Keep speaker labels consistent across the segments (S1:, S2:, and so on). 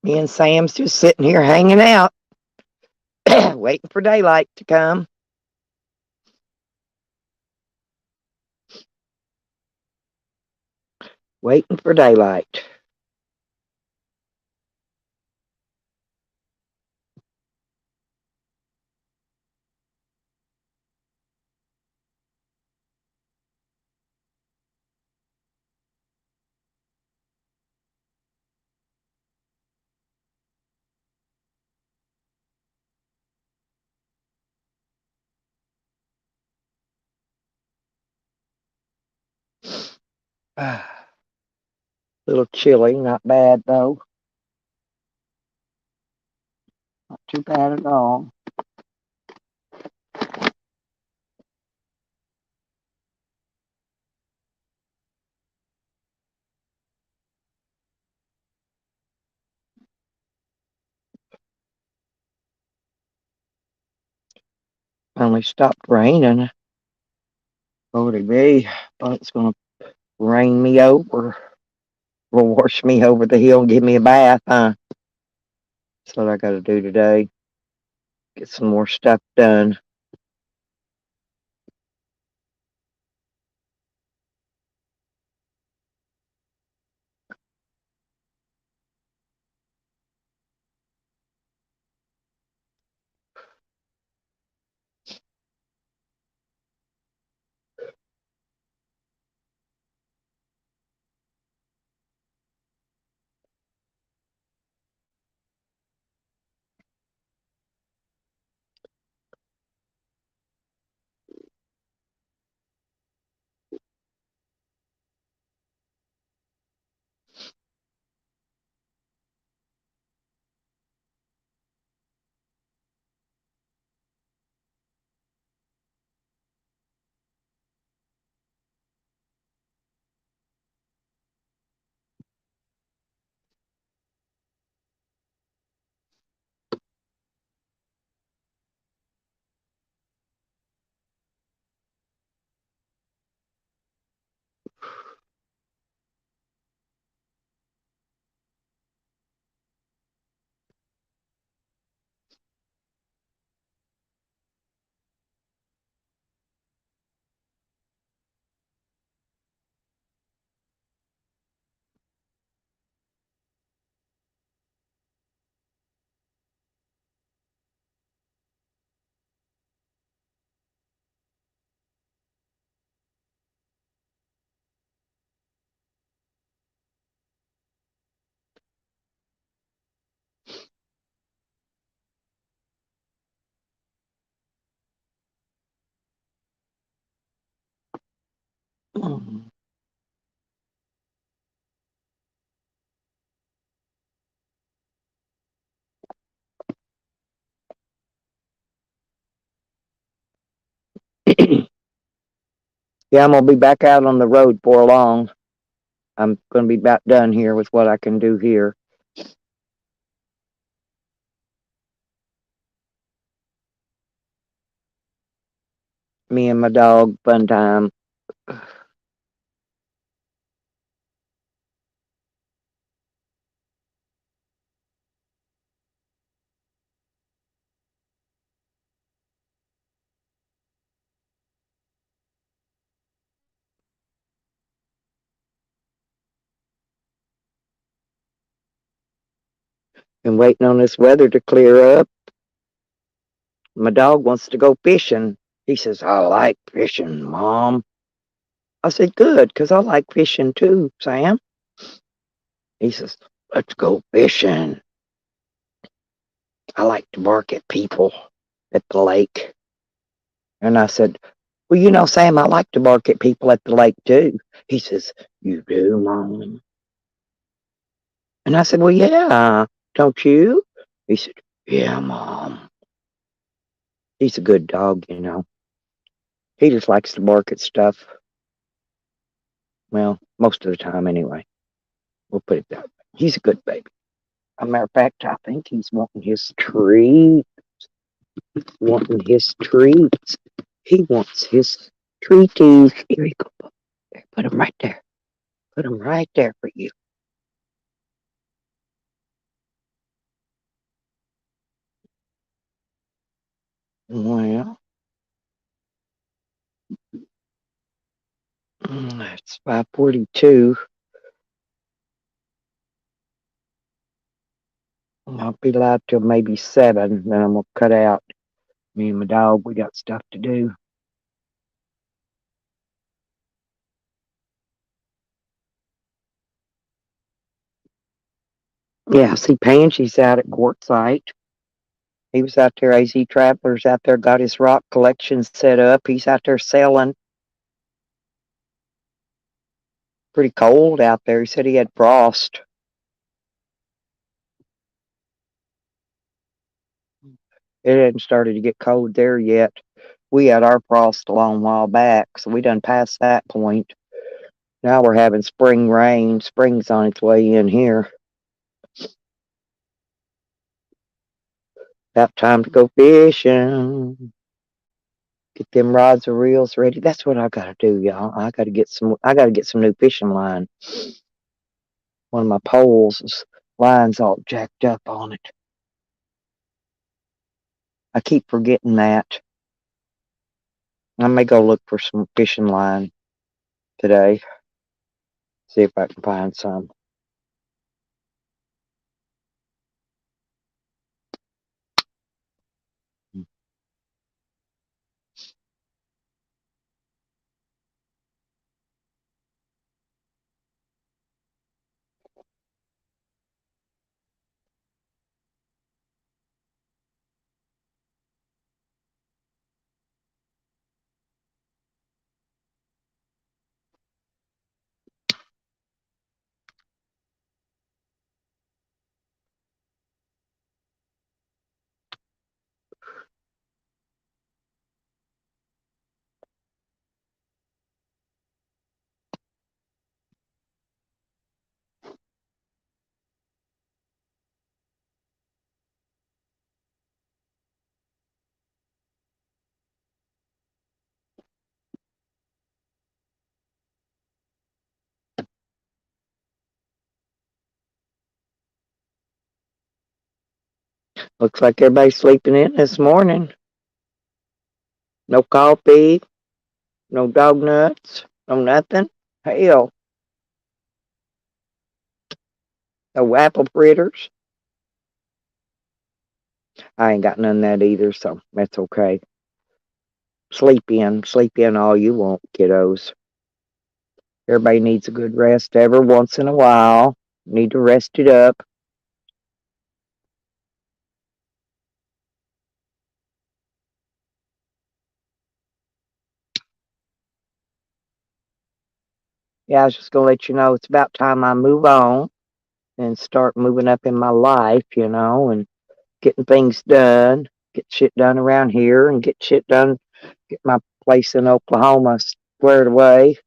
S1: Me and Sam's just sitting here hanging out, waiting for daylight to come. Waiting for daylight. A little chilly, not bad though. Not too bad at all. Finally stopped raining. Lordy be, thought it's gonna rain me over. Will wash me over the hill and give me a bath, huh? That's what I gotta do today. Get some more stuff done. Yeah, I'm gonna be back out on the road for long. I'm gonna be about done here with what I can do here. Me and my dog, fun time. And waiting on this weather to clear up. My dog wants to go fishing. He says, I like fishing, Mom. I said, good, 'cause I like fishing too, Sam. He says, let's go fishing. I like to bark at people at the lake. And I said, well, Sam, I like to bark at people at the lake too. He says, you do, Mom? And I said, well, yeah, don't you? He said, yeah, Mom. He's a good dog. He just likes to bark at stuff. Well, most of the time anyway. We'll put it that way. He's a good baby. As a matter of fact, I think he's wanting his treat. Wanting his treats. He wants his treaties. Here you go. There, put him right there. Put him right there for you. Well, it's 5:42. I'll be live till maybe 7. Then I'm gonna cut out. Me and my dog, we got stuff to do. Yeah, see, Pansy's out at Quartzsite. He was out there. AZ Traveler's out there, got his rock collection set up. He's out there selling. Pretty cold out there. He said he had frost. It hadn't started to get cold there yet. We had our frost a long while back, so we done passed that point. Now we're having spring rain. Spring's on its way in here. About time to go fishing. Get them rods and reels ready. That's what I gotta do, y'all. I gotta get some new fishing line. One of my poles line's all jacked up on it. I keep forgetting that. I may go look for some fishing line today. See if I can find some. Looks like everybody's sleeping in this morning. No coffee, no dog nuts, no nothing. Hell, no apple fritters. I ain't got none of that either, so that's okay. Sleep in all you want, kiddos. Everybody needs a good rest every once in a while. Need to rest it up. Yeah, I was just gonna let you know it's about time I move on and start moving up in my life, and getting things done, get shit done around here and get shit done, get my place in Oklahoma squared away.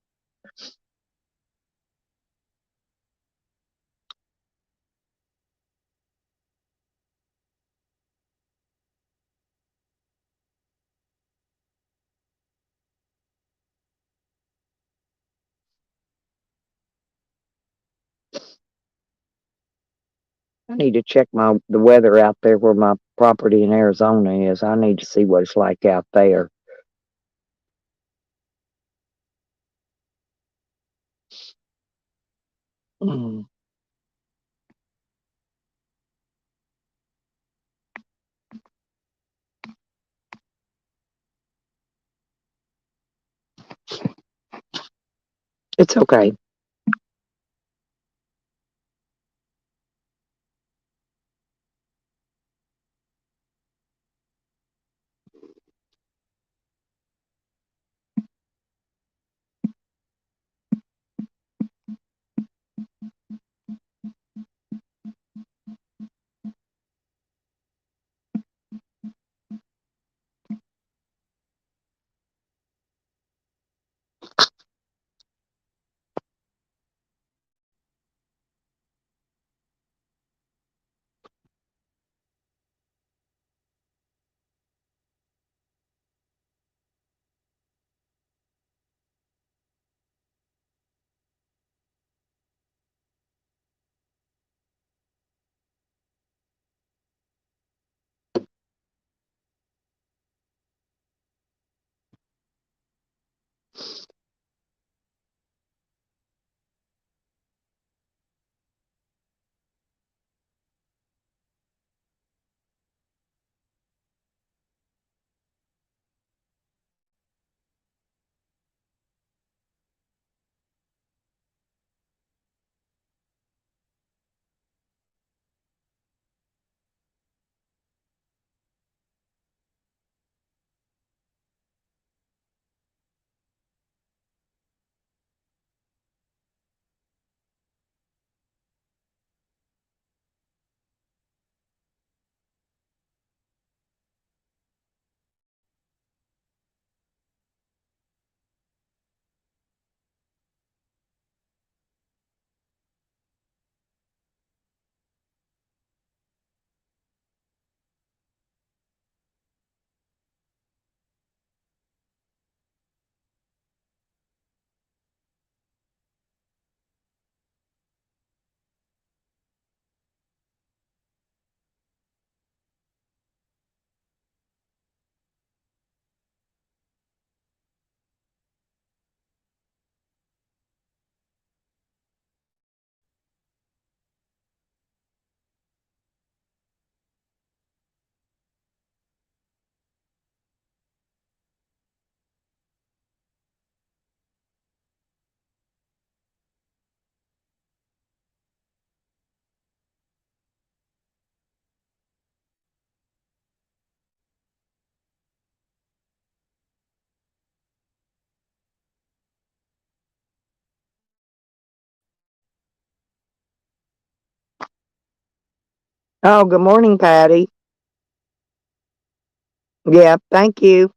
S1: I need to check the weather out there where my property in Arizona is. I need to see what it's like out there. Mm, it's okay. Oh, good morning, Patty. Yeah, thank you.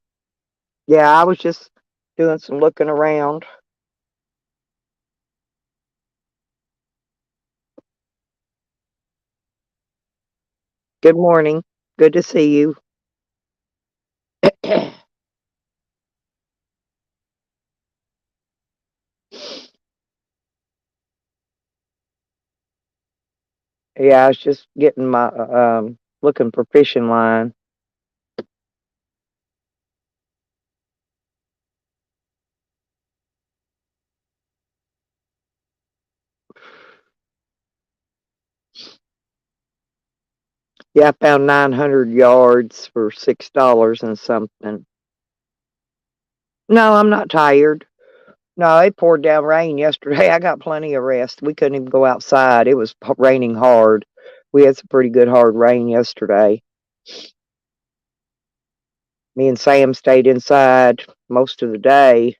S1: Yeah, I was just doing some looking around. Good morning. Good to see you. Yeah, I was just getting my looking for fishing line. Yeah, I found 900 yards for $6 and something. No, I'm not tired. No, it poured down rain yesterday. I got plenty of rest. We couldn't even go outside. It was raining hard. We had some pretty good hard rain yesterday. Me and Sam stayed inside most of the day,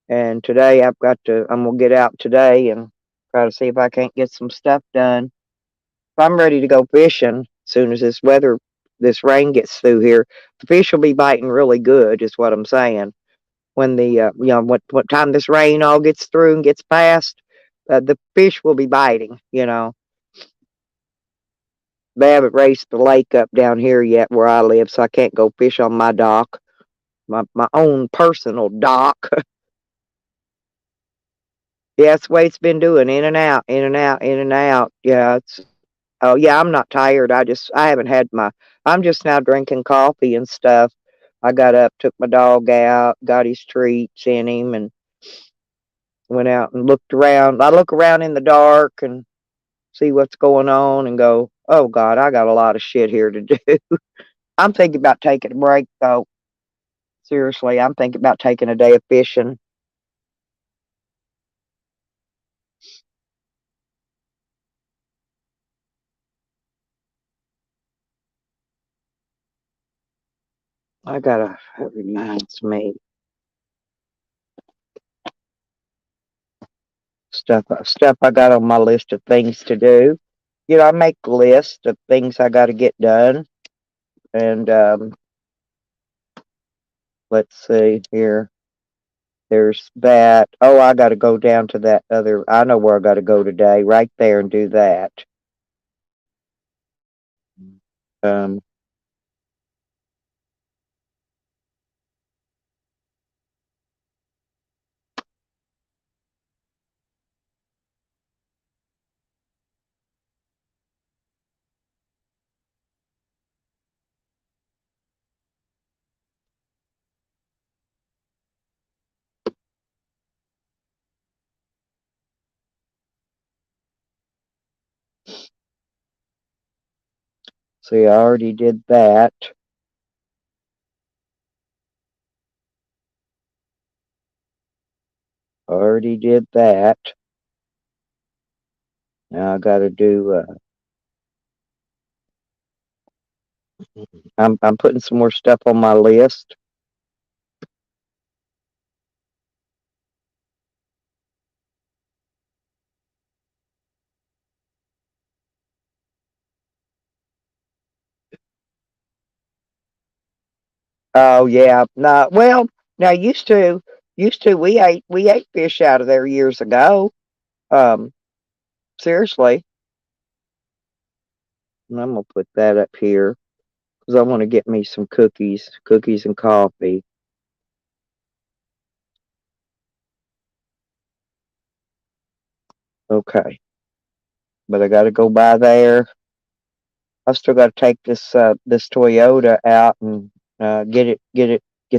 S1: and today I'm gonna get out today and try to see if I can't get some stuff done. I'm ready to go fishing as soon as this rain gets through here. The fish will be biting really good, is what I'm saying. When what time this rain all gets through and gets past, the fish will be biting. They haven't raised the lake up down here yet where I live, so I can't go fish on my dock, my own personal dock. Yeah, that's the way it's been doing, in and out, in and out, in and out. Yeah, it's oh yeah, I'm not tired. I haven't had my I'm just now drinking coffee and stuff. I got up, took my dog out, got his treats in him, and went out and looked around. I look around in the dark and see what's going on and go, oh God, I got a lot of shit here to do. I'm thinking about taking a break though. Seriously, I'm thinking about taking a day of fishing. That reminds me, stuff I got on my list of things to do. I make a list of things I got to get done, and let's see here. There's that. Oh, I got to go down to that other. I know where I got to go today, right there, and do that. Um, see, I already did that. Already did that. Now I got to do. I'm putting some more stuff on my list. Oh yeah, no. Well, now used to we ate fish out of there years ago. Um, seriously, and I'm gonna put that up here because I want to get me some cookies and coffee. Okay, but I got to go by there. I still got to take this Toyota out and get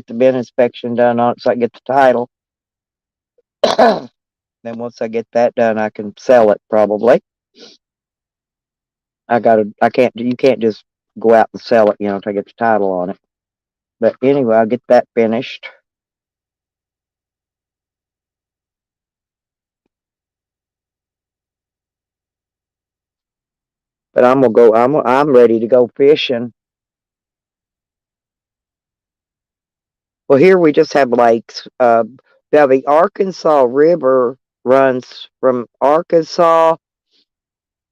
S1: the bin inspection done on it so I get the title. Then once I get that done, I can sell it probably. I can't, you can't just go out and sell it, to get the title on it. But anyway, I'll get that finished. But I'm ready to go fishing. Well, here we just have lakes. Now the Arkansas River runs from Arkansas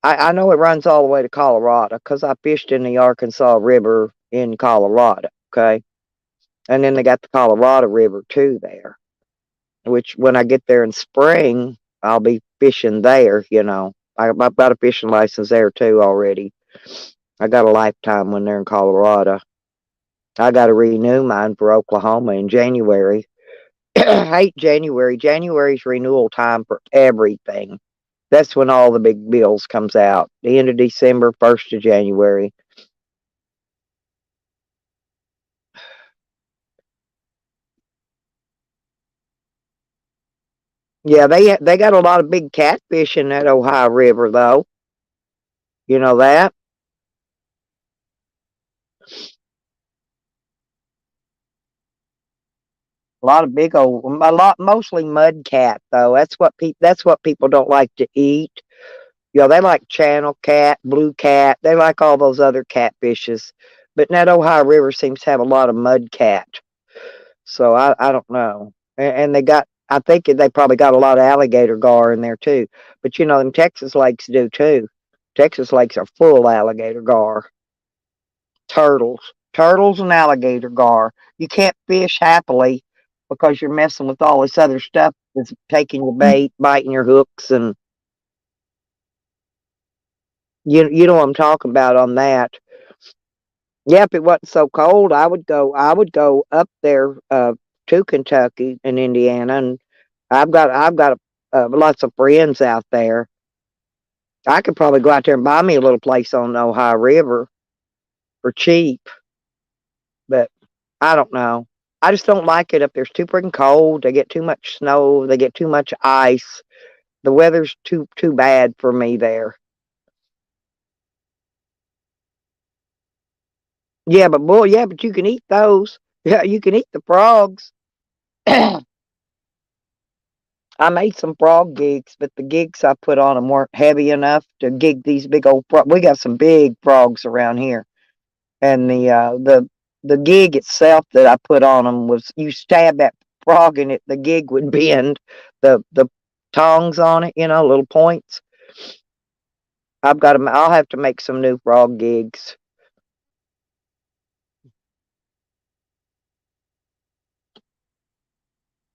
S1: I know it runs all the way to Colorado because I fished in the Arkansas River in Colorado. Okay. And then they got the Colorado River too there, which when I get there in spring, I'll be fishing there. I've got a fishing license there too already. I got a lifetime one there in Colorado. I got to renew mine for Oklahoma in January. I hate January. January's renewal time for everything. That's when all the big bills comes out. The end of December, 1st of January. Yeah, they got a lot of big catfish in that Ohio River though. You know that? A lot of big old a lot mostly mud cat though. That's what people don't like to eat. They like channel cat, blue cat. They like all those other catfishes. But that Ohio River seems to have a lot of mud cat. So I don't know. And I think they probably got a lot of alligator gar in there too. But them Texas lakes do too. Texas lakes are full of alligator gar. Turtles and alligator gar. You can't fish happily because you're messing with all this other stuff that's taking your bait, biting your hooks, and you know what I'm talking about on that. Yeah, if it wasn't so cold, I would go up there to Kentucky and Indiana, and I've got lots of friends out there. I could probably go out there and buy me a little place on the Ohio River for cheap, but I don't know. I just don't like it up there. It's too freaking cold. They get too much snow. They get too much ice. The weather's too bad for me there. Yeah, but boy, yeah, but you can eat those. Yeah, you can eat the frogs. I made some frog gigs, but the gigs I put on them weren't heavy enough to gig these big old. We got some big frogs around here, and the gig itself that I put on them was you stab that frog in it, the gig would bend. The tongs on it, little points. I've got them. I'll have to make some new frog gigs.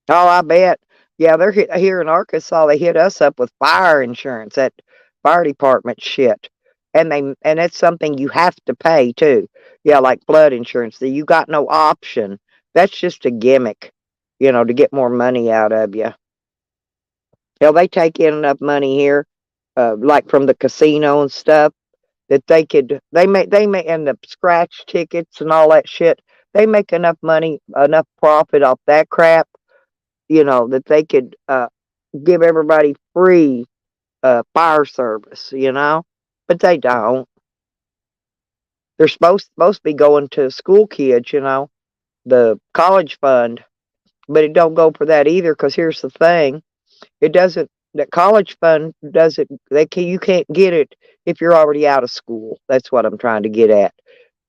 S1: Oh, I bet. Yeah, they're here in Arkansas. They hit us up with fire insurance, that fire department shit, and it's something you have to pay too. Yeah, like flood insurance. That you got no option. That's just a gimmick, to get more money out of you. Hell, they take in enough money here, like from the casino and stuff, that they may and the scratch tickets and all that shit. They make enough money, enough profit off that crap, that they could give everybody free fire service. But they don't. They're supposed to be going to school kids, the college fund, but it don't go for that either. Because here's the thing: it doesn't. That college fund doesn't. You can't get it if you're already out of school. That's what I'm trying to get at.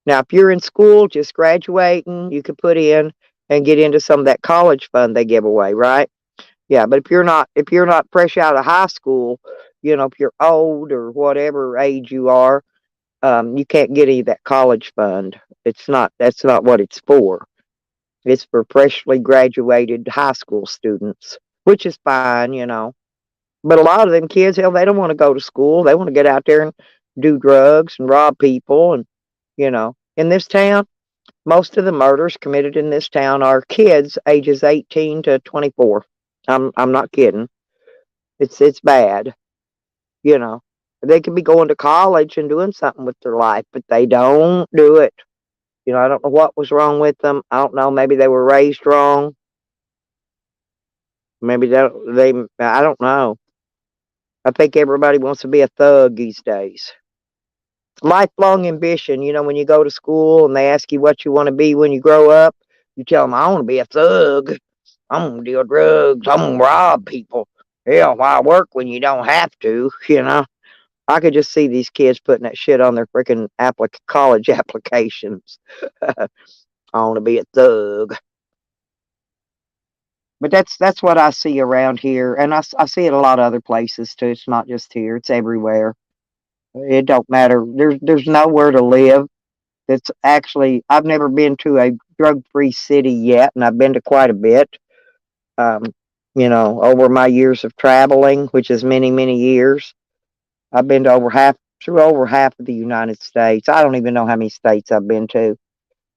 S1: Now, if you're in school, just graduating, you could put in and get into some of that college fund they give away, right? Yeah, but if you're not fresh out of high school, if you're old or whatever age you are, you can't get any of that college fund. That's not what it's for. It's for freshly graduated high school students, which is fine. But a lot of them kids, hell, they don't want to go to school. They want to get out there and do drugs and rob people. And, in this town, most of the murders committed in this town are kids ages 18 to 24. I'm not kidding. It's bad, you know. They could be going to college and doing something with their life, but they don't do it. I don't know what was wrong with them. I don't know. Maybe they were raised wrong. Maybe I don't know. I think everybody wants to be a thug these days. Lifelong ambition. When you go to school and they ask you what you want to be when you grow up, you tell them, I want to be a thug. I'm going to deal drugs. I'm going to rob people. Hell, why work when you don't have to? I could just see these kids putting that shit on their freaking college applications. I want to be a thug. But that's what I see around here, and I see it a lot of other places too. It's not just here; it's everywhere. It don't matter. There's nowhere to live. It's actually I've never been to a drug free city yet, and I've been to quite a bit. Um, over my years of traveling, which is many years, I've been to over half of the United States. I don't even know how many states I've been to,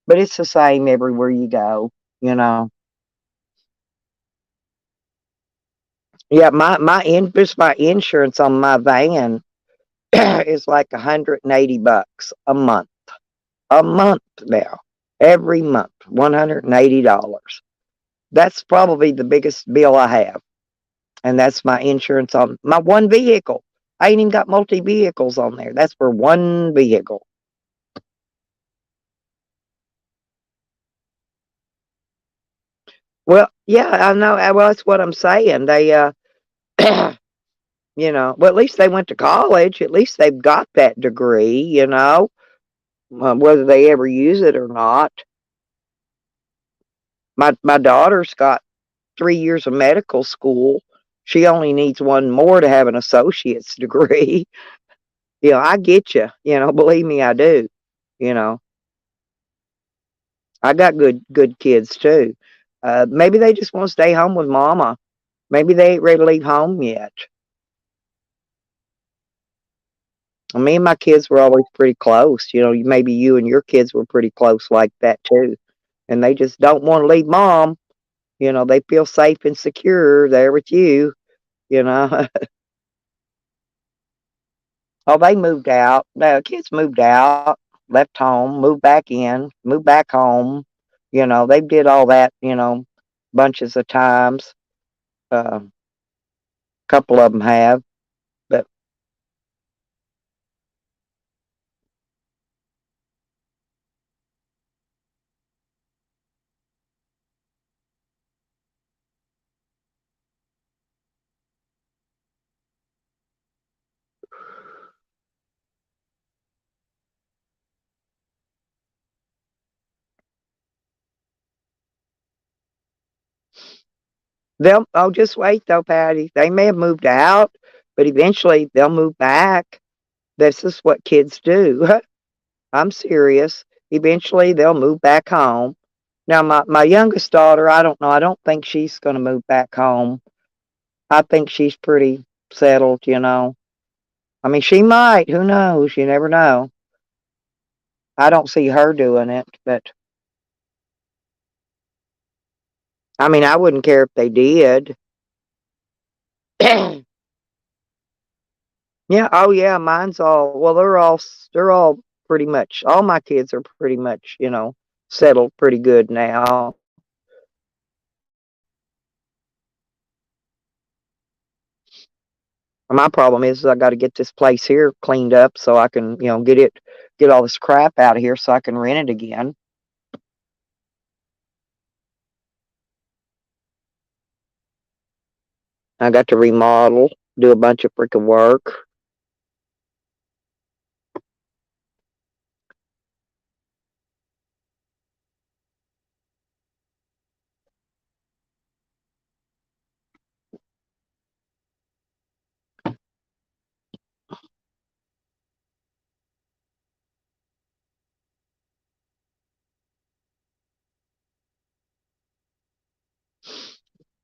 S1: but it's the same everywhere you go. You know. Yeah, just my insurance on my van is like $180 a month. A month now. Every month, $180. That's probably the biggest bill I have. And that's my insurance on my one vehicle. I ain't even got multi vehicles on there. That's for one vehicle. Well, yeah, I know. Well, that's what I'm saying. They, well, at least they went to college. At least they've got that degree, whether they ever use it or not. My daughter's got 3 years of medical school. She only needs one more to have an associate's degree. I get you. Believe me, I do. You know, I got good kids too. Maybe they just want to stay home with mama. Maybe they ain't ready to leave home yet. Me and my kids were always pretty close. Maybe you and your kids were pretty close like that too. And they just don't want to leave mom. They feel safe and secure there with you. You know, oh, they moved out. The kids moved out, left home, moved back in, moved back home. They did all that. Bunches of times. A couple of them have, but oh, just wait though, Patty. They may have moved out, but eventually they'll move back. This is what kids do. I'm serious. Eventually they'll move back home. Now, my youngest daughter, I don't know. I don't think she's going to move back home. I think she's pretty settled. I mean, she might. Who knows? You never know. I don't see her doing it, but I mean, I wouldn't care if they did. Yeah, oh yeah, mine's all well, they're all pretty much all my kids are pretty much, settled pretty good now. My problem is I got to get this place here cleaned up so I can, get all this crap out of here so I can rent it again. I got to remodel, do a bunch of freaking work.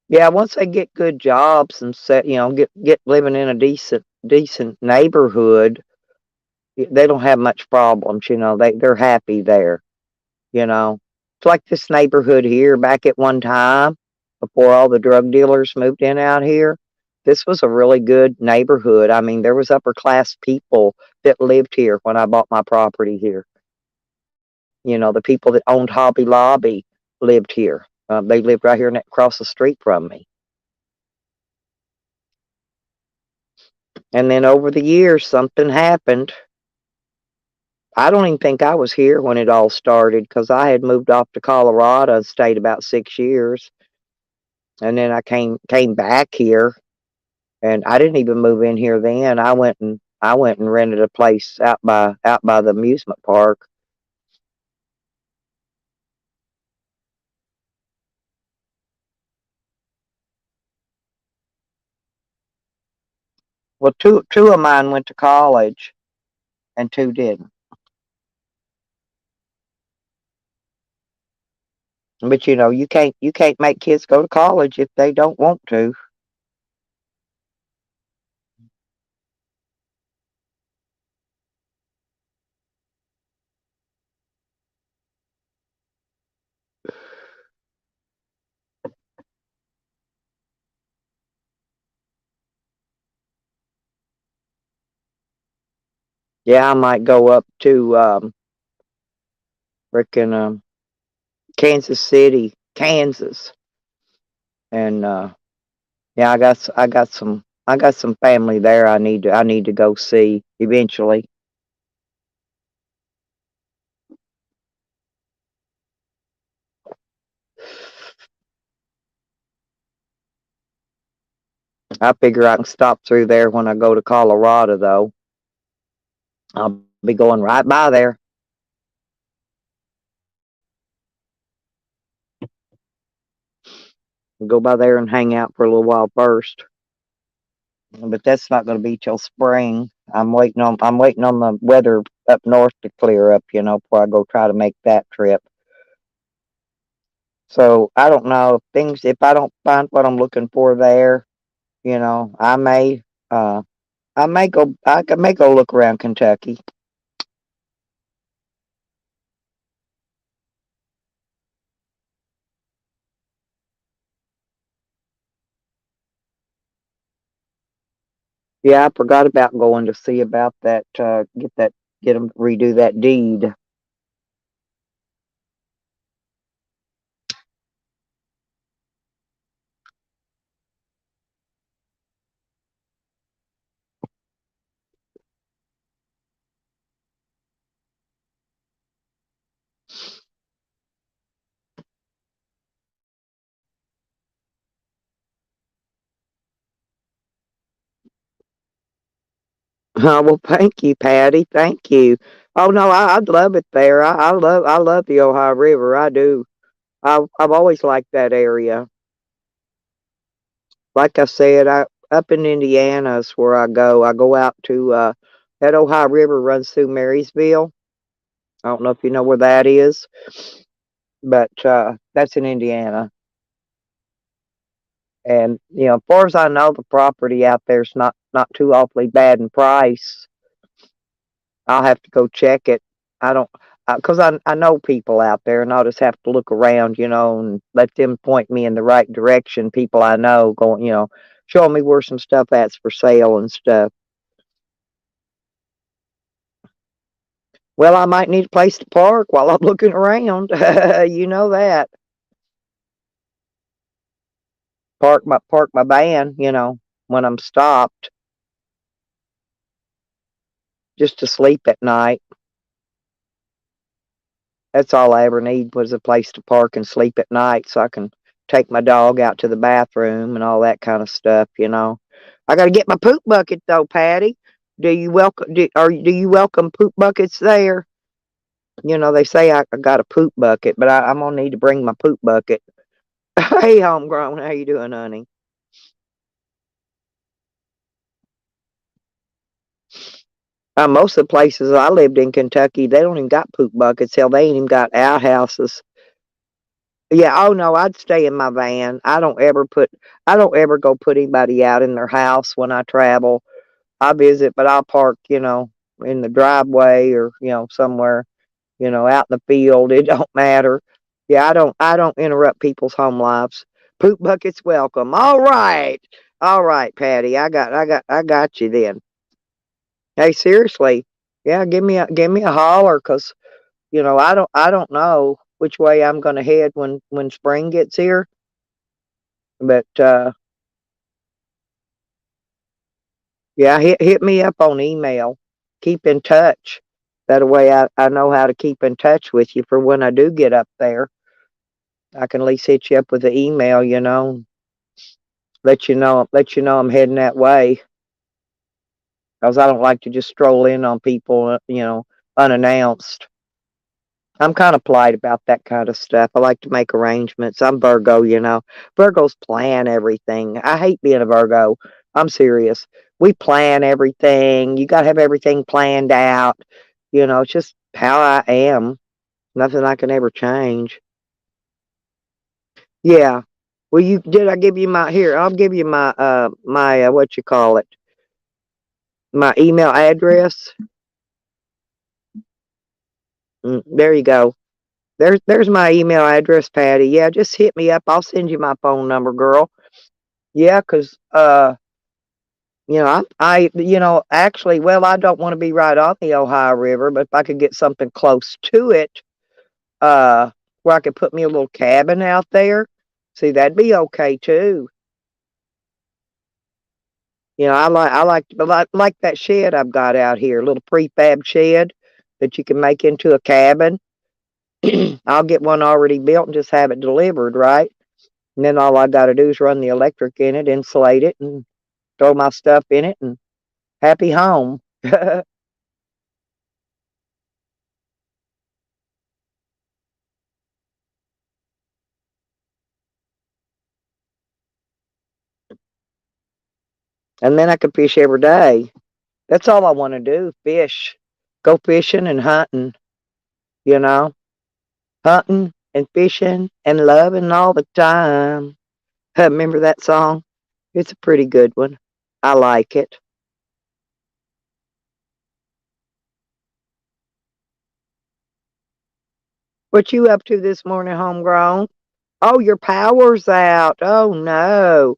S1: Yeah, once they get good jobs and get living in a decent neighborhood, they don't have much problems, they're happy there. It's like this neighborhood here back at one time before all the drug dealers moved in out here. This was a really good neighborhood. I mean, there was upper class people that lived here when I bought my property here. The people that owned Hobby Lobby lived here. They lived right here across the street from me. And then over the years, something happened. I don't even think I was here when it all started because I had moved off to Colorado and stayed about 6 years. And then I came back here, and I didn't even move in here then. I went and rented a place out by the amusement park. Well, two of mine went to college. and two didn't. But you can't make kids go to college if they don't want to. Yeah, I might go up to frickin' Kansas City, Kansas, and yeah, I got some family there. I need to go see eventually. I figure I can stop through there when I go to Colorado, though. I'll be going right by there. Go by there and hang out for a little while first. But that's not going to be till spring. I'm waiting on the weather up north to clear up, before I go try to make that trip. So I don't know if I don't find what I'm looking for there, I may uh I may go look around Kentucky. Yeah, I forgot about going to see about that. Get them redo that deed. Well, thank you, Patty. Thank you. Oh no, I'd love it there. I love the Ohio River. I do. I've always liked that area. Like I said, I up in Indiana is where I go. I go out to that Ohio River runs through Marysville. I don't know if you know where that is, but that's in Indiana. And as far as I know, the property out there's not too awfully bad in price. I'll have to go check it. I don't, because I know people out there, and I'll just have to look around, and let them point me in the right direction. People I know going, showing me where some stuff that's for sale and stuff. Well, I might need a place to park while I'm looking around. You know that. Park my van, when I'm stopped, just to sleep at night. That's all I ever need was a place to park and sleep at night so I can take my dog out to the bathroom and all that kind of stuff, I got to get my poop bucket though, Patty. Do you welcome poop buckets there? They say I got a poop bucket, but I'm gonna need to bring my poop bucket. Hey, homegrown, how you doing, honey? Most of the places I lived in Kentucky, they don't even got poop buckets. Hell, they ain't even got outhouses. Yeah, oh no, I'd stay in my van. I don't ever go put anybody out in their house when I travel. I visit, but I'll park, in the driveway or, somewhere, out in the field. It don't matter. Yeah, I don't interrupt people's home lives. Poop buckets welcome. All right. All right, Patty. I got you then. Hey, seriously. Yeah, give me a holler, 'cause I don't know which way I'm gonna head when spring gets here. But yeah, hit me up on email. Keep in touch. That way I know how to keep in touch with you for when I do get up there. I can at least hit you up with the email, let you know I'm heading that way. 'Cause I don't like to just stroll in on people, unannounced. I'm kind of polite about that kind of stuff. I like to make arrangements. I'm Virgo. Virgos plan everything. I hate being a Virgo. I'm serious. We plan everything. You gotta have everything planned out. It's just how I am. Nothing I can ever change. Yeah. Well, did I give you my here? I'll give you my what you call it, my email address. There you go. There's my email address, Patty. Yeah, just hit me up. I'll send you my phone number, girl. Yeah, 'cause actually, well, I don't want to be right on the Ohio River, but if I could get something close to it, uh, where I could put me a little cabin out there, see, that'd be okay too. I like that shed I've got out here, a little prefab shed that you can make into a cabin. I'll get one already built and just have it delivered, right? And then all I got to do is run the electric in it, insulate it, and throw my stuff in it, and happy home. And then I can fish every day. That's all I want to do, fish. Go fishing and hunting, you know, hunting and fishing and loving all the time. Remember that song? It's a pretty good one. I like it. What you up to this morning, homegrown? Oh, your power's out. Oh no.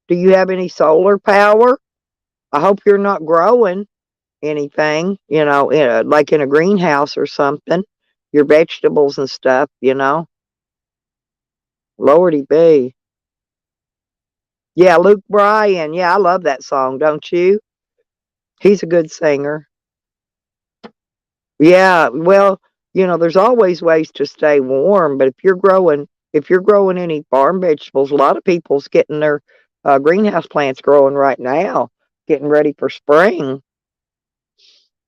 S1: Do you have any solar power? I hope you're not growing anything, like in a greenhouse or something. Your vegetables and stuff. Lordy be. Yeah, Luke Bryan. Yeah, I love that song, don't you? He's a good singer. Yeah, well, there's always ways to stay warm, but if you're growing any farm vegetables, a lot of people's getting their greenhouse plants growing right now, getting ready for spring.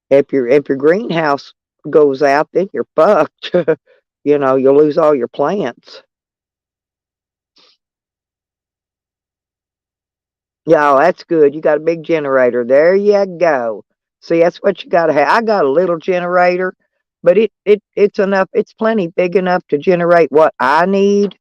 S1: If your greenhouse goes out, then you're fucked. You'll lose all your plants. Yeah, oh, that's good. You got a big generator. There you go. See, that's what you gotta have. I got a little generator, but it's enough. It's plenty big enough to generate what I need.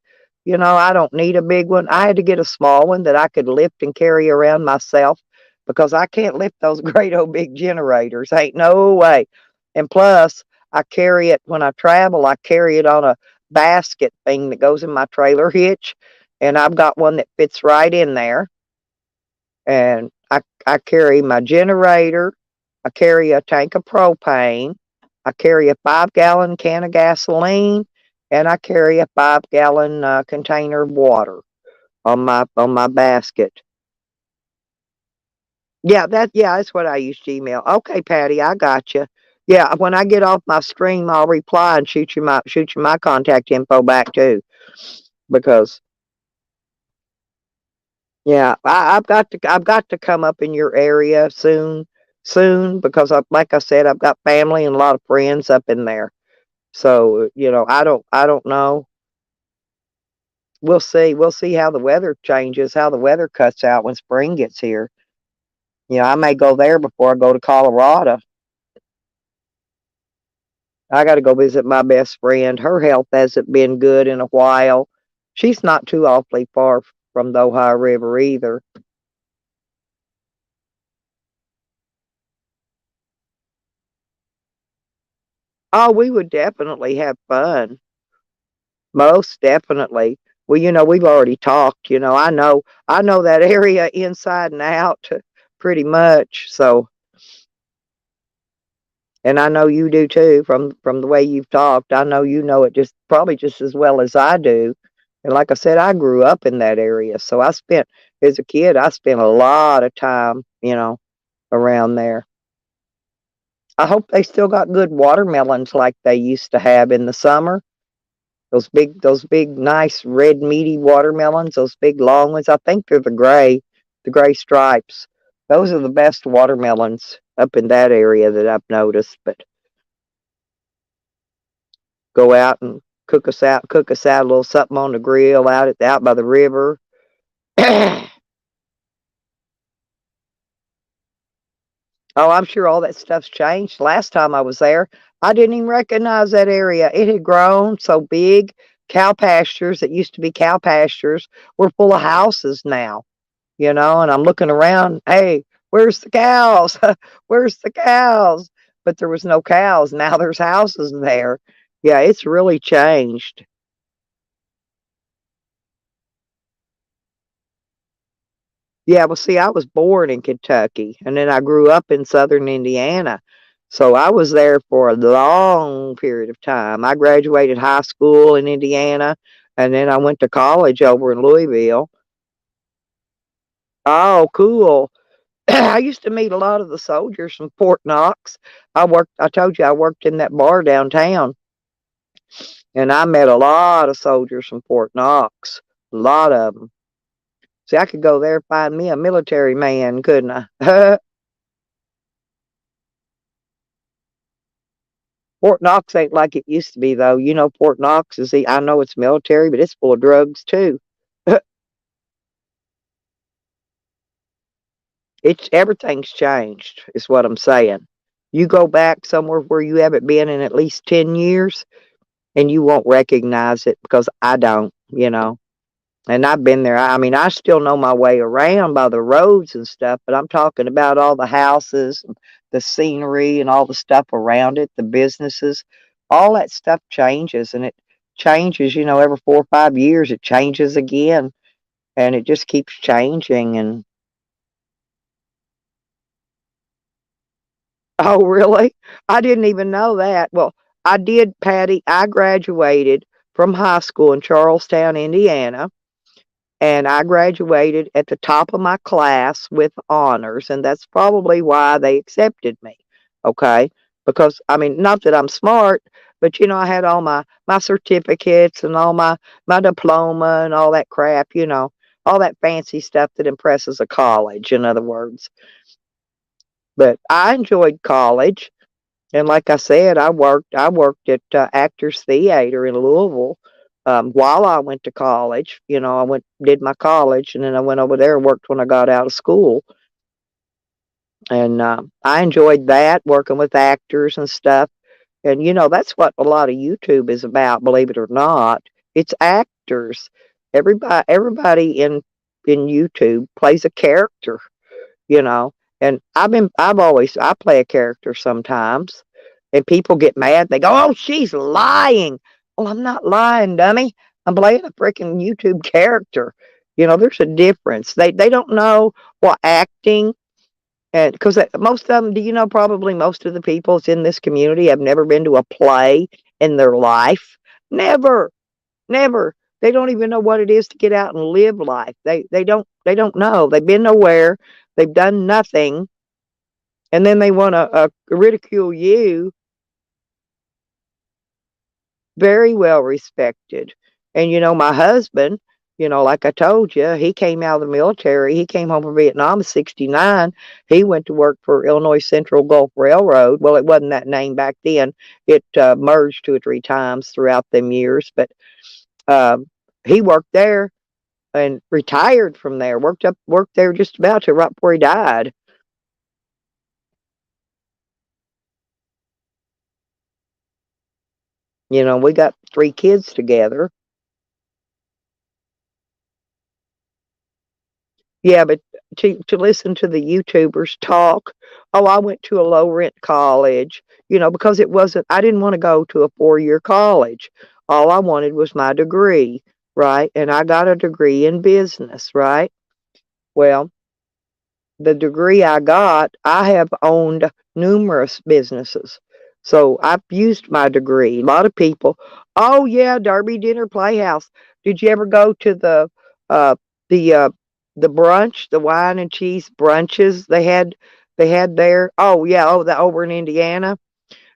S1: I don't need a big one. I had to get a small one that I could lift and carry around myself because I can't lift those great old big generators. Ain't no way. And plus, I carry it when I travel. I carry it on a basket thing that goes in my trailer hitch, and I've got one that fits right in there, and I carry my generator, I carry a tank of propane, I carry a 5-gallon can of gasoline, and I carry a 5-gallon container of water on my basket. Yeah, that's what I use Gmail. Okay, Patty, I got you. Yeah, when I get off my stream, I'll reply and shoot you my contact info back too, because yeah, I've got to come up in your area soon because like I said, I've got family and a lot of friends up in there. So, I don't know. We'll see how the weather changes, how the weather cuts out when spring gets here. I may go there before I go to Colorado. I got to go visit my best friend. Her health hasn't been good in a while. She's not too awfully far from the Ohio River either. Oh, we would definitely have fun. Most definitely. Well, we've already talked. I know that area inside and out pretty much. So, and I know you do too from the way you've talked. I know you know it just probably just as well as I do. And like I said, I grew up in that area. So as a kid, I spent a lot of time, around there. I hope they still got good watermelons like they used to have in the summer. Those big, nice red meaty watermelons, those big long ones. I think they're the gray stripes. Those are the best watermelons up in that area that I've noticed. But go out and cook us out a little something on the grill out by the river. Oh, I'm sure all that stuff's changed. Last time I was there, I didn't even recognize that area. It had grown so big. Cow pastures that used to be cow pastures were full of houses now, and I'm looking around, hey, where's the cows? Where's the cows? But there was no cows. Now there's houses there. Yeah, it's really changed. Yeah, well, see, I was born in Kentucky and then I grew up in southern Indiana. So I was there for a long period of time. I graduated high school in Indiana and then I went to college over in Louisville. Oh, cool. I used to meet a lot of the soldiers from Fort Knox. I told you I worked in that bar downtown and I met a lot of soldiers from Fort Knox. A lot of them. See, I could go there and find me a military man, couldn't I? Fort Knox ain't like it used to be, though. Fort Knox I know it's military, but it's full of drugs too. Everything's changed, is what I'm saying. You go back somewhere where you haven't been in at least 10 years and you won't recognize it because I don't. And I've been there. I mean, I still know my way around by the roads and stuff, but I'm talking about all the houses, and the scenery, and all the stuff around it, the businesses. All that stuff changes, and it changes, every 4 or 5 years, it changes again, and it just keeps changing. And oh, really? I didn't even know that. Well, I did, Patty. I graduated from high school in Charlestown, Indiana. And I graduated at the top of my class with honors, and that's probably why they accepted me. Okay? Because I mean, not that I'm smart, but I had all my certificates and all my diploma and all that crap, all that fancy stuff that impresses a college, in other words. But I enjoyed college. And like I said, I worked at Actors Theater in Louisville while I went to college. I went did my college, and then I went over there and worked when I got out of school. And I enjoyed that working with actors and stuff. And that's what a lot of YouTube is about. Believe it or not, it's actors. Everybody in YouTube plays a character you know. And I play a character sometimes, and people get mad. They go, "Oh, she's lying." Well, I'm not lying, dummy. I'm playing a freaking YouTube character. There's a difference. They don't know what acting and because most of them, do you know, probably most of the people in this community have never been to a play in their life. Never. Never. They don't even know what it is to get out and live life. They don't know. They've been nowhere. They've done nothing, and then they want to ridicule you. Very well respected. And my husband, like I told you, he came out of the military. He came home from Vietnam in '69. He went to work for Illinois Central Gulf Railroad. Well, it wasn't that name back then. It merged 2 or 3 times throughout them years, but um, he worked there and retired from there. Worked there just about to right before he died. We got 3 kids together. Yeah, but to listen to the YouTubers talk, oh, I went to a low rent college, because it wasn't. I didn't want to go to a 4 year college. All I wanted was my degree, right? And I got a degree in business, right? Well, the degree I got, I have owned numerous businesses. So I've used my degree. A lot of people, oh yeah, Derby Dinner Playhouse. Did you ever go to uh the uh the brunch, the wine and cheese brunches they had there? Oh yeah, oh the over in Indiana.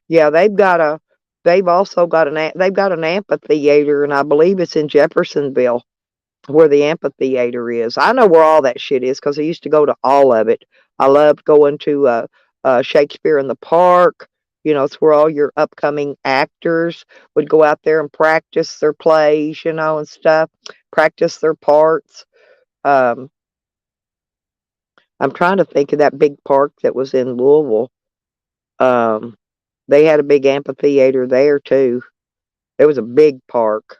S1: Yeah, they've got an amphitheater, and I believe it's in Jeffersonville where the amphitheater is. I know where all that shit is because I used to go to all of it. I loved going to Shakespeare in the Park. It's where all your upcoming actors would go out there and practice their plays, and stuff, practice their parts. Um, I'm trying to think of that big park that was in Louisville. Um, they had a big amphitheater there too. It was a big park.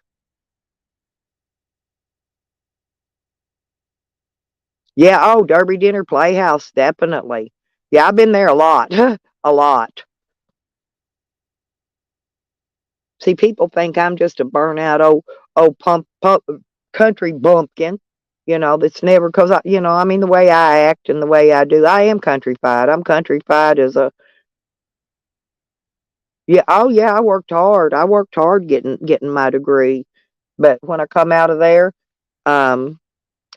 S1: Yeah, oh, Derby Dinner Playhouse, definitely. Yeah, I've been there a lot. A lot. See, people think I'm just a burnout old pump country bumpkin, that's never because I mean the way I act and the way I do, I am countrified. I'm countrified as a yeah, oh yeah, I worked hard. I worked hard getting my degree. But when I come out of there, um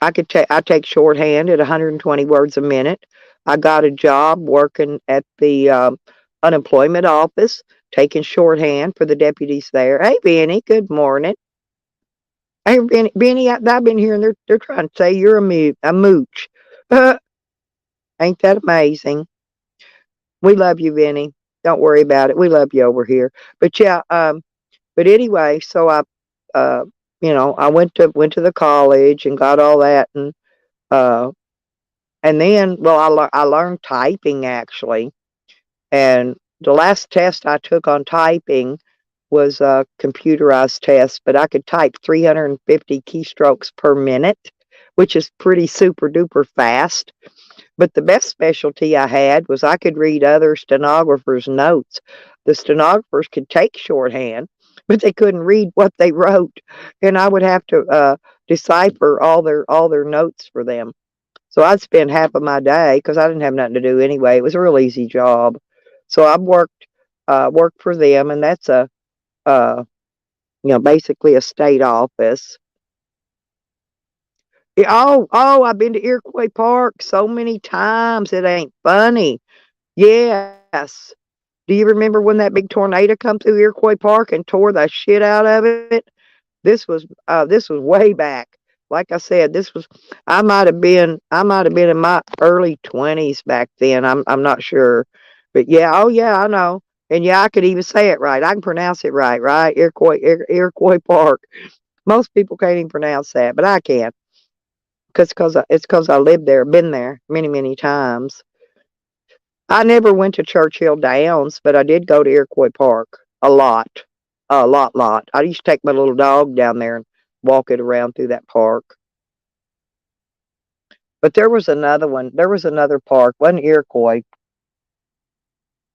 S1: I take shorthand at 120 words a minute. I got a job working at the unemployment office, taking shorthand for the deputies there. Hey, Benny, good morning. Hey, Benny, I've been here and they're trying to say you're a mooch. Ain't that amazing? We love you, Benny. Don't worry about it. We love you over here. But yeah, but anyway, so uh, I went to the college and got all that, uh, and then, well, I learned typing actually, and the last test I took on typing was a computerized test, but I could type 350 keystrokes per minute, which is pretty super duper fast. But the best specialty I had was I could read other stenographers' notes. The stenographers could take shorthand, but they couldn't read what they wrote, and I would have to decipher all their notes for them. So I'd spend half of my day because I didn't have nothing to do anyway. It was a real easy job. So I've worked for them, and that's uh, basically a state office. Oh, I've been to Iroquois Park so many times. It ain't funny. Yes. Do you remember when that big tornado come through Iroquois Park and tore the shit out of it? This was way back. Like I said, this was I might have been in my early 20s back then. I'm not sure. But yeah, oh yeah, I know. And yeah, I could even say it right. I can pronounce it right, right? Iroquois Park. Most people can't even pronounce that, but I can. It's because I lived there, been there many, many times. I never went to Churchill Downs, but I did go to Iroquois Park a lot. A lot. I used to take my little dog down there and walk it around through that park. But there was another one. There was another park, wasn't Iroquois.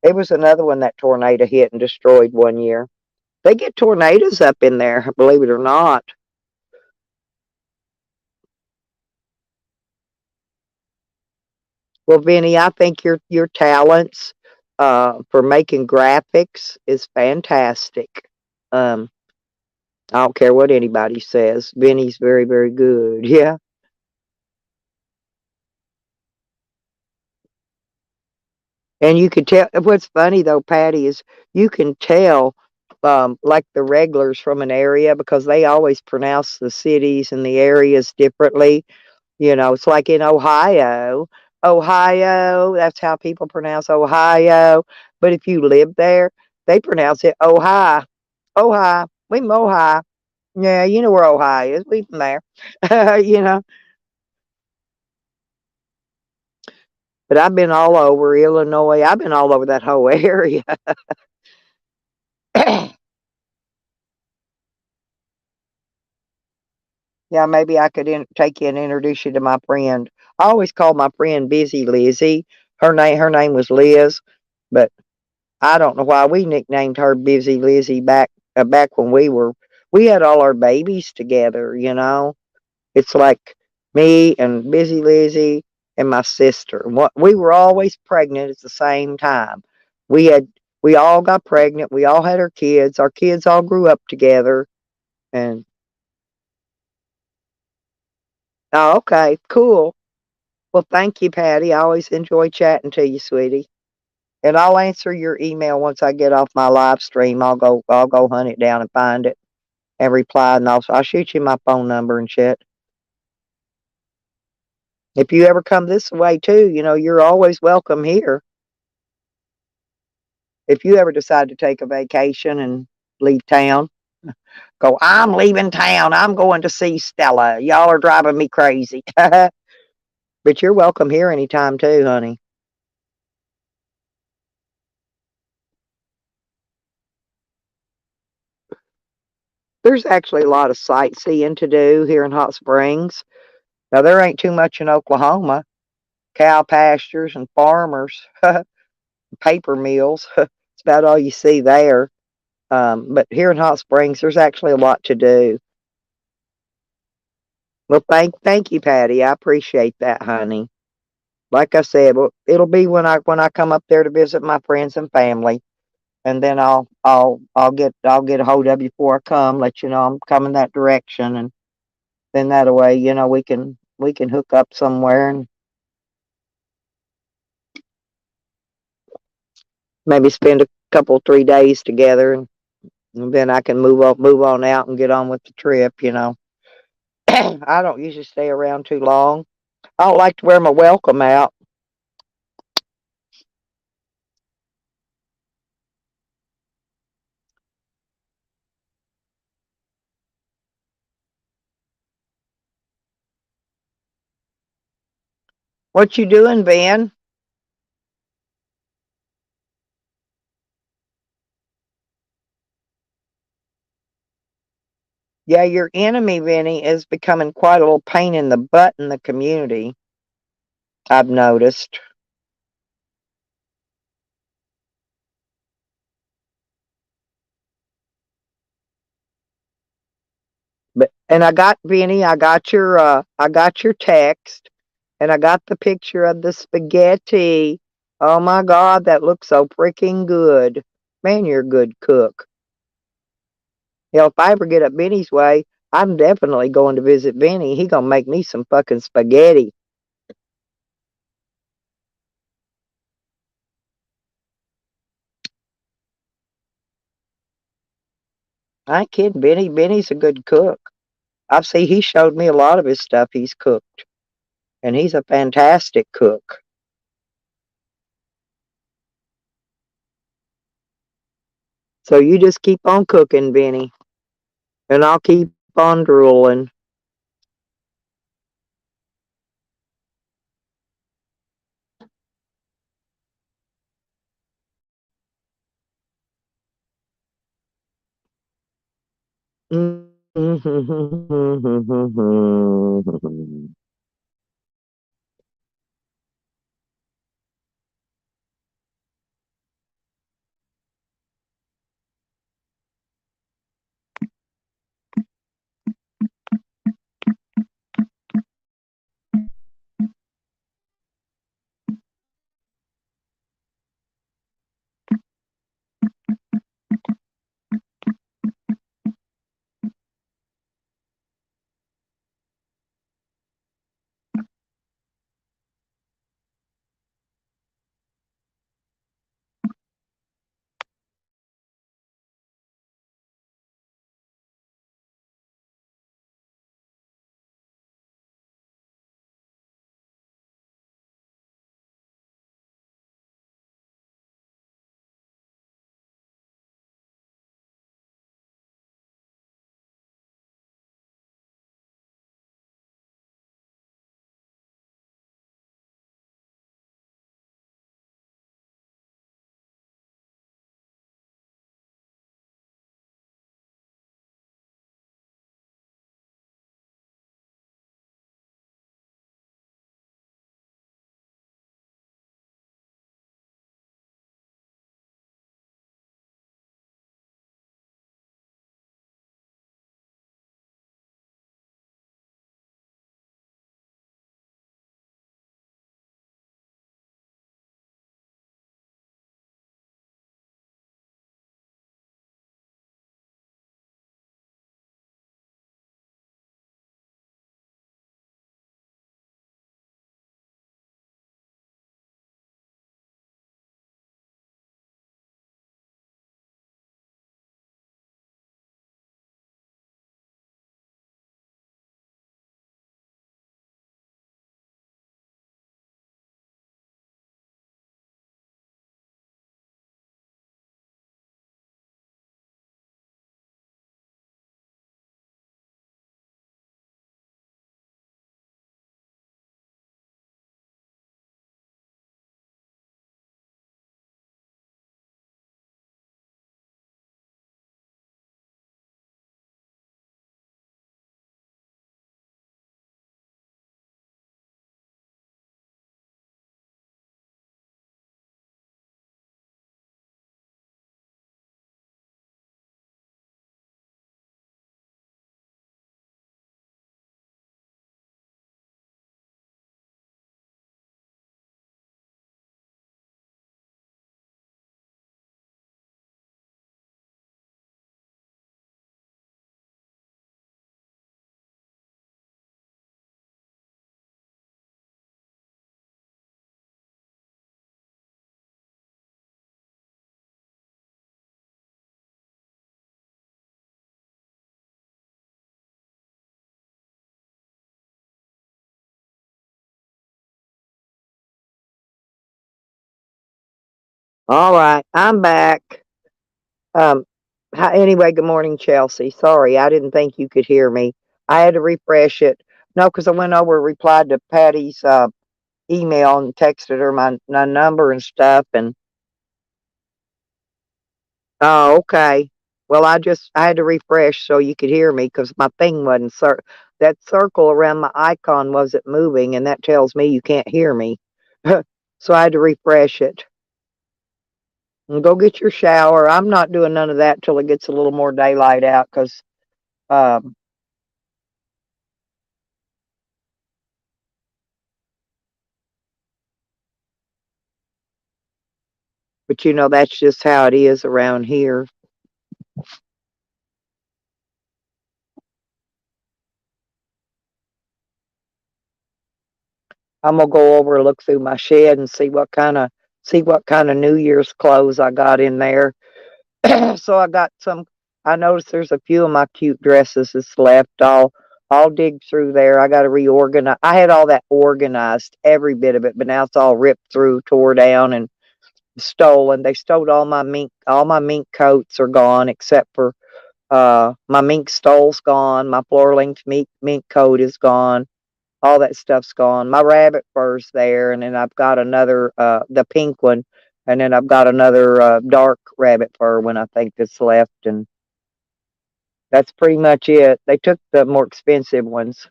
S1: It was another one that tornado hit and destroyed one year. They get tornadoes up in there, believe it or not. Well, Vinny, I think your talents for making graphics is fantastic. Um, I don't care what anybody says. Vinny's very, very good. Yeah. And you could tell what's funny though, Patty, is you can tell like the regulars from an area because they always pronounce the cities and the areas differently. It's like in Ohio. Ohio, that's how people pronounce Ohio. But if you live there, they pronounce it Ohio. Ohio. We from Ohio. Yeah, you know where Ohio is. We from there. you know. But I've been all over Illinois. I've been all over that whole area. Yeah, maybe I could take you and introduce you to my friend. I always called my friend Busy Lizzie. Her name was Liz, but I don't know why we nicknamed her Busy Lizzie back when we had all our babies together. It's like me and Busy Lizzie and my sister. What we were always pregnant at the same time. We had we all got pregnant. We all had our kids. Our kids all grew up together. And oh, okay, cool. Well, thank you, Patty. I always enjoy chatting to you, sweetie. And I'll answer your email once I get off my live stream. I'll go hunt it down and find it and reply, and I'll shoot you my phone number and shit. If you ever come this way too, you're always welcome here. If you ever decide to take a vacation and leave town, go, I'm leaving town. I'm going to see Stella. Y'all are driving me crazy. but But you're welcome here anytime too, honey. There's actually a lot of sightseeing to do here in Hot Springs. Now there ain't too much in Oklahoma. Cow pastures and farmers, paper mills. It's about all you see there. But here in Hot Springs, there's actually a lot to do. Well, thank you, Patty. I appreciate that, honey. Like I said, well, it'll be when I come up there to visit my friends and family, and then I'll get a hold of you before I come, let you know I'm coming that direction, and then that way, we can hook up somewhere and maybe spend a couple 3 days together, and then I can move on out and get on with the trip. I don't usually stay around too long. I don't like to wear my welcome out. What you doing, Ben? Yeah, your enemy, Vinny, is becoming quite a little pain in the butt in the community. I've noticed. But and I got Vinny, I got your text, and I got the picture of the spaghetti. Oh my God, that looks so freaking good. Man, you're a good cook. If I ever get up Vinny's way, I'm definitely going to visit Vinny. He gonna make me some fucking spaghetti. I ain't kidding, Vinny. Vinny's a good cook. He showed me a lot of his stuff he's cooked, and he's a fantastic cook. So you just keep on cooking, Vinny, and I'll keep on drooling. All right, I'm back. Um, anyway, good morning, Chelsea. Sorry, I didn't think you could hear me. I had to refresh it. No, because I went over and replied to Patty's email and texted her my number and stuff. And oh, okay. Well, I had to refresh so you could hear me because my thing wasn't that circle around my icon wasn't moving, and that tells me you can't hear me. So I had to refresh it. And go get your shower. I'm not doing none of that till it gets a little more daylight out because, um, but that's just how it is around here. I'm gonna go over and look through my shed and see what kind of New Year's clothes I got in there. So I got some. I noticed there's a few of my cute dresses that's left. I'll dig through there. I got to reorganize. I had all that organized, every bit of it, but now it's all ripped through, tore down, and stolen. They stole all my mink. All my mink coats are gone except for my mink stole's gone. My floor length mink coat is gone. All that stuff's gone. My rabbit fur's there, and then I've got another the pink one, and then I've got another dark rabbit fur one I think that's left, and that's pretty much it. They took the more expensive ones.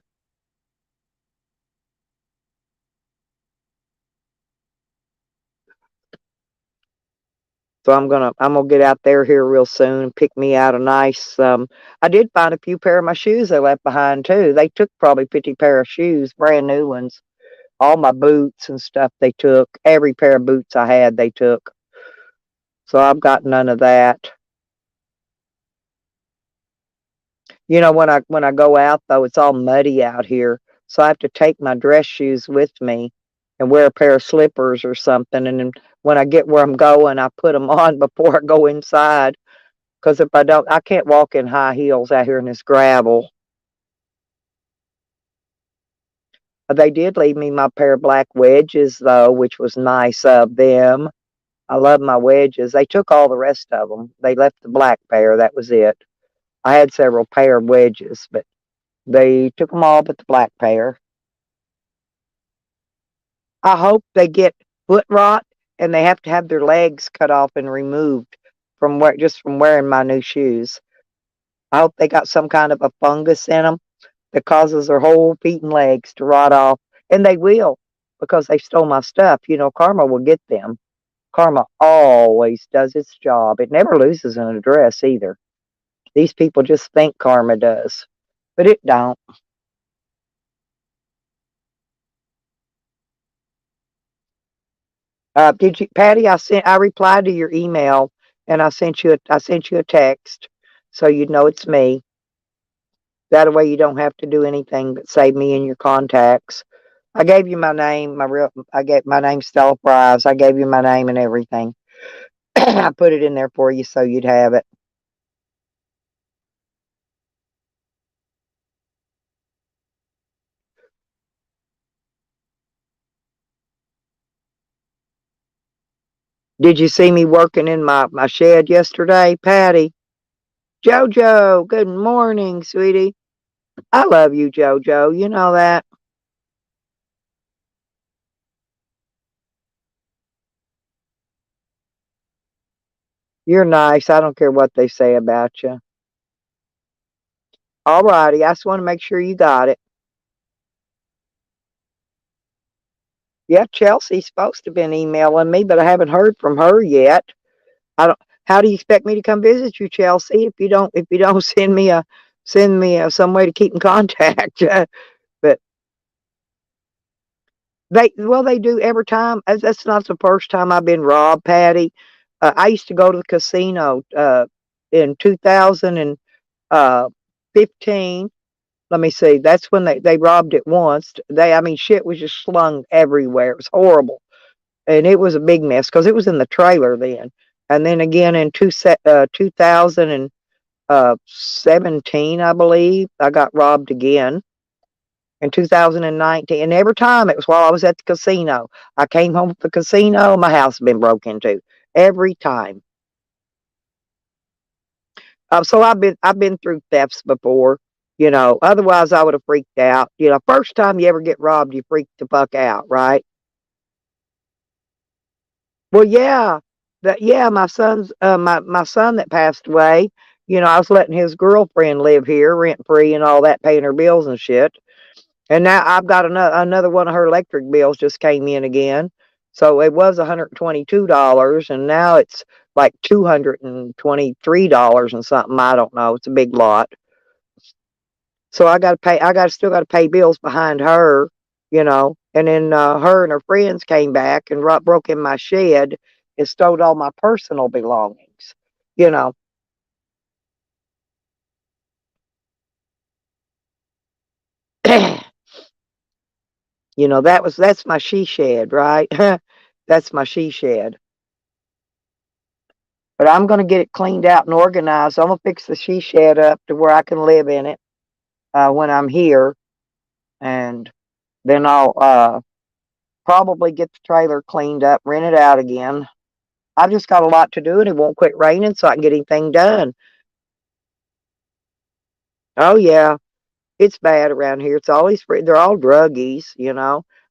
S1: So I'm gonna get out there here real soon and pick me out a nice I did find a few pair of my shoes they left behind too. They took probably 50 pair of shoes, brand new ones. All my boots and stuff they took. Every pair of boots I had they took. So I've got none of that. When I go out though, it's all muddy out here. So I have to take my dress shoes with me and wear a pair of slippers or something. And then when I get where I'm going, I put them on before I go inside. Because if I don't, I can't walk in high heels out here in this gravel. They did leave me my pair of black wedges though, which was nice of them. I love my wedges. They took all the rest of them. They left the black pair. That was it. I had several pair of wedges, but they took them all but the black pair. I hope they get foot rot and they have to have their legs cut off and removed from wearing my new shoes. I hope they got some kind of a fungus in them that causes their whole feet and legs to rot off, and they will because they stole my stuff. Karma will get them. Karma always does its job. It never loses an address either. These people just think karma does, but it don't. Did you, Patty? I replied to your email and I sent you a text so you'd know it's me. That way you don't have to do anything but save me in your contacts. I gave you my name, I gave my name Stella Prize. I gave you my name and everything. I put it in there for you so you'd have it. Did you see me working in my shed yesterday, Patty? Jojo, good morning, sweetie. I love you, Jojo. You know that. You're nice. I don't care what they say about you. All righty. I just want to make sure you got it. Yeah, Chelsea's supposed to have been emailing me, but I haven't heard from her yet. I don't. How do you expect me to come visit you, Chelsea, if you don't send me some way to keep in contact? But they do every time. That's not the first time I've been robbed, Patty. I used to go to the casino in 2015. Let me see. That's when they robbed it once. I mean, shit was just slung everywhere. It was horrible, and it was a big mess because it was in the trailer then. And then again in 2017, I believe, I got robbed again in 2019. And every time it was while I was at the casino. I came home from the casino, my house had been broke into. every time. So I've been through thefts before, otherwise I would have freaked out. First time you ever get robbed, you freak the fuck out, right? Well, yeah. Yeah, my son that passed away, I was letting his girlfriend live here rent free and all that, paying her bills and shit. And now I've got another one of her electric bills just came in again. So it was $122 and now it's like $223 and something. I don't know. It's a big lot. So still got to pay bills behind her, And then her and her friends came back and broke in my shed and stole all my personal belongings, you know. That's my she shed, right? That's my she shed. But I'm gonna get it cleaned out and organized. I'm gonna fix the she shed up to where I can live in it when I'm here, and then I'll probably get the trailer cleaned up, rent it out again. I've just got a lot to do, and it won't quit raining, so I can get anything done. Oh yeah, it's bad around here. It's always free. They're all druggies.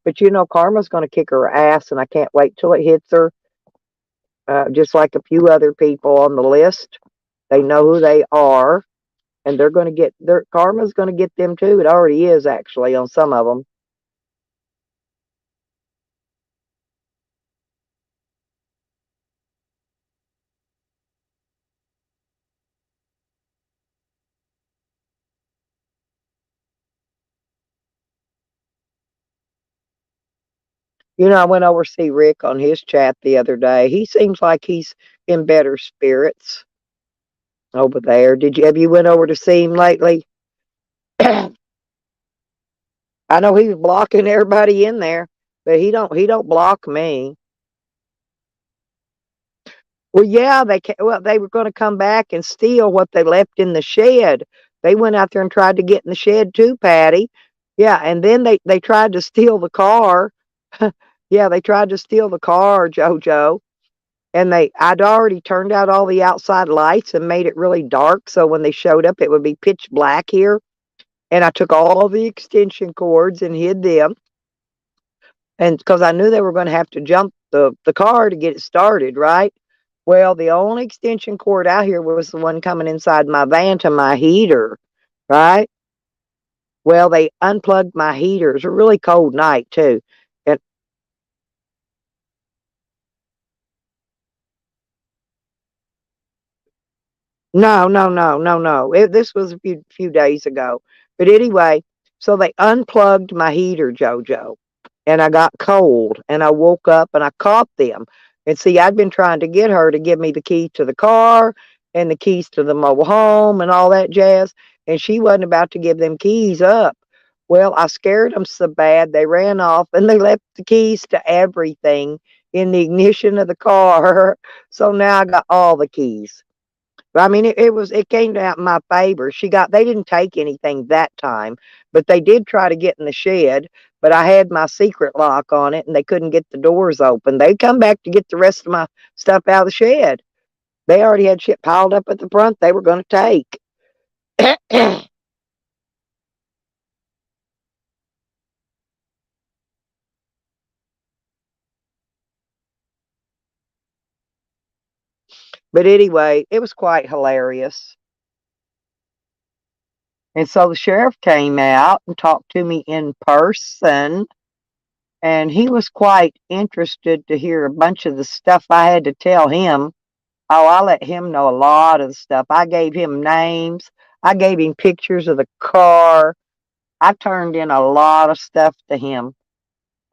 S1: But Karma's gonna kick her ass, and I can't wait till it hits her. Just like a few other people on the list, they know who they are, and they're gonna get their karma's gonna get them too. It already is actually on some of them. I went over to see Rick on his chat the other day. He seems like he's in better spirits over there. Have you went over to see him lately? I know he was blocking everybody in there, but he don't block me. Well, yeah, they were going to come back and steal what they left in the shed. They went out there and tried to get in the shed too, Patty. Yeah, and then they tried to steal the car. Yeah, they tried to steal the car, JoJo. And I'd already turned out all the outside lights and made it really dark, so when they showed up, it would be pitch black here. And I took all the extension cords and hid them, and because I knew they were going to have to jump the car to get it started, right? Well, the only extension cord out here was the one coming inside my van to my heater, right? Well, they unplugged my heater. It was a really cold night too. And no, no, no, no, no. This was a few days ago. But anyway, so they unplugged my heater, JoJo, and I got cold, and I woke up and I caught them. And see, I'd been trying to get her to give me the key to the car and the keys to the mobile home and all that jazz, and she wasn't about to give them keys up. Well, I scared them so bad they ran off and they left the keys to everything in the ignition of the car. So now I got all the keys. I mean, it came out in my favor. They didn't take anything that time, but they did try to get in the shed, but I had my secret lock on it and they couldn't get the doors open. They come back to get the rest of my stuff out of the shed. They already had shit piled up at the front they were going to take. But anyway, it was quite hilarious. And so the sheriff came out and talked to me in person, and he was quite interested to hear a bunch of the stuff I had to tell him. Oh, I let him know a lot of the stuff. I gave him names. I gave him pictures of the car. I turned in a lot of stuff to him.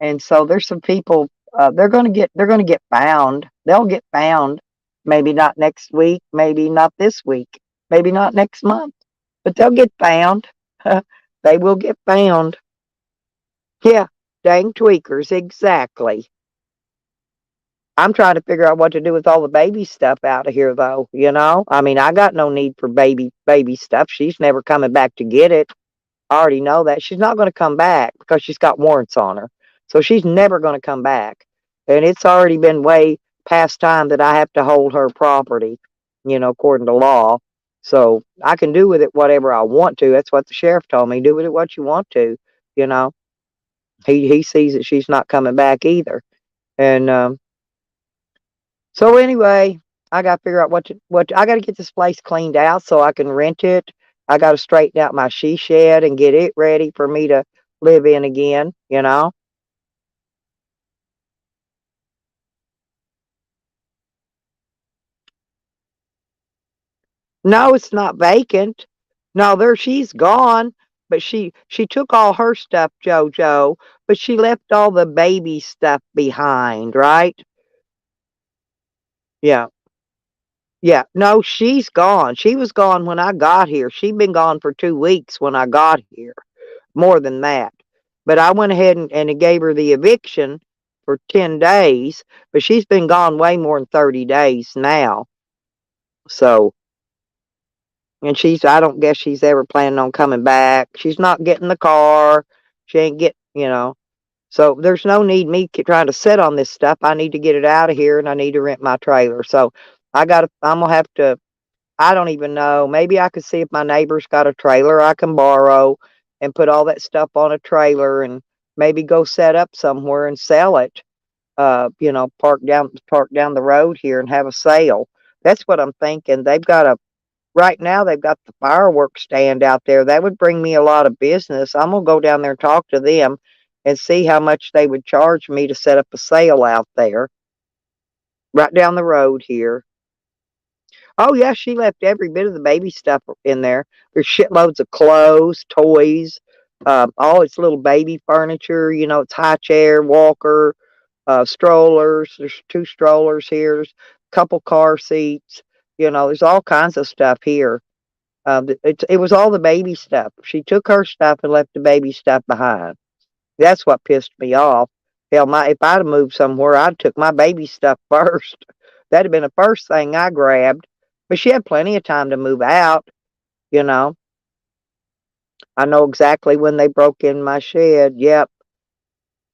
S1: And so there's some people they're going to get found. They'll get found. Maybe not next week, maybe not this week, maybe not next month, but they'll get found. They will get found. Yeah, dang tweakers, exactly. I'm trying to figure out what to do with all the baby stuff out of here, though. I mean, I got no need for baby stuff. She's never coming back to get it. I already know that. She's not going to come back because she's got warrants on her. So she's never going to come back. And it's already been way past time that I have to hold her property, according to law. So I can do with it whatever I want to. That's what the sheriff told me. Do with it what you want to, you know. He sees that she's not coming back either. And so anyway, I got to figure out I got to get this place cleaned out so I can rent it. I got to straighten out my she shed and get it ready for me to live in again. No, it's not vacant. No, there she's gone, but she took all her stuff, JoJo, but she left all the baby stuff behind, right? Yeah. Yeah. No, she's gone. She was gone when I got here. She'd been gone for 2 weeks when I got here. More than that. But I went ahead and gave her the eviction for 10 days, but she's been gone way more than 30 days now. So, and I don't guess she's ever planning on coming back. She's not getting the car. She ain't get. So there's no need me trying to sit on this stuff. I need to get it out of here and I need to rent my trailer. So I'm going to have to, I don't even know. Maybe I could see if my neighbor's got a trailer I can borrow and put all that stuff on a trailer and maybe go set up somewhere and sell it. Park down the road here and have a sale. That's what I'm thinking. Right now they've got the fireworks stand out there. That would bring me a lot of business. I'm gonna go down there and talk to them and see how much they would charge me to set up a sale out there right down the road here. Oh yeah, she left every bit of the baby stuff in there. There's shitloads of clothes, toys, all its little baby furniture. It's high chair, walker, strollers. There's 2 strollers here. There's a couple car seats. There's all kinds of stuff here. It was all the baby stuff. She took her stuff and left the baby stuff behind. That's what pissed me off. Hell, if I'd have moved somewhere, I'd took my baby stuff first. That'd have been the first thing I grabbed. But she had plenty of time to move out. You know, I know exactly when they broke in my shed. Yep,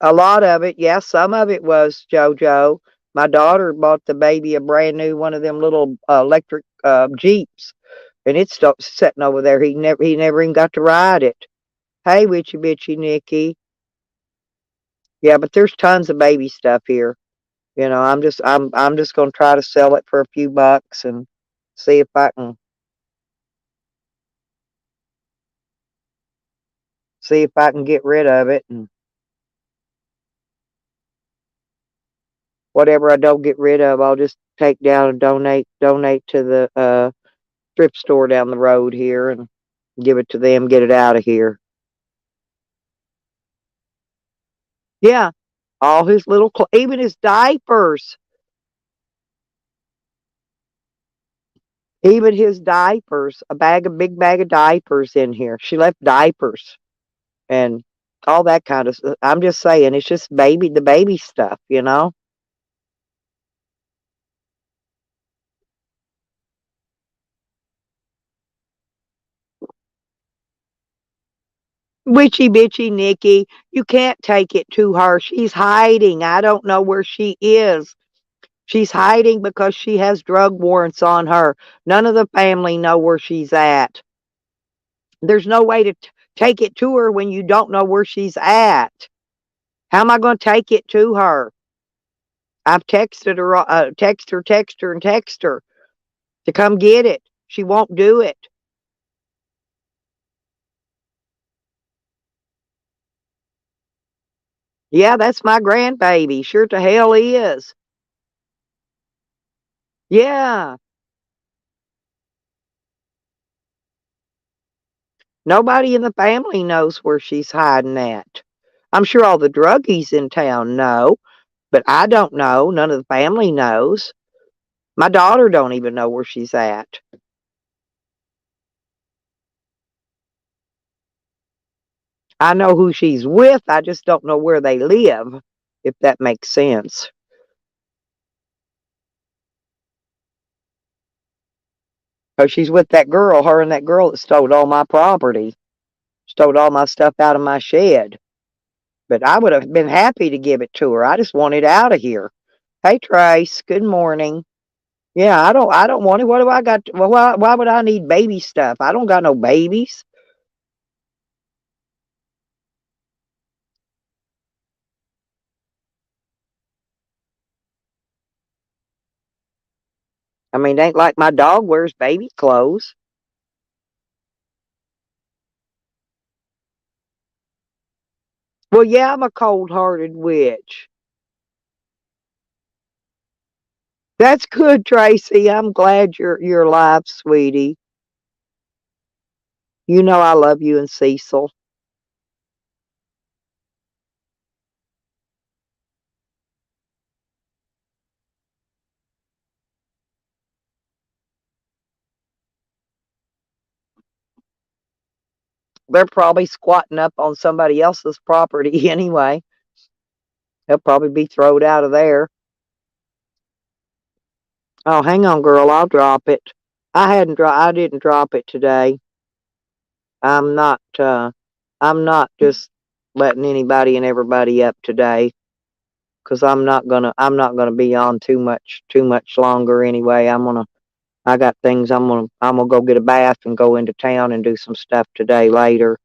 S1: a lot of it. Yeah, some of it was JoJo. My daughter bought the baby a brand new one of them little electric Jeeps, and it's still sitting over there. He never even got to ride it. Hey, witchy bitchy Nikki. Yeah, but there's tons of baby stuff here. I'm just gonna try to sell it for a few bucks and see if I can get rid of it, and whatever I don't get rid of, I'll just take down and donate to the thrift store down the road here and give it to them, get it out of here. Yeah, all his little even his diapers. Even his diapers, a big bag of diapers in here. She left diapers and all that kind of stuff. I'm just saying, it's just the baby stuff. Witchy bitchy Nikki, you can't take it to her. She's hiding. I don't know where she is. She's hiding because she has drug warrants on her. None of the family know where she's at. There's no way to take it to her when you don't know where she's at. How am I going to take it to her? I've texted her, and text her to come get it. She won't do it. Yeah, that's my grandbaby. Sure to hell is. Yeah. Nobody in the family knows where she's hiding at. I'm sure all the druggies in town know, but I don't know. None of the family knows. My daughter don't even know where she's at. I know who she's with. I just don't know where they live, if that makes sense. Because she's with that girl, her and that girl that stole all my property, stole all my stuff out of my shed. But I would have been happy to give it to her. I just want it out of here. Hey, Trace. Good morning. Yeah, I don't want it. What do I got? Well, why would I need baby stuff? I don't got no babies. I mean, it ain't like my dog wears baby clothes. Well, yeah, I'm a cold-hearted witch. That's good, Tracy. I'm glad you're alive, sweetie. You know I love you and Cecil. They're probably squatting up on somebody else's property anyway. They'll probably be thrown out of there. Oh, hang on, girl. I'll drop it. I didn't drop it today. I'm not. I'm not just letting anybody and everybody up today because I'm not gonna be on too much longer anyway. I got things I'm gonna go get a bath and go into town and do some stuff today later.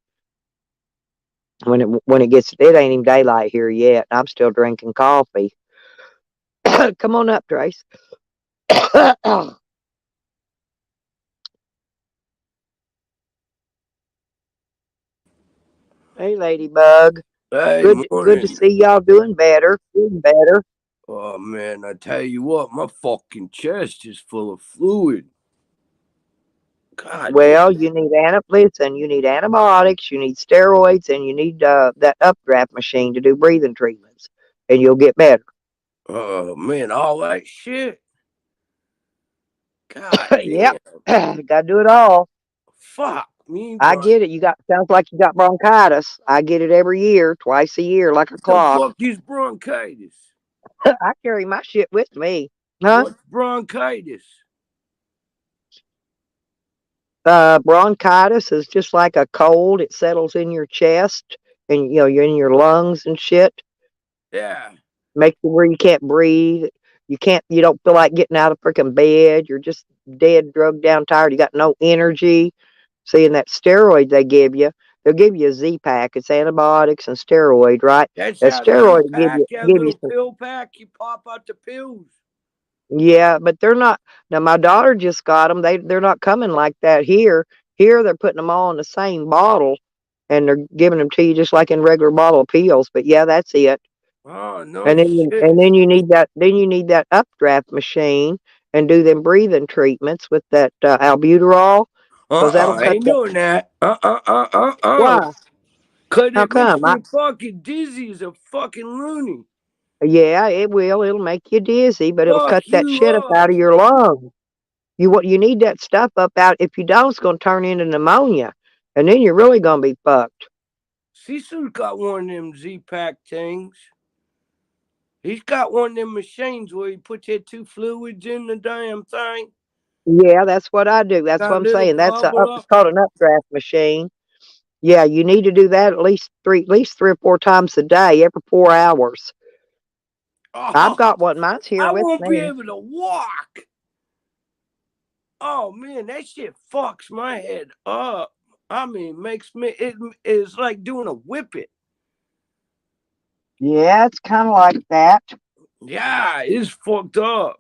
S1: When it gets, it ain't even daylight here yet. I'm still drinking coffee. Come on up, Trace. Hey, Ladybug.
S2: Hey,
S1: Good to
S2: morning.
S1: see y'all doing better. Doing better.
S2: Oh man, I tell you what, my fucking chest is full of fluid. God
S1: Well,
S2: damn.
S1: you need listen, you need antibiotics, you need steroids, and you need that updraft machine to do breathing treatments, and you'll get better.
S2: Oh man, all that shit. God
S1: Yep,
S2: damn.
S1: gotta do it all.
S2: Fuck me,
S1: I
S2: bro.
S1: get it. You got sounds like you got bronchitis. I get it every year, twice a year, like a
S2: What the
S1: clock.
S2: fuck is bronchitis?
S1: I carry my shit with me, huh?
S2: What's bronchitis?
S1: Bronchitis is just like a cold. It settles in your chest, and you're in your lungs and shit.
S2: Yeah.
S1: Makes you where you can't breathe. You don't feel like getting out of freaking bed. You're just dead, drugged down, tired. You got no energy. Seeing that steroid they give you, they'll give you a Z pack. It's antibiotics and steroid, right?
S2: That's
S1: That
S2: that Z
S1: steroid will
S2: pack, that
S1: give you
S2: little
S1: some.
S2: pill pack you pop out the pills.
S1: Yeah, but they're not. Now my daughter just got them. They're not coming like that here. Here they're putting them all in the same bottle, and they're giving them to you just like in regular bottle pills. But yeah, that's it.
S2: Oh no
S1: And
S2: shit.
S1: then you need that updraft machine and do them breathing treatments with that albuterol because that'll
S2: I
S1: cut
S2: ain't
S1: that.
S2: doing that.
S1: Why?
S2: Cause
S1: How
S2: it makes
S1: come?
S2: me fucking dizzy as a fucking loony.
S1: Yeah, it will. It'll make you dizzy, but it'll
S2: Fuck
S1: cut that
S2: you
S1: shit up
S2: up.
S1: out of your lungs. You need that stuff up out. If you don't, it's going to turn into pneumonia, and then you're really going to be fucked.
S2: Cecil's got one of them Z Pack things. He's got one of them machines where he puts that two fluids in the damn thing.
S1: Yeah, that's what I do. That's what
S2: Got a
S1: I'm
S2: little
S1: saying.
S2: bubble
S1: It's
S2: up.
S1: called an updraft machine. Yeah, you need to do that at least 3 or 4 times a day, every 4 hours. I've
S2: Oh,
S1: got one. Mine's here
S2: I
S1: with
S2: won't be
S1: me.
S2: able to walk. Oh man, that shit fucks my head up. I mean, makes me it is like doing a whippet.
S1: Yeah, it's kind of like that.
S2: Yeah, it's fucked up.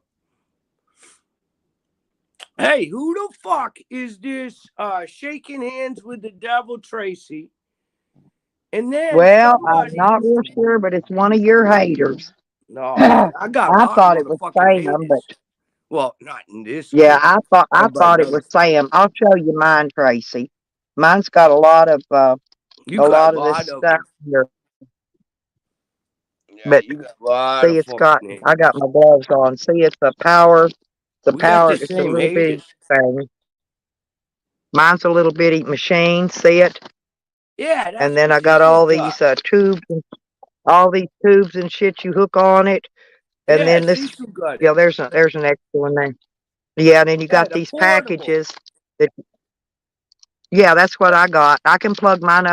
S2: Hey, who the fuck is this shaking hands with the devil Tracy? And then
S1: Well, I'm
S2: somebody.
S1: not real sure, but it's one of your haters.
S2: No, man,
S1: I
S2: I got a lot of
S1: thought it was
S2: motherfucking
S1: Sam, but
S2: haters. Well, not in this
S1: yeah,
S2: group.
S1: I
S2: Everybody
S1: thought it was
S2: knows
S1: Sam. I'll show you mine, Tracy. Mine's got
S2: you
S1: a
S2: got a
S1: lot of this
S2: lot of
S1: stuff
S2: them.
S1: here.
S2: Yeah,
S1: But
S2: you got a lot
S1: see,
S2: of fucking
S1: I got
S2: haters.
S1: my gloves on. See, the
S2: We got
S1: power.
S2: the
S1: It's a
S2: same
S1: little bitty
S2: haters.
S1: thing. Mine's a little bitty machine. See it?
S2: Yeah,
S1: And
S2: that's
S1: then
S2: what
S1: I got
S2: Cecil got.
S1: all these tubes and shit you hook on it. And
S2: Yeah,
S1: then this,
S2: Cecil got it.
S1: yeah, there's an extra one there. Yeah, and then you
S2: Yeah,
S1: got
S2: the
S1: these
S2: portable.
S1: packages that, yeah, that's what I got. I can plug mine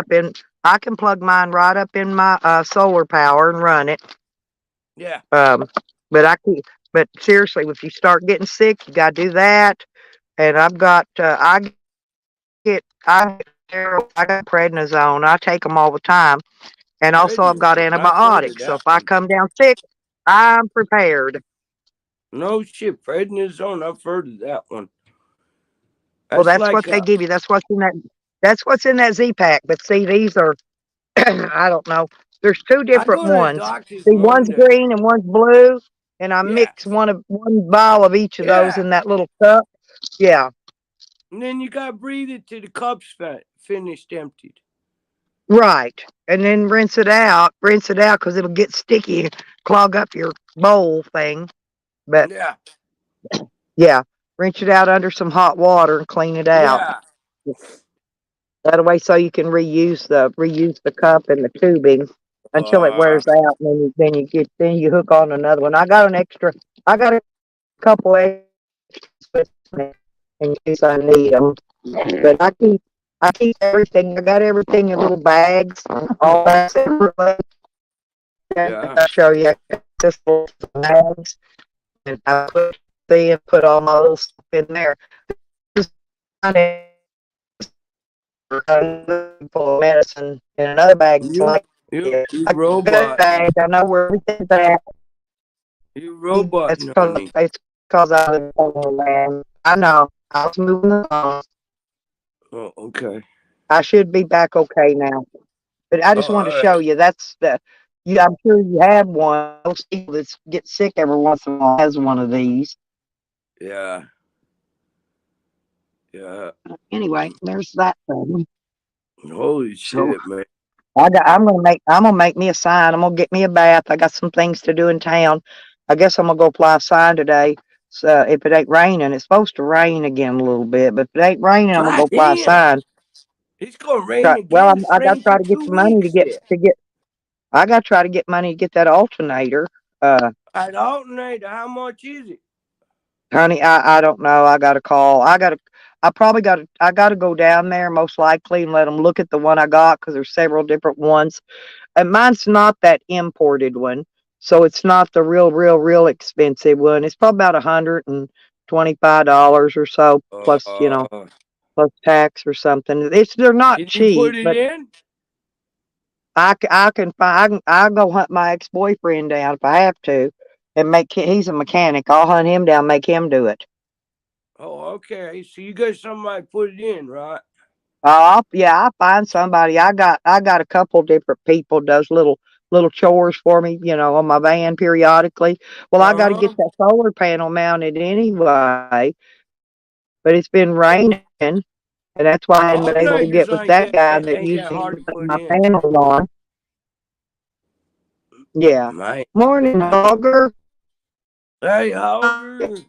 S1: right up in my solar power and run it.
S2: Yeah.
S1: Um, But but seriously, if you start getting sick, you got to do that. And I get steroids. I got prednisone. I take them all the time. And also, I've got
S2: Prednisone. I've heard of
S1: antibiotics. So
S2: that
S1: if I
S2: one.
S1: come down sick, I'm prepared.
S2: No shit, prednisone. I've heard of that one.
S1: Well,
S2: That's
S1: that's what
S2: like
S1: they give you. That's what's in that. That's what's in that Z pack. But see, these are I don't know. There's two
S2: I
S1: different
S2: go to the
S1: ones.
S2: doctor's
S1: See, one's
S2: Monday.
S1: green and one's blue, and I
S2: Yeah,
S1: mix one vial of each of those
S2: yeah.
S1: in that little cup. Yeah,
S2: And then you gotta breathe it till the cup's finished emptied.
S1: right. And then rinse it out. Rinse it out because it'll get sticky, clog up your bowl thing. But
S2: Yeah,
S1: yeah, rinse it out under some hot water and clean it out.
S2: yeah.
S1: That way, so you can reuse the cup and the tubing until it
S2: Uh,
S1: wears out, and then you hook on another one. I got an extra. I got a couple extras with me in case I need them. But I keep everything. I got everything in little bags, all that separately.
S2: yeah.
S1: I'll show you. I got this little bags, and I put all my little stuff in there. Just full of medicine in another bag that's
S2: You,
S1: like
S2: you
S1: a good
S2: robot.
S1: bag. I know where everything's at.
S2: You robot,
S1: It's because
S2: honey.
S1: I live on land. I know. I was moving along.
S2: Oh, okay.
S1: I should be back okay now. But I
S2: Oh,
S1: just wanted
S2: all
S1: to show
S2: right.
S1: you that's the you I'm sure you have one. Most people that get sick every once in a while has one of these.
S2: Yeah, yeah.
S1: Anyway, there's that thing.
S2: Holy
S1: So
S2: shit, man.
S1: I'm gonna make me a sign. I'm gonna get me a bath. I got some things to do in town. I guess I'm gonna go apply a sign today. So if it ain't raining, it's supposed to rain again a little bit. But if it ain't raining, I'm gonna go
S2: God
S1: apply a
S2: damn.
S1: sign.
S2: It's gonna rain
S1: Well,
S2: again. It's
S1: I got to
S2: rained
S1: try
S2: for
S1: to get
S2: two
S1: some money
S2: weeks there.
S1: to get. I got to try to get money to get that alternator.
S2: At alternator, how much is it?
S1: Honey, I don't know. I got to call. I got to go down there most likely and let them look at the one I got because there's several different ones. And mine's not that imported one, so it's not the real expensive one. It's probably about $125 or so plus,
S2: Uh,
S1: plus tax or something. They're not
S2: can you put
S1: cheap,
S2: it
S1: but
S2: in?
S1: I can find I'll go hunt my ex boyfriend down if I have to, and he's a mechanic. I'll hunt him down, make him do it.
S2: Oh, okay. So you got somebody put it in, right?
S1: Yeah, I'll find somebody. I got a couple different people does little chores for me, on my van periodically. Well, I got to get
S2: Uh-huh.
S1: that solar panel mounted anyway, but it's been raining, and that's why I hadn't been able to get with
S2: Alternators
S1: that guy that
S2: ain't
S1: usually
S2: that
S1: puts
S2: hard to
S1: my
S2: put in.
S1: panels on. Yeah.
S2: Right.
S1: Morning, Hogger.
S2: Hey, Hauger.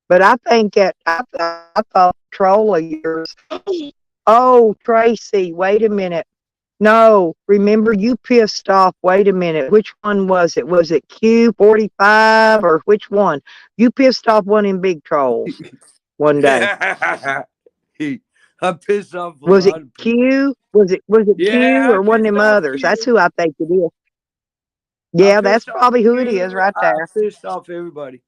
S1: But I think I thought troll of yours. Oh, Tracy, wait a minute. No, remember you pissed off. Wait a minute. Which one was it? Was it Q45 or which one? You pissed off one of them big trolls one day.
S2: I pissed off a
S1: Was it
S2: lot of people.
S1: Q? Was it Q
S2: Yeah, I
S1: or one of
S2: pissed
S1: them
S2: off
S1: others? That's
S2: Q.
S1: who I think it is.
S2: I
S1: Yeah, that's
S2: pissed off
S1: probably who it is
S2: Q.
S1: right
S2: I
S1: there.
S2: pissed off everybody.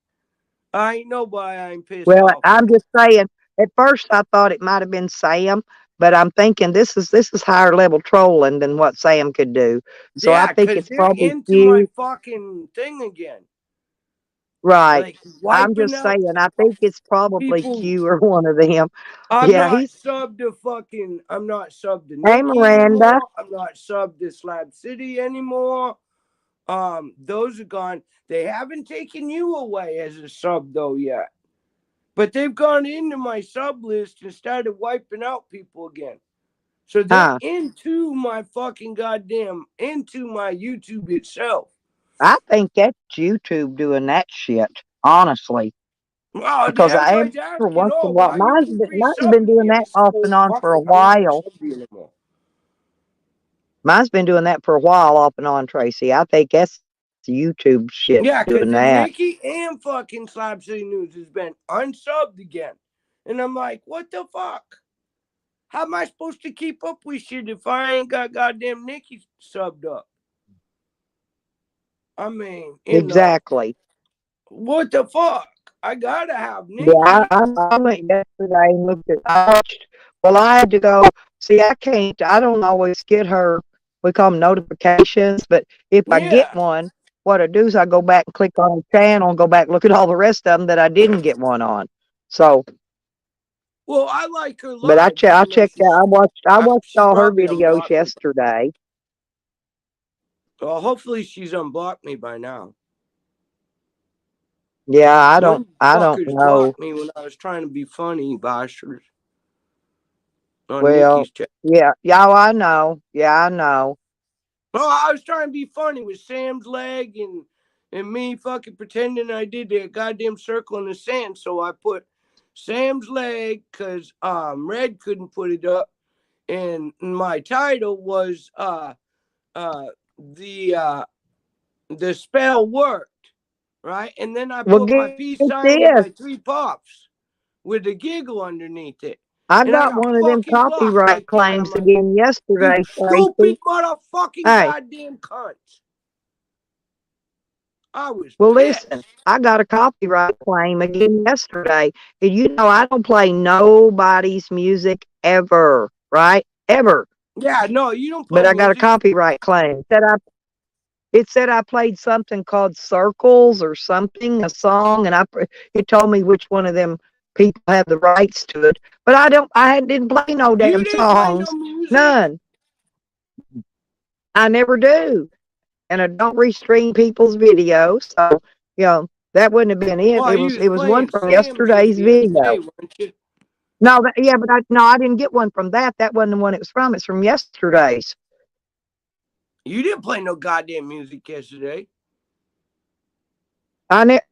S2: I ain't nobody I ain't pissed
S1: Well,
S2: off.
S1: I'm just saying, at first I thought it might have been Sam, but I'm thinking this is higher level trolling than what Sam could do. So I
S2: Yeah,
S1: think
S2: because
S1: it's
S2: they're
S1: probably
S2: into my
S1: you.
S2: fucking thing again.
S1: Right.
S2: Like
S1: I'm
S2: wiping
S1: just
S2: out
S1: saying, I think it's probably
S2: people.
S1: Q or one of them.
S2: I'm
S1: Yeah,
S2: not I'm not subbed to
S1: hey,
S2: Nikki
S1: Miranda.
S2: anymore. I'm not subbed to Slab City anymore. Those are gone. They haven't taken you away as a sub though yet. But they've gone into my sub list and started wiping out people again. So they're
S1: Huh.
S2: into my YouTube itself.
S1: I think that's YouTube doing that shit, honestly.
S2: Oh,
S1: Because
S2: everybody's
S1: every once
S2: asking,
S1: in a
S2: oh,
S1: while,
S2: why you keep
S1: mine's been
S2: resubbing
S1: doing
S2: me? I
S1: that
S2: said,
S1: off
S2: well,
S1: and on
S2: fuck
S1: for a
S2: it, I'm not gonna
S1: while.
S2: sub you anymore.
S1: Mine's been doing that for a while, off and on, Tracy. I think that's YouTube shit
S2: Yeah,
S1: doing
S2: because
S1: that.
S2: Nikki and fucking Slab City News has been unsubbed again. And I'm like, what the fuck? How am I supposed to keep up with shit if I ain't got goddamn Nikki subbed up? I mean,
S1: Exactly.
S2: what the fuck? I gotta have
S1: Yeah,
S2: Nikki.
S1: I went yesterday and looked at. I watched. Well, I had to go. See, I can't. I don't always get her. We call them notifications. But if I get
S2: Yeah.
S1: one, what I do is I go back and click on the channel and go back and look at all the rest of them that I didn't get one on. So,
S2: Well, I like her
S1: but
S2: lives,
S1: I
S2: even though
S1: checked out. I watched
S2: she
S1: all her
S2: probably
S1: videos
S2: unblocked me.
S1: yesterday.
S2: Well, hopefully she's unblocked me by now.
S1: Yeah,
S2: One
S1: I don't
S2: fuckers
S1: know.
S2: blocked me when I was trying to be funny, bastards, on
S1: Well,
S2: Nikki's chat.
S1: yeah, yeah, I know. Yeah, I know.
S2: Oh, I was trying to be funny with Sam's leg and me fucking pretending I did the goddamn circle in the sand. So I put Sam's leg because Red couldn't put it up, and my title was uh the uh the spell worked, right? And then I
S1: Well,
S2: put my
S1: get
S2: peace sign and
S1: this.
S2: my three pops with a giggle underneath it.
S1: I
S2: And I
S1: got
S2: got
S1: one of them
S2: fucking blocked
S1: copyright
S2: like that. I'm
S1: claims
S2: like,
S1: again
S2: you
S1: yesterday,
S2: stupid
S1: Tracy.
S2: motherfucking
S1: Hey,
S2: goddamn cunt. I was
S1: well, listen,
S2: pissed.
S1: I got a copyright claim again yesterday. And you know, I don't play nobody's music ever, right? Ever.
S2: Yeah, no, you don't
S1: But
S2: play
S1: I got a
S2: music.
S1: copyright claim. It said I played something called Circles or something, a song, and it told me which one of them people have the rights to it. But I didn't play no
S2: You
S1: damn
S2: didn't play no
S1: songs.
S2: music?
S1: None. I never do. And I don't restream people's videos. So, that wouldn't have been it.
S2: Well,
S1: It
S2: you
S1: was
S2: was
S1: it was one
S2: playing
S1: from
S2: Sam music
S1: yesterday's
S2: the other day,
S1: video.
S2: weren't you?
S1: No, yeah, but I didn't get one from that. That wasn't the one it was from. It's from yesterday's.
S2: You didn't play no goddamn music yesterday.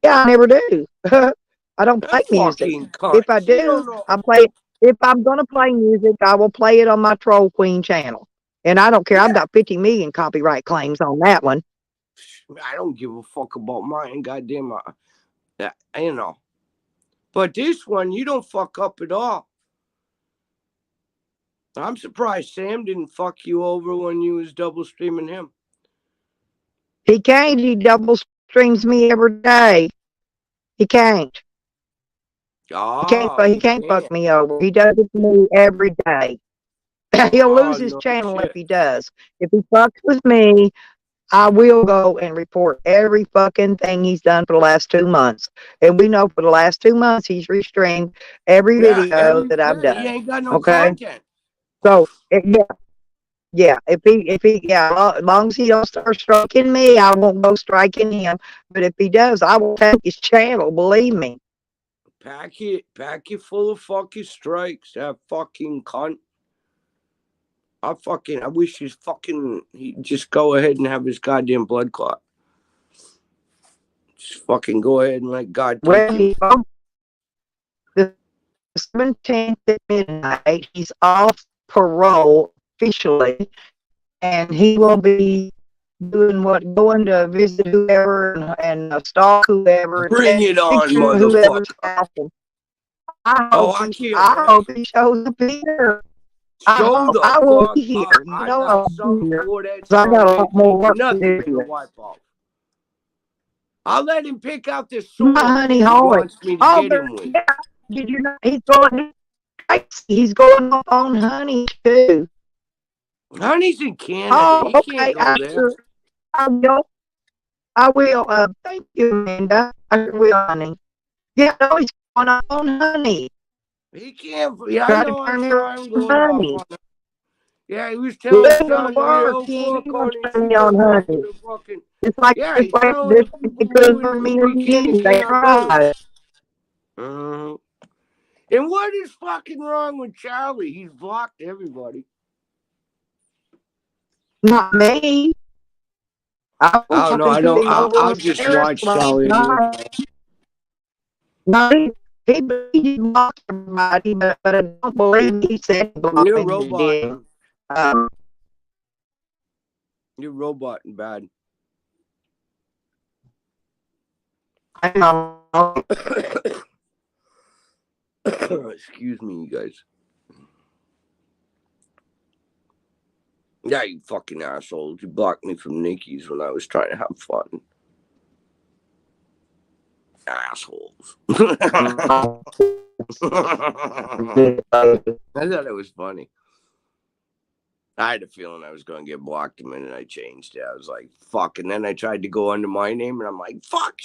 S1: Yeah, I never do. I don't
S2: That
S1: play music.
S2: fucking
S1: If
S2: cunt.
S1: I
S2: She
S1: do,
S2: don't know.
S1: I play. If I'm gonna play music, I will play it on my Troll Queen channel. And I don't care. I've
S2: Yeah,
S1: got 50 million copyright claims on that one.
S2: I don't give a fuck about mine, goddamn. You know. But this one, you don't fuck up at all. I'm surprised Sam didn't fuck you over when you was double streaming him.
S1: He can't. He double streams me every day. He can't.
S2: Oh,
S1: He
S2: he
S1: can't fuck
S2: can't.
S1: me over. He does it to me every day. He'll
S2: Oh,
S1: lose his
S2: no
S1: channel if
S2: shit.
S1: he does. If he fucks with me, I will go and report every fucking thing he's done for the last 2 months. And we know for the last 2 months he's restreamed every video that I've
S2: He
S1: done.
S2: ain't got no
S1: Okay,
S2: content.
S1: so yeah. As long as he don't start striking me, I won't go striking him. But if he does, I will take his channel. Believe me.
S2: Pack it full of fucking strikes, that fucking cunt. I wish he'd just go ahead and have his goddamn blood clot. Just fucking go ahead and let God take
S1: Well,
S2: him.
S1: the 17th at midnight, he's off parole officially, and he will be going to visit whoever and stalk whoever and
S2: Bring
S1: take
S2: it on,
S1: pictures of whoever's
S2: motherfucker.
S1: house. And
S2: Oh, I can't
S1: I
S2: wait.
S1: hope he shows up here.
S2: Show the
S1: I will
S2: fuck
S1: be
S2: up.
S1: here. You
S2: I
S1: know
S2: got
S1: I'll be
S2: something
S1: here
S2: for that
S1: because I
S2: son
S1: got
S2: of
S1: a
S2: a
S1: lot
S2: bitch. He
S1: more
S2: ain't
S1: work to
S2: nothing
S1: do
S2: gonna
S1: here.
S2: wipe off. I'll let him pick out the
S1: My
S2: sword
S1: honey
S2: he
S1: Holly.
S2: wants me to
S1: Oh,
S2: get
S1: there.
S2: him with.
S1: Yeah. Did you know he's going up on honey too?
S2: Honey's in Canada.
S1: Oh,
S2: He can't
S1: okay.
S2: go there.
S1: I will. I will. Thank you, Amanda. I will, honey. Yeah, no, he's going up on honey.
S2: He can't. Yeah, I
S1: Try to
S2: know. I
S1: turn me
S2: saw him
S1: on
S2: going off
S1: honey.
S2: on it. Yeah, he was
S1: Well,
S2: telling
S1: it ain't gonna
S2: Charlie,
S1: work.
S2: oh,
S1: He ain't
S2: fuck,
S1: gonna
S2: honey,
S1: turn
S2: she
S1: me on
S2: goes off
S1: honey.
S2: with a fucking.
S1: It's like
S2: Yeah,
S1: this
S2: he's
S1: way.
S2: telling
S1: This
S2: the
S1: it
S2: people
S1: goes for
S2: who
S1: me
S2: we
S1: and
S2: can and
S1: you. They
S2: cannot go
S1: try.
S2: there. Uh-huh. And what is fucking wrong with Charlie? He's blocked everybody.
S1: Not me. I was
S2: I don't know.
S1: talking
S2: I
S1: to
S2: don't.
S1: him over
S2: I
S1: on the
S2: just
S1: terrace
S2: watch
S1: last
S2: Charlie anyway.
S1: night. No, he blocked everybody, but I don't believe he said he blocked
S2: You're
S1: me. He didn't.
S2: roboting.
S1: Um,
S2: You're roboting bad.
S1: hang on.
S2: Excuse me, you guys. Yeah, you fucking assholes. You blocked me from Nikki's when I was trying to have fun. Assholes.
S1: My
S2: I thought it was funny. I had a feeling I was going to get blocked the minute I changed it. I was like, fuck. And then I tried to go under my name, and I'm like, fuck.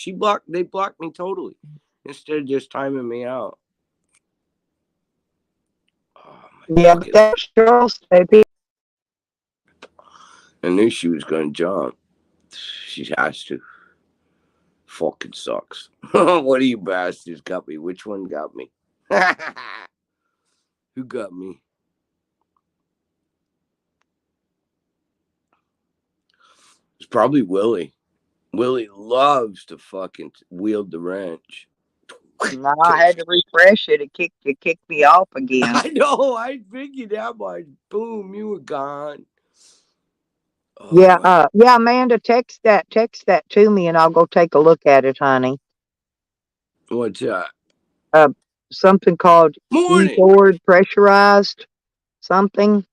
S2: They blocked me totally instead of just timing me out. Oh,
S1: yeah, but that's Charles, baby.
S2: I knew she was going to jump. She has to. Fucking sucks. What do you bastards got me? Which one got me? Who got me? It's probably Willie. Willie loves to fucking wield the wrench.
S1: No, I had to refresh it. It kicked me off again.
S2: I know. I figured that much. Boom, you were gone.
S1: Yeah,
S2: Oh,
S1: yeah, Amanda, text that to me, and I'll go take a look at it, honey.
S2: what's that?
S1: Uh, something called
S2: Morning.
S1: e-board pressurized something.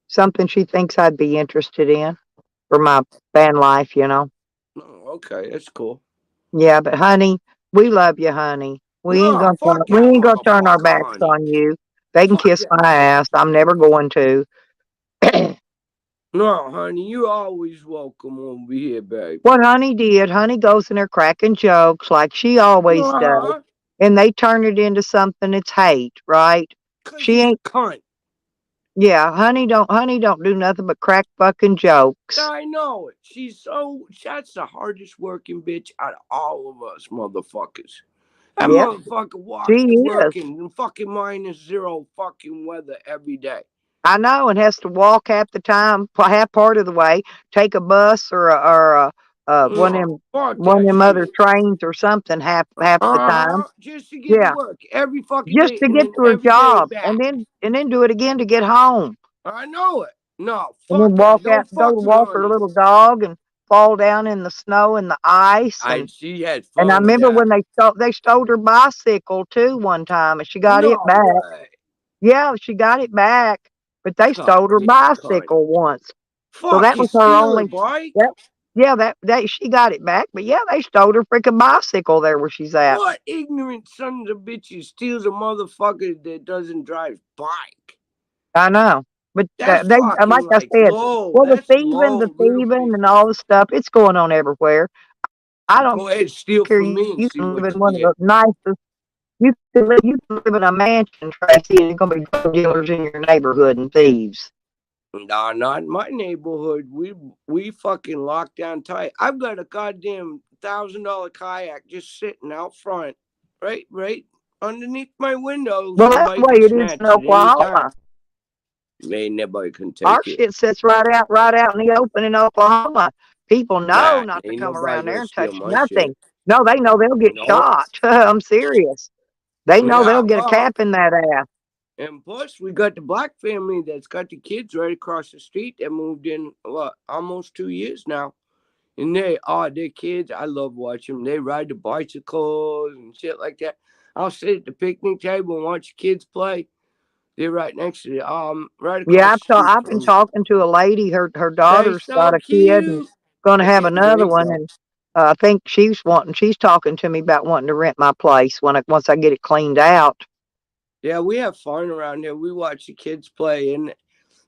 S1: Something she thinks I'd be interested in for my van life, you know.
S2: Oh, okay, that's cool.
S1: Yeah, but honey, we love you, honey.
S2: No, fuck
S1: We
S2: that
S1: ain't gonna turn our
S2: motherfucker,
S1: backs
S2: honey.
S1: on you. They can
S2: Fuck
S1: kiss
S2: that.
S1: my ass. I'm never going to.
S2: No, honey, you always welcome over here, baby.
S1: What honey did, honey goes in there cracking jokes like she always does,
S2: Uh-huh.
S1: and they turn it into something it's hate, right?
S2: Cause
S1: She
S2: he's
S1: ain't.
S2: a cunt.
S1: Yeah, honey don't do nothing but crack fucking jokes.
S2: I know it. That's the hardest working bitch out of all of us motherfuckers. That
S1: Yeah,
S2: motherfucker
S1: she
S2: walks to
S1: is.
S2: work in fucking -0 fucking weather every day.
S1: I know, and has to walk half the time, half part of the way, take a bus or
S2: No, fuck
S1: one of
S2: that
S1: them other
S2: shit.
S1: trains or something half the time.
S2: Just to get to
S1: Yeah,
S2: work every fucking
S1: just
S2: day
S1: to
S2: and
S1: get
S2: then
S1: to her
S2: every day
S1: job,
S2: back.
S1: and then do it again to get home,
S2: I know it. No,
S1: and then
S2: fuck that.
S1: walk out,
S2: Don't
S1: go to
S2: fuck with
S1: walk her
S2: honey.
S1: little dog, and fall down in the snow and the ice,
S2: She had
S1: and I
S2: fun with
S1: remember
S2: that.
S1: when they stole her bicycle too one time, and she got it
S2: No
S1: back.
S2: way.
S1: Yeah, she got it back, but they stole her
S2: Goddamn cunt.
S1: bicycle once. So that
S2: Fucking
S1: was her
S2: steal her
S1: only.
S2: bike?
S1: Yep. Yeah, that she got it back, but yeah, they stole her freaking bicycle there where she's at.
S2: What ignorant sons of bitches steals a motherfucker that doesn't drive bike?
S1: I know, but
S2: That's
S1: they like
S2: fucking
S1: I
S2: like
S1: said,
S2: low.
S1: well,
S2: That's low,
S1: the
S2: little
S1: thieving, and
S2: people.
S1: all the stuff, it's going on everywhere. I don't
S2: Go
S1: care.
S2: ahead, steal
S1: You
S2: from
S1: can
S2: me
S1: live
S2: and
S1: in
S2: see
S1: one of
S2: what
S1: the
S2: you get.
S1: nicest. You can live in a mansion, Tracy, and there's gonna be drug dealers in your neighborhood and thieves.
S2: Nah, not in my neighborhood. We fucking locked down tight. I've got a goddamn $1,000 kayak just sitting out front, right underneath my window.
S1: Well, that's the
S2: Somebody
S1: way
S2: could
S1: it is in
S2: snatch it any time.
S1: Oklahoma.
S2: Man, nobody can
S1: Our
S2: take it.
S1: shit sits right out in the open in Oklahoma. People know
S2: Nah,
S1: not to
S2: ain't
S1: come
S2: nobody
S1: around there
S2: gonna
S1: and
S2: steal
S1: touch
S2: my
S1: nothing.
S2: shit.
S1: No, they know they'll get
S2: Nope.
S1: shot. I'm serious. They know
S2: Yeah,
S1: they'll get a
S2: well,
S1: cap in that ass.
S2: and plus we got the black family that's got the kids right across the street that moved in almost 2 years now. And their kids, I love watching them. They ride the bicycles and shit like that. I'll sit at the picnic table and watch the kids play. They're right next to right
S1: Yeah,
S2: across the street
S1: I've been
S2: from me.
S1: talking to a lady. Her
S2: They
S1: daughter's got
S2: so
S1: a kid and
S2: cute.
S1: going to
S2: The
S1: have
S2: kids are
S1: another
S2: great
S1: one.
S2: though.
S1: And I think she's talking to me about wanting to rent my place once I get it cleaned out.
S2: Yeah, we have fun around here. We watch the kids play, and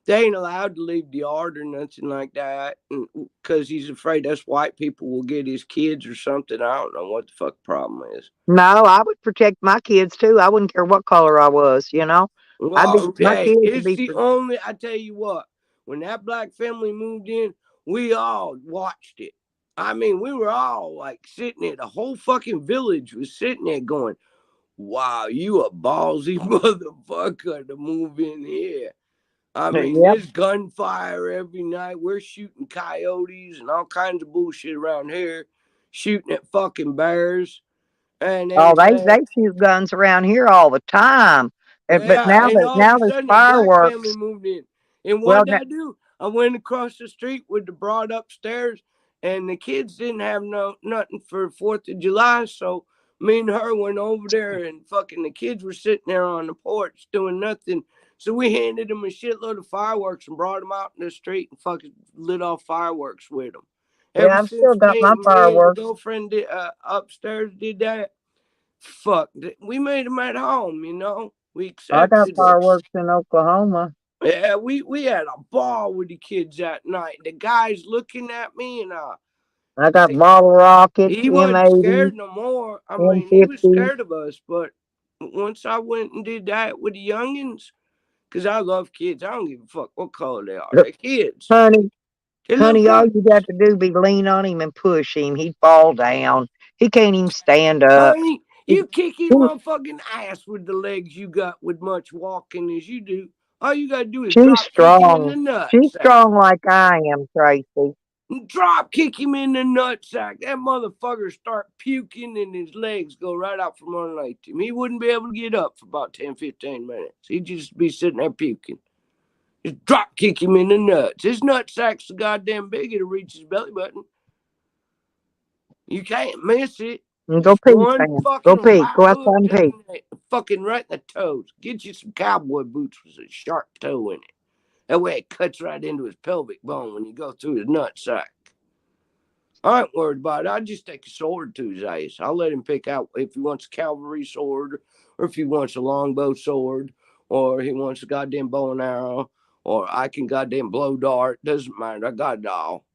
S2: they ain't allowed to leave the yard or nothing like that, because he's afraid us white people will get his kids or something. I don't know what the fuck problem is.
S1: No, I would protect my kids too. I wouldn't care what color I was.
S2: Well,
S1: My
S2: hey,
S1: kids would
S2: it's
S1: be.
S2: the only. I tell you what, when that black family moved in, we all watched it. I mean, we were all like sitting there. The whole fucking village was sitting there going, "Wow, you a ballsy motherfucker to move in here." I mean,
S1: Yep.
S2: there's gunfire every night. We're shooting coyotes and all kinds of bullshit around here, shooting at fucking bears. And
S1: Oh,
S2: they said,
S1: they shoot guns around here all the time. But
S2: yeah, and all of
S1: now
S2: a
S1: there's
S2: sudden the black family
S1: fireworks.
S2: moved in. And
S1: Well,
S2: what did I do? I went across the street with the broad upstairs, and the kids didn't have nothing for 4th of July, so me and her went over there, and fucking the kids were sitting there on the porch doing nothing. So we handed them a shitload of fireworks and brought them out in the street and fucking lit off fireworks with them. Ever
S1: Yeah, I've
S2: since
S1: still got my
S2: me and my
S1: fireworks.
S2: girlfriend upstairs did that, fuck, we made them at home. We
S1: I got
S2: accepted them.
S1: fireworks in Oklahoma.
S2: Yeah, we had a ball with the kids that night. The guys looking at me, and
S1: I got
S2: they,
S1: bottle rockets,
S2: he wasn't
S1: M80s,
S2: scared no more. I mean, he was
S1: M50s.
S2: scared of us, but once I went and did that with the youngins, because I love kids. I don't give a fuck what color they are.
S1: Look,
S2: They're kids.
S1: honey,
S2: They're little
S1: honey, all you
S2: babies.
S1: got to do be lean on him and push him. He'd fall down. He can't even stand up.
S2: Honey,
S1: He,
S2: you kick his
S1: he,
S2: motherfucking ass with the legs you got with much walking as you do. All you gotta do is
S1: she's
S2: drop kick him in the
S1: strong. She's
S2: nutsack.
S1: strong like I am, Tracy.
S2: Drop kick him in the nutsack. That motherfucker start puking and his legs go right out from underneath him. He wouldn't be able to get up for about 10, 15 minutes. He'd just be sitting there puking. Just drop kick him in the nuts. His nutsack's so goddamn big it'll reach his belly button. You can't miss it.
S1: And go
S2: Just
S1: pee,
S2: one
S1: Sam. Go
S2: fucking
S1: pee.
S2: right
S1: Go outside
S2: hook
S1: and
S2: to
S1: pee.
S2: the fucking right in the toes. Get you some cowboy boots with a sharp toe in it. That way it cuts right into his pelvic bone when you go through his nutsack. I ain't worried about it. I just take a sword to his ass. I'll let him pick out if he wants a cavalry sword, or if he wants a longbow sword, or he wants a goddamn bow and arrow, or I can goddamn blow dart. Doesn't matter. I got it all.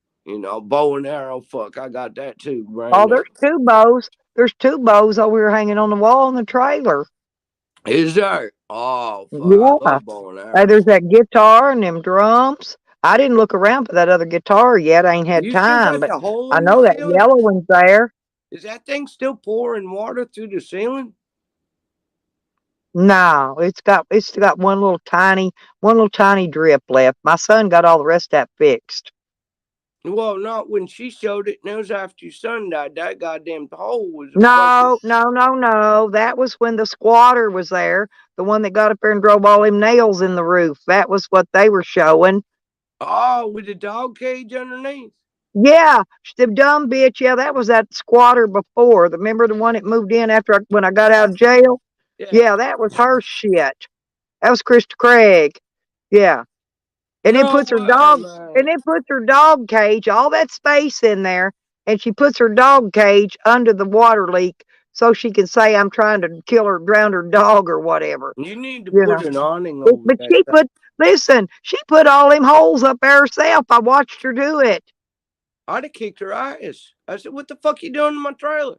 S2: Bow and arrow. Fuck, I got that too. Right
S1: Oh,
S2: there.
S1: there's two bows. There's two bows over here hanging on the wall in the trailer.
S2: Is there? Oh fuck, I
S1: Yeah.
S2: love bow and
S1: Hey,
S2: arrow.
S1: there's that guitar and them drums. I didn't look around for that other guitar yet. I ain't had
S2: You still
S1: time,
S2: got
S1: but
S2: the hole
S1: I
S2: in the
S1: know that
S2: ceiling?
S1: yellow one's there.
S2: Is that thing still pouring water through the ceiling?
S1: No, it's got one little tiny drip left. My son got all the rest of that fixed.
S2: Well, not when she showed it. And it was after your son died. That goddamn hole was a fucking.
S1: No, no, no, no. That was when the squatter was there, the one that got up there and drove all them nails in the roof. That was what they were showing.
S2: Oh, with the dog cage underneath.
S1: Yeah, the dumb bitch. Yeah, that was that squatter before. Remember the one that moved in when I got out
S2: Yeah,
S1: of jail?
S2: yeah.
S1: Yeah, that was her shit. That was Krista Craig. Yeah. And then
S2: No
S1: puts her
S2: way,
S1: dog and
S2: man.
S1: then puts her dog cage, all that space in there, and she puts her dog cage under the water leak so she can say I'm trying to kill or drown her dog or whatever.
S2: You need to
S1: You
S2: put
S1: know.
S2: an awning over
S1: But
S2: that
S1: she
S2: thing.
S1: put listen, she put all them holes up there herself. I watched her do it.
S2: I'd have kicked her ass. I said, "What the fuck you doing in my trailer?"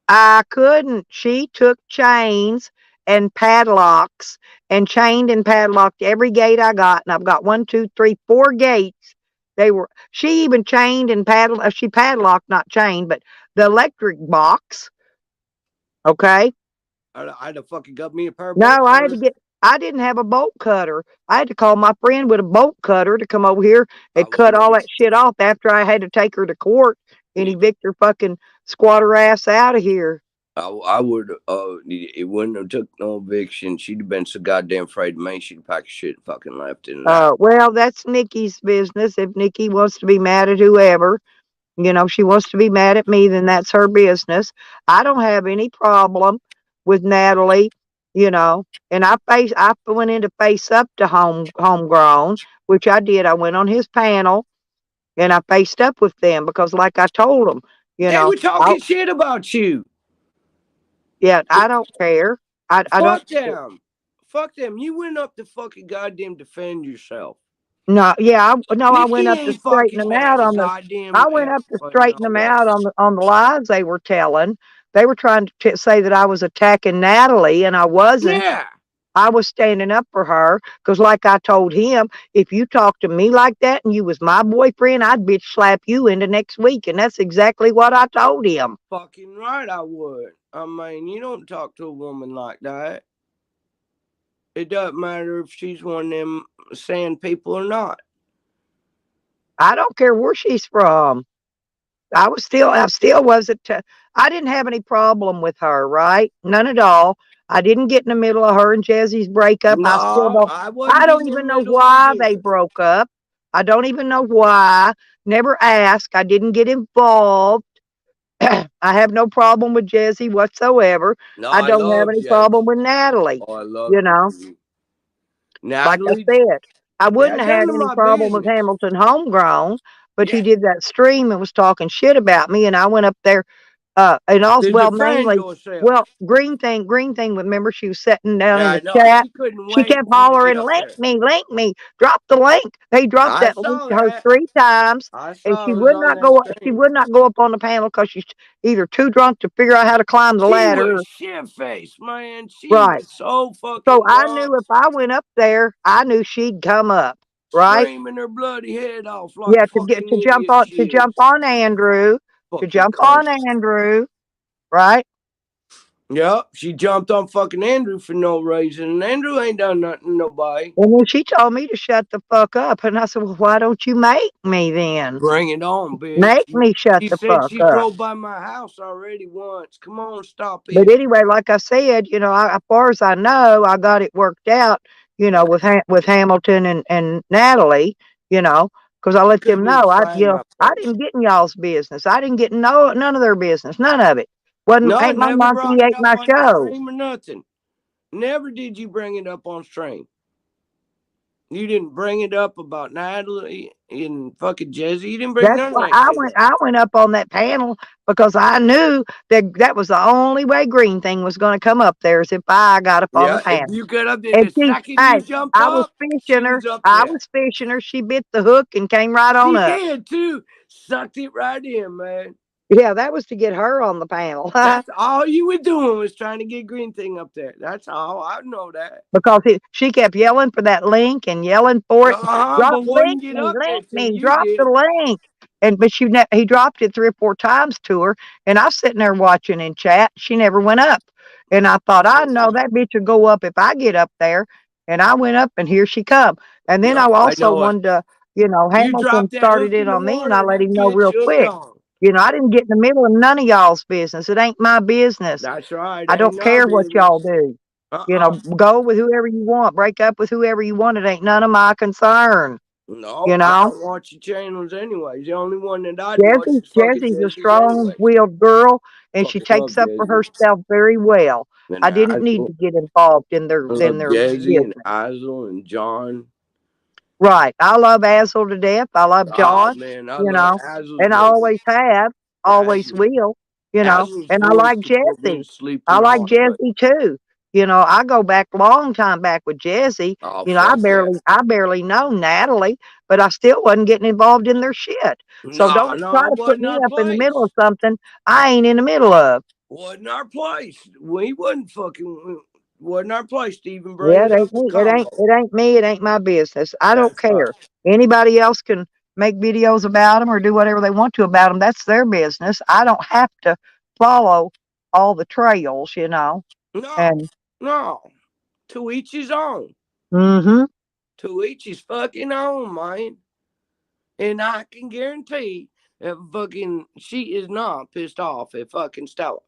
S1: I couldn't. She took chains and padlocks and chained and padlocked every gate I got, and I've got one, two, three, four gates. She even chained and she padlocked, not chained, but the electric box. Okay.
S2: I'd have fucking got me a pair of bolt
S1: No,
S2: cutters.
S1: I didn't have a bolt cutter. I had to call my friend with a bolt cutter to come over here
S2: I
S1: and cut
S2: wouldn't
S1: all
S2: have.
S1: that shit off after I had to take her to court and
S2: Yeah,
S1: evict her fucking squatter ass out of here.
S2: I would. It wouldn't have took no eviction. She'd have been so goddamn afraid of me. She'd have packed shit and fucking left in that.
S1: Well, that's Nikki's business. If Nikki wants to be mad at whoever, she wants to be mad at me, then that's her business. I don't have any problem with Natalie, you know. And I went in to face up to homegrown, which I did. I went on his panel and I faced up with them because, like I told them, you
S2: They
S1: know,
S2: were
S1: I,
S2: talking shit about you.
S1: yeah, I don't care. I don't.
S2: Fuck them. Fuck them. You went up to fucking goddamn defend yourself.
S1: No, yeah, no, I went
S2: Nikki
S1: up to
S2: ain't
S1: straighten
S2: fucking
S1: them out
S2: had a
S1: on the.
S2: goddamn
S1: I went up to
S2: airplane
S1: straighten
S2: all
S1: them
S2: that
S1: out
S2: shit.
S1: on the lies they were telling. They were trying to say that I was attacking Natalie, and I wasn't.
S2: Yeah.
S1: I was standing up for her because, like I told him, if you talk to me like that and you was my boyfriend, I'd bitch slap you into next week, and that's exactly what I told him.
S2: Fucking right I would. I mean, you don't talk to a woman like that. It doesn't matter if she's one of them sand people or not.
S1: I don't care where she's from. I still wasn't, I didn't have any problem with her, right? None at all. I didn't get in the middle of her and Jessie's breakup.
S2: No, I
S1: I
S2: wasn't
S1: don't
S2: getting in the
S1: even know
S2: middle of it
S1: why they
S2: either.
S1: broke up. I don't even know why. Never asked. I didn't get involved. I have no problem with Jessie whatsoever.
S2: No,
S1: I
S2: I
S1: don't have
S2: love
S1: any
S2: Jesse.
S1: problem with Natalie.
S2: Oh, I love
S1: You know,
S2: you.
S1: like I
S2: Natalie,
S1: said, I wouldn't
S2: that's
S1: have
S2: none
S1: had
S2: of
S1: any
S2: my
S1: problem with
S2: business.
S1: Hamilton homegrown, but
S2: Yeah.
S1: he did that stream and was talking shit about me, and I went up there, and also,
S2: To
S1: well,
S2: defend
S1: mainly,
S2: yourself.
S1: well, Green Thing, remember she was sitting down
S2: Yeah,
S1: in
S2: I
S1: the
S2: know.
S1: chat.
S2: She couldn't
S1: She
S2: wait
S1: kept
S2: for you to get
S1: hollering,
S2: up there.
S1: link me, drop the link. They dropped
S2: I
S1: that link
S2: saw
S1: to her
S2: that.
S1: 3 times,
S2: I
S1: and
S2: saw it was on that
S1: she
S2: stream.
S1: would not go up on the panel because she's either too drunk to figure out how to climb the
S2: She
S1: ladder.
S2: was shit faced, man. She
S1: Right.
S2: was so
S1: So
S2: fucking
S1: I
S2: drunk,
S1: knew if I went up there, I knew she'd come up, right?
S2: screaming her bloody head off like
S1: Yeah,
S2: fucking idiot she
S1: to
S2: is.
S1: jump on Andrew, to
S2: Fucking
S1: jump on
S2: cuss.
S1: Andrew, right?
S2: Yep, she jumped on fucking Andrew for no reason, and Andrew ain't done nothing to nobody.
S1: And then she told me to shut the fuck up, and I said, "Well, why don't you make me then?
S2: Bring it on, bitch.
S1: Make me shut
S2: She
S1: the
S2: said
S1: fuck
S2: she
S1: up."
S2: drove by my house already once. Come on, stop
S1: But
S2: it.
S1: anyway, like I said, as far as I know, I got it worked out. With Hamilton and Natalie, because I
S2: She
S1: let
S2: could have
S1: them
S2: been
S1: know
S2: frying my
S1: I
S2: face.
S1: didn't get in y'all's business. I didn't get none of their business, none of it. Wasn't
S2: No,
S1: ain't my
S2: never
S1: monkey
S2: brought it
S1: ate
S2: up
S1: my
S2: on your
S1: show.
S2: stream or nothing. Never did you bring it up on stream. You didn't bring it up about Natalie and fucking Jesse. You didn't bring
S1: That's
S2: none of
S1: why
S2: that shit up.
S1: I went up on that panel because I knew that was the only way Green Thing was going to come up there is if I got up on the
S2: Yeah, if
S1: panel.
S2: you get up there,
S1: And
S2: the second
S1: hey,
S2: you jumped
S1: I was
S2: up, she
S1: fishing her.
S2: was up there.
S1: She bit the hook and came right on
S2: She
S1: up.
S2: did too. Sucked it right in, man.
S1: Yeah, that was to get her on the panel.
S2: That's all you were doing was trying to get Green Thing up there. That's all. I know that.
S1: Because she kept yelling for that link and yelling for it.
S2: But wouldn't get up there till you
S1: Drop the
S2: did.
S1: link. But he dropped it 3 or 4 times to her, and I was sitting there watching in chat. She never went up, and I thought, I know that bitch will go up if I get up there. And I went up, and here she come. And then I
S2: Yep, I
S1: also
S2: know it.
S1: wanted to,
S2: You
S1: Hamilton
S2: drop that
S1: started
S2: hook
S1: in
S2: in the
S1: on me, and I
S2: water,
S1: let
S2: that
S1: him know
S2: bitch
S1: real
S2: should
S1: quick.
S2: gone.
S1: I didn't get in the middle of none of y'all's business. It ain't my business.
S2: That's right.
S1: I don't
S2: Ain't our
S1: care what y'all
S2: business.
S1: do.
S2: Uh-uh.
S1: Go with whoever you want, break up with whoever you want. It ain't none of my concern.
S2: No,
S1: You
S2: I
S1: know,
S2: don't watch your channels anyways. The only one that I'd watch is fucking
S1: Jesse's a
S2: Jesse's
S1: strong
S2: anyways.
S1: willed girl and she
S2: Fucking love
S1: takes up for
S2: Jesse.
S1: herself very well.
S2: And
S1: I didn't need to get involved in
S2: I love
S1: their
S2: Jesse and
S1: business.
S2: Isel and John.
S1: Right. I love Azel to death. I love
S2: Oh
S1: John,
S2: man, I
S1: you
S2: love
S1: know,
S2: Azel's
S1: and I
S2: baby.
S1: always have, always
S2: Azel.
S1: will,
S2: Azel's
S1: and I
S2: voice
S1: like
S2: could put me to
S1: Jesse.
S2: sleep
S1: I
S2: in the
S1: like
S2: hospital.
S1: Jesse too. I go back long time back with Jesse.
S2: Oh fuck yeah.
S1: I barely know Natalie, but I still wasn't getting involved in their shit. So
S2: No,
S1: don't try
S2: no, it
S1: to put
S2: wasn't
S1: me
S2: our
S1: up in the middle of
S2: place.
S1: something I ain't in the middle of.
S2: Wasn't our place. We wouldn't fucking wasn't our place to even bring
S1: Yeah,
S2: it
S1: it ain't
S2: up to
S1: me.
S2: combo.
S1: It ain't me. It ain't my business. I don't
S2: That's right.
S1: care. Anybody else can make videos about them or do whatever they want to about them. That's their business. I don't have to follow all the trails.
S2: No,
S1: And
S2: no. To each his own.
S1: mm-hmm.
S2: To each his fucking own, man. And I can guarantee that fucking she is not pissed off at fucking Stella.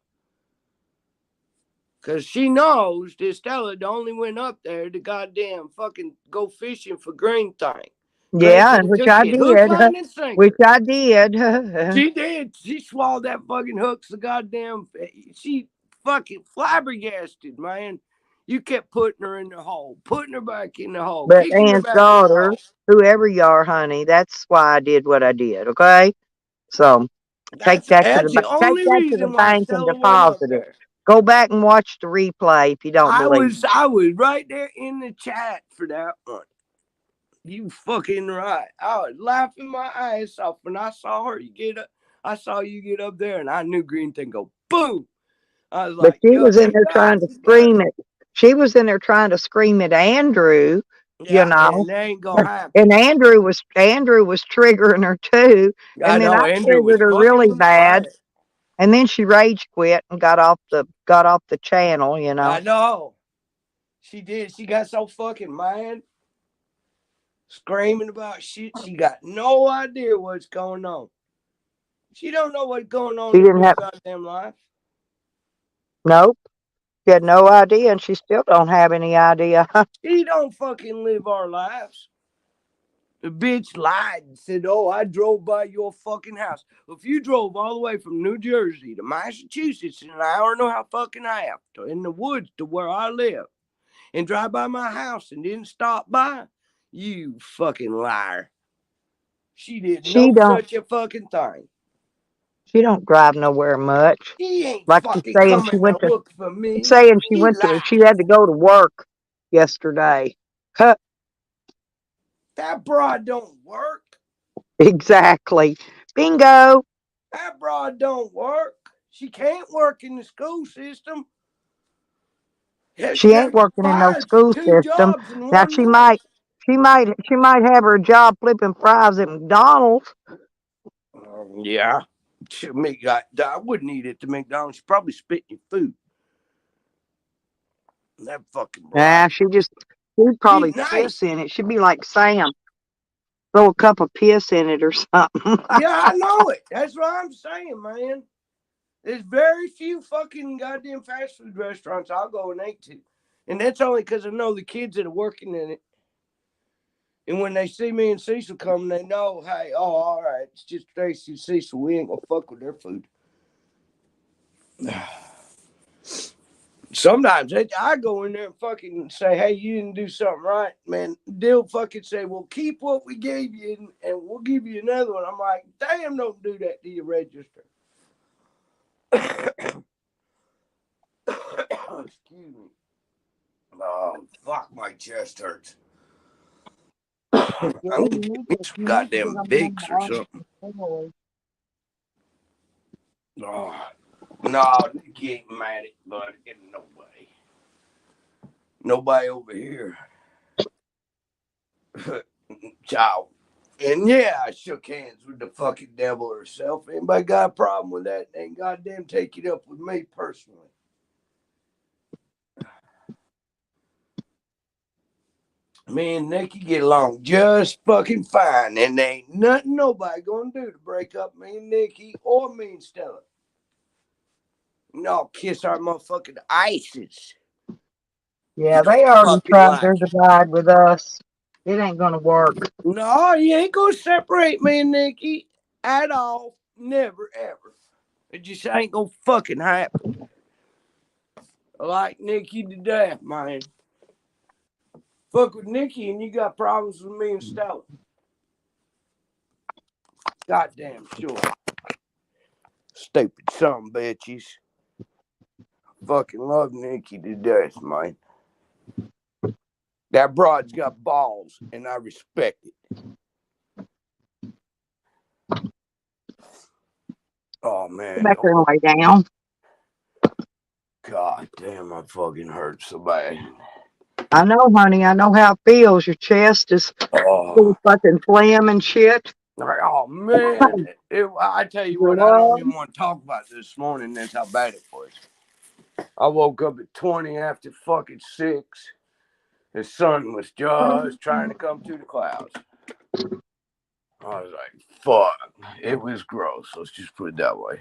S2: Cause she knows that Stella only went up there to goddamn fucking go fishing for Green Thing. Green
S1: Yeah, and
S2: Thing
S1: which
S2: took
S1: I
S2: it hook,
S1: did.
S2: line, and
S1: Which
S2: sinker.
S1: I did.
S2: She did. She swallowed that fucking hook so goddamn. She fucking flabbergasted, man. You kept putting her in the hole, putting her back in the hole,
S1: But
S2: kicking her
S1: Ann's
S2: back in the
S1: daughter,
S2: hole.
S1: whoever you are, honey, that's why I did what I did. Okay, so
S2: That's the
S1: take
S2: only
S1: that to the
S2: reason why
S1: bank and
S2: Stella went up
S1: deposit it.
S2: there.
S1: Go back and watch the replay if you don't believe me.
S2: I was right there in the chat for that one. You fucking right. I was laughing my ass off when I saw her. You get up. I saw you get up there, and I knew Green Thing go boom. I was
S1: But
S2: like,
S1: she
S2: "Yo,
S1: was in
S2: you
S1: there
S2: got
S1: trying
S2: it,
S1: to
S2: you got
S1: scream
S2: it."
S1: it. She was in there trying to scream at Andrew, you
S2: Yeah,
S1: know.
S2: and they ain't gonna
S1: And
S2: happen.
S1: Andrew was triggering her too.
S2: I
S1: And then
S2: know
S1: I
S2: Andrew was
S1: triggered her really
S2: fucking
S1: bad.
S2: quiet.
S1: And then she rage quit and got off the channel.
S2: I know she did. She got so fucking mad, screaming about shit. She got no idea what's going on. She don't know what's going on
S1: She
S2: in
S1: didn't
S2: your
S1: have
S2: goddamn life.
S1: nope. She had no idea and she still don't have any idea.
S2: She don't fucking live our lives. The bitch lied and said, "Oh, I drove by your fucking house." If you drove all the way from New Jersey to Massachusetts in an hour and a half fucking half to in the woods to where I live and drive by my house and didn't stop by, you fucking liar. She did
S1: She
S2: no
S1: don't.
S2: such a fucking thing.
S1: She don't drive nowhere much.
S2: She ain't
S1: Like she's
S2: fucking
S1: saying, she
S2: coming to
S1: went to.
S2: look for me.
S1: Saying she
S2: She
S1: went to. She
S2: lied.
S1: had to go to work yesterday. Huh,
S2: That broad don't work.
S1: exactly. Bingo.
S2: That broad don't work. She can't work in the school system. Heck,
S1: She ain't
S2: that
S1: working in no
S2: fires
S1: school
S2: two
S1: system.
S2: jobs in
S1: Now
S2: one
S1: she
S2: day.
S1: might. She might have her job flipping fries at McDonald's.
S2: Yeah. I wouldn't eat at the McDonald's. She'd probably spit in your food. That fucking
S1: Nah,
S2: broad.
S1: she'd
S2: She's
S1: probably piss
S2: nice.
S1: in it. She'd be like Sam, throw a cup of piss in it or something.
S2: Yeah, I know it. That's what I'm saying, man. There's very few fucking goddamn fast food restaurants I'll go and eat to. And that's only because I know the kids that are working in it. And when they see me and Cecil coming, they know, hey, oh, all right, it's just Tracy and Cecil. We ain't gonna fuck with their food. Sometimes I go in there and fucking say, hey, you didn't do something right, man. They'll fucking say, well, keep what we gave you and we'll give you another one. I'm like, damn, don't do that to your register. Excuse me. Oh, fuck, my chest hurts. I'm
S1: Yeah,
S2: gonna get me some
S1: you need to get
S2: goddamn
S1: on them
S2: Vicks or something. Oh, no, Nicky ain't mad at buddy. Nobody. Nobody over here. Ciao. And yeah, I shook hands with the fucking devil herself. Anybody got a problem with that? Ain't goddamn take it up with me personally. Me and Nikki get along just fucking fine, and there ain't nothing nobody gonna do to break up me and Nikki or me and Stella. No, kiss our motherfucking ices.
S1: Yeah, they already
S2: Fucking
S1: tried their
S2: like it.
S1: divide with us. It ain't gonna work.
S2: No, you ain't gonna separate me and Nikki at all. Never, ever. It just ain't gonna fucking happen. I like Nikki to death, man. Fuck with Nikki and you got problems with me and Stella. Goddamn sure. Stupid son bitches. Fucking love Nikki to death, man. That broad's got balls and I respect it. Oh man,
S1: Make her lay down.
S2: god damn, my fucking hurts so bad.
S1: I know, honey. I know how it feels. Your chest is full
S2: Oh,
S1: of fucking phlegm and shit.
S2: oh man, I tell you
S1: Your
S2: what, I don't
S1: lung.
S2: even want to talk about this morning. That's how bad it was. I woke up at 20 after fucking 6. The sun was just trying to come through the clouds. I was like, fuck. It was gross. Let's just put it that way.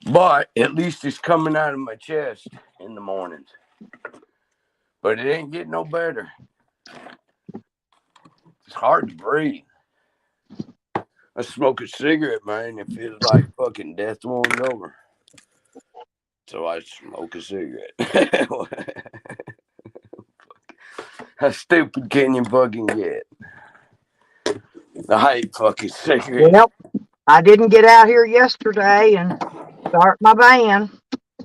S2: But at least it's coming out of my chest in the mornings. But it ain't getting no better. It's hard to breathe. I smoke a cigarette, man. It feels like fucking death warmed over. So I smoke a cigarette. How stupid can you fucking get? I hate fucking cigarettes.
S1: Well, I didn't get out here yesterday and start my van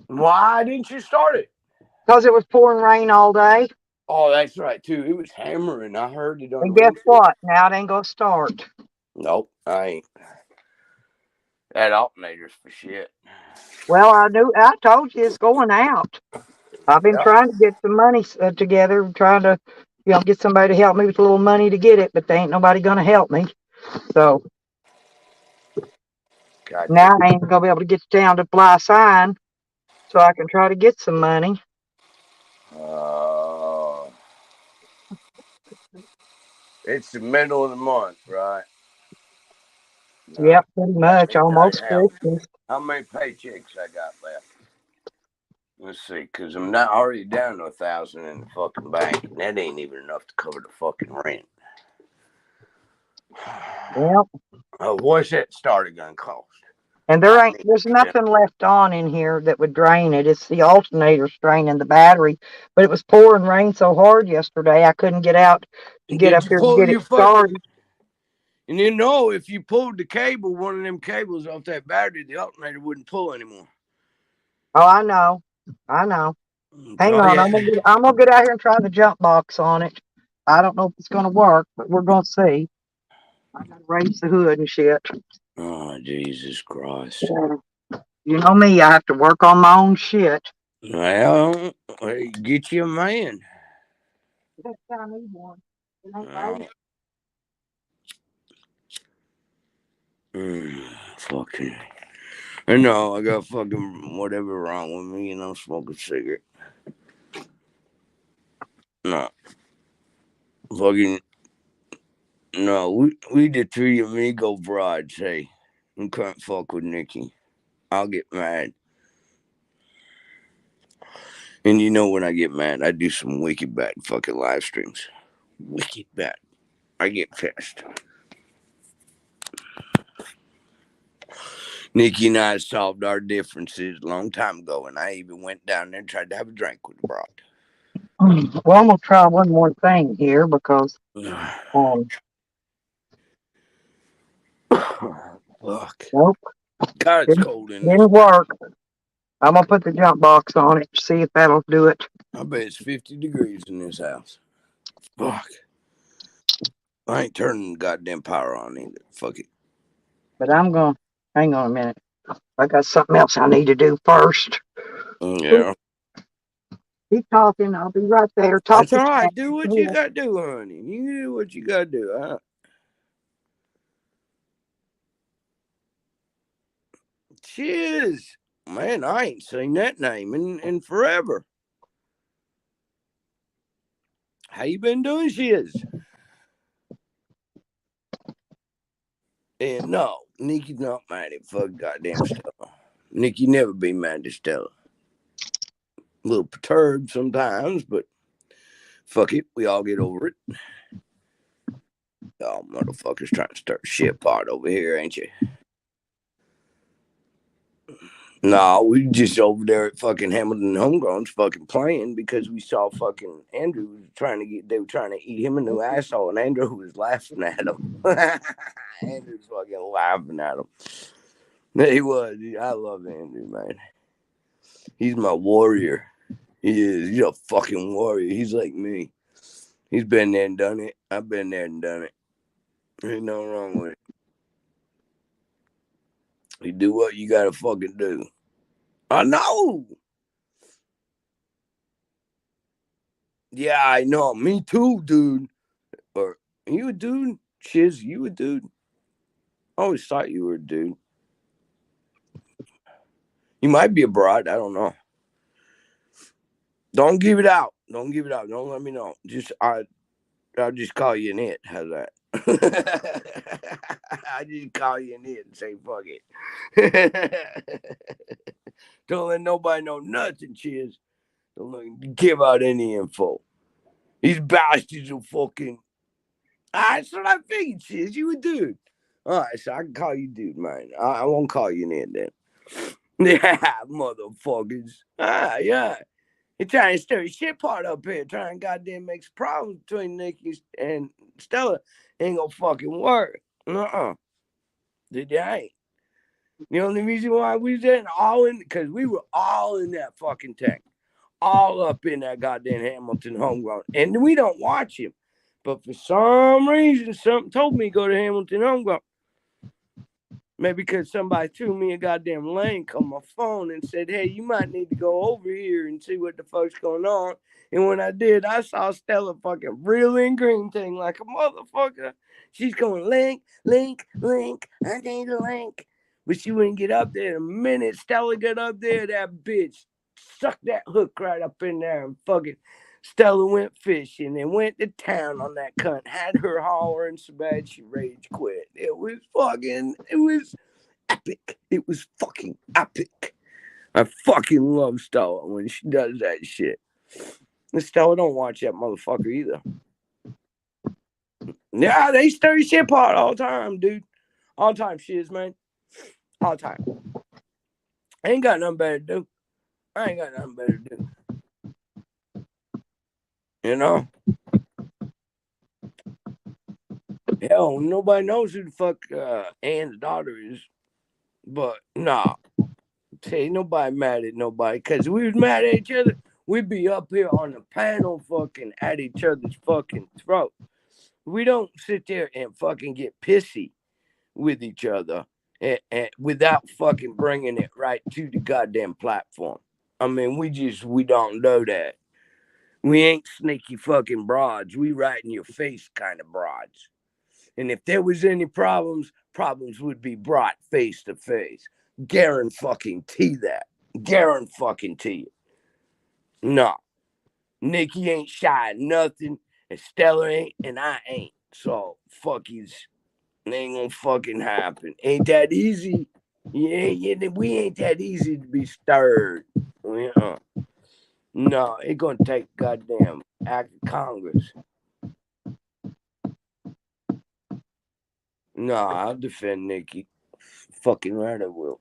S2: Why didn't you start it?
S1: because it was pouring rain all day.
S2: Oh, that's right, too. It was hammering. I heard it on the
S1: And guess
S2: windshield.
S1: what? Now it ain't gonna start.
S2: Nope, I ain't. That alternator's for shit.
S1: Well, I told you it's going out. I've been
S2: Yep.
S1: trying to get some money together, trying to, get somebody to help me with a little money to get it, but they ain't nobody gonna help me. So
S2: God damn.
S1: now I ain't gonna be able to get down to fly a sign so I can try to get some money.
S2: Uh, it's the middle of the month, right?
S1: Yep, pretty
S2: Let
S1: much,
S2: me tell
S1: almost
S2: you
S1: Christmas.
S2: how many paychecks I got left. Let's see, because I'm not already down to 1,000 in the fucking bank, and that ain't even enough to cover the fucking rent.
S1: Yep.
S2: What's that starter gun cost?
S1: And
S2: I need
S1: there's
S2: to get
S1: nothing left on in here that would drain it. It's the alternator draining the battery. But it was pouring rain so hard yesterday, I couldn't get out to get
S2: Did
S1: up
S2: you
S1: here and
S2: pull
S1: get it
S2: your fucking?
S1: started.
S2: And you know, if you pulled the cable, one of them cables off that battery, the alternator wouldn't pull anymore.
S1: Oh, I know. I know. Hang
S2: Oh
S1: on,
S2: yeah.
S1: I'm gonna get out here and try the jump box on it. I don't know if it's gonna work, but we're gonna see. I gotta raise the hood and shit.
S2: Oh Jesus Christ.
S1: Yeah. You know me, I have to work on my own shit.
S2: Well, hey, get you a man.
S1: I need one. It ain't
S2: Oh,
S1: right.
S2: fucking. I know I got fucking whatever wrong with me, and I'm smoking a cigarette. No, fucking no. We the three amigo broads. Hey, you can't fuck with Nikki. I'll get mad. And you know when I get mad, I do some wicked bad fucking live streams. Wicked bad. I get pissed. Nikki and I solved our differences a long time ago, and I even went down there and tried to have a drink with the broad.
S1: Well, I'm gonna try one more thing here because um
S2: Fuck.
S1: nope,
S2: God, it's
S1: didn't,
S2: cold in this.
S1: didn't work. I'm gonna put the jump box on it, see if that'll do it.
S2: I bet it's 50 degrees in this house. Fuck. I ain't turning the goddamn power on either. Fuck it.
S1: But I'm gonna hang on a minute. I got something else I need to do first.
S2: Yeah.
S1: Keep talking. I'll be right there. Talk
S2: That's
S1: to
S2: all right. Do what you
S1: you.
S2: got to do, honey. You do what you got to do. Cheers. Man, I ain't seen that name in forever. How you been doing, Shiz? And no, Nikki's not mad at fuck goddamn Stella. Nikki never be mad at Stella. A little perturbed sometimes, but fuck it. We all get over it. Y'all motherfuckers trying to start a shit pot over here, ain't you? No, we just over there at fucking Hamilton Homegrown's fucking playing because we saw fucking Andrew was trying to get, they were trying to eat him a new asshole, and Andrew was laughing at him. Andrew's fucking laughing at him. He was. I love Andrew, man. He's my warrior. He is. He's a fucking warrior. He's like me. He's been there and done it. I've been there and done it. Ain't nothing wrong with it. You do what you gotta fucking do. I know. Yeah, I know. Me too, dude. Or you a dude? Shiz, you a dude? I always thought you were a dude. You might be a broad. I don't know. Don't give it out. Don't give it out. Don't let me know. I'll just call you an it. How's that? I just call you an it and say fuck it. Don't let nobody know nothing, Chiz. Don't let give out any info. These bastards will fucking. That's what I figured, Chiz. You a dude. All right, so I can call you dude, man. I won't call you an it then. Yeah, motherfuckers. Yeah. You're trying to stir shit pot up here, trying to goddamn make some problems between Nikki and Stella. Ain't gonna fucking work. Did you ain't? The only reason why we was in all in, because we were all in that fucking tank. All up in that goddamn Hamilton homegrown. And we don't watch him. But for some reason, something told me to go to Hamilton homegrown. Maybe because somebody threw me a goddamn link on my phone and said, hey, you might need to go over here and see what the fuck's going on. And when I did, I saw Stella fucking reeling green thing like a motherfucker. She's going, link, link, link. I need a link. But she wouldn't get up there. The minute Stella got up there, that bitch sucked that hook right up in there and fucking Stella went fishing and went to town on that cunt. Had her hollering so bad she rage quit. It was epic. It was fucking epic. I fucking love Stella when she does that shit. And Stella don't watch that motherfucker either. Yeah, they stir shit pot all the time, dude. All the time, shiz, man. All the time. I ain't got nothing better to do. I ain't got nothing better to do. You know? Hell, nobody knows who the fuck Ann's daughter is. But nah, say nobody mad at nobody. Cause if we was mad at each other, we'd be up here on the panel fucking at each other's fucking throat. We don't sit there and fucking get pissy with each other and without fucking bringing it right to the goddamn platform. I mean, we don't know that. We ain't sneaky fucking broads. We right in your face kind of broads. And if there was any problems would be brought face to face. Guarantee that. Guarantee it. No. Nikki ain't shy of nothing, and Stella ain't, and I ain't. So fuckies, it ain't gonna fucking happen. Ain't that easy? Yeah, we ain't that easy to be stirred. No, it gonna take goddamn act of Congress. No, I'll defend Nikki. Fucking right, I will.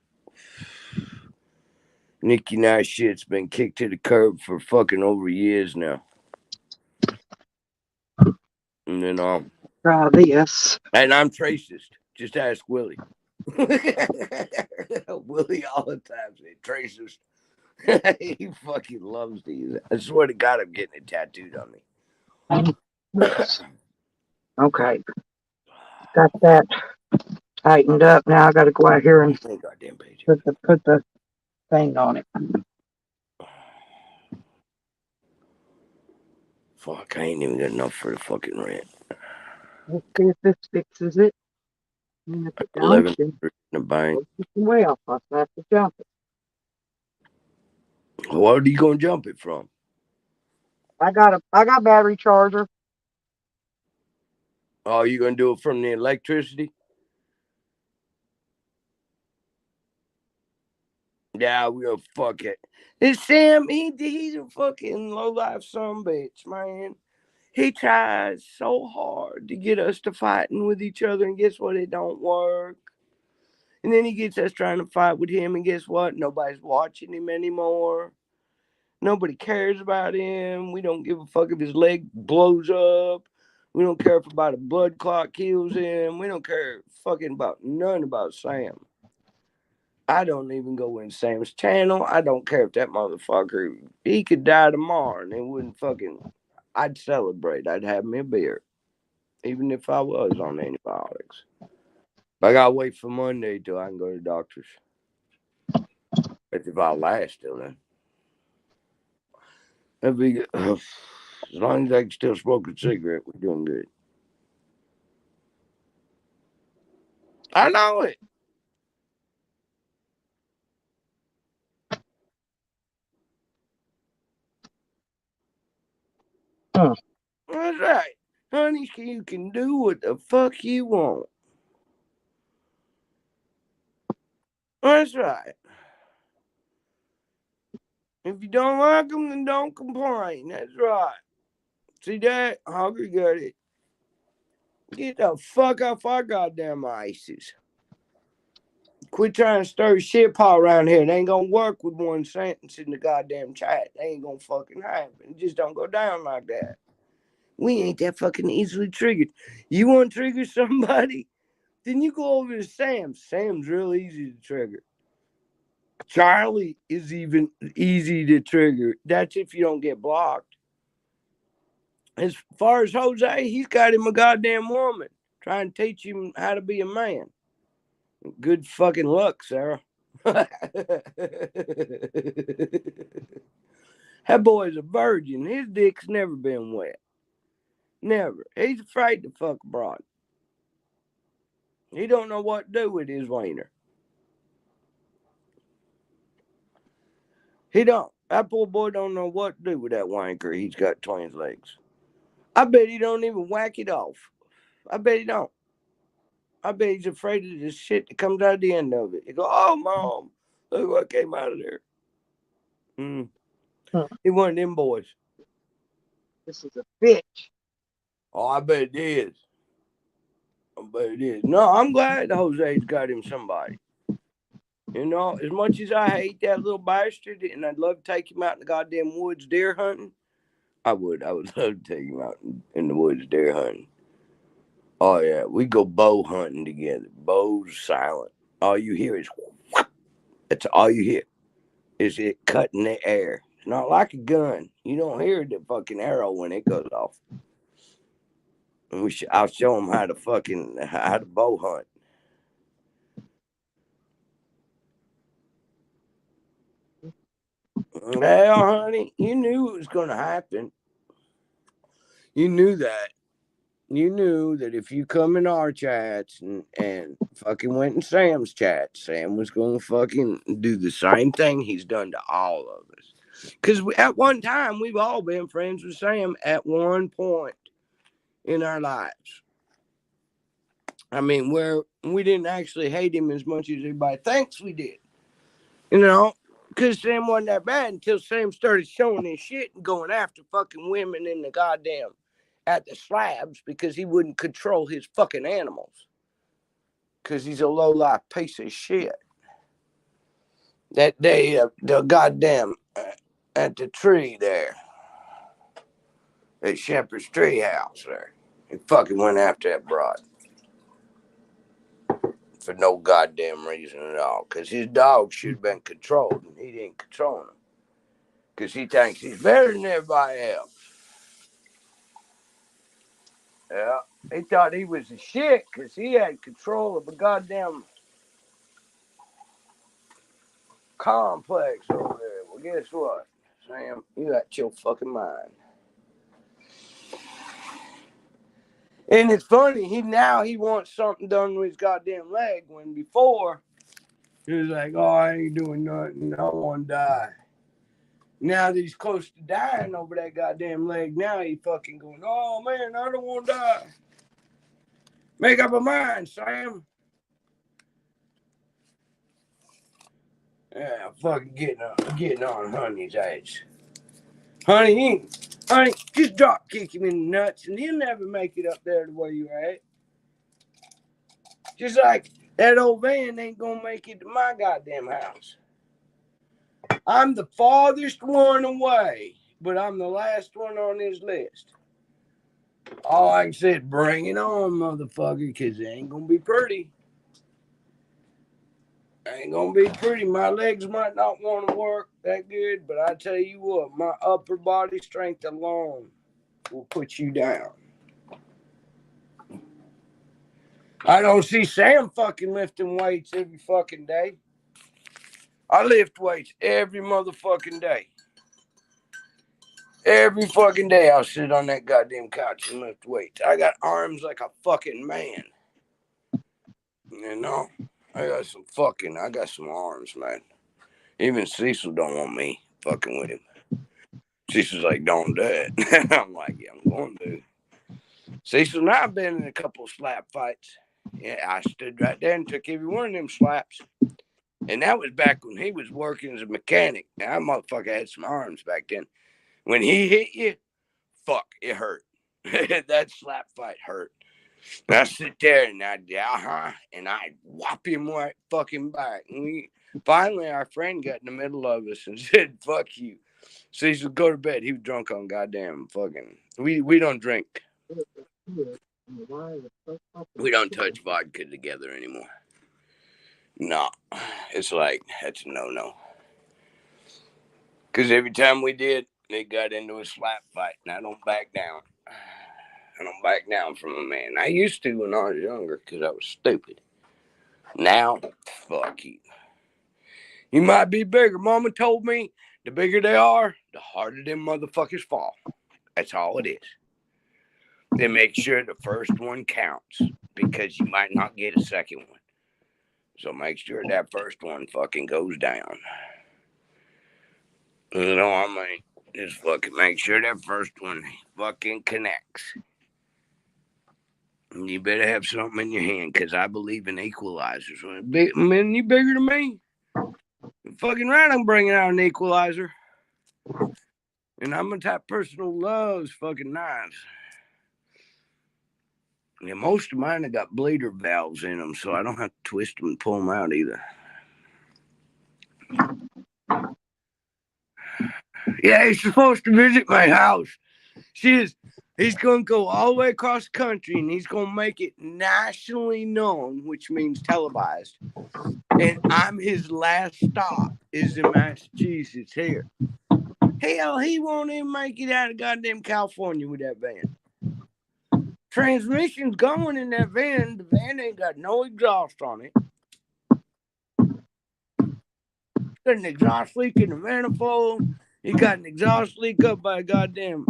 S2: Nikki and that shit's been kicked to the curb for fucking over years now. And then
S1: Try this.
S2: and I'm racist. Just ask Willie. Willie all the time say tracist. He fucking loves these. I swear to God, I'm getting it tattooed on me.
S1: Okay, got that tightened up. Now I got to go out here and
S2: Thank goddamn page.
S1: put the thing on it.
S2: Fuck, I ain't even got enough for the fucking rent.
S1: Let's see if this fixes it. And if it don't,
S2: 11
S1: then
S2: in the bank.
S1: go somewhere else. I'll have to jump it.
S2: What are you gonna jump it from?
S1: I got battery charger.
S2: Oh, you gonna do it from the electricity? Yeah, we'll fuck it. This Sam, he's a fucking low life son bitch, man. He tries so hard to get us to fighting with each other, and guess what? It don't work. And then he gets us trying to fight with him, and guess what? Nobody's watching him anymore. Nobody cares about him. We don't give a fuck if his leg blows up. We don't care if about a blood clot kills him. We don't care fucking about none about Sam. I don't even go in Sam's channel. I don't care if that motherfucker, he could die tomorrow and it wouldn't fucking, I'd celebrate. I'd have me a beer, even if I was on antibiotics. I gotta wait for Monday till I can go to the doctor's. But if I last till then, that'd be good. As long as I can still smoke a cigarette, we're doing good. I know it.
S1: Hmm.
S2: That's right. Honey, you can do what the fuck you want. That's right. If you don't like them, then don't complain. That's right. See that? Hungry got it. Get the fuck off our goddamn ices. Quit trying to stir shit pot around here. It ain't gonna work with one sentence in the goddamn chat. It ain't gonna fucking happen. It just don't go down like that. We ain't that fucking easily triggered. You want to trigger somebody? Then you go over to Sam. Sam's real easy to trigger. Charlie is even easy to trigger. That's if you don't get blocked. As far as Jose, he's got him a goddamn woman trying to teach him how to be a man. Good fucking luck, Sarah. That boy's a virgin. His dick's never been wet. Never. He's afraid to fuck abroad. He don't know what to do with his wiener. He don't. That poor boy don't know what to do with that wanker he's got between his legs. I bet he don't even whack it off. I bet he don't. I bet he's afraid of the shit that comes out the end of it. He go, oh, mom, look what came out of there.
S1: Hmm.
S2: He one of them boys.
S1: This is a bitch.
S2: Oh, I bet it is. I bet it is. No, I'm glad Jose's got him somebody. You know, as much as I hate that little bastard and I'd love to take him out in the goddamn woods deer hunting, I would. I would love to take him out in the woods deer hunting. Oh yeah, we go bow hunting together. Bow's silent. All you hear is that's all you hear is it cutting the air. It's not like a gun. You don't hear the fucking arrow when it goes off. I'll show them how to bow hunt. Well, honey, you knew it was going to happen. You knew that. You knew that if you come in our chats and fucking went in Sam's chat, Sam was going to fucking do the same thing he's done to all of us. Because at one time, we've all been friends with Sam at one point in our lives. I mean, we didn't actually hate him as much as everybody thinks we did. You know, because Sam wasn't that bad until Sam started showing his shit and going after fucking women in the goddamn at the slabs because he wouldn't control his fucking animals. Because he's a low life piece of shit. That day, the goddamn at the tree there, at Shepherd's Tree House there, he fucking went after that broad for no goddamn reason at all. Because his dog should have been controlled and he didn't control him. Because he thinks he's better than everybody else. Yeah, he thought he was the shit because he had control of a goddamn complex over there. Well, guess what, Sam? You got your fucking mind. And it's funny, he wants something done with his goddamn leg when before he was like, oh, I ain't doing nothing. I want to die. Now that he's close to dying over that goddamn leg, now he fucking going, oh man, I don't want to die. Make up a mind, Sam. Yeah, fucking getting on Honey's ass. Honey, just drop kick him in the nuts and he'll never make it up there to where you're at. Just like that old van ain't gonna make it to my goddamn house. I'm the farthest one away, but I'm the last one on his list. All I can say is bring it on, motherfucker, because it ain't gonna be pretty. Ain't gonna be pretty. My legs might not want to work that good, but I tell you what, my upper body strength alone will put you down. I don't see Sam fucking lifting weights every fucking day. I lift weights every motherfucking day. Every fucking day I'll sit on that goddamn couch and lift weights. I got arms like a fucking man. You know? I got some arms, man. Even Cecil don't want me fucking with him. Cecil's like, don't do it. I'm like, yeah, I'm going to. Cecil and I have been in a couple of slap fights. Yeah, I stood right there and took every one of them slaps. And that was back when he was working as a mechanic. Now, that motherfucker had some arms back then. When he hit you, fuck, it hurt. That slap fight hurt. And I sit there and I'd whop him right fucking back. And finally, our friend got in the middle of us and said, fuck you. So he said, go to bed. He was drunk on goddamn fucking. We don't drink. We don't touch vodka together anymore. No. It's like, that's a no-no. Because every time we did, they got into a slap fight. And I don't back down. I don't back down from a man. I used to when I was younger because I was stupid. Now, fuck you. You might be bigger. Mama told me the bigger they are, the harder them motherfuckers fall. That's all it is. They make sure the first one counts because you might not get a second one. So make sure that first one fucking goes down. You know what I mean? Just fucking make sure that first one fucking connects. And you better have something in your hand because I believe in equalizers. Man, you bigger than me? Fucking right, I'm bringing out an equalizer. And I'm the type of person who loves fucking knives. Yeah, most of mine have got bleeder valves in them, so I don't have to twist them and pull them out either. Yeah, he's supposed to visit my house. She is He's going to go all the way across the country and he's going to make it nationally known, which means televised. And I'm his last stop is in Massachusetts here. Hell, he won't even make it out of goddamn California with that van. Transmission's going in that van. The van ain't got no exhaust on it. Got an exhaust leak in the manifold. He got an exhaust leak up by a goddamn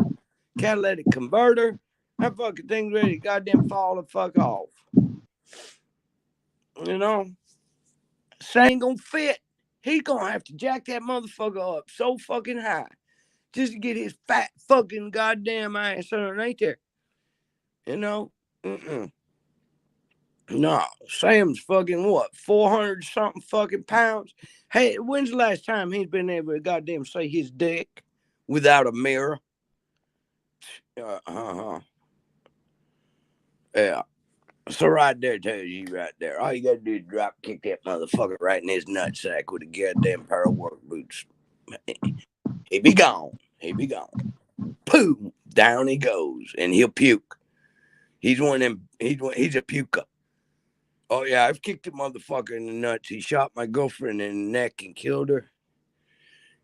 S2: catalytic converter. That fucking thing's ready to goddamn fall the fuck off. You know? This ain't gonna fit. He gonna have to jack that motherfucker up so fucking high just to get his fat fucking goddamn ass underneath there. You know? No, Sam's fucking what, 400 something fucking pounds? Hey, when's the last time he's been able to goddamn say his dick without a mirror? Yeah. So right there tells you right there. All you gotta do is drop kick that motherfucker right in his nutsack with a goddamn pair of work boots. He be gone. He be gone. Boom! Down he goes, and he'll puke. He's one of them. He's a puker. Oh yeah, I've kicked a motherfucker in the nuts. He shot my girlfriend in the neck and killed her.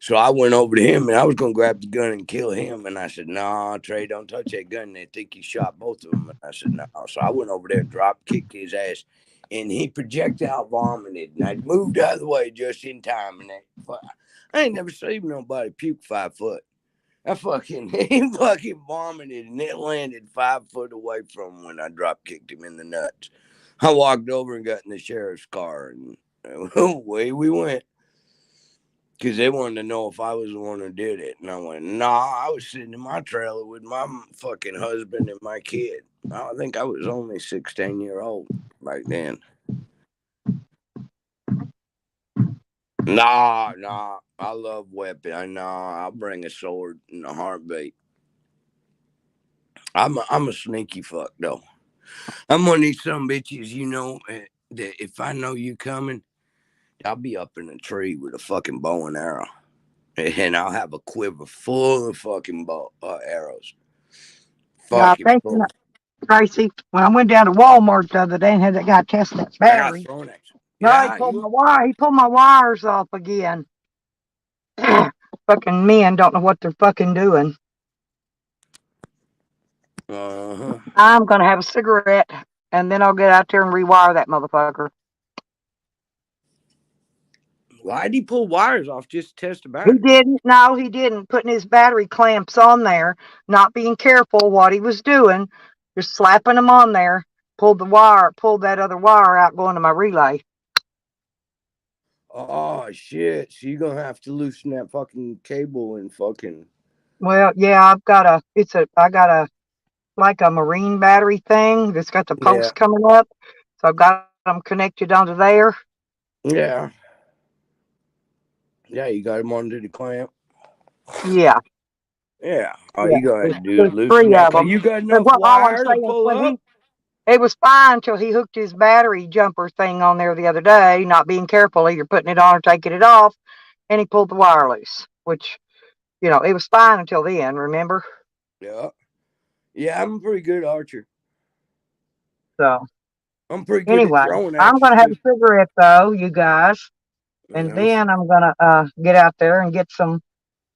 S2: So I went over to him and I was gonna grab the gun and kill him. And I said, "Nah, Trey, don't touch that gun. They think you shot both of them." And I said, "No." So I went over there and drop kicked his ass, and he projectile vomited. And I moved out of the way just in time. And I ain't never seen nobody puke 5 foot. He fucking vomited and it landed 5 foot away from him when I drop kicked him in the nuts. I walked over and got in the sheriff's car and away we went. Because they wanted to know if I was the one who did it. And I went, nah, I was sitting in my trailer with my fucking husband and my kid. I think I was only 16-year-old back then. Nah, I love weapons. Nah, I'll bring a sword in a heartbeat. I'm a sneaky fuck, though. I'm one of these some bitches, you know, that if I know you coming, I'll be up in a tree with a fucking bow and arrow. And I'll have a quiver full of fucking arrows.
S1: Yeah,
S2: Fucking
S1: thank you,
S2: full.
S1: Tracy. When I went down to Walmart the other day and had that guy test that
S2: I got
S1: battery,
S2: thrown at you.
S1: no, he
S2: Yeah,
S1: pulled my wire. He pulled my wires off again. Fucking men don't know what they're fucking doing. I'm gonna have a cigarette and then I'll get out there and rewire that motherfucker.
S2: Why'd he pull wires off just to test the
S1: He
S2: battery?
S1: didn't. No, he didn't. Putting his battery clamps on there, not being careful what he was doing, just slapping them on there. Pulled that other wire out going to my relay.
S2: Oh shit! So you're gonna have to loosen that fucking cable and fucking.
S1: Well, yeah, I got a like a marine battery thing that's got the
S2: Yeah,
S1: post coming up. So I've got them connected onto there.
S2: yeah, yeah. You got him onto the clamp.
S1: Yeah,
S2: Yeah. All
S1: yeah.
S2: you gotta do is
S1: There's
S2: loosen
S1: three
S2: that.
S1: of
S2: Cause
S1: them.
S2: you got
S1: But
S2: enough
S1: what all I'm
S2: wire to
S1: saying is
S2: pull up.
S1: it was fine until he hooked his battery jumper thing on there the other day, not being careful, either putting it on or taking it off, and he pulled the wire loose, which, it was fine until then, remember?
S2: Yeah, yeah. I'm a pretty good archer.
S1: So,
S2: I'm pretty good at
S1: anyway,
S2: throwing
S1: I'm going
S2: axes
S1: to have
S2: too.
S1: a cigarette, though, you guys, and
S2: Yeah,
S1: then I'm going to get out there and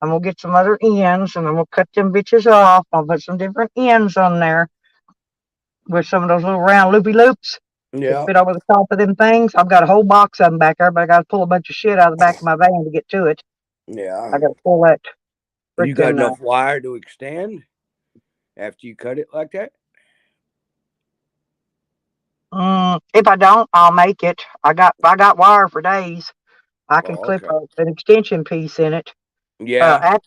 S1: I'm going to get some other ends, and I'm going to cut them bitches off. I'll put some different ends on there with some of those little round loopy loops that
S2: yeah,
S1: fit over the top of them things. I've got a whole box of them back there, but I got to pull a bunch of shit out of the back of my van to get to it.
S2: yeah.
S1: I got to pull that
S2: You got
S1: freaking.
S2: enough wire to extend after you cut it like that?
S1: If I don't, I'll make it. I got wire for days. I can
S2: Oh,
S1: clip
S2: okay.
S1: an extension piece in it.
S2: Yeah.
S1: I've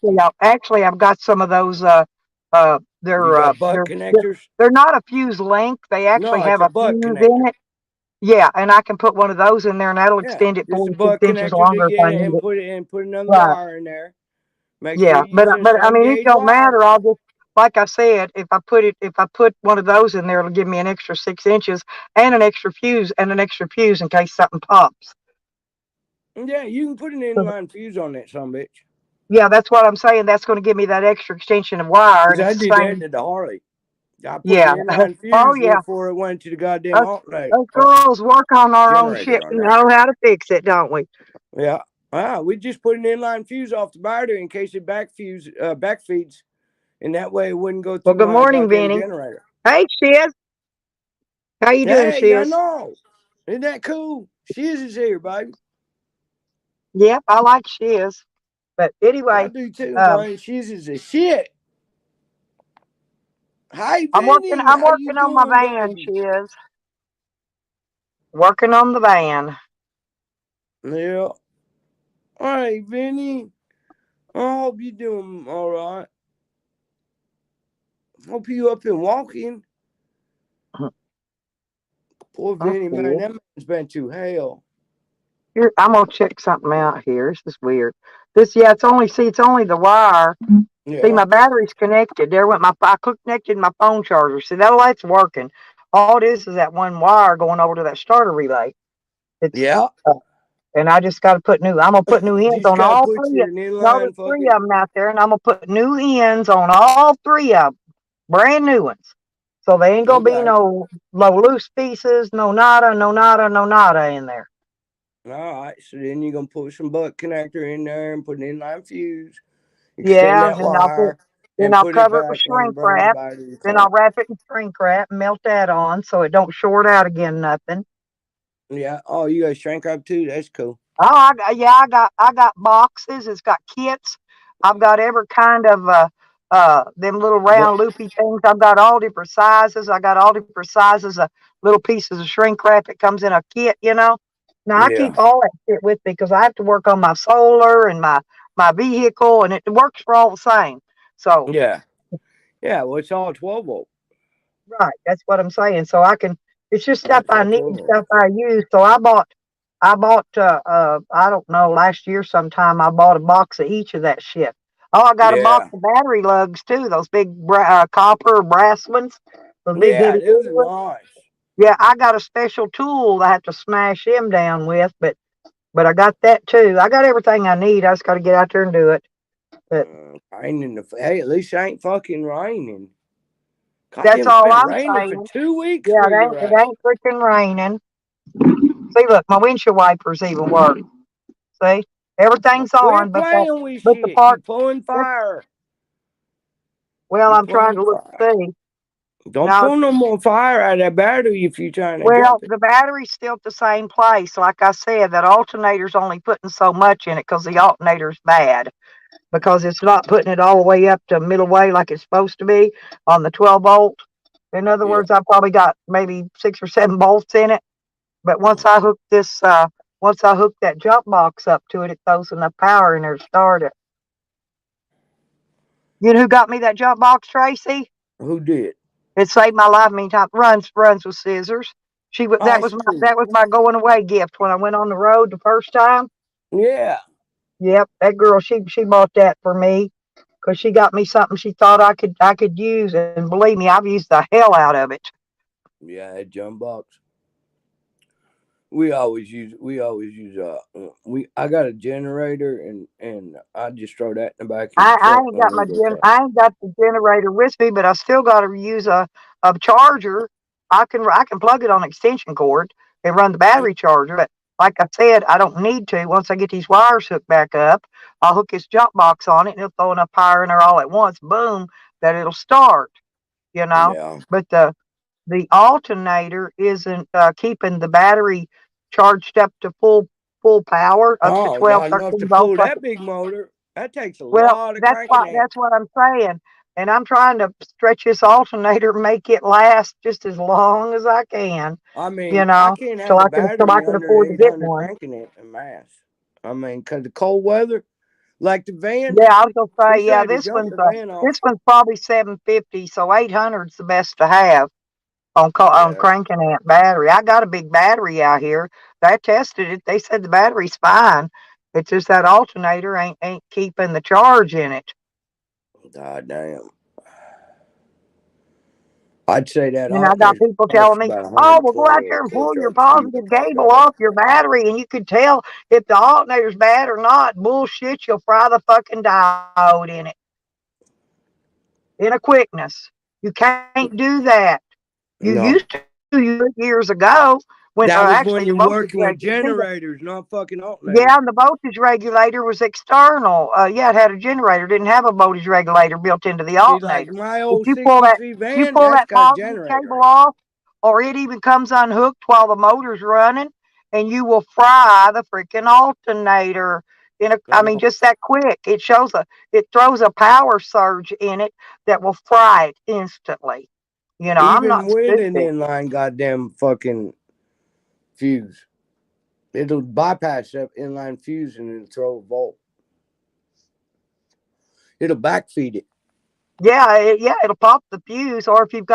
S1: got some of those.
S2: You
S1: They're
S2: got butt connectors?
S1: they're not a fuse length. They actually
S2: No, it's
S1: have
S2: a
S1: a
S2: butt
S1: fuse
S2: connector.
S1: in it. Yeah, and I can put one of those in there, and that'll
S2: Yeah,
S1: extend it
S2: just a
S1: 46
S2: butt
S1: inches
S2: connector to
S1: longer if
S2: get
S1: I
S2: it
S1: need
S2: and
S1: it.
S2: put another
S1: Right.
S2: wire in there. Make sure
S1: Yeah,
S2: you're
S1: but
S2: using a
S1: but I
S2: some
S1: mean, it
S2: gauge
S1: don't
S2: wire.
S1: matter. I'll just, like I said, if I put one of those in there, it'll give me an extra 6 inches and an extra fuse in case something pops.
S2: Yeah, you can put an
S1: So,
S2: inline fuse on that some bitch.
S1: yeah, that's what I'm saying. That's going to give me that extra extension of wire,
S2: Cause
S1: and
S2: I
S1: it's
S2: did
S1: the
S2: that
S1: same.
S2: to the Harley. I put the
S1: Yeah.
S2: inline
S1: Oh
S2: fuse
S1: yeah.
S2: before it went to the goddamn
S1: Us,
S2: alternate
S1: us girls work on our own
S2: generator
S1: shit.
S2: on
S1: We
S2: there.
S1: know how to fix it, don't we?
S2: Yeah. We just put an inline fuse off the battery in case it back feeds, and that way it wouldn't go
S1: Well,
S2: through
S1: good
S2: my
S1: morning,
S2: goddamn
S1: Vinny.
S2: generator.
S1: Hey, Shiz. How you doing,
S2: Hey, I
S1: Shiz?
S2: know. Isn't that cool? Shiz is here, baby.
S1: Yep, I like Shiz. But
S2: I
S1: anyway,
S2: do too,
S1: um,
S2: man. Shiz is a shit. Hey,
S1: I'm working.
S2: Vinny,
S1: I'm
S2: how you
S1: working on my
S2: doing,
S1: van,
S2: baby?
S1: Shiz. Working on the van.
S2: Yeah. Hey, Vinny. I hope you doing all right. Hope you up and walking. Poor Vinny, man.
S1: Okay.
S2: That man's been to hell.
S1: Here, I'm gonna check something out here. This is weird. Yeah, it's only the wire. See,
S2: Yeah.
S1: my battery's connected. There went I connected my phone charger. See, that light's working. All it is that one wire going over to that starter relay. It's
S2: Yeah.
S1: uh, and I just got to put new. I'm gonna put new ends
S2: Just
S1: on
S2: gotta
S1: all
S2: put
S1: three.
S2: you an
S1: No, there's
S2: inline
S1: three
S2: fucking.
S1: of them out there, and I'm gonna put new ends on all three of them, brand new ones. So they ain't gonna be
S2: Okay.
S1: no loose pieces, no nada, no nada, no nada in there.
S2: All right. So then you're gonna put some butt connector in there and put an inline fuse, extend
S1: Yeah,
S2: that wire,
S1: then
S2: and
S1: I'll
S2: put it
S1: cover it with
S2: back on the
S1: shrink
S2: brand new
S1: wrap.
S2: battery
S1: Then I'll
S2: clamp.
S1: wrap it in shrink wrap and melt that on so it don't short out again. Nothing.
S2: Yeah. Oh, you got shrink wrap too? That's cool.
S1: Oh, I got boxes. It's got kits. I've got every kind of them little
S2: But
S1: round loopy things. I've got all different sizes. I got all different sizes of little pieces of shrink wrap. It comes in a kit, you know. Now I
S2: yeah.
S1: keep all that shit with me because I have to work on my solar and my vehicle, and it works for all the same. So
S2: Yeah. Yeah. Well, it's all 12 volt.
S1: right, that's what I'm saying. So I can. It's just stuff
S2: It's
S1: I
S2: all
S1: need,
S2: 12 volt.
S1: stuff I use. So I bought. I don't know. Last year sometime I bought a box of each of that shit. Oh, I got a box
S2: Yeah.
S1: of battery lugs too. Those big copper brass ones. Those big
S2: Yeah.
S1: heavy
S2: Those are
S1: ones.
S2: nice.
S1: Yeah, I got a special tool I have to smash them down with, but I got that too. I got everything I need. I just got to get out there and do it. But
S2: Raining hey, at least it ain't fucking raining.
S1: that's
S2: Goddamn, it's
S1: all
S2: been
S1: I'm
S2: raining for
S1: saying.
S2: 2 weeks
S1: Yeah,
S2: where you're
S1: it
S2: at.
S1: ain't freaking raining. See, look, my windshield wipers even work. See,
S2: Well,
S1: everything's
S2: quit
S1: on,
S2: playing with
S1: but the
S2: shit. You
S1: part.
S2: pulling fire.
S1: Well,
S2: You
S1: I'm trying
S2: pulling
S1: to look
S2: fire.
S1: to see.
S2: Don't
S1: Now,
S2: pull no more fire out of that battery if you're trying to
S1: well,
S2: jump it.
S1: the battery's still at the same place. Like I said, that alternator's only putting so much in it because the alternator's bad. Because it's not putting it all the way up to middle way like it's supposed to be on the 12 volt. In other
S2: Yeah.
S1: words, I probably got maybe 6 or 7 bolts in it. But once I hook that jump box up to it, it throws enough power in there to start it. You know who got me that jump box, Tracy?
S2: Who did?
S1: It saved my life many times. Runs with scissors.
S2: Oh, that's cool.
S1: That was my going away gift when I went on the road the first time.
S2: Yeah.
S1: Yep, that girl she bought that for me because she got me something she thought I could use, and believe me, I've used the hell out of it.
S2: Yeah, that jump box. We always use we I got a generator and I just throw that in the back of the
S1: I
S2: truck
S1: ain't
S2: when
S1: got
S2: we go camping.
S1: I ain't got the generator with me, but I still got to use a charger. I can plug it on an extension cord and run the battery charger. But like I said, I don't need to. Once I get these wires hooked back up, I'll hook this jump box on it, and it'll throw enough power in there all at once. Boom, that it'll start. You know.
S2: Yeah.
S1: But the alternator isn't keeping the battery charged up to full power up to
S2: Oh,
S1: 12,
S2: not enough
S1: 13
S2: to
S1: volts
S2: pull
S1: like.
S2: that big motor. That takes a
S1: Well,
S2: lot of cranking amps.
S1: that's what I'm saying, and I'm trying to stretch this alternator, make it last just as long as I can,
S2: I
S1: you
S2: mean, I
S1: know,
S2: can't have a
S1: so I
S2: battery
S1: can
S2: under
S1: afford to get
S2: 800
S1: one.
S2: cranking amp in mass. I mean, because the cold weather, like the van,
S1: Yeah, I was gonna
S2: we
S1: say, yeah,
S2: tried to jump the van off.
S1: this one's probably 750, so 800's the best to have on
S2: Yeah,
S1: cranking amp battery. I got a big battery out here. I tested it. They said the battery's fine. It's just that alternator ain't keeping the charge in it.
S2: god damn. I'd say that
S1: And I got
S2: alternator
S1: people telling
S2: costs
S1: me,
S2: about
S1: "Oh, well, go out
S2: 120
S1: there
S2: at
S1: and
S2: full
S1: pull your
S2: charge to keep it
S1: positive
S2: back
S1: cable
S2: up.
S1: off your battery, and you could tell if the alternator's bad or not." Bullshit! You'll fry the fucking diode in it in a quickness. You can't do that. You used
S2: No.
S1: to years ago when
S2: That was
S1: actually
S2: when
S1: the
S2: you're
S1: voltage
S2: working with generators, not fucking
S1: yeah,
S2: alternators.
S1: and the voltage regulator was external. Yeah, it had a generator. Didn't have a voltage regulator built into the
S2: See, like
S1: alternator.
S2: my
S1: If
S2: old
S1: you pull that,
S2: 63
S1: if you
S2: van,
S1: pull
S2: that's
S1: that
S2: got a
S1: positive
S2: generator
S1: cable
S2: in it.
S1: off, or it even comes unhooked while the motor's running, and you will fry the freaking alternator.
S2: I
S1: I mean,
S2: know.
S1: just that quick. It throws a power surge in it that will fry it instantly. I'm
S2: Even
S1: not
S2: with an
S1: stupid.
S2: inline goddamn fucking fuse, it'll bypass that inline fuse and it'll throw a volt. It'll backfeed it.
S1: Yeah, it'll pop the fuse, or if you've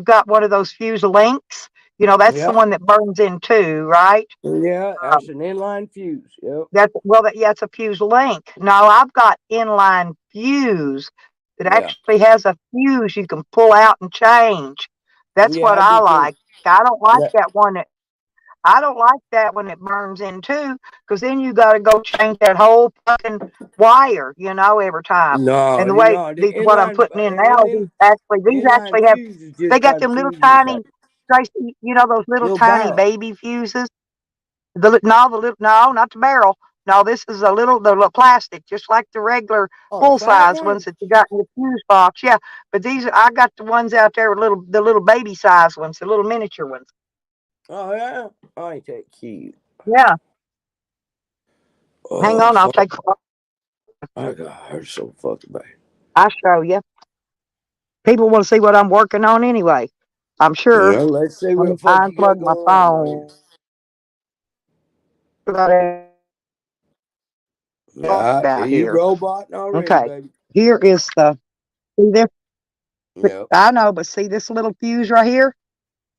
S1: got one of those fuse links, that's the
S2: Yep.
S1: one that burns in two, right?
S2: Yeah, that's
S1: Um,
S2: an inline fuse. Yep.
S1: yeah, it's a fuse link. No, I've got inline fuse that
S2: Yeah.
S1: actually has a fuse you can pull out and change. That's what
S2: Yeah, I
S1: I
S2: do
S1: like.
S2: too. Yeah.
S1: I don't like that when it burns in two, because then you got to go change that whole fucking wire, every time.
S2: No,
S1: And
S2: the
S1: what I'm
S2: inline
S1: putting in now, these
S2: inline
S1: actually have,
S2: fuse has
S1: they
S2: just
S1: got
S2: got a
S1: them little
S2: fuse in the
S1: tiny,
S2: side.
S1: Tracy, those little
S2: Little
S1: tiny
S2: barrel.
S1: baby fuses. No, not the barrel. No, this is the little plastic, just like the regular
S2: Oh, the
S1: full
S2: flat
S1: size ones
S2: ones?
S1: that you got in the fuse box. Yeah, but I got the ones out there with the little baby size ones, the little miniature ones.
S2: Oh, yeah. I ain't that cute.
S1: Yeah, hang
S2: Oh,
S1: on, I'll
S2: fuck.
S1: take.
S2: I got hurt so fucking bad.
S1: I show you. People want to see what I'm working on anyway. I'm sure.
S2: Well, let's see
S1: Let
S2: what
S1: me
S2: the fuck you got
S1: unplug my
S2: going on down here.
S1: phone.
S2: Yeah,
S1: Out
S2: you
S1: here.
S2: roboting already,
S1: Okay.
S2: baby.
S1: Here is the. See this?
S2: Yep.
S1: I know, but see this little fuse right here?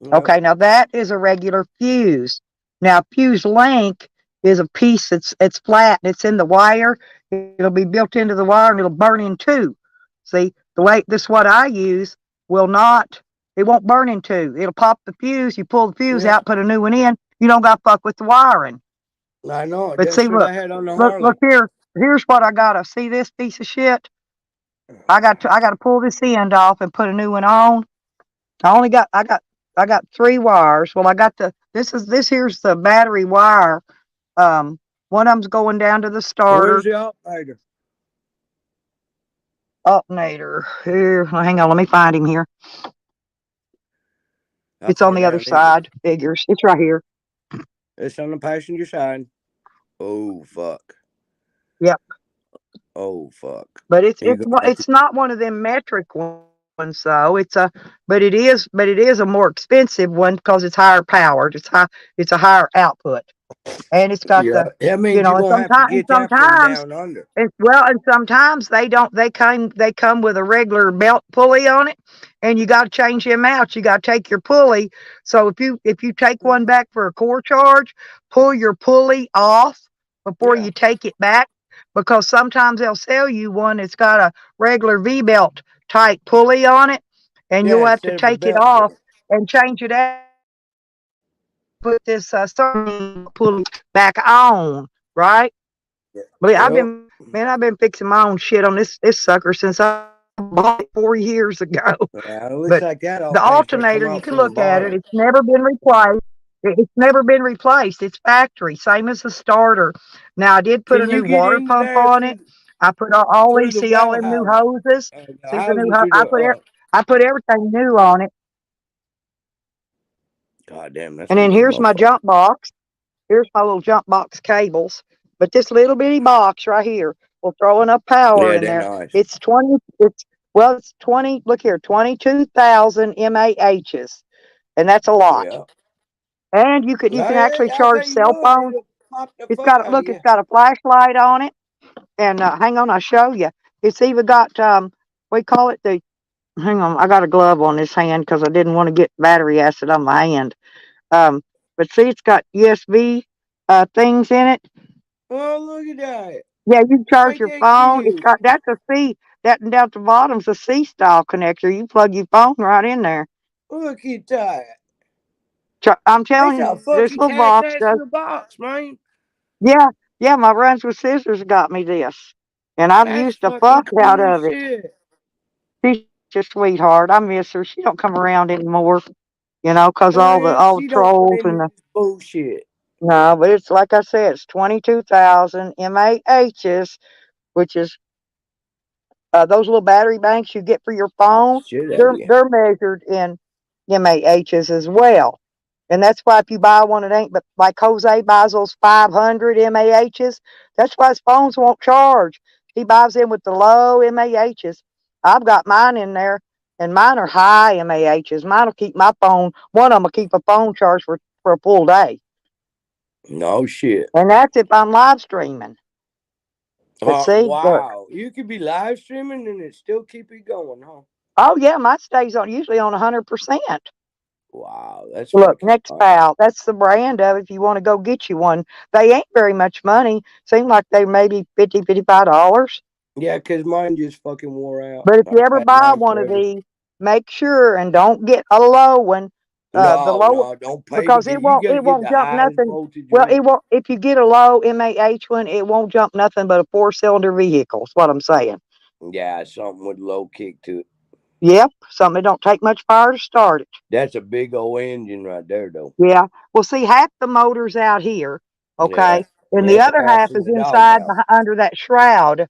S2: Yep.
S1: Okay, now that is a regular fuse. Now fuse link is a piece it's flat and it's in the wire. It'll be built into the wire and it'll burn in two. See, the way this what I use will not it won't burn in two. It'll pop the fuse, you pull the fuse
S2: Yeah.
S1: out, put a new one in. You don't got to fuck with the wiring.
S2: I know.
S1: But
S2: That's
S1: see,
S2: what I had on the
S1: look
S2: Harley.
S1: here. Here's what I gotta see. This piece of shit. I gotta pull this end off and put a new one on. I got three wires. Well, I got this here's the battery wire. Um, One of them's going down to the
S2: Where's
S1: starter
S2: the operator?
S1: alternator. Here, hang on, let me find him here.
S2: How
S1: It's on
S2: far
S1: the other
S2: down is it?
S1: side. Figures. It's right here.
S2: It's on the passenger side. Oh, fuck.
S1: Yep.
S2: Oh, fuck.
S1: But
S2: You gonna have to.
S1: it's not one of them metric ones though. But it is a more expensive one because it's higher powered. It's a higher output, and it's got
S2: Yeah.
S1: the
S2: That means you're
S1: and
S2: gonna have to get that from
S1: sometimes
S2: down under.
S1: and sometimes they don't. They come with a regular belt pulley on it, and you got to change them out. You got to take your pulley. So if you take one back for a core charge, pull your pulley off before
S2: Yeah.
S1: you take it back, because sometimes they'll sell you one that's got a regular V belt type pulley on it, and
S2: Yeah,
S1: you'll have to
S2: instead of a
S1: take it
S2: belt
S1: off
S2: pulley.
S1: and change it out. Put this pulley back on, right?
S2: Yeah.
S1: But
S2: Yep.
S1: I've been fixing my own shit on this sucker since I bought it 4 years ago.
S2: Yeah, it looks
S1: But
S2: like that
S1: the
S2: alternator come
S1: alternator, you
S2: out
S1: can
S2: from the
S1: look at it.
S2: bottom.
S1: It's never been replaced. It's never been replaced. It's factory, same as the starter. Now I did put a
S2: Can you
S1: new
S2: get
S1: water
S2: into
S1: pump
S2: there
S1: on it. I put
S2: through the
S1: see all
S2: well
S1: them new
S2: housing?
S1: hoses.
S2: The
S1: See the new
S2: housing to the
S1: I put everything new on it.
S2: God damn, that's
S1: And
S2: a
S1: then
S2: big
S1: here's my
S2: motherfucker.
S1: jump box. Here's my little jump box cables. But this little bitty box right here will throw enough power
S2: Yeah,
S1: in
S2: they're
S1: there.
S2: nice.
S1: It's 20, look here, 22,000 MAHs. And that's a lot.
S2: Yeah.
S1: And you can actually
S2: I tell
S1: charge
S2: you
S1: cell
S2: what,
S1: phones.
S2: it'll pop the fuck out of
S1: It's
S2: you.
S1: got a flashlight on it. And hang on, I'll show you. It's even got, we call it hang on, I got a glove on this hand because I didn't want to get battery acid on my hand. Um, but see, it's got USB things in it.
S2: Oh, look at that.
S1: Yeah, you can charge
S2: Ain't
S1: your
S2: that
S1: phone. It's
S2: cute?
S1: got that's a C. That and down at the bottom's a C style connector. You plug your phone right in there.
S2: Look at that.
S1: I'm telling
S2: That's
S1: you,
S2: a
S1: this little
S2: fucking
S1: box
S2: cat's
S1: does.
S2: ass in a box, man.
S1: Yeah, yeah. My runs with scissors got me this, and I've
S2: That's
S1: used the
S2: fucking
S1: fuck out
S2: cool as
S1: of it.
S2: shit.
S1: your sweetheart. I miss her. She don't come around anymore, you know, 'cause all the
S2: She don't put
S1: trolls
S2: into
S1: and the
S2: this bullshit.
S1: no, but it's like I said, it's 22,000 MAHs, which is those little battery banks you get for your
S2: Oh,
S1: phone.
S2: shit out of
S1: They're
S2: you.
S1: they're measured in MAHs as well. And that's why if you buy one, it ain't but like Jose buys those 500 MAHs. That's why his phones won't charge. He buys them with the low MAHs. I've got mine in there, and mine are high MAHs. Mine will keep my phone. One of them will keep a phone charged for a full day,
S2: No shit.
S1: and that's if I'm live streaming. But see, look.
S2: Wow. You could be live streaming and it still keep it going, huh?
S1: Oh yeah, mine stays on usually on 100%.
S2: Wow, that's
S1: Look,
S2: fucking
S1: Next
S2: awesome.
S1: Pal, that's the brand of if you want to go get you one. They ain't very much money. Seem like they maybe $50, $55.
S2: Yeah, cause mine just fucking wore out.
S1: But if you
S2: I've
S1: ever
S2: had
S1: buy
S2: mine
S1: one of
S2: forever.
S1: these, make sure and don't get a low one. The
S2: No,
S1: low
S2: no, don't pay to
S1: because
S2: get. You gotta
S1: it
S2: get
S1: won't
S2: the
S1: jump
S2: highest
S1: nothing.
S2: voltage
S1: Well,
S2: one.
S1: it won't if you get a low MAH one, it won't jump nothing but a 4-cylinder vehicle. Is what I'm saying.
S2: Yeah, something with low kick to it.
S1: Yep, something that don't take much power to start it.
S2: That's a big old engine right there, though.
S1: Yeah. Well, see, half the motor's out here,
S2: Yeah,
S1: okay, and the
S2: that's
S1: other
S2: half
S1: half
S2: in
S1: is
S2: the
S1: inside
S2: doghouse.
S1: under that shroud.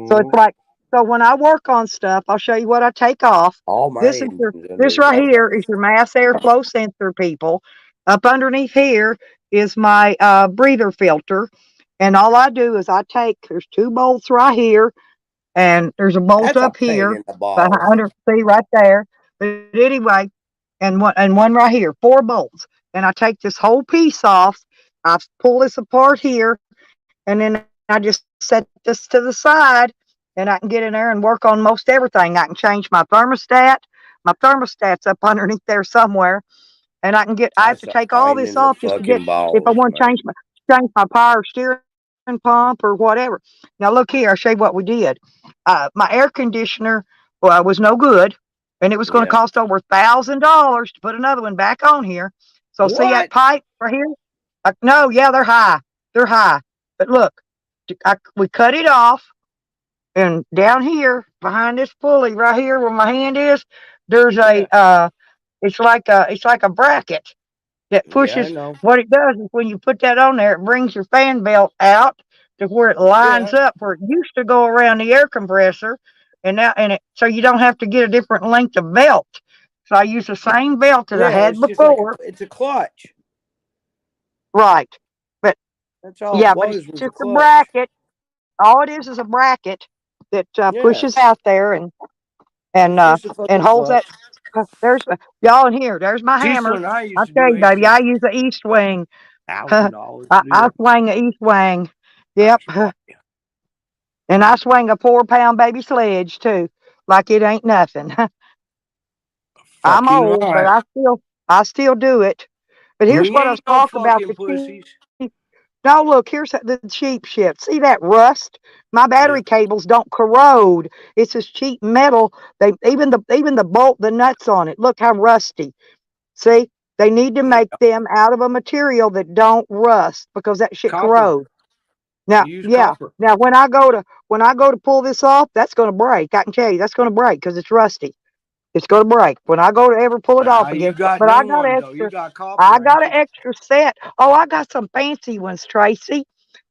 S1: So it's
S2: Mm,
S1: like, so when I work on stuff, I'll show you what I take off.
S2: all my
S1: This is your,
S2: engines in
S1: this
S2: the
S1: right here is
S2: doghouse.
S1: your mass airflow sensor, people. Up underneath here is my breather filter, and all I do is I take. There's two bolts right here, and there's a bolt
S2: That's a
S1: up
S2: pain
S1: here
S2: in the balls.
S1: behind. See right there. But anyway, and one right here, 4 bolts. And I take this whole piece off. I pull this apart here, and then I just set this to the side, and I can get in there and work on most everything. I can change my thermostat. My thermostat's up underneath there somewhere, and I can get. I have to
S2: That's
S1: take
S2: a
S1: all this
S2: pain
S1: off
S2: in the
S1: just to get
S2: fucking
S1: if I
S2: balls,
S1: want to
S2: man.
S1: change my power steering pump or whatever. Now look here, I'll show you what we did. My air conditioner was no good, and it was going to
S2: Yeah.
S1: cost over $1,000 to put another one back on here. So see that
S2: What?
S1: pipe right here? No, yeah, they're high. They're high. But look, we cut it off, and down here behind this pulley right here where my hand is, there's
S2: Yeah.
S1: a it's like a bracket that
S2: Yeah, I
S1: pushes.
S2: know.
S1: What it does is when you put that on there, it brings your fan belt out to where it lines
S2: Yeah.
S1: up where it used to go around the air compressor, and now and it so you don't have to get a different length of belt. So I use the same belt that I
S2: Yeah,
S1: had
S2: it's just like
S1: before.
S2: it's a clutch.
S1: Right. But
S2: That's all it
S1: yeah, but it's
S2: was a
S1: just a
S2: clutch.
S1: bracket. All it is a bracket that
S2: Yeah.
S1: pushes out there and
S2: It's just a
S1: and
S2: fucking
S1: holds that.
S2: clutch.
S1: There's y'all in here. There's my
S2: This
S1: hammer.
S2: one I
S1: I
S2: used to
S1: tell
S2: do
S1: you, baby,
S2: extra
S1: I use the East Wing.
S2: $1,000 to do
S1: I
S2: that.
S1: swing the East Wing.
S2: I
S1: Yep.
S2: swear.
S1: And I swing a 4-pound baby sledge too, like it ain't nothing. I'm
S2: Fucking
S1: old, but
S2: right.
S1: I still do it. But here's
S2: We
S1: what I was
S2: ain't no
S1: talking about
S2: fucking
S1: the sheep.
S2: pussies.
S1: No, look, here's the cheap shit. See that rust? My battery
S2: Yeah.
S1: cables don't corrode. It's this cheap metal. They even the bolt, the nuts on it. Look how rusty. See, they need to make
S2: Yeah.
S1: them out of a material that don't rust because that shit
S2: Copper.
S1: corrodes. Now,
S2: Use
S1: yeah.
S2: copper.
S1: Now, when I go to pull this off, that's going to break. I can tell you that's going to break because it's rusty. It's going to break when I go to ever pull it
S2: Ah,
S1: off
S2: you
S1: again.
S2: got
S1: But I
S2: them
S1: got
S2: ones though. You
S1: extra.
S2: got
S1: I
S2: copper,
S1: got
S2: ain't
S1: an
S2: you?
S1: extra set. Oh, I got some fancy ones, Tracy.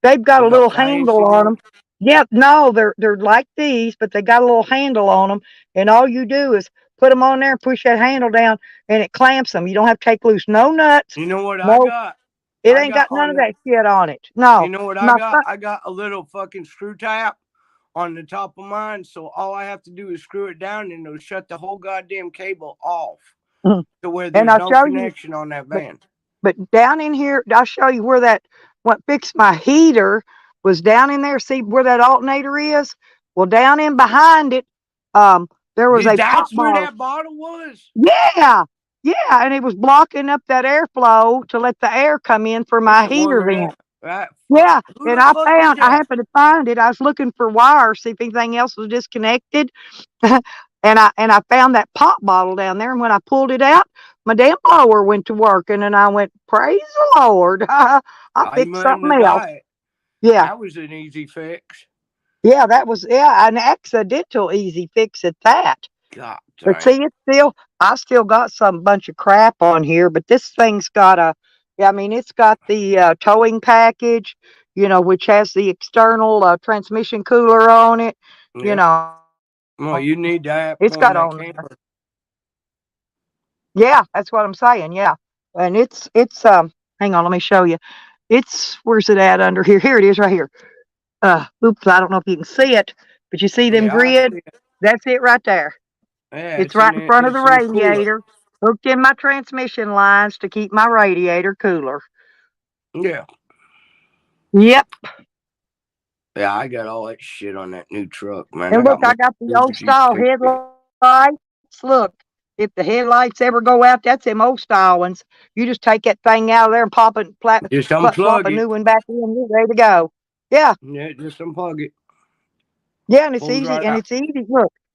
S1: They've got
S2: You
S1: a
S2: got
S1: little handle
S2: fancy
S1: on
S2: ones.
S1: them. Yep, no, they're like these, but they got a little handle on them, and all you do is put them on there, push that handle down, and it clamps them. You don't have to take loose no nuts,
S2: You know what I
S1: no.
S2: got?
S1: It
S2: I
S1: ain't
S2: got
S1: got none
S2: on
S1: of
S2: the.
S1: that shit on it.
S2: You
S1: No,
S2: know what I
S1: my
S2: got?
S1: son.
S2: I got a little fucking screw tap on the top of mine, so all I have to do is screw it down, and it'll shut the whole goddamn cable off to where
S1: And
S2: there's
S1: I'll
S2: no
S1: show you.
S2: connection on that
S1: But
S2: van.
S1: down in here, I'll show you where that what fixed my heater was down in there. See where that alternator is? Well, down in behind it, there was a pop
S2: That's where
S1: bottle.
S2: that bottle was.
S1: Yeah, yeah, and it was blocking up that airflow to let the air come in for
S2: It's
S1: my
S2: the one
S1: heater
S2: right,
S1: vent.
S2: right. Fuck.
S1: Yeah,
S2: Who
S1: and
S2: the fuck is
S1: I
S2: that?
S1: happened to find it. I was looking for wires, see if anything else was disconnected. And I found that pop bottle down there, and when I pulled it out, my damn blower went to working, and I went, "Praise the Lord!" I
S2: I
S1: fixed
S2: must
S1: something
S2: have
S1: else.
S2: got it.
S1: Yeah,
S2: That was an easy fix.
S1: Yeah, that was an accidental easy fix at that.
S2: God
S1: But
S2: dang.
S1: see, I still got some bunch of crap on here, but this thing's got yeah, I mean, it's got the towing package, which has the external transmission cooler on it. You
S2: Yeah.
S1: know,
S2: Well, you
S1: it's
S2: need
S1: got
S2: that
S1: on
S2: pulling
S1: there.
S2: that camper.
S1: Yeah, that's what I'm saying. Yeah, and it's hang on, let me show you. Where's it at under here? Here it is, right here. Oops, I don't know if you can see it, but you see them
S2: Yeah, I
S1: grid?
S2: see it.
S1: That's it right there.
S2: Yeah,
S1: It's right in front of the
S2: it's in the cooler.
S1: radiator, hooked in my transmission lines to keep my radiator cooler.
S2: Yeah.
S1: Yep.
S2: Yeah, I got all that shit on that new truck, man. I
S1: And look,
S2: got
S1: I
S2: more
S1: got the
S2: screws
S1: old
S2: as you
S1: style
S2: can see.
S1: headlights. Look, if the headlights ever go out, that's them old style ones. You just take that thing out of there and
S2: Just
S1: plop
S2: unplug
S1: a
S2: it.
S1: new one back in. You're ready to go. Yeah.
S2: Yeah, just unplug it.
S1: Yeah, and it's
S2: Pulls
S1: easy.
S2: right
S1: And
S2: out.
S1: it's easy.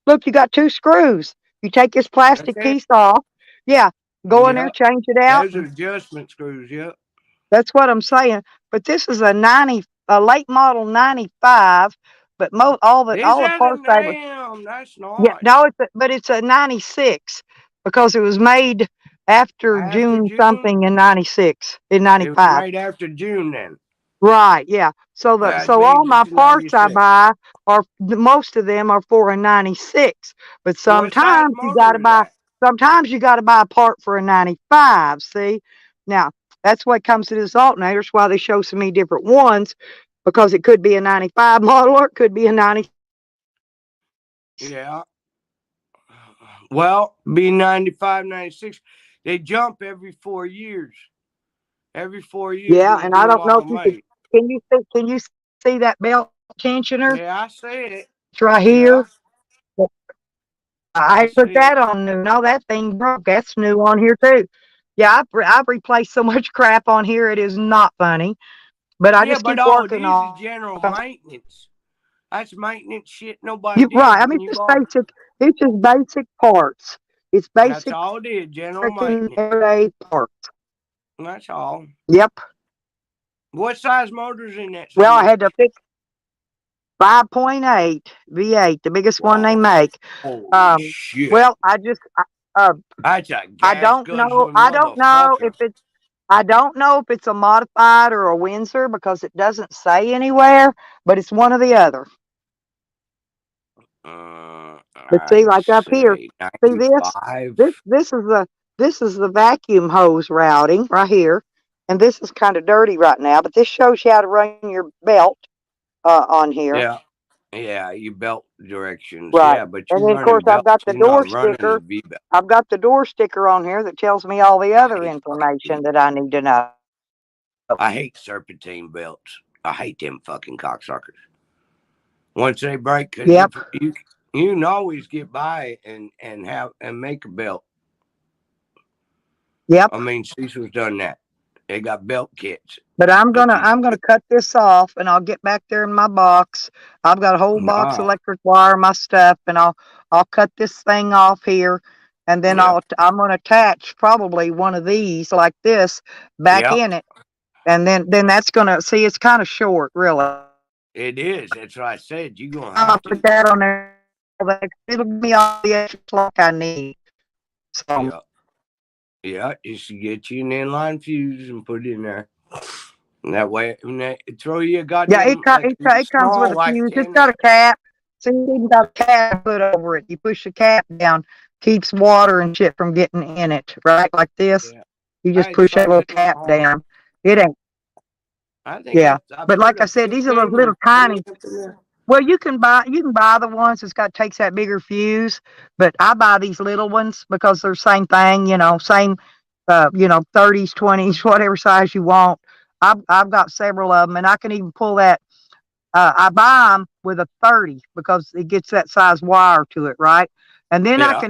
S1: Look, you got two screws. You take this
S2: That's
S1: plastic
S2: it.
S1: piece off. Yeah. Go in there,
S2: Yep.
S1: change it out,
S2: Those are
S1: and
S2: adjustment screws. Yep.
S1: that's what I'm saying. But this is a late model 95, but
S2: Is
S1: all the
S2: that a
S1: parts they were,
S2: damn? That's
S1: yeah,
S2: not.
S1: no, but it's a 96 because it was made after
S2: After
S1: June
S2: June?
S1: something in 96, in
S2: It was
S1: 95.
S2: made after June then.
S1: Right, yeah.
S2: Well, that
S1: So all
S2: means
S1: my
S2: it's a
S1: parts I
S2: 96.
S1: buy most of them are for a 96. But
S2: What size motor is that?
S1: sometimes you got to buy a part for a 95, see? Now, that's what comes to this alternator. That's why they show so many different ones because it could be a 95 model or it could be a 96.
S2: Yeah. Well, be 95, 96. They jump every 4 years. Every 4 years
S1: Yeah,
S2: there's a
S1: and I
S2: new
S1: don't know if
S2: model
S1: you could
S2: made.
S1: can you see that belt tensioner?
S2: Yeah, I see it.
S1: It's right here.
S2: Yeah, I
S1: I put
S2: see
S1: that
S2: it.
S1: on new. No, that thing broke. That's new on here too. Yeah, I've replaced so much crap on here. It is not funny, but I
S2: Yeah,
S1: just
S2: but
S1: keep
S2: all it
S1: working
S2: is
S1: on.
S2: general maintenance. That's maintenance shit nobody
S1: You right.
S2: did
S1: I mean,
S2: when you bought it.
S1: It's just basic parts. It's
S2: That's
S1: basic
S2: all it is, general
S1: American
S2: maintenance.
S1: everyday parts.
S2: That's all.
S1: Yep.
S2: What size motor's in that
S1: Well,
S2: son
S1: I
S2: of a
S1: had to
S2: bitch?
S1: fix 5.8 V8, the biggest one they
S2: Whoa.
S1: make.
S2: Holy
S1: Um,
S2: shit.
S1: well, uh,
S2: That's a
S1: I
S2: gas
S1: don't know.
S2: guzzling motherfucker.
S1: I don't know if it's a modified or a Windsor because it doesn't say anywhere, but it's one or the other. But see,
S2: I'd
S1: like up here,
S2: say
S1: see
S2: 95.
S1: this is the vacuum hose routing right here, and this is kind of dirty right now. But this shows you how to run your belt on here,
S2: Yeah. Yeah, you belt directions.
S1: right?
S2: Yeah, but
S1: And
S2: you're
S1: then of course
S2: running belts. You're not running the V belt.
S1: I've got the door sticker on here that tells me all the
S2: I
S1: other
S2: hate fucking V
S1: information that
S2: belts.
S1: I need to know.
S2: I hate serpentine belts. I hate them fucking cocksuckers. Once they break, because
S1: Yep,
S2: you can always get by and make a belt.
S1: yep.
S2: I mean, Cecil's done that. They got belt kits
S1: But
S2: that you
S1: I'm gonna cut this off and I'll get back there in my box. I've got a whole box of
S2: no,
S1: electric wire, my stuff, and I'll cut this thing off here, and then
S2: yeah,
S1: I'm gonna attach probably one of these like this back
S2: yeah,
S1: in it, and then that's gonna see it's kind of short, really.
S2: it is. That's what I said. You're gonna
S1: I'll
S2: have
S1: put
S2: to.
S1: that on there. It'll give me all the extra slack I need. So
S2: Yeah, yeah. Just get you an inline fuse and put it in there. And that way, when they throw you a
S1: yeah,
S2: goddamn like
S1: it comes with
S2: small
S1: a
S2: like
S1: fuse. It's
S2: 10
S1: got a
S2: amp.
S1: cap. So you even got a cap put over it. You push the cap down, keeps water and shit from getting in it, right? Like this.
S2: Yeah,
S1: You just
S2: I'd
S1: push that
S2: try
S1: little
S2: that on
S1: cap
S2: hard.
S1: down. It ain't,
S2: I think
S1: yeah.
S2: I
S1: But
S2: put
S1: like I
S2: a
S1: said, these are those
S2: 15 or
S1: little
S2: 20
S1: tiny.
S2: amp in there.
S1: Well, you can buy the ones that's got takes that bigger fuse, but I buy these little ones because they're same thing, same, 30s, 20s, whatever size you want. I've got several of them, and I can even pull that. I buy them with a 30 because it gets that size wire to it, right? And then
S2: Yeah,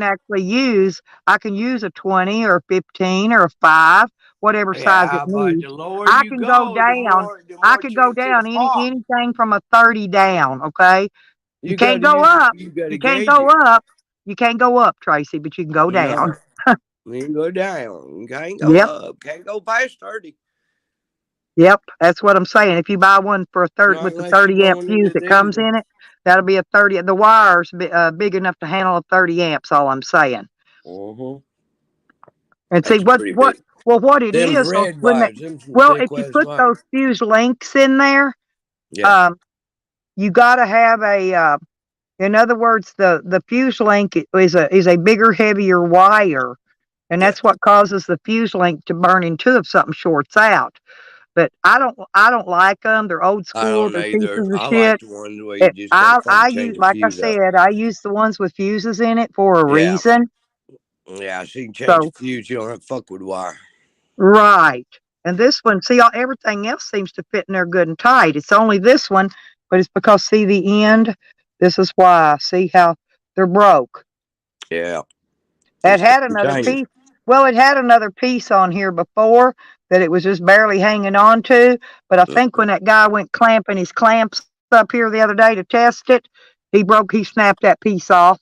S1: I can use a 20 or a 15 or a 5, whatever size it
S2: yeah. But
S1: needs.
S2: the lower
S1: I
S2: you
S1: can go
S2: go,
S1: down.
S2: the
S1: I
S2: more
S1: could go
S2: chance it'll
S1: down
S2: pop.
S1: anything from a 30 down, okay? You
S2: You got
S1: can't
S2: to
S1: go
S2: use it.
S1: up.
S2: You got to
S1: You can't
S2: gauge
S1: go
S2: it.
S1: up. You can't go up, Tracy, but you can go down.
S2: No, you go down. You can't go
S1: Yep.
S2: up. Can't go past 30.
S1: Yep, that's what I'm saying. If you buy one for a third
S2: Not
S1: with the
S2: unless you're
S1: 30 amp
S2: going
S1: fuse
S2: into
S1: that comes
S2: them.
S1: in it, that'll be a 30. The wire's big enough to handle a 30 amps. All I'm saying.
S2: Uh-huh.
S1: And see
S2: That's pretty big.
S1: what it
S2: Them's
S1: is
S2: red
S1: when they,
S2: wires. Them some
S1: well,
S2: thick
S1: if you
S2: as
S1: put
S2: fuck.
S1: those fuse links in there,
S2: Yeah.
S1: um, you got to have in other words, the fuse link is a bigger, heavier wire, and
S2: Yeah.
S1: that's what causes the fuse link to burn in two if something shorts out. But I don't like them. They're old
S2: I
S1: school.
S2: don't
S1: They're pieces
S2: either.
S1: of
S2: I like
S1: shit.
S2: the ones where you just gotta fucking
S1: I
S2: change
S1: use,
S2: the
S1: like I
S2: fuse out.
S1: said, I use the ones with fuses in it for a
S2: Yeah.
S1: reason.
S2: Yeah. So you can change the
S1: So
S2: fuse. You don't have to fuck with wire.
S1: right, and this one, see, everything else seems to fit in there good and tight. It's only this one, but it's because see the end. This is why. See how they're broke.
S2: Yeah.
S1: It
S2: It's
S1: had
S2: getting
S1: another
S2: changed.
S1: piece. Well, it had another piece on here before that it was just barely hanging on to. But I think when that guy went clamping his clamps up here the other day to test it, he snapped that piece off.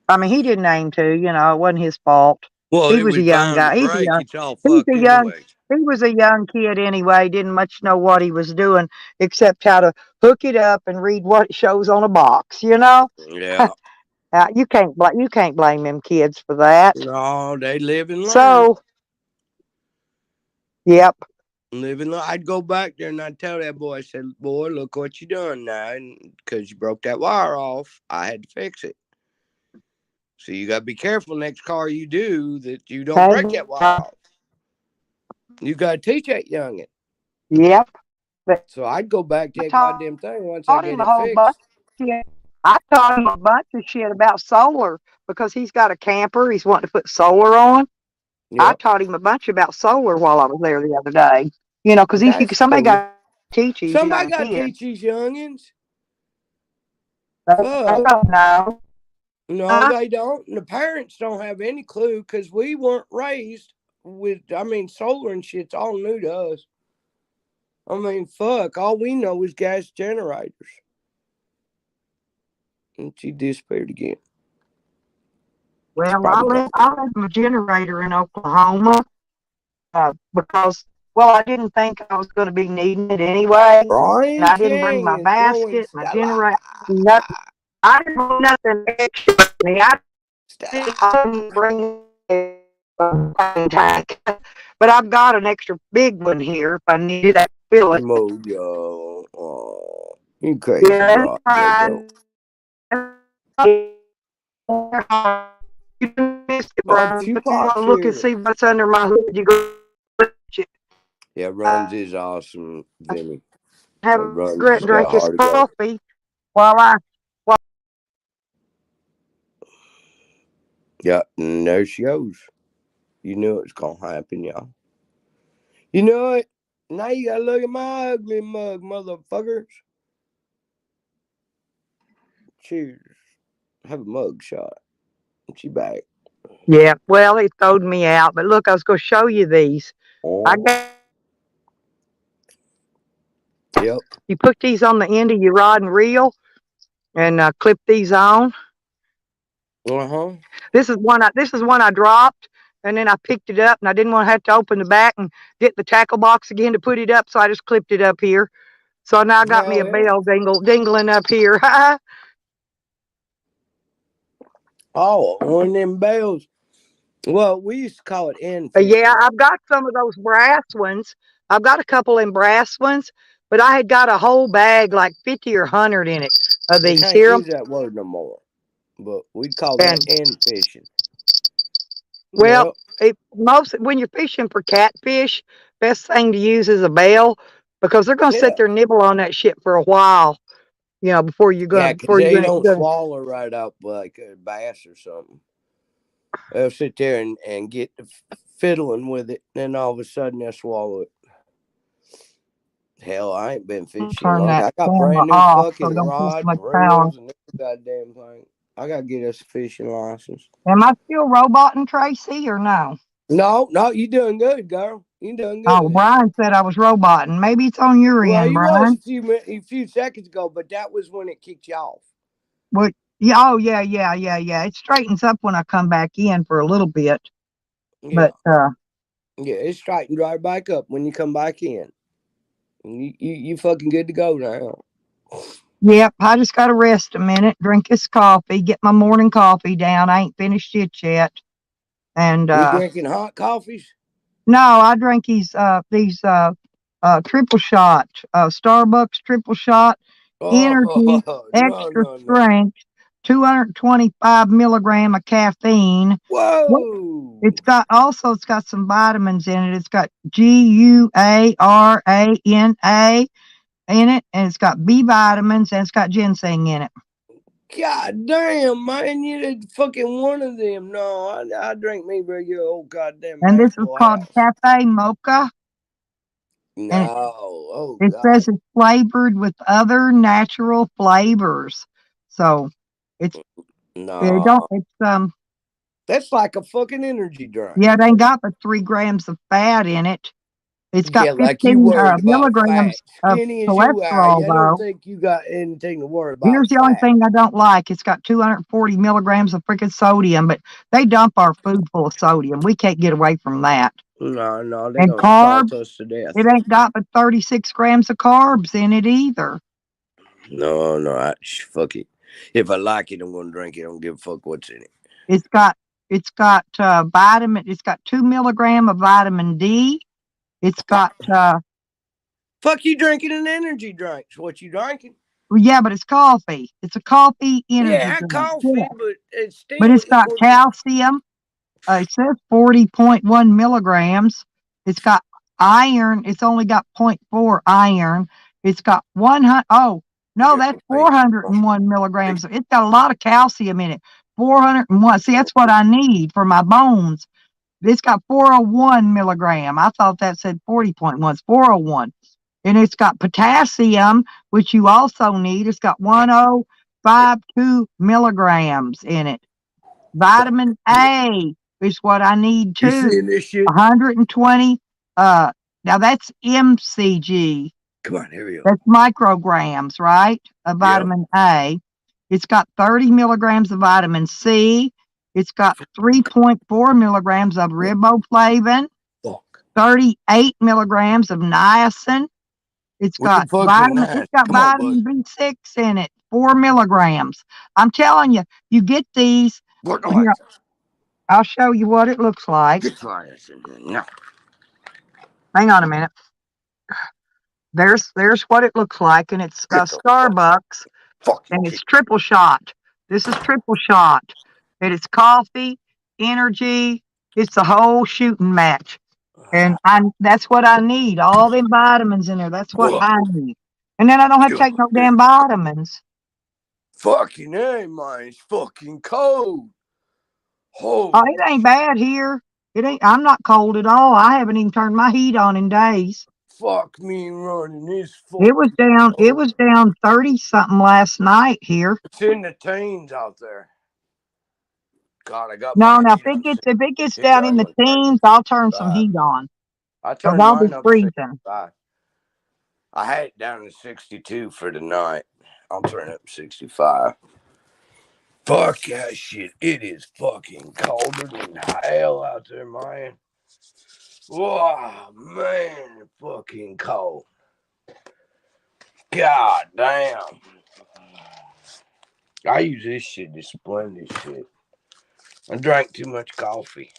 S1: I mean, he didn't aim to, it wasn't his fault.
S2: Well,
S1: He
S2: it
S1: was a
S2: was
S1: young
S2: bound to
S1: guy.
S2: break. It's all
S1: He's
S2: fucked
S1: a young,
S2: anyway.
S1: he was a young kid anyway. Didn't much know what he was doing except how to hook it up and read what it shows on a box.
S2: Yeah.
S1: You can't blame them kids for that.
S2: No, they live and learn.
S1: So, yep.
S2: Live and learn. I'd go back there and I'd tell that boy, I said, boy, look what you done now. Because you broke that wire off, I had to fix it. So you got to be careful next car you do that you don't
S1: Hey,
S2: break that wire off. You got to teach that youngin.
S1: yep. But
S2: So I'd go back to
S1: I
S2: that
S1: taught
S2: goddamn thing once I
S1: him a
S2: get
S1: whole
S2: it
S1: bunch.
S2: fixed.
S1: Shit. I taught him a bunch of shit about solar because he's got a camper. He's wanting to put solar on. I
S2: Yep.
S1: taught him a bunch about solar while I was there the other day. Because
S2: That's
S1: somebody
S2: cool.
S1: got to teach these young
S2: Somebody got to
S1: kids.
S2: teach these youngins.
S1: They
S2: Fuck.
S1: don't know.
S2: No,
S1: Huh?
S2: they don't. And the parents don't have any clue because we weren't raised with, solar and shit's all new to us. Fuck. All we know is gas generators. And she disappeared again. She
S1: Well,
S2: probably gone.
S1: I left my generator in Oklahoma because, well, I didn't think I was going to be needing it anyway, and
S2: Brian
S1: I didn't bring
S2: King
S1: my
S2: is going
S1: basket, my
S2: Stella.
S1: generator, nothing. I didn't bring nothing extra with me.
S2: Stella.
S1: I didn't bring a tank, but I've got an extra big one here if I need it. I can fill it.
S2: Mojo. Oh, you crazy,
S1: Yeah,
S2: bro. Mojo.
S1: fine. You missed it,
S2: Oh,
S1: Brian,
S2: two
S1: but you want to
S2: pops
S1: look and
S2: here.
S1: see what's under my hood. You go
S2: Yeah, Runs is awesome, Vinny.
S1: have a
S2: Runs
S1: cigarette
S2: has
S1: and
S2: got
S1: drink his
S2: heart of gold.
S1: coffee while I.
S2: Yeah, and there she goes. You knew it was gonna happen, y'all. You know it. Now you gotta look at my ugly mug, motherfuckers. Cheers. Have a mug shot. She back.
S1: Yeah, well, it throwed me out. But look, I was going to show you these. I
S2: Oh,
S1: got
S2: yep.
S1: you put these on the end of your rod and reel and clip these on.
S2: Uh huh.
S1: This is one I dropped, and then I picked it up, and I didn't want to have to open the back and get the tackle box again to put it up, so I just clipped it up here. So now I got me a
S2: Hell yeah.
S1: bell dingling up here.
S2: Oh, one of them bells. Well, we used to call it end
S1: Yeah,
S2: fishing.
S1: I've got some of those brass ones. I've got a couple in brass ones, but I had got a whole bag, like 50 or 100 in it of
S2: They
S1: these.
S2: can't
S1: Here,
S2: use that word no more. But we'd call
S1: and
S2: that end fishing.
S1: well,
S2: Yep.
S1: most when you're fishing for catfish, best thing to use is a bail because they're gonna sit
S2: Yeah.
S1: there and nibble on that shit for a while. Before you're
S2: Yeah,
S1: gonna
S2: because
S1: before you're
S2: they
S1: gonna,
S2: don't
S1: gonna
S2: swallow right up like a bass or something. They'll sit there and get fiddling with it, and then all of a sudden they'll swallow it. Hell, I ain't been fishing
S1: turn
S2: long.
S1: that
S2: I got brand
S1: camera
S2: new
S1: off so it
S2: fucking
S1: don't pull so
S2: rod
S1: much
S2: and
S1: power.
S2: reels and every goddamn thing. I gotta get us a fishing license.
S1: Am I still roboting Tracy or no?
S2: No, no, you doing good, girl. You doing
S1: Oh,
S2: good.
S1: Brian said I was roboting. Maybe it's on your
S2: Well,
S1: end,
S2: you was
S1: Brian.
S2: a few seconds ago, but that was when it kicked you off.
S1: What? Yeah. Oh, yeah, yeah. It straightens up when I come back in for a little bit,
S2: Yeah.
S1: but
S2: Yeah, it straightened right back up when you come back in. You fucking good to go now.
S1: Yep, I just got to rest a minute, drink this coffee, get my morning coffee down. I ain't finished it yet. And
S2: You drinking hot coffees?
S1: no, I drink these triple shot, Starbucks triple shot, energy,
S2: Oh no
S1: extra
S2: no no!
S1: strength, 225 milligram of caffeine. What?
S2: Whoa!
S1: It's got some vitamins in it. It's got GUARANA in it, and it's got B vitamins, and it's got ginseng in it.
S2: God damn, man, you did fucking one of them. No, I drink me regular old goddamn
S1: And this is
S2: Maxwell
S1: called
S2: House.
S1: Cafe Mocha,
S2: No,
S1: and
S2: oh
S1: it
S2: god,
S1: says it's flavored with other natural flavors. So it's it
S2: no,
S1: don't it's
S2: that's like a fucking energy drink.
S1: yeah, it ain't got but 3 grams of fat in it. It's got
S2: Yeah, like you
S1: 15
S2: worried about fat.
S1: milligrams of
S2: Skinny as you are,
S1: cholesterol
S2: I don't
S1: though.
S2: think you got anything to worry about
S1: Here's the only
S2: fat.
S1: thing I don't like. It's got 240 milligrams of freaking sodium, but they dump our food full of sodium. We can't get away from that.
S2: No, no, they're
S1: And
S2: gonna salt
S1: carbs,
S2: us to death.
S1: it ain't got but 36 grams of carbs in it either.
S2: No, no, fuck it. If I like it, I'm gonna drink it. I don't give a fuck what's in it.
S1: It's got vitamin. It's got 2 milligram of vitamin D. It's got
S2: Fuck you drinking an energy drink. So what you drinking?
S1: well, yeah, but it's coffee. It's a coffee energy
S2: Yeah,
S1: drink.
S2: coffee,
S1: Yeah,
S2: but it's
S1: but
S2: still
S1: it's
S2: it
S1: got
S2: was
S1: calcium. It says 40.1 milligrams. It's got iron. It's only got point 0.4 iron. It's got 100. Oh, no, that's 401 milligrams. It's got a lot of calcium in it. 401. See, that's what I need for my bones. It's got 401 milligram. I thought that said 40.1. It's 401. And it's got potassium, which you also need. It's got 1052 milligrams in it. Vitamin A is what I need
S2: You
S1: too.
S2: seeing this shit?
S1: 120. Now that's MCG.
S2: Come on, here we go.
S1: That's micrograms, right? Of
S2: Yep.
S1: vitamin A. It's got 30 milligrams of vitamin C. It's got 3.4 milligrams of riboflavin,
S2: Fuck.
S1: 38 milligrams of niacin. It's
S2: What the
S1: got
S2: fuck is
S1: vitamin,
S2: that?
S1: it's got
S2: Come on, bud.
S1: vitamin B6 in it, 4 milligrams. I'm telling you, you get these.
S2: What
S1: Here,
S2: the
S1: I'll show you what it looks like.
S2: Get your ass in here. No.
S1: Hang on a minute. There's what it looks like, and it's
S2: Get the
S1: Starbucks,
S2: fucking
S1: and
S2: kid.
S1: it's triple shot. This is triple shot. And it's coffee, energy. It's the whole shooting match. And that's what I need. All them vitamins in there. That's what
S2: Fuck.
S1: I need. And then I don't have to take no damn vitamins.
S2: Fucking A, man. It's fucking cold.
S1: Oh,
S2: Holy
S1: it ain't bad here. It ain't. I'm not cold at all. I haven't even turned my heat on in days.
S2: fuck me running this
S1: It was
S2: fucking
S1: down. It
S2: cold.
S1: was down 30 something last night here.
S2: It's in the teens out there. God, I got
S1: No,
S2: my
S1: now
S2: heat on
S1: if it gets
S2: 62.
S1: down
S2: I'm
S1: in the
S2: gonna turn it
S1: teens,
S2: to
S1: I'll turn some
S2: 65.
S1: heat on,
S2: I
S1: cause
S2: turned
S1: I'll be
S2: mine up to
S1: freezing.
S2: 65. I had it down to 62 for the night. I'll turn it up to 65. Fuck that shit. It is fucking colder than hell out there, man. Wow, man, fucking cold. God damn. I use this shit to splend this shit. I drank too much coffee.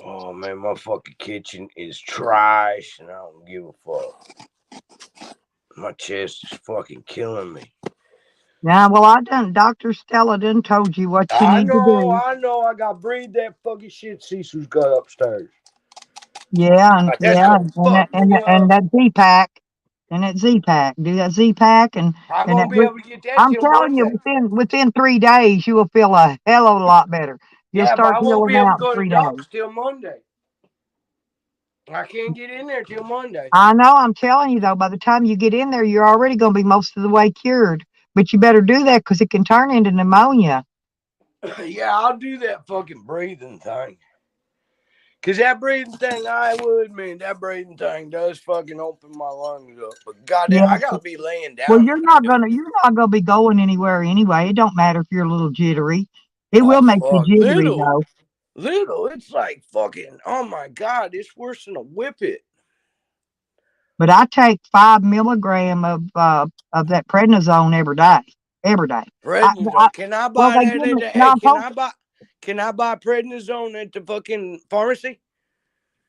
S2: Oh man, my fucking kitchen is trash and I don't give a fuck. My chest is fucking killing me.
S1: Yeah, well, I done. Dr. Stella done told you what you need to do.
S2: I know. I got to breathe that fucking shit Cecil's got upstairs. Like, that's
S1: Yeah,
S2: gonna fuck me
S1: and
S2: up.
S1: that Z pack, and that Z pack. Do that Z pack,
S2: I
S1: and that.
S2: won't be able to get that
S1: I'm
S2: till
S1: telling you,
S2: Monday.
S1: within 3 days, you will feel a hell of a lot better. You'll
S2: Yeah, but
S1: start
S2: I won't
S1: healing
S2: be able to
S1: out in
S2: go to
S1: 3 days.
S2: Doc's till Monday. I can't get in there till Monday.
S1: I know. I'm telling you though, by the time you get in there, you're already going to be most of the way cured. But you better do that because it can turn into pneumonia.
S2: Yeah, I'll do that fucking breathing thing. Cause that breathing thing, I would admit, that breathing thing does fucking open my lungs up. But goddamn,
S1: Yeah.
S2: I gotta be laying
S1: Well,
S2: down when I do it.
S1: you're not gonna be going anywhere anyway. It don't matter if you're a little jittery. It
S2: Oh
S1: will make you
S2: fuck,
S1: jittery
S2: little.
S1: though.
S2: Little, it's like fucking. Oh my god, it's worse than a whippet.
S3: But I take 5 milligram of that prednisone every day. Every day.
S2: Prednisone. Can I
S3: Well,
S2: buy
S3: they
S2: that
S3: give me
S2: at the?
S3: no.
S2: Hey,
S3: I'm supposed
S2: Can I buy prednisone at the fucking pharmacy?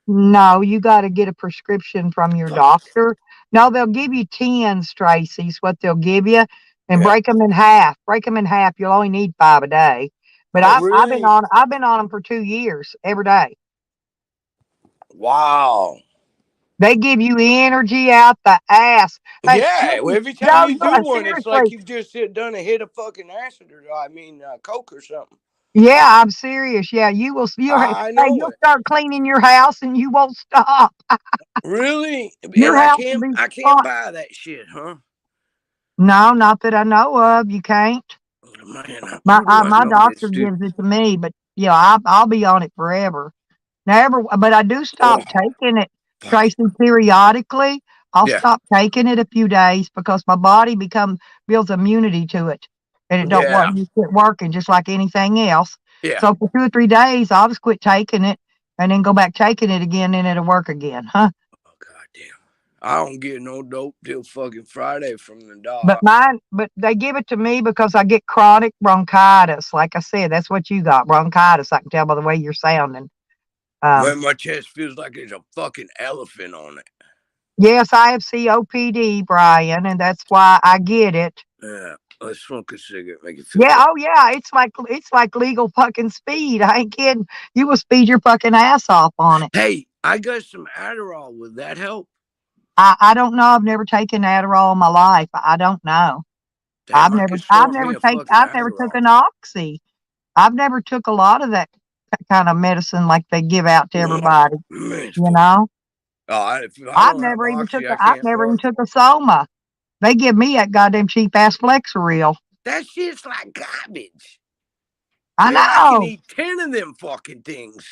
S3: No, you got to get a prescription from your
S2: Fuck.
S3: doctor. No, they'll give you 10s, Tracy's what they'll give you, and
S2: Yeah.
S3: break them in half. Break them in half. You'll only need 5 a day. But
S2: Oh
S3: I've been
S2: really?
S3: on them for 2 years every day.
S2: Wow.
S3: They give you energy out the ass. Hey,
S2: Yeah. Well,
S3: listen,
S2: every time
S3: no,
S2: you do one, it's like
S3: seriously.
S2: you've just done a hit of fucking acid or coke or something.
S3: Yeah, I'm serious. Yeah, you will. Hey,
S2: I know
S3: you'll
S2: it.
S3: start cleaning your house and you won't stop.
S2: Really? And
S3: Your house will be
S2: I can't
S3: spot.
S2: buy that shit, huh?
S3: No, not that I know of. You can't.
S2: Man,
S3: My
S2: what do I
S3: my
S2: know
S3: doctor
S2: this dude?
S3: gives it to me, but yeah, I'll be on it forever. Never, but I do
S2: Oh,
S3: stop taking it,
S2: fucking.
S3: Tracy, periodically. I'll
S2: Yeah.
S3: stop taking it a few days because my body builds immunity to it, and it don't work.
S2: Yeah.
S3: You quit working just like anything else.
S2: Yeah.
S3: So for 2 or 3 days, I'll just quit taking it, and then go back taking it again, and it'll work again, huh?
S2: Oh, goddamn. I don't get no dope till fucking Friday from the
S3: But
S2: doc.
S3: they give it to me because I get chronic bronchitis. Like I said, that's what you got, bronchitis. I can tell by the way you're sounding.
S2: Man, my chest feels like there's a fucking elephant on it.
S3: Yes, I have COPD, Brian, and that's why I get it.
S2: Yeah. Let's smoke a cigarette, make it feel
S3: Yeah,
S2: better.
S3: oh yeah, it's like legal fucking speed. I ain't kidding. You will speed your fucking ass off on it.
S2: Hey, I got some Adderall. Would that help?
S3: I don't know. I've never taken Adderall in my life. I don't know.
S2: Damn, I could snort me a fucking
S3: I've never
S2: Adderall.
S3: taken Oxy. I've never took a lot of that kind of medicine like they give out to everybody.
S2: Man, it's
S3: You
S2: fucking.
S3: know,
S2: Oh, if I don't have I
S3: I've
S2: can't
S3: never even
S2: work.
S3: took a Soma. They give me that goddamn cheap ass Flexeril.
S2: That shit's like garbage.
S3: I
S2: Man, I can
S3: know.
S2: eat 10 of them fucking things.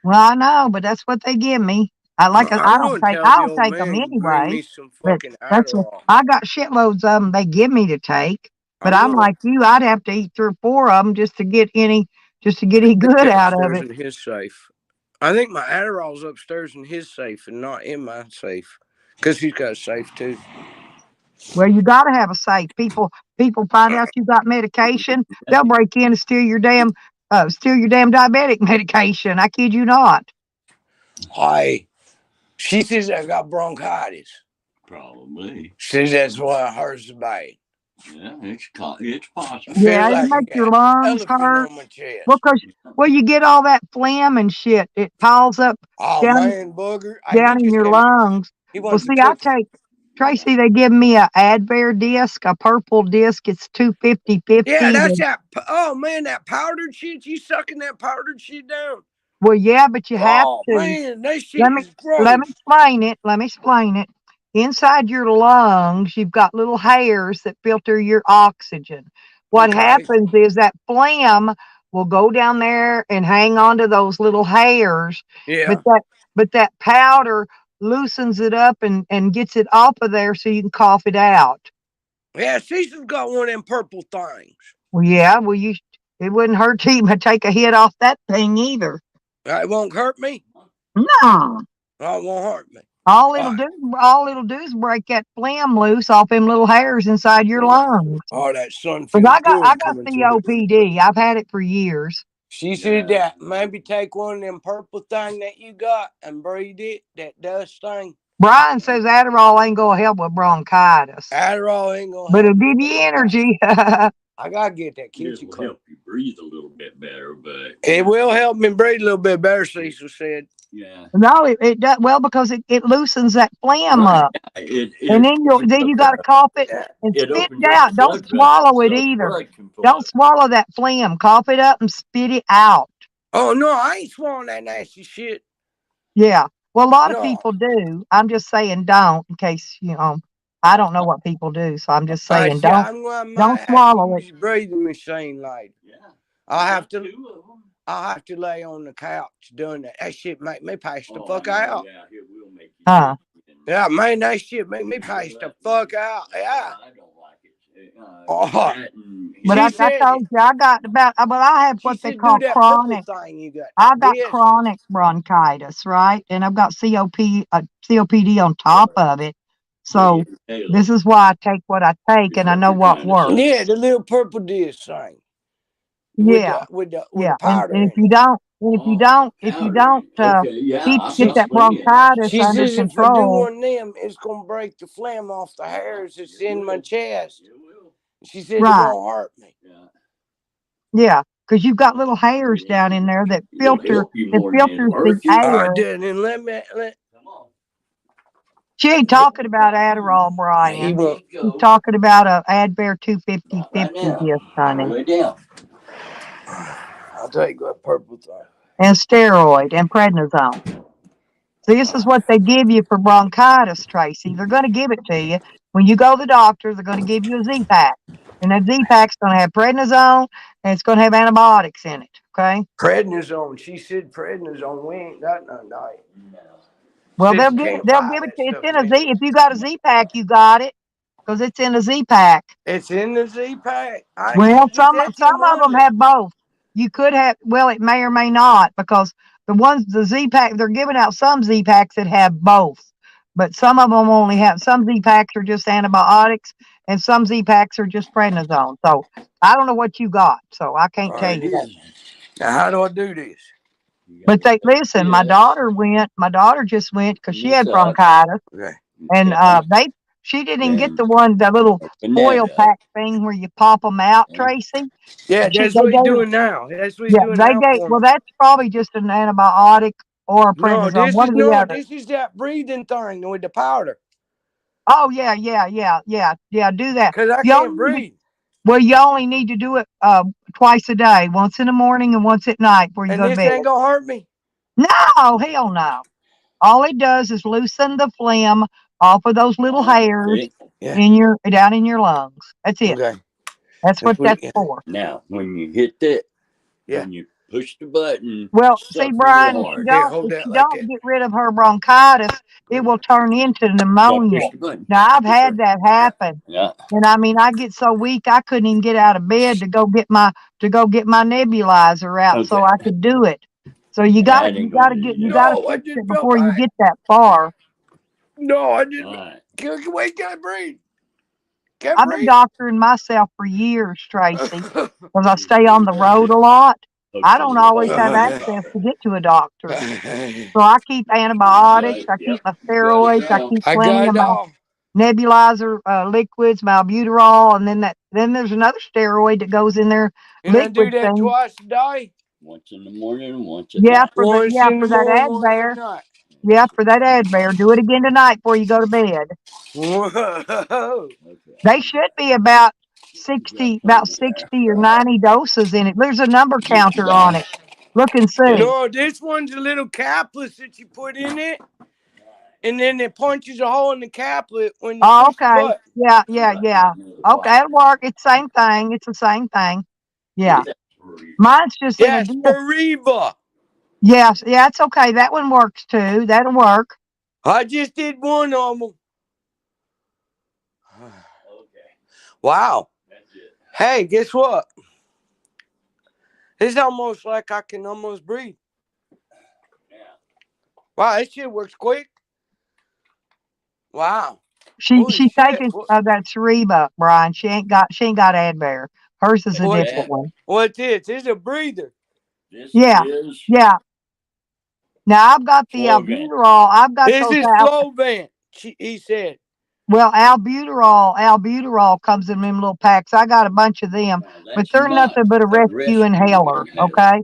S3: Well, I know, but that's what they give me.
S2: I'm going to tell
S3: I
S2: the
S3: don't
S2: old
S3: take them
S2: man to bring
S3: anyway.
S2: me some
S3: But
S2: fucking Adderall.
S3: I got shitloads of them they give me to take. But
S2: I'm
S3: I'm
S2: going
S3: like you, I'd have to eat 3 or 4 of them just to get any
S2: to
S3: good
S2: check
S3: out of
S2: upstairs
S3: it.
S2: in his safe. I think my Adderall's upstairs in his safe and not in my safe. Because he's got a safe too.
S3: Well, you got to have a safe. People find out you got medication, they'll break in and steal your damn diabetic medication. I kid you not.
S2: Hi. She says I got bronchitis.
S4: Probably.
S2: She says that's why hers is bad.
S4: Yeah, it's
S2: I
S4: possible.
S3: Yeah,
S2: feel
S3: it
S2: like I
S3: makes your
S2: got an
S3: lungs
S2: elephant
S3: hurt.
S2: on my chest.
S3: Because you get all that phlegm and shit. It piles up
S2: Oh
S3: down
S2: man, booger. He
S3: down in
S2: just
S3: your
S2: said
S3: lungs.
S2: he
S3: Well,
S2: wanted to
S3: see, I
S2: cook it.
S3: take Tracy. They give me a Advair disc, a purple disc. It's 250/50.
S2: Yeah, that's that. Oh man, that powdered shit. You sucking that powdered shit down?
S3: Well, yeah, but you have
S2: Oh
S3: to.
S2: man, that shit
S3: Let me
S2: is
S3: let me
S2: gross.
S3: explain it. Let me explain it. Inside your lungs, you've got little hairs that filter your oxygen. What
S2: Okay.
S3: happens is that phlegm will go down there and hang on to those little hairs, but
S2: Yeah.
S3: that powder loosens it up and gets it off of there so you can cough it out.
S2: Yeah, Cecil's got one of them purple things.
S3: Well, yeah, it wouldn't hurt to even take a hit off that thing either.
S2: It won't hurt me.
S3: No.
S2: Oh, it won't hurt me.
S3: All
S2: All
S3: it'll
S2: right.
S3: do, all it'll do is break that phlegm loose off them little hairs inside your lungs.
S2: Oh, that sun
S3: Cause
S2: feels
S3: I
S2: good
S3: got
S2: coming through the.
S3: COPD. I've had it for years.
S2: She said that maybe take one of them purple thing that you got and breathe it, that dust thing.
S3: Brian says Adderall ain't gonna help with bronchitis,
S2: Adderall ain't gonna
S3: but
S2: help
S3: it'll
S2: you
S3: give
S2: with
S3: you
S2: bronchitis.
S3: energy.
S2: I gotta get that kitchen
S4: It'll
S2: clean.
S4: help you breathe a little bit better, but
S2: It will help me breathe a little bit better, Cecil said.
S4: yeah.
S3: No, it does well because it loosens that phlegm
S4: Right.
S3: up,
S4: It
S3: and
S4: it
S3: then
S4: opens
S3: you
S4: up
S3: got to
S4: the
S3: cough it
S2: Yeah.
S3: and
S4: it
S3: spit
S4: opens
S3: it
S4: up the
S3: out. Don't
S4: blood vessels
S3: swallow it
S4: so the
S3: either.
S4: blood can flow.
S3: Don't swallow that phlegm. Cough it up and spit it out.
S2: Oh no, I ain't swallowing that nasty shit.
S3: Yeah. Well, a lot of
S2: No.
S3: people do. I'm just saying don't in case, I don't know what people do. So I'm just
S2: I
S3: saying
S2: see. I
S3: don't
S2: might have to
S3: swallow it.
S2: use a breathing machine later.
S4: Yeah.
S2: I have
S4: Got
S2: to.
S4: 2 of them.
S2: I have to lay on the couch doing that. That shit make me pass the
S4: Oh, I
S2: fuck
S4: know.
S2: out.
S4: Yeah, it will make you
S3: Huh.
S4: dizzy.
S2: Yeah, man, that shit make me pass the fuck out. Yeah.
S4: I don't like it.
S2: Oh,
S4: That and
S3: But
S2: She
S3: I
S2: said,
S3: told you I got about. But I have
S2: she
S3: what they
S2: said, do
S3: call
S2: that purple
S3: chronic.
S2: thing you got.
S3: I've got
S2: This.
S3: chronic bronchitis, right? And I've got COPD on top of it. So this is why I take what I take, and I know what works.
S2: Yeah, the little purple disc thing.
S3: Yeah,
S2: With the
S3: yeah.
S2: powder
S3: And if
S2: in
S3: you
S2: it.
S3: don't, get that bronchitis
S2: She
S3: under
S2: says if I do
S3: control,
S2: one of them, it's gonna break the phlegm off the hairs that's in my chest. She said it
S3: right?
S2: won't hurt me.
S3: Yeah, because you've got little hairs down in there that filters the
S2: All right,
S3: air.
S2: then let.
S3: She ain't talking about Adderall,
S2: He
S3: Brian.
S2: won't.
S3: She's talking about a Advair 250/50 disc, honey,
S2: I'll take that purple thing.
S3: and steroid and prednisone. So this is what they give you for bronchitis, Tracy. They're going to give it to you. When you go to the doctor, they're going to give you a Z-Pack. And that Z-Pack's going to have prednisone, and it's going to have antibiotics in it, okay?
S2: Prednisone. She said prednisone. We ain't got none night.
S3: Well,
S2: Said you can't
S3: they'll
S2: buy
S3: give it
S2: that
S3: to you. It's
S2: stuff
S3: in a
S2: anymore.
S3: Z. If you got a Z-Pack, you got it, because it's in a Z-Pack.
S2: It's in the Z-Pack. I ain't
S3: Well,
S2: gonna get that till
S3: some of them
S2: Monday.
S3: have both. You could have, well, it may or may not, because the Z-Pack, they're giving out some Z-Packs that have both. But some of them only have, some Z-Packs are just antibiotics, and some Z-Packs are just prednisone. So I don't know what you got, so I can't
S2: All
S3: tell
S2: right,
S3: you that.
S2: now how do I do this?
S3: But listen, my daughter just went because she had bronchitis,
S2: Okay.
S3: and she didn't even get the little foil pack thing where you pop them out, Tracy.
S2: Yeah,
S3: They
S2: that's what he's
S3: gave,
S2: doing now. That's what he's
S3: yeah,
S2: doing now for
S3: well,
S2: me.
S3: that's probably just an antibiotic or a
S2: No,
S3: prednisone, one or the other.
S2: this is that breathing thing with the powder.
S3: Oh, yeah, do that.
S2: Cause I can't breathe.
S3: You only need to do it twice a day, once in the morning and once at night before you
S2: And
S3: go to
S2: this
S3: bed.
S2: ain't gonna hurt me.
S3: No, hell no. All it does is loosen the phlegm off of those little hairs down in your lungs. That's it.
S2: Okay.
S3: That's what that's for.
S4: Now, when you hit that,
S2: Yeah.
S4: when you push the button,
S3: Well,
S4: suck
S3: see,
S4: real
S3: Brian, if
S4: hard.
S2: Here, hold that
S3: you
S2: like
S3: don't
S2: that.
S3: get rid of her bronchitis, it will turn into
S4: Yeah,
S3: pneumonia.
S4: push the button.
S3: Now, I've had that happen.
S4: Yeah.
S3: And I mean, I get so weak I couldn't even get out of bed to go get my nebulizer out so I could do it. So you got to
S2: No, I
S3: fix
S2: just
S3: it
S2: felt
S3: before you
S2: bad.
S3: get that far.
S2: No, I just
S4: Right.
S2: wait, can't breathe. Can't
S3: I've been
S2: breathe.
S3: doctoring myself for years, Tracy, because I stay on the road a lot. I don't always have access to get to a doctor. So I keep antibiotics, I keep my steroids, I keep
S2: I
S3: plenty
S2: got
S3: of
S2: it
S3: my
S2: all.
S3: nebulizer liquids, my albuterol, and then there's another steroid that goes in there,
S2: And I do
S3: liquid
S2: that
S3: thing.
S2: twice a day.
S4: Once in the morning and once at night.
S2: Once in the
S3: for that
S2: morning, once
S3: Advair.
S2: at night.
S3: Yeah, for that Advair. Do it again tonight before you go to bed.
S2: Whoa.
S3: They should be about 60 or 90 doses in it. There's a number counter on it. Look and see.
S2: No, this one's a little caplet that you put in it, and then it punches a hole in the caplet when you push the
S3: Okay.
S2: button.
S3: Yeah. Okay, it'll work. It's the same thing. It's the same thing. Yeah. Mine's just in a deal.
S2: Spiriva.
S3: Yes, yeah, it's okay. That one works too. That'll work.
S2: I just did one of them. Wow. Hey, guess what? It's almost like I can almost breathe. Wow, that shit works quick. Wow.
S3: She's
S2: shit.
S3: taking that Cereba, Brian. She ain't got Advair. Hers is a different one.
S2: What's this? It's a breather.
S3: Yeah. Now I've got the albuterol. I've got
S2: this
S3: those.
S2: This is Flovent. He said.
S3: Well, albuterol comes in them little packs. I got a bunch of them, but they're nothing but a rescue inhaler. Okay.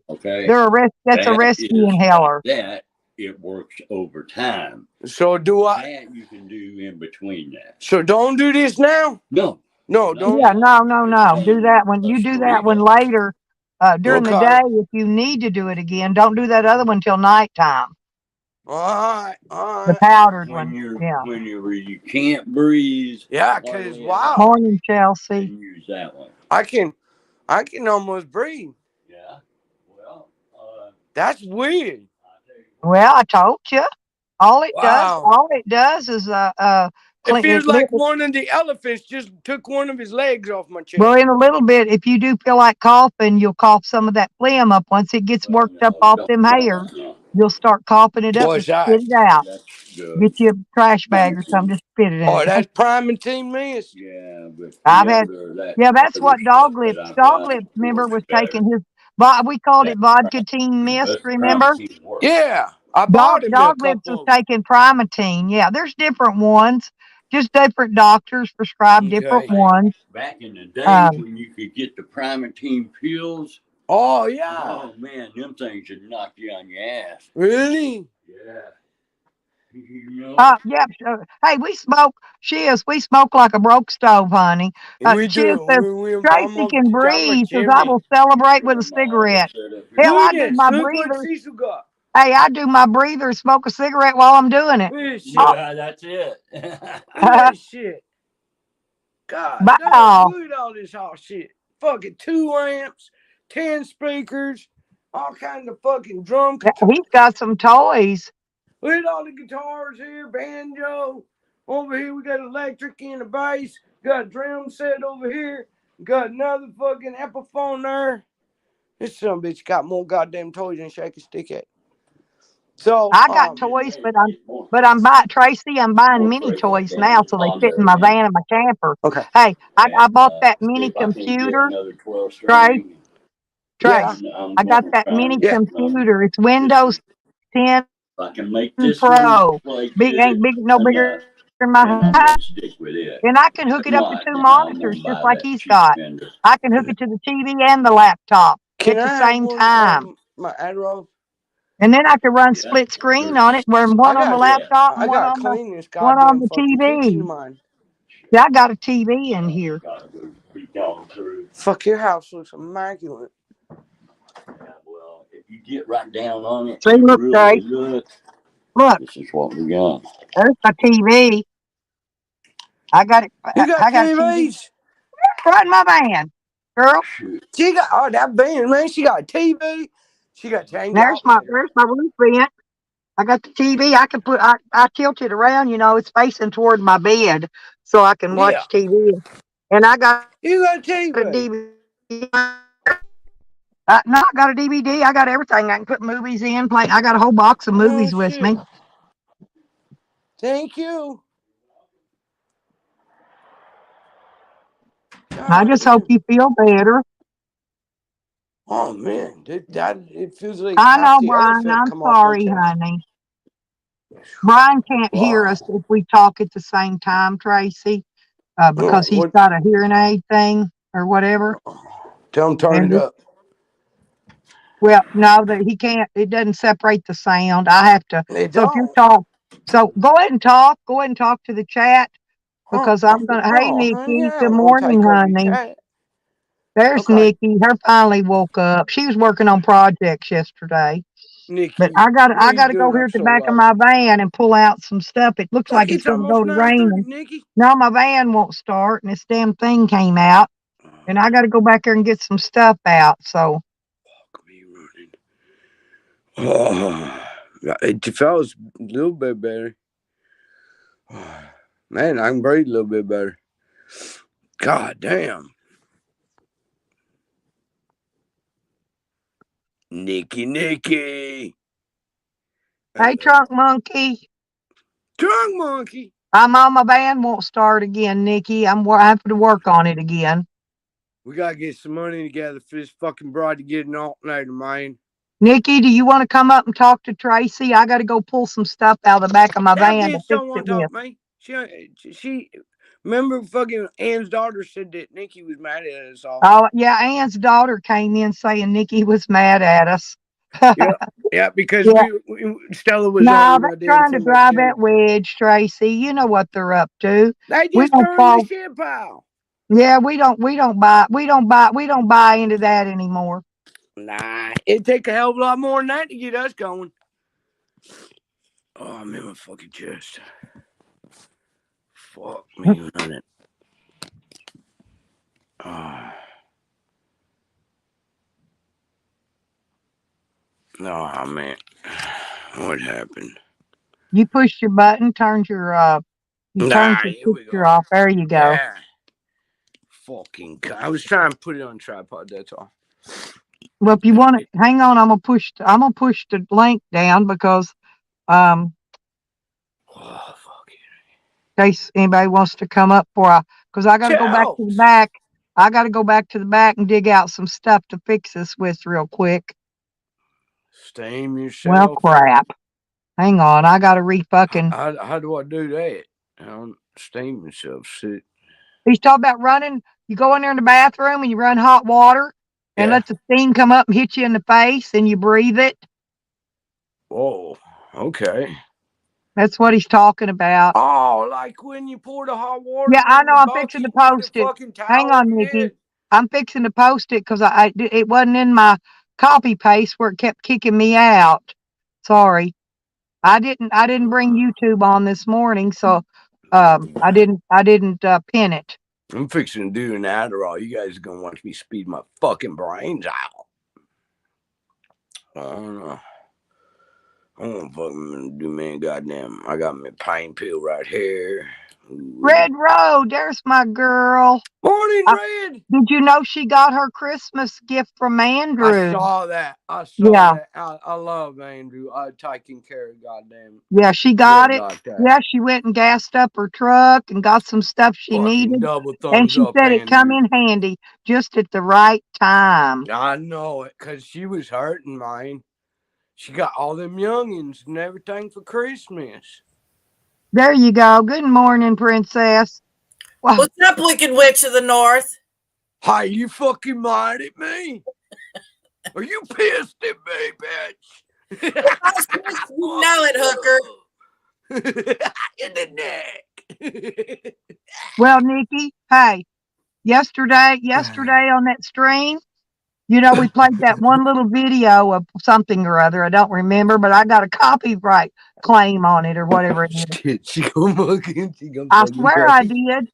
S3: That's a rescue inhaler.
S4: That it works over time.
S2: So do I?
S4: That you can do in between that.
S2: So don't do this now.
S4: No,
S2: don't.
S3: Yeah, no. Do that when you do that one later during the day. If you need to do it again, don't do that other one till nighttime.
S2: All right.
S3: The powdered
S4: when
S3: one.
S4: When you can't breathe.
S2: Yeah, because wow.
S3: Morning, Chelsea.
S4: Use that one.
S2: I can almost breathe.
S4: Yeah. Well,
S2: that's weird.
S3: Well, I told you. All it does is
S2: It feels like
S3: Well,
S2: one of the elephants just took one of his legs off my chest.
S3: in a little bit, if you do feel like coughing, you'll cough some of that phlegm up. Once it gets
S4: Well,
S3: worked up
S4: no,
S3: off them hairs,
S4: don't.
S3: you'll start coughing it up and
S2: What's
S3: spit
S2: that?
S3: it out.
S4: That's good.
S3: Get you a trash bag or something, just spit it in
S2: Oh,
S3: it.
S2: that's Primatine Mist.
S4: Yeah, but
S3: I've
S4: the
S3: had,
S4: other, that
S3: yeah, that's
S4: other
S3: what
S4: stuff that I've
S3: Dog
S4: got
S3: Lips, remember,
S4: works
S3: was
S4: better.
S3: taking his, we called
S4: That
S3: it vodka-tine mist, remember?
S4: Primatene works.
S2: Yeah, I bought him a
S3: Dog Lips was
S2: couple of them.
S3: taking Primatine. Yeah, there's different ones. Just different doctors prescribe different
S2: Okay.
S3: ones.
S4: Back in the day
S3: Um,
S4: when you could get the Primatene pills,
S2: Oh yeah.
S4: oh man, them things would knock you on your ass.
S2: Really?
S4: Yeah. You know?
S3: yeah. Hey, we smoke like a broke stove, honey.
S2: We
S3: Shiz
S2: do.
S3: says,
S2: I'm
S3: Tracy
S2: up
S3: can
S2: down my
S3: breathe, says, I
S2: chimney.
S3: will celebrate with a
S4: Grandma
S3: cigarette.
S4: set up
S3: Hell,
S2: Look
S3: I
S2: at
S3: do
S2: this.
S3: my
S2: Look what
S3: breather.
S2: Cecil got.
S3: Hey, I do my breather and smoke a cigarette while I'm doing it.
S2: Look at this
S3: Oh,
S2: shit.
S4: Yeah, that's it.
S2: Look at that shit. God damn,
S3: wow.
S2: look at all this hot shit. Fucking 2 amps, 10 speakers, all kinds of fucking drum
S3: He's
S2: guitars.
S3: got some toys.
S2: Look at all the guitars here, banjo. Over here we got electric and a bass. Got a drum set over here. Got another fucking Epiphone there. This son of a bitch got more goddamn toys than shake a stick at. So,
S3: I got toys,
S4: Hey,
S3: but
S4: get more,
S3: I'm buying Tracy. I'm buying
S4: more
S3: mini
S4: Prego
S3: toys
S4: down
S3: now,
S4: the
S3: so they
S4: pond
S3: fit in
S4: there,
S3: my
S4: man.
S3: van and my camper.
S2: okay.
S3: Hey, I
S4: And
S3: bought that
S4: see
S3: mini
S4: if I can't get
S3: computer,
S4: another 12
S3: Trace.
S4: string.
S2: Yeah.
S3: Trace,
S4: I'm
S3: I got
S4: going to
S3: that
S4: try
S3: mini
S4: and
S2: Yeah.
S3: computer. It's
S4: this
S3: Windows
S4: one.
S3: 10
S4: If I can make this one
S3: Pro.
S4: play
S3: Big
S4: good
S3: ain't big, no bigger
S4: enough,
S3: than my
S4: then I'm
S3: house,
S4: going to stick with it.
S3: and I can hook
S4: If
S3: it up to
S4: not,
S3: two
S4: then I'm going
S3: monitors
S4: to
S3: just
S4: buy
S3: like
S4: that
S3: he's
S4: cheap
S3: got.
S4: Fender.
S3: I can hook it to the TV and the laptop
S2: Can
S3: at the
S2: I have
S3: same
S2: one of
S3: time.
S2: my Adderall?
S3: And then I can run
S4: Yeah,
S3: split screen on it,
S4: there's,
S3: where
S2: I
S3: one on the
S2: got
S4: yeah.
S3: laptop and
S2: I gotta clean this
S3: one on
S2: goddamn
S3: the
S2: fucking kitchen of
S3: TV.
S2: mine.
S3: Yeah, I got a TV in here.
S4: Gotta go be gone through.
S2: Fuck, your house looks immaculate.
S4: Yeah, well, if you get right down on it
S3: See,
S4: and
S3: look,
S4: really
S3: Trace.
S4: look,
S3: Look,
S4: this is what we got.
S3: there's my TV. I got it.
S2: You got
S3: I got a TV
S2: TVs?
S3: right in my van, girl.
S4: Shoot.
S2: She got that band, man. She got a TV. She got to change
S3: There's
S2: alternator.
S3: my roof vent. I got the TV. I tilt it around. It's facing toward my bed, so I can
S2: Yeah.
S3: watch TV. And I got a
S2: You got a
S3: DVD.
S2: TV.
S3: No, I got a DVD. I got everything. I can put movies in. Play. I got a whole box of
S2: Oh
S3: movies with
S2: shit.
S3: me.
S2: Thank you.
S3: I
S2: God
S3: just hope
S2: damn.
S3: you feel better.
S2: Oh man, that it feels like
S3: I
S2: half
S3: know,
S2: the
S3: Brian.
S2: elephant
S3: I'm
S2: come off my
S3: sorry,
S2: chest.
S3: honey. Brian can't hear us
S2: Wow.
S3: if we talk at the same time, Tracy,
S2: Oh,
S3: because he's
S2: what?
S3: got a hearing aid thing or whatever.
S2: Tell him turn it
S3: And
S2: up.
S3: well, no, that he can't. It doesn't separate the sound. I have to.
S2: They
S3: So if you
S2: don't.
S3: talk, so go ahead and talk. Go ahead and talk to the chat because I'm gonna. Hey,
S2: Oh, honey,
S3: Nikki.
S2: I
S3: Good
S2: ain't gonna
S3: morning,
S2: take over your
S3: honey.
S2: chat.
S3: There's
S2: Okay,
S3: Nikki. Her finally woke up. She was working on projects yesterday. But
S2: Nikki,
S3: I
S2: what are you
S3: gotta go
S2: doing
S3: here
S2: up
S3: at the
S2: so
S3: back of
S2: late?
S3: my van and pull out some stuff. It looks
S2: Fuck,
S3: like it's
S2: it's
S3: gonna go
S2: almost
S3: to
S2: 9:30,
S3: raining.
S2: Nikki.
S3: No, my van won't start, and this damn thing came out, and I gotta go back there and get some stuff out. So
S2: Fuck me running. Oh, it feels a little bit better. Man, I can breathe a little bit better. God damn. Nikki.
S3: hey, trunk monkey.
S2: Drunk monkey.
S3: I'm on my van won't start again, Nikki. I have to work on it again.
S2: We gotta get some money together for this fucking broad to get an alternator, man.
S3: Nikki, do you want to come up and talk to Tracy? I got to go pull some stuff out of the back of my
S2: That
S3: van to
S2: bitch
S3: fix
S2: don't
S3: it
S2: want to
S3: with.
S2: talk to me. She remember fucking Ann's daughter said that Nikki was mad at us all.
S3: Oh yeah, Ann's daughter came in saying Nikki was mad at us.
S2: Yeah, because
S3: Yeah,
S2: Stella was
S3: no,
S2: on
S3: they're
S2: damn
S3: trying to
S2: somebody's
S3: drive that
S2: channel.
S3: wedge, Tracy. You know what they're up to.
S2: They
S3: We
S2: just
S3: don't
S2: turned the
S3: fall.
S2: shit pile.
S3: Yeah, we don't buy into that anymore.
S2: Nah, it'd take a hell of a lot more than that to get us going. Oh, I'm in my fucking chest. Fuck me running. Oh. Oh man, what happened?
S3: You push your button, turns your You turned
S2: Nah,
S3: your
S2: here we
S3: picture
S2: go.
S3: off. There you go.
S2: Yeah. Fucking. I was trying to put it on tripod. That's all.
S3: Well, if you want it, hang on. I'm gonna push the link down because
S2: Oh, fuck it.
S3: in case anybody wants to come up because I got to go back to the
S2: Shelves.
S3: back. I got to go back to the back and dig out some stuff to fix this with real quick.
S2: Steam
S3: Well,
S2: yourself.
S3: crap. Hang on. I got to re-fucking.
S2: How do I do that? I don't steam myself. Shit.
S3: He's talking about running. You go in there in the bathroom and you run hot water and
S2: Yeah.
S3: let the steam come up and hit you in the face and you breathe it.
S2: Whoa. Okay.
S3: That's what he's talking about.
S2: Oh, like when you pour the hot water
S3: Yeah, I
S2: in
S3: know.
S2: the
S3: I'm fixing to
S2: bucket, put the
S3: post it.
S2: fucking
S3: Hang
S2: towel
S3: on,
S2: over your
S3: Nikki.
S2: head.
S3: I'm fixing to post it because it wasn't in my copy paste where it kept kicking me out. Sorry, I didn't bring YouTube on this morning, so I didn't pin it.
S2: I'm fixing to do an Adderall. You guys are gonna watch me speed my fucking brains out. I don't know. I don't fucking do, man. Goddamn, I got my pain pill right here. Ooh.
S3: Red Road, there's my girl.
S2: Morning, Red.
S3: Did you know she got her Christmas gift from Andrew?
S2: I saw that.
S3: Yeah.
S2: That. I love Andrew. Taking care of goddamn.
S3: Yeah, she got
S2: Red
S3: it.
S2: like that.
S3: Yeah, she went and gassed up her truck and got some stuff she
S2: Fucking
S3: needed.
S2: double
S3: And
S2: thumbs
S3: she
S2: up,
S3: said it come
S2: Andrew.
S3: in handy just at the right time.
S2: I know it, cause she was hurting, man. She got all them youngins and everything for Christmas.
S3: There you go. Good morning, Princess. Wow.
S5: What's up, Wicked Witch of the North?
S2: Hi, you fucking mad at me? Are you pissed at me, bitch?
S5: You know it, hooker.
S2: In the neck.
S3: Well, Nikki, hey, yesterday on that stream, you know, we played that one little video of something or other. I don't remember, but I got a copyright claim on it or whatever it is. I swear I did.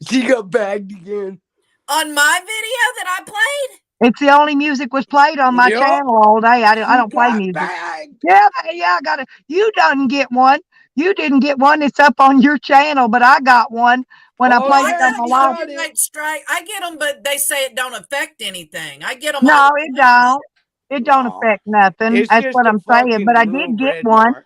S2: She got bagged again.
S5: On my video that I played?
S3: It's the only music was played on my channel all day. I don't play music.
S2: Bagged.
S3: Yeah, I got it. You didn't get one. You didn't get one. It's up on your channel, but I got one when I played it on my live.
S5: Copyright strike. I get them, but they say it don't affect anything. I get them.
S3: No, it don't. It don't affect nothing.
S2: It's
S3: That's
S2: just
S3: what
S2: a
S3: I'm saying. But I
S2: fucking
S3: did get
S2: red
S3: one.
S2: mark.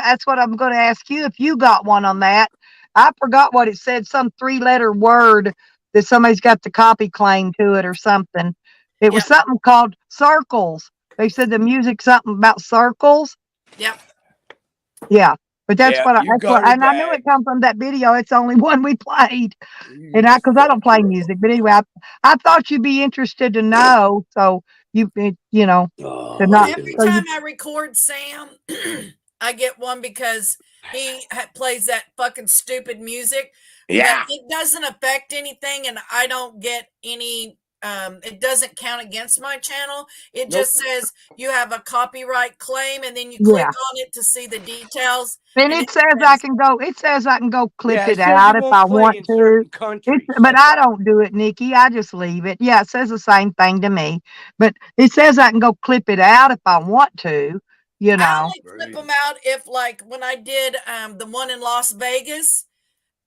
S3: That's what I'm going to ask you if you got one on that. I forgot what it said. Some 3-letter word that somebody's got the copy claim to it or something. It was something called circles. They said the music something about circles.
S5: Yep.
S3: Yeah, but that's what I knew it come from that video. It's the only one we played, and because I don't play music. But anyway, I thought you'd be interested to know. So you know,
S5: every time I record Sam, I get one because he plays that fucking stupid music.
S2: Yeah,
S5: but it doesn't affect anything, and I don't get any. It doesn't count against my channel. It just says you have a copyright claim, and then you click on it to see the details.
S3: And it says I can go. It says I can go clip it
S2: says
S3: out
S2: it
S3: if
S2: won't
S3: I
S2: play
S3: want
S2: in
S3: to.
S2: certain countries,
S3: But I don't do it, Nikki. I just leave it. Yeah, it says the same thing to me. But it says I can go clip it out if I want to. You know,
S5: I only clip them out if, like, when I did the one in Las Vegas.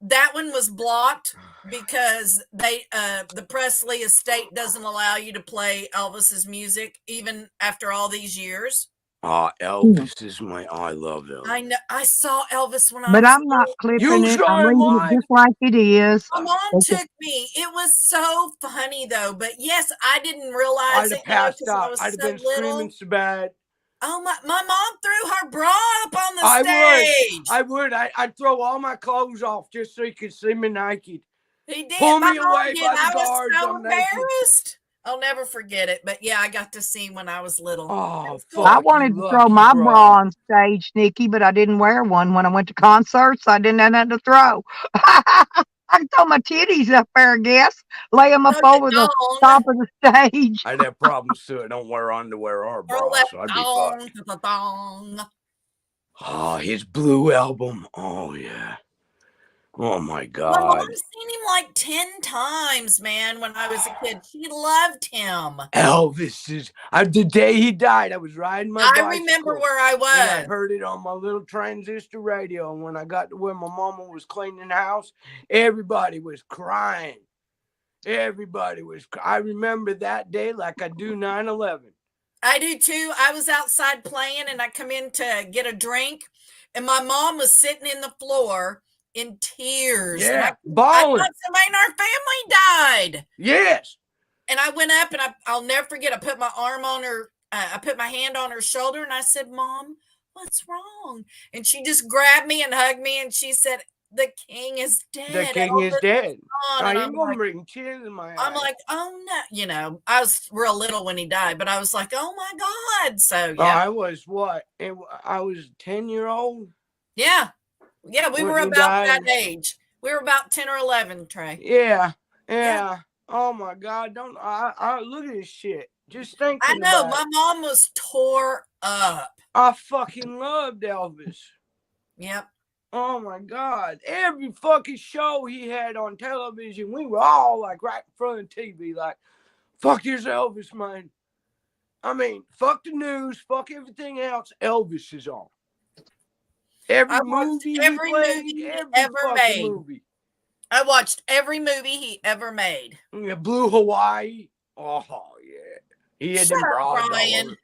S5: That one was blocked because the Presley estate doesn't allow you to play Elvis's music even after all these years.
S2: Elvis is I love Elvis.
S5: I know. I saw Elvis when I was.
S3: But I'm not clipping it. I'm leaving it just like it is.
S5: My mom took me. It was so funny though. But yes, I didn't realize
S2: I'd have passed out. I'd have been screaming so bad.
S5: Oh my mom threw her bra up on the stage.
S2: I would. I'd throw all my clothes off just so you could see me naked.
S5: He did.
S2: Pull me away by the guards.
S5: I was so embarrassed. I'll never forget it. But yeah, I got to see him when I was little.
S2: Oh,
S5: cool.
S3: I wanted to throw my bra on stage, Nikki, but I didn't wear one when I went to concerts. I didn't have nothing to throw. I could throw my titties up there, I guess. Lay them up over the top of the stage.
S2: I'd have problems too. I don't wear underwear or bra, so I'd be fucked. Oh, his Blue album. Oh, yeah. Oh my
S5: My mom
S2: God.
S5: seen him like 10 times, man, when I was a kid. She loved him.
S2: Elvis is. The day he died, I was riding my
S5: I
S2: bicycle.
S5: remember where I
S2: And I
S5: was.
S2: heard it on my little transistor radio. And when I got to where my mama was cleaning the house, everybody was crying. Everybody was. I remember that day like I do 9/11.
S5: I do too. I was outside playing and I come in to get a drink, and my mom was sitting in the floor in tears. And
S2: Yeah,
S5: I
S2: bawling.
S5: thought somebody in our family died.
S2: Yes.
S5: And I went up and I'll never forget. I put my arm on her. I put my hand on her shoulder and I said, "Mom, what's wrong?" And she just grabbed me and hugged me and she said, "The king is dead.
S2: The king is
S5: Elvis
S2: dead.
S5: gone."
S2: Now
S5: And
S2: you're going to bring tears in my eyes.
S5: I'm like, "Oh no," I was real little when he died, but I was like, "Oh my God." So yeah.
S2: I was what? I was 10-year-old.
S5: Yeah. Yeah, we
S2: When
S5: were
S2: he
S5: about that
S2: died.
S5: age. We were about 10 or 11, Trey.
S2: Yeah. Oh my God! Don't I look at this shit. Just thinking
S5: I know,
S2: about
S5: my
S2: it.
S5: mom was tore up.
S2: I fucking loved Elvis.
S5: Yep.
S2: Oh my God! Every fucking show he had on television, we were all like right in front of the TV, like, "Fuck, here's Elvis, man." I mean, fuck the news, fuck everything else. Elvis is on. Every movie he played, every fucking movie.
S5: I watched every movie he ever made.
S2: Yeah, Blue Hawaii. Oh yeah, he had them broads all over.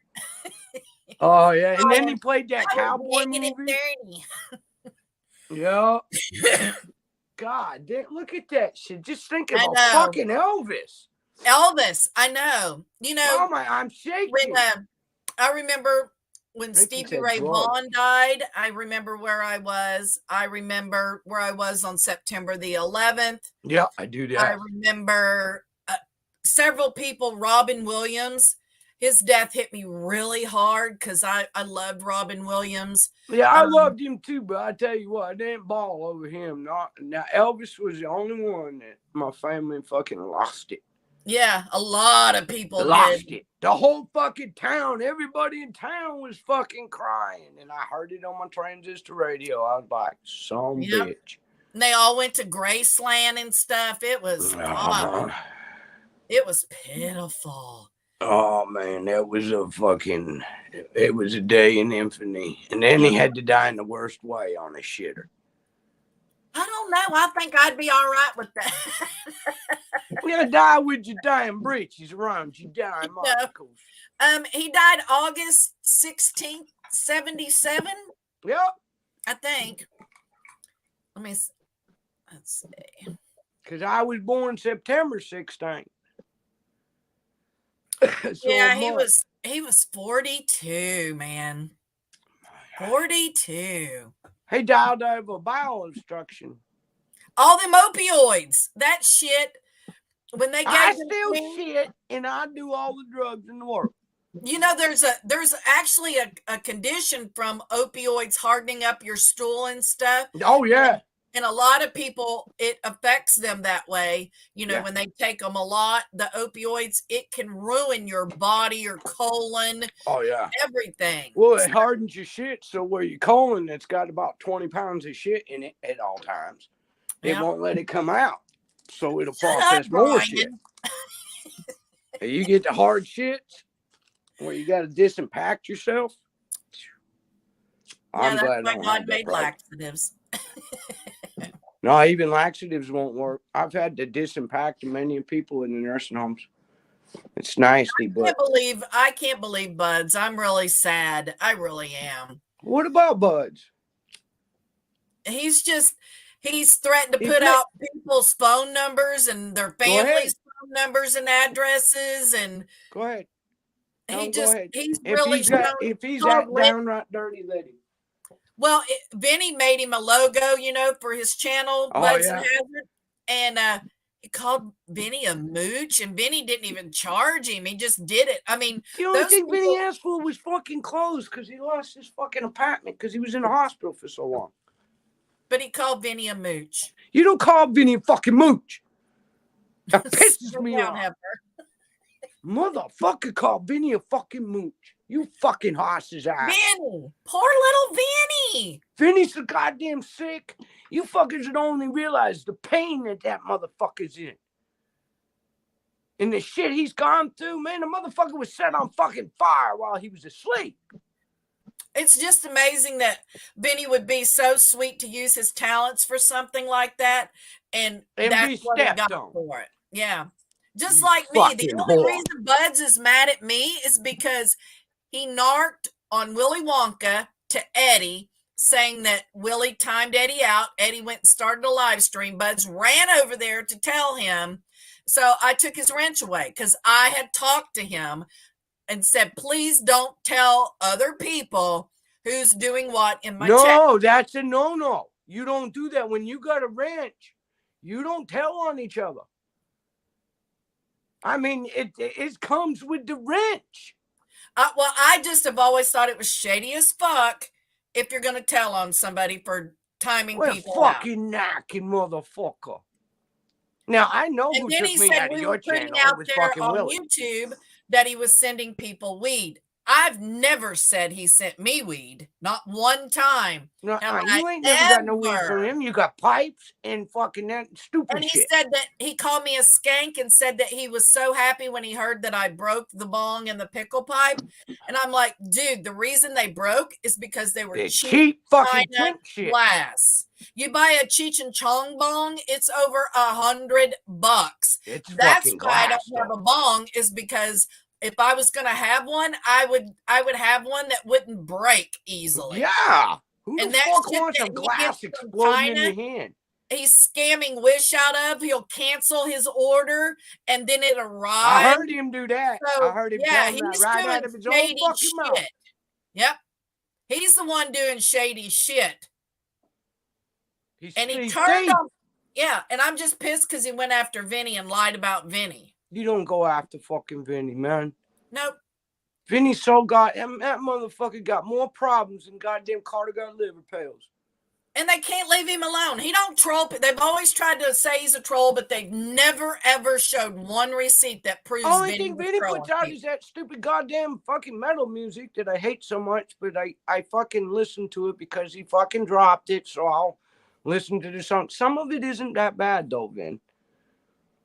S2: Oh yeah, and then he played that cowboy movie. Yeah. God, look at that shit. Just think about fucking Elvis.
S5: Elvis, I know.
S2: Oh my, I'm shaking.
S5: I remember when Stevie Ray Vaughan died. I remember where I was. I remember where I was on September the 11th.
S2: Yeah, I do that.
S5: I remember several people. Robin Williams, his death hit me really hard because I loved Robin Williams.
S2: Yeah, I loved him too, but I tell you what, I didn't bawl over him. Now Elvis was the only one that my family fucking lost it.
S5: Yeah, a lot of people
S2: lost it. The whole fucking town, everybody in town was fucking crying, and I heard it on my transistor radio. I was like, "Some bitch."
S5: And they all went to Graceland and stuff. It was it was pitiful.
S2: Oh man, that was it was a day in infamy. And then he had to die in the worst way on a shitter.
S5: I don't know. I think I'd be all right with that.
S2: You gotta die with your damn breeches around your damn articles.
S5: He died August 16th, 77.
S2: Yep.
S5: I think. Let's see.
S2: Because I was born September 16th.
S5: So yeah, he was 42, man. 42.
S2: He died of a bowel obstruction.
S5: All them opioids. That shit. When they gave
S2: I still shit and I do all the drugs in the world.
S5: There's actually a condition from opioids hardening up your stool and stuff.
S2: Oh yeah.
S5: And a lot of people, it affects them that way. When they take them a lot, the opioids, it can ruin your body, your colon.
S2: Oh yeah.
S5: Everything.
S2: Well, it hardens your shit, so where your colon that's got about 20 pounds of shit in it at all times, it won't let it come out. So it'll process more shit. You get the hard shits where you got to disimpact yourself. I'm glad
S5: that's why God made laxatives.
S2: No, even laxatives won't work. I've had to disimpact many people in the nursing homes. It's nasty, but
S5: I can't believe Buds. I'm really sad. I really am.
S2: What about Buds?
S5: He's threatened to put out people's phone numbers and their family's phone numbers and addresses. And
S2: go ahead.
S5: He's
S2: if he's that downright dirty, let him.
S5: Well, Vinny made him a logo, for his channel, Buds and Hazard, and he called Vinny a mooch, and Vinny didn't even charge him. He just did it. I mean,
S2: the only thing Vinny asked for was fucking clothes because he lost his fucking apartment because he was in the hospital for so long.
S5: But he called Vinny a mooch.
S2: You don't call Vinny a fucking mooch. That pisses me off. Motherfucker called Vinny a fucking mooch. You fucking horse's ass.
S5: Vinny, poor little Vinny.
S2: Vinny's so goddamn sick. You fuckers would only realize the pain that motherfucker's in. And the shit he's gone through, man, the motherfucker was set on fucking fire while he was asleep.
S5: It's just amazing that Vinny would be so sweet to use his talents for something like that. And that's
S2: be
S5: what he
S2: stepped
S5: got
S2: on.
S5: for it. Yeah. Just
S2: You
S5: like me. The
S2: fucking
S5: only
S2: whore.
S5: reason Buds is mad at me is because he narked on Willy Wonka to Eddie, saying that Willie timed Eddie out. Eddie went and started a live stream. Buds ran over there to tell him. So I took his wrench away because I had talked to him and said, please don't tell other people who's doing what in my chat.
S2: No, that's a no-no. You don't do that. When you got a ranch, you don't tell on each other. I mean, it comes with the wrench.
S5: Well, I just have always thought it was shady as fuck if you're going to tell on somebody for timing
S2: What a
S5: people out.
S2: fucking knocking motherfucker. Now, I know
S5: And
S2: who
S5: then
S2: took
S5: he
S2: me
S5: said
S2: out of
S5: we
S2: your
S5: were putting
S2: channel. It
S5: out
S2: was
S5: there
S2: fucking
S5: on
S2: Willie.
S5: YouTube that he was sending people weed. I've never said he sent me weed. Not one time.
S2: No,
S5: Have
S2: you
S5: I
S2: ain't never got no weed from
S5: ever.
S2: him. You got pipes and fucking that stupid
S5: And he
S2: shit.
S5: said that he called me a skank and said that he was so happy when he heard that I broke the bong and the pickle pipe. And I'm like, dude, the reason they broke is because they were
S2: The
S5: cheap
S2: cheap fucking
S5: China
S2: print shit.
S5: glass. You buy a Cheech and Chong bong, it's over $100.
S2: It's
S5: That's
S2: fucking
S5: why I
S2: glass,
S5: don't have
S2: though.
S5: a bong, is because if I was going to have one, I would have one that wouldn't break easily.
S2: Yeah. Who
S5: And
S2: the
S5: that
S2: fuck
S5: shit
S2: wants
S5: that
S2: some
S5: he
S2: glass
S5: gets from
S2: exploding in
S5: China,
S2: your hand?
S5: he's scamming Wish out of. He'll cancel his order and then it
S2: I
S5: arrives.
S2: heard him do that.
S5: So,
S2: I heard him
S5: yeah,
S2: tell him that
S5: he's
S2: right
S5: doing
S2: out of his own
S5: shady
S2: fucking mouth.
S5: shit. Yep. He's the one doing shady shit. And he turned on. Yeah, and I'm just pissed because he went after Vinny and lied about Vinny.
S2: You don't go after fucking Vinny, man.
S5: Nope.
S2: Vinny that motherfucker got more problems than goddamn Carter got liver pills.
S5: And they can't leave him alone. He don't troll. They've always tried to say he's a troll, but they've never, ever showed one receipt that proves
S2: Only
S5: Vinny
S2: thing
S5: was
S2: Vinny
S5: trolling
S2: puts out
S5: people.
S2: is that stupid goddamn fucking metal music that I hate so much, but I fucking listen to it because he fucking dropped it, so I'll listen to the song. Some of it isn't that bad though, Vin.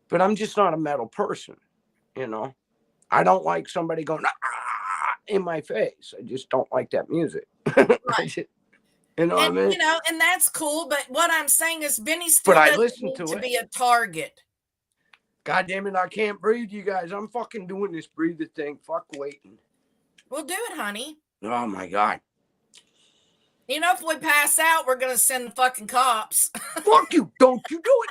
S2: But I'm just not a metal person, you know. I don't like somebody going in my face. I just don't like that music.
S5: Right.
S2: You know what I mean?
S5: You know, and that's cool. But what I'm saying is, Vinny still
S2: But I
S5: doesn't
S2: listen
S5: need
S2: to
S5: to
S2: it.
S5: be a target.
S2: God damn it, I can't breathe, you guys. I'm fucking doing this breather thing. Fuck waiting.
S5: We'll do it, honey.
S2: Oh my God.
S5: You know, if we pass out, we're gonna send the fucking cops.
S2: Fuck you! Don't you do it!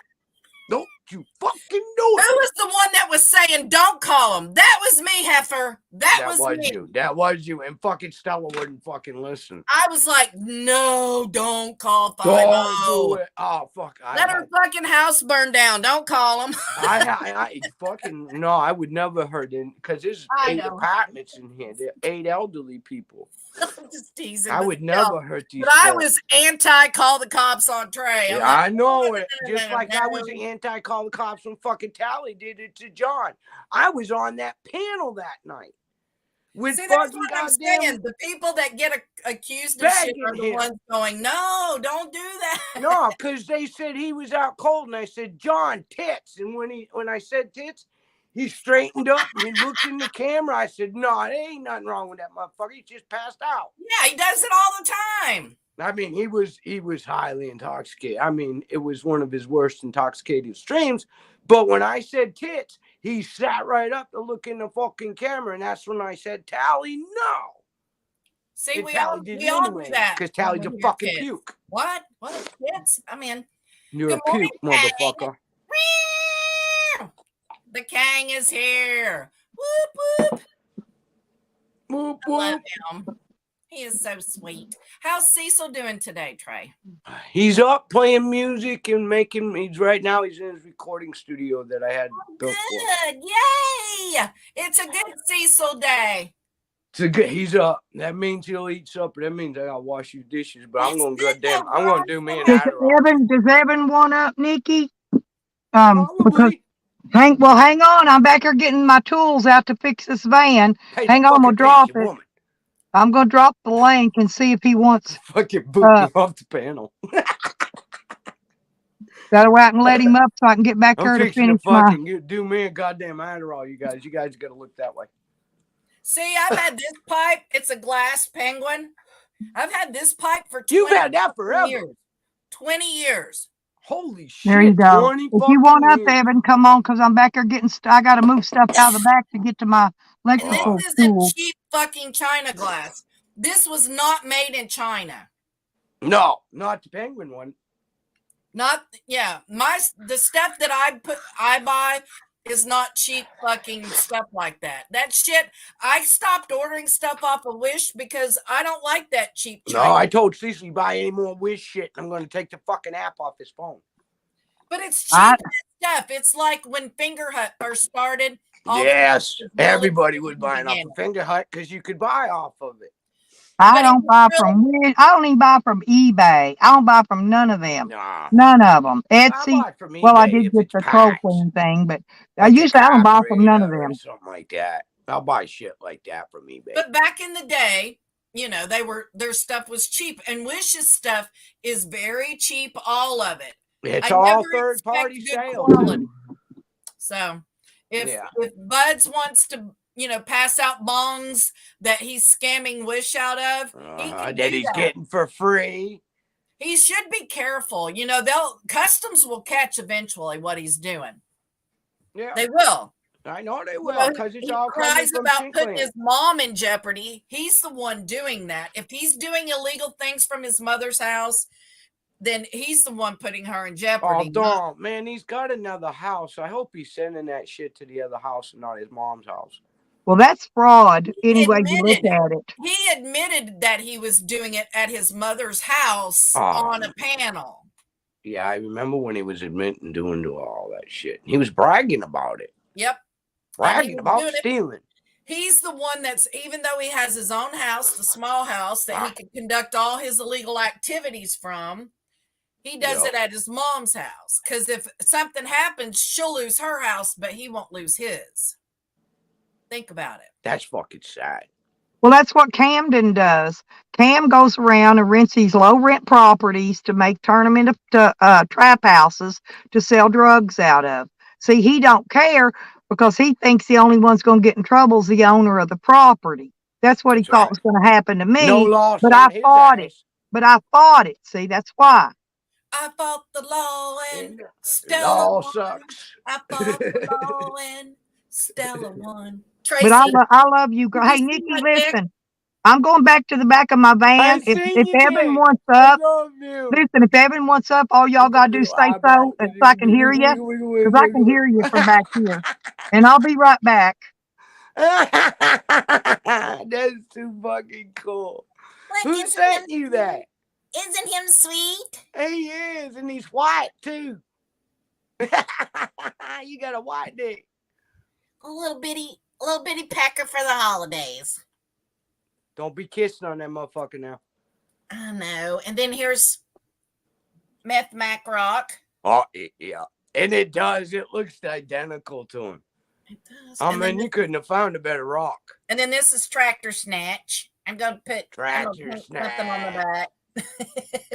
S2: Don't you fucking do
S5: Who
S2: it!
S5: was the one that was saying, don't call him? That was me, heifer. That was me.
S2: You. That was you. And fucking Stella wouldn't fucking listen.
S5: I was like, no, don't call 50.
S2: Don't do it. Oh, fuck.
S5: Let her fucking house burn down. Don't call him.
S2: I fucking, no, I would never hurt it because there's
S5: I
S2: 8
S5: know.
S2: apartments in here. There are 8 elderly people.
S5: I'm just teasing.
S2: I
S5: but
S2: would
S5: still.
S2: never hurt these
S5: But I
S2: folks.
S5: was anti-call the cops on Trey. I'm
S2: Yeah,
S5: like,
S2: I know it.
S5: no,
S2: Just like I was anti-call the cops when fucking Tally did it to John. I was on that panel that night. With
S5: See, that's
S2: fucking
S5: what I'm
S2: goddamn
S5: saying. The people that get accused of shit are the
S2: begging him.
S5: ones going, no, don't do that.
S2: No, because they said he was out cold, and I said, John, tits. And when I said tits, he straightened up and he looked in the camera. I said, no, there ain't nothing wrong with that motherfucker. He just passed out.
S5: Yeah, he does it all the time.
S2: I mean, he was highly intoxicated. I mean, it was one of his worst intoxicated streams. But when I said tits, he sat right up to look in the fucking camera, and that's when I said, Tally, no.
S5: See,
S2: And
S5: we
S2: Tally
S5: all
S2: did
S5: do
S2: anyway,
S5: that.
S2: because Tally's a
S5: when we're
S2: fucking
S5: kids.
S2: puke.
S5: What? What? Kids? I mean,
S2: You're
S5: Good
S2: a puke,
S5: morning,
S2: motherfucker.
S5: the Kang is here. Whoop, whoop.
S2: Whoop,
S5: I love
S2: whoop.
S5: him. He is so sweet. How's Cecil doing today, Trey?
S2: He's up playing music and making. Right now. He's in his recording studio that I had built for.
S5: Good. Yay. It's a good Cecil day.
S2: He's up. That means he'll eat supper. That means I gotta wash his dishes. But I'm gonna I'm gonna do me an
S3: Does
S2: Adderall.
S3: Evan want up, Nikki? Because
S2: Probably.
S3: Hang on. I'm back here getting my tools out to fix this van.
S2: Hey,
S3: Hang on, I'm gonna
S2: fucking
S3: drop
S2: patient
S3: it.
S2: woman.
S3: I'm gonna drop the link and see if he wants.
S2: Fucking boot me off the panel.
S3: Gotta go out and let him up so I can get back
S2: I'm
S3: here to
S2: fixing to
S3: finish my.
S2: fucking do me a goddamn Adderall, you guys. You guys got to look that way.
S5: See, I've had this pipe. It's a glass penguin. I've had this pipe for 20
S2: You've had that forever.
S5: years. 20 years.
S2: Holy
S3: There you
S2: shit,
S3: go.
S2: 20
S3: If you
S2: fucking
S3: want up,
S2: years.
S3: Evan, come on, because I'm back here getting. I gotta move stuff out of the back to get to my
S5: And this
S3: electrical
S5: isn't
S3: tool.
S5: cheap fucking China glass. This was not made in China.
S2: No, not the penguin one.
S5: Not the stuff that I buy is not cheap fucking stuff like that. That shit, I stopped ordering stuff off of Wish because I don't like that cheap
S2: No,
S5: China.
S2: I told Cecily buy any more Wish shit and I'm going to take the fucking app off his phone.
S5: But it's cheap stuff. It's like when Finger Hut first started.
S2: Yes,
S5: really
S2: everybody
S5: cheap
S2: was
S5: in the
S2: buying off
S5: beginning.
S2: of Finger Hut because you could buy off of it.
S3: I
S5: But it
S3: don't
S5: was
S3: buy
S5: really-
S3: from Wish. I don't even buy from eBay. I don't buy from none of them.
S2: Nah,
S3: None of them.
S2: I
S3: Etsy.
S2: buy from eBay
S3: Well, I did
S2: if
S3: get
S2: it's
S3: the
S2: packs,
S3: clothing thing, but
S2: like
S3: usually I don't buy from none of
S2: carburetor or
S3: them.
S2: something like that. I'll buy shit like that from eBay.
S5: But back in the day, you know, their stuff was cheap, and Wish's stuff is very cheap. All of it.
S2: It's
S5: I
S2: all
S5: never
S2: third party
S5: expect good
S2: sales.
S5: quality. So if Buds wants to, pass out bongs that he's scamming Wish out of, he can
S2: that
S5: do
S2: he's
S5: that.
S2: getting for free.
S5: He should be careful. Customs will catch eventually what he's doing.
S2: Yeah,
S5: They will.
S2: I know they will because it's
S5: He
S2: all coming
S5: cries
S2: from
S5: about putting
S2: Sinclair.
S5: his mom in jeopardy. He's the one doing that. If he's doing illegal things from his mother's house, then he's the one putting her in
S2: Oh,
S5: jeopardy.
S2: don't, man, he's got another house. I hope he's sending that shit to the other house and not his mom's house.
S3: Well, that's fraud. Anyway, you look at it.
S5: He admitted that he was doing it at his mother's house on a panel.
S2: Yeah, I remember when he was admitting doing all that shit. He was bragging about it.
S5: Yep.
S2: Bragging about stealing.
S5: He's the one that's, even though he has his own house, the small house that he can conduct all his illegal activities from, he does it at his mom's house. Because if something happens, she'll lose her house, but he won't lose his. Think about it.
S2: That's fucking sad.
S3: Well, that's what Camden does. Cam goes around and rents these low rent properties to turn them into trap houses to sell drugs out of. See, he don't care because he thinks the only one's going to get in trouble is the owner of the property. That's what he thought was going to happen to me.
S2: No loss
S3: but
S2: on
S3: I
S2: his
S3: fought
S2: ass.
S3: it. But I fought it. See, that's why.
S5: I fought the law and
S2: Law
S5: Stella won.
S2: sucks.
S5: I fought the law and Stella won. Tracy,
S3: But I love you, girl. Hey, Nikki, listen. I'm going back to the back of my van. If Evan wants up, listen, if Evan wants up, all y'all got to do is say so I can hear you. Because I can hear you from back here. And I'll be right back.
S2: That's too fucking cool. Who sent you that?
S5: Isn't him sweet?
S2: He is, and he's white too. You got a white dick.
S5: A little bitty pecker for the holidays.
S2: Don't be kissing on that motherfucker now.
S5: I know. And then here's Meth Mac Rock.
S2: Oh, yeah. And it does. It looks identical to him.
S5: It does.
S2: I mean, you couldn't have found a better rock.
S5: And then this is Tractor Snatch. I'm going to put
S2: Tractor
S5: something on the
S2: Snatch.
S5: back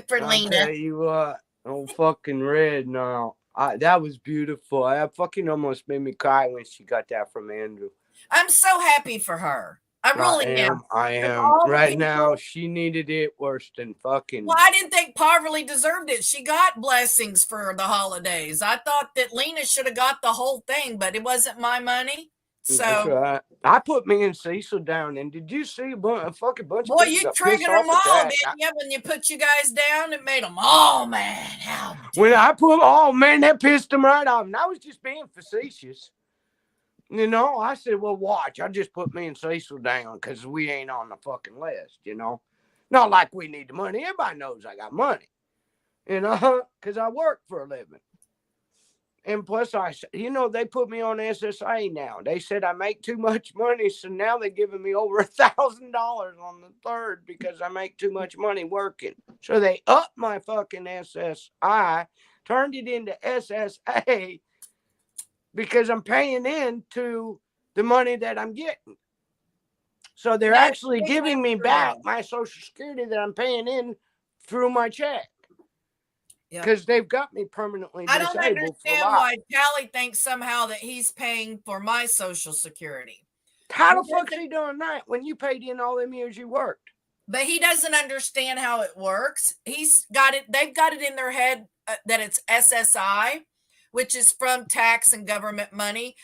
S5: for
S2: I'll
S5: Lena.
S2: tell you what. Oh, fucking red now. That was beautiful. That fucking almost made me cry when she got that from Andrew.
S5: I'm so happy for her. I really am.
S2: I am. Right now, she needed it worse than fucking.
S5: Well, I didn't think Parverly deserved it. She got blessings for the holidays. I thought that Lena should have got the whole thing, but it wasn't my money. So
S2: that's right. I put me and Cecil down, and did you see a fucking bunch of
S5: boy,
S2: people
S5: you
S2: got
S5: triggered
S2: pissed
S5: them
S2: off
S5: all,
S2: at
S5: didn't
S2: that?
S5: you? When you put you guys down, it made them, oh man, how
S2: When I put, oh man, that pissed them right off. And I was just being facetious. You know, I said, well, watch. I just put me and Cecil down because we ain't on the fucking list, you know. Not like we need the money. Everybody knows I got money, you know, because I work for a living. And plus, they put me on SSA now. They said I make too much money, so now they're giving me over $1,000 on the third because I make too much money working. So they upped my fucking SSI, turned it into SSA, because I'm paying into the money that I'm getting. So they're
S5: Yeah,
S2: actually
S5: big
S2: giving me
S5: whammy for
S2: back
S5: them.
S2: my Social Security that I'm paying in through my check.
S5: Yep.
S2: Because they've got me permanently
S5: I don't
S2: disabled for
S5: understand
S2: life.
S5: why Callie thinks somehow that he's paying for my Social Security.
S2: How the
S5: He
S2: fuck's
S5: doesn't-
S2: he doing that when you paid in all them years you worked?
S5: But he doesn't understand how it works. He's got it. They've got it in their head that it's SSI, which is from tax and government money.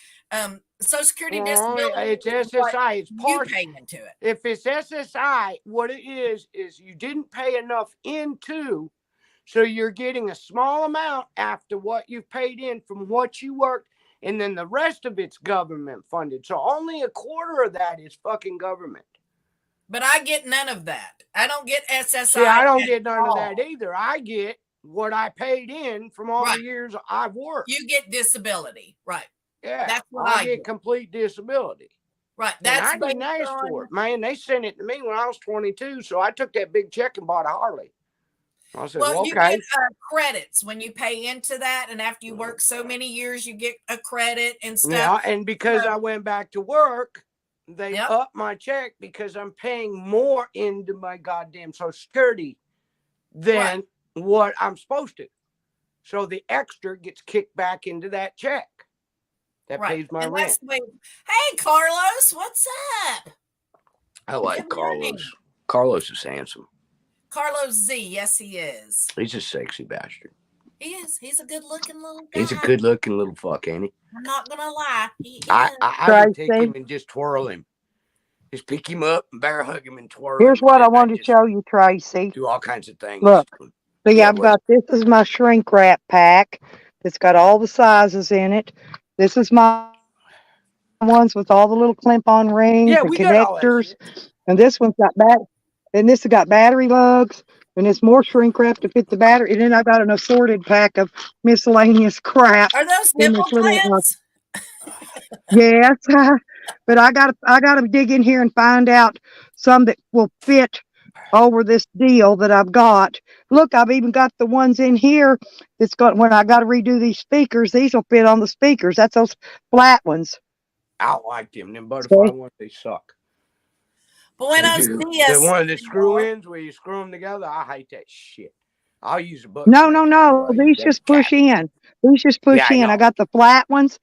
S5: Social Security disability
S2: It's
S5: is what
S2: SSI. It's
S5: you
S2: partial.
S5: pay into it.
S2: If it's SSI, what it is you didn't pay enough into, so you're getting a small amount after what you've paid in from what you worked, and then the rest of it's government funded. So only a quarter of that is fucking government.
S5: But I get none of that. I don't get SSI.
S2: See, I don't get none
S5: all.
S2: of that either. I get what I paid in from all
S5: Right.
S2: the years I've worked.
S5: You get disability, right?
S2: Yeah,
S5: That's what
S2: I
S5: I
S2: get
S5: get.
S2: complete disability.
S5: Right.
S2: And
S5: That's
S2: I didn't
S5: based
S2: ask for
S5: on.
S2: it, man. They sent it to me when I was 22, so I took that big check and bought a Harley. I said,
S5: Well,
S2: well,
S5: you
S2: okay.
S5: get credits when you pay into that, and after you work so many years, you get a credit and stuff.
S2: Yeah, and because
S5: So-
S2: I went back to work, they
S5: Yep.
S2: upped my check because I'm paying more into my goddamn Social Security than what I'm supposed to. So the extra gets kicked back into that check. That
S5: Right.
S2: pays my
S5: And
S2: rent.
S5: that's the way. Hey, Carlos, what's up?
S2: I like
S5: Good morning.
S2: Carlos. Carlos is handsome.
S5: Carlos Z. Yes, he is.
S2: He's a sexy bastard.
S5: He is. He's a good-looking little guy.
S2: He's a good-looking little fuck, ain't he?
S5: I'm not gonna lie. He is.
S2: I would take him and just twirl him. Just pick him up and bear hug him and twirl
S3: Here's
S2: him.
S3: what
S2: and
S3: I
S2: then
S3: wanted to
S2: just
S3: show you, Tracy.
S2: do all kinds of things.
S3: Look. See,
S2: Yeah,
S3: I've
S2: what?
S3: got, this is my shrink wrap pack. It's got all the sizes in it. This is my ones with all the little clip-on rings
S2: Yeah,
S3: and
S2: we got all that
S3: connectors.
S2: shit.
S3: And this one's got and this has got battery lugs. And it's more shrink wrap to fit the battery. And then I got an assorted pack of miscellaneous crap.
S5: Are those
S3: in
S5: nipple
S3: this little,
S5: clamps?
S3: yes, but I gotta dig in here and find out some that will fit over this deal that I've got. Look, I've even got the ones in here that's got, when I got to redo these speakers, these will fit on the speakers. That's those flat ones.
S2: I don't like them. Them butterfly ones, they suck.
S5: Buenos
S2: The
S5: dias.
S2: one of the screw
S5: señor.
S2: ins where you screw them together, I hate that shit. I'll use a butt.
S3: No,
S2: connection
S3: no.
S2: before I use
S3: These
S2: that
S3: just push
S2: cabbage.
S3: in. These just push
S2: Yeah, I
S3: in. I
S2: know.
S3: got the flat ones.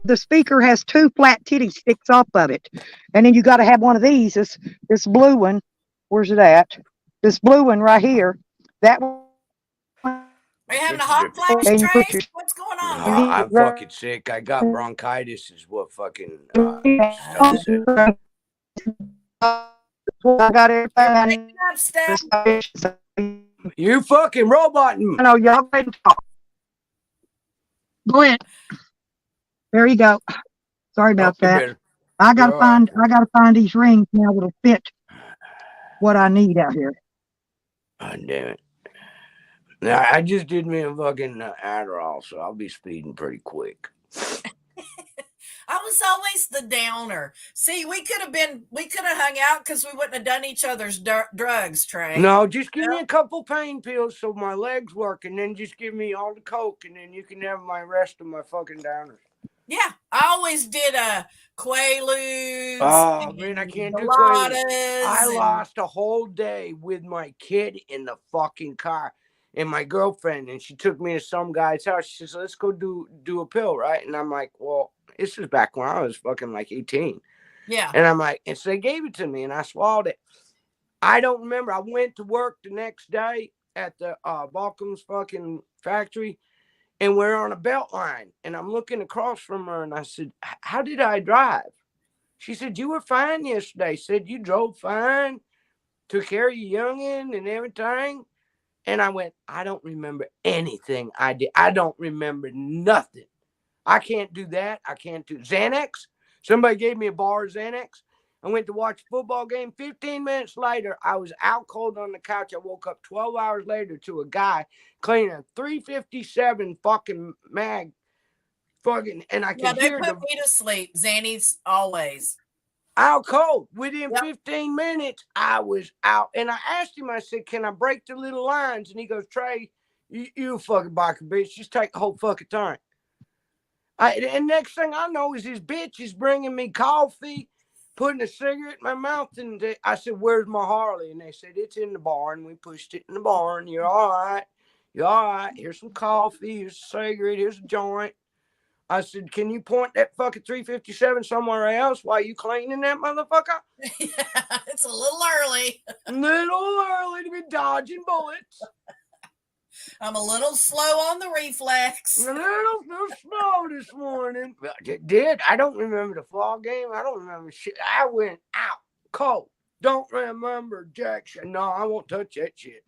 S3: The speaker has two flat titty sticks off of it. And then you got to have one of these, this blue one. Where's it at? This blue one right here. That one.
S5: Are you having a
S2: It's
S5: hot
S2: different.
S5: flash,
S3: And you put
S5: Trace?
S3: your,
S5: What's going on?
S2: No,
S5: girl?
S2: I'm fucking sick. I got bronchitis, is what fucking Stella said.
S3: I got
S5: You're
S3: everything.
S5: breaking up, Steph.
S2: You fucking roboting.
S3: I know y'all can talk. Go ahead. There you go. Sorry about
S2: Okay,
S3: that.
S2: better.
S3: I gotta
S2: You're all right.
S3: find these rings now that'll fit what I need out here.
S2: God damn it. Now, I just did me a fucking Adderall, so I'll be speeding pretty quick.
S5: I was always the downer. See, we could have hung out because we wouldn't have done each other's drugs, Trey.
S2: No, just give me a couple pain pills so my legs work, and then just give me all the coke, and then you can have my rest of my fucking downers.
S5: Yeah, I always did Quaaludes.
S2: Oh, man, I can't do Quaaludes. I
S5: and-
S2: lost a whole day with my kid in the fucking car and my girlfriend, and she took me to some guy's house. She says, let's go do a pill, right? And I'm like, well, this is back when I was fucking like 18.
S5: Yeah.
S2: And I'm like, and so they gave it to me, and I swallowed it. I don't remember. I went to work the next day at the Balkham's fucking factory, and we're on a belt line. And I'm looking across from her, and I said, how did I drive? She said, you were fine yesterday. Said, you drove fine, took care of your youngin' and everything. And I went, I don't remember anything I did. I don't remember nothing. I can't do that. I can't do Xanax. Somebody gave me a bar of Xanax. I went to watch a football game. 15 minutes later, I was out cold on the couch. I woke up 12 hours later to a guy cleaning a 357 fucking mag. Fucking, and I
S5: Yeah,
S2: could
S5: they
S2: hear
S5: put me to sleep. Xannies always.
S2: out cold. Within
S5: Yep.
S2: 15 minutes, I was out. And I asked him, I said, can I break the little lines? And he goes, Trey, You fucking biker bitch. Just take the whole fucking time. And next thing I know is this bitch is bringing me coffee, putting a cigarette in my mouth. And I said, where's my Harley? And they said, it's in the barn. We pushed it in the barn. You're all right. You're all right. Here's some coffee. Here's a cigarette. Here's a joint. I said, can you point that fucking 357 somewhere else while you cleaning that motherfucker?
S5: Yeah, it's a little early.
S2: Little early to be dodging bullets.
S5: I'm a little slow on the reflex.
S2: A little slow this morning. Did I don't remember the fall game. I don't remember shit. I went out cold. Don't remember jack shit. No, I won't touch that shit.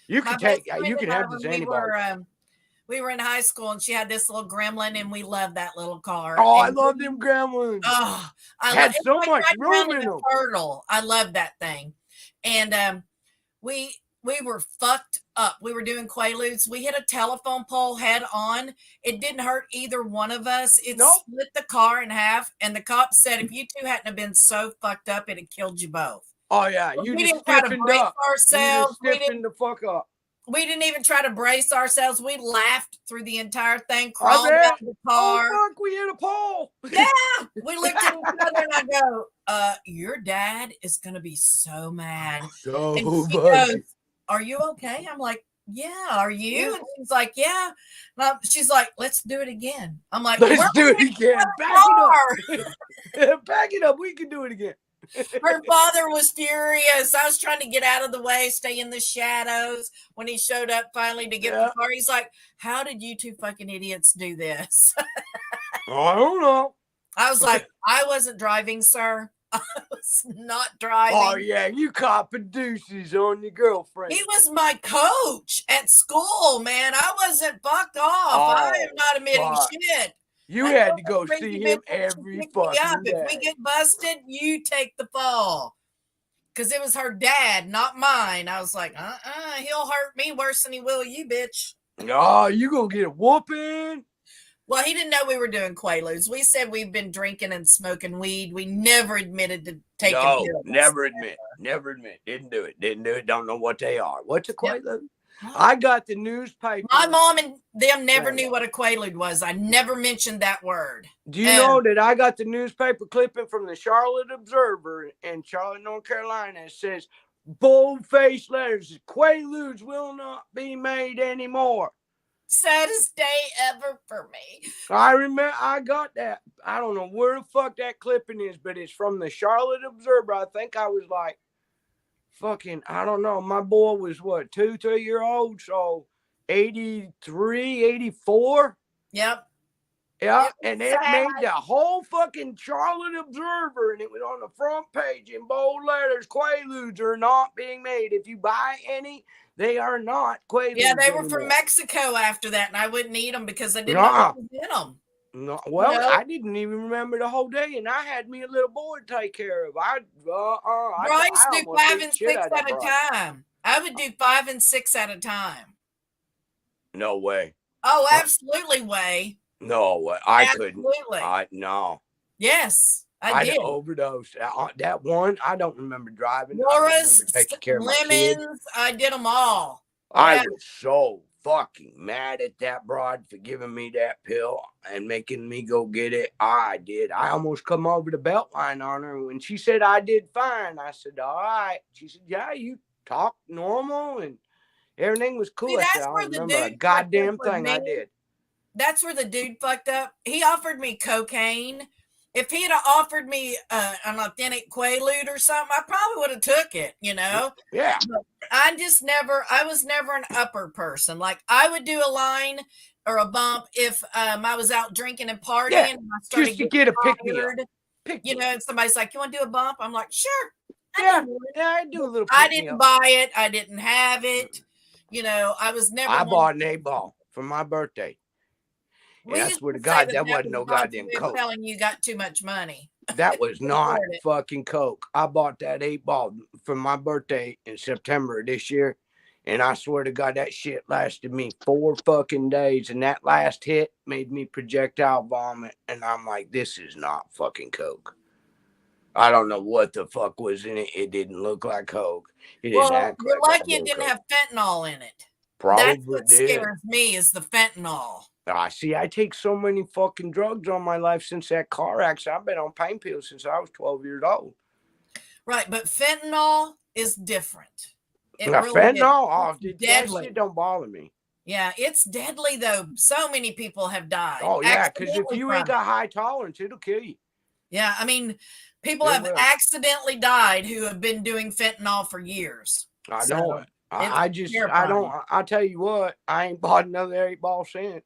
S2: You can take. You can have this anybody.
S5: We were in high school and she had this little gremlin and we loved that little car.
S2: Oh,
S5: and
S2: I love them gremlins.
S5: Oh, I
S2: had so
S5: like
S2: much room in them.
S5: Turtle. I love that thing. And we were fucked up. We were doing Quaaludes. We hit a telephone pole head on. It didn't hurt either one of us. It split the car in half. And the cop said if you two hadn't have been so fucked up, it'd have killed you both.
S2: Oh yeah,
S5: we
S2: just
S5: didn't try to brace
S2: up.
S5: ourselves.
S2: You just stiffened the fuck up.
S5: We didn't even try to brace ourselves. We laughed through the entire thing, crawled out of the car.
S2: Oh, fuck, we hit a pole.
S5: Yeah. We looked at each other and I go, your dad is going to be so mad.
S2: So
S5: and she goes, are you okay? I'm like, yeah. Are you? And she's like, yeah. She's like, let's do it again. I'm like,
S2: let's do it again. Back it up. Back it up. We can do it again.
S5: Her father was furious. I was trying to get out of the way, stay in the shadows. When he showed up finally to get the car, he's like, how did you two fucking idiots do this?
S2: I don't know.
S5: I was like, I wasn't driving, sir. I was not driving.
S2: Oh, yeah, you copping deuces on your girlfriend.
S5: He was my coach at school, man. I wasn't fucked off. I am not admitting shit.
S2: You had to go see him every fucking day.
S5: If we get busted, you take the fall. Because it was her dad, not mine. I was like, he'll hurt me worse than he will you, bitch.
S2: Oh, you gonna get a whooping?
S5: Well, he didn't know we were doing Quaaludes. We said we've been drinking and smoking weed. We never admitted to taking pills.
S2: Never admit. Didn't do it. Don't know what they are. What's a Quaalude? I got the newspaper.
S5: My mom and them never knew what a Quaalude was. I never mentioned that word.
S2: Do you know that I got the newspaper clipping from the Charlotte Observer in Charlotte, North Carolina? It says, bold-faced letters, Quaaludes will not be made anymore.
S5: Saddest day ever for me.
S2: I remember, I got that. I don't know where the fuck that clipping is, but it's from the Charlotte Observer. I think I was like, fucking, I don't know. My boy was what, 2-3 year old? So 83, 84?
S5: Yep.
S2: Yeah. And it made the whole fucking Charlotte Observer, and it was on the front page in bold letters. Quaaludes are not being made. If you buy any, they are not Quaaludes.
S5: Yeah, they were from Mexico after that, and I wouldn't eat them because I didn't know what was in them.
S2: No, well, I didn't even remember the whole day, and I had me a little boy to take care of. I
S5: used to do 5 and 6 at a time. I would do 5 and 6 at a time.
S2: No way.
S5: Oh, absolutely way.
S2: No way. I couldn't. No.
S5: Yes, I did.
S2: Overdosed. That one, I don't remember driving.
S5: Laura's,
S2: taking care of
S5: lemons, I did them all.
S2: I was so fucking mad at that broad for giving me that pill and making me go get it. I did. I almost come over the Beltline on her. When she said I did fine, I said, all right. She said, yeah, you talk normal and everything was cool.
S5: See,
S2: I said, I don't remember a goddamn thing I did.
S5: That's where the dude fucked up. He offered me cocaine. If he had offered me an authentic Quaalude or something, I probably would have took it, you know?
S2: Yeah.
S5: But I was never an upper person. Like, I would do a line or a bump if I was out drinking and partying.
S2: Yeah,
S5: and I started
S2: just to get a pick-me-up.
S5: You know, and somebody's like, you want to do a bump? I'm like, sure.
S2: I do a little
S5: I didn't buy it. I didn't have it. You know, I was never.
S2: I bought an 8-ball for my birthday. Yeah, I swear to God, that wasn't no goddamn Coke.
S5: Telling you got too much money.
S2: That was not fucking Coke. I bought that 8-ball for my birthday in September of this year. And I swear to God, that shit lasted me 4 fucking days. And that last hit made me projectile vomit. And I'm like, this is not fucking Coke. I don't know what the fuck was in it. It didn't look like Coke. It didn't act
S5: you're
S2: like
S5: lucky it didn't have fentanyl in it.
S2: Probably
S5: That's what
S2: did.
S5: scares me is the fentanyl.
S2: See, I take so many fucking drugs on my life since that car accident. I've been on pain pills since I was 12 years old.
S5: Right, but fentanyl is different. It
S2: Now,
S5: really is.
S2: fentanyl,
S5: It's
S2: that
S5: deadly.
S2: shit don't bother me.
S5: Yeah, it's deadly though. So many people have died.
S2: Oh, yeah, because if
S5: accidentally
S2: you ain't
S5: from it.
S2: got high tolerance, it'll kill you.
S5: Yeah, I mean, people
S2: It
S5: have
S2: will.
S5: accidentally died who have been doing fentanyl for years.
S2: I
S5: So,
S2: know it. I
S5: it's
S2: don't,
S5: terrifying.
S2: I'll tell you what, I ain't bought another 8-ball since.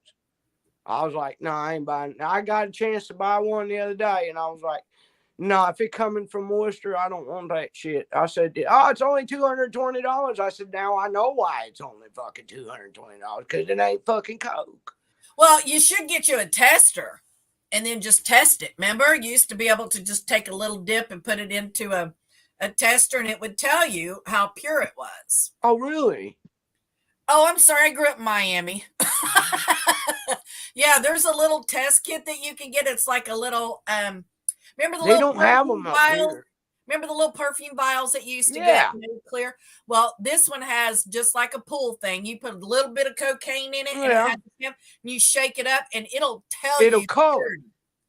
S2: I was like, no, I ain't buying. I got a chance to buy one the other day, and I was like, no, if it coming from Worcester, I don't want that shit. I said, oh, it's only $220. I said, now I know why it's only fucking $220, because it ain't fucking Coke.
S5: Well, you should get you a tester and then just test it. Remember, you used to be able to just take a little dip and put it into a tester, and it would tell you how pure it was.
S2: Oh, really?
S5: Oh, I'm sorry. I grew up in Miami. Yeah, there's a little test kit that you can get. It's like a little remember the
S2: They
S5: little
S2: don't have
S5: perfume
S2: them up
S5: vials?
S2: here.
S5: Remember the little perfume vials that you used to
S2: Yeah.
S5: get clear? Well, this one has just like a pool thing. You put a little bit of cocaine in it, and
S2: Yeah.
S5: and you shake it up, and it'll tell
S2: It'll
S5: you.
S2: color.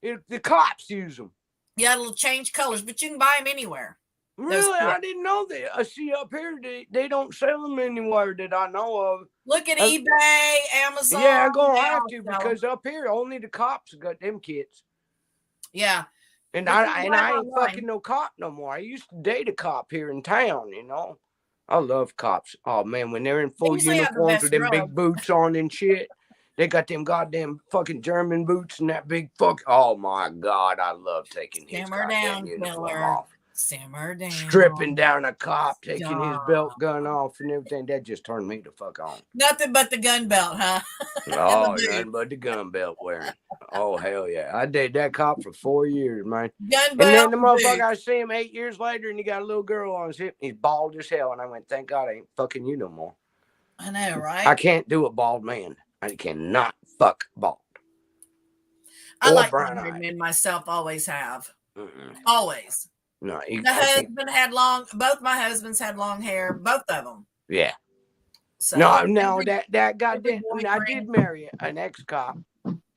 S2: The cops use them.
S5: Yeah, it'll change colors, but you can buy them anywhere.
S2: Really? I
S5: kits.
S2: didn't know that. I see up here, they don't sell them anywhere that I know of.
S5: Look at eBay, Amazon.
S2: Yeah, I'm going to
S5: they
S2: have
S5: all
S2: to
S5: sell 'em.
S2: because up here, only the cops got them kits.
S5: Yeah.
S2: And
S5: But you can buy
S2: I
S5: them
S2: ain't
S5: online.
S2: fucking no cop no more. I used to date a cop here in town, you know. I love cops. Oh, man, when they're in full
S5: usually have the
S2: uniforms
S5: best
S2: with them
S5: drugs.
S2: big boots on and shit. They got them goddamn fucking German boots and that big fuck. Oh, my God, I love taking his
S5: Simmer
S2: goddamn
S5: down,
S2: uniform
S5: killer.
S2: off.
S5: Simmer down.
S2: Stripping down a cop, taking his
S5: Stop.
S2: belt gun off and everything. That just turned me the fuck on.
S5: Nothing but the gun belt, huh?
S2: Oh,
S5: boot.
S2: nothing but the gun belt wearing. Oh, hell yeah. I dated that cop for 4 years, man.
S5: Gun
S2: And
S5: belt.
S2: then the motherfucker,
S5: boot.
S2: I see him 8 years later and he got a little girl on his hip and he's bald as hell. And I went, thank God I ain't fucking you no more.
S5: I know, right?
S2: I can't do a bald man. I cannot fuck bald.
S5: I
S2: or
S5: like
S2: brown-eyed.
S5: men myself, always have.
S2: Mm-mm.
S5: Always.
S2: No,
S5: The husband had both my husbands had long hair, both of them.
S2: yeah.
S5: So
S2: No, that goddamn. I did
S5: boyfriend.
S2: marry an ex-cop,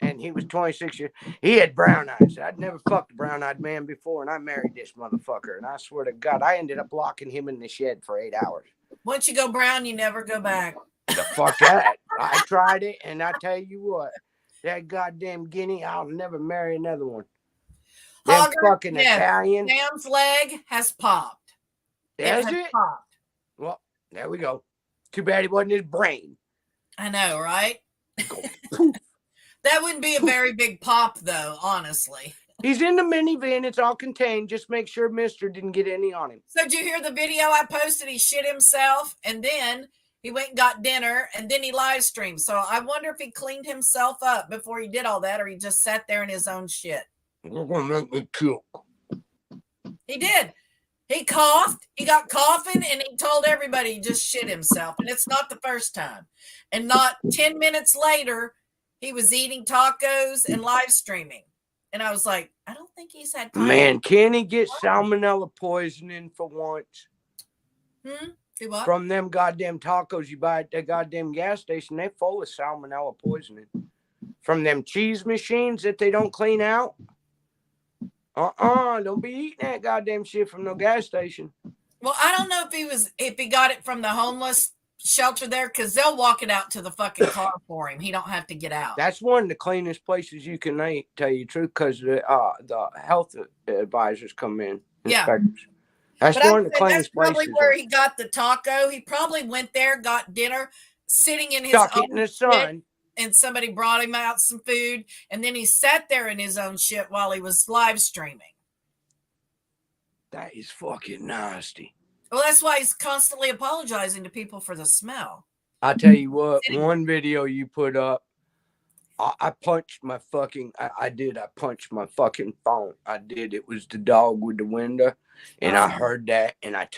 S2: and he was 26 years. He had brown eyes. I'd never fucked a brown-eyed man before, and I married this motherfucker. And I swear to God, I ended up locking him in the shed for 8 hours.
S5: Once you go brown, you never go back.
S2: The fuck that. I tried it, and I tell you what, that goddamn guinea, I'll never marry another one. Them
S5: Hogger,
S2: fucking
S5: yes.
S2: Italian.
S5: Sam's leg has popped.
S2: Has
S5: has
S2: it?
S5: popped.
S2: Well, there we go. Too bad it wasn't his brain.
S5: I know, right?
S2: Go poof.
S5: That wouldn't be a very big pop, though, honestly.
S2: He's in the minivan. It's all contained. Just make sure Mister didn't get any on him.
S5: So did you hear the video I posted? He shit himself, and then he went and got dinner, and then he live streamed. So I wonder if he cleaned himself up before he did all that, or he just sat there in his own shit.
S2: You're going to make me puke.
S5: He did. He coughed. He got coughing, and he told everybody he just shit himself. And it's not the first time. And not 10 minutes later, he was eating tacos and live streaming. And I was like, I don't think he's had time.
S2: Man, can he get salmonella poisoning for once?
S5: Do what?
S2: From them goddamn tacos you buy at the goddamn gas station, they full of salmonella poisoning. From them cheese machines that they don't clean out. Don't be eating that goddamn shit from no gas station.
S5: Well, I don't know if he got it from the homeless shelter there, because they'll walk it out to the fucking car for him. He don't have to get out.
S2: That's one of the cleanest places you can eat, tell you the truth, because the health advisors come in.
S5: Yeah.
S2: Inspectors. That's
S5: But
S2: one of the cleanest
S5: that's probably
S2: places.
S5: where he got the taco. He probably went there, got dinner, sitting in his
S2: Stuck
S5: own
S2: it in the
S5: shit,
S2: sun.
S5: and somebody brought him out some food, and then he sat there in his own shit while he was live streaming.
S2: That is fucking nasty.
S5: Well, that's why he's constantly apologizing to people for the smell.
S2: I tell you what, one video you put up, I punched my fucking, I punched my fucking phone. I did. It was the dog with the window. And I heard that, and I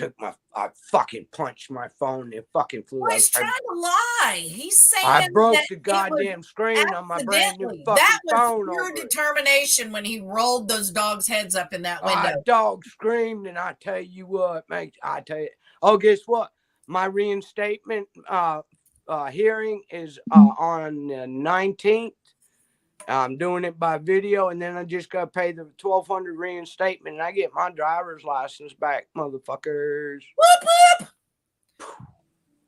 S2: fucking punched my phone. It fucking flew
S5: Well,
S2: out.
S5: he's trying to lie. He's saying
S2: I broke
S5: that
S2: the goddamn screen on my brand new
S5: accidentally.
S2: fucking
S5: That was
S2: phone.
S5: pure
S2: over it.
S5: determination when he rolled those dogs' heads up in that window.
S2: Dog screamed, and I tell you what, mate. I tell you. Oh, guess what? My reinstatement hearing is on the 19th. I'm doing it by video, and then I just got to pay the $1,200 reinstatement, and I get my driver's license back, motherfuckers.
S5: Whoop, whoop.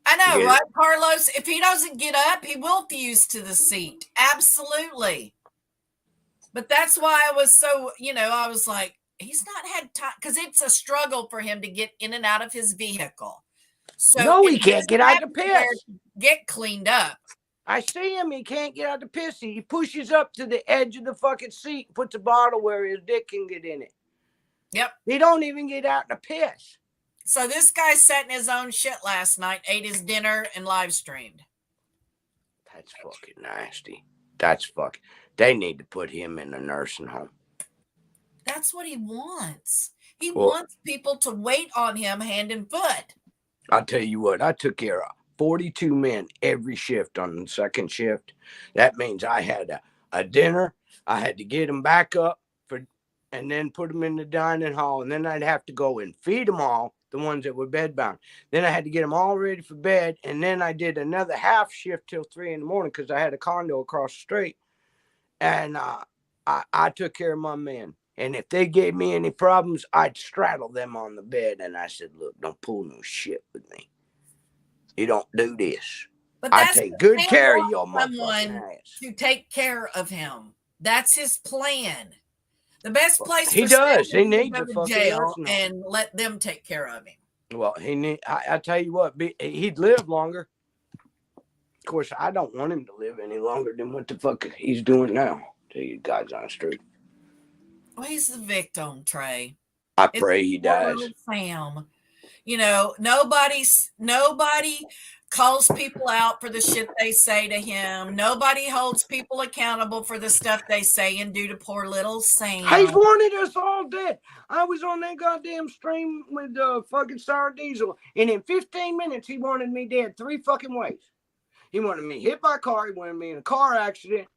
S5: I know,
S2: Yeah.
S5: right, Carlos? If he doesn't get up, he will fuse to the seat. Absolutely. But that's why I was so, I was like, he's not had time, because it's a struggle for him to get in and out of his vehicle. So
S2: No, he
S5: and
S2: can't get out the
S5: there
S2: piss.
S5: to get cleaned up.
S2: I see him. He can't get out the piss. He pushes up to the edge of the fucking seat and puts a bottle where his dick can get in it.
S5: Yep.
S2: He don't even get out the piss.
S5: So this guy sat in his own shit last night, ate his dinner, and live streamed.
S2: That's fucking nasty. That's fucking. They need to put him in a nursing home.
S5: That's what he wants. He wants people to wait on him hand and foot.
S2: I'll tell you what. I took care of 42 men every shift on the second shift. That means I had a dinner. I had to get them back up and then put them in the dining hall. And then I'd have to go and feed them all, the ones that were bedbound. Then I had to get them all ready for bed. And then I did another half shift till 3 a.m. because I had a condo across the street. And I took care of my men. And if they gave me any problems, I'd straddle them on the bed. And I said, look, don't pull no shit with me. You don't do this.
S5: But
S2: I
S5: that's
S2: take good care of your
S5: someone
S2: motherfucking ass.
S5: to take care of him. That's his plan. The best place
S2: He
S5: for
S2: does.
S5: Sam
S2: He
S5: is to
S2: needs
S5: go
S2: a
S5: to
S2: fucking
S5: jail
S2: nursing home.
S5: and let them take care of him.
S2: Well, I tell you what, he'd live longer. Of course, I don't want him to live any longer than what the fuck he's doing now. Tell you God's honest truth.
S5: Well, he's the victim, Trey.
S2: I pray he
S5: Poor
S2: dies.
S5: little Sam. Nobody calls people out for the shit they say to him. Nobody holds people accountable for the stuff they say and do to poor little Sam.
S2: He's wanted us all dead. I was on that goddamn stream with fucking Sour Diesel, and in 15 minutes, he wanted me dead 3 fucking ways. He wanted me hit by a car. He wanted me in a car accident,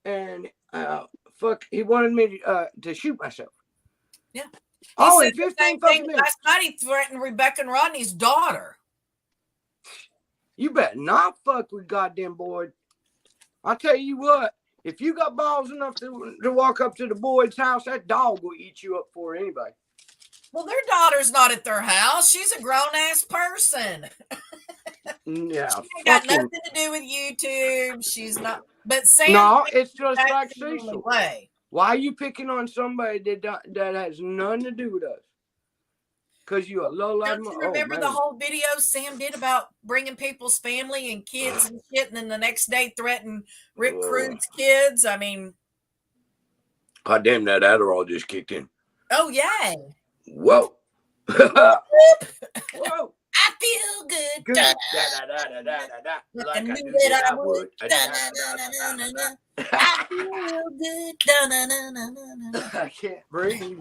S2: and he wanted me to shoot myself.
S5: Yeah.
S2: Oh,
S5: He
S2: in
S5: said the
S2: 15
S5: same
S2: fucking
S5: thing
S2: minutes.
S5: last night. He threatened Rebecca and Rodney's daughter.
S2: You better not fuck with goddamn Boyd. I'll tell you what, if you got balls enough to walk up to the Boyd's house, that dog will eat you up for anybody.
S5: Well, their daughter's not at their house. She's a grown-ass person.
S2: Yeah,
S5: She ain't got nothing to do with YouTube. She's not. But Sam.
S2: No, it's just like
S5: the only
S2: Cecil.
S5: way.
S2: Why are you picking on somebody that has nothing to do with us? Because you a low life.
S5: Don't you remember the whole video Sam did about bringing people's family and kids and shit, and then the next day threatened Rick Crude's kids? I mean,
S2: God damn, that Adderall just kicked in.
S5: oh yay!
S2: Whoa. Whoa.
S5: I feel good.
S2: Good.
S5: Da,
S2: Like
S5: I
S2: I
S5: knew
S2: knew
S5: that
S2: that
S5: I
S2: I
S5: would.
S2: would.
S5: Da, na, na, na, na, na. I feel good. Da, na, na, na, na, na.
S2: I can't breathe.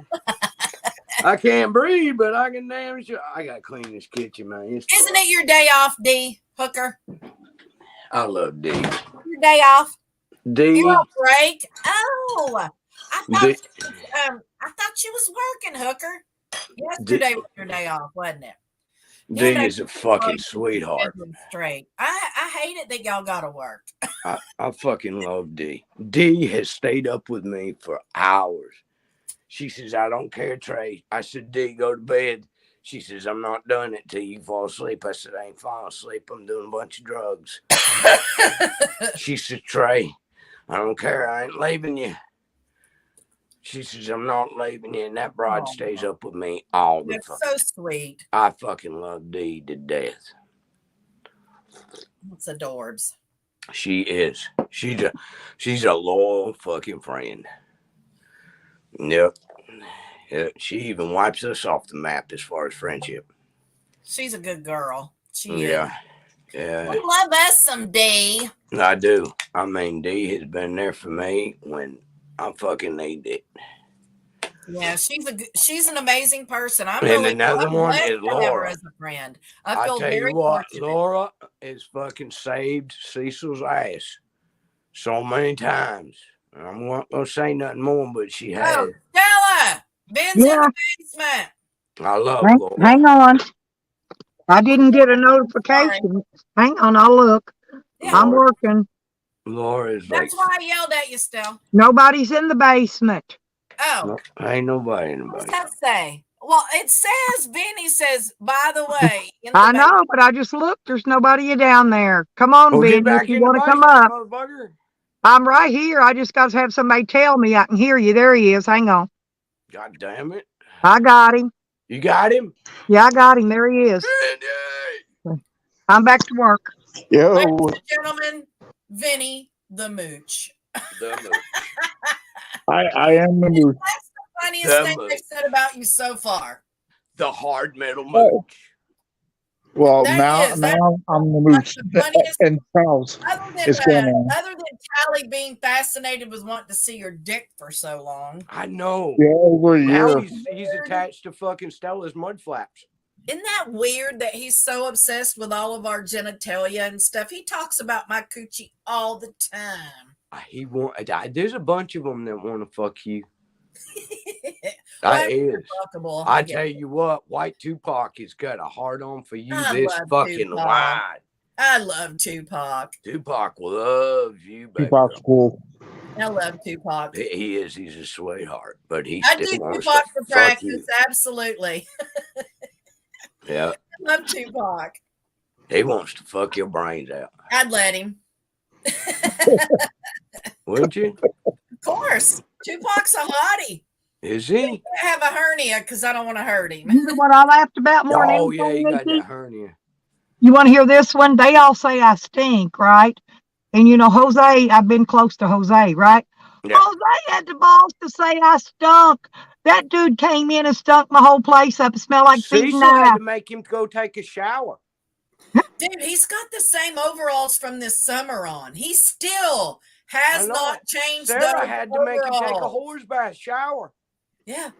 S2: I can't breathe, but I can damn sure. I gotta clean this kitchen, man.
S5: Isn't it your day off, D Hooker?
S2: I love D.
S5: Your day off?
S2: D.
S5: You on break? Oh, I
S2: D.
S5: thought you was working, Hooker. Yesterday was your day off, wasn't it?
S2: D is a fucking sweetheart.
S5: Straight. I hate it that y'all gotta work.
S2: I fucking love D. D has stayed up with me for hours. She says, I don't care, Trey. I said, D, go to bed. She says, I'm not done it till you fall asleep. I said, I ain't falling asleep. I'm doing a bunch of drugs. She said, Trey, I don't care. I ain't leaving you. She says, I'm not leaving you. And that broad stays up with me all the
S5: That's
S2: time.
S5: so sweet.
S2: I fucking love D to death.
S5: It's adorbs.
S2: She is. She's a loyal fucking friend. Yep. Yeah, she even wipes us off the map as far as friendship.
S5: She's a good girl. She
S2: Yeah.
S5: is.
S2: Yeah.
S5: We love us some D.
S2: I do. I mean, D has been there for me when I fucking need it.
S5: Yeah, she's an amazing person. I'm
S2: And
S5: really
S2: another one
S5: blessed
S2: is
S5: to have her
S2: Laura.
S5: as a friend.
S2: I
S5: feel
S2: tell
S5: very
S2: you what,
S5: fortunate.
S2: Laura has fucking saved Cecil's ass so many times. I'm not gonna say nothing more, but she has.
S5: Oh, Stella! Ben's in
S3: Yeah.
S5: the basement.
S2: I love
S3: Hang,
S2: Laura.
S3: hang on. I didn't get a
S5: Sorry.
S3: notification. Hang on, I'll look.
S5: Yeah.
S3: I'm working.
S2: Laura's like,
S5: That's why I yelled at you, Stell.
S3: Nobody's in the basement.
S5: Oh,
S2: no, ain't nobody in the
S5: what does
S2: basement.
S5: that say? Well, it says, Vinny says, by the way, in the
S3: I know, but I just looked. There's nobody down there. Come on,
S2: Well,
S3: Vinny,
S2: get back
S3: if you
S2: in the
S3: want to come
S2: basement,
S3: up.
S2: motherfucker.
S3: I'm right here. I just got to have somebody tell me I can hear you. There he is. Hang on.
S2: God damn it.
S3: I got him.
S2: You got him?
S3: Yeah, I got him. There he is.
S2: Vinny!
S3: I'm back to work.
S6: Yo,
S5: Ladies and gentlemen, Vinny the Mooch.
S2: The mooch.
S6: I am the mood.
S5: That's the funniest
S2: The
S5: thing
S2: mooch.
S5: they've said about you so far.
S2: The hard metal
S6: Oh.
S2: mooch.
S6: Well,
S5: That
S6: now
S5: is, that-
S6: I'm the
S5: That's
S6: mood.
S5: the funniest.
S6: And Charles, it's going on.
S5: Other than Tally being fascinated with wanting to see your dick for so long.
S2: I know.
S6: Yeah, over a
S2: Now
S6: year.
S2: he's attached to fucking Stella's mud flaps.
S5: Isn't that weird that he's so obsessed with all of our genitalia and stuff? He talks about my coochie all the time.
S2: There's a bunch of them that want to fuck you.
S5: Well, fuckable,
S2: I
S5: guess.
S2: tell you what, White Tupac has got a hard on for you
S5: I
S2: this
S5: love
S2: fucking
S5: Tupac.
S2: wide.
S5: I love Tupac.
S2: Tupac loves you, baby.
S6: Tupac's cool.
S5: I love Tupac.
S2: He is. He's a sweetheart, but he
S5: I
S2: still
S5: do
S2: wants
S5: Tupac
S2: to
S5: for
S2: fuck
S5: practice,
S2: you.
S5: absolutely.
S2: Yeah,
S5: I love Tupac.
S2: he wants to fuck your brains out.
S5: I'd let him.
S2: Wouldn't you?
S5: Of course. Tupac's a hottie.
S2: Is he?
S5: I have a hernia because I don't want to hurt him.
S3: You know what I laughed about more than
S2: Oh, yeah,
S3: anything,
S2: he got
S3: Nikki?
S2: that hernia.
S3: You want to hear this one? They all say I stink, right? And you know, Jose, I've been close to Jose, right?
S2: Yeah.
S3: Jose had the balls to say I stunk. That dude came in and stunk my whole place up. It smelled like feet
S2: Cecil
S3: and
S2: had
S3: ass.
S2: to make him go take a shower.
S5: Dude, he's got the same overalls from this summer on. He still has
S2: I know.
S5: not changed
S2: Sarah
S5: those
S2: had to make him take a
S5: overalls.
S2: horse bath shower.
S5: Yeah.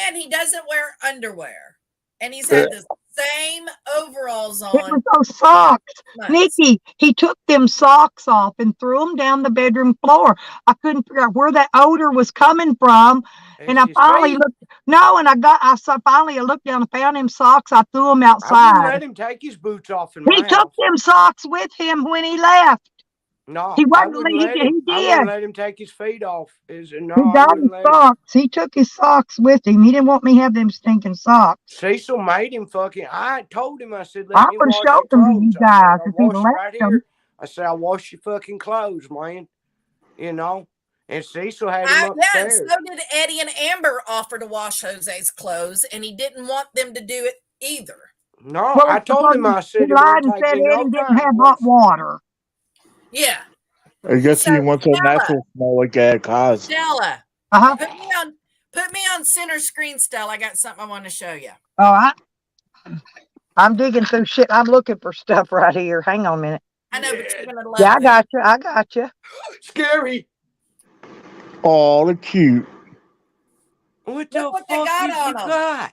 S5: And he doesn't wear underwear. And he's had the same overalls
S3: It
S5: on.
S3: was those socks.
S5: months.
S3: Nikki, he took them socks off and threw them down the bedroom floor. I couldn't figure out where that odor was coming from. And I
S2: It's his
S3: finally
S2: feet.
S3: looked. No, and finally I looked down and found him socks. I threw them
S2: I wouldn't
S3: outside.
S2: let him take his boots off in my
S3: He
S2: house.
S3: took them socks with him when he left.
S2: No,
S3: He
S2: I
S3: wasn't.
S2: wouldn't let
S3: He
S2: him. I
S3: did.
S2: wouldn't let him take his feet off. No,
S3: He
S2: I
S3: got his
S2: wouldn't let him.
S3: socks. He took his socks with him. He didn't want me to have them stinking socks.
S2: Cecil made him fucking. I told him, I said,
S3: I
S2: let me
S3: would have
S2: wash
S3: showed
S2: your
S3: them to you
S2: clothes. I said,
S3: guys
S2: I'll
S3: if he'd
S2: wash it
S3: left
S2: right
S3: them.
S2: here. I said, I'll wash your fucking clothes, man. You know? And Cecil had him
S5: Yeah, and
S2: upstairs.
S5: so did Eddie and Amber offer to wash Jose's clothes, and he didn't want them to do it either.
S2: No,
S3: Well,
S2: I told him, I
S3: he
S2: said, it
S3: lied
S2: won't
S3: and
S2: take
S3: said
S2: me no
S3: Eddie didn't
S2: time.
S3: have hot water.
S5: Yeah.
S6: I guess
S5: So,
S6: he wants a
S5: Stella.
S6: natural smell like a cause.
S5: Stella,
S3: Uh-huh.
S5: put me on center screen, Stella. I got something I want to show you.
S3: Oh, I'm digging through shit. I'm looking for stuff right here. Hang on a minute.
S5: I know, but
S2: Yeah.
S5: you're gonna love
S3: Yeah, I
S5: this.
S3: got you. I got you.
S2: Scary.
S6: Oh, the cute.
S2: What the
S5: Look what they
S2: fuck
S5: got
S2: is
S5: on
S2: you
S5: 'em.
S2: got?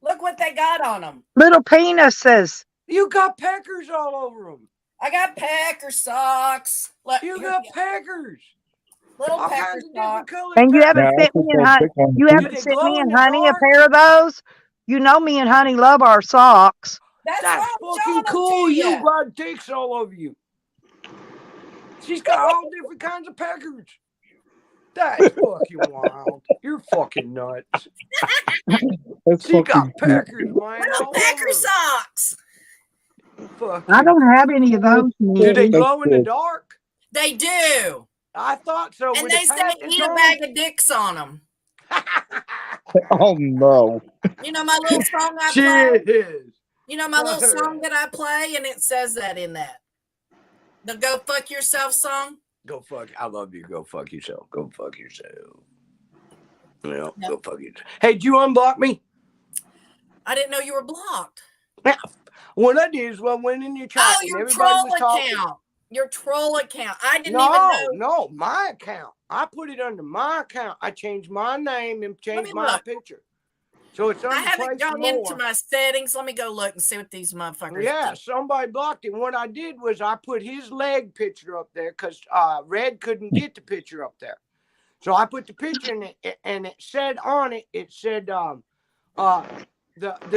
S5: Look what they got on them.
S3: Little penises.
S2: You got peckers all over them.
S5: I got pecker socks. Look,
S2: You
S5: here
S2: got
S5: you go.
S2: peckers.
S5: Little
S2: All
S5: pecker
S2: kinds of different
S5: socks.
S2: colored
S3: And you
S2: peckers.
S3: haven't
S6: Yeah,
S3: sent me and Honey. You
S2: Do
S3: haven't
S2: they
S3: sent
S2: glow
S3: me
S2: in
S3: and
S2: the
S3: Honey a
S2: dark?
S3: pair of those. You know me and Honey love our socks.
S5: That's
S2: That's
S5: why I'm showing
S2: fucking
S5: them
S2: cool.
S5: to
S2: You
S5: you.
S2: got dicks all over you. She's got all different kinds of peckers. That's fucking wild. You're fucking nuts.
S6: That's
S2: She got
S6: fucking cute.
S2: peckers, man.
S5: Little
S2: all
S5: pecker
S2: over her.
S5: socks.
S2: Fucking.
S3: I don't have any of those.
S2: Do they
S3: Nikki.
S2: glow in the
S6: cool.
S2: dark?
S5: They do.
S2: I thought so.
S5: And
S2: with
S5: they
S2: the
S5: say
S2: patches
S5: eat a
S2: on
S5: bag of dicks on them.
S6: Oh no.
S5: You know my little song I
S2: She
S5: play?
S2: is.
S5: You know my little song that I play, and it says that in that. The Go Fuck Yourself song?
S2: Go fuck. I love you. Go fuck yourself. Go fuck yourself. Yeah,
S5: Yep.
S2: go fuck yourself. Hey, did you unblock me?
S5: I didn't know you were blocked.
S2: Yeah. What I did is I went in your chat
S5: Oh,
S2: and
S5: your
S2: everybody
S5: troll
S2: was talking.
S5: account. Your troll account. I didn't even know.
S2: No, my account. I put it under my account. I changed my name and
S5: me
S2: changed my
S5: look.
S2: picture. So it's
S5: I
S2: under
S5: haven't
S2: Place
S5: gone
S2: More.
S5: into my settings. Let me go look and see what these motherfuckers
S2: Yeah,
S5: do.
S2: somebody blocked it. What I did was I put his leg picture up there because Red couldn't get the picture up there. So I put the picture in it, and it said on it, it said the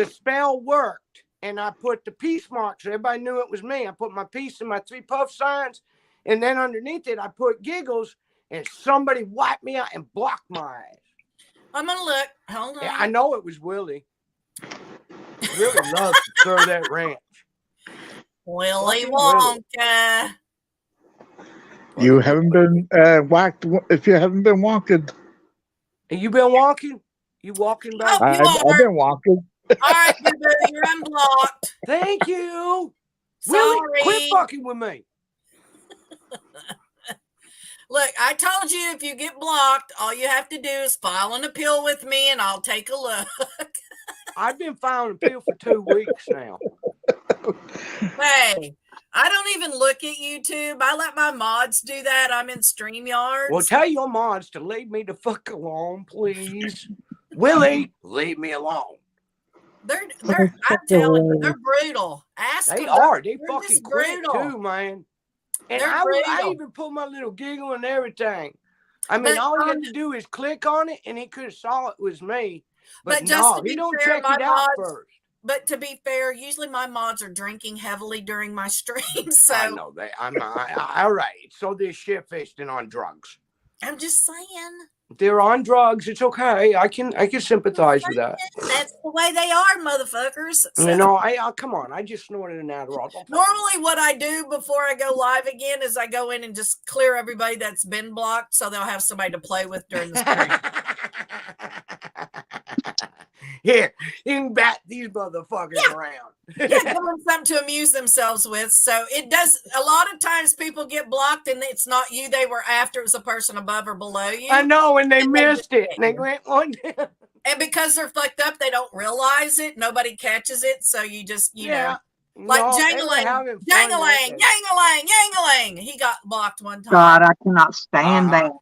S2: spell worked, and I put the peace marks. So everybody knew it was me. I put my peace and my 3 puff signs, and then underneath it, I put giggles, and somebody wiped me out and blocked my ass.
S5: I'm gonna look. Hold on.
S2: Yeah, I know it was Willie. Willie loves to throw that ranch.
S5: Willy
S2: Fucking Willie.
S5: Wonka.
S6: You haven't been whacked if you haven't been walking.
S2: Have you been walking? You walking back?
S5: Oh, you
S6: I've
S5: are.
S6: been walking.
S5: All right, boo-boo, you're unblocked.
S2: Thank you.
S5: Sorry.
S2: Willie, quit fucking with me.
S5: Look, I told you if you get blocked, all you have to do is file an appeal with me and I'll take a look.
S2: I've been filing an appeal for 2 weeks now.
S5: Hey, I don't even look at YouTube. I let my mods do that. I'm in StreamYards.
S2: Well, tell your mods to leave me the fuck alone, please. Willie, leave me alone.
S5: I'm telling you, they're brutal. Ask
S2: They
S5: them.
S2: are. They
S5: They're
S2: fucking
S5: just
S2: quick
S5: brutal.
S2: too, man. And
S5: They're
S2: I
S5: brutal.
S2: even put my little giggle and everything. I mean,
S5: But,
S2: all you had to do is click on it, and he could have saw it was me. But
S5: just
S2: no,
S5: to be
S2: he don't
S5: fair,
S2: check
S5: my
S2: it out
S5: mods,
S2: first.
S5: But to be fair, usually my mods are drinking heavily during my streams. So
S2: I know that. All right. So they're shit-faced and on drugs.
S5: I'm just saying.
S2: They're on drugs. It's okay. I can sympathize with that.
S5: That's the way they are, motherfuckers. So,
S2: You know, come on. I just snorted an Adderall.
S5: normally what I do before I go live again is I go in and just clear everybody that's been blocked so they'll have somebody to play with during the stream.
S2: Here, you can bat these motherfuckers around.
S5: Yeah, give them something to amuse themselves with. So it does. A lot of times people get blocked and it's not you they were after. It was a person above or below you.
S2: I know, and they
S5: And
S2: missed
S5: they
S2: it. And they went one down.
S5: And because they're fucked up, they don't realize it. Nobody catches it. So you just, you know. Like
S2: No, they were
S5: Jangalang,
S2: having fun that
S5: Jangalang,
S2: day.
S5: Yangalang, Yangalang. He got blocked one time.
S3: God, I cannot stand that.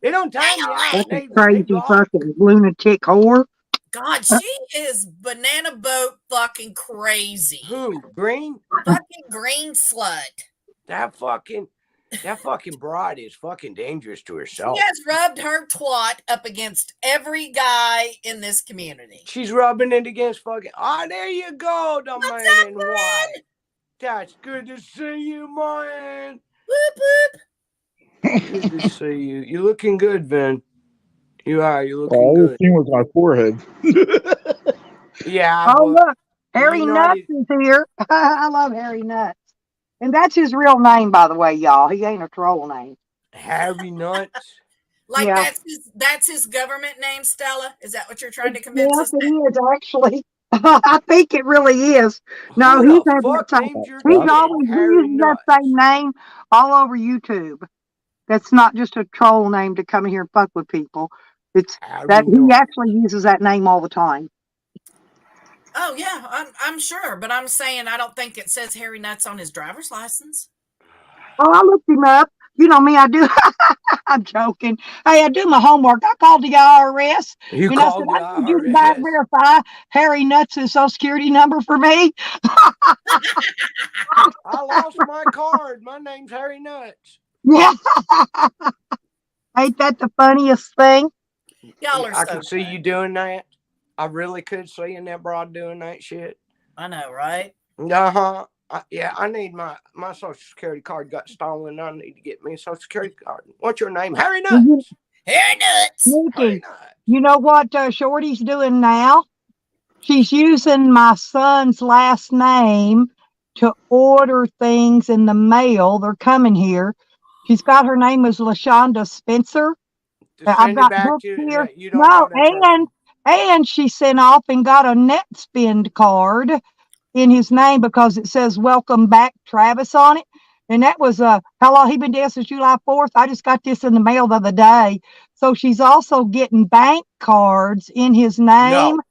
S2: They don't time you out.
S3: That's a
S2: They
S3: crazy
S2: block.
S3: fucking lunatic whore.
S5: God, she is banana boat fucking crazy.
S2: Who? Green?
S5: Fucking green slut.
S2: That fucking broad is fucking dangerous to herself.
S5: She has rubbed her twat up against every guy in this community.
S2: She's rubbing it against fucking. There you go, the
S5: What's
S2: man
S5: up,
S2: in
S5: man?
S2: white. That's good to see you, man.
S5: Whoop, whoop.
S2: Good to see you. You're looking good, Vin. You are. You're looking
S6: All
S2: good.
S6: I've seen was my forehead.
S2: Yeah.
S3: Oh,
S2: but
S3: look, Harry
S2: you know,
S3: Nuts is here. I love Harry Nuts. And that's his real name, by the way, y'all. He ain't a troll name.
S2: Harry Nuts.
S5: Like
S3: Yeah.
S5: that's his government name, Stella? Is that what you're trying to convince
S3: Yes,
S5: us?
S3: it is, actually. I think it really is. No,
S2: Who
S3: he's
S2: the
S3: had that
S2: fuck
S3: same.
S2: named your
S3: He's
S2: kid
S3: always
S2: Harry
S3: using that
S2: Nuts?
S3: same name all over YouTube. That's not just a troll name to come in here and fuck with people. It's
S2: Harry
S3: that he
S2: Nuts.
S3: actually uses that name all the time.
S5: Oh yeah, I'm sure, but I'm saying I don't think it says Harry Nuts on his driver's license.
S3: Oh, I looked him up. You know me, I do. I'm joking. Hey, I do my homework. I called the IRS.
S2: You
S3: And I said,
S2: called the
S3: I need you to
S2: IRS.
S3: verify Harry Nuts' social security number for me.
S2: I lost my card. My name's Harry Nuts.
S3: Yeah. Ain't that the funniest thing?
S5: Y'all are
S2: I
S5: so
S2: can see
S5: funny.
S2: you doing that. I really could see in that broad doing that shit.
S5: I know, right?
S2: Uh-huh. Yeah, I need my social security card got stolen. I need to get me a social security card. What's your name? Harry Nuts.
S5: Harry Nuts.
S2: Harry
S3: Nikki,
S2: Nuts.
S3: you know what Shorty's doing now? She's using my son's last name to order things in the mail. They're coming here. She's got her name is LaShonda Spencer.
S2: To
S3: I've
S2: send it
S3: got
S2: back
S3: books
S2: to
S3: here.
S2: you don't
S3: No,
S2: know that person.
S3: and she sent off and got a net spend card in his name because it says "Welcome back, Travis" on it. And that was how long he been dead since July 4th. I just got this in the mail the other day. So she's also getting bank cards in his name.
S2: No.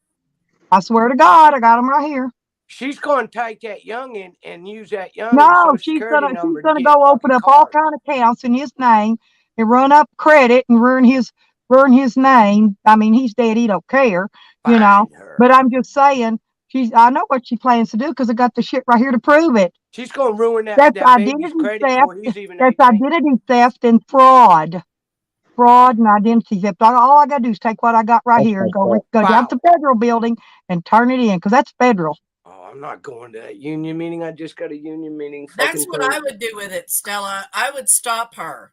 S3: I swear to God, I got them right here.
S2: She's going to take that youngin and use that youngin
S3: No,
S2: social
S3: she's
S2: security
S3: gonna
S2: number to
S3: go
S2: get
S3: open
S2: fucking
S3: up all
S2: cards.
S3: kind of accounts in his name and run up credit and ruin his name. I mean, he's dead; he don't care, you know.
S2: Find her.
S3: But I'm just saying, I know what she plans to do because I got the shit right here to prove it.
S2: She's going to ruin that
S3: That's
S2: baby's
S3: identity
S2: credit
S3: theft.
S2: before he's even
S3: That's
S2: 18.
S3: identity theft and fraud. fraud and identity theft. All I got to do is take what I got right
S6: That's
S3: here and
S6: messed up.
S3: go down
S2: Wow.
S3: to the federal building and turn it in because that's federal.
S2: Oh, I'm not going to that union meeting. I just got a union meeting.
S5: That's
S2: Fucking
S5: what I would do with it, Stella. I would stop her.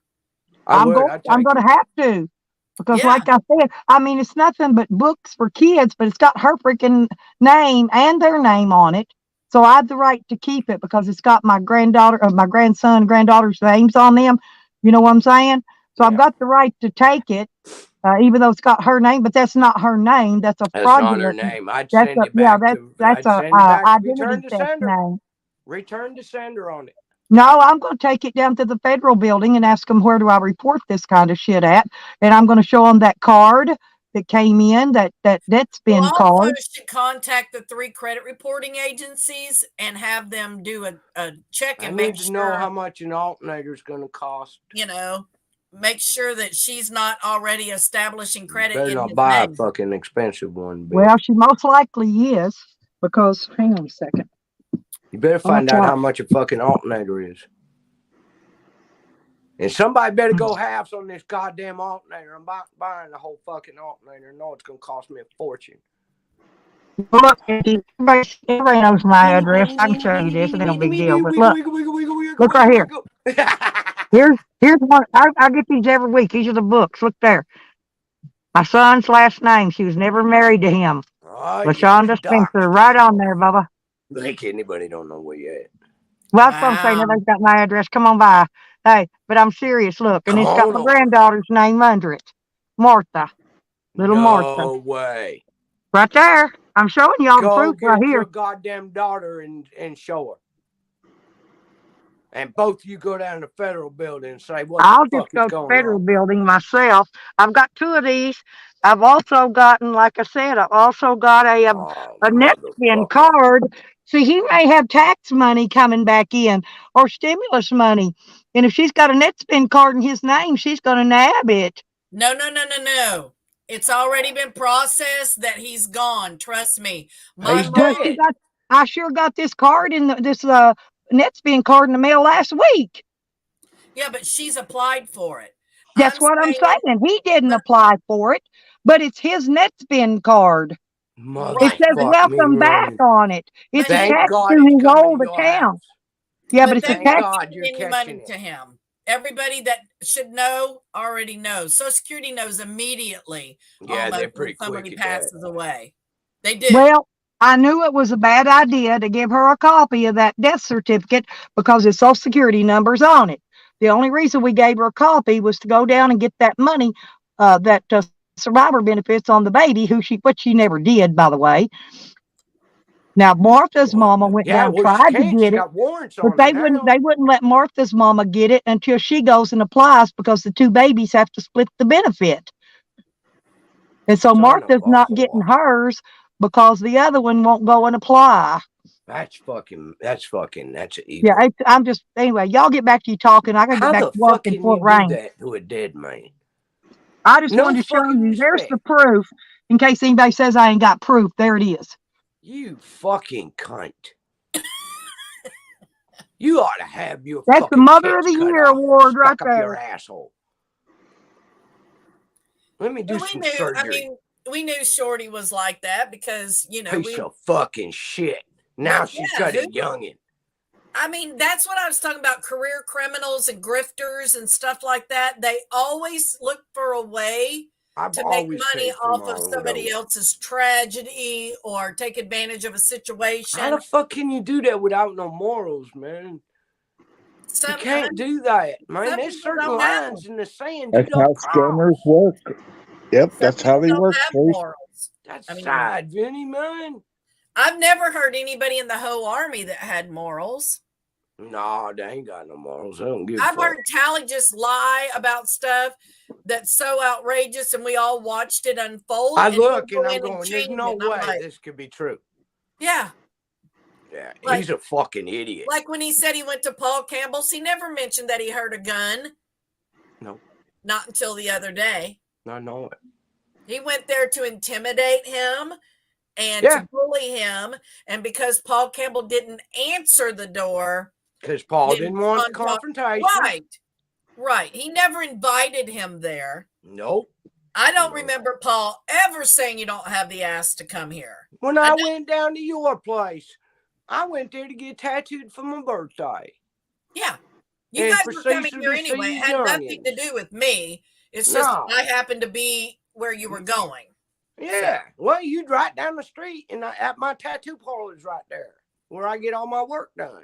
S2: I would. I'd
S3: I'm
S2: take
S3: going
S2: it.
S3: to have to because,
S5: Yeah.
S3: like I said, I mean, it's nothing but books for kids, but it's got her freaking name and their name on it. So I have the right to keep it because it's got my granddaughter, my grandson, granddaughter's names on them. You know what I'm saying? So I've
S2: Yeah.
S3: got the right to take it, even though it's got her name, but that's not her name. That's a
S2: That's not her
S3: fraudulent.
S2: name. I'd
S3: That's
S2: send
S3: a
S2: it back to.
S3: that's
S2: I'd
S3: a
S2: send it back.
S3: identity
S2: Return to
S3: theft
S2: sender.
S3: name.
S2: Return to sender on it.
S3: No, I'm going to take it down to the federal building and ask them where do I report this kind of shit at, and I'm going to show them that card that came in, that
S5: You
S3: spin
S5: also
S3: card.
S5: should contact the 3 credit reporting agencies and have them do a check
S2: I
S5: and
S2: need
S5: make
S2: to know how
S5: sure,
S2: much an alternator is going to cost.
S5: you know, make sure that she's not already establishing credit
S2: Better
S5: in
S2: not
S5: his
S2: buy a
S5: name.
S2: fucking expensive one, bitch.
S3: Well, she most likely is because hang on a second.
S2: You better find out how much a fucking alternator is. And somebody better go halves on this goddamn alternator. I'm buying the whole fucking alternator. I know it's going to cost me a fortune.
S3: Look, everybody knows my address. I can show you this. It ain't no big deal. But look right here. Here's one. I get these every week. These are the books. Look there. My son's last name. She was never married to him. LaShonda Spencer, right on there, Bubba.
S2: Like anybody don't know where you at.
S3: Well, that's what I'm saying.
S5: Wow.
S3: Nobody's got my address. Come on by. Hey, but I'm serious. Look, and
S2: Come
S3: it's got
S2: on
S3: my
S2: over.
S3: granddaughter's name under it. Martha. Little Martha.
S2: No way.
S3: Right there. I'm showing y'all the
S2: Go
S3: proof
S2: get
S3: right
S2: your
S3: here.
S2: goddamn daughter and show her. And both of you go down to the federal building and say what
S3: I'll
S2: the
S3: just
S2: fuck
S3: go
S2: is
S3: to
S2: going
S3: federal
S2: on.
S3: building myself. I've got 2 of these. I've also gotten, like I said, I've also got
S2: Oh,
S3: a net spin
S2: motherfucker.
S3: card. So he may have tax money coming back in or stimulus money. And if she's got a net spin card in his name, she's going to nab it.
S5: No. It's already been processed that he's gone. Trust me. My
S2: He's
S3: Well,
S2: dead.
S3: I sure got this card in this net spin card in the mail last week.
S5: Yeah, but she's applied for it.
S3: That's what I'm saying. He didn't apply for it, but it's his net spin card. It says
S2: Motherfuck me
S3: welcome back
S2: running.
S3: on it. It's
S5: But he-
S2: Thank
S3: attached
S2: God
S3: to
S2: it's
S3: his
S2: coming
S3: old
S2: to your
S3: account.
S2: house.
S3: Yeah, but it's
S5: they
S2: Thank
S3: attached.
S2: God
S5: haven't
S2: you're
S5: given any money
S2: catching it.
S5: to him. Everybody that should know already knows. Social Security knows immediately.
S2: Yeah, they're
S5: Almost
S2: pretty
S5: when somebody
S2: quick at that.
S5: passes away. They do.
S3: Well, I knew it was a bad idea to give her a copy of that death certificate because his social security number's on it. The only reason we gave her a copy was to go down and get that money, that survivor benefits on the baby, which she never did, by the way. Now Martha's mama went down and
S2: well, she
S3: tried to
S2: can't. She
S3: get it,
S2: got warrants
S3: but
S2: on her now.
S3: they wouldn't let Martha's mama get it until she goes and applies because the 2 babies have to split the benefit. And so
S2: Son
S3: Martha's
S2: of a
S3: not getting
S2: whore.
S3: hers because the other one won't go and apply.
S2: That's evil.
S3: Yeah, I'm just anyway. Y'all get back to you talking. I gotta get
S2: How
S3: back
S2: the
S3: to work
S2: fuck
S3: in
S2: can
S3: Fort
S2: you do
S3: Rain.
S2: that to a dead man?
S3: I just
S2: No
S3: wanted to show
S2: fucking
S3: you. There's
S2: respect.
S3: the proof. In case anybody says I ain't got proof, there it is.
S2: You fucking cunt. You ought to have your
S3: That's the
S2: fucking
S3: Mother of
S2: tits
S3: the
S2: cut
S3: Year
S2: off,
S3: award right
S2: stuck up your
S3: there.
S2: asshole. Let me do
S5: We
S2: some
S5: knew.
S2: surgery.
S5: I mean, we knew Shorty was like that because
S2: Piece of fucking shit. Now
S5: But
S2: she's
S5: yeah,
S2: got a
S5: who-
S2: youngin.
S5: I mean, that's what I was talking about. Career criminals and grifters and stuff like that. They always look for a way
S2: I've
S5: to make
S2: always
S5: money
S2: paid for
S5: off
S2: my
S5: of
S2: own
S5: somebody
S2: dough.
S5: else's tragedy or take advantage of a
S2: How
S5: situation.
S2: the fuck can you do that without no morals, man? You can't do that, man.
S5: some
S2: There's
S5: people
S2: certain
S5: don't have
S2: lines in the sand you
S6: That's how
S2: don't cross.
S6: scammers work. Yep,
S5: Some
S6: that's how
S5: people
S6: they
S5: don't
S6: work.
S5: have
S6: Trace.
S5: morals.
S2: That's
S5: I mean-
S2: sad, Vinny, man.
S5: I've never heard anybody in the whole army that had morals.
S2: No, they ain't got no morals. I don't give a
S5: I've
S2: fuck.
S5: heard Tally just lie about stuff that's so outrageous, and we all watched it unfold.
S2: I
S5: and
S2: look
S5: he'll
S2: and
S5: go
S2: I'm
S5: in
S2: going, there's
S5: change
S2: no
S5: it. And I'm
S2: way
S5: like,
S2: this could be true.
S5: yeah.
S2: Yeah,
S5: Like-
S2: he's a fucking idiot.
S5: Like when he said he went to Paul Campbell's, he never mentioned that he heard a gun.
S2: No.
S5: Not until the other day.
S2: I know it.
S5: He went there to intimidate him and
S2: Yeah.
S5: to bully him. And because Paul Campbell didn't answer the door,
S2: Because Paul
S5: Then
S2: didn't want the
S5: on top-
S2: confrontation.
S5: right. Right. He never invited him there.
S2: Nope.
S5: I don't
S2: No.
S5: remember Paul ever saying you don't have the ass to come here.
S2: When I went down to your place, I went there to get tattooed for my birthday.
S5: Yeah. You
S2: And
S5: guys
S2: for
S5: were coming
S2: Cecil
S5: here
S2: to
S5: anyway.
S2: see
S5: It
S2: his
S5: had nothing to
S2: youngins.
S5: do with me. It's just
S2: No.
S5: I happened to be where you were going.
S2: Yeah. Well, you'd right down the street, and at my tattoo parlor's right there, where I get all my work done.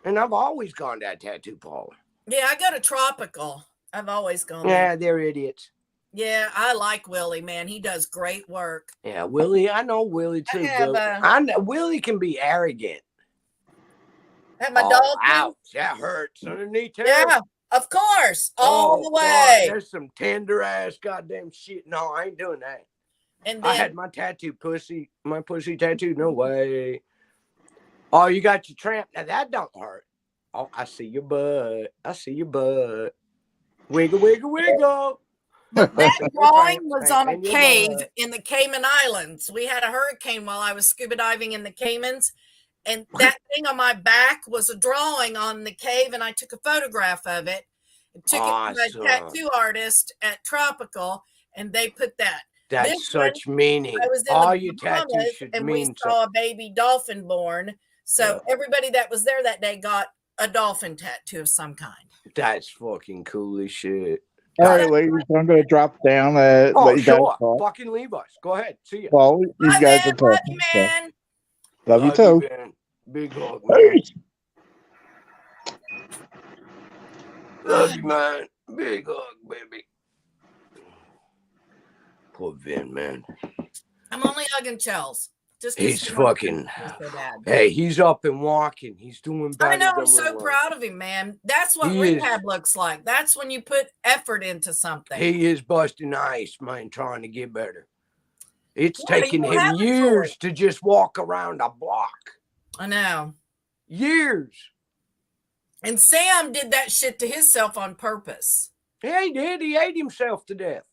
S2: And I've always gone to that tattoo parlor.
S5: Yeah, I go to Tropical. I've always gone there.
S2: Yeah, they're idiots.
S5: Yeah, I like Willie, man. He does great work.
S2: Yeah, Willie. I know Willie too.
S5: have,
S2: I know Willie can be arrogant.
S5: Have my
S2: Oh,
S5: dog.
S2: ouch! That hurts underneath there.
S5: Yeah, of course, all the
S2: God,
S5: way.
S2: there's some tender ass goddamn shit. No, I ain't doing that.
S5: And
S2: I
S5: then
S2: had my pussy tattooed. No way. Oh, you got your tramp. Now that don't hurt. Oh, I see your butt. I see your butt. Wiggle, wiggle, wiggle.
S5: that drawing was on a
S2: And your
S5: cave
S2: butt.
S5: in the Cayman Islands. We had a hurricane while I was scuba diving in the Caymans, and that thing on my back was a drawing on the cave, and I took a photograph of it and took it to
S2: Awesome.
S5: my tattoo artist at Tropical, and they put that.
S2: That's
S5: This
S2: such meaning.
S5: I was in
S2: All
S5: the
S2: your
S5: Bahamas,
S2: tattoos should
S5: and we
S2: mean
S5: saw
S2: something.
S5: a baby dolphin born. So everybody that was there that day got a dolphin tattoo of some kind.
S2: That's fucking cool as shit.
S6: All right, ladies, I'm going to drop down. Let
S2: Oh,
S6: you guys
S2: sure.
S6: talk.
S2: Fucking leave us. Go ahead. See ya.
S6: Well, you
S5: Bye,
S6: guys
S5: man.
S6: are
S5: Love
S6: talking.
S5: you,
S6: so.
S5: man.
S6: Love you too.
S2: man. Big hug, man. Love you, man. Big hug, baby. Poor Vin, man.
S5: I'm only hugging Chels. Just to
S2: He's
S5: see how
S2: fucking.
S5: so bad.
S2: Hey, he's up and walking. He's doing better.
S5: I know. I'm
S2: than
S5: so
S2: we were.
S5: proud of him, man. That's what
S2: He
S5: rehab
S2: is.
S5: looks like. That's when you put effort into something.
S2: He is busting ice, man, trying to get better. It's
S5: Yeah,
S2: taking
S5: you
S2: him
S5: have it for
S2: years to just walk around a block.
S5: I know.
S2: Years.
S5: And Sam did that shit to himself on purpose.
S2: Yeah, he did. He ate himself to death.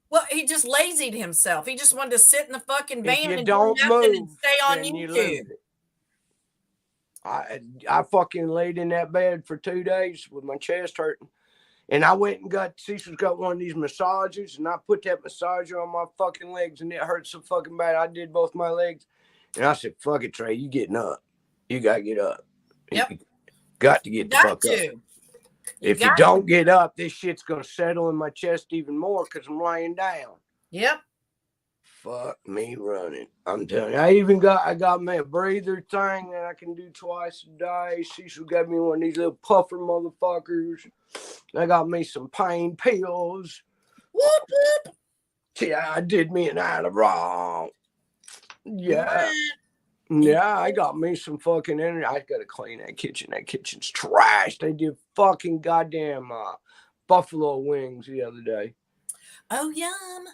S5: Well, he just lazied himself. He just wanted to sit in the fucking van
S2: If you
S5: and
S2: don't
S5: do nothing and
S2: move,
S5: stay on
S2: then you
S5: YouTube.
S2: lose it. I fucking laid in that bed for 2 days with my chest hurting. And I went and Cecil's got one of these massagers, and I put that massager on my fucking legs, and it hurt so fucking bad. I did both my legs. And I said, fuck it, Trey, you getting up. You got to get up.
S5: Yep.
S2: You got to get the fuck up. If you don't get up, this shit's going to settle in my chest even more because I'm laying down.
S5: Yep.
S2: Fuck me running. I'm telling you. I got me a breather thing that I can do twice a day. Cecil got me one of these little puffer motherfuckers. I got me some pain pills.
S5: Whoop, whoop.
S2: Yeah, I did me an Adderall. Yeah. Yeah, I got me some fucking energy. I got to clean that kitchen. That kitchen's trash. They did fucking goddamn buffalo wings the other day.
S5: Oh, yum.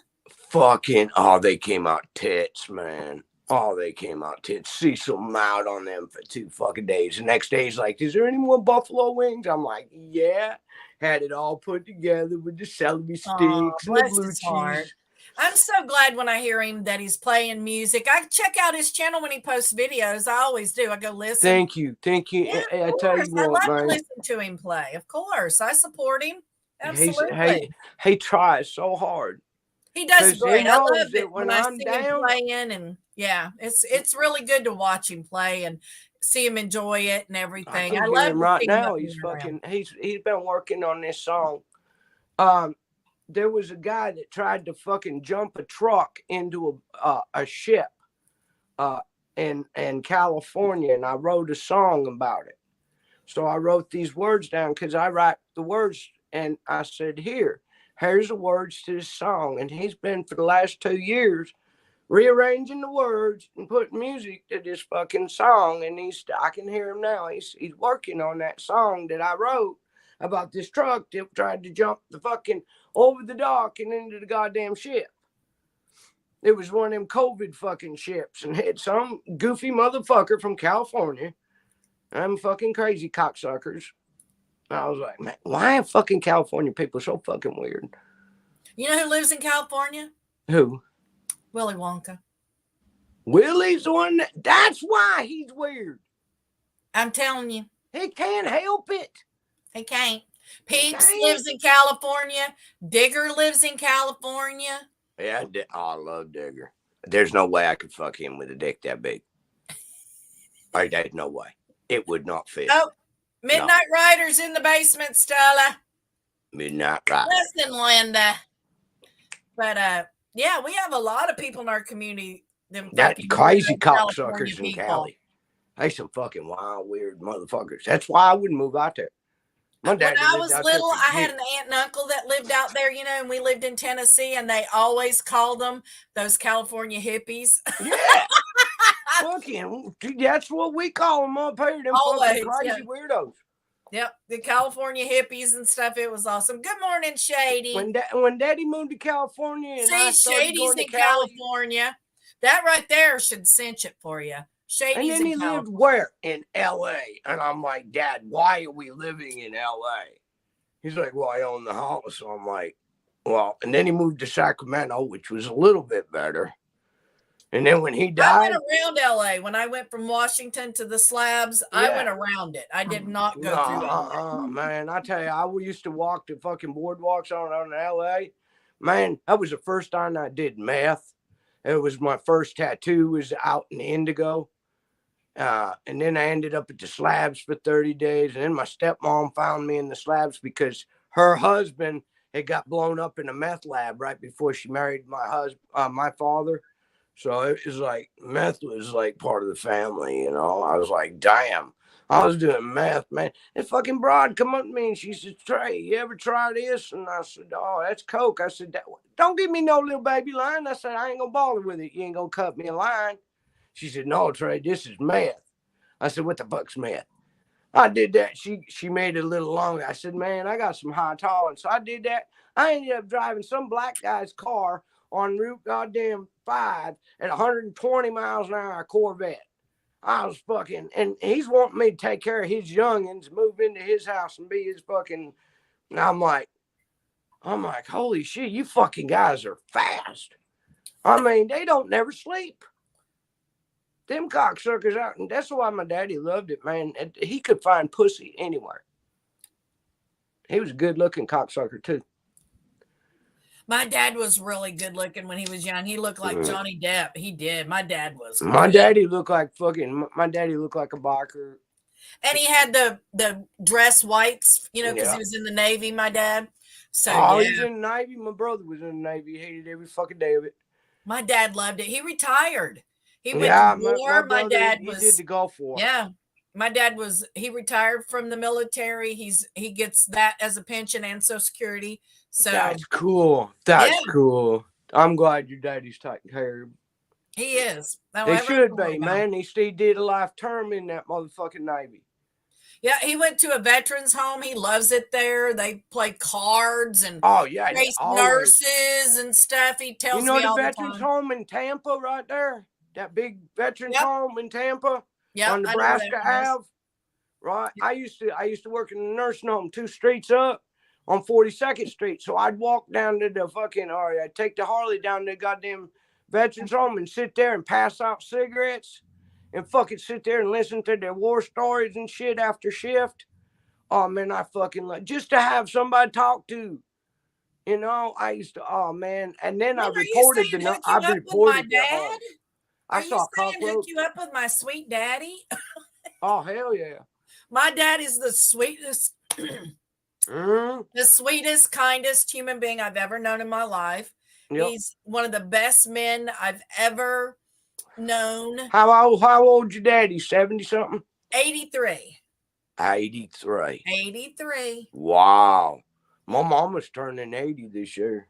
S2: Fucking, they came out tits, man. Oh, they came out tits. Cecil mowed on them for 2 fucking days. The next day, he's like, is there any more buffalo wings? I'm like, yeah. Had it all put together with the celery sticks and the blue cheese.
S5: I'm so glad when I hear him that he's playing music. I check out his channel when he posts videos. I always do. I go listen.
S2: Thank you.
S5: Yeah,
S2: I tell you what,
S5: I love
S2: man.
S5: to listen to him play. Of course. I support him. Absolutely.
S2: He tries so hard.
S5: He does great. I love it
S2: when
S5: I
S2: I'm
S5: see
S2: down,
S5: him playing, and yeah, it's really good to watch him play and see him enjoy it and everything. I love
S2: him right now. He's been working on this song. There was a guy that tried to fucking jump a truck into a ship in California, and I wrote a song about it. So I wrote these words down because I write the words, and I said, here's the words to this song. And he's been for the last 2 years rearranging the words and putting music to this fucking song. And I can hear him now. He's working on that song that I wrote about this truck that tried to jump the fucking over the dock and into the goddamn ship. It was one of them COVID fucking ships and had some goofy motherfucker from California. I'm fucking crazy cocksuckers. I was like, man, why are fucking California people so fucking weird?
S5: You know who lives in California?
S2: Who?
S5: Willy Wonka.
S2: Willie's the one that's why he's weird.
S5: I'm telling you.
S2: He can't help it.
S5: He can't. Peeps
S2: can't.
S5: lives in California. Digger lives in California.
S2: Yeah, I love Digger. There's no way I could fuck him with a dick that big. There's no way. It would not fit.
S5: Oh, Midnight Rider's in the basement, Stella.
S2: Midnight Rider.
S5: Listen, Linda. But yeah, we have a lot of people in our community. Them
S2: That
S5: fucking
S2: crazy
S5: weirdo California
S2: cocksuckers in
S5: people.
S2: Cali. They some fucking wild, weird motherfuckers. That's why I wouldn't move out there. My dad
S5: When I
S2: lived
S5: was
S2: out
S5: little,
S2: there for
S5: I had
S2: years.
S5: an aunt and uncle that lived out there, you know, and we lived in Tennessee, and they always called them those California hippies.
S2: Yeah. Fucking, that's what we call them up here. Them
S5: Always,
S2: fucking crazy
S5: yeah.
S2: weirdos.
S5: Yep, the California hippies and stuff. It was awesome. Good morning, Shady.
S2: When Daddy moved to California and I
S5: See,
S2: started
S5: Shady's
S2: going to
S5: in
S2: Cali,
S5: California. That right there should cinch it for you.
S2: and
S5: Shady's
S2: then he
S5: in
S2: lived
S5: California.
S2: where? In L.A. And I'm like, Dad, why are we living in L.A.? He's like, well, I own the house. So I'm like, well, and then he moved to Sacramento, which was a little bit better. And then when he
S5: I
S2: died,
S5: went around LA. When I went from Washington to the slabs, I went around it. I did not go through LA.
S2: Man, I tell you, I used to walk the fucking boardwalks on LA. Man, that was the first time I did meth. It was my first tattoo was out in Indigo. And then I ended up at the slabs for 30 days. And then my stepmom found me in the slabs because her husband had got blown up in a meth lab right before she married my father. So it was like meth was like part of the family, you know. I was like, damn, I was doing meth, man. And fucking broad come up to me and she said, Trey, you ever try this? And I said, oh, that's coke. I said, don't give me no little baby line. I said, I ain't gonna bother with it. You ain't gonna cut me a line. She said, no, Trey, this is meth. I said, what the fuck's meth? I did that. She made it a little longer. I said, man, I got some high tolerance. So I did that. I ended up driving some black guy's car on Route goddamn 5 at 120 miles an hour, a Corvette. I was fucking, and he's wanting me to take care of his youngins, move into his house and be his fucking, and I'm like, holy shit, you fucking guys are fast. I mean, they don't never sleep. Them cocksuckers out, and that's why my daddy loved it, man. He could find pussy anywhere. He was a good-looking cocksucker, too.
S5: My dad was really good looking when he was young. He looked like Johnny Depp. He did. My dad was.
S2: My daddy looked like a biker.
S5: And he had the dress whites, you know, because he was in the Navy, my dad. So
S2: he was in the Navy. My brother was in the Navy. He hated every fucking day of it.
S5: My dad loved it. He retired. He went to war. My dad was.
S2: He did the Gulf War.
S5: Yeah. My dad was. He retired from the military. He gets that as a pension and Social Security. So
S2: that's cool. That's cool. I'm glad your daddy's taking care of him.
S5: He is.
S2: They should be, man. He still did a life term in that motherfucking Navy.
S5: Yeah, he went to a veterans home. He loves it there. They play cards and race nurses and stuff. He tells me all the time.
S2: You know the veterans home in Tampa right there? That big veterans home in Tampa on Nebraska Ave, right? I used to work in the nursing home 2 streets up on 42nd Street. So I'd walk down to the fucking, or I'd take the Harley down to the goddamn veterans home and sit there and pass out cigarettes and fucking sit there and listen to their war stories and shit after shift. Oh man, I fucking love just to have somebody to talk to. You know, I used to. Oh man, and then I reported the. I reported their home.
S5: I saw a cockroach. Hook you up with my sweet daddy?
S2: Oh hell yeah!
S5: My dad is the sweetest, the sweetest, kindest human being I've ever known in my life. Yep. He's one of the best men I've ever known.
S2: How old your daddy? 70 something?
S5: 83.
S2: 83.
S5: 83.
S2: Wow. My mom was turning 80 this year.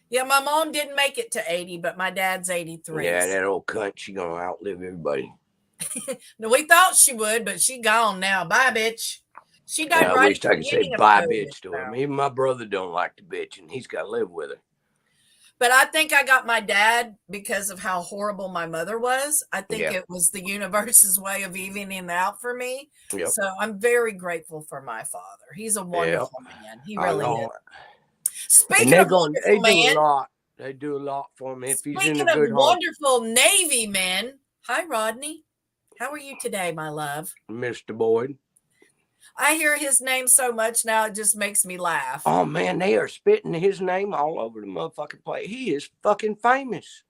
S5: Yeah, my mom didn't make it to 80, but my dad's 83.
S2: Yeah, that old cunt, she gonna outlive everybody.
S5: No, we thought she would, but she gone now. Bye, bitch. She died right.
S2: I wish I could say bye, bitch, to him. Even my brother don't like the bitch, and he's got to live with her.
S5: But I think I got my dad because of how horrible my mother was. I think it was the universe's way of evening out for me. Yep. So I'm very grateful for my father. He's a wonderful man. He really is. Speaking of wonderful man,
S2: they do a lot for me. If he's
S5: in a good wonderful home. Navy men. Hi, Rodney. How are you today, my love?
S2: Mr. Boyd.
S5: I hear his name so much now, it just makes me laugh.
S2: Oh man, they are spitting his name all over the motherfucking place. He is fucking famous.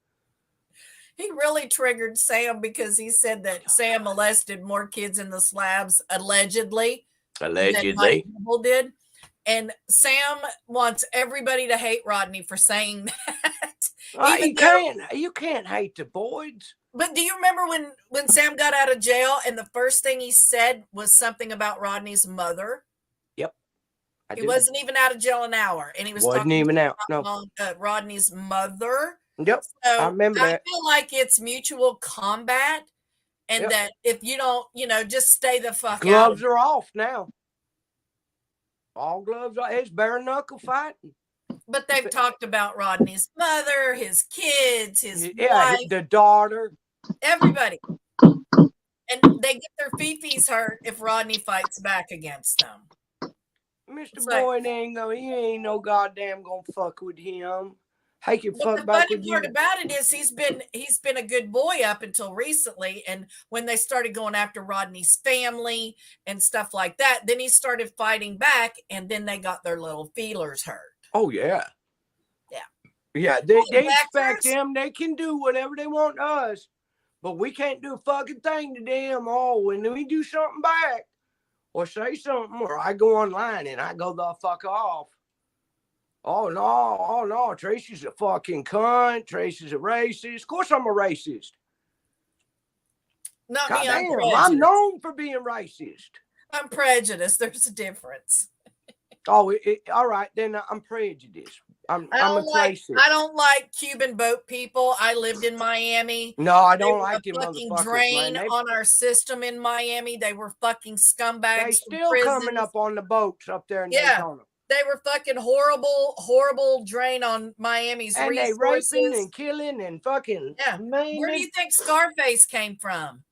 S5: He really triggered Sam because he said that Sam molested more kids in the slabs allegedly than Mike Campbell did. And Sam wants everybody to hate Rodney for saying that.
S2: You can't hate the boys.
S5: But do you remember when Sam got out of jail and the first thing he said was something about Rodney's mother?
S2: Yep.
S5: He wasn't even out of jail an hour, and he was
S2: wasn't
S5: talking
S2: even out.
S5: about Rodney's mother.
S2: Yep.
S5: So
S2: I remember that.
S5: I feel like it's mutual combat, and that if you don't, just stay the fuck out.
S2: Gloves are off now. All gloves are. It's bare knuckle fighting.
S5: But they've talked about Rodney's mother, his kids, his wife,
S2: the daughter,
S5: everybody. And they get their fifis hurt if Rodney fights back against them.
S2: Mr. Boyd he ain't no goddamn gonna fuck with him. He can fuck back with you.
S5: The funny part about it is he's been a good boy up until recently, and when they started going after Rodney's family and stuff like that, then he started fighting back, and then they got their little feelers hurt.
S2: Oh yeah. Yeah, they expect them. They can do whatever they want to us, but we can't do a fucking thing to them. Oh, when we do something back or say something, or I go online and I go the fuck off. Oh no, Tracy's a fucking cunt. Tracy's a racist. Of course I'm a racist.
S5: Not
S2: God
S5: me,
S2: damn, I'm known for being racist.
S5: I'm prejudiced. There's a difference.
S2: Oh, all right, then I'm prejudiced. I'm a racist.
S5: I don't like Cuban boat people. I lived in Miami.
S2: No, I don't like them
S5: fucking
S2: motherfuckers.
S5: Drain on our system in Miami. They were fucking scumbags.
S2: They still coming up on the boats up there in Daytona.
S5: They were fucking horrible drain on Miami's
S2: and
S5: resources.
S2: They raping and killing and fucking.
S5: Yeah.
S2: Man.
S5: Where do you think Scarface came from?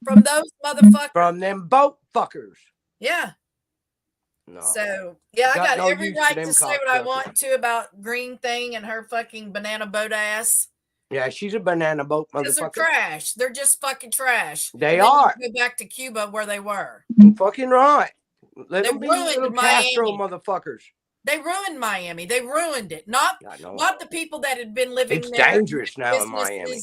S5: From those motherfuckers.
S2: From them boat fuckers.
S5: Yeah.
S2: No.
S5: So I got every right to say what I want to about Green Thing and her fucking banana boat ass.
S2: Yeah, she's a banana boat motherfucker.
S5: They're trash. They're just fucking trash.
S2: They are.
S5: Go back to Cuba where they were.
S2: Fucking right. Let
S5: they
S2: them be little Castro motherfuckers.
S5: They ruined Miami. They ruined it. Not the people that had been living there.
S2: It's dangerous now in Miami.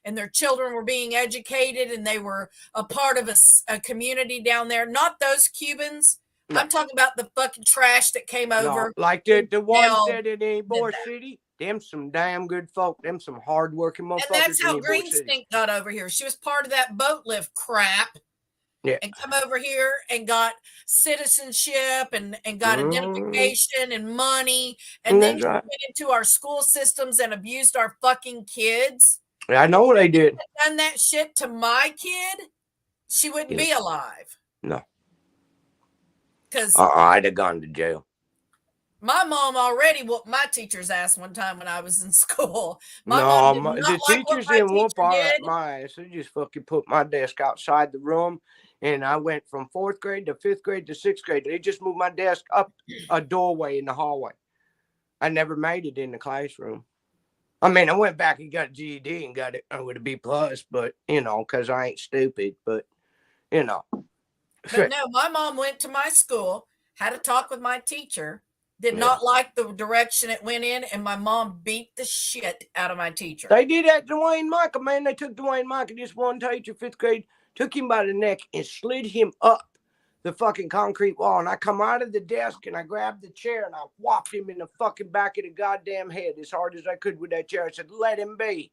S5: And their children were being educated and they were a part of a community down there. Not those Cubans. No. I'm talking about the fucking trash that came over.
S2: Like the ones that in Ybor City. Them some damn good folk. Them some hardworking motherfuckers. And
S5: that's how Green Stink got over here. She was part of that boat lift crap.
S2: Yeah.
S5: And come over here and got citizenship and got identification and money. And then she went into our school systems and abused our fucking kids.
S2: Yeah, I know what they did.
S5: Done that shit to my kid, she wouldn't be alive.
S2: No.
S5: Because
S2: I'd have gone to jail.
S5: My mom already whooped my teacher's ass one time when I was in school.
S2: The teachers didn't whoop my ass. They just fucking put my desk outside the room. And I went from 4th grade to 5th grade to 6th grade. They just moved my desk up a doorway in the hallway. I never made it in the classroom. I mean, I went back and got a GED and got it with a B+, but, because I ain't stupid, but,
S5: But no, my mom went to my school, had a talk with my teacher, did not like the direction it went in, and my mom beat the shit out of my teacher.
S2: They did that to Dwayne Michael, man. They took Dwayne Michael, this one teacher, 5th grade, took him by the neck and slid him up the fucking concrete wall. And I come out of the desk and I grabbed the chair and I whopped him in the fucking back of the goddamn head as hard as I could with that chair. I said, let him be.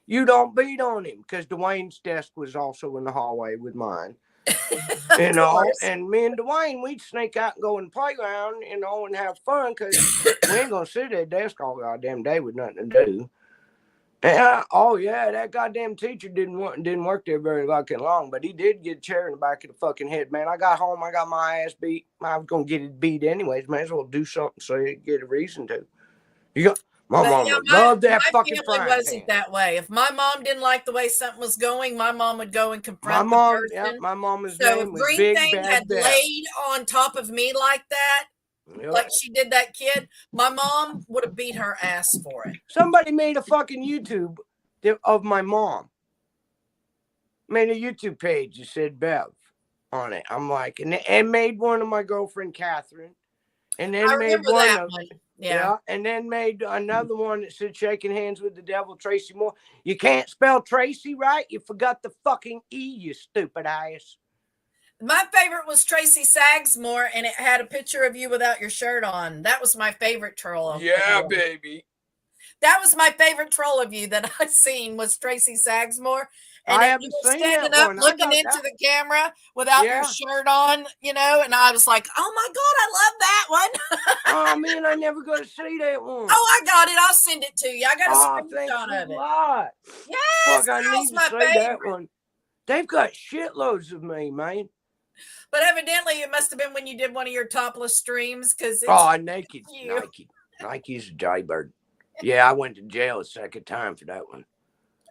S2: You don't beat on him. Because Dwayne's desk was also in the hallway with mine. And me and Dwayne, we'd sneak out and go in the playground, and have fun because we ain't going to sit at that desk all goddamn day with nothing to do. That goddamn teacher didn't work there very fucking long, but he did get a chair in the back of the fucking head, man. I got home, I got my ass beat. I was gonna get it beat anyways. Might as well do something so you get a reason to. My mom loved that fucking frying pan.
S5: Wasn't that way. If my mom didn't like the way something was going, my mom would go and confront the person.
S2: Yeah, my mom's
S5: so
S2: name was
S5: Green
S2: Big
S5: Thing
S2: Bad
S5: had
S2: Beth.
S5: laid on top of me like that. Yep. Like she did that kid, my mom would have beat her ass for it.
S2: Somebody made a fucking YouTube of my mom. Made a YouTube page that said Bev. on it. I'm like, and made one of my girlfriend Catherine, and then
S5: I
S2: made
S5: remember
S2: one
S5: that
S2: of
S5: one.
S2: yeah, and then made another one that said shaking hands with the devil, Tracy Moore. You can't spell Tracy right. You forgot the fucking E, you stupid ass.
S5: My favorite was Tracy Sagsmore, and it had a picture of you without your shirt on. That was my favorite troll of
S2: Yeah,
S5: you.
S2: baby.
S5: That was my favorite troll of you that I've seen was Tracy Sagsmore. And
S2: I
S5: you
S2: haven't
S5: were
S2: seen
S5: standing
S2: that
S5: up
S2: one. I
S5: looking
S2: got
S5: into
S2: that.
S5: the camera without your
S2: Yeah.
S5: shirt on, you know, and I was like, oh my God, I love that one.
S2: Oh man, I never got to see that one.
S5: Oh, I got it. I'll send it to you. I got a
S2: Oh, thanks
S5: screenshot
S2: a
S5: of it.
S2: lot.
S5: Yes,
S2: Fuck, I
S5: that
S2: need
S5: was
S2: to
S5: my
S2: see
S5: favorite.
S2: that one. They've got shitloads of me, man.
S5: But evidently, it must have been when you did one of your topless streams because it's
S2: Oh, naked,
S5: you.
S2: naked. Nike's a jaybird. Yeah, I went to jail a second time for that one.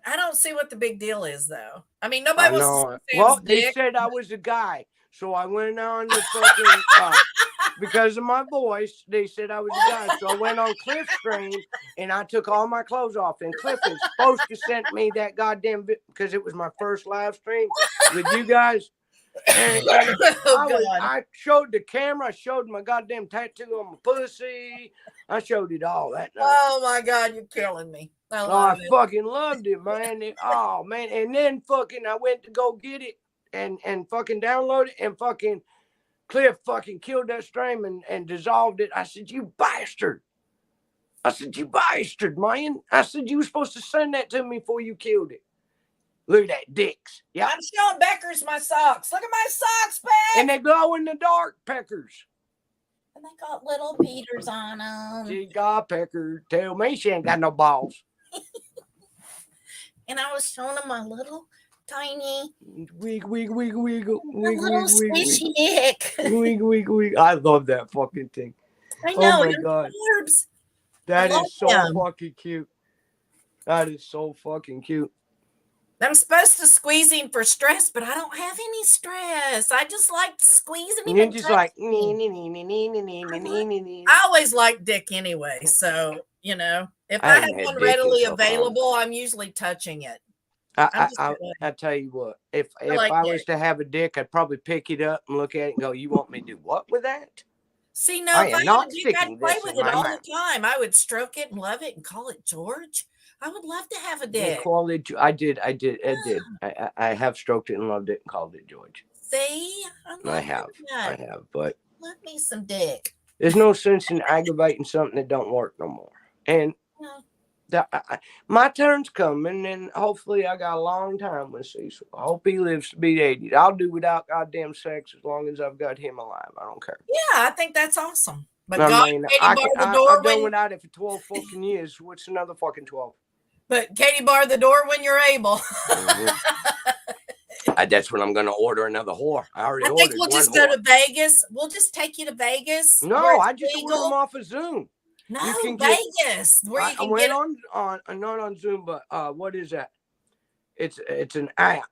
S5: I don't see what the big deal is, though. I mean,
S2: I
S5: nobody wants to
S2: know.
S5: see Sam's
S2: Well, they
S5: dick.
S2: said I was a guy, so I went on the fucking because of my voice. They said I was a guy, so I went on Cliff's stream and I took all my clothes off. And Cliff is supposed to send me that goddamn because it was my first live stream with you guys. And
S5: Oh, God.
S2: I showed the camera, I showed my goddamn tattoo on my pussy. I showed it all that night.
S5: Oh, my God, you're killing me.
S2: I fucking loved it, man. Oh, man. And then fucking I went to go get it and fucking download it and fucking Cliff fucking killed that stream and dissolved it. I said, you bastard. I said, you bastard, man. I said, you were supposed to send that to me before you killed it. Look at that, dicks. Yeah.
S5: I'm showing Becker's my socks. Look at my socks, Beck.
S2: And they glow in the dark, peckers.
S5: And they got little Peters on them.
S2: She got pecker. Tell me she ain't got no balls.
S5: And I was showing them my little tiny,
S2: Wiggle, wiggle, wiggle, wiggle, wiggle,
S5: little
S2: wiggle, wiggle,
S5: squishy dick.
S2: wiggle, wiggle, wiggle. I love that fucking thing.
S5: I know.
S2: Oh my God.
S5: Orbs.
S2: That
S5: love
S2: is so
S5: them.
S2: fucking cute. That is so fucking cute.
S5: I'm supposed to squeeze him for stress, but I don't have any stress. I just like squeezing him.
S2: You're
S5: and
S2: just like,
S5: touching him. I always like dick anyway. So, you know, if I have one readily available, I'm usually touching it.
S2: I tell you what, if I was to have a dick, I'd probably pick it up and look at it and go, you want me to do what with that?
S5: See, no,
S2: I
S5: if
S2: am
S5: I
S2: not
S5: had a dick,
S2: sticking
S5: I'd play
S2: this
S5: with
S2: in
S5: it
S2: my
S5: all
S2: mouth.
S5: the time. I would stroke it and love it and call it George. I would love to have a dick.
S2: I did. I have stroked it and loved it and called it George.
S5: See?
S2: I have, but
S5: love me some dick.
S2: There's no sense in aggravating something that don't work no more. And my turn's coming, and hopefully I got a long time with Cecil. I hope he lives to be 80. I'll do without goddamn sex as long as I've got him alive. I don't care.
S5: Yeah, I think that's awesome. But
S2: I
S5: God,
S2: mean,
S5: Katie barred the door
S2: I've done without it for 12 fucking years. What's another fucking 12?
S5: But Katie barred the door when you're able.
S2: Mm-hmm. That's when I'm going to order another whore. I already ordered.
S5: I think we'll just go to Vegas. We'll just take you to Vegas.
S2: No, I just ordered them off of Zoom.
S5: No, Vegas.
S2: I went on not on Zoom, but what is that? It's an app,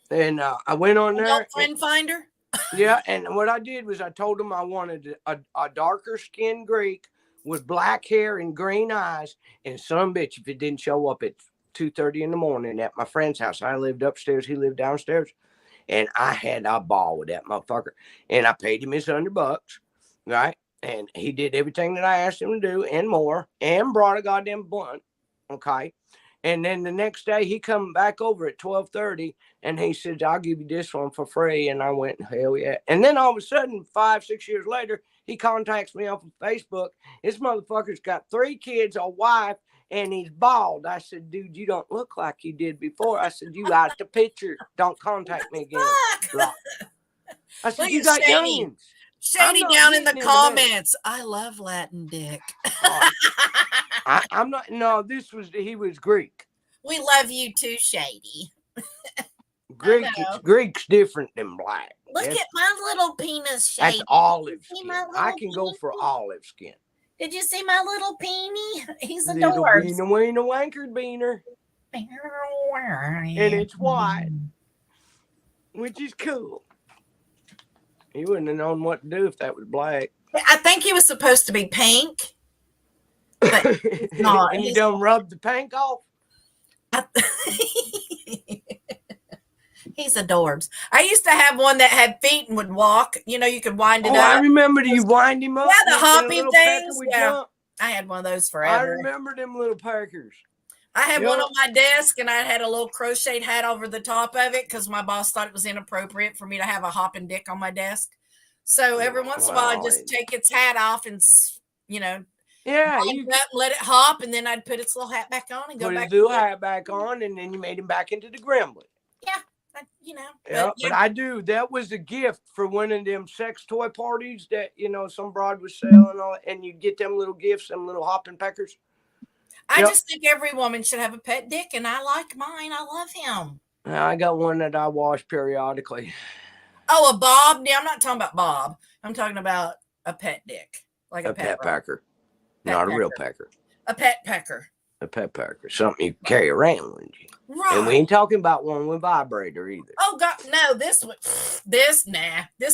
S2: and I went on there.
S5: Friend Finder.
S2: Yeah, and what I did was I told them I wanted a darker skinned Greek with black hair and green eyes, and some bitch if it didn't show up at 2:30 in the morning at my friend's house. I lived upstairs, he lived downstairs, and I had a ball with that motherfucker, and I paid him his $100, right? And he did everything that I asked him to do and more, and brought a goddamn blunt, okay? And then the next day he come back over at 12:30 and he said, I'll give you this one for free. And I went, hell yeah. And then all of a sudden, 5-6 years later, he contacts me off of Facebook. This motherfucker's got 3 kids, a wife, and he's bald. I said, dude, you don't look like you did before. I said, you out the picture. Don't contact me again. I said, you got youngins.
S5: Shady down in the comments. I love Latin dick.
S2: I'm not. No, he was Greek.
S5: We love you too, Shady.
S2: Greek's different than black.
S5: Look at my little penis, Shady.
S2: That's olive skin. I can go for olive skin.
S5: Did you see my little peenie? He's adorable.
S2: Little wiener wankered beaner. And it's white, which is cool. He wouldn't have known what to do if that was black.
S5: I think he was supposed to be pink. But no,
S2: and you done rubbed the pink off?
S5: He's adorbs. I used to have one that had feet and would walk. You know, you could wind it
S2: Oh,
S5: up.
S2: I remember you wind him up.
S5: Yeah, the
S2: and a
S5: hoppy
S2: little pecker
S5: things.
S2: would
S5: Yeah.
S2: jump.
S5: I had one of those
S2: I
S5: forever.
S2: remember them little peckers.
S5: I had one
S2: Yep.
S5: on my desk, and I had a little crocheted hat over the top of it because my boss thought it was inappropriate for me to have a hopping dick on my desk. So every once in a while, I'd just take its hat off and, you know,
S2: Yeah,
S5: wind
S2: you
S5: it up and let it hop, and then I'd put its little hat back on and go
S2: put
S5: back.
S2: his little hat back on, and then you made him back into the gremlin.
S5: Yeah, you know.
S2: Yeah,
S5: yeah.
S2: but I do. That was a gift for one of them sex toy parties that, you know, some broad was selling, all, and you get them little gifts, them little hopping peckers.
S5: I just think every woman should have a pet dick, and I like mine. I love him.
S2: I got one that I wash periodically.
S5: Oh, a Bob? Yeah, I'm not talking about Bob. I'm talking about a pet dick, like a
S2: pet pecker.
S5: Pet
S2: Not
S5: pecker.
S2: a real pecker.
S5: A pet pecker.
S2: A pet pecker. Something you carry around with you.
S5: Right.
S2: And we ain't talking about one with vibrator either.
S5: Oh, God, no, this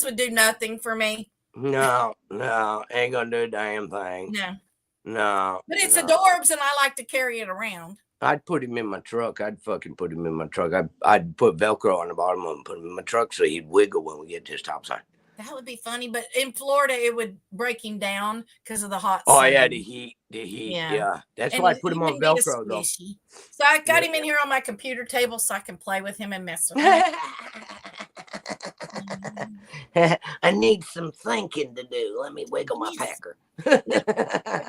S5: would do nothing for me.
S2: No, ain't gonna do a damn thing. No.
S5: But it's adorbs, and I like to carry it around.
S2: I'd put him in my truck. I'd fucking put him in my truck. I'd put Velcro on the bottom of him and put him in my truck so he'd wiggle when we get to his stop sign.
S5: That would be funny, but in Florida, it would break him down because of the hot
S2: sun.
S5: Oh,
S2: yeah, the heat. Yeah. That's why I put him on Velcro, though.
S5: So I got him in here on my computer table so I can play with him and mess with him.
S2: I need some thinking to do. Let me wiggle my pecker.
S5: Let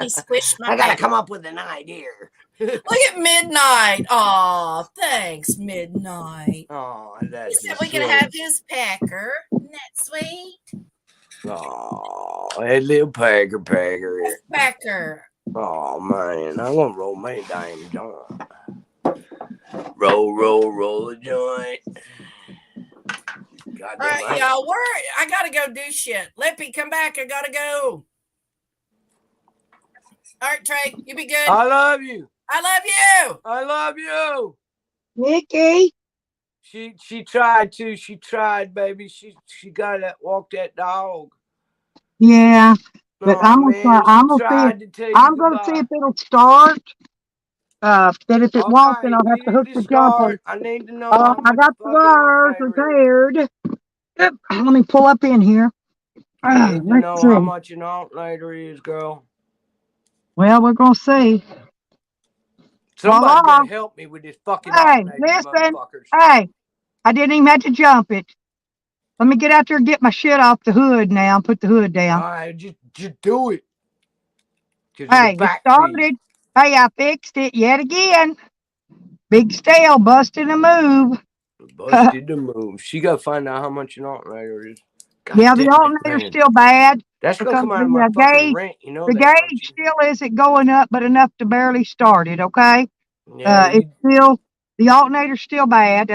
S5: me squish my
S2: I gotta
S5: pecker.
S2: come up with an idea.
S5: Look at Midnight. Oh, thanks, Midnight.
S2: Oh, that's
S5: He said we can have his pecker. Isn't that sweet?
S2: Oh, that little pecker.
S5: His pecker.
S2: Oh, man. I'm gonna roll my damn joint. Roll a joint.
S5: All right, y'all. I gotta go do shit. Lippy, come back. I gotta go. All right, Trey, you be good.
S2: I love you.
S5: I love you.
S2: I love you.
S3: Nikki.
S2: She tried to. She tried, baby. She got to walk that dog.
S3: Yeah, but I'm gonna
S2: see
S3: if it'll start. That if it won't, then I'll have to hook the jumper.
S2: I need to know.
S3: I got the wires repaired. Yep. Let me pull up in here.
S2: I need to know how much an alternator is, girl.
S3: Well, we're gonna see.
S2: Somebody gotta help me with this fucking alternator,
S3: listen.
S2: motherfuckers.
S3: Hey, I didn't even have to jump it. Let me get out there and get my shit off the hood now and put the hood down.
S2: All right, just do it.
S3: Hey, it started. Hey, I fixed it yet again. Big stale, busted a move.
S2: Busted the move. She got to find out how much an alternator is.
S3: Yeah, the alternator's still bad.
S2: That's going to come out of my fucking rent. You know
S3: the gauge still isn't going up, but enough to barely start it, okay?
S2: Yeah,
S3: it's still, the alternator's still bad.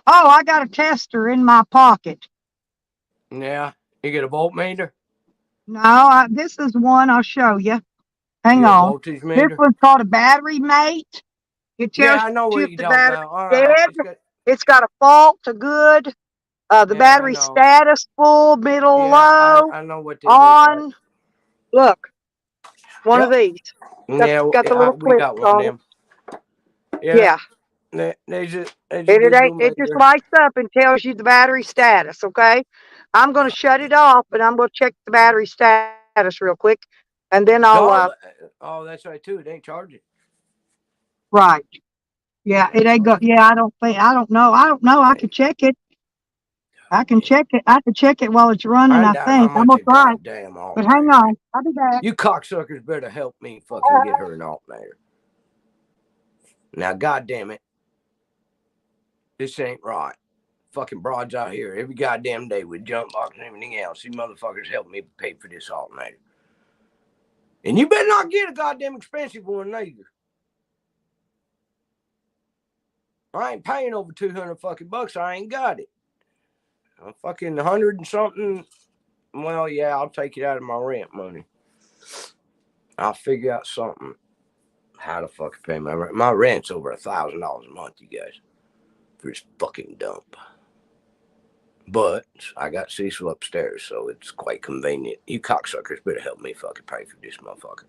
S3: I got a tester in my pocket.
S2: Yeah, you get a voltmeter?
S3: No, this is one I'll show you. Hang on. This one's called a battery mate. It tells
S2: I know what
S3: you
S2: you're
S3: the
S2: talking about. Right.
S3: It's got a fault to good. The battery status full, middle, low.
S2: I know what they
S3: on. Look, one of these. Got the little clip on it. Yeah. It just lights up and tells you the battery status, okay? I'm going to shut it off, and I'm going to check the battery status real quick, and then I'll...
S2: that's right, too. It ain't charging.
S3: Right. Yeah, it ain't go... Yeah, I don't know. I can check it. I can check it while it's running, I think. I'm going to try it. But hang on. I'll be back.
S2: You cocksuckers better help me fucking get her an alternator. Now, goddamn it. This ain't right. Fucking broads out here every goddamn day with jump box and everything else. These motherfuckers help me pay for this alternator. And you better not get a goddamn expensive one either. I ain't paying over 200 fucking bucks. I ain't got it. I'm fucking 100 and something. Well, yeah, I'll take it out of my rent money. I'll figure out something. How to fucking pay my rent. My rent's over $1,000 a month, you guys. For this fucking dump. But I got Cecil upstairs, so it's quite convenient. You cocksuckers better help me fucking pay for this motherfucker.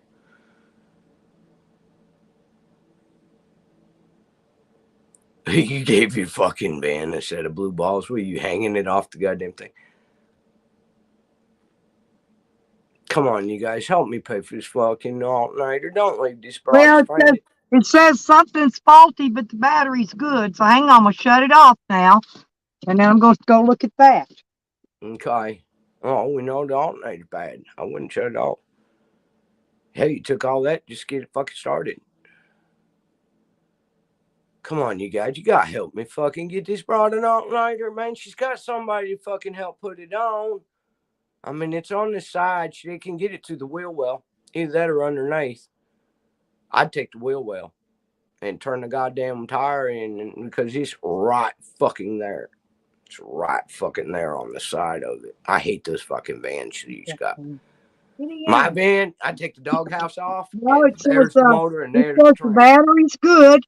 S2: You gave your fucking van a set of blue balls. Were you hanging it off the goddamn thing? Come on, you guys, help me pay for this fucking all-nighter. Don't leave this
S3: Well,
S2: broad.
S3: it says something's faulty, but the battery's good. So hang on, I'm gonna shut it off now, and then I'm going to go look at that.
S2: Okay. Oh, we know the alternator's bad. I wouldn't shut it off. Hey, you took all that just to get it fucking started. Come on, you guys. You gotta help me fucking get this broad an alternator, man. She's got somebody to fucking help put it on. I mean, it's on the side. She can get it to the wheel well. Either that or underneath. I'd take the wheel well and turn the goddamn tire in because it's right fucking there. It's right fucking there on the side of it. I hate those fucking vans she's got. My van, I take the doghouse off.
S3: No,
S2: And
S3: it says,
S2: there's the motor and
S3: it
S2: there's
S3: says
S2: the
S3: the
S2: train.
S3: battery's good,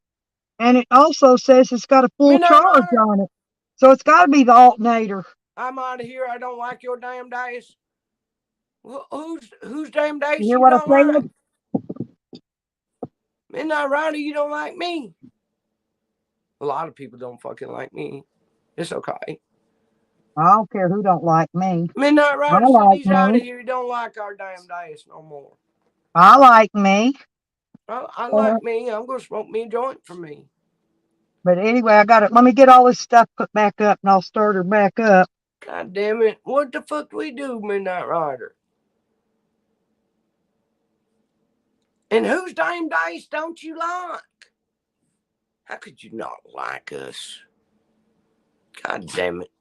S3: and it also says it's got a full
S2: Midnight
S3: charge
S2: Rider.
S3: on it. So it's got to be the alternator.
S2: I'm out of here. I don't like your damn dice. Whose damn dice
S3: You
S2: you
S3: hear what I
S2: don't like?
S3: said?
S2: Midnight Rider, you don't like me. A lot of people don't fucking like me. It's okay.
S3: I don't care who don't like me.
S2: Midnight Rider
S3: I
S2: said
S3: like
S2: he's out
S3: me.
S2: of here. He don't like our damn dice no more.
S3: I like me.
S2: I like me. I'm going to smoke me a joint for me.
S3: But anyway, I got it. Let me get all this stuff put back up, and I'll start her back up.
S2: God damn it. What the fuck do we do, Midnight Rider? And whose damn dice don't you like? How could you not like us? God damn it.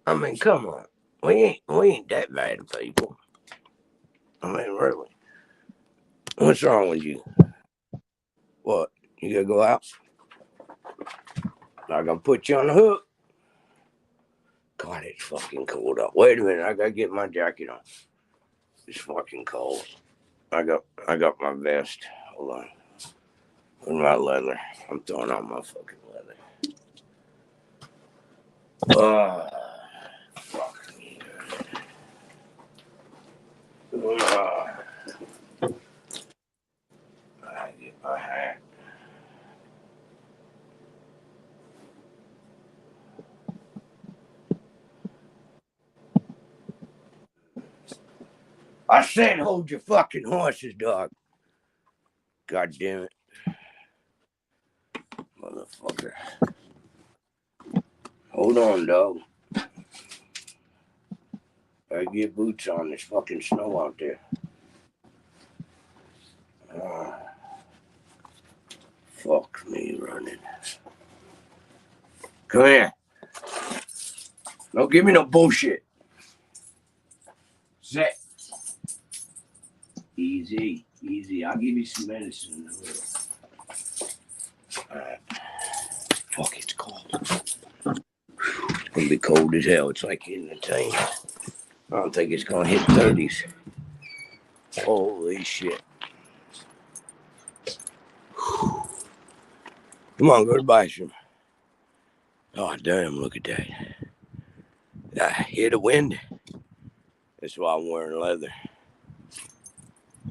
S2: I mean, come on. We ain't that bad of people. I mean, really. What's wrong with you? What? You gotta go out? I'm gonna put you on the hook. God, it's fucking cold out. Wait a minute, I gotta get my jacket on. It's fucking cold. I got my vest. Hold on. With my leather. I'm throwing on my fucking leather. Fuck me. I get my hat. I said hold your fucking horses, dog. God damn it. Motherfucker. Hold on, dog. I get boots on. There's fucking snow out there. Fuck me running. Come here. Don't give me no bullshit. Sit. Easy, easy. I'll give you some medicine. Alright. Fuck, it's cold. It's gonna be cold as hell. It's like in the tank. I don't think it's gonna hit 30s. Holy shit. Come on, go to the bathroom. Oh, damn, look at that. I hear the wind. That's why I'm wearing leather.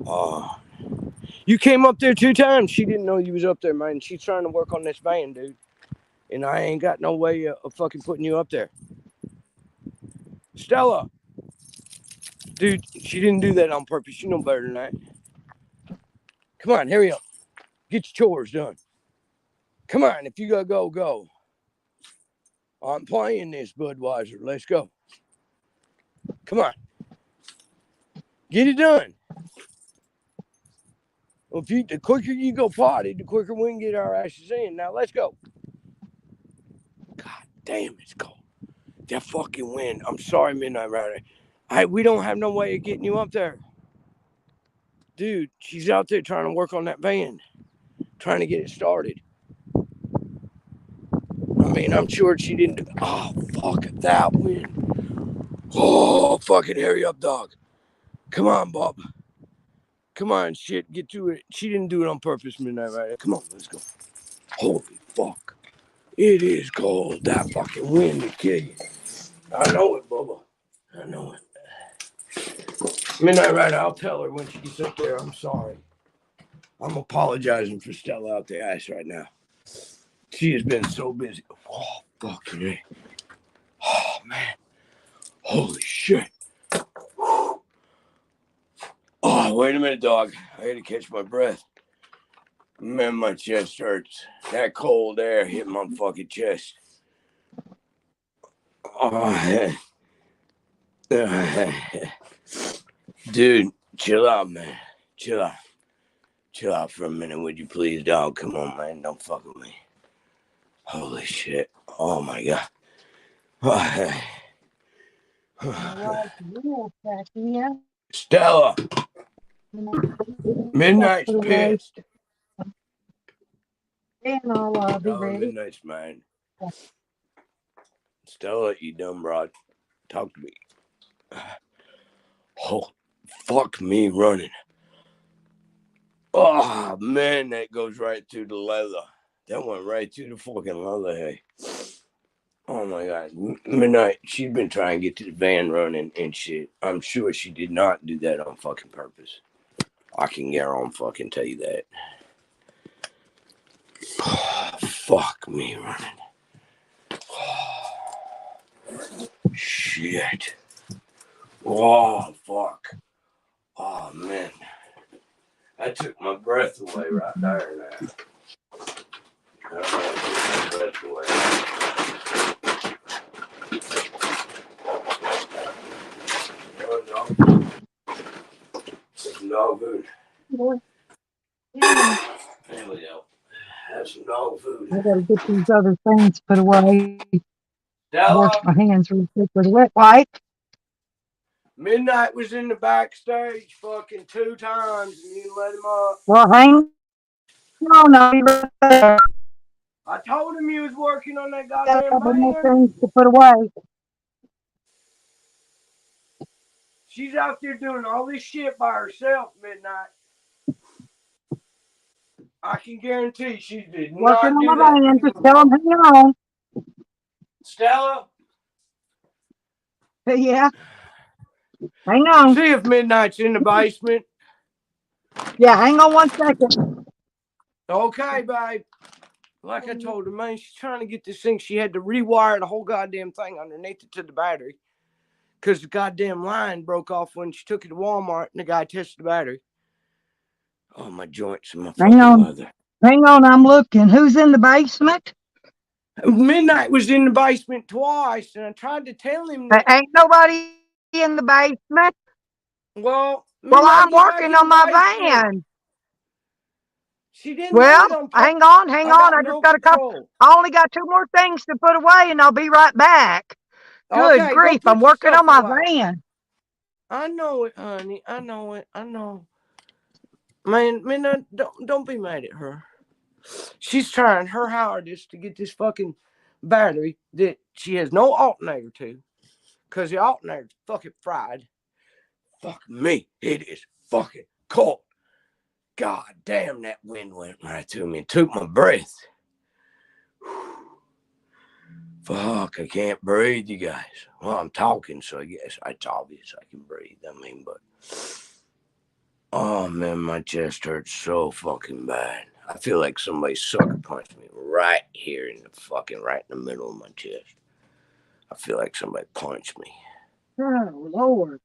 S2: Oh. You came up there 2 times. She didn't know you was up there, man. She's trying to work on this van, dude. And I ain't got no way of fucking putting you up there. Stella. Dude, she didn't do that on purpose. You know better than that. Come on, hurry up. Get your chores done. Come on, if you gotta go, go. I'm playing this, Budweiser. Let's go. Come on. Get it done. Well, the quicker you go potty, the quicker we can get our asses in. Now, let's go. God damn, it's cold. That fucking wind. I'm sorry, Midnight Rider. We don't have no way of getting you up there. Dude, she's out there trying to work on that van. Trying to get it started. I mean, I'm sure she didn't. Oh, fuck that wind. Oh, fucking hurry up, dog. Come on, Bob. Come on, shit. Get to it. She didn't do it on purpose, Midnight Rider. Come on, let's go. Holy fuck. It is cold. That fucking wind will kill you. I know it, Bubba. I know it. Midnight Rider, I'll tell her when she gets up there. I'm sorry. I'm apologizing for Stella out the ice right now. She has been so busy. Oh, fucking A. Oh, man. Holy shit. Oh, wait a minute, dog. I had to catch my breath. Man, my chest hurts. That cold air hit my fucking chest. Oh, dude, chill out, man. Chill out. Chill out for a minute, would you please, dog? Come on, man. Don't fuck with me. Holy shit. Oh, my God. Stella. Midnight's pissed. Stella, Midnight's mine. Stella, you dumb broad. Talk to me. Oh, fuck me running. Oh, man, that goes right through the leather. That went right through the fucking leather, hey. Oh, my God. Midnight, she's been trying to get to the van running and shit. I'm sure she did not do that on fucking purpose. I can fucking tell you that. Oh, fuck me running. Oh, shit. Oh, fuck. Oh, man. That took my breath away right there now. That took my breath away. Some dog food. There we go. Have some dog food.
S3: I gotta get these other things put away.
S2: Stella,
S3: Wash my hands real quick with a wet wipe.
S2: Midnight was in the backstage fucking 2 times and you let him up.
S3: Well, hang on, I'll be right there.
S2: I told him you was working on that
S3: Got a
S2: goddamn
S3: couple more
S2: van.
S3: things to put away.
S2: She's out there doing all this shit by herself, Midnight. I can guarantee she did
S3: Working
S2: not do
S3: on my
S2: that.
S3: van. Just tell them hang on.
S2: Stella,
S3: Yeah. Hang on.
S2: see if Midnight's in the basement.
S3: Yeah, hang on 1 second.
S2: Okay, babe. Like I told her, man, she's trying to get this thing. She had to rewire the whole goddamn thing underneath it to the battery. Because the goddamn line broke off when she took it to Walmart and the guy tested the battery. Oh, my joints and my fucking leather.
S3: Hang on, I'm looking. Who's in the basement?
S2: Midnight was in the basement twice, and I tried to tell him
S3: There
S2: that.
S3: ain't nobody in the basement.
S2: Well,
S3: I'm
S2: Midnight, get back
S3: working
S2: in
S3: on
S2: the
S3: my
S2: basement.
S3: van.
S2: She didn't do
S3: Well,
S2: it on purpose.
S3: hang on. I just
S2: no
S3: got a couple.
S2: control.
S3: I only got 2 more things to put away, and I'll be right back. Good
S2: Okay,
S3: grief!
S2: go
S3: I'm
S2: put
S3: working
S2: your
S3: on
S2: stuff
S3: my
S2: away.
S3: van.
S2: I know it, honey. I know it. I know. Man, Midnight, don't be mad at her. She's trying her hardest to get this fucking battery that she has no alternator to, because the alternator's fucking fried. Fuck me, it is fucking cold. God damn, that wind went right through me and took my breath. Fuck, I can't breathe, you guys. Well, I'm talking, so I guess it's obvious I can breathe. I mean, but oh man, my chest hurts so fucking bad. I feel like somebody sucker punched me right here in the fucking right in the middle of my chest. I feel like somebody punched me.
S3: Oh Lord!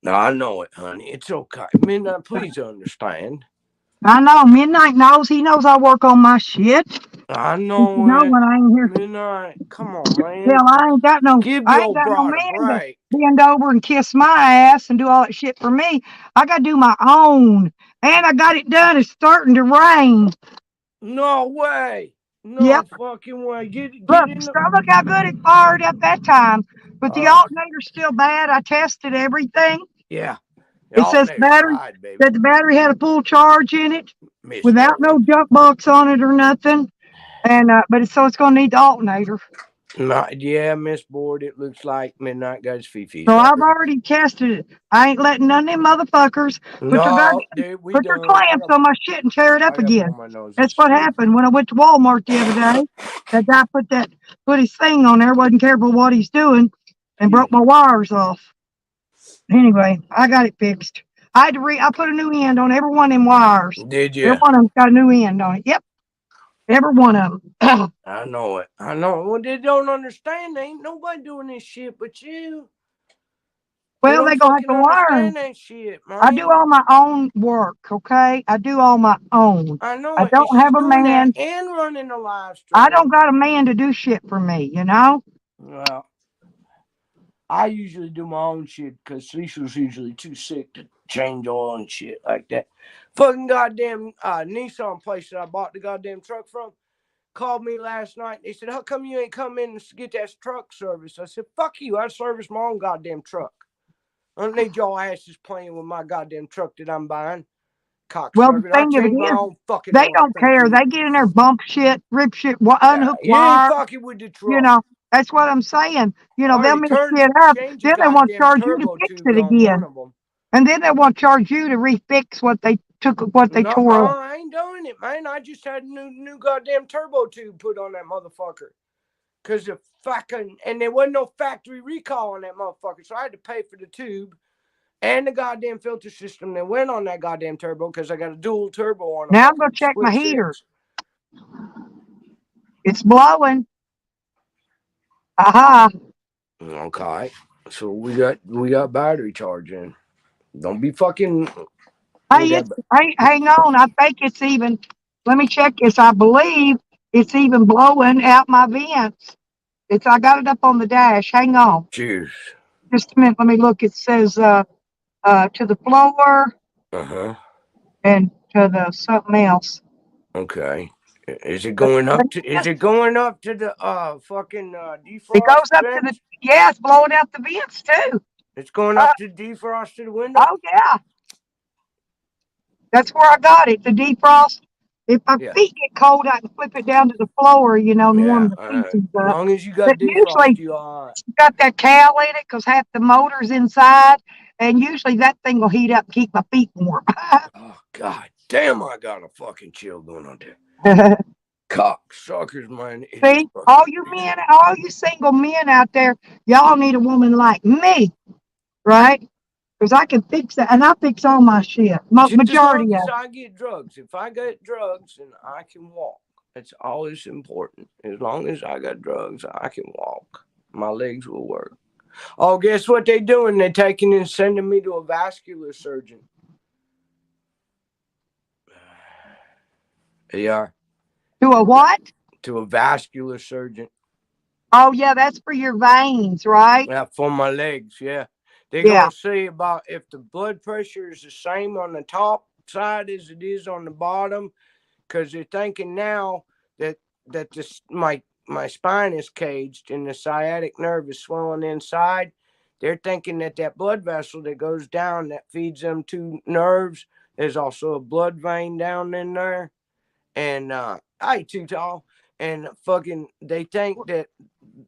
S2: No, I know it, honey. It's okay. Midnight, please understand.
S3: I know. Midnight knows. He knows I work on my shit.
S2: I
S3: You
S2: know
S3: know
S2: it.
S3: when I ain't here.
S2: Midnight, come on, man.
S3: Hell, I ain't got no
S2: Broad a
S3: man to
S2: break.
S3: bend over and kiss my ass and do all that shit for me. I got to do my own, and I got it done. It's starting to rain.
S2: No way. No
S3: Yep.
S2: fucking way. Get in the...
S3: Look how good it fired up that time. But the alternator's still bad. I tested everything.
S2: Yeah.
S3: It says
S2: fried, baby.
S3: that the battery had a full charge in it without no junk box on it or nothing. And but it's gonna need the alternator.
S2: Yeah, Miss Board, it looks like Midnight got his fifis.
S3: So I've already tested it. I ain't letting none of them motherfuckers put their clamps on my shit and tear it up again. That's what happened when I went to Walmart the other day. That guy put his thing on there, wasn't careful what he's doing, and broke my wires off. Anyway, I got it fixed. I had to I put a new end on every one of them wires.
S2: Did
S3: Every
S2: you?
S3: one of them's got a new end on it. Yep. Every one of them.
S2: I know it. I know it. Well, they don't understand. There ain't nobody doing this shit but you. They
S3: Well, they're
S2: don't
S3: going to have
S2: fucking
S3: to learn.
S2: understand that shit, man.
S3: I do all my own work, okay? I do all my own.
S2: I know
S3: I
S2: it. And
S3: don't
S2: she's
S3: have a
S2: doing that
S3: man.
S2: and running a live
S3: I
S2: stream.
S3: don't got a man to do shit for me, you know?
S2: Well, I usually do my own shit because Cecil's usually too sick to change oil and shit like that. Fucking goddamn Nissan place that I bought the goddamn truck from called me last night. They said, how come you ain't come in to get that truck service? I said, fuck you. I service my own goddamn truck. I don't need y'all asses playing with my goddamn truck that I'm buying.
S3: Well, the
S2: Cocksucker. I
S3: thing of it
S2: change my
S3: is,
S2: own fucking
S3: they
S2: oil.
S3: don't
S2: Thank
S3: care.
S2: you.
S3: They get in there, bump shit, rip shit, unhook
S2: You ain't
S3: wire.
S2: fucking with the truck.
S3: You know, that's what I'm saying. You
S2: I
S3: know, they'll
S2: already
S3: mess
S2: turned
S3: shit
S2: to
S3: up.
S2: change a
S3: Then they want to
S2: goddamn
S3: charge you to
S2: turbo
S3: fix
S2: tube
S3: it
S2: on one
S3: again.
S2: of them.
S3: And then they want to charge you to refix what they took, what they
S2: No,
S3: tore up.
S2: I ain't doing it, man. I just had a new goddamn turbo tube put on that motherfucker. Because the fucking, and there wasn't no factory recall on that motherfucker. So I had to pay for the tube and the goddamn filter system that went on that goddamn turbo because I got a dual turbo on a
S3: Now I'm
S2: fucking
S3: going to check my
S2: split
S3: heater.
S2: six.
S3: It's blowing. Aha.
S2: Okay. So we got battery charging. Don't be fucking with
S3: Hey,
S2: that.
S3: hang on. I think it's even, let me check this. I believe it's even blowing out my vents. I got it up on the dash. Hang on.
S2: Cheers.
S3: Just a minute. Let me look. It says, to the floor
S2: Uh-huh.
S3: and to the something else.
S2: Okay. Is it going up to the fucking
S3: It
S2: defrost
S3: goes up to
S2: vents?
S3: yeah, it's blowing out the vents too.
S2: It's going
S3: Uh,
S2: up to defrost to the window?
S3: oh yeah. That's where I got it. The defrost. If my
S2: Yeah.
S3: feet get cold, I can flip it down to the floor, you know, and
S2: Yeah.
S3: warm the feet
S2: As
S3: up.
S2: long as you got
S3: But
S2: defrost,
S3: usually
S2: you are.
S3: it's got that cowl in it because half the motor's inside, and usually that thing will heat up and keep my feet warm.
S2: Oh god damn, I got a fucking chill going on there. Cocksuckers, man. It is
S3: See, all
S2: fucking.
S3: you men, all you single men out there, y'all need a woman like me, right? Because I can fix that, and I fix all my shit.
S2: Just as long
S3: Majority
S2: as
S3: of it.
S2: I get drugs. If I get drugs and I can walk, that's always important. As long as I got drugs, I can walk. My legs will work. Oh, guess what they're doing? They're taking and sending me to a vascular surgeon. They are.
S3: To a what?
S2: To a vascular surgeon.
S3: Oh yeah, that's for your veins, right?
S2: Yeah, for my legs, yeah. They're
S3: Yeah.
S2: going to see about if the blood pressure is the same on the top side as it is on the bottom, because they're thinking now that my spine is caged and the sciatic nerve is swelling inside. They're thinking that blood vessel that goes down that feeds them two nerves, there's also a blood vein down in there. And I ain't too tall. And fucking, they think that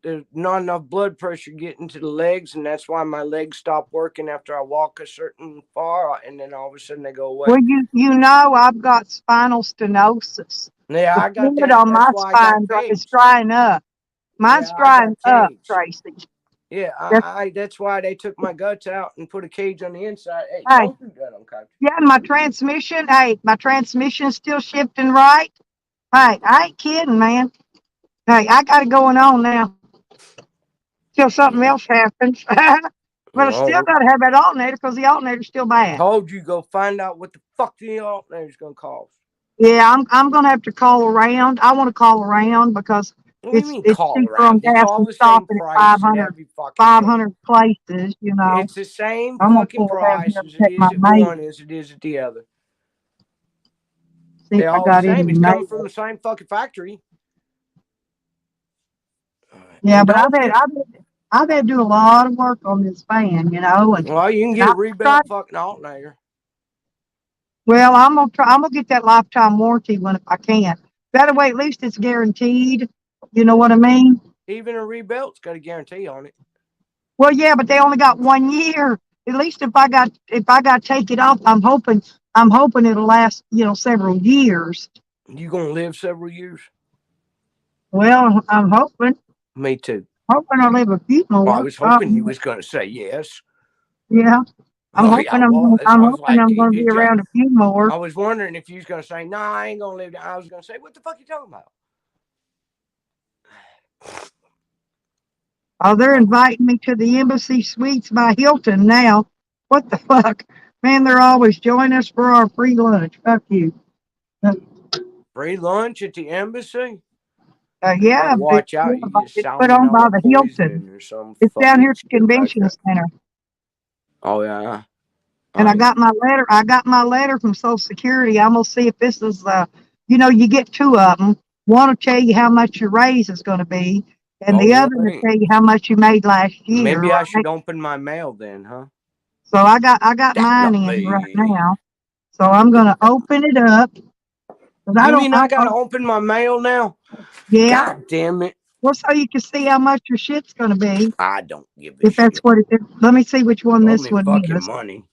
S2: there's not enough blood pressure getting to the legs, and that's why my legs stop working after I walk a certain far, and then all of a sudden they go away.
S3: Well, you know, I've got spinal stenosis.
S2: Yeah,
S3: The
S2: I got
S3: fluid
S2: that.
S3: on
S2: That's
S3: my
S2: why I got
S3: spine is
S2: caged.
S3: drying up. Mine's
S2: Yeah, I
S3: drying
S2: got
S3: up,
S2: caged.
S3: Tracy.
S2: Yeah, that's why they took my guts out and put a cage on the inside. Hey,
S3: Hey,
S2: don't do that on couch.
S3: yeah, my transmission. Hey, my transmission's still shifting right. Hey, I ain't kidding, man. Hey, I got it going on now. Till something else happens. But I still got to have that alternator because the alternator's still bad.
S2: Told you, go find out what the fuck the alternator's gonna cost.
S3: Yeah, I'm gonna have to call around. I want to call around because
S2: What do you mean
S3: it's
S2: call
S3: cheaper on
S2: around? It's
S3: gas
S2: all
S3: and
S2: the same
S3: stopping at
S2: price in every fucking
S3: 500 places, you know.
S2: It's the same
S3: I'm gonna
S2: fucking
S3: pull down
S2: price
S3: here and
S2: as it
S3: check my
S2: is at
S3: mail.
S2: one as it is at the other.
S3: See if
S2: They're
S3: I
S2: all the
S3: got any
S2: same. It's coming from
S3: mail.
S2: the same fucking factory.
S3: Yeah,
S2: And
S3: but
S2: don't forget,
S3: I've had to do a lot of work on this fan, you know.
S2: well, you can get a rebuilt fucking alternator.
S3: Well, I'm gonna get that lifetime warranty one if I can. That way, at least it's guaranteed. You know what I mean?
S2: Even a rebuilt's got a guarantee on it.
S3: Well, yeah, but they only got 1 year. At least if I got to take it off, I'm hoping it'll last, you know, several years.
S2: You gonna live several years?
S3: Well, I'm hoping
S2: Me too.
S3: I'll live a few more.
S2: Well, I was hoping you was gonna say yes.
S3: Yeah. I'm
S2: Oh,
S3: hoping
S2: yeah, well, that's
S3: I'm
S2: why I was
S3: hoping
S2: like,
S3: I'm going to be
S2: good job.
S3: around a few more.
S2: I was wondering if you was going to say, nah, I ain't going to live down. I was going to say, what the fuck you talking about?
S3: Oh, they're inviting me to the Embassy Suites by Hilton now. What the fuck? Man, they're always join us for our free lunch. Fuck you.
S2: Free lunch at the embassy? You
S3: Yeah,
S2: better watch out. You get
S3: it's put
S2: salmonella
S3: on by the Hilton.
S2: poisoning or some
S3: It's down here
S2: fucking
S3: at the
S2: shit like
S3: convention
S2: that.
S3: center.
S2: Oh, yeah.
S3: And I got my letter. I got my letter from Social Security. I'm gonna see if this is you get two of them. One will tell you how much your raise is going to be, and
S2: Oh,
S3: the other will
S2: really?
S3: tell you how much you made last year.
S2: Maybe I
S3: Right?
S2: should open my mail then, huh?
S3: So I got mine in right now. So I'm gonna open it up.
S2: You mean I gotta open my mail now?
S3: Yeah.
S2: God damn it.
S3: Well, so you can see how much your shit's gonna be.
S2: I don't give a
S3: If that's
S2: shit.
S3: what it is. Let me see which one
S2: Owe
S3: this
S2: me
S3: one
S2: fucking
S3: is.
S2: money.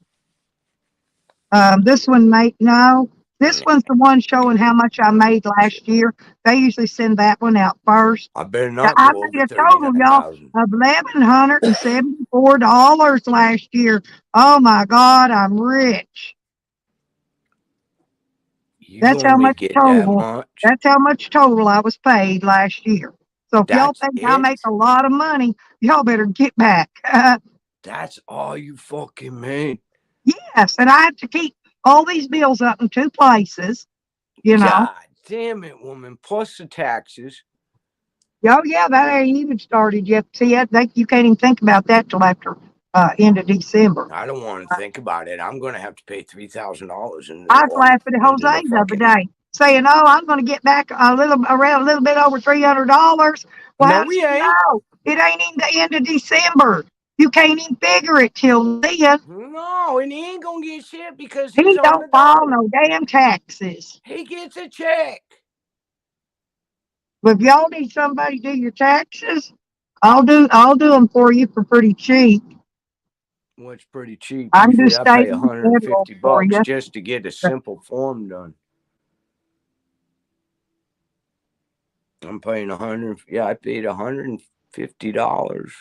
S3: This one no. This one's the one showing how much I made last year. They usually send that one out first.
S2: I better
S3: Now,
S2: not
S3: I
S2: go
S3: made
S2: over
S3: a total, y'all,
S2: 39,000.
S3: of $1,174 last year. Oh my God, I'm rich. That's how
S2: only
S3: much
S2: get that
S3: total.
S2: much?
S3: That's how much total I was paid last year. So if y'all
S2: That's
S3: think I make
S2: it?
S3: a lot of money, y'all better get back.
S2: That's all you fucking made?
S3: Yes, and I have to keep all these bills up in two places,
S2: God damn it, woman. Plus the taxes.
S3: Oh, yeah, that ain't even started yet. See, you can't even think about that till after end of December.
S2: I don't want to think about it. I'm going to have to pay $3,000 in
S3: I was laughing at
S2: into
S3: Jose
S2: the
S3: the other
S2: fucking...
S3: day, saying, "Oh, I'm going to get back around a little bit over $300." Well,
S2: No,
S3: how do
S2: we
S3: you
S2: ain't.
S3: know? It ain't even the end of December. You can't even figure it till then.
S2: No, and he ain't going to get shit because
S3: He
S2: he's on the
S3: don't file
S2: dole.
S3: no damn taxes.
S2: He gets a check.
S3: But if y'all need somebody to do your taxes, I'll do them for you for pretty cheap.
S2: Well, it's pretty cheap.
S3: I can do
S2: Usually I
S3: state
S2: pay
S3: and federal for
S2: $150
S3: you.
S2: just to get a simple form done. I'm paying I paid $150.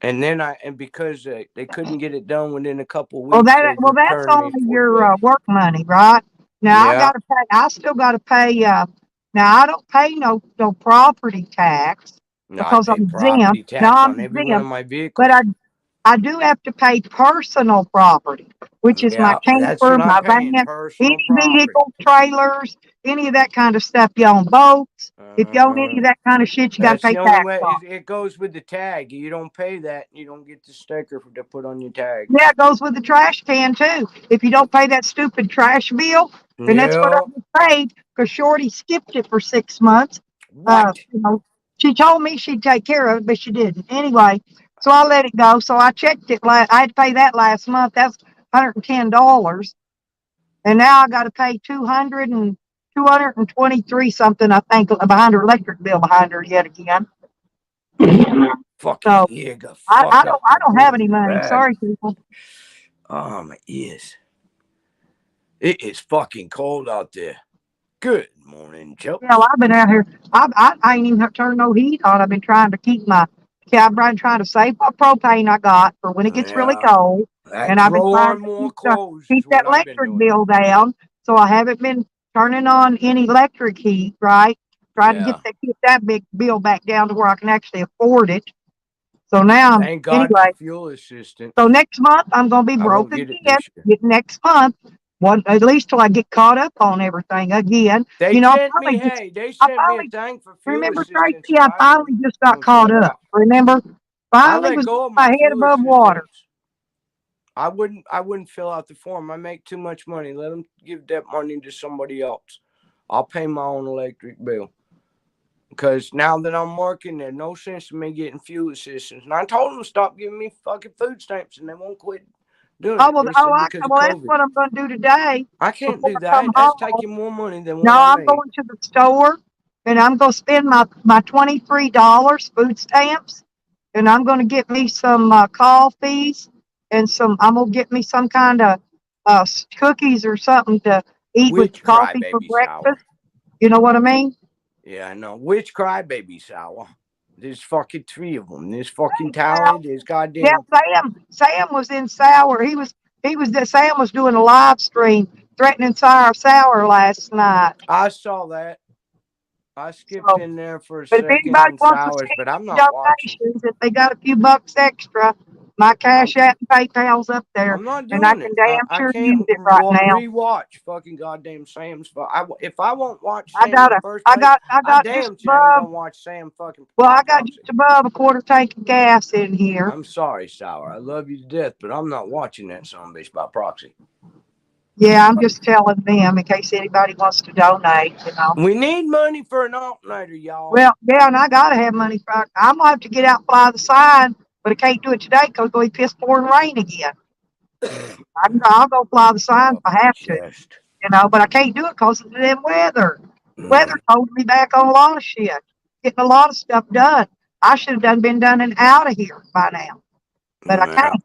S2: And then because they couldn't get it done within a couple of
S3: Well,
S2: weeks, they
S3: that's
S2: returned me
S3: only
S2: $40.
S3: your work money, right? Now
S2: Yeah.
S3: I still got to pay. Now I don't pay no property tax
S2: No, I
S3: because
S2: pay
S3: I'm exempt.
S2: property tax
S3: Now I'm
S2: on every one of
S3: exempt,
S2: my
S3: but
S2: vehicles.
S3: I do have to pay personal property, which is my
S2: Yeah, that's
S3: camper,
S2: what I'm
S3: my
S2: paying,
S3: van, any
S2: personal property.
S3: vehicle, trailers, any of that kind of stuff. You own boats. If you own any of that kind of shit, you got to
S2: That's
S3: pay
S2: the only
S3: tax
S2: way.
S3: on.
S2: It goes with the tag. You don't pay that, you don't get the sticker to put on your tag.
S3: Yeah, it goes with the trash can too. If you don't pay that stupid trash bill, and that's what I
S2: Yeah.
S3: just paid because Shorty skipped it for 6 months.
S2: What?
S3: She told me she'd take care of it, but she didn't. Anyway, so I let it go. So I checked it. I had to pay that last month. That's $110, and now I got to pay 223 something. I think behind her electric bill behind her yet again.
S2: Fucking
S3: So
S2: ear got fucked up.
S3: I don't have any
S2: Really
S3: money.
S2: bad.
S3: Sorry, people.
S2: Oh, my ears. It is fucking cold out there. Good morning, Joe.
S3: Hell, I've been out here. I ain't even turned no heat on. I've been trying to keep I've been trying to save what propane I got for when it gets really cold. And I've been
S2: Throw
S3: trying
S2: on
S3: to
S2: more clothes is
S3: keep that
S2: what I've been
S3: electric
S2: doing.
S3: bill down. So I haven't been turning on any electric heat, right? Trying to get that big bill back down to where I can actually afford it. So now,
S2: Thank God
S3: anyway,
S2: for fuel assistance.
S3: so next month I'm going to be
S2: I
S3: broke
S2: won't get it
S3: again.
S2: this year.
S3: Next month, at least till I get caught up on everything again.
S2: They
S3: I
S2: sent me a thing for fuel
S3: remember,
S2: assistance.
S3: Tracy, I finally just got caught up. Remember?
S2: I
S3: Finally
S2: let
S3: was
S2: go of
S3: my
S2: my
S3: head
S2: fuel
S3: above water.
S2: assistance. I wouldn't fill out the form. I make too much money. Let them give that money to somebody else. I'll pay my own electric bill. Because now that I'm working, there's no sense in me getting fuel assistance. And I told them to stop giving me fucking food stamps, and they won't quit doing it. They said because of
S3: That's
S2: COVID.
S3: what I'm going to do today.
S2: I can't
S3: Before
S2: do
S3: I come
S2: that. That's
S3: home.
S2: taking more money than
S3: No,
S2: what I
S3: I'm
S2: made.
S3: going to the store and I'm going to spend my $23 food stamps, and I'm going to get me some coffees and I'm going to get me some kind of cookies or something to eat with
S2: Which
S3: coffee for
S2: crybaby sour?
S3: breakfast. You know what I mean?
S2: Yeah, I know. Which crybaby sour? There's fucking three of them. There's fucking Tally. There's
S3: Yeah,
S2: goddamn.
S3: Sam was in sour. Sam was doing a live stream threatening Sour last night.
S2: I saw that. I skipped
S3: So,
S2: in there for a
S3: but if
S2: second
S3: anybody
S2: on
S3: wants to
S2: Sours,
S3: send
S2: but I'm
S3: me
S2: not watching.
S3: donations, if they got a few bucks extra, my Cash App and PayPal's up there,
S2: I'm not
S3: and I
S2: doing
S3: can
S2: it.
S3: damn
S2: I
S3: sure use
S2: can't
S3: it right now.
S2: rewatch fucking goddamn Sam's. If I won't watch
S3: I
S2: Sam in the first place,
S3: I
S2: I
S3: got just
S2: damn sure ain't
S3: above.
S2: gonna watch Sam fucking
S3: Well,
S2: by
S3: I got
S2: proxy.
S3: just above a quarter tank of gas in here.
S2: I'm sorry, Sour. I love you to death, but I'm not watching that son of a bitch by proxy.
S3: Yeah, I'm just telling them in case anybody wants to donate, you know.
S2: We need money for an alternator, y'all.
S3: Well, yeah, and I gotta have money for. I'm gonna have to get out and fly the sign, but I can't do it today because it's gonna be piss pouring rain again. I'll go fly the sign if I have to, you know, but I can't do it because of the weather. Weather's holding me back on a lot of shit, getting a lot of stuff done. I should have been done and out of here by now, but I can't.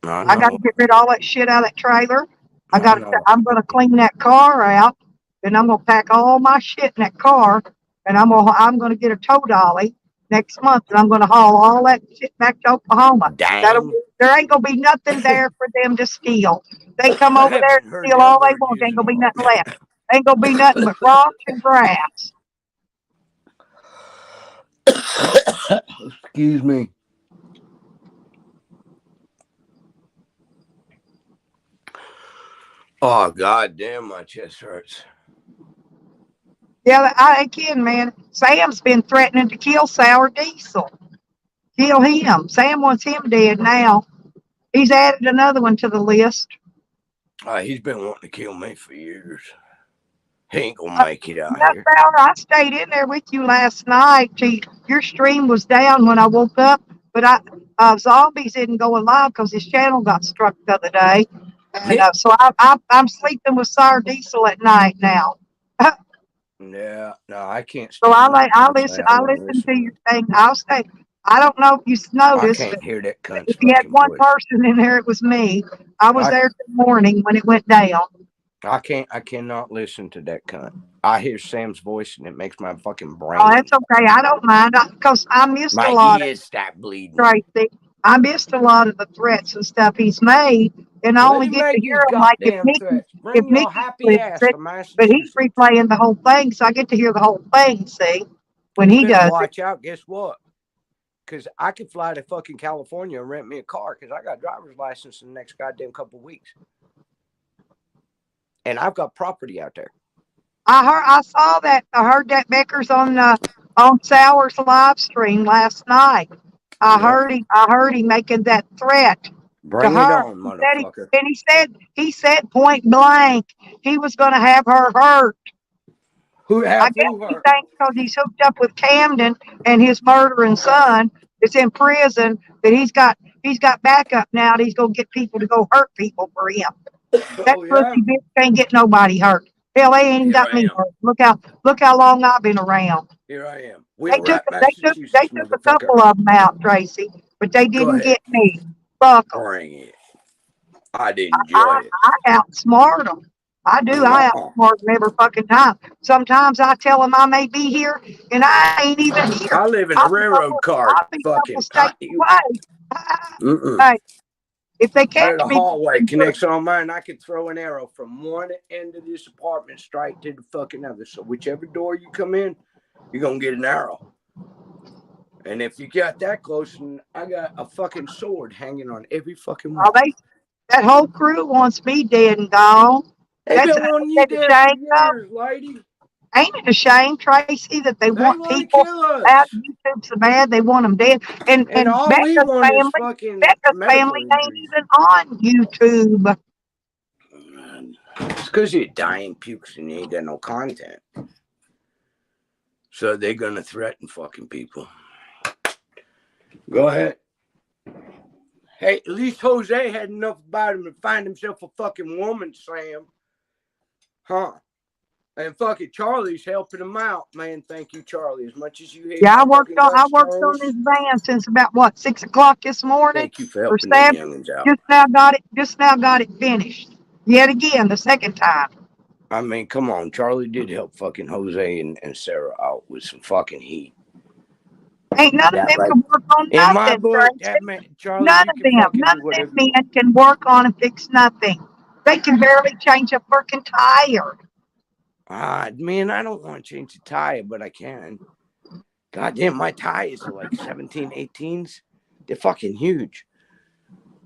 S3: I got to get rid of all that shit out of that trailer. I'm gonna clean that car out, and I'm gonna pack all my shit in that car, and I'm gonna get a tow dolly next month, and I'm gonna haul all that shit back to Oklahoma.
S2: Dang.
S3: There ain't gonna be nothing there for them to steal. They come
S2: I
S3: over there
S2: haven't
S3: and
S2: heard
S3: steal
S2: that
S3: all they
S2: word
S3: want. There
S2: used
S3: ain't
S2: in
S3: gonna
S2: a
S3: be
S2: while.
S3: nothing left. Ain't gonna be nothing but rocks and grass.
S2: Excuse me. Oh, god damn, my chest hurts.
S3: Yeah, I ain't kidding, man. Sam's been threatening to kill Sour Diesel. Kill him. Sam wants him dead now. He's added another one to the list.
S2: He's been wanting to kill me for years. He ain't gonna make it out here.
S3: I stayed in there with you last night. Your stream was down when I woke up, but Zombies didn't go live because his channel got struck the other day. And so I'm sleeping with Sour Diesel at night now.
S2: Yeah, no, I can't
S3: So
S2: stand
S3: I listen to your thing. I'll stay. I don't know if you
S2: I
S3: noticed,
S2: can't hear that cunt's
S3: if you had
S2: fucking
S3: one
S2: voice.
S3: person in there, it was me. I was there this morning when it went down.
S2: I cannot listen to that cunt. I hear Sam's voice and it makes my fucking brain.
S3: Oh, that's okay. I don't mind because I missed
S2: my
S3: a lot
S2: ears stop bleeding.
S3: Tracy. I missed a lot of the threats and stuff he's made, and I only get to hear them like if Nikki's
S2: happy ass to
S3: but he's replaying the whole thing, so I get to hear the whole thing. See, when he does
S2: watch out. Guess what? Because I could fly to fucking California and rent me a car because I got a driver's license in the next goddamn couple of weeks, and I've got property out there.
S3: I saw that. I heard that Becker's on Sour's live stream last night. I heard him making that threat
S2: Bring
S3: to her.
S2: it on, motherfucker.
S3: And he said point blank he was going to have her hurt. I guess he thinks because he's hooked up with Camden and his murdering son is in prison that he's got backup now. And he's going to get people to go hurt people for him. That pussy bitch can't get nobody hurt. Hell, they ain't even got me hurt. Look how long I've been around.
S2: Here I am.
S3: They took a couple of them out, Tracy, but they didn't get me. Fuck them.
S2: Bring it. I did enjoy it.
S3: I outsmart them. I do. I outsmart them every fucking time. Sometimes I tell them I may be here, and I ain't even here.
S2: I live in a railroad car. Fucking.
S3: Hey, if they catch
S2: the
S3: me,
S2: hallway connects on mine. I could throw an arrow from one end of this apartment straight to the fucking other. So whichever door you come in, you're gonna get an arrow. And if you got that close, and I got a fucking sword hanging on every fucking wall.
S3: That whole crew wants me dead and gone.
S2: They've been wanting you dead for years, lady.
S3: Ain't it a shame, Tracy, that they want people out of YouTube so bad they want them dead? And
S2: all
S3: Becca's family ain't even on YouTube.
S2: It's because you're dying pukes and you ain't got no content. So they're gonna threaten fucking people. Go ahead. Hey, at least Jose had enough about him to find himself a fucking woman, Sam. Huh? And fucking Charlie's helping him out, man. Thank you, Charlie. As much as you hate.
S3: Yeah, I worked on his van since about 6 o'clock this morning.
S2: Thank you for helping the youngins out.
S3: Just now got it finished. Yet again, the second time.
S2: I mean, come on. Charlie did help fucking Jose and Sarah out with some fucking heat.
S3: Ain't none of
S4: That
S3: them
S4: right.
S3: can work on
S2: In my
S3: nothing,
S2: book, that
S3: Tracy.
S2: man, Charlie,
S3: None
S2: you
S3: of
S2: can
S3: them.
S2: fucking
S3: None
S2: do
S3: of them
S2: whatever you
S3: men
S2: want.
S3: can work on and fix nothing. They can barely change a freaking tire.
S2: Man, I don't want to change the tire, but I can. God damn, my tires are like 17, 18s. They're fucking huge.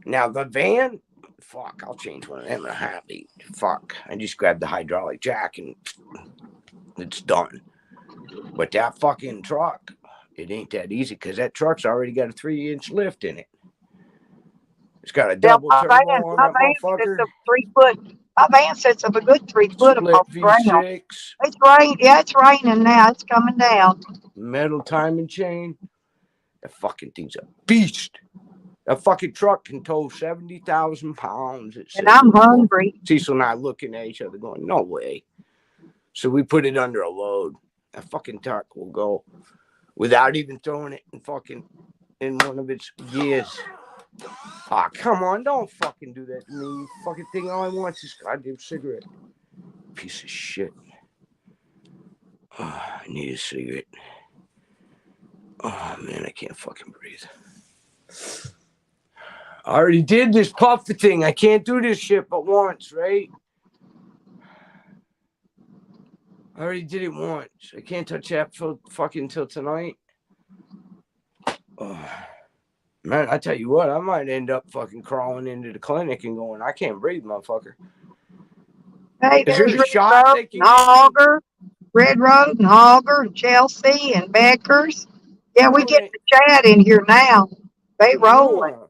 S2: Now the van, fuck, I'll change one of them in a heartbeat. Fuck, I just grab the hydraulic jack and it's done. But that fucking truck, it ain't that easy because that truck's already got a 3-inch lift in it. It's got a
S3: Yeah,
S2: double turbo on
S3: my
S2: that
S3: van sits
S2: motherfucker.
S3: of 3 foot. My van sits of a good 3 foot
S2: Split
S3: above the ground.
S2: V6,
S3: It's rain. Yeah, it's raining now. It's coming down.
S2: metal timing chain. That fucking thing's a beast. That fucking truck can tow 70,000 pounds. It
S3: And
S2: says
S3: I'm
S2: on the book.
S3: hungry.
S2: Cecil and I looking at each other going, no way. So we put it under a load. That fucking truck will go without even throwing it in one of its gears. Ah, come on, don't fucking do that to me. You fucking thing, all I want is this goddamn cigarette. Piece of shit. Oh, I need a cigarette. Oh man, I can't fucking breathe. I already did this puffer thing. I can't do this shit but once, right? I already did it once. I can't touch that fucking till tonight. Oh. Man, I tell you what, I might end up fucking crawling into the clinic and going, I can't breathe, motherfucker.
S3: Hey,
S2: Is there
S3: there's
S2: a
S3: Red
S2: shot
S3: Road
S2: they
S3: and
S2: can give me?
S3: Hogger, Red Road and Hogger and Chelsea and Beckers. Yeah, we
S2: No,
S3: get the chat in here now. They rolling.
S2: no,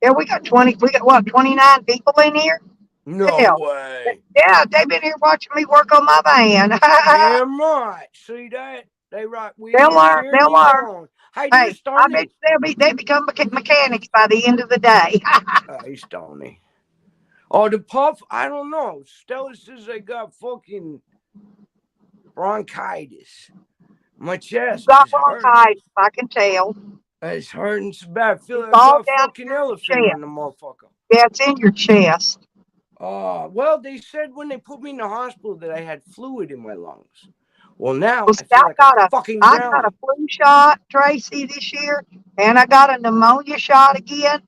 S3: Yeah, we got 20. We got what? 29 people in here.
S2: no
S3: Hell,
S2: way.
S3: yeah, they've been here watching me work on my van.
S2: Damn right. See that? They right with
S3: They'll
S2: you,
S3: learn.
S2: cheering
S3: They'll
S2: you
S3: learn.
S2: on. Hey,
S3: Hey,
S2: there's
S3: I bet
S2: Stony.
S3: they become mechanics by the end of the day.
S2: Hey, Stony. Oh, the puff, I don't know. Stella says they got fucking bronchitis. My
S3: You
S2: chest
S3: got
S2: is hurting.
S3: bronchitis, I can tell.
S2: It's hurting so bad. I feel
S3: It's
S2: like I
S3: all
S2: got a
S3: down
S2: fucking
S3: in your
S2: elephant
S3: chest.
S2: in the motherfucker.
S3: Yeah, it's in your chest.
S2: Well, they said when they put me in the hospital that I had fluid in my lungs. Well, now
S3: Well,
S2: I
S3: see,
S2: feel like I'm fucking
S3: I got a
S2: drowning.
S3: flu shot, Tracy, this year, and I got a pneumonia shot again.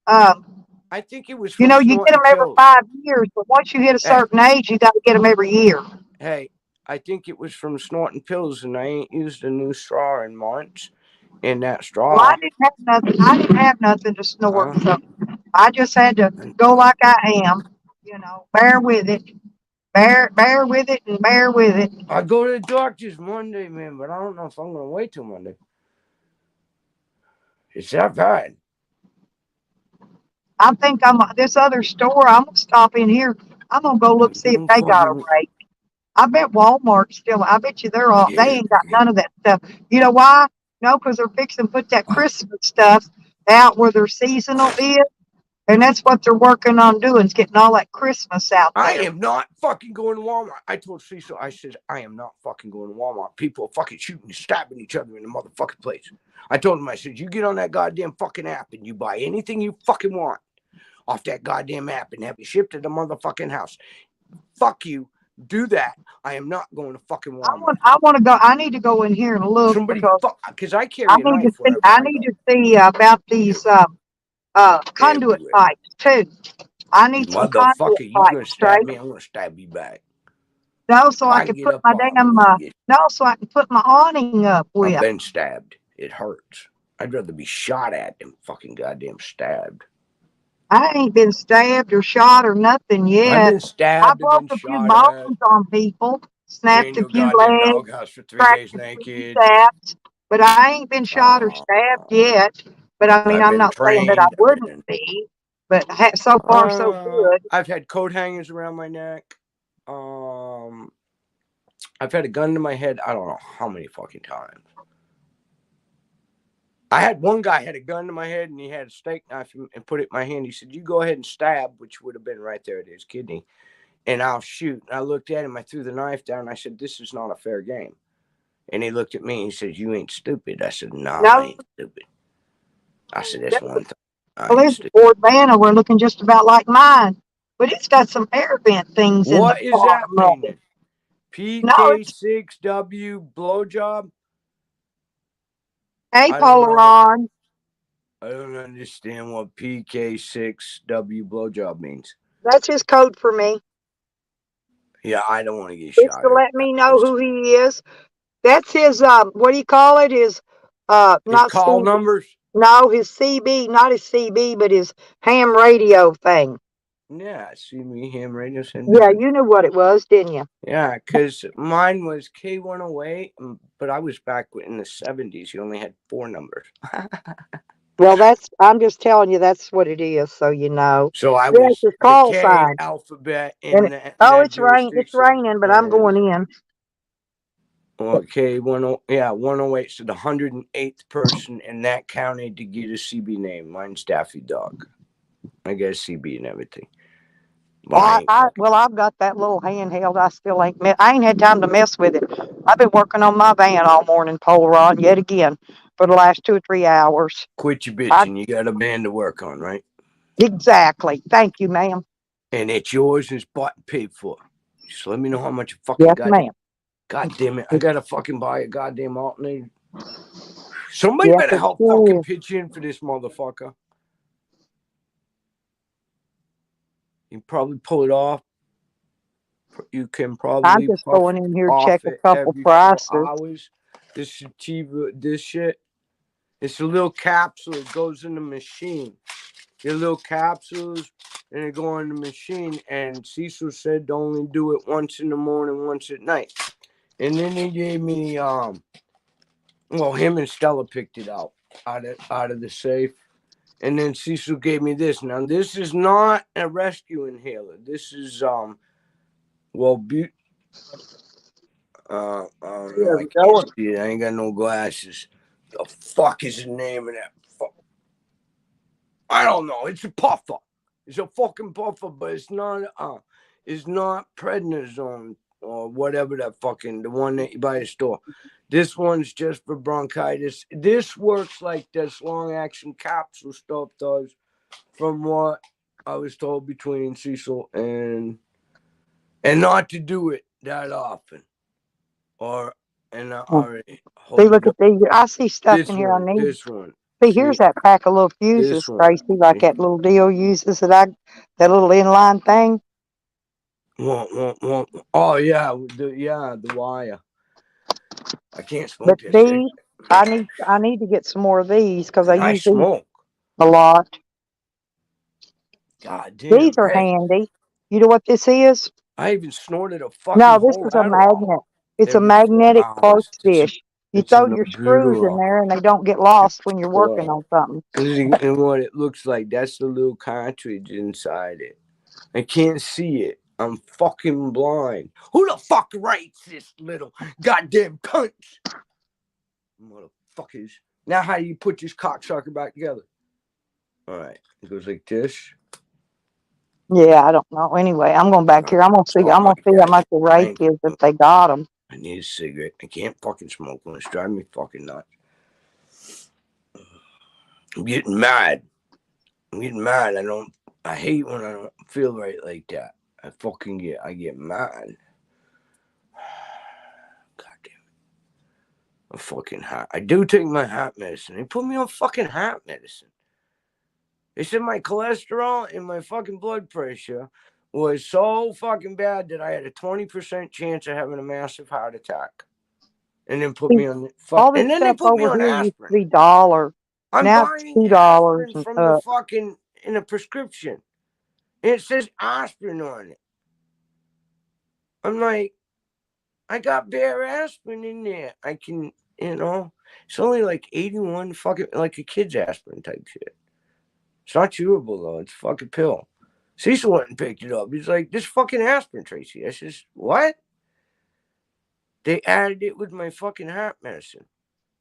S2: I think it was
S3: You
S2: from
S3: know, you get
S2: snorting
S3: them every
S2: pills.
S3: 5 years, but once you hit a certain age, you got to get them every year.
S2: Hey, I think it was from snorting pills, and I ain't used a new straw in months. And that
S3: Well,
S2: straw,
S3: I didn't have nothing. I didn't have nothing to snort, so I just had to go like I am. You know, bear with it, bear with it, and bear with it.
S2: I go to the doctor's Monday, man, but I don't know if I'm gonna wait till Monday. It's that bad.
S3: I think this other store. I'm gonna stop in here. I'm gonna go look see if they got a rate. I bet Walmart still. I bet you they're all. They
S2: Yeah.
S3: ain't got none of that stuff. You know why? No, because they're fixing to put that Christmas stuff out where their seasonal is, and that's what they're working on doing is getting all that Christmas out
S2: I
S3: there.
S2: am not fucking going to Walmart. I told Cecil, I said, I am not fucking going to Walmart. People are fucking shooting and stabbing each other in the motherfucking place. I told him, I said, you get on that goddamn fucking app and you buy anything you fucking want off that goddamn app and have it shipped to the motherfucking house. Fuck you. Do that. I am not going to fucking Walmart.
S3: I want to go. I need to go in here and look
S2: Somebody
S3: because
S2: because I
S3: I
S2: carry a
S3: need to
S2: knife
S3: see.
S2: wherever
S3: I
S2: I
S3: need
S2: go.
S3: to see about these conduit
S2: Everywhere.
S3: pipes too. I need some conduit
S2: Motherfucker, you gonna
S3: pipes,
S2: stab
S3: straight.
S2: me, I'm gonna stab you back.
S3: No, so
S2: If
S3: I
S2: I can
S3: can
S2: get
S3: put
S2: up
S3: my
S2: off
S3: damn
S2: you,
S3: no, so I can put my awning up
S2: I've
S3: with.
S2: been stabbed. It hurts. I'd rather be shot at than fucking goddamn stabbed.
S3: I ain't been stabbed or shot or nothing
S2: I've
S3: yet.
S2: been
S3: I
S2: stabbed, I've
S3: broke
S2: been
S3: a few
S2: shot at.
S3: bones on people,
S2: Stay
S3: snapped
S2: in
S3: a
S2: your
S3: few
S2: goddamn
S3: legs,
S2: doghouse for 3
S3: cracked
S2: days
S3: a few
S2: naked.
S3: kneecaps, but I ain't been shot or stabbed yet. But I mean,
S2: I've
S3: I'm
S2: been
S3: not saying that I
S2: trained.
S3: wouldn't be. But so far, so good.
S2: I've had coat hangers around my neck. I've had a gun to my head. I don't know how many fucking times. I had one guy had a gun to my head and he had a steak knife and put it in my hand. He said, you go ahead and stab, which would have been right there at his kidney, and I'll shoot. And I looked at him. I threw the knife down. And I said, this is not a fair game. And he looked at me and he says, you ain't stupid. I said, no, I
S3: No,
S2: ain't stupid. I said, that's one thing. I
S3: well,
S2: ain't
S3: there's a
S2: stupid.
S3: Ford van over looking just about like mine, but it's got some air vent things in the
S2: What is that
S3: bottom of it.
S2: painted?
S3: No, it's,
S2: PK6W blowjob?
S3: Hey,
S2: I don't know.
S3: Polaron.
S2: I don't understand what PK6W blowjob means.
S3: That's his code for me.
S2: Yeah, I don't want to get
S3: It's
S2: shot.
S3: to let me know who he is. That's his, what do you call it? His,
S2: His
S3: not
S2: call
S3: CB.
S2: numbers.
S3: No, his CB, not his CB, but his ham radio thing.
S2: Yeah, see me ham radio send
S3: Yeah,
S2: it.
S3: you knew what it was, didn't you?
S2: Yeah, because mine was K108, but I was back in the 70s. You only had 4 numbers.
S3: Well, I'm just telling you, that's what it is, so you know.
S2: So I
S3: Yeah, it's
S2: was
S3: his
S2: the
S3: call
S2: K
S3: sign.
S2: alphabet
S3: And
S2: in that,
S3: oh,
S2: that
S3: it's
S2: jurisdiction.
S3: raining, but I'm going in.
S2: Okay, 108. So the 108th person in that county to get a CB name. Mine's Daffy Dog. I got a CB and everything. But
S3: I've got that little handheld. I ain't had time to mess with it. I've been working on my van all morning, Polaron, yet again, for the last 2 or 3 hours.
S2: quit your bitching. You got a band to work on, right?
S3: Exactly. Thank you, ma'am.
S2: And it's yours and it's bought and paid for. Just let me know how much you fucking
S3: Yes,
S2: got.
S3: ma'am.
S2: God damn it. I gotta fucking buy a goddamn alternator. Somebody
S3: Yes,
S2: better
S3: it
S2: help
S3: sure
S2: fucking
S3: is.
S2: pitch in for this motherfucker. You can probably pull it off. You can
S3: I'm
S2: probably
S3: just
S2: puff
S3: going in here to
S2: off
S3: check a
S2: it
S3: couple
S2: every 4
S3: prices.
S2: hours. This sativa, this shit. It's a little capsule. It goes in the machine. Your little capsules, and they go in the machine. And Cecil said to only do it once in the morning, once at night. And then he gave me, him and Stella picked it out of the safe. And then Cecil gave me this. Now, this is not a rescue inhaler. This is, I don't know. I can't see it. I ain't got no glasses. The fuck is the name of that? I don't know. It's a puffer. It's a fucking puffer, but it's not prednisone or whatever the one that you buy at the store. This one's just for bronchitis. This works like this long action capsule stuff does, from what I was told between Cecil and not to do it that often. And I already
S3: See,
S2: hold
S3: look
S2: it
S3: at
S2: up.
S3: these. I see stuff
S2: This
S3: in here I
S2: one,
S3: need.
S2: this one.
S3: See, here's that pack of little fuses,
S2: one.
S3: Tracy, like that little deal uses that little inline thing.
S2: Oh yeah, the wire. I can't smoke
S3: But
S2: this thing.
S3: these, I need to get some more of these because I
S2: I
S3: use these
S2: smoke.
S3: a lot.
S2: God damn.
S3: These are
S2: Hey,
S3: handy. You know what this is?
S2: I even snorted a fucking
S3: No, this
S2: whole
S3: is a
S2: Adderall
S3: magnet. It's a
S2: every 4
S3: magnetic close
S2: hours.
S3: fish. You
S2: It's
S3: throw
S2: an
S3: your screws in
S2: Adderall.
S3: there and they don't get lost when you're working on something.
S2: And what it looks like, that's the little cartridge inside it. I can't see it. I'm fucking blind. Who the fuck writes this little goddamn cunt? Motherfuckers. Now how do you put this cocksucker back together? Alright. It goes like this.
S3: Yeah, I don't know. Anyway, I'm going back here. I'm gonna see how much the rate is if they got them.
S2: I need a cigarette. I can't fucking smoke one. It's driving me fucking nuts. I'm getting mad. I hate when I don't feel right like that. I get mad. God damn it. I'm fucking hot. I do take my heart medicine. They put me on fucking heart medicine. They said my cholesterol and my fucking blood pressure was so fucking bad that I had a 20% chance of having a massive heart attack. And then put me on
S3: all this
S2: and then
S3: stuff
S2: they put me
S3: over
S2: on
S3: here used to
S2: aspirin.
S3: be $1.
S2: I'm
S3: Now it's
S2: buying
S3: $2
S2: aspirin
S3: and
S2: from the fucking in a prescription. And it says aspirin on it. I'm like, I got bare aspirin in there. I can, it's only like 81 fucking, like a kid's aspirin type shit. It's not chewable though. It's a fucking pill. Cecil went and picked it up. He's like, this fucking aspirin, Tracy. I says, what? They added it with my fucking heart medicine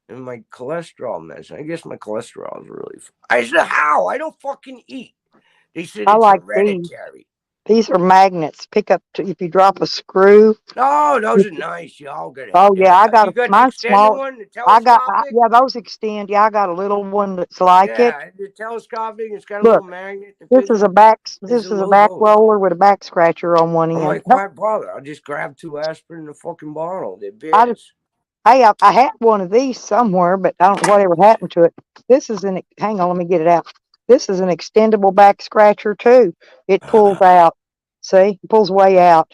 S2: and my cholesterol medicine. I guess my cholesterol is really. I said, how? I don't fucking eat. They said
S3: I
S2: it's
S3: like
S2: hereditary.
S3: These are magnets. Pick up if you drop a screw.
S2: Oh, those are nice. Y'all got it.
S3: Oh yeah, I got
S2: You got the
S3: mine's
S2: extended
S3: small.
S2: one, the telescopic?
S3: Yeah, those extend. Yeah, I got a little one that's like it.
S2: Yeah, the telescopic. It's got a
S3: Look,
S2: little magnet.
S3: this is a back roller with a back scratcher on one
S2: I'm
S3: end.
S2: like, why bother? I'll just grab 2 aspirin in a fucking bottle. They're
S3: I just
S2: beers.
S3: Hey, I had one of these somewhere, but I don't know whatever happened to it. This is an, hang on, let me get it out. This is an extendable back scratcher too. It pulls out. See, it pulls way out.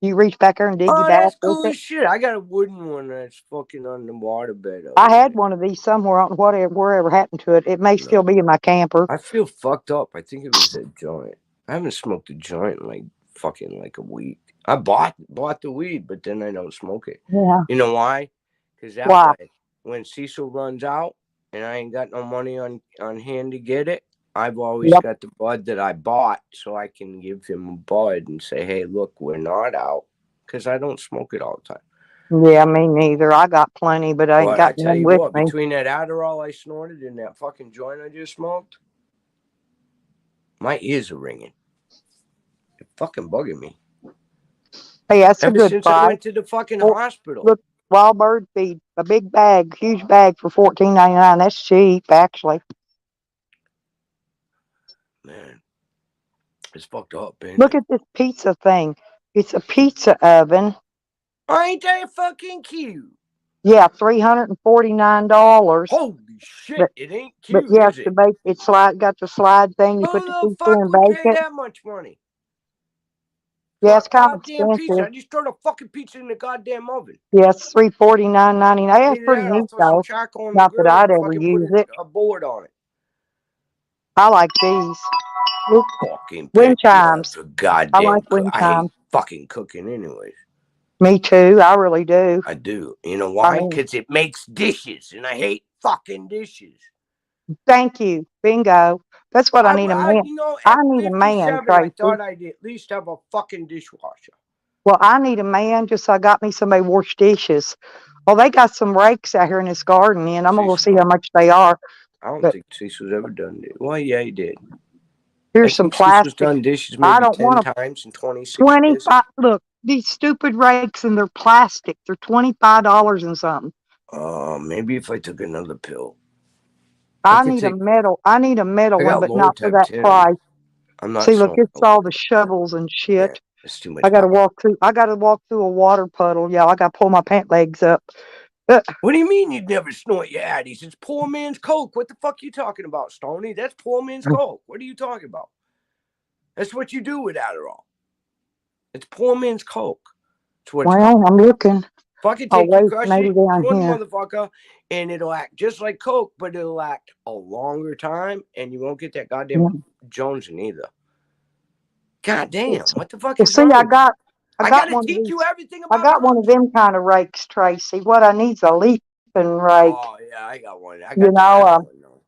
S3: You reach back there and dig your
S2: Oh,
S3: back
S2: that's
S3: with
S2: cool
S3: it.
S2: as shit. I got a wooden one that's fucking on the waterbed over
S3: I had
S2: there.
S3: one of these somewhere. I don't know whatever happened to it. It may still
S2: No.
S3: be in my camper.
S2: I feel fucked up. I think it was a joint. I haven't smoked a joint in like a week. I bought the weed, but then I don't smoke it.
S3: Yeah.
S2: You know why? Because that
S3: Why?
S2: way, when Cecil runs out and I ain't got no money on hand to get it, I've always
S3: Yep.
S2: got the bud that I bought, so I can give him a bud and say, "Hey, look, we're not out," because I don't smoke it all the time.
S3: Yeah, me neither. I got plenty, but I ain't
S2: But I
S3: got
S2: tell
S3: none
S2: you
S3: with
S2: what,
S3: me.
S2: between that Adderall I snorted and that fucking joint I just smoked, my ears are ringing. It's fucking bugging me.
S3: Hey, that's a
S2: Ever
S3: good
S2: since I
S3: price.
S2: went to the fucking
S3: Well,
S2: hospital.
S3: look, wild bird feed, a big bag, huge bag for $14.99. That's cheap, actually.
S2: Man, it's fucked up, ain't
S3: Look
S2: it?
S3: at this pizza thing. It's a pizza oven.
S2: Ain't that fucking cute?
S3: Yeah, $349.
S2: Holy shit,
S3: But
S2: it ain't
S3: but
S2: cute,
S3: yes,
S2: is
S3: the
S2: it?
S3: bake it's slide got the slide thing. You
S2: Who
S3: put the
S2: the
S3: pizza in
S2: fuck
S3: and
S2: would
S3: bake
S2: pay
S3: it.
S2: that much money
S3: Yeah,
S2: for a
S3: it's kind of
S2: goddamn pizza? I
S3: expensive.
S2: just throw a fucking pizza in the goddamn oven.
S3: Yes, $349.99. That's
S2: Either
S3: pretty
S2: that or I'll
S3: neat
S2: throw some
S3: though.
S2: charcoal on the
S3: Not that
S2: grill
S3: I'd
S2: and
S3: ever
S2: fucking put
S3: use it.
S2: a board on it.
S3: I like these. Look,
S2: Fucking
S3: wind
S2: pay blood
S3: chimes.
S2: for
S3: I like
S2: goddamn cook.
S3: wind
S2: I hate
S3: chimes.
S2: fucking cooking anyways.
S3: Me too. I really do.
S2: I do. You know
S3: I
S2: why?
S3: mean,
S2: Because it makes dishes, and I hate fucking dishes.
S3: thank you. Bingo. That's what I need a man. I
S2: At
S3: need a man,
S2: 57, I
S3: Tracy.
S2: thought I'd at least have a fucking dishwasher.
S3: Well, I need a man just so I got me somebody to wash dishes. Well, they got some rakes out here in this garden, and I'm gonna go
S2: Cecil
S3: see how
S2: don't.
S3: much they are.
S2: I don't
S3: But
S2: think Cecil's ever done it. Well, yeah, he did. I
S3: here's some
S2: think Cecil's
S3: plastic.
S2: done dishes
S3: I
S2: maybe
S3: don't
S2: 10
S3: want
S2: times in
S3: a
S2: 26 years.
S3: 25. Look, these stupid rakes and they're plastic. They're $25 and something.
S2: Maybe if I took another pill. I
S3: I
S2: could
S3: need a
S2: take.
S3: metal. I need a metal
S2: I
S3: one,
S2: got
S3: but not for
S2: Lortab
S3: that
S2: 10.
S3: price.
S2: I'm not
S3: See, look,
S2: smoking
S3: it's
S2: a
S3: all
S2: lot.
S3: the shovels and
S2: Yeah,
S3: shit.
S2: it's too
S3: I
S2: much
S3: gotta
S2: power.
S3: walk through. I gotta walk through a water puddle. Yeah, I gotta pull my pant legs up. Uh,
S2: What do you mean you'd never snort your Addies? It's poor man's coke. What the fuck you talking about, Stoney? That's poor man's coke. What are you talking about? That's what you do with Adderall. It's poor man's coke. That's what it's called.
S3: well, I'm looking.
S2: Fucking
S3: Oh
S2: take you,
S3: wait,
S2: crush
S3: maybe
S2: it,
S3: down
S2: snort the
S3: here.
S2: motherfucker, and it'll act just like coke, but it'll act a longer time, and you won't get that
S3: Yeah.
S2: goddamn Jonesing either. God damn, what the fuck
S3: Well,
S2: is
S3: see,
S2: wrong with you?
S3: I
S2: I
S3: got
S2: gotta
S3: one of
S2: teach you
S3: these.
S2: everything
S3: I
S2: about
S3: got one of
S2: cooking.
S3: them kind of rakes, Tracy. What I need's a leaping rake.
S2: Oh yeah, I got one. I
S3: You
S2: got the
S3: know,
S2: metal one though.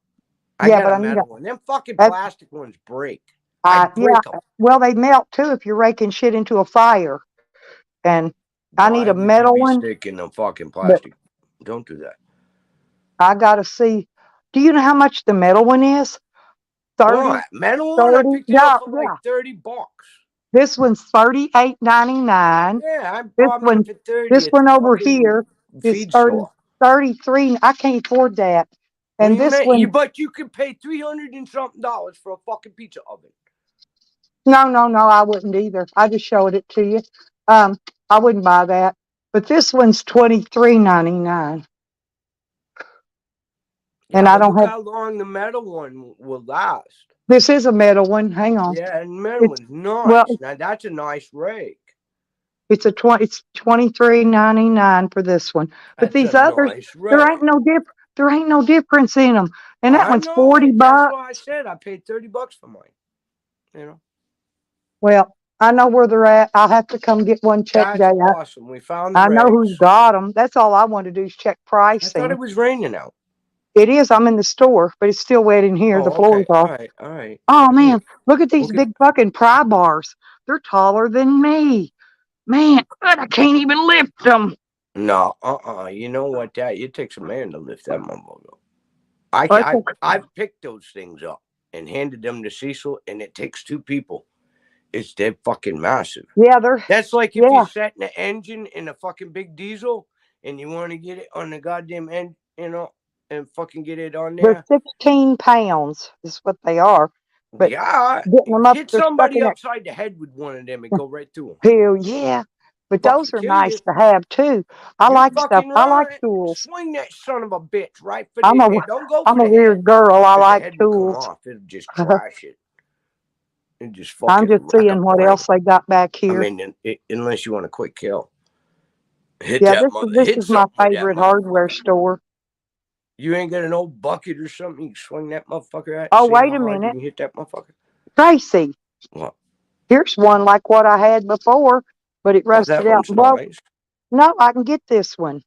S2: I
S3: yeah,
S2: got
S3: but
S2: a
S3: I need a.
S2: metal one. Them fucking
S3: That's
S2: plastic ones break. I
S3: yeah.
S2: break them.
S3: Well, they melt too if you're raking shit into a fire. And I need
S2: Why
S3: a
S2: would you
S3: metal
S2: be
S3: one,
S2: sticking the fucking
S3: but
S2: plastic? Don't do that.
S3: I gotta see. Do you know how much the metal one is? 30,
S2: What? Metal one? I
S3: 30.
S2: picked it up
S3: Yeah,
S2: for like
S3: yeah.
S2: $30.
S3: This one's 38.99.
S2: Yeah, I
S3: This
S2: bought mine
S3: one,
S2: for 30
S3: this
S2: at the
S3: one over
S2: fucking
S3: here is
S2: feed
S3: 30,
S2: store.
S3: 33. I can't afford that.
S2: What do
S3: And
S2: you
S3: this
S2: mean?
S3: one,
S2: But you could pay 300 and something dollars for a fucking pizza oven.
S3: no, I wouldn't either. I just showed it to you. Um, I wouldn't buy that. But this one's 23.99.
S2: Yeah,
S3: And I
S2: but
S3: don't
S2: look
S3: have.
S2: how long the metal one will last.
S3: This is a metal one. Hang on.
S2: Yeah, and the metal
S3: It's
S2: one's
S3: well,
S2: nice. Now that's a nice rake.
S3: it's 23.99 for this one. But
S2: That's
S3: these
S2: a
S3: others,
S2: nice
S3: there ain't
S2: rake.
S3: no there ain't no difference in them. And that
S2: I
S3: one's
S2: know
S3: 40
S2: it. That's
S3: bucks.
S2: why I said I paid $30 for mine. You know,
S3: Well, I know where they're at. I'll have to come get one check
S2: that's
S3: day.
S2: awesome. We found the
S3: I know who's
S2: rakes.
S3: got them. That's all I want to do is check
S2: I thought
S3: pricing.
S2: it was raining out.
S3: It is. I'm in the store, but it's still wet in here. The
S2: Oh,
S3: floors
S2: okay.
S3: are.
S2: All right. All right.
S3: Oh
S2: Damn.
S3: man, look at these
S2: Okay.
S3: big fucking pry bars. They're taller than me. Man, but I can't even lift them.
S2: No. You know what? That it takes a man to lift that motherfucker.
S3: Well,
S2: I've picked those things up and handed them to Cecil, and it takes two people. It's dead fucking massive.
S3: yeah, they're
S2: That's like if you're
S3: yeah,
S2: setting an engine in a fucking big diesel and you want to get it on the goddamn end, and fucking get it on
S3: they're
S2: there.
S3: 16 pounds is what they are. But
S2: Yeah,
S3: getting them up,
S2: hit
S3: they're stuck
S2: somebody
S3: in that
S2: upside the head with one of them and go right through them.
S3: hell yeah. But
S2: fucking
S3: those are
S2: kill
S3: nice
S2: you.
S3: to have too. I
S2: You're
S3: like stuff.
S2: fucking
S3: I like
S2: right.
S3: tools.
S2: Swing that son of a bitch right for
S3: I'm
S2: the
S3: a
S2: head. Don't go
S3: I'm
S2: for
S3: a
S2: the head.
S3: weird girl. I
S2: Because the
S3: like
S2: head will come
S3: tools.
S2: off. It'll just trash it. And just
S3: I'm
S2: fucking
S3: just
S2: wreck a
S3: seeing what
S2: brain.
S3: else they got back
S2: I
S3: here.
S2: mean, unless you want a quick kill. Hit
S3: Yeah,
S2: that mother.
S3: this
S2: Hit
S3: is my
S2: something with that
S3: favorite hardware
S2: motherfucker.
S3: store.
S2: You ain't got an old bucket or something you can swing that motherfucker at?
S3: Oh,
S2: See
S3: wait
S2: how
S3: a
S2: hard you
S3: minute,
S2: can hit that motherfucker?
S3: Tracy.
S2: What?
S3: Here's one like what I had before, but it
S2: Oh, that
S3: rusted out
S2: one's
S3: and broke.
S2: nice.
S3: No, I can get this one.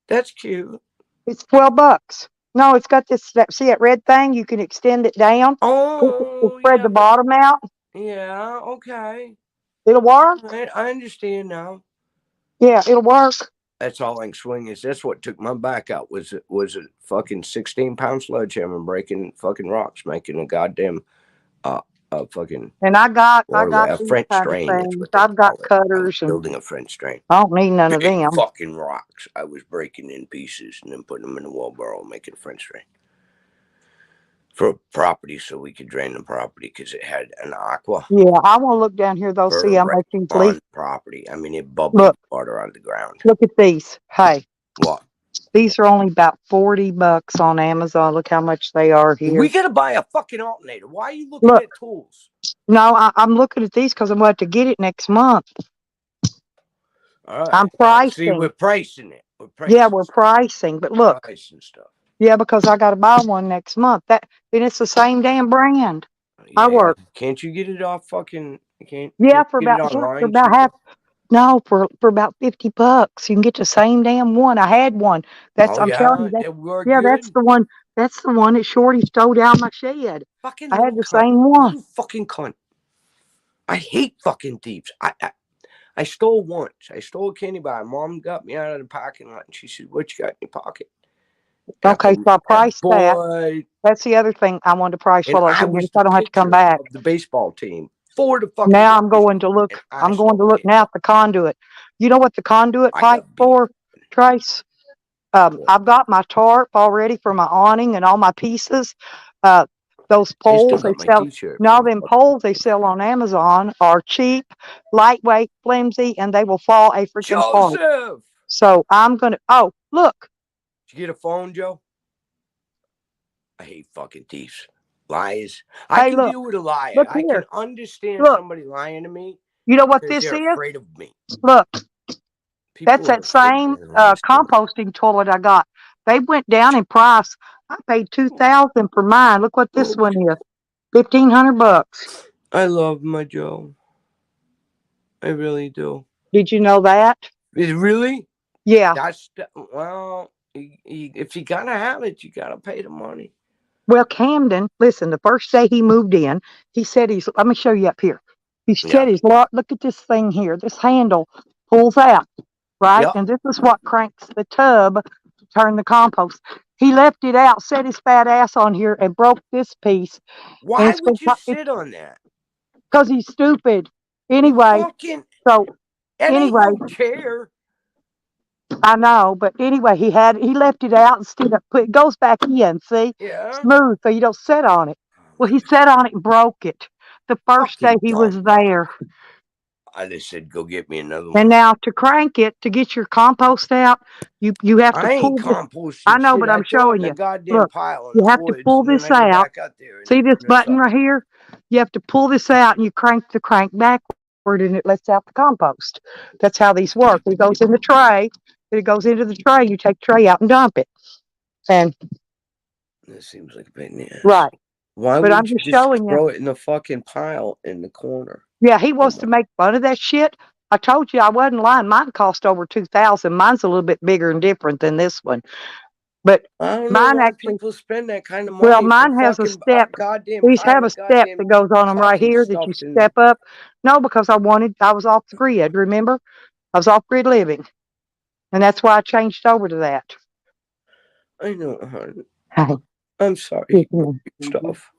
S2: That's cute.
S3: It's $12. No, it's got this. See that red thing? You can extend it down.
S2: Oh,
S3: Spread
S2: yeah,
S3: the
S2: but
S3: bottom out.
S2: yeah, okay.
S3: It'll work.
S2: I understand now.
S3: Yeah, it'll work.
S2: That's all I can swing is. That's what took my back out was a fucking 16-pound sledgehammer breaking fucking rocks, making a goddamn fucking
S3: And I got
S2: a
S3: these
S2: French
S3: kind of
S2: strain. That's
S3: things.
S2: what they
S3: I've got
S2: call it. I was
S3: cutters and
S2: building a French strain.
S3: I don't need none of
S2: Big
S3: them.
S2: fucking rocks. I was breaking in pieces and then putting them in a wheelbarrow and making a French strain for property so we could drain the property because it had an aqua.
S3: Yeah, I want to look down here though, see how much these
S2: on
S3: leaks.
S2: property. I mean, it bubbled water out of the ground.
S3: Look at these. Hey,
S2: What?
S3: these are only about $40 on Amazon. Look how much they are here.
S2: We gotta buy a fucking alternator. Why are you looking at tools?
S3: No, I'm looking at these because I'm going to get it next month.
S2: All right.
S3: I'm
S2: pricing. See,
S3: pricing.
S2: we're pricing it. We're pricing.
S3: Yeah, we're pricing. But look,
S2: pricing stuff.
S3: Yeah, because I got to buy one next month. And it's the same damn brand.
S2: Yeah,
S3: I work.
S2: Can't you get it off fucking? Can't
S3: For
S2: get
S3: about
S2: it online?
S3: for about half. No, for about $50, you can get the same damn one. I had one. I'm telling you that. Yeah,
S2: good.
S3: that's the one. That's the one that Shorty stole down my shed.
S2: Fucking
S3: I had the
S2: cunt.
S3: same one.
S2: You fucking cunt. I hate fucking thieves. I stole once. I stole a candy bar. Mom got me out of the parking lot and she said, "What you got in your pocket?"
S3: Okay, so I priced that.
S2: Boy,
S3: That's the other thing I wanted to price
S2: and
S3: while I was
S2: I
S3: in here,
S2: was
S3: so I
S2: the
S3: don't have to come
S2: pitcher
S3: back.
S2: of the baseball team for the fucking.
S3: Now I'm going to look. I'm going to look now at the conduit. You know what the conduit pipe for, Trace? I've got my tarp already for my awning and all my pieces. Those poles they sell. No, them poles they sell on Amazon are cheap, lightweight, flimsy, and they will fall a freaking apart.
S2: Joseph.
S3: So I'm gonna. Oh, look.
S2: Did you get a phone, Joe? I hate fucking thieves. Lies.
S3: Hey,
S2: I can deal with a liar.
S3: Look
S2: I
S3: here.
S2: can understand
S3: Look.
S2: somebody lying to me.
S3: You know what this
S2: they're
S3: is?
S2: afraid of me.
S3: Look.
S2: People
S3: That's that same composting toilet I got. They went down in price. I paid $2,000 for mine. Look what this one is. $1,500.
S2: I love my Joe. I really do.
S3: Did you know that?
S2: Really?
S3: Yeah.
S2: Well, if you gotta have it, you gotta pay the money.
S3: Well, Camden, listen, the first day he moved in, he said let me show you up here. He said look at this thing here. This handle pulls out, right? Yep. And this is what cranks the tub to turn the compost. He left it out, set his fat ass on here, and broke this piece.
S2: Why would you sit on that?
S3: Because he's stupid. Anyway,
S2: ain't no chair.
S3: I know, but anyway, he left it out instead of it goes back in, see?
S2: Yeah.
S3: Smooth, so you don't sit on it. Well, he sat on it and broke it the first day he was there.
S2: I just said, go get me another one.
S3: And now to crank it, to get your compost out, you have to pull.
S2: I ain't composting.
S3: I know, but I'm showing you. Look, you have to pull this out. See this button right here? You have to pull this out and you crank the crank backward and it lets out the compost. That's how these work. It goes in the tray. It goes into the tray. You take the tray out and dump it. And
S2: that seems like a pain in the ass.
S3: Right.
S2: Why
S3: but
S2: would
S3: I'm
S2: you
S3: just showing
S2: throw
S3: you.
S2: it in the fucking pile in the corner?
S3: Yeah, he wants to make fun of that shit. I told you I wasn't lying. Mine cost over $2,000. Mine's a little bit bigger and different than this one. But
S2: I don't know why people spend that kind of money.
S3: Well, mine has a step. These have a step that goes on them right here that you step up. No, because I was off the grid, remember? I was off grid living. And that's why I changed over to that.
S2: I know, honey. I'm sorry. Stuff.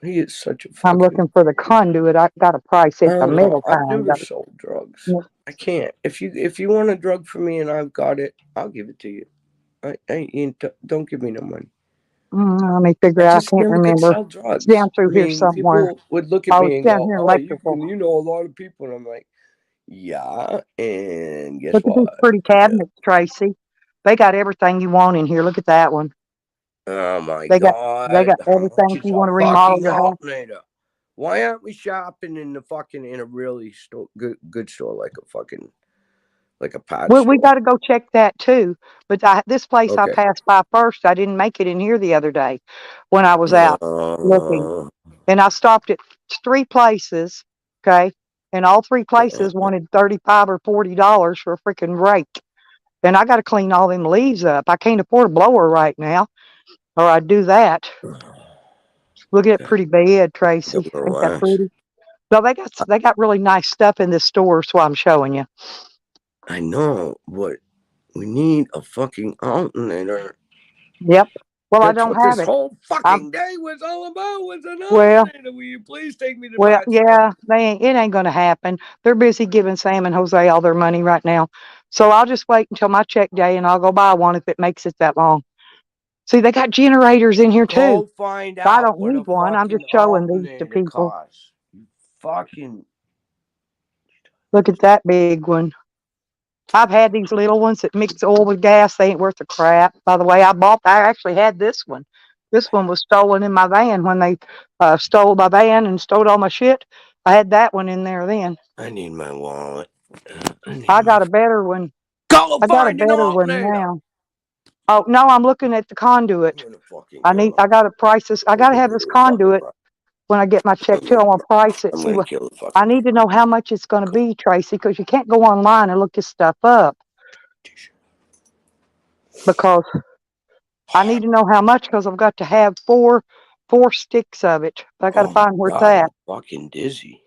S2: He is such a fucking...
S3: I'm looking for the conduit. I got a price at the middle time.
S2: I've never sold drugs. Yeah. I can't. If you want a drug for me and I've got it, I'll give it to you. Don't give me no money.
S3: Let me figure out. I can't remember.
S2: Sell drugs.
S3: It's down through here somewhere.
S2: People would look at me and go,
S3: "Oh,
S2: you know a lot of people," and I'm like, Yeah, and guess
S3: Look at these
S2: what?
S3: pretty cabinets, Tracy. They got everything you want in here. Look at that one.
S2: Oh my
S3: They got
S2: God! How
S3: everything
S2: much
S3: if
S2: is
S3: you
S2: a
S3: want to remodel
S2: fucking
S3: your house.
S2: alternator? Why aren't we shopping in a really good store like a pot
S3: We
S2: store?
S3: got to go check that too. But this place I
S2: Okay.
S3: passed by first, I didn't make it in here the other day when I was out looking.
S2: Uh,
S3: And I stopped at 3 places, okay? And all 3 places wanted $35 or $40 for a freaking rake. And I got to clean all them leaves up. I can't afford a blower right now, or I'd do that. Look at it, pretty bed, Tracy.
S2: Don't know
S3: Ain't that
S2: why.
S3: pretty? No, they got really nice stuff in this store, so I'm showing you.
S2: I know, but we need a fucking alternator.
S3: Yep. Well, I
S2: That's
S3: don't
S2: what
S3: have
S2: this
S3: it.
S2: whole
S3: I'm
S2: fucking day was all about. Was an
S3: well,
S2: alternator. Will you please take me to
S3: well,
S2: buy some
S3: yeah.
S2: alternator?
S3: It ain't gonna happen. They're busy giving Sam and Jose all their money right now, so I'll just wait until my check day and I'll go buy one if it makes it that long. See, they got generators in here too.
S2: Go find
S3: I
S2: out
S3: don't
S2: what
S3: need
S2: a
S3: one. I'm
S2: fucking
S3: just showing these to
S2: alternator
S3: people.
S2: costs. You fucking.
S3: Look at that big one. I've had these little ones that mix oil with gas. They ain't worth a crap. By the way, I actually had this one. This one was stolen in my van when they stole my van and stole all my shit. I had that one in there then.
S2: I need my wallet. I need
S3: I
S2: my.
S3: got a better one.
S2: Go
S3: I got a
S2: find an
S3: better one
S2: alternator.
S3: now. Oh, no, I'm looking at the conduit.
S2: I'm gonna fucking kill him.
S3: I got to price this. I
S2: I'm
S3: got to
S2: gonna
S3: have
S2: kill
S3: this
S2: the fucking
S3: conduit
S2: bro.
S3: when I get my check too. I want to price it.
S2: I'm
S3: See
S2: gonna
S3: what
S2: kill the
S3: I
S2: fucking.
S3: need to know how much it's going to be, Tracy, because you can't go online and look this stuff up because I need to know how much because I've got to have four sticks of it. I got to
S2: Oh my
S3: find where it's
S2: God, I'm
S3: at.
S2: fucking dizzy.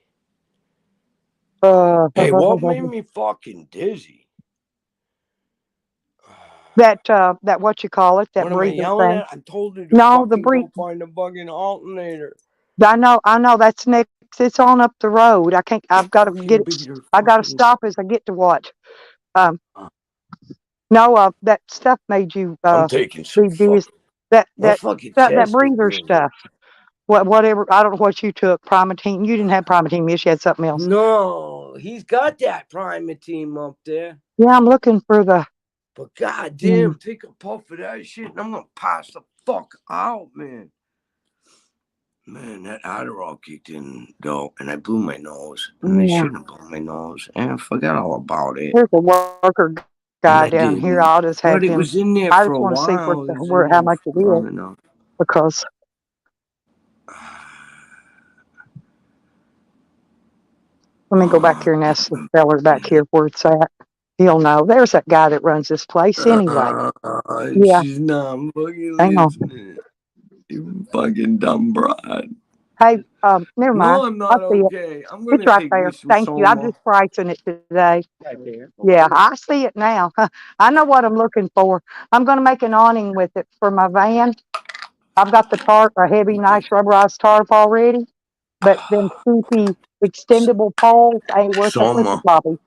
S3: Uh,
S2: Hey, what made me fucking dizzy?
S3: that what you call it, that
S2: What am I
S3: breather
S2: yelling
S3: thing.
S2: at? I told her to
S3: No, the
S2: fucking
S3: breathe.
S2: go find a fucking alternator.
S3: I know. That's next. It's on up the road. I can't. I've got to get
S2: Fucking
S3: it.
S2: beat her
S3: I got to
S2: fucking.
S3: stop as I get to what. Um,
S2: Uh,
S3: no, that stuff made you
S2: I'm taking some
S3: be dizzy.
S2: fucking.
S3: That
S2: My
S3: that
S2: fucking
S3: that
S2: chest is
S3: breather
S2: doing it.
S3: stuff. Whatever. I don't know what you took. Primatine. You didn't have Primatine. Yes, you had something else.
S2: No, he's got that Primatine up there.
S3: Yeah, I'm looking for the.
S2: But goddamn, take a puff of that shit and I'm gonna pass the fuck out, man. Man, that Adderall kicked in though, and I blew my nose, and I
S3: Yeah.
S2: shouldn't have blown my nose, and I forgot all about it.
S3: There's a worker
S2: And
S3: guy
S2: I
S3: down here.
S2: didn't.
S3: I'll just have
S2: But it
S3: him.
S2: was in there
S3: I
S2: for
S3: just
S2: a
S3: want to see
S2: while. It was in
S3: where how
S2: there
S3: much it
S2: for
S3: is
S2: long enough.
S3: because let me go back here and ask the feller back here where it's at. He'll know. There's that guy that runs this place anyway. Yeah,
S2: She's not fucking
S3: hang on.
S2: listening. You fucking dumb broad.
S3: Hey, never mind.
S2: No, I'm
S3: I
S2: not
S3: see it.
S2: okay. I'm
S3: It's
S2: gonna
S3: right
S2: take me
S3: there.
S2: some
S3: Thank you. I'm
S2: Soma.
S3: just pricing it today. Yeah, I see it now. I know what I'm looking for. I'm going to make an awning with it for my van. I've got the tarp, a heavy, nice rubberized tarp already, but them soupy extendable poles ain't worth a flippy
S2: Soma.
S3: floppy.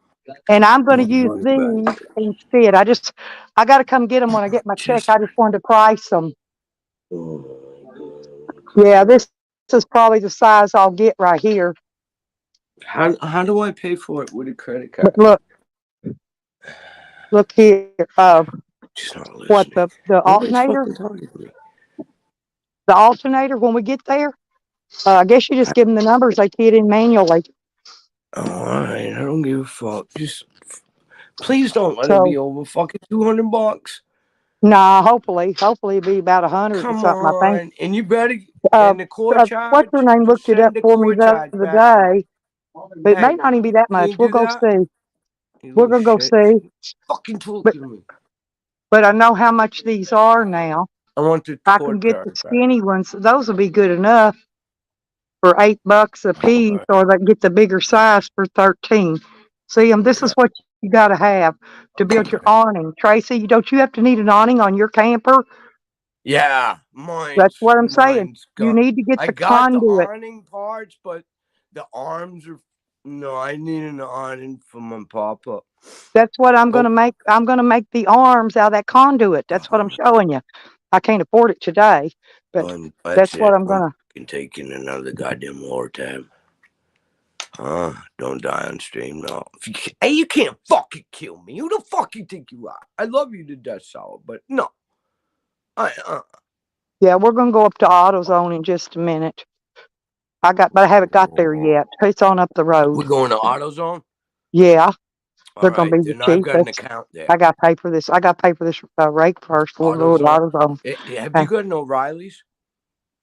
S3: And I'm going to use
S2: Motherfucker's
S3: these
S2: back.
S3: instead. I got to come get them when I get my check.
S2: Just.
S3: I just wanted to price them.
S2: Oh my God.
S3: Yeah, this is probably the size I'll get right here.
S2: How do I pay for it with a credit
S3: But
S2: card?
S3: look here.
S2: She's not
S3: What
S2: listening.
S3: the
S2: Nobody's
S3: alternator?
S2: fucking talking to me.
S3: The alternator. When we get there, I guess you just give them the numbers. They key it in manually.
S2: Oh, alright. I don't give a fuck. Just please don't let it be
S3: So,
S2: over fucking $200.
S3: nah. Hopefully it'll be about 100 or
S2: Come
S3: something. I think.
S2: on. And you better and the core
S3: What's her
S2: charge,
S3: name
S2: just
S3: looked it up
S2: send the
S3: for me
S2: core
S3: the
S2: charge
S3: other
S2: back to me.
S3: day. It may
S2: Hey,
S3: not even be that
S2: can
S3: much.
S2: you
S3: We'll
S2: do
S3: go
S2: that?
S3: see.
S2: You
S3: We're
S2: little
S3: gonna go
S2: shit.
S3: see.
S2: Fucking
S3: But
S2: talking to me.
S3: I know how much these are now.
S2: I want the
S3: I
S2: core
S3: can get the
S2: charge back.
S3: skinny ones. Those will be good enough for $8 a piece,
S2: Alright.
S3: or they get the bigger size for 13. See, this is what you got to have to build your awning. Tracy, don't you have to need an awning on your camper?
S2: Yeah,
S3: That's what I'm saying.
S2: mine's
S3: You
S2: got.
S3: need to get
S2: I
S3: the
S2: got the
S3: conduit.
S2: awning parts, but the arms are. No, I need an awning for my pop-up.
S3: That's what I'm
S2: Oh,
S3: gonna make. I'm gonna make the arms out of that conduit. That's what I'm showing you. I can't afford it today, but
S2: that's
S3: that's what
S2: it.
S3: I'm
S2: I'm
S3: gonna.
S2: fucking taking another goddamn war tab. Don't die on stream, no. Hey, you can't fucking kill me. Who the fuck you think you are? I love you to death, Solid, but no.
S3: Yeah, we're gonna go up to AutoZone in just a minute. But I haven't got there yet. It's on up the road.
S2: We're going to AutoZone?
S3: Yeah, they're
S2: All
S3: gonna
S2: right,
S3: be the
S2: then I've got an
S3: cheapest.
S2: account there.
S3: I gotta pay for this. I gotta pay for this rake first. We'll go to AutoZone.
S2: Have you got an O'Reilly's?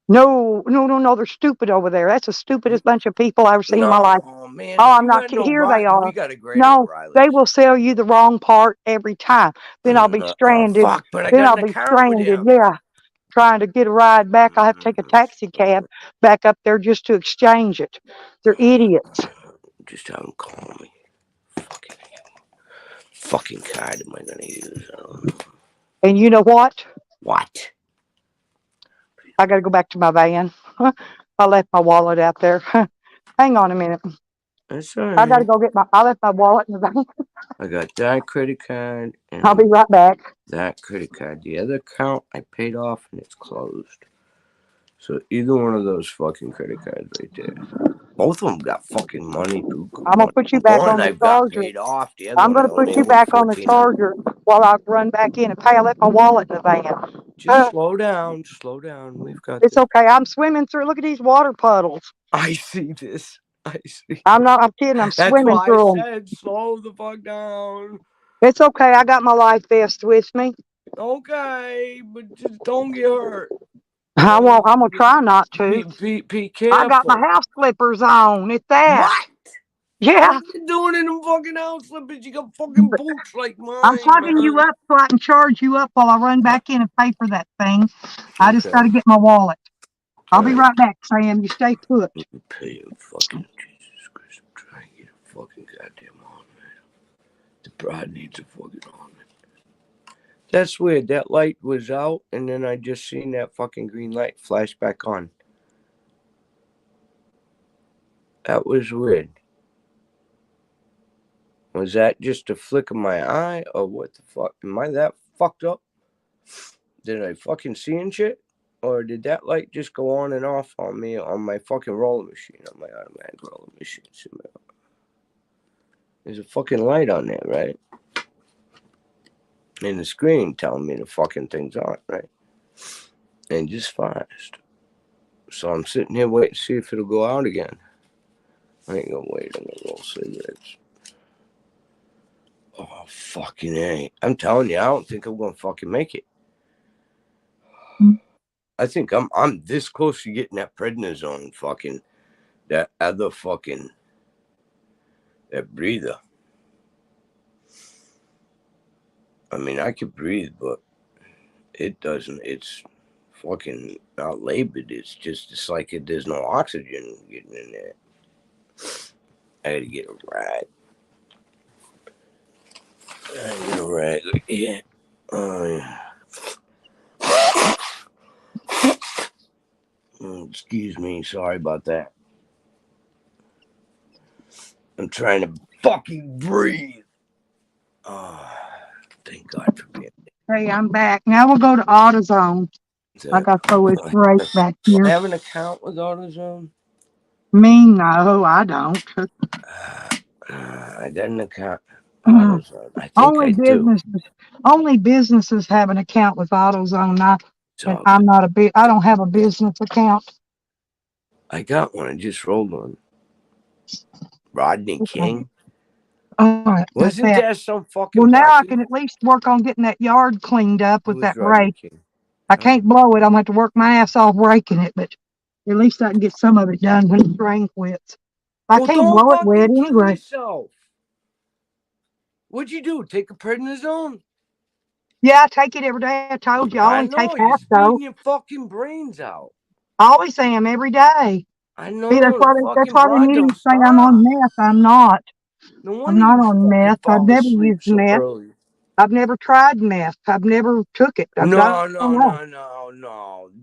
S3: No. They're stupid over there. That's the stupidest bunch of people I've ever seen in my life.
S2: Oh, man.
S3: Oh,
S2: if
S3: I'm
S2: you
S3: not
S2: got
S3: kidding.
S2: no
S3: Here they
S2: we
S3: are.
S2: got a great
S3: No,
S2: O'Reilly's.
S3: they will sell you the wrong part every time. Then I'll be stranded.
S2: Fuck, but I
S3: Then
S2: got
S3: I'll
S2: an
S3: be
S2: account with
S3: stranded.
S2: him.
S3: Yeah, trying to get a ride back. I'll have to take a taxi cab back up there just to exchange it. They're idiots.
S2: Just have him call me. Fucking card am I gonna use? I don't know.
S3: And you know what?
S2: What?
S3: I got to go back to my van. I left my wallet out there. Hang on a minute.
S2: That's all right.
S3: I got to go get I left my wallet in the van.
S2: I got that credit card and
S3: I'll be right back.
S2: that credit card. The other account I paid off and it's closed. So either one of those fucking credit cards right there. Both of them got fucking money, dude.
S3: I'm going to put you back on the
S2: I've got
S3: charger.
S2: paid off. The other
S3: I'm
S2: one
S3: going to
S2: I
S3: put
S2: only
S3: you
S2: owe
S3: back on the
S2: $1,400.
S3: charger while I run back in and pay. I left my wallet in the van.
S2: Just slow down. Slow down. We've got
S3: It's
S2: this.
S3: okay. I'm swimming through. Look at these water puddles.
S2: I see this. I see.
S3: I'm kidding. I'm
S2: That's
S3: swimming
S2: why I
S3: through them.
S2: said slow the fuck down.
S3: It's okay. I got my life vest with me.
S2: Okay, but just don't get hurt.
S3: I won't. I'm going to try not to.
S2: Be careful.
S3: I got my house slippers on. It's that.
S2: What?
S3: Yeah.
S2: What you doing in them fucking house slippers? You got fucking boots like mine.
S3: I'm plugging you up so I can charge you up while I run back in and pay for that thing. I just got to get my wallet. I'll be right back, Sam. You stay put.
S2: Pay him fucking Jesus Christ. I'm trying to get a fucking goddamn on, man. The bride needs a fucking on. That's weird. That light was out, and then I just seen that fucking green light flash back on. That was weird. Was that just a flick of my eye, or what the fuck? Am I that fucked up? Did I fucking see and shit? Or did that light just go on and off on me on my fucking roller machine, on my automatic roller machine? There's a fucking light on there, right? And the screen telling me the fucking thing's on, right? And just flashed. So I'm sitting here waiting to see if it'll go out again. I ain't gonna wait. I'm gonna roll cigarettes. Oh, fucking A. I'm telling you, I don't think I'm gonna fucking make it. I think I'm this close to getting that prednisone fucking, that other fucking, that breather. I mean, I could breathe, but it doesn't. It's fucking not labored. It's like there's no oxygen getting in there. I gotta get a ride. Yeah. Oh, yeah. Excuse me. Sorry about that. I'm trying to fucking breathe. Oh, thank God for being.
S3: Hey, I'm back. Now we'll go to AutoZone. I got to throw this break back here.
S2: I have an account with AutoZone.
S3: Me? No, I don't.
S2: I got an account. AutoZone. I think I do.
S3: Only businesses have an account with AutoZone.
S2: So,
S3: I'm not I don't have a business account.
S2: I got one. I just rolled one. Rodney King.
S3: All right.
S2: Wasn't that some fucking?
S3: Well, now I can at least work on getting that yard cleaned up with that rake. I can't blow it. I'm gonna have to work my ass off raking it, but at least I can get some of it done when the rain quits. I can't blow it wet anyway.
S2: What'd you do? Take a prednisone?
S3: Yeah, I take it every day. I told you. I only take half though.
S2: Your fucking brains out.
S3: I always am every day.
S2: I know.
S3: See, that's why they need to say I'm on meth. I'm not.
S2: No
S3: I'm not on meth. I've never used meth.
S2: Early.
S3: I've never tried meth. I've never took it.
S2: No.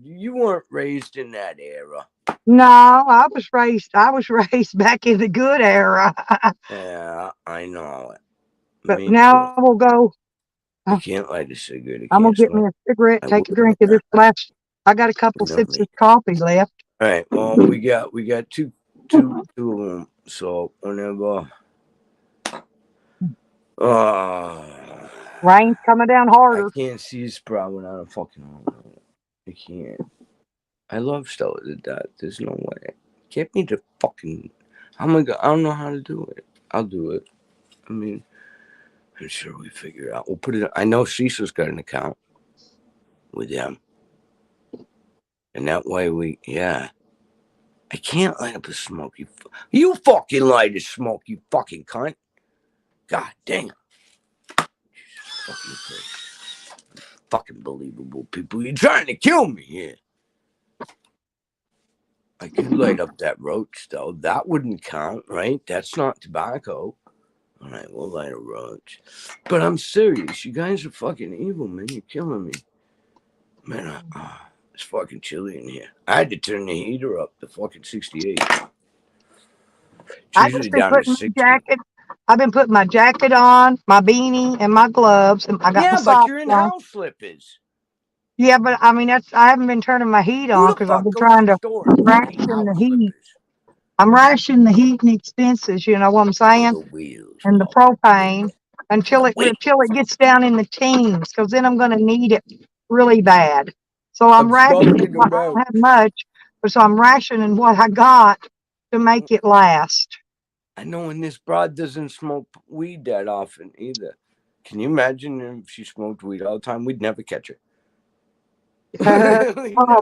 S2: You weren't raised in that era.
S3: No, I was raised back in the good era.
S2: Yeah, I know it.
S3: But now we'll go.
S2: I can't light a cigarette.
S3: I'm gonna get me a cigarette, take a drink of this last. I got a couple sips of coffee left.
S2: All right. Well, we got two of them. So whenever
S3: Rain's coming down
S2: I
S3: harder.
S2: can't see a sprout without a fucking home. I can't. I love Stella to death. There's no way. Get me to fucking. I don't know how to do it. I'll do it. I mean, I'm sure we figure it out. We'll put it. I know Cecil's got an account with them, and that way yeah. I can't light up a smoke. You fucking light a smoke, you fucking cunt. God damn. Jesus fucking Christ. Fucking believable people. You're trying to kill me here. I could light up that roach, though. That wouldn't count, right? That's not tobacco. All right, we'll light a roach. But I'm serious. You guys are fucking evil, man. You're killing me. Man, it's fucking chilly in here. I had to turn the heater up to fucking 68. It's
S3: I
S2: usually
S3: just been
S2: down to
S3: putting
S2: 60.
S3: my jacket. I've been putting my jacket on, my beanie, and my gloves, and I got my
S2: Yeah, but
S3: socks
S2: you're in
S3: on.
S2: house slippers.
S3: Yeah, but I mean I haven't been turning my heat
S2: Who
S3: on
S2: the
S3: because I've
S2: fuck
S3: been
S2: goes to
S3: trying
S2: the
S3: to
S2: store in fucking
S3: ration the
S2: house
S3: heat.
S2: slippers?
S3: I'm rationing the heat and the expenses. You know what I'm
S2: Oh,
S3: saying?
S2: the wheels.
S3: And the propane until it
S2: Wait.
S3: gets down in the teens, because then I'm going to need it really bad. So I'm
S2: I'm
S3: rationing.
S2: talking
S3: I don't
S2: about.
S3: have much, but so I'm rationing what I got to make it last.
S2: I know, and this broad doesn't smoke weed that often either. Can you imagine if she smoked weed all the time? We'd never catch her. We'd never
S3: Probably.
S2: catch her.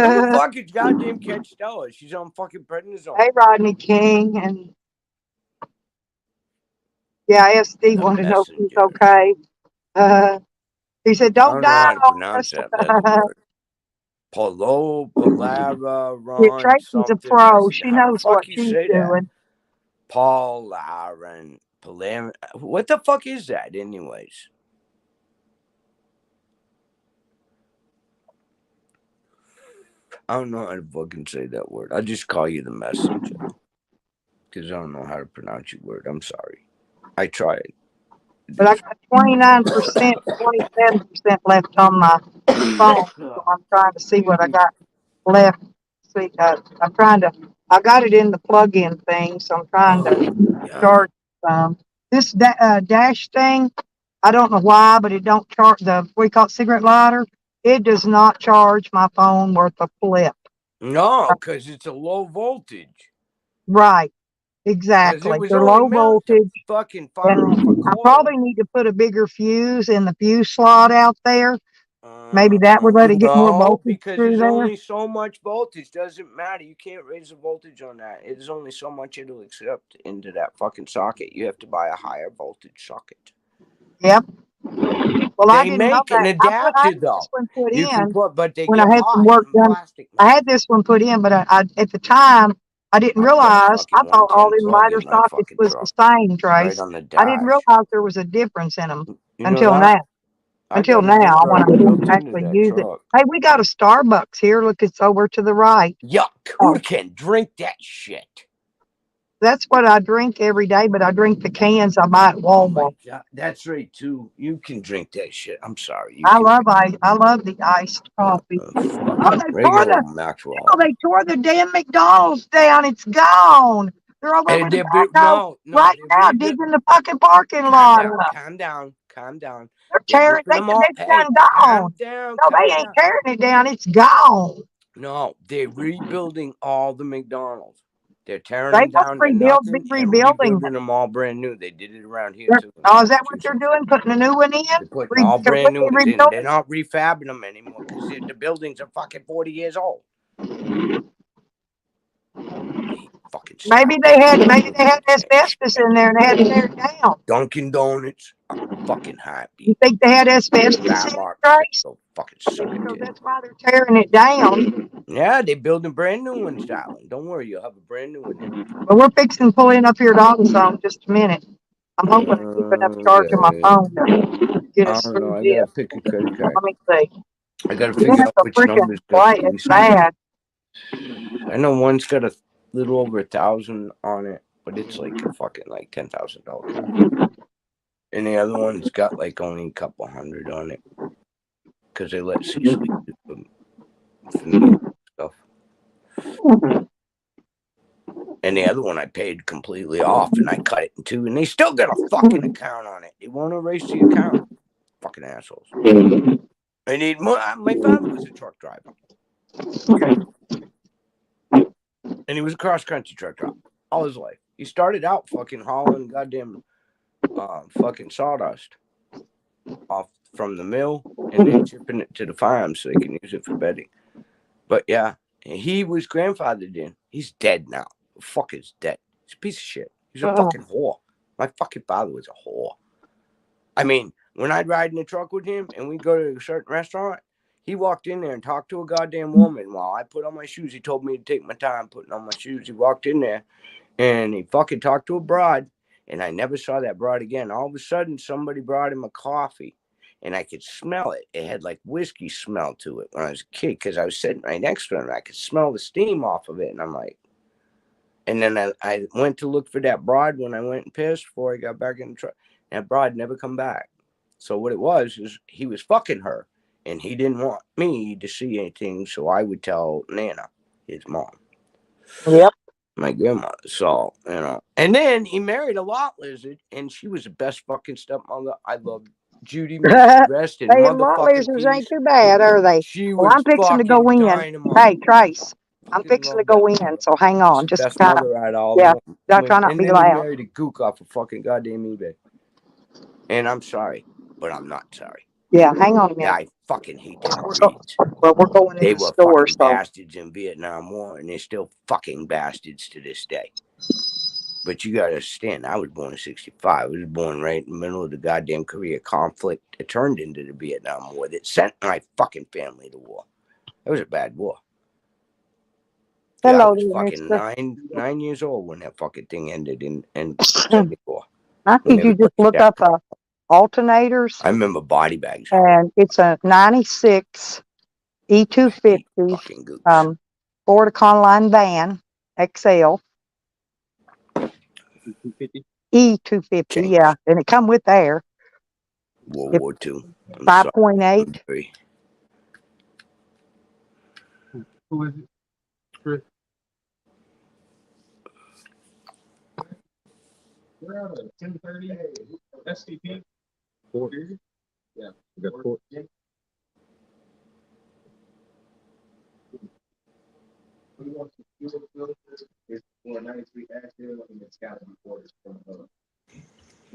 S2: Who the fuck is goddamn catch Stella? She's on fucking prednisone.
S3: Hey, Rodney King, and yeah, I asked Steve
S2: The
S3: wanted to know if he's
S2: messenger.
S3: okay. He said,
S2: I
S3: "Don't
S2: don't know
S3: die
S2: how to
S3: on
S2: pronounce
S3: us."
S2: that leather word. Palara,
S3: Yeah,
S2: Ron,
S3: Tracy's a
S2: something.
S3: pro. She
S2: How the
S3: knows what
S2: fuck you
S3: she's
S2: say that?
S3: doing.
S2: Paul Aaron Palam. What the fuck is that, anyways? I don't know how to fucking say that word. I'll just call you the messenger. Because I don't know how to pronounce your word. I'm sorry. I tried.
S3: But I got 29%, 27% left on my phone. So I'm trying to see what I got left. See, I got it in the plug-in thing, so I'm trying to
S2: Yeah.
S3: charge some. This dash thing, I don't know why, but it don't charge we call it cigarette lighter. It does not charge my phone worth a flip.
S2: No, because it's a low voltage.
S3: Right,
S2: Because it
S3: exactly.
S2: was
S3: They're
S2: only
S3: low
S2: meant to
S3: voltage.
S2: fucking fire off a
S3: And I
S2: coil.
S3: probably need to put a bigger fuse in the fuse slot out there. Maybe that would let it get more
S2: No,
S3: voltage
S2: because
S3: through
S2: there's
S3: there.
S2: only so much voltage. Doesn't matter. You can't raise the voltage on that. There's only so much it'll accept into that fucking socket. You have to buy a higher voltage socket.
S3: Yep. Well, I
S2: They
S3: didn't know
S2: make an
S3: that. I
S2: adapter
S3: had this
S2: though.
S3: one put
S2: You can
S3: in
S2: put, but they
S3: when I
S2: get
S3: had some
S2: hot
S3: work
S2: in
S3: done.
S2: plastic.
S3: I had this one put in, but I at the time I didn't
S2: I've got a
S3: realize. I
S2: fucking
S3: thought all
S2: 110
S3: them
S2: plug
S3: lighter
S2: in my
S3: sockets
S2: fucking
S3: was the
S2: truck,
S3: same,
S2: right
S3: Trace.
S2: on the
S3: I didn't
S2: dash.
S3: realize there was a difference in them
S2: You know
S3: until
S2: that?
S3: now.
S2: I
S3: Until
S2: got an
S3: now, when
S2: inverter built
S3: I
S2: into
S3: actually
S2: that
S3: use it.
S2: truck.
S3: Hey, we got a Starbucks here. Look, it's over to the right.
S2: Yuck!
S3: Oh.
S2: Who can drink that shit?
S3: That's what I drink every day, but I drink the cans I buy at
S2: Oh my
S3: Walmart.
S2: god, that's right too. You can drink that shit. I'm sorry. You
S3: I
S2: can
S3: love the iced coffee. Oh,
S2: fucking regular Maxwell.
S3: they tore the damn McDonald's down. It's gone. They're over
S2: Hey,
S3: in the back
S2: no,
S3: right
S2: they're
S3: now, digging the fucking parking lot up.
S2: calm down.
S3: They're
S2: They're
S3: tearing.
S2: ripping them all.
S3: It's
S2: Hey,
S3: done gone. No, they
S2: calm
S3: ain't
S2: down.
S3: tearing it down. It's gone.
S2: No, they're rebuilding all the McDonald's. They're tearing
S3: They
S2: them
S3: must
S2: down to nothing
S3: be
S2: and
S3: rebuilding.
S2: rebuilding them all brand new. They did it around here too in
S3: Oh, is that what they're
S2: Massachusetts.
S3: doing? Putting a new one in?
S2: They're putting all brand new ones in.
S3: Rebuilding?
S2: They're not refabbing them anymore because the buildings are fucking 40 years old. Fucking
S3: Maybe they had asbestos in there and they had to tear it down.
S2: Dunkin' Donuts. I'm fucking happy.
S3: You think they had asbestos in it, Trace?
S2: So fucking suck it,
S3: So
S2: dude.
S3: that's why they're tearing it down.
S2: Yeah, they're building brand new ones, darling. Don't worry, you'll have a brand new one there.
S3: But we're fixing to pull in up here at Allentown in just a minute. I'm hoping to keep enough charge on my phone to get
S2: I
S3: us
S2: don't
S3: through
S2: know. I
S3: this.
S2: gotta pick a credit card.
S3: Let me see.
S2: I gotta
S3: Yeah,
S2: figure out
S3: it's a
S2: which
S3: freaking
S2: number's good
S3: play.
S2: for
S3: It's
S2: these.
S3: bad.
S2: I know one's got a little over 1,000 on it, but it's like a fucking like $10,000 card. And the other one's got like only a couple hundred on it because they let Cecily do some stuff. And the other one I paid completely off, and I cut it in two, and they still got a fucking account on it. They won't erase the account. Fucking assholes. I need more. My father was a truck driver. Okay. And he was a cross-country truck driver all his life. He started out fucking hauling goddamn fucking sawdust off from the mill and then shipping it to the farm so they can use it for bedding. But yeah, he was grandfathered in. He's dead now. The fuck is dead. He's a piece of shit. He's a fucking whore. My fucking father was a whore. I mean, when I'd ride in the truck with him and we'd go to a certain restaurant, he walked in there and talked to a goddamn woman while I put on my shoes. He told me to take my time putting on my shoes. He walked in there and he fucking talked to a broad, and I never saw that broad again. All of a sudden, somebody brought him a coffee, and I could smell it. It had like whiskey smell to it when I was a kid because I was sitting right next to him. And I could smell the steam off of it, and I'm like, and then I went to look for that broad when I went and pissed before I got back in the truck. That broad never come back. So what it was is he was fucking her, and he didn't want me to see anything, so I would tell Nana, his mom.
S3: Yep.
S2: My grandmother. So, you know. And then he married a lot lizard, and she was the best fucking stepmother. I loved Judy. Rest in
S3: Hey, lot
S2: motherfucking
S3: lizards
S2: peace.
S3: ain't too bad, are they?
S2: She
S3: Well,
S2: was
S3: I'm fixing to go
S2: fucking
S3: in.
S2: dynamite.
S3: Hey, Trace, I'm
S2: Fucking
S3: fixing to
S2: love
S3: go
S2: that
S3: in,
S2: mother.
S3: so hang on.
S2: She's the
S3: Just
S2: best
S3: kind of,
S2: mother out of all
S3: yeah.
S2: of them.
S3: I try not to
S2: And
S3: be
S2: then he
S3: loud.
S2: married a gook off of fucking goddamn eBay. And I'm sorry, but I'm not sorry.
S3: Yeah, hang on a
S2: Yeah,
S3: minute.
S2: I fucking hate them
S3: So,
S2: breeds.
S3: well, we're going
S2: They
S3: in the
S2: were
S3: store,
S2: fucking
S3: so
S2: bastards in Vietnam War, and they're still fucking bastards to this day. But you gotta understand, I was born in '65. I was born right in the middle of the goddamn Korea conflict. It turned into the Vietnam War that sent my fucking family to war. It was a bad war. Yeah, I
S3: hello,
S2: was fucking
S3: mister.
S2: 9 years old when that fucking thing ended in '74.
S3: I
S2: When
S3: think you just
S2: everybody
S3: look
S2: shot.
S3: up alternators,
S2: I remember body bags.
S3: and it's a 96 E250
S2: Fucking gooks.
S3: Ford Econoline van XL. E250,
S2: Change.
S3: yeah, and it come with air.
S2: World
S3: It's
S2: War II. I'm sorry.
S3: 5.8.
S6: Who is it? Chris? We're out at 10:30. SCP. 4. Yeah. We got 4.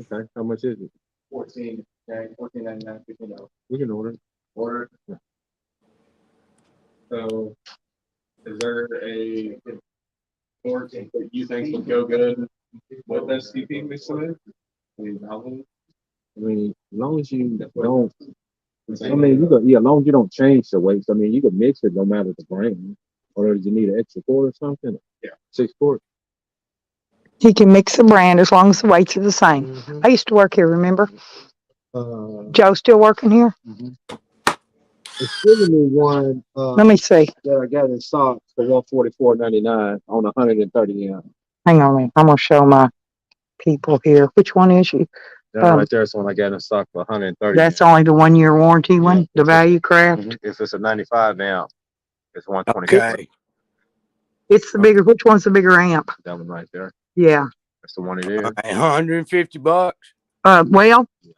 S6: Okay, how much is it? 14.99. We can order it. Order. Yeah. So, is there a board that you think would go good with SCP mixing it? I mean, as long as you don't, I mean, you can, yeah, as long as you don't change the weights. I mean, you can mix it no matter the brand. Or do you need an extra quart or something? Yeah, 6 quart.
S3: He can mix the brand as long as the weights are the same. I used to work here, remember? Joe still working here?
S6: It's giving me one.
S3: Let me see.
S6: That I got in stock for $144.99 on 130 amp.
S3: Hang on a minute. I'm gonna show my people here. Which one is you?
S6: That right there is the one I got in stock for 130.
S3: That's only the 1 year warranty one, the Value Craft.
S6: If it's a 95 amp, it's 120.
S2: Okay.
S3: It's the bigger. Which one's the bigger amp?
S6: That one right there.
S3: Yeah.
S6: That's the one it is.
S2: $150.
S3: Well,
S6: Yeah.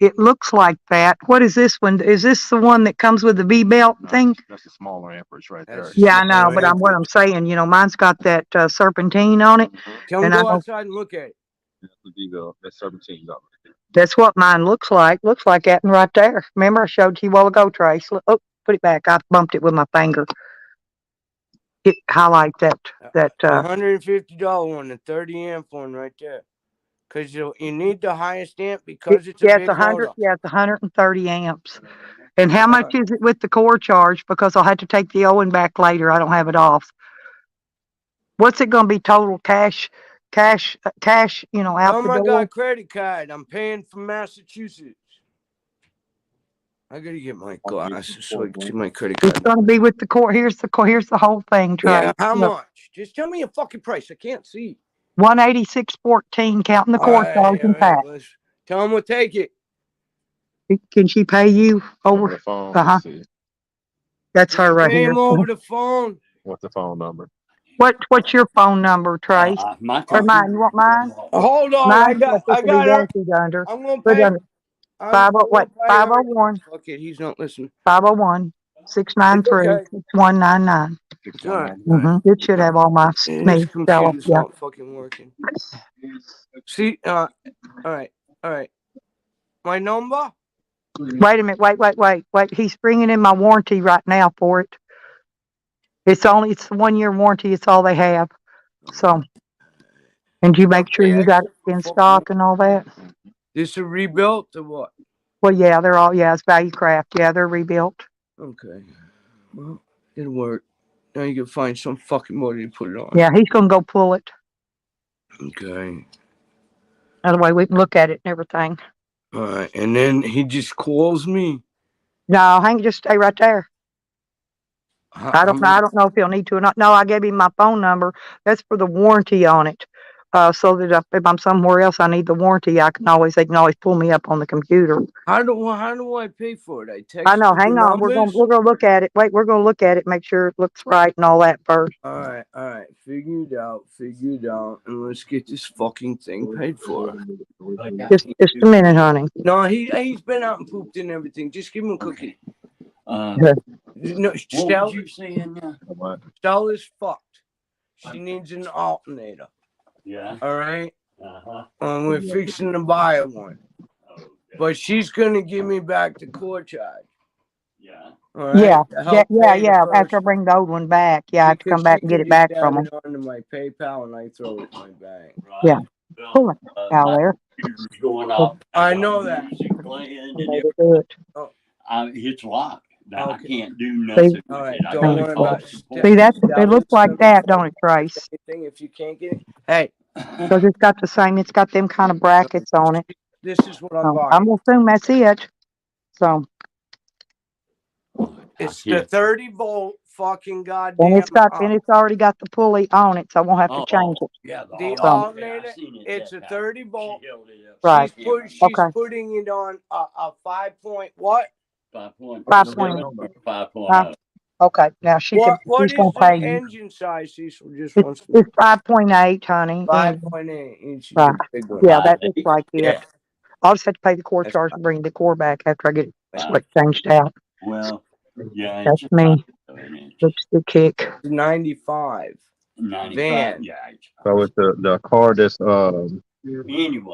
S3: it looks like that. What is this one? Is this the one that comes with the V belt thing?
S6: That's the smaller amperage right there.
S2: That's
S3: Yeah, I know,
S2: smaller
S3: but what I'm
S2: amperage.
S3: saying, mine's got that serpentine on it.
S2: Tell
S3: And
S2: them
S3: I
S2: go
S3: don't-
S2: outside and look at it.
S6: That's the V-belt. That's 17 dollars.
S3: That's what mine looks like. Looks like that one right there. Remember, I showed you a while ago, Trace. Look, oh, put it back. I bumped it with my finger. It highlight that.
S2: $150 one, the 30 amp one right there. Because you need the highest amp because it's a
S3: Yeah,
S2: big
S3: it's 100.
S2: motor.
S3: Yeah, it's 130 amps. And how much is it with the core charge? Because I'll have to take the Owen back later. I don't have it off. What's it going to be total cash? Out
S2: Oh
S3: the
S2: my
S3: door.
S2: God, credit card. I'm paying from Massachusetts. I gotta get my glasses so I can see my credit
S3: It's
S2: card.
S3: going to be with the core. Here's the whole thing, Trey.
S2: Yeah, how
S3: Look,
S2: much? Just tell me a fucking price. I can't see.
S3: 186.14, counting the core charge and tax.
S2: Let's tell them we'll take it.
S3: Can she pay you
S6: Over
S3: over?
S6: the phone.
S3: Uh-huh.
S6: Let's see.
S3: That's her right
S2: Pay
S3: here.
S2: him over the phone.
S6: What's the phone number?
S3: What's your phone number, Trace?
S4: My
S3: Or mine? You want mine?
S2: Hold on,
S3: Mine's what this
S2: I
S3: will be
S2: got her.
S3: warranted under.
S2: I'm gonna
S3: Put it
S2: pay.
S3: under 501
S2: Fuck it, he's not listening.
S3: 501
S2: It's
S3: 693
S2: okay.
S3: 6199.
S2: It's all right.
S3: It should have all my
S2: This
S3: me.
S2: computer's
S3: Yeah.
S2: not fucking working. See, all right. My number?
S3: Wait a minute. Wait. He's bringing in my warranty right now for it. It's a 1-year warranty. It's all they have. So, and you make sure you got it in stock and all that.
S2: This is rebuilt or what?
S3: Well, yeah, they're all, it's Value Craft. Yeah, they're rebuilt.
S2: Okay. Well, it'll work. Now you can find some fucking body to put it on.
S3: Yeah, he's going to go pull it.
S2: Okay.
S3: That way we can look at it and everything.
S2: All right. And then he just calls me.
S3: No, just stay right there. I don't know if he'll need to or not. No, I gave him my phone number. That's for the warranty on it. So that if I'm somewhere else, I need the warranty. They can always pull me up on the computer.
S2: How do I pay for it? I text.
S3: I know.
S2: you
S3: Hang
S2: the
S3: on. We're
S2: numbers?
S3: gonna look at it. Wait, we're gonna look at it, make sure it looks right and all that first.
S2: All right. Figure it out, and let's get this fucking thing paid for.
S3: Just a minute, honey.
S2: No, he's been out and pooped and everything. Just give him a cookie. No,
S4: what was you saying now?
S2: Stella's fucked. She needs an alternator.
S4: Yeah.
S2: All right.
S4: Uh-huh.
S2: We're fixing to buy her one,
S4: Okay.
S2: but she's gonna give me back the core charge.
S4: Yeah.
S2: All right.
S3: Yeah.
S2: To help pay the
S3: After I
S2: first
S3: bring the old one back, I have to
S2: because
S3: come back
S2: she
S3: and get
S2: can
S3: it back
S2: just
S3: from
S2: add
S3: them.
S2: it onto my PayPal and I throw it in my bank.
S4: Right.
S3: Yeah.
S4: Well,
S3: Pull it out
S4: my
S3: there.
S4: computer's going off.
S2: I know that.
S4: Music playing and
S3: Way to do it.
S4: it's locked. Now I
S2: Okay.
S4: can't do nothing.
S2: All
S4: with
S2: right.
S4: it. I
S2: Don't
S4: got
S2: worry
S4: a
S2: about
S4: support.
S3: See, it
S2: Stella's
S3: looks like
S2: gonna
S3: that, don't it, Trace?
S2: anything if you can't get it. Hey,
S3: Because it's got them kind of brackets on it.
S2: this is what I'm
S3: So
S2: buying.
S3: I'm gonna assume that's it. So,
S2: It's the 30-volt fucking
S3: and
S2: goddamn.
S3: it's already got the pulley on it, so I won't have to change it.
S4: Yeah,
S2: The
S3: So-
S2: alternator,
S4: I seen it
S2: it's
S4: that
S2: a
S4: time.
S2: 30-volt.
S4: She held it up.
S3: Right.
S2: She's
S3: Okay.
S2: putting it on a 5 point what?
S4: 5.0.
S3: 5.0. Okay, now she's
S2: What is
S3: gonna
S2: the
S3: pay you.
S2: engine size? Cecil just wants to
S3: It's 5.8, honey.
S2: 5.8 inches.
S3: Right.
S2: Big one.
S3: Yeah, that looks like it.
S4: Yeah.
S3: I'll just have to pay the core
S2: That's
S3: charge and bring the core back after I get it
S4: Right.
S3: changed out.
S4: Well, yeah,
S3: That's
S4: it's
S3: me.
S4: it's
S3: Lipstick kick.
S2: 95.
S4: 95.
S2: Van.
S4: Yeah.
S6: So it's the car that's
S4: Anyway.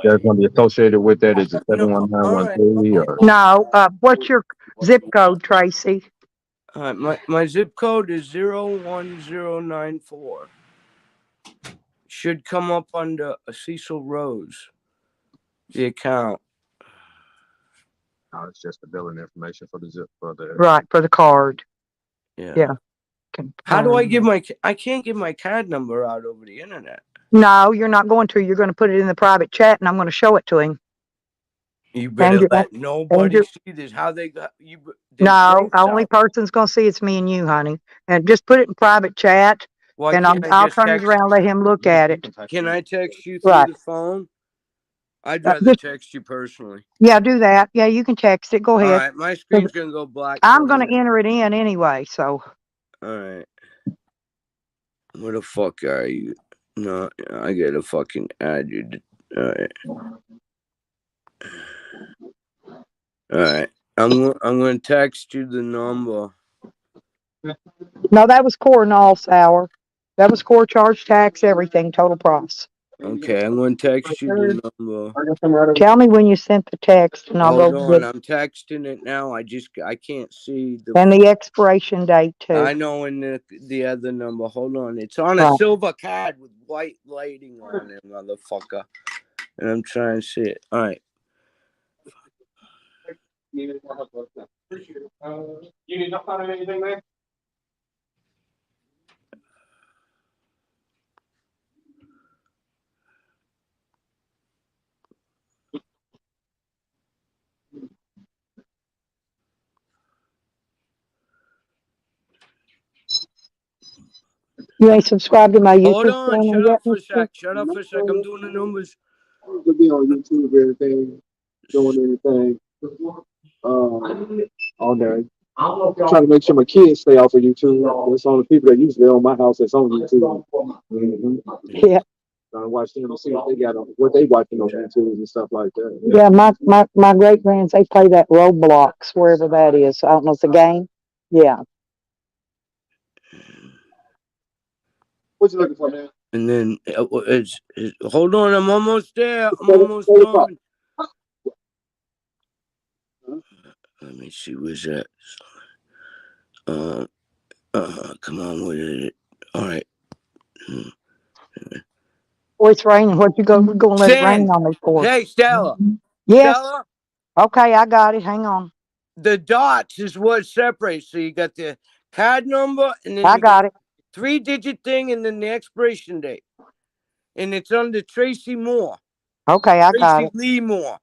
S6: that's gonna be associated with that is the
S2: No,
S6: 71913
S2: all right.
S6: or
S3: No, what's your zip code, Tracy?
S2: My zip code is 01094. Should come up under Cecil Rose. The account.
S6: no, it's just the billing information for the zip for the
S3: Right, for the card.
S2: Yeah.
S3: Yeah.
S2: How do I give I can't give my card number out over the internet.
S3: No, you're not going to. You're going to put it in the private chat, and I'm going to show it to him.
S2: You better
S3: your-
S2: let nobody
S3: your-
S2: see this. How they got you?
S3: No,
S2: links
S3: only
S2: out.
S3: person's going to see it's me and you, honey. And just put it in private chat,
S2: Why
S3: and
S2: can't I
S3: I'll
S2: just
S3: turn it
S2: text-
S3: around and let him look at it.
S2: Can I text you through
S3: Right.
S2: the phone? I'd
S3: Uh,
S2: rather
S3: just-
S2: text you personally.
S3: Yeah, do that. Yeah, you can text it. Go
S2: All
S3: ahead.
S2: right, my screen's gonna go black.
S3: I'm going to enter it in anyway, so.
S2: All right. Where the fuck are you? No, I gotta fucking add you. All right. All right. I'm gonna text you the number.
S3: No, that was core and all sour. That was core charge, tax, everything, total price.
S2: Okay, I'm gonna text you the number.
S3: Tell me when you sent the text, and I'll
S2: Hold
S3: go
S2: on,
S3: get
S2: I'm texting it now. I can't see the.
S3: and the expiration date too.
S2: I know in the other number. Hold on, it's on a
S3: Right.
S2: silver card with white lighting on it, motherfucker. And I'm trying to see it. All right.
S6: you need help on anything, man?
S3: You ain't subscribed to my YouTube
S2: Hold on,
S3: channel
S2: shut
S3: yet,
S2: up for a
S3: Mr.
S2: sec. Shut up for a sec. I'm doing the numbers.
S7: To be on YouTube, everything, doing anything, all day.
S6: I'm trying to make sure my kids stay off of YouTube. It's only people that usually on my house that's on YouTube.
S3: Yeah.
S6: Trying to watch them and see what they got on, what they watching on YouTube and stuff like that.
S3: Yeah, my great grands, they play that Roblox, wherever that is. I don't know, it's a game. Yeah.
S6: What you looking for, man?
S2: And then hold on, I'm almost there. I'm almost done. Let me see, where's that? Come on, what is it? All right.
S3: Oh, it's raining. We're gonna let it rain
S2: Sand.
S3: on me for?
S2: Hey, Stella.
S3: Yes.
S2: Stella,
S3: Okay, I got it. Hang on.
S2: the dots is what separates. So you got the card number, and then
S3: I
S2: you got
S3: got it.
S2: 3-digit thing, and then the expiration date. And it's under Tracy Moore.
S3: Okay, I got
S2: Tracy
S3: it.
S2: Lee Moore.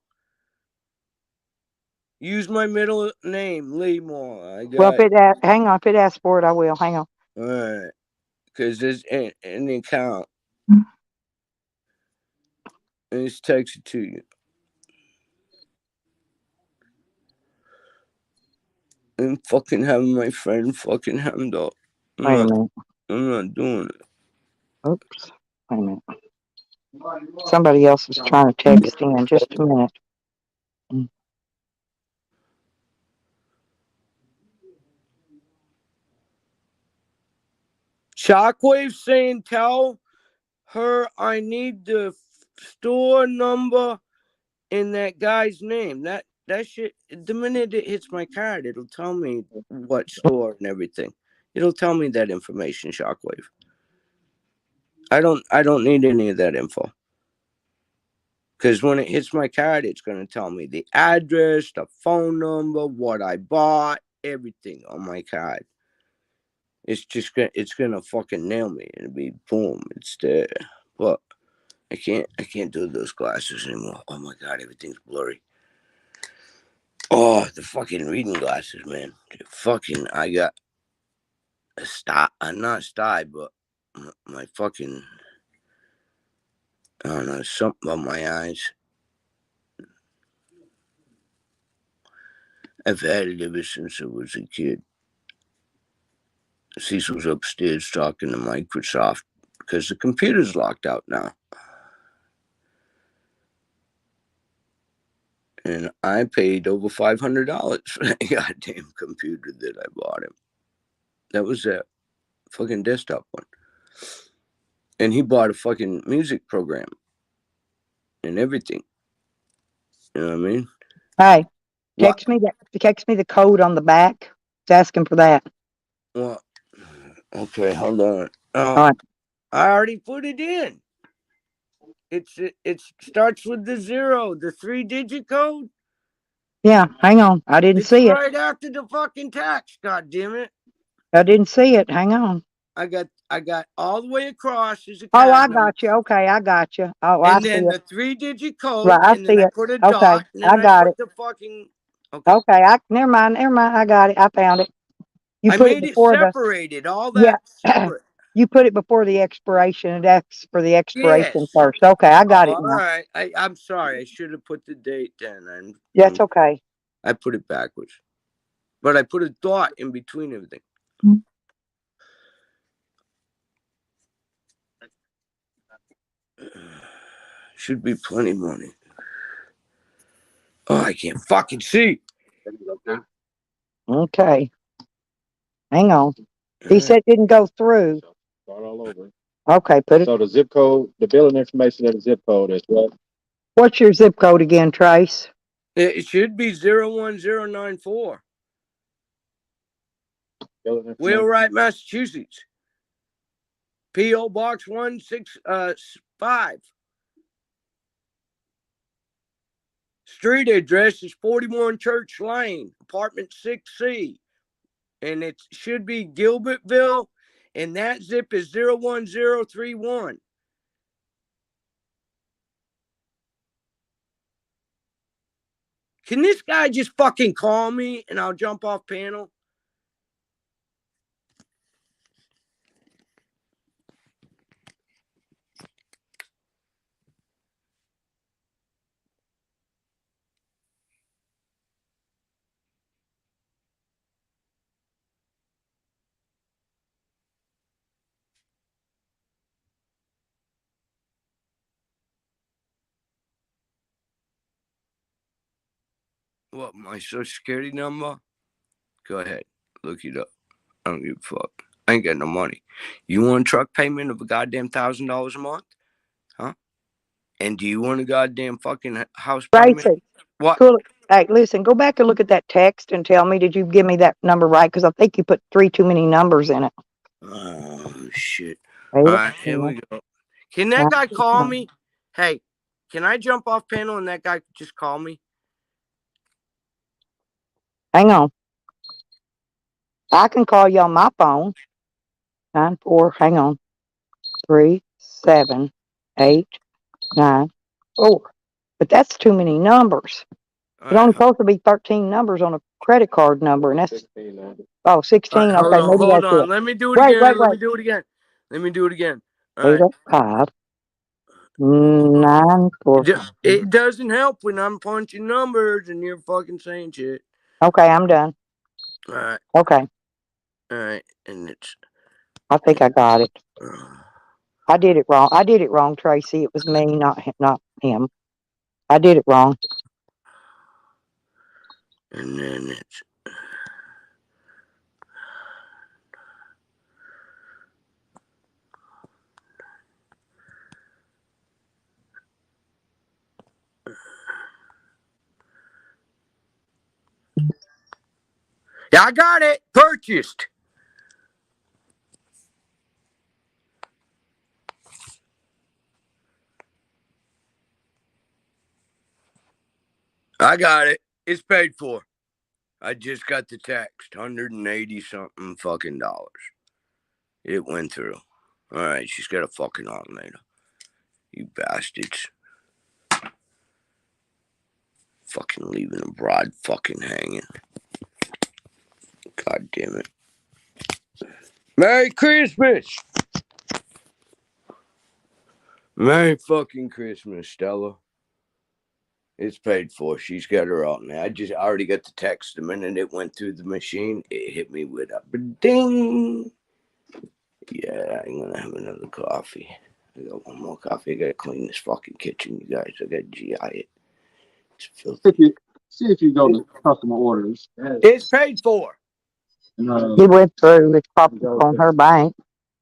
S2: Use my middle name, Lee Moore. I
S3: Well,
S2: got it.
S3: hang on. If it asks for it, I will. Hang on.
S2: All right. Because there's an account. And it's texted to you. And fucking having my friend fucking hemmed up.
S3: Wait a minute.
S2: I'm not doing it.
S3: Oops. Wait a minute. Somebody else was trying to text in. Just a minute.
S2: Shockwave saying tell her I need the store number and that guy's name. That shit, the minute it hits my card, it'll tell me what store and everything. It'll tell me that information, Shockwave. I don't need any of that info. Because when it hits my card, it's gonna tell me the address, the phone number, what I bought, everything on my card. It's gonna fucking nail me. It'll be boom, it's there. But I can't do those glasses anymore. Oh my god, everything's blurry. Oh, the fucking reading glasses, man. I got a sty. I'm not sty, but my fucking, I don't know, something on my eyes. I've had it ever since I was a kid. Cecil's upstairs talking to Microsoft because the computer's locked out now. And I paid over $500 for that goddamn computer that I bought him. That was that fucking desktop one. And he bought a fucking music program and everything. You know what I mean?
S3: Hey,
S2: What?
S3: text me the code on the back. It's asking for that.
S2: What? Okay, hold on.
S3: All right.
S2: I already put it in. It starts with the 0, the 3-digit code.
S3: Yeah, hang on. I didn't
S2: It's
S3: see it.
S2: right after the fucking tax. God damn it!
S3: I didn't see it. Hang on.
S2: I got all the way across is a
S3: Oh,
S2: card
S3: I
S2: number,
S3: got you. Okay, I got you. Oh, I
S2: and
S3: see
S2: then
S3: it.
S2: the 3-digit code,
S3: Right, I
S2: and then
S3: see
S2: I
S3: it.
S2: put a
S3: Okay,
S2: dot, and
S3: I
S2: then I
S3: got
S2: put
S3: it.
S2: the fucking. Okay.
S3: Okay, never mind. I got it. I found it. You
S2: I
S3: put it
S2: made it
S3: before the
S2: separated, all
S3: yeah.
S2: that separate.
S3: You put it before the expiration. It asks for the expiration
S2: Yes.
S3: first. Okay, I got it
S2: All
S3: now.
S2: right. I'm sorry. I should have put the date then.
S3: That's okay.
S2: I put it backwards, but I put a dot in between everything. Should be plenty of money. Oh, I can't fucking see.
S3: Okay. Hang on. He said it didn't go through.
S6: Start all over.
S3: Okay, put it.
S6: So the zip code, the billing information of the zip code is what?
S3: What's your zip code again, Trace?
S2: It should be 01094. Wheelwright, Massachusetts. P.O. Box 165. Street address is 41 Church Lane, apartment 6C. And it should be Gilbertville, and that zip is 01031. Can this guy just fucking call me and I'll jump off panel? What, my social security number? Go ahead. Look it up. I don't give a fuck. I ain't got no money. You want a truck payment of a goddamn $1,000 a month? Huh? And do you want a goddamn fucking house payment?
S3: Tracy,
S2: What?
S3: cool. Hey, listen, go back and look at that text and tell me, did you give me that number right? Because I think you put 3 too many numbers in it.
S2: Oh, shit.
S3: 8,
S2: All right, here
S3: 10,
S2: we go. Can that
S3: 9,
S2: guy call
S3: 9.
S2: me? Hey, can I jump off panel and that guy just call me?
S3: Hang on. I can call you on my phone. 94, hang on. 3, 7, 8, 9, 4. But that's too many numbers.
S2: All
S3: It's only
S2: right,
S3: supposed to be 13 numbers on a credit card number, and that's 16.
S2: hold
S3: Okay,
S2: on,
S3: maybe
S2: hold
S3: that's
S2: on.
S3: it.
S2: Let me do it
S3: Wait,
S2: again.
S3: wait,
S2: Let me
S3: wait.
S2: do it again. Let me do it again. All
S3: 8,
S2: right.
S3: 5, 9, 4.
S2: It doesn't help when I'm punching numbers and you're fucking saying shit.
S3: Okay, I'm done.
S2: All right,
S3: Okay,
S2: all right, and it's.
S3: I think I got it. I did it wrong. I did it wrong, Tracy. It was me, not him. I did it wrong.
S2: And then it's. Yeah, I got it. Purchased. I got it. It's paid for. I just got the text. 180 something fucking dollars. It went through. All right, she's got a fucking automator. You bastards. Fucking leaving a broad fucking hanging. God damn it. Merry Christmas! Merry fucking Christmas, Stella. It's paid for. She's got her automator. I already got the text. The minute it went through the machine, it hit me with a ding. Yeah, I'm gonna have another coffee. I got one more coffee. I gotta clean this fucking kitchen, you guys. I gotta GI it. It's filthy.
S6: See if you go to customer orders.
S2: It's paid for.
S3: He went through. It's probably on her bank.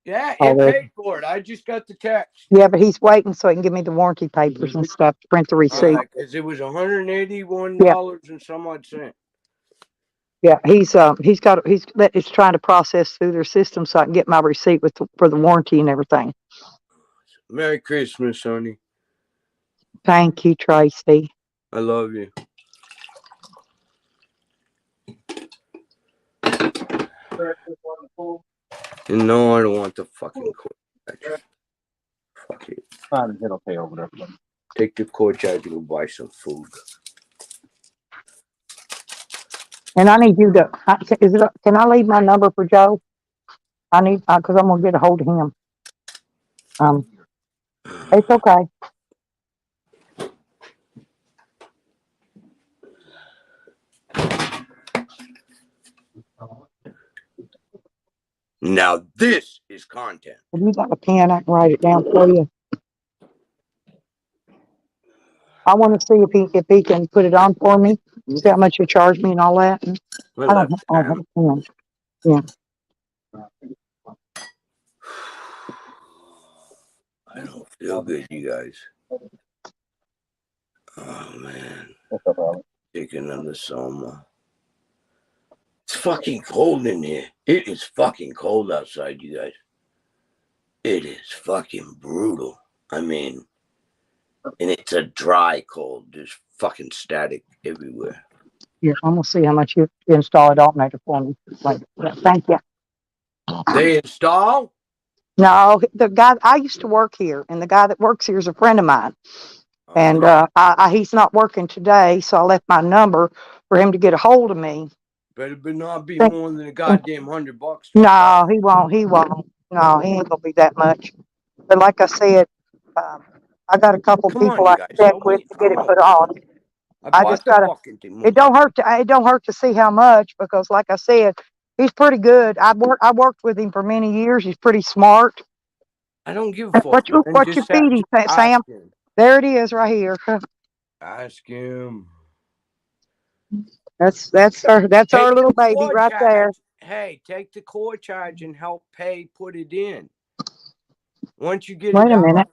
S2: Yeah, it
S3: Already.
S2: paid for it. I just got the text.
S3: Yeah, but he's waiting so he can give me the warranty papers and stuff to print the receipt.
S2: Because it was $181
S3: Yeah.
S2: and some odd cent.
S3: Yeah, he's trying to process through their system so I can get my receipt for the warranty and everything.
S2: Merry Christmas, honey.
S3: Thank you, Tracy.
S2: I love you. And no, I don't want the fucking cord. Fuck it.
S6: Fine, hit okay over there.
S2: Take the cord charger and buy some food.
S3: And I need you to. Can I leave my number for Joe? I need because I'm gonna get a hold of him. It's okay.
S2: Now this is content.
S3: Have you got a pen? I can write it down for you. I want to see if he can put it on for me. See how much you charge me and all that.
S2: My
S3: I
S2: left
S3: don't have
S2: hand.
S3: a pen. Yeah.
S2: I don't feel good, you guys. Oh man. Taking another soma. It's fucking cold in here. It is fucking cold outside, you guys. It is fucking brutal. I mean, and it's a dry cold. There's fucking static everywhere.
S3: Here, I'm gonna see how much you install an alternator for me. Thank you.
S2: They install?
S3: No, the guy I used to work here, and the guy that works here is a friend of mine. And he's not working today, so I left my number for him to get a hold of me.
S2: Better not be more than a goddamn $100.
S3: No, he won't. He won't. No, he ain't gonna be that much. But like I said, I got a couple
S2: Come on,
S3: people
S2: you
S3: I
S2: guys,
S3: check
S2: help
S3: with
S2: me.
S3: to get it put on.
S2: I
S3: I
S2: bought
S3: just
S2: the
S3: gotta.
S2: fucking thing.
S3: It don't hurt to see how much because, like I said, he's pretty good. I worked with him for many years. He's pretty smart.
S2: I don't give a fuck, man.
S3: What you feeding, Sam?
S2: Him.
S3: There it is, right here.
S2: Ask him.
S3: That's our
S2: Take
S3: little
S2: the
S3: baby
S2: cord
S3: right there.
S2: charge. Hey, take the cord charge and help pay put it in. Once you get it
S3: Wait a
S2: out,
S3: minute.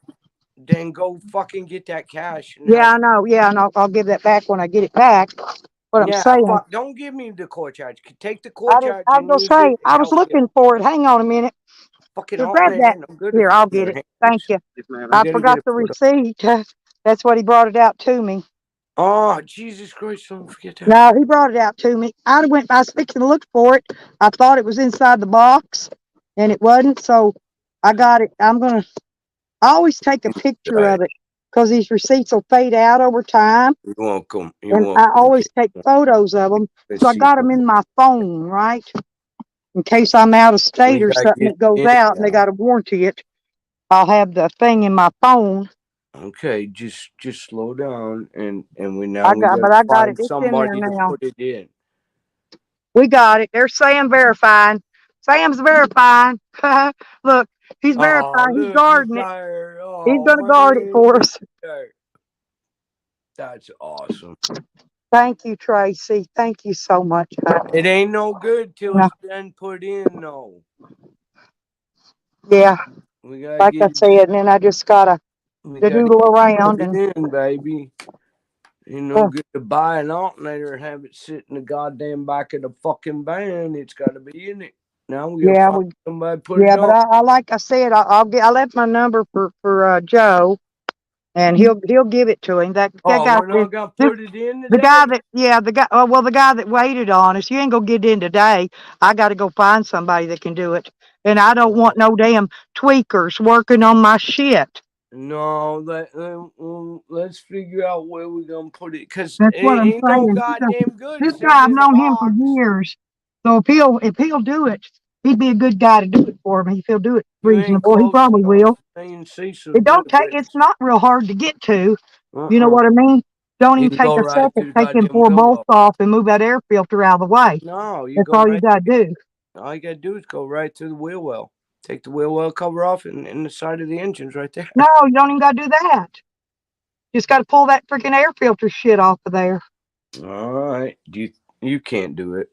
S2: then go fucking get that cash and
S3: Yeah,
S2: help.
S3: I know. Yeah, and I'll give that back when I get it back. What I'm
S2: Yeah,
S3: saying,
S2: fuck. Don't give me the cord charge. Take the cord charge
S3: I was
S2: and
S3: gonna
S2: use it
S3: say,
S2: to
S3: I was
S2: help you.
S3: looking for it. Hang on a minute.
S2: Fucking
S3: Here, grab that.
S2: alternator. I'm good at
S3: Here, I'll get
S2: your
S3: it.
S2: hands.
S3: Thank you. I
S2: Gotta
S3: forgot
S2: get it
S3: the
S2: put up.
S3: receipt. That's what he brought it out to me.
S2: Oh, Jesus Christ! Don't forget that.
S3: No, he brought it out to me. I was fixing to look for it. I thought it was inside the box, and it wasn't. So I got it. I always take a picture
S2: Right.
S3: of it because these receipts will fade out over time.
S2: You're welcome. You're
S3: And I
S2: welcome.
S3: always take photos of them.
S2: Let's
S3: So I
S2: see.
S3: got them in my phone, right? In case I'm out of
S2: We
S3: state or
S2: gotta
S3: something,
S2: get
S3: it goes
S2: in
S3: out and they
S2: now.
S3: got to warranty it. I'll have the thing in my phone.
S2: Okay, just slow down, and we gotta
S3: I got it.
S2: find
S3: It's in there
S2: somebody to
S3: now.
S2: put it in.
S3: We got it. There's Sam verifying. Sam's verifying. Look, he's
S2: Oh,
S3: verifying. He's
S2: look, he's
S3: guarding it.
S2: there.
S3: He's
S2: Oh
S3: going to guard it
S2: man,
S3: for
S2: look
S3: us.
S2: there. That's awesome.
S3: Thank you, Tracy. Thank you so much.
S2: It ain't no good till
S3: No,
S2: it's been put in, though.
S3: yeah,
S2: We gotta
S3: like I
S2: get it.
S3: said, and then I just got to
S2: We gotta
S3: doodle
S2: put
S3: around
S2: it
S3: and
S2: in, baby. Ain't no good to buy an alternator and have it sit in the goddamn back of the fucking van. It's got to be in it. Now we gotta
S3: yeah,
S2: find somebody to put
S3: yeah,
S2: it
S3: but
S2: on.
S3: I like I said, I left my number for Joe, and he'll give it to him. That
S2: Oh,
S3: guy,
S2: we're not gonna
S3: this,
S2: put it in
S3: the guy
S2: today.
S3: that, yeah, the guy, oh, well, the guy that waited on us, you ain't gonna get in today. I got to go find somebody that can do it, and I don't want no damn tweakers working on my shit.
S2: No, let's figure out where we're gonna put it, cause
S3: That's
S2: it
S3: what I'm
S2: ain't no
S3: saying.
S2: goddamn good
S3: This guy,
S2: sitting
S3: I've
S2: in a
S3: known him for
S2: box.
S3: years. So if he'll do it, he'd be a good guy to do it for me. If he'll do it
S2: You ain't
S3: reasonable, he
S2: close
S3: probably
S2: enough.
S3: will.
S2: I ain't see
S3: It
S2: some
S3: don't take. It's
S2: benefits.
S3: not real hard to get to. You know
S2: Uh-uh.
S3: what I mean? Don't
S2: You
S3: even
S2: can
S3: take
S2: go
S3: a
S2: right
S3: second.
S2: through the
S3: Take them
S2: goddamn
S3: four bolts
S2: window.
S3: off and move that air filter out of the way.
S2: No, you
S3: That's
S2: go
S3: all you
S2: right.
S3: gotta do.
S2: All you gotta do is go right through the wheel well. Take the wheel well cover off, and the side of the engine's right there.
S3: No, you don't even gotta do that. Just gotta pull that freaking air filter shit off of there.
S2: All right, you can't do it.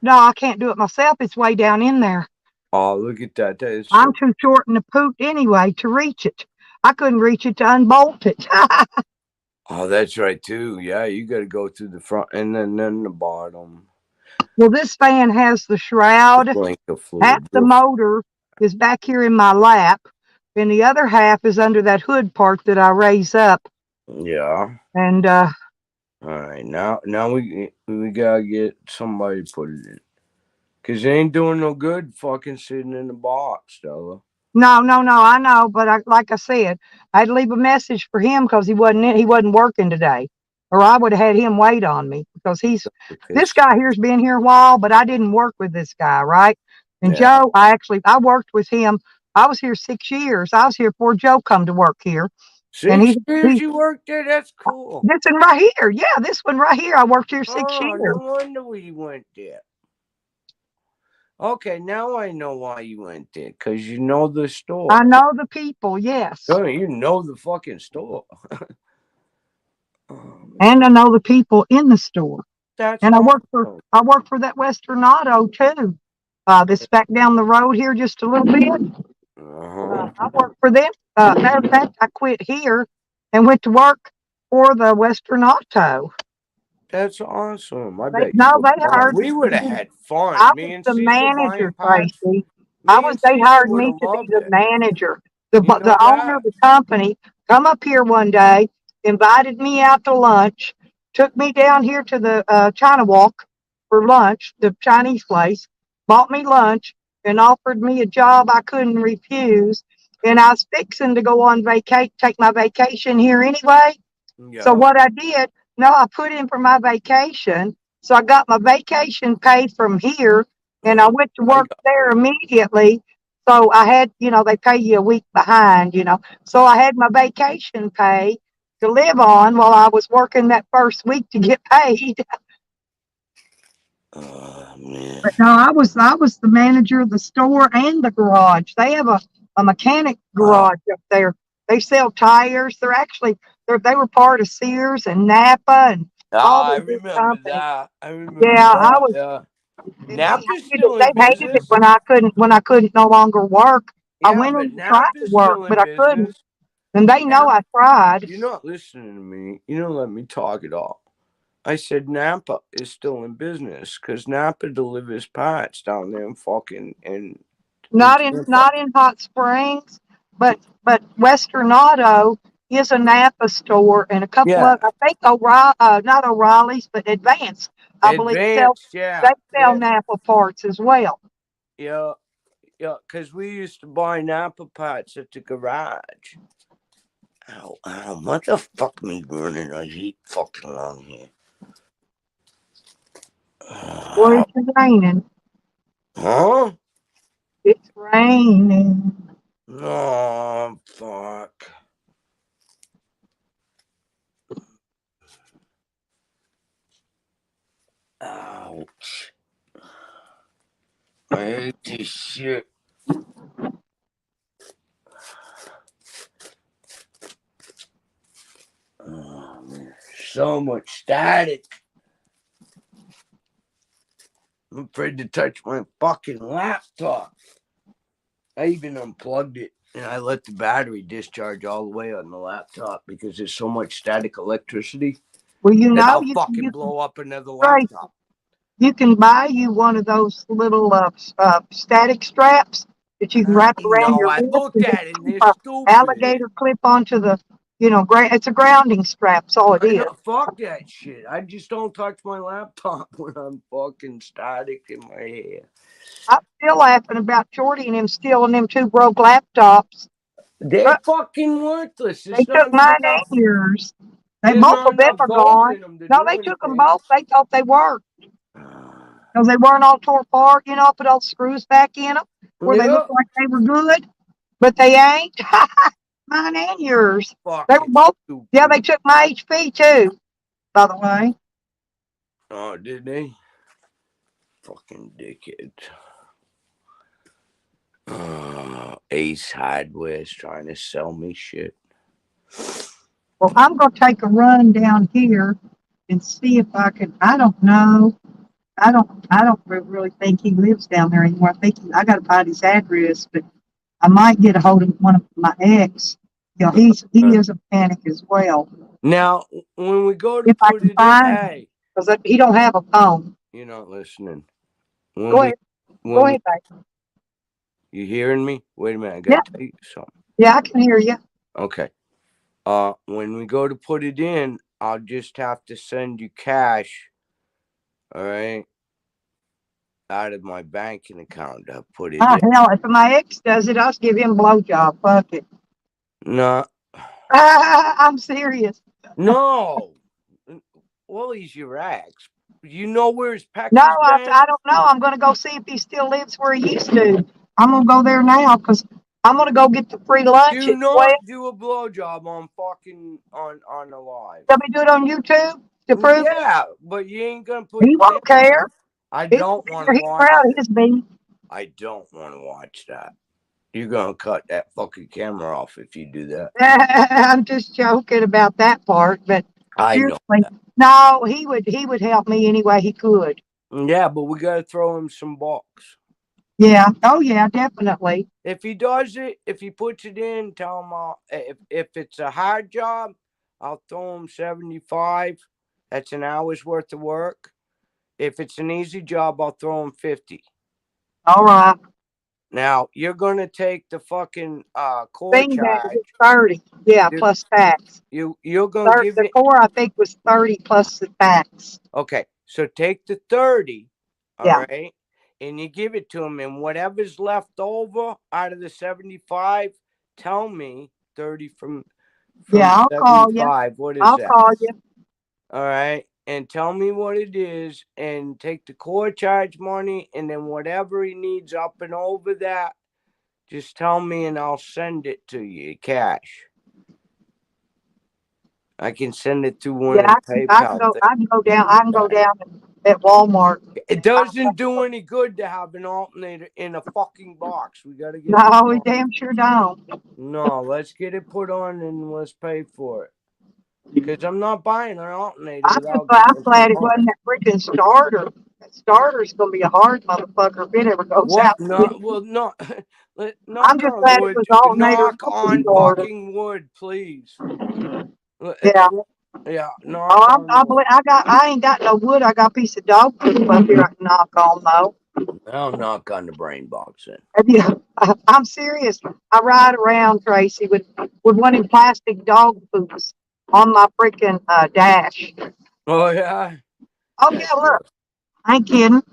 S3: No, I can't do it myself. It's way down in there.
S2: Oh, look at that. That is
S3: I'm
S2: so.
S3: too short in the poot anyway to reach it. I couldn't reach it to unbolt it.
S2: Oh, that's right too. Yeah, you got to go through the front and then the bottom.
S3: Well, this fan has the shroud.
S2: Link of
S3: Half
S2: fluid.
S3: the motor is back here in my lap, and the other half is under that hood part that I raise up.
S2: Yeah.
S3: And
S2: All right. Now we gotta get somebody to put it in. Cause it ain't doing no good fucking sitting in the box, Stella.
S3: no, I know, but like I said, I'd leave a message for him because he wasn't working today, or I would have had him wait on me because this
S2: Because
S3: guy here's been here a while, but I didn't work with this guy, right? And
S2: yeah,
S3: Joe, I worked with him. I was here 6 years. I was here before Joe come to work here, and
S2: 6 years you worked there. That's cool.
S3: this one right here, yeah, this one right here. I worked here 6 years.
S2: No wonder we went there. Okay, now I know why you went there. Cause you know the store.
S3: I know the people, yes.
S2: Oh, you know the fucking store.
S3: And I know the people in the store.
S2: That's
S3: And
S2: awesome.
S3: I work for that Western Auto too. This back down the road here just a little bit.
S2: Uh-huh.
S3: I work for them. Matter of fact, I quit here and went to work for the Western Auto.
S2: That's awesome. I
S3: They
S2: bet you
S3: no,
S2: were
S3: they
S2: fun.
S3: hired
S2: We would have
S3: me.
S2: had fun.
S3: I was
S2: Me and
S3: the
S2: Caesar buying
S3: manager,
S2: parts.
S3: Tracy.
S2: Me and
S3: They
S2: Caesar
S3: hired
S2: would
S3: me
S2: have
S3: to be
S2: loved
S3: the
S2: it.
S3: manager.
S2: You
S3: The
S2: know
S3: owner
S2: that?
S3: of the company come up here one day, invited me out to lunch, took me down here to the China Walk for lunch, the Chinese place, bought me lunch, and offered me a job I couldn't refuse. And I was fixing to go on vacate, take my vacation here anyway. So
S2: Yeah.
S3: what I did, no, I put in for my vacation. So I got my vacation pay from here and I went to
S2: I
S3: work
S2: got
S3: there
S2: it.
S3: immediately. So I had, they pay you a week behind. So I had my vacation pay to live on while I was working that first week to get paid.
S2: Oh, man.
S3: But no, I was the manager of the store and the garage. They have a mechanic
S2: Wow.
S3: garage up there. They sell tires. They were part of Sears and Napa and all
S2: I
S3: the big
S2: remember
S3: companies.
S2: that. I remember
S3: Yeah, I
S2: that.
S3: was.
S2: Yeah.
S3: And they
S2: Napa's
S3: hated it.
S2: still in
S3: They hated it
S2: business.
S3: when I couldn't no longer work. I
S2: Yeah,
S3: went in
S2: but
S3: and tried to
S2: Napa's
S3: work,
S2: still in
S3: but I couldn't.
S2: business.
S3: And they know
S2: Nap,
S3: I tried.
S2: you're not listening to me. You don't let me talk at all. I said Napa is still in business because Napa delivers parts down there in fucking in Tampa.
S3: Not in Hot Springs, but Western Auto is a Napa store, and a couple
S2: Yeah,
S3: of I think not O'Reilly's, but Advance, I believe
S2: advanced.
S3: they
S2: Yeah,
S3: sell Napa parts as well.
S2: yeah, yeah. Because we used to buy Napa parts at the garage. Ow, ow! What the fuck me running? I hate fucking along here.
S3: Well, it's raining.
S2: Huh?
S3: It's raining.
S2: Oh fuck! Ouch! I hate this shit. Oh man, so much static. I'm afraid to touch my fucking laptop. I even unplugged it and I let the battery discharge all the way on the laptop because there's so much static electricity
S3: Well,
S2: that I'll
S3: you
S2: fucking
S3: you can
S2: blow up another
S3: Tracy,
S2: laptop.
S3: you can buy you one of those little static straps that you can
S2: I
S3: wrap around
S2: know.
S3: your
S2: I
S3: wrist
S2: looked
S3: and just
S2: at it and
S3: keep
S2: they're
S3: a
S2: stupid.
S3: alligator clip onto the, it's a grounding strap. That's all it
S2: I
S3: is.
S2: know. Fuck that shit. I just don't touch my laptop when I'm fucking static in my head.
S3: I'm still laughing about Shorty and him stealing them two broke laptops.
S2: They're
S3: But
S2: fucking worthless.
S3: they
S2: There's
S3: took
S2: not
S3: mine
S2: even
S3: and
S2: enough.
S3: yours. They
S2: There's
S3: both
S2: not
S3: of them
S2: enough
S3: are
S2: gold
S3: gone.
S2: in them to
S3: No,
S2: do
S3: they took them
S2: anything.
S3: both. They thought they worked because they weren't all tore apart. Put all the screws back in them where they
S2: Yeah.
S3: looked like they were good, but they ain't. Mine and yours. They were
S2: Fucking
S3: both. Yeah,
S2: stupid.
S3: they took my HP too. By the way.
S2: Oh, did they? Fucking dickhead. Ace Hardware's trying to sell me shit.
S3: Well, I'm gonna take a run down here and see if I can. I don't know. I don't really think he lives down there anymore. I got to find his address, but I might get a hold of one of my ex. He is a mechanic as well.
S2: Now, when we go to
S3: If I
S2: put
S3: can
S2: it in,
S3: find him,
S2: hey,
S3: because he don't have a phone.
S2: you're not listening.
S3: Go ahead. Go
S2: When we,
S3: ahead, babe.
S2: you hearing me? Wait a minute, I
S3: Yeah,
S2: gotta tell you something.
S3: yeah, I can hear you.
S2: Okay. When we go to put it in, I'll just have to send you cash. All right, out of my banking account. I'll put it
S3: Oh
S2: in.
S3: hell, if my ex does it, I'll just give him a blowjob. Fuck it.
S2: No,
S3: I'm serious.
S2: no. Well, he's your ex. You know where his
S3: No,
S2: peckers been?
S3: I don't know. I'm gonna go see if he still lives where he used to. I'm gonna go there now because I'm gonna go get the free lunch
S2: Do
S3: at 12.
S2: not do a blowjob on fucking on the live.
S3: Let me do it on YouTube to prove it.
S2: Yeah, but you ain't gonna put
S3: He
S2: the
S3: won't
S2: camera
S3: care.
S2: on. I
S3: He
S2: don't
S3: won't
S2: want
S3: care.
S2: to
S3: He's
S2: watch
S3: proud of
S2: that.
S3: his me.
S2: I don't want to watch that. You're gonna cut that fucking camera off if you do that.
S3: I'm just joking about that part, but
S2: I know
S3: seriously,
S2: that.
S3: no, he would help me any way he could.
S2: Yeah, but we gotta throw him some bucks.
S3: Yeah. Oh yeah, definitely.
S2: If he does it, if he puts it in, tell him if it's a hard job, I'll throw him 75. That's an hour's worth of work. If it's an easy job, I'll throw him 50.
S3: All right.
S2: Now you're gonna take the fucking core
S3: Thing that was
S2: charge.
S3: 30. Yeah,
S2: You
S3: plus tax.
S2: you're gonna give
S3: The
S2: it.
S3: core I think was 30 plus the tax.
S2: Okay, so take the 30, all
S3: Yeah.
S2: right, and you give it to him, and whatever's left over out of the 75, tell me 30 from
S3: Yeah, I'll call you.
S2: 75. What is
S3: I'll
S2: that?
S3: call you.
S2: All right, and tell me what it is, and take the core charge money, and then whatever he needs up and over that, just tell me, and I'll send it to you cash. I can send it through one
S3: Yeah,
S2: of the PayPal things.
S3: I can go down. I can go down at Walmart.
S2: It doesn't do any good to have an alternator in a fucking box. We got to get this
S3: No, we
S2: on.
S3: damn sure don't.
S2: No, let's get it put on and let's pay for it. Because I'm not buying an alternator
S3: I'm
S2: without getting
S3: I'm
S2: it
S3: glad
S2: from
S3: it
S2: Hump.
S3: wasn't that freaking starter. That starter's gonna be a hard motherfucker if it ever goes
S2: What?
S3: out.
S2: No, well, no.
S3: I'm
S2: Knock
S3: just
S2: on
S3: glad it
S2: wood.
S3: was alternator
S2: Knock
S3: and
S2: on
S3: starter.
S2: fucking wood, please.
S3: Yeah.
S2: Yeah,
S3: Oh,
S2: knock on wood.
S3: I ain't got no wood. I got a piece of dog poop up here I can knock on though.
S2: I'll knock on the brain box then.
S3: Have you, I'm serious. I ride around, Tracy, with one of them plastic dog poops on my freaking dash.
S2: Oh, yeah?
S3: Oh yeah,
S2: That's
S3: look,
S2: good.
S3: I ain't kidding.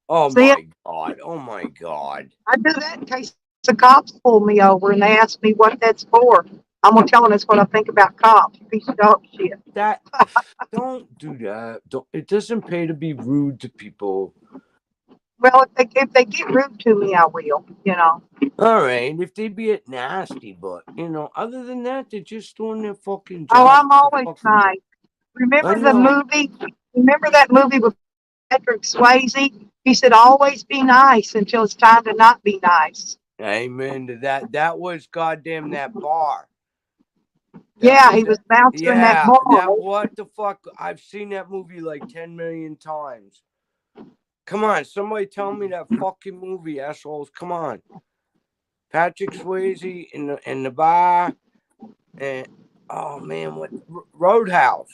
S2: Oh,
S3: See it?
S2: my God. Oh, my God.
S3: I do that in case the cops pull me over and they ask me what that's for. I'm gonna tell them it's what I think about cops. Piece of dog shit.
S2: That, don't do that. It doesn't pay to be rude to people.
S3: Well, if they get rude to me, I will. You know.
S2: All right, if they be it nasty, but, other than that, they're just doing their fucking
S3: Oh,
S2: job.
S3: I'm always nice.
S2: I
S3: Remember the
S2: know.
S3: movie? Remember that movie with Patrick Swayze? He said, "Always be nice until it's time to not be nice."
S2: Amen to that. That was goddamn that bar.
S3: Yeah, he was bouncer in that
S2: Yeah,
S3: bar.
S2: what the fuck? I've seen that movie like 10 million times. Come on, somebody tell me that fucking movie, assholes. Come on. Patrick Swayze in the bar. And, oh, man, what? Roadhouse.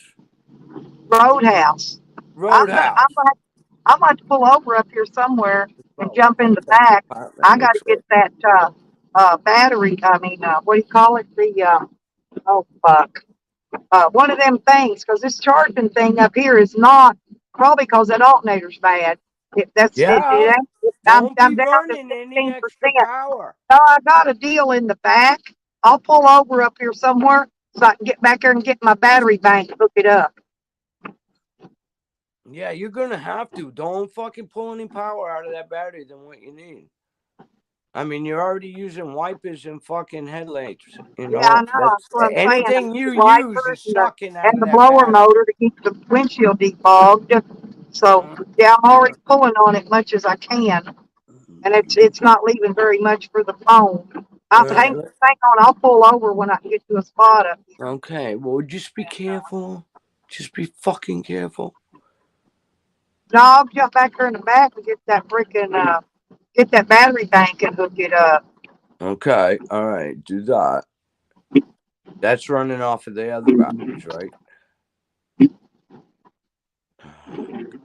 S3: Roadhouse. I'm gonna, I'm
S2: Roadhouse.
S3: gonna, I'm gonna pull over up here somewhere and
S2: Oh,
S3: jump in the back.
S2: apartment
S3: I got to
S2: looks
S3: get
S2: like.
S3: that battery. I mean, what do you call it? Oh fuck, one of them things. Because this charging thing up here is not probably because that alternator's bad.
S2: Yeah, don't
S3: I'm
S2: be
S3: down to
S2: running any extra
S3: 16%.
S2: power.
S3: No, I got a deal in the back. I'll pull over up here somewhere so I can get back there and get my battery bank, hook it up.
S2: Yeah, you're gonna have to. Don't fucking pull any power out of that battery than what you need. I mean, you're already using wipers and fucking headlights.
S3: Yeah, I know. That's what I'm saying.
S2: Anything
S3: The
S2: you use
S3: wipers
S2: is sucking out
S3: and
S2: of
S3: the
S2: that
S3: blower
S2: battery.
S3: motor to keep the windshield defogged. So yeah, I'm already pulling on it much as I can, and it's not leaving very much for the phone. Hang on, I'll pull over when I get to a spot up here.
S2: Okay, well, just be careful. Just be fucking careful.
S3: No, I'll jump back there in the back and get that freaking get that battery bank and hook it up.
S2: Okay, all right, do that. That's running off of the other batteries, right?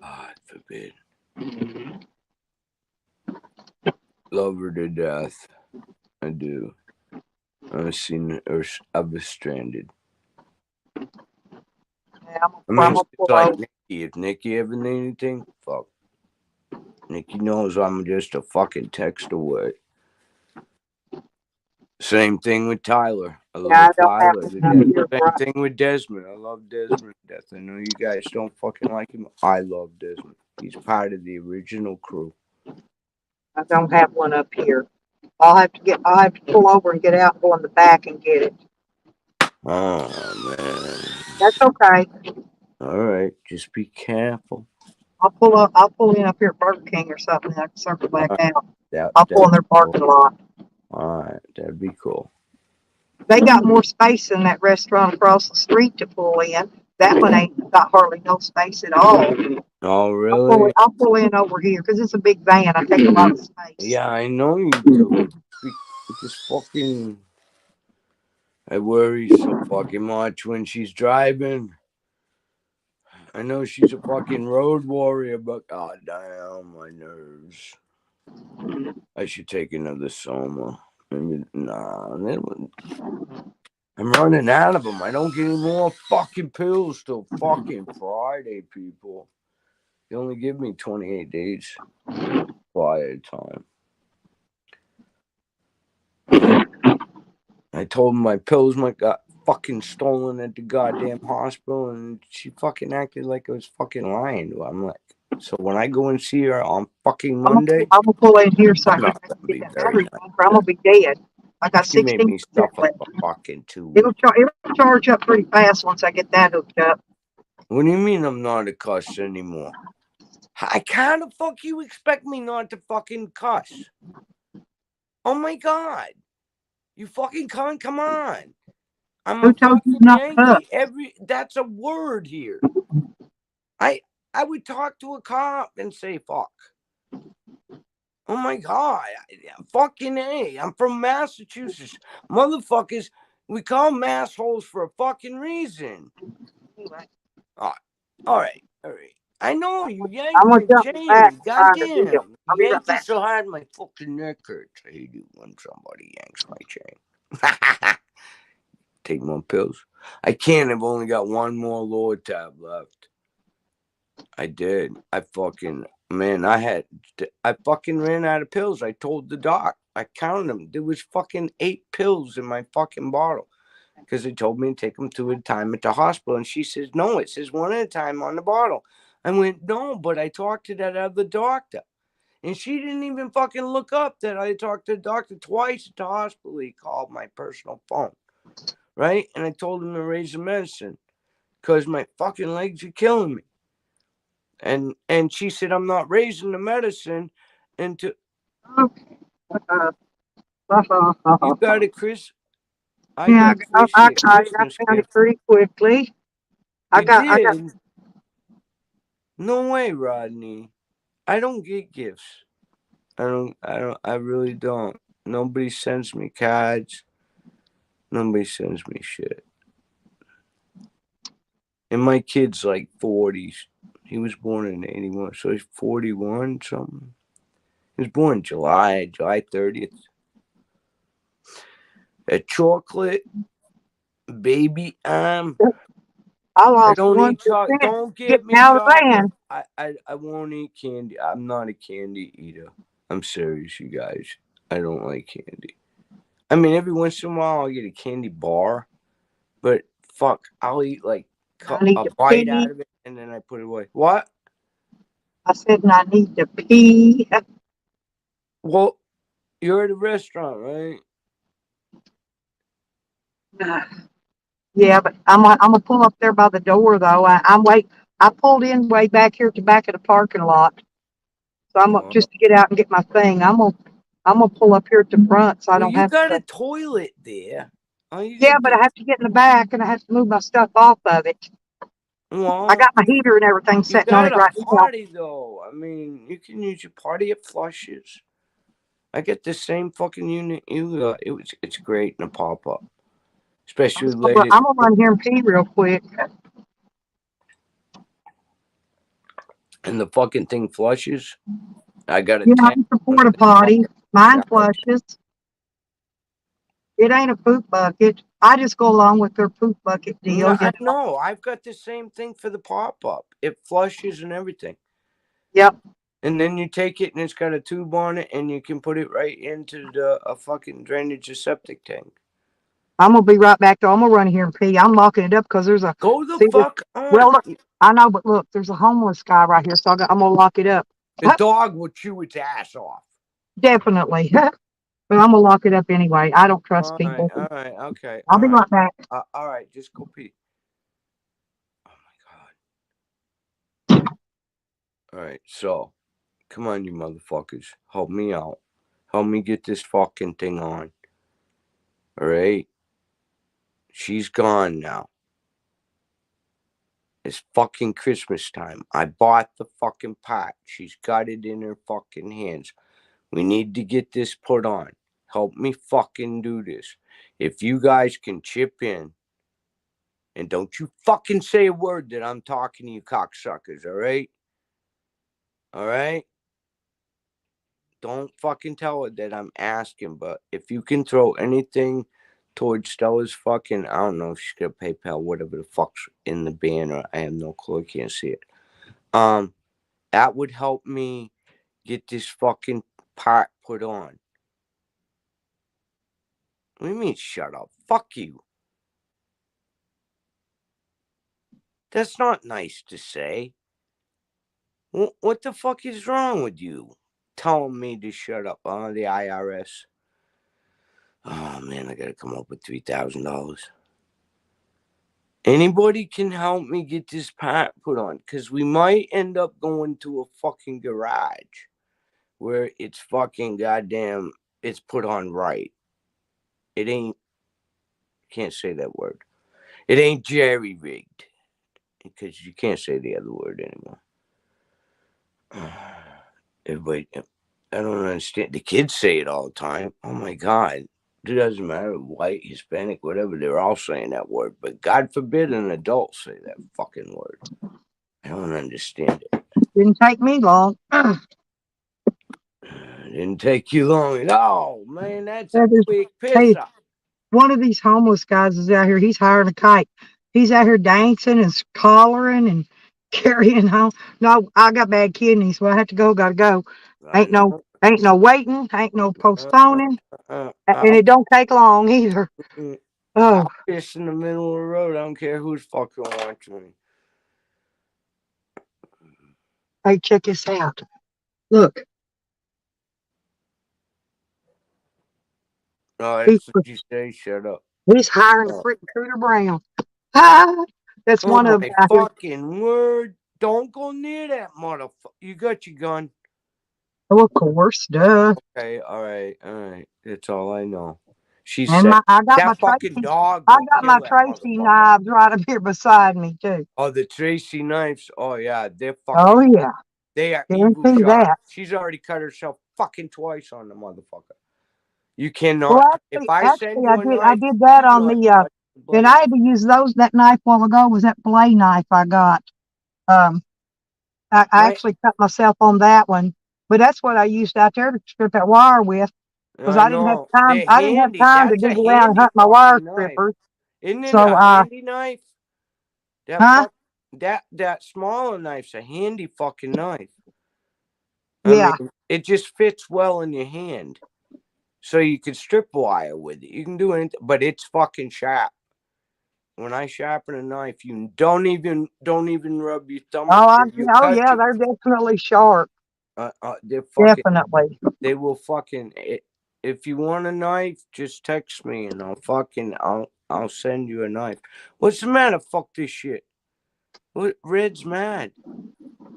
S2: God forbid. Love her to death. I do. I've seen her. I was stranded.
S3: Yeah,
S2: I mean,
S3: I'm
S2: it's
S3: gonna pull
S2: like
S3: over.
S2: Nikki. If Nikki ever need anything, fuck. Nikki knows I'm just a fucking text away. Same thing with Tyler. I
S3: Yeah,
S2: love
S3: I don't have
S2: Tyler to
S3: to
S2: death.
S3: here
S2: Same
S3: right.
S2: thing with Desmond. I love Desmond to death. I know you guys don't fucking like him. I love Desmond. He's part of the original crew.
S3: I don't have one up here. I'll have to pull over and get out, go in the back and get it.
S2: Oh man.
S3: That's okay.
S2: All right, just be careful.
S3: I'll pull in up here at Burger King or something and I can circle back out.
S2: That
S3: I'll pull in their
S2: cool.
S3: parking lot.
S2: All right, that'd be cool.
S3: They got more space in that restaurant across the street to pull in. That one ain't got hardly no space at all.
S2: Oh really?
S3: I'll pull in over here because it's a big van. I take a lot of space.
S2: Yeah, I know you do. Just fucking. I worry so fucking much when she's driving. I know she's a fucking road warrior, but god damn, my nerves. I should take another Soma. Maybe, nah, I'm running out of them. I don't get any more fucking pills till fucking Friday, people. They only give me 28 days quiet time. I told him my pills got fucking stolen at the goddamn hospital, and she fucking acted like I was fucking lying to her. I'm like, so when I go and see her on fucking Monday,
S3: I'm gonna pull in here so I
S2: I'm not
S3: can
S2: gonna
S3: get
S2: be
S3: that
S2: very
S3: battery
S2: nice.
S3: bank or I'm gonna be dead. I got
S2: She made me
S3: 16%
S2: suffer
S3: left.
S2: for fucking 2
S3: It'll,
S2: weeks.
S3: it'll charge up pretty fast once I get that hooked up.
S2: What do you mean I'm not a cuss anymore? How the fuck you expect me not to fucking cuss? Oh my god. You fucking can't, come on. I'm
S3: Who
S2: a
S3: told you
S2: fucking
S3: not to cuss?
S2: Yankee. That's a word here. I would talk to a cop and say fuck. Oh my God. Fucking A. I'm from Massachusetts. Motherfuckers, we call them assholes for a fucking reason. All right. I know you
S3: I'm
S2: yanked
S3: gonna
S2: me,
S3: jump back
S2: Jamie.
S3: and find the deal.
S2: Goddamn.
S3: I'll
S2: You
S3: be right
S2: yanked it
S3: back.
S2: so hard my fucking neck hurts. I hate it when somebody yanks my chain. Take my pills. I can't. I've only got one more lower tab left. I did. I fucking ran out of pills. I told the doc. I counted them. There was fucking 8 pills in my fucking bottle. Because they told me to take them 2 at a time at the hospital. And she says, no, it says 1 at a time on the bottle. I went, no, but I talked to that other doctor. And she didn't even fucking look up that I talked to the doctor twice at the hospital. He called my personal phone. Right? And I told him to raise the medicine. Because my fucking legs are killing me. And she said, I'm not raising the medicine until
S3: Okay.
S2: you got it, Chris. I
S3: Yeah,
S2: got
S3: I
S2: Chrissy a
S3: got it. I
S2: Christmas
S3: found it
S2: gift.
S3: pretty quickly.
S2: You
S3: I got.
S2: did? No way, Rodney. I don't get gifts. I really don't. Nobody sends me cards. Nobody sends me shit. And my kid's like 40s. He was born in 81, so he's 41 something. He was born July 30th. A chocolate baby arm.
S3: I
S2: I
S3: lost
S2: don't
S3: one
S2: eat chocolate.
S3: percent
S2: Don't give
S3: getting
S2: me
S3: out of the
S2: chocolate.
S3: van.
S2: I won't eat candy. I'm not a candy eater. I'm serious, you guys. I don't like candy. I mean, every once in a while I'll get a candy bar, but fuck, I'll eat like
S3: I need
S2: a
S3: to
S2: bite out
S3: pee.
S2: of it and then I put it away. What?
S3: I said, and I need to pee.
S2: Well, you're at a restaurant, right?
S3: Yeah, but I'm gonna pull up there by the door though. I pulled in way back here at the back of the parking lot, so just to get out and get my thing. I'm gonna pull up here at the front so I
S2: Well,
S3: don't
S2: you
S3: have
S2: got a
S3: to.
S2: toilet there. All you
S3: Yeah,
S2: gotta
S3: but
S2: do
S3: I have to get in the back and I have to move my stuff off of it. I
S2: well,
S3: got my heater and everything
S2: you
S3: sitting on
S2: got
S3: it
S2: a
S3: right now.
S2: party though. I mean, you can use your party at Flushes. I get the same fucking unit you got. It's great in a pop up, especially late at
S3: I'm gonna run here and pee real quick.
S2: and the fucking thing flushes. I got a
S3: Yeah,
S2: tank.
S3: it's a porta potty. Mine
S2: Shower.
S3: flushes. It ain't a poop bucket. I just go along with their poop bucket
S2: No,
S3: deal, you
S2: I
S3: know.
S2: know. I've got the same thing for the pop up. It flushes and everything.
S3: Yep.
S2: And then you take it and it's got a tube on it and you can put it right into a fucking drainage or septic tank.
S3: I'm gonna be right back though. I'm gonna run here and pee. I'm locking it up because there's a
S2: Go the
S3: see.
S2: fuck on.
S3: Well, look, I know, but look, there's a homeless guy right here, so I'm gonna lock it up.
S2: The dog will chew its ass off.
S3: Definitely, but I'm gonna lock it up anyway. I don't trust people.
S2: All right, okay,
S3: I'll be right back.
S2: all right. Just go pee. Oh my god. All right, so come on, you motherfuckers, help me out. Help me get this fucking thing on. All right, she's gone now. It's fucking Christmas time. I bought the fucking pot. She's got it in her fucking hands. We need to get this put on. Help me fucking do this. If you guys can chip in, and don't you fucking say a word that I'm talking to you cocksuckers, all right? All right? Don't fucking tell her that I'm asking, but if you can throw anything towards Stella's fucking, I don't know if she's gonna PayPal, whatever the fuck's in the banner. I have no clue. I can't see it. That would help me get this fucking pot put on. What do you mean, shut up? Fuck you. That's not nice to say. What the fuck is wrong with you? Telling me to shut up on the IRS. Oh man, I gotta come up with $3,000. Anybody can help me get this pot put on, because we might end up going to a fucking garage where it's fucking goddamn, it's put on right. It ain't Can't say that word. It ain't jerry rigged because you can't say the other word anymore. Everybody, I don't understand. The kids say it all the time. Oh my God. It doesn't matter, white, Hispanic, whatever. They're all saying that word. But God forbid an adult say that fucking word. I don't understand it.
S3: Didn't take me long.
S2: It didn't take you long at all, man. That's
S3: Yeah,
S2: a quick
S3: hey,
S2: piss up.
S3: one of these homeless guys is out here. He's hiring a kite. He's out here dancing and collaring and carrying home. No, I got bad kidneys, so I have to go. Gotta go.
S2: I know.
S3: Ain't no waiting. Ain't no postponing, and
S2: I'll,
S3: it don't take long either. Oh,
S2: I'll piss in the middle of the road. I don't care who's fucking watching me.
S3: hey, check this out. Look,
S2: Oh,
S3: he's
S2: that's what you say. Shut up.
S3: he's hiring a
S2: Oh,
S3: freaking Cooter Brown. Ah, that's
S2: oh
S3: one of them
S2: my
S3: out here.
S2: fucking word. Don't go near that motherfucker. You got your gun.
S3: Oh, of course, duh.
S2: Okay, all right. That's all I know. She
S3: And
S2: said
S3: I got my
S2: that fucking
S3: Tracy.
S2: dog
S3: I
S2: will
S3: got my
S2: kill that
S3: Tracy
S2: motherfucker.
S3: knives right up here beside me too.
S2: Oh, the Tracy knives. Oh yeah, they're
S3: Oh
S2: fucking.
S3: yeah,
S2: They are evil
S3: guarantee
S2: sharp.
S3: that.
S2: She's already cut herself fucking twice on the motherfucker. You
S3: Well,
S2: cannot. If I send
S3: actually,
S2: you a
S3: I
S2: knife,
S3: did that
S2: do
S3: on
S2: not
S3: the.
S2: touch the
S3: And
S2: blade.
S3: I had to use that knife a while ago. Was that fillet knife I got? Um, I
S2: My,
S3: actually cut myself on that one, but that's what I used out there to strip that wire with because
S2: I know they're
S3: I didn't have
S2: handy.
S3: time to
S2: That's a
S3: dig around and
S2: handy
S3: hunt my wire
S2: fucking knife.
S3: strippers.
S2: Isn't it
S3: So,
S2: a handy knife? That
S3: huh?
S2: fuck that smaller knife's a handy fucking knife. I mean,
S3: Yeah.
S2: it just fits well in your hand, so you can strip wire with it. You can do anything, but it's fucking sharp. When I sharpen a knife, you don't even rub your thumb up there. You
S3: Oh
S2: touch
S3: yeah,
S2: it.
S3: they're definitely sharp.
S2: They're fucking.
S3: Definitely.
S2: They will fucking. If you want a knife, just text me and I'll send you a knife. What's the matter? Fuck this shit. What? Red's mad.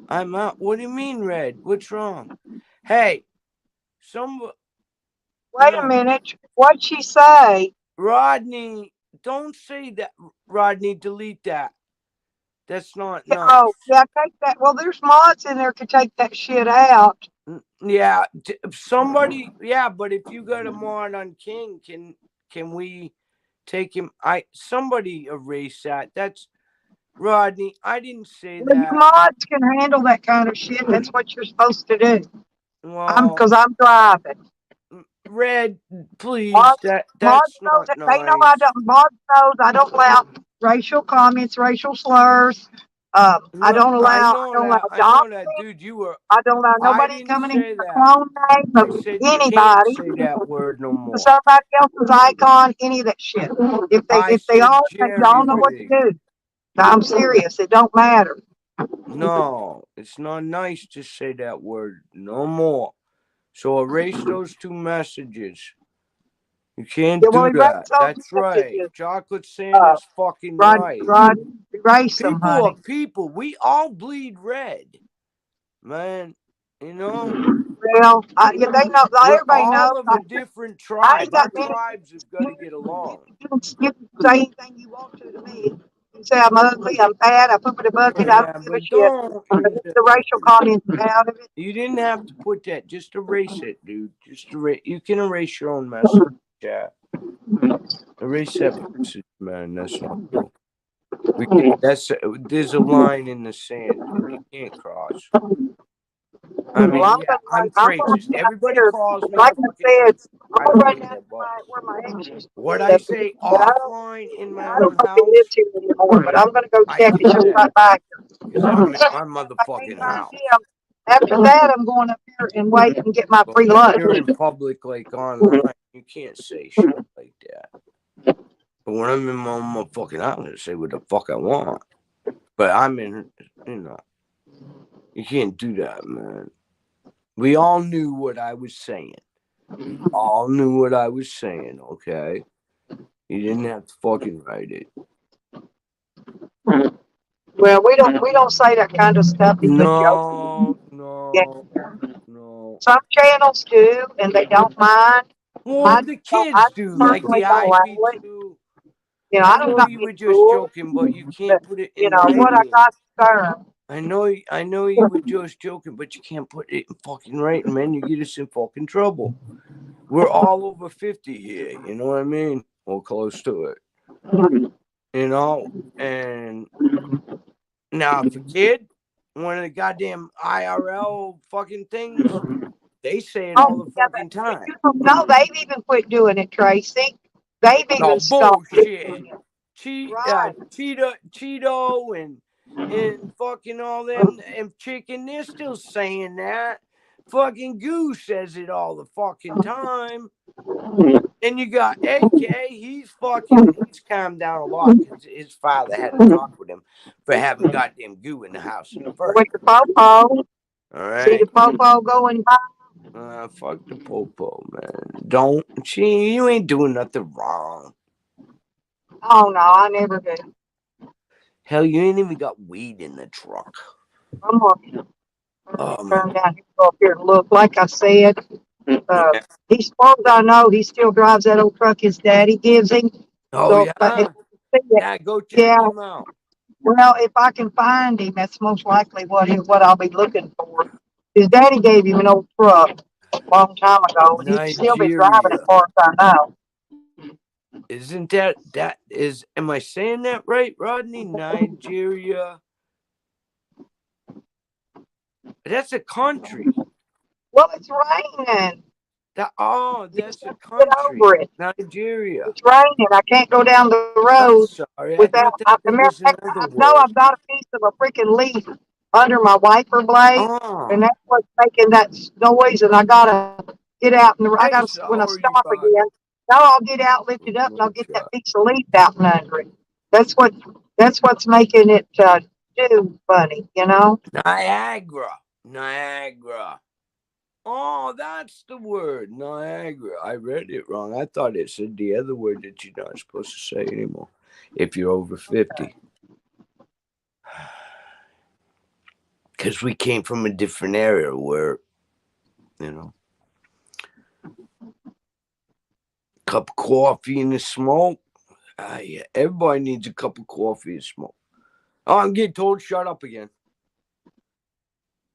S2: I'm out. What do you mean, Red? What's wrong? Hey, some.
S3: Wait a minute. What'd she say?
S2: Rodney, don't say that. Rodney, delete that. That's not
S3: Oh,
S2: nice.
S3: yeah, take that. Well, there's mods in there to take that shit out.
S2: Yeah, somebody. Yeah, but if you got a mod on King, can we take him? Somebody erase that. That's Rodney. I didn't say
S3: Well, you
S2: that.
S3: mods can handle that kind of shit. That's what you're supposed to do.
S2: Well,
S3: Because I'm driving.
S2: Red, please.
S3: Mods, mods
S2: That's
S3: knows
S2: not
S3: that they know I
S2: nice.
S3: don't. Mods knows I don't allow racial comments, racial slurs. I
S2: No,
S3: don't
S2: I
S3: allow. I
S2: know
S3: don't allow
S2: that. I know that,
S3: doxing.
S2: dude. You were.
S3: I don't allow
S2: I
S3: nobody
S2: didn't
S3: coming in
S2: say
S3: a
S2: that.
S3: clone name
S2: I
S3: of
S2: said you can't
S3: anybody.
S2: say that word no
S3: To
S2: more.
S3: somebody else's icon, any of that shit.
S2: I
S3: If they
S2: said
S3: all think
S2: jerry
S3: y'all know what to
S2: rig.
S3: do. I'm serious. It don't matter.
S2: No, it's not nice to say that word no more. So erase those two messages. You can't
S3: Yeah, well,
S2: do
S3: erase
S2: that.
S3: those
S2: That's right.
S3: messages.
S2: Chocolate
S3: Uh,
S2: Santa's fucking
S3: Rod,
S2: right.
S3: Rod, erase them,
S2: People are
S3: honey.
S2: people. We all bleed red, man. You know,
S3: Well, yeah, they know.
S2: we're
S3: Everybody knows.
S2: all of a different
S3: I ain't
S2: tribe.
S3: got
S2: Our
S3: many.
S2: tribes have got to get along.
S3: You can say anything you want to me. You can say I'm ugly, I'm fat, I poop in a bucket. I
S2: Yeah,
S3: don't give a
S2: but
S3: shit.
S2: don't
S3: But
S2: use
S3: get
S2: that
S3: the
S2: word.
S3: racial comments out of it.
S2: You didn't have to put that. Just erase it, dude. Just erase. You can erase your own message. Yeah, erase that message, man. That's not cool. We can, there's a line in the sand, dude. You can't cross. I
S3: Well,
S2: mean, yeah, I'm
S3: I'm gonna
S2: racist.
S3: get out
S2: Everybody
S3: there.
S2: calls me
S3: Like
S2: a
S3: I
S2: fucking
S3: said,
S2: racist.
S3: I'm
S2: I
S3: gonna
S2: don't
S3: run
S2: care
S3: down to
S2: what.
S3: where my ex used to
S2: What I
S3: live.
S2: say
S3: But
S2: offline in my
S3: I don't
S2: own
S3: know if he
S2: house,
S3: lives here anymore. But I'm gonna go
S2: I
S3: check
S2: can
S3: it. She's
S2: say
S3: right back.
S2: because I'm in my
S3: I can't
S2: motherfucking
S3: find
S2: house.
S3: him. After that, I'm going up here and wait and get my
S2: But
S3: free
S2: when
S3: lunch.
S2: you're in public, like online, you can't say shit like that. But when I'm in my own motherfucking house, I say what the fuck I want. But I'm in, you can't do that, man. We all knew what I was saying. We all knew what I was saying, okay? You didn't have to fucking write it.
S3: Well, we don't say that kind of stuff because
S2: No,
S3: yeah,
S2: no, no.
S3: some channels do and they don't mind.
S2: Well, the
S3: I
S2: kids do, like
S3: personally
S2: the
S3: don't allow it.
S2: IB2.
S3: You know,
S2: I
S3: I don't
S2: know
S3: got
S2: you
S3: any
S2: were just
S3: rules,
S2: joking, but you can't
S3: but
S2: put it
S3: you
S2: in
S3: know what I
S2: writing.
S3: got firm.
S2: I know you were just joking, but you can't put it in fucking writing, man. You get us in fucking trouble. We're all over 50 here, you know what I mean? Or close to it. You know? And now if a kid, one of the goddamn IRL fucking things, they say it all
S3: Oh,
S2: the
S3: yeah,
S2: fucking time.
S3: no, they've even quit doing it, Tracy. They've
S2: Oh
S3: even stopped
S2: bullshit.
S3: doing it. Right.
S2: Cheeto and fucking all them and chicken, they're still saying that. Fucking Goose says it all the fucking time. And you got AK, he's calmed down a lot because his father had to talk with him for having goddamn goo in the house in the first
S3: With the
S2: place.
S3: popo,
S2: All
S3: see the
S2: right.
S3: popo going by.
S2: Fuck the popo, man. Don't you ain't doing nothing wrong.
S3: Oh no, I never do.
S2: Hell, you ain't even got weed in the truck.
S3: I'm gonna
S2: Um,
S3: turn down here, go up here and look. Like I said,
S2: yeah.
S3: he's supposed I know he still drives that old truck his daddy gives him.
S2: Oh
S3: So if
S2: yeah,
S3: I see it,
S2: yeah. Go check
S3: yeah.
S2: him out.
S3: Well, if I can find him, that's most likely what I'll be looking for. His daddy gave him an old truck a long time ago, and he's still been driving as
S2: Nigeria.
S3: far as I know.
S2: Isn't that is? Am I saying that right, Rodney? Nigeria. That's a country.
S3: Well, it's raining.
S2: That's a
S3: Get
S2: country.
S3: over it.
S2: Nigeria.
S3: It's raining. I can't go down the
S2: I'm
S3: road
S2: sorry. I
S3: without.
S2: thought that
S3: As a
S2: there
S3: matter of
S2: was
S3: fact,
S2: another
S3: I know
S2: word.
S3: I've got a piece of a freaking leaf under my wiper blade,
S2: Oh,
S3: and that's what's making that noise. And I gotta get out, and I
S2: I'm
S3: gotta when I
S2: sorry,
S3: stop
S2: Rodney.
S3: again. Now I'll get out, lift it up, and I'll get that piece of leaf out and under it. That's what. That's what's making it do funny, you know.
S2: Niagara. Niagara. Oh, that's the word, Niagara. I read it wrong. I thought it said the other word that you're not supposed to say anymore if you're over 50. Because we came from a different area where, you know, cup of coffee and the smoke. Yeah, everybody needs a cup of coffee and smoke. Oh, I'm getting told shut up again.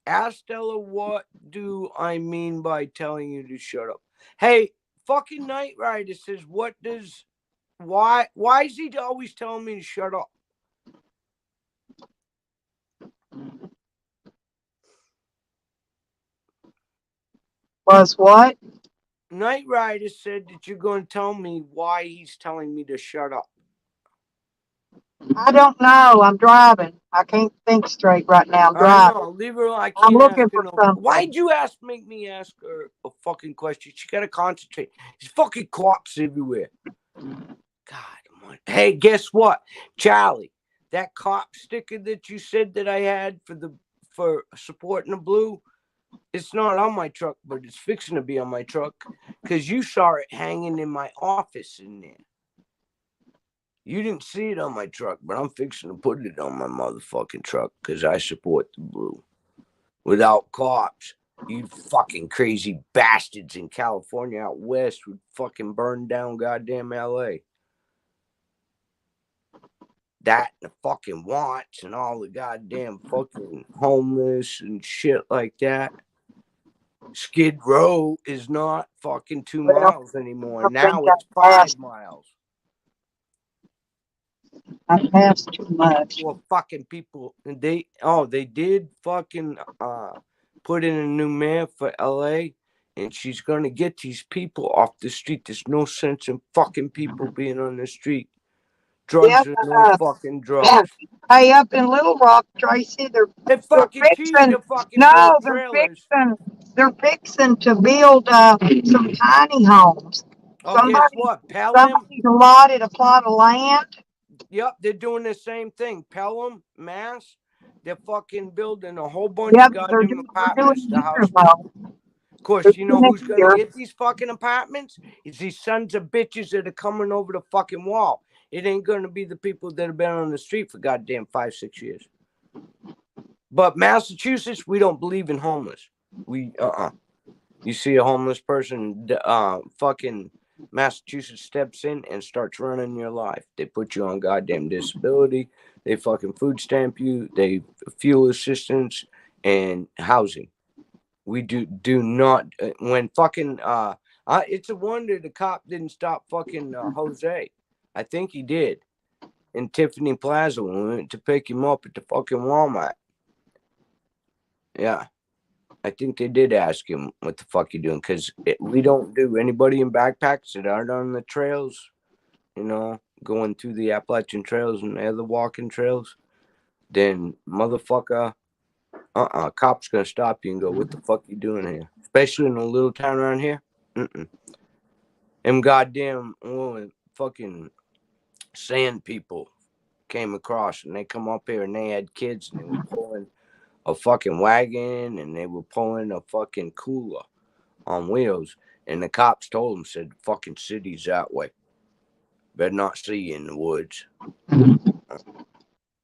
S2: Ask Stella, what do I mean by telling you to shut up? Hey, fucking Knight Rider says, why is he always telling me to shut up?
S3: Was what?
S2: Knight Rider said that you're going to tell me why he's telling me to shut up.
S3: I don't know. I'm driving. I can't think straight right now. I'm
S2: I
S3: driving.
S2: know. Leave her alone. I
S3: I'm
S2: can't ask
S3: looking
S2: her
S3: for
S2: no.
S3: something.
S2: Why'd you make me ask her a fucking question? She got to concentrate. There's fucking cops everywhere. God, hey, guess what, Charlie? That cop sticker that you said that I had for supporting the blue, it's not on my truck, but it's fixing to be on my truck because you saw it hanging in my office in there. You didn't see it on my truck, but I'm fixing to put it on my motherfucking truck because I support the blue. Without cops, you fucking crazy bastards in California out west would fucking burn down goddamn LA. That and the fucking wants and all the goddamn fucking homeless and shit like that. Skid Row is not fucking 2
S3: Well,
S2: miles anymore.
S3: I think
S2: Now
S3: I
S2: it's
S3: passed.
S2: 5 miles.
S3: I passed too much.
S2: Well, fucking people, they did fucking put in a new mayor for LA, and she's gonna get these people off the street. There's no sense in fucking people being on the street.
S3: Yeah.
S2: Drugs are no fucking drugs.
S3: Hey, up in Little Rock, Tracy,
S2: They
S3: they're
S2: fucking cheated
S3: fixing.
S2: to fucking
S3: No,
S2: build trailers.
S3: they're fixing to build some tiny homes.
S2: Oh, guess
S3: Somebody
S2: what? Pelham.
S3: somebody's allotted a plot of land.
S2: Yep, they're doing the same thing. Pelham, Mass. They're fucking building a whole bunch of
S3: Yep, they're
S2: goddamn
S3: doing
S2: apartments to
S3: here
S2: house
S3: though.
S2: people. Of course,
S3: They're
S2: you know
S3: doing
S2: who's
S3: it
S2: gonna
S3: here.
S2: get these fucking apartments? It's these sons of bitches that are coming over the fucking wall. It ain't gonna be the people that have been on the street for goddamn 5-6 years. But Massachusetts, we don't believe in homeless. We You see a homeless person fucking Massachusetts steps in and starts running your life. They put you on goddamn disability. They fucking food stamp you. They fuel assistance and housing. We do not when fucking it's a wonder the cop didn't stop fucking Jose. I think he did in Tiffany Plaza when we went to pick him up at the fucking Walmart. Yeah. I think they did ask him what the fuck you doing, because we don't do anybody in backpacks that aren't on the trails, going through the Appalachian trails and the other walking trails. Then motherfucker, cops gonna stop you and go, "What the fuck you doing here?" Especially in a little town around here. Them goddamn fucking sand people came across, and they come up here and they had kids and they were pulling a fucking wagon and they were pulling a fucking cooler on wheels, and the cops told them, said, "Fucking city's that way. Better not see you in the woods."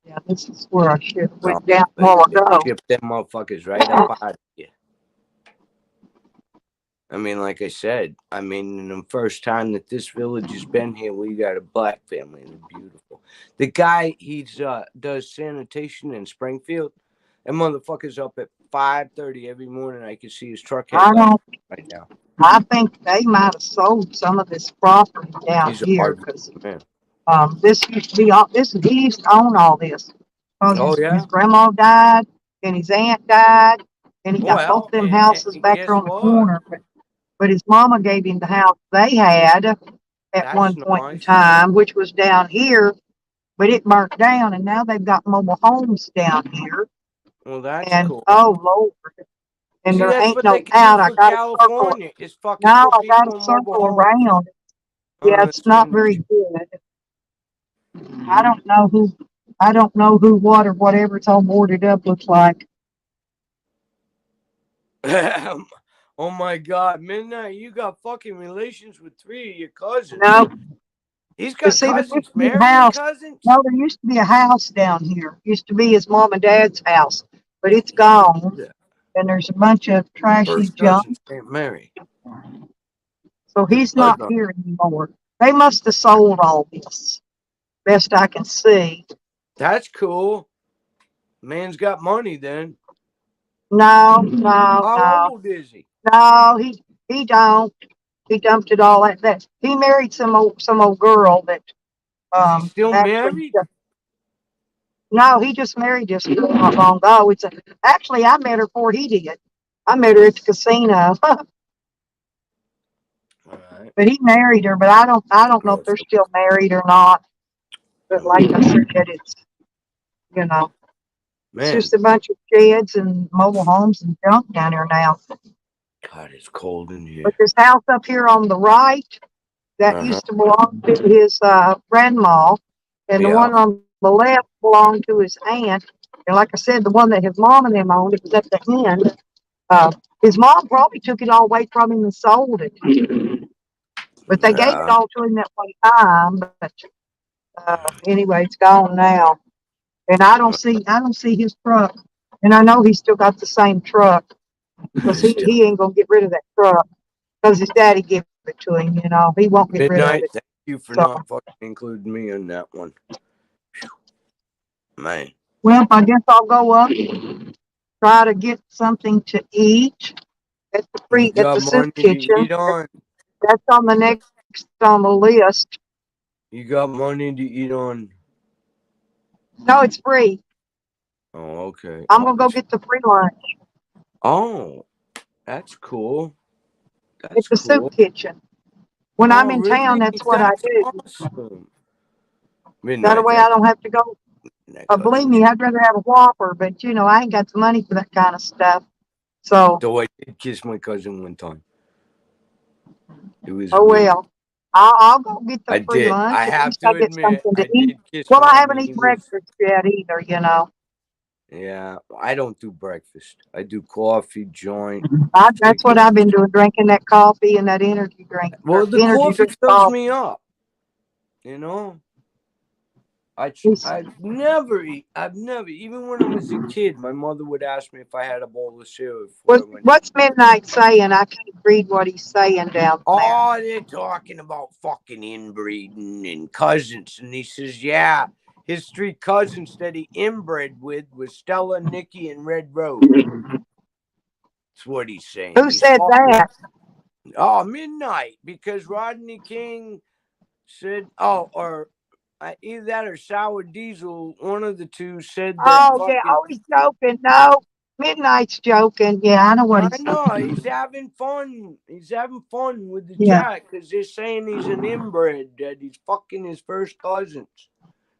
S3: Yeah, this is where I should have
S2: So
S3: went down a
S2: they
S3: while ago.
S2: shipped them motherfuckers right up out of here. I mean, like I said, in the first time that this village has been here, we got a black family and they're beautiful. The guy, he's does sanitation in Springfield. That motherfucker's up at 5:30 every morning. I can see his truck
S3: I
S2: headlights
S3: don't.
S2: right now.
S3: I think they might have sold some of this property down
S2: He's a
S3: here
S2: hard
S3: because
S2: man.
S3: this used to be all. He used to own all this.
S2: Oh, yeah?
S3: His grandma died, and his aunt died, and he got both
S2: Well,
S3: them
S2: and
S3: houses back
S2: guess
S3: there on the
S2: what?
S3: corner. But his mama gave him the house they had at
S2: That's
S3: one point in
S2: nice.
S3: time, which was down here, but it burnt down, and now they've got mobile homes down here.
S2: Well, that's
S3: And
S2: cool.
S3: oh Lord, and
S2: See,
S3: there
S2: that's
S3: ain't
S2: what
S3: no
S2: they can
S3: out.
S2: do
S3: I
S2: for
S3: got to circle.
S2: California is fucking
S3: Now
S2: put
S3: I got to
S2: people in mobile
S3: circle
S2: homes.
S3: around. Yeah, it's not very good. I don't know who. I don't know who, what, or whatever it's all boarded up looks like.
S2: Oh my God, Midnight, you got fucking relations with 3 of your cousins.
S3: No,
S2: He's
S3: but
S2: got
S3: see, there
S2: cousins
S3: used to be a
S2: marrying
S3: house.
S2: cousins?
S3: No, there used to be a house down here. Used to be his mom and dad's house, but it's gone. And there's a bunch of trashy
S2: First
S3: junk.
S2: cousins can't marry.
S3: So he's
S2: Blood
S3: not
S2: on.
S3: here anymore. They must have sold all this, best I can see.
S2: That's cool. Man's got money then.
S3: No,
S2: How old is he?
S3: no. He don't. He dumped it all at that. He married some old girl that
S2: Is he still
S3: actually.
S2: married?
S3: No, he just married this girl not long ago. Actually I met her before he did. I met her at the casino.
S2: All right.
S3: But he married her, but I don't know if they're still married or not. But like I said, it's it's
S2: Man,
S3: just a bunch of sheds and mobile homes and junk down there now.
S2: God, it's cold in here.
S3: But this house up here on the right, that used to belong to his grandma, and the
S2: Yeah.
S3: one on the left belonged to his aunt. And like I said, the one that his mom and them owned, it was at the end. His mom probably took it all away from him and sold it. But they gave it all to him that one time. But anyway, it's gone now. And I don't see his truck. And I know he's still got the same truck because he ain't gonna get rid of that truck because his daddy gave it to him. He won't get rid of
S2: Midnight,
S3: it.
S2: thank you for
S3: So,
S2: not fucking including me in that one. Man.
S3: well, I guess I'll go up, try to get something to eat at
S2: You got
S3: the soup
S2: money to
S3: kitchen.
S2: eat on.
S3: That's on the next on the list.
S2: You got money to eat on.
S3: No, it's free.
S2: Oh, okay.
S3: I'm gonna go get the free lunch
S2: Oh, that's cool.
S3: at
S2: That's
S3: the
S2: cool.
S3: soup kitchen. When I'm
S2: Oh,
S3: in town,
S2: really?
S3: that's what I
S2: That's
S3: do.
S2: awesome.
S3: That
S2: Midnight,
S3: way I
S2: thank
S3: don't have to go.
S2: you.
S3: Believe me, I'd rather have a Whopper, but I ain't got the money for that kind of stuff. So,
S2: Though I did kiss my cousin one time. It was
S3: oh
S2: weird.
S3: well. I'll go get the
S2: I
S3: free
S2: did.
S3: lunch.
S2: I
S3: At
S2: have
S3: least
S2: to
S3: I get
S2: admit,
S3: something
S2: I
S3: to eat.
S2: did kiss
S3: Well, I
S2: Tom,
S3: haven't
S2: and he
S3: eaten
S2: was.
S3: breakfast yet either.
S2: Yeah, I don't do breakfast. I do coffee, joint.
S3: That's what I've been doing, drinking that coffee and that energy drink.
S2: Well, the
S3: Energy
S2: coffee
S3: drink
S2: fills
S3: coffee.
S2: me up. You know. I've never, even when I was a kid, my mother would ask me if I had a bowl of cereal before I went.
S3: What's Midnight saying? I can't read what he's saying down there.
S2: Oh, they're talking about fucking inbreeding and cousins. And he says, yeah, his 3 cousins that he inbred with was Stella, Nikki, and Red Rose. That's what he's saying.
S3: Who said that?
S2: Oh, Midnight, because Rodney King said, or either that or Sour Diesel, one of the two said that.
S3: Oh, yeah. Oh, he's joking. No, Midnight's joking. Yeah, I know what he's
S2: I know,
S3: saying.
S2: he's having fun. He's having fun with the
S3: Yeah.
S2: chat because they're saying he's an inbred, that he's fucking his first cousins.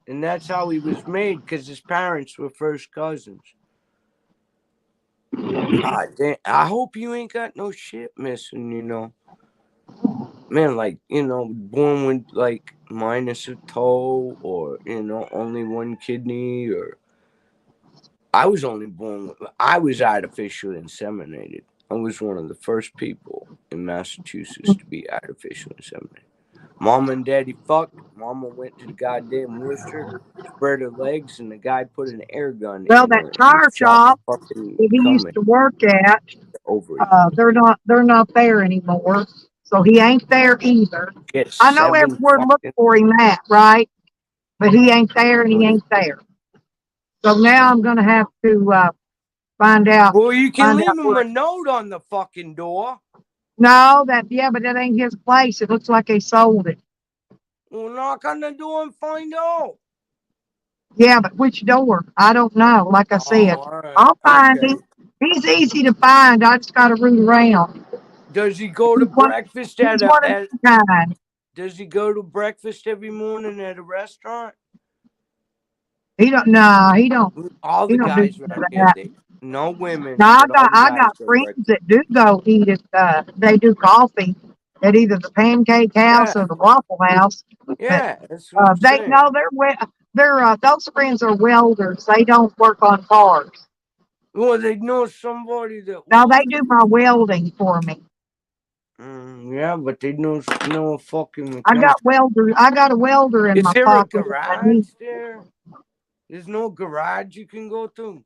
S2: And that's how he was made, because his parents were first cousins. God damn, I hope you ain't got no shit missing, you know. Man, like, you know, born with, like, minus a toe, or, you know, only one kidney, or... I was only born with... I was artificially inseminated. I was one of the first people in Massachusetts to be artificially inseminated. Mom and Daddy fucked. Mama went to the goddamn Worcester, spread her legs, and the guy put an air gun
S3: Well,
S2: in
S3: that
S2: her and
S3: tire
S2: shot
S3: shop
S2: the fucking
S3: that he used
S2: coming
S3: to work at,
S2: over.
S3: they're not there anymore. So he ain't there either.
S2: Get
S3: I know
S2: 7
S3: everywhere to look
S2: fucking...
S3: for him at, right? But he ain't there and he ain't there. So now I'm gonna have to find out.
S2: Well, you can leave him
S3: where.
S2: a note on the fucking door.
S3: No, but that ain't his place. It looks like they sold it.
S2: Well, knock on the door and find out.
S3: Yeah, but which door? I don't know. Like I said,
S2: all right.
S3: I'll find
S2: Okay.
S3: him. He's easy to find. I just gotta root around.
S2: Does he go to
S3: He's one,
S2: breakfast
S3: he's one of the kind.
S2: Does he go to breakfast every morning at a restaurant?
S3: He don't. No, he don't.
S2: All
S3: He
S2: the
S3: don't do
S2: guys around here,
S3: that.
S2: no women,
S3: No,
S2: but all the
S3: I
S2: guys
S3: got
S2: go to
S3: friends
S2: breakfast.
S3: that do go eat at. They do coffee at either the Pancake House or the Waffle House.
S2: Yeah, that's what I'm saying.
S3: They're those friends are welders. They don't work on cars.
S2: Well, they know somebody that
S3: Now
S2: will.
S3: they do my welding for me.
S2: Yeah, but they know a fucking mechanic.
S3: I got a welder in
S2: Is
S3: my
S2: there a
S3: pocket.
S2: garage there? There's no garage you can go to?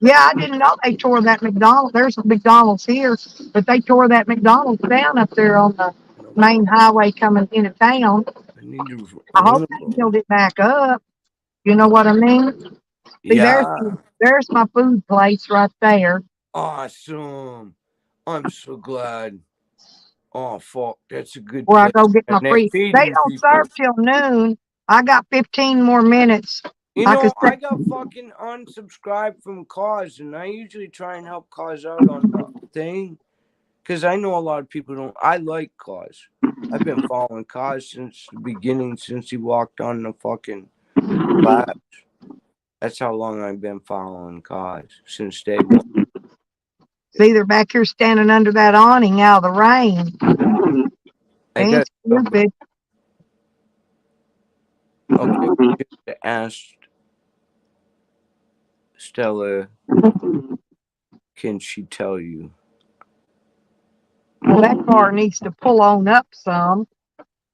S3: Yeah, I didn't know they tore that McDonald's. There's a McDonald's here, but they tore that McDonald's down up there on the main highway coming into town. I hope they build it back up. You know what I mean? See,
S2: Yeah.
S3: there's my food place right there.
S2: Awesome. I'm so glad. Oh, fuck. That's a good
S3: Where I
S2: place.
S3: go get my
S2: And they're
S3: free. They
S2: feeding
S3: don't
S2: people.
S3: serve till noon. I got 15 more minutes.
S2: You know, I got fucking unsubscribed from Cause, and I usually try and help Cause out on the thing. Because I know a lot of people don't. I like Cause. I've been following Cause since the beginning, since he walked on the fucking labs. That's how long I've been following Cause, since day one.
S3: See, they're back here standing under that awning out of the rain. Ain't stupid.
S2: Okay, just asked Stella, can she tell you?
S3: Well, that car needs to pull on up some.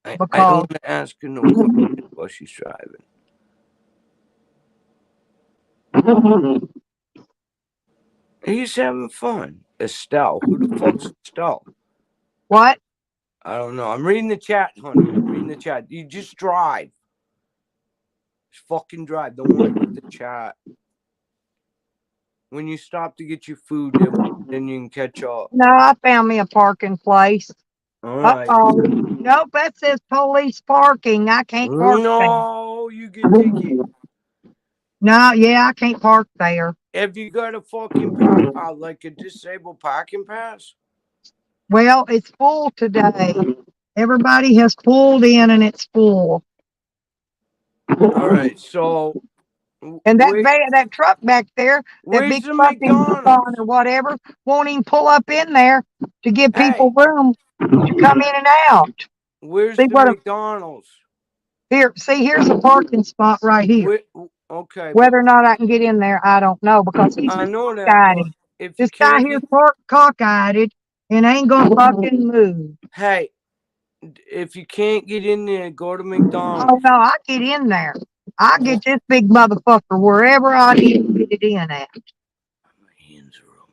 S2: I don't want to ask her no questions while she's driving. He's having fun. Estelle. Who the fuck's Estelle?
S3: What?
S2: I don't know. I'm reading the chat, honey. I'm reading the chat. You just drive. Just fucking drive. Don't worry about the chat. When you stop to get your food, then you can catch up.
S3: No, I found me a parking place.
S2: All right.
S3: Nope, that says police parking. I can't park there.
S2: No, you get ticket.
S3: No, yeah, I can't park there.
S2: Have you got a fucking like a disabled parking pass?
S3: Well, it's full today. Everybody has pulled in and it's full.
S2: All right, so
S3: and that truck back there, that big fucking Yukon or whatever, won't even pull up in there to give people room to come in and out.
S2: Where's the McDonald's?
S3: Here's a parking spot right here.
S2: Okay.
S3: Whether or not I can get in there, I don't know, because he's cockeyed. This guy here's cockeyed and ain't gonna fucking move.
S2: Hey, if you can't get in there, go to McDonald's.
S3: Oh no, I get in there. I get this big motherfucker wherever I need to get it in at.
S2: My hands are up.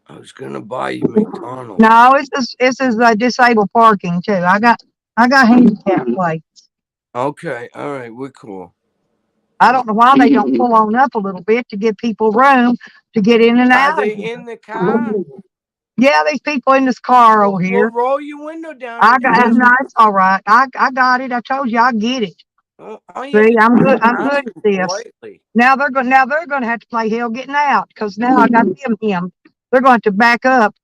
S2: I was gonna buy you McDonald's.
S3: No, it's just disabled parking too. I got handicap plates.
S2: Okay, all right, we're cool.
S3: I don't know why they don't pull on up a little bit to give people room to get in and
S2: Are
S3: out.
S2: they in the car?
S3: Yeah, these people in this car over
S2: Well,
S3: here.
S2: roll your window down.
S3: I
S2: And
S3: got no, it's all right. I got it. I told you I get it.
S2: oh, yeah,
S3: See, I'm good. I'm
S2: ask
S3: good
S2: them
S3: at this.
S2: politely.
S3: Now they're going to have to play hell getting out because now I got them him. They're going to back up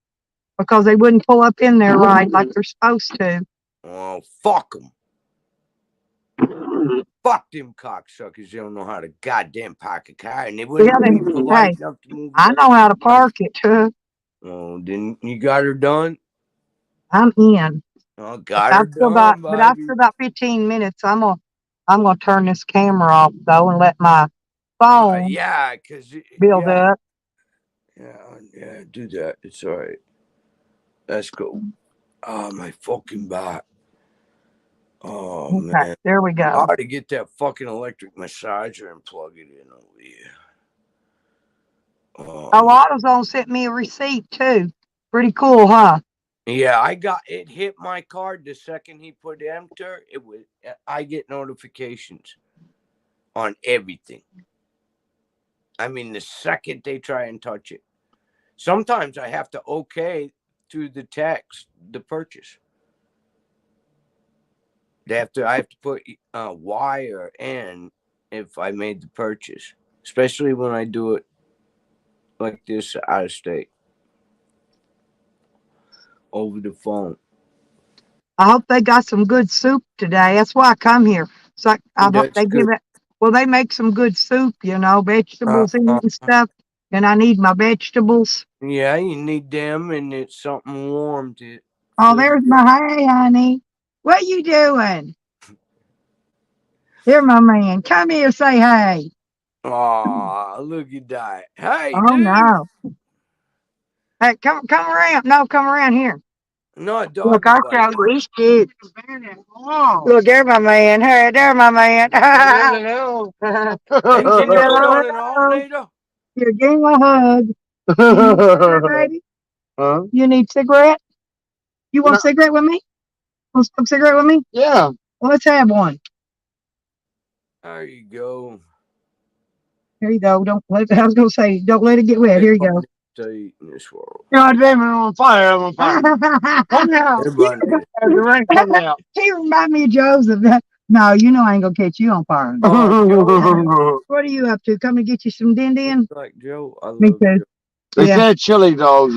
S3: because they wouldn't pull up in there right like they're supposed to.
S2: Oh, fuck them. Fuck them cocksuckers. They don't know how to goddamn park a car, and they wouldn't
S3: Yeah,
S2: be polite
S3: hey,
S2: enough to move.
S3: I know how to park it too.
S2: Oh, then you got her done.
S3: I'm in.
S2: Oh, got her done,
S3: But I've
S2: baby.
S3: still got 15 minutes. I'm gonna turn this camera off though and let my phone
S2: Yeah, cause
S3: build up.
S2: yeah, do that. It's all right. Let's go. Oh, my fucking back. Oh
S3: Okay,
S2: man,
S3: there we
S2: I
S3: go.
S2: ought to get that fucking electric massager and plug it in over here.
S3: Oh,
S2: Man.
S3: AutoZone sent me a receipt too. Pretty cool, huh?
S2: Yeah, I got it. Hit my card the second he put enter. It was. I get notifications on everything. I mean, the second they try and touch it. Sometimes I have to okay through the text the purchase. I have to put Y or N if I made the purchase, especially when I do it like this out of state over the phone.
S3: I hope they got some good soup today. That's why I come here. So I hope
S2: That's
S3: they
S2: good.
S3: give it. Well, they make some good soup, vegetables in it and stuff. And I need my vegetables.
S2: Yeah, you need them, and it's something warm to.
S3: Oh, there's my hey, honey. What you doing? Here, my man. Come here, say hey.
S2: Aw, look at that. Hey,
S3: Oh
S2: dude.
S3: no. Hey, come around. No, come around here.
S2: No,
S3: Look,
S2: doggy
S3: I'll
S2: bite.
S3: show you. He's cute. Look, there's my man. Hey, there's my man.
S2: Hello. Hey, can you put on an alternator?
S3: Here, give him a hug. You need a cigarette, baby?
S1: Huh?
S3: You need cigarette? You want a cigarette with me? Want to smoke a cigarette with me?
S1: Yeah.
S3: Well, let's have one.
S2: There you go.
S3: Here you go. I was gonna say, don't let it get wet. Here you go.
S2: Stay in this world.
S1: God damn it, I'm on fire. I'm on fire. Come now.
S2: Everybody.
S1: The rain come out.
S3: He remind me of Joseph. No, I ain't gonna catch you on fire.
S2: Oh, Joe.
S3: What are you up to? Come to get you some din.
S2: Like Joe. I
S3: Me
S2: love
S3: too.
S2: Joe.
S1: They
S3: Yeah.
S1: said chili dogs.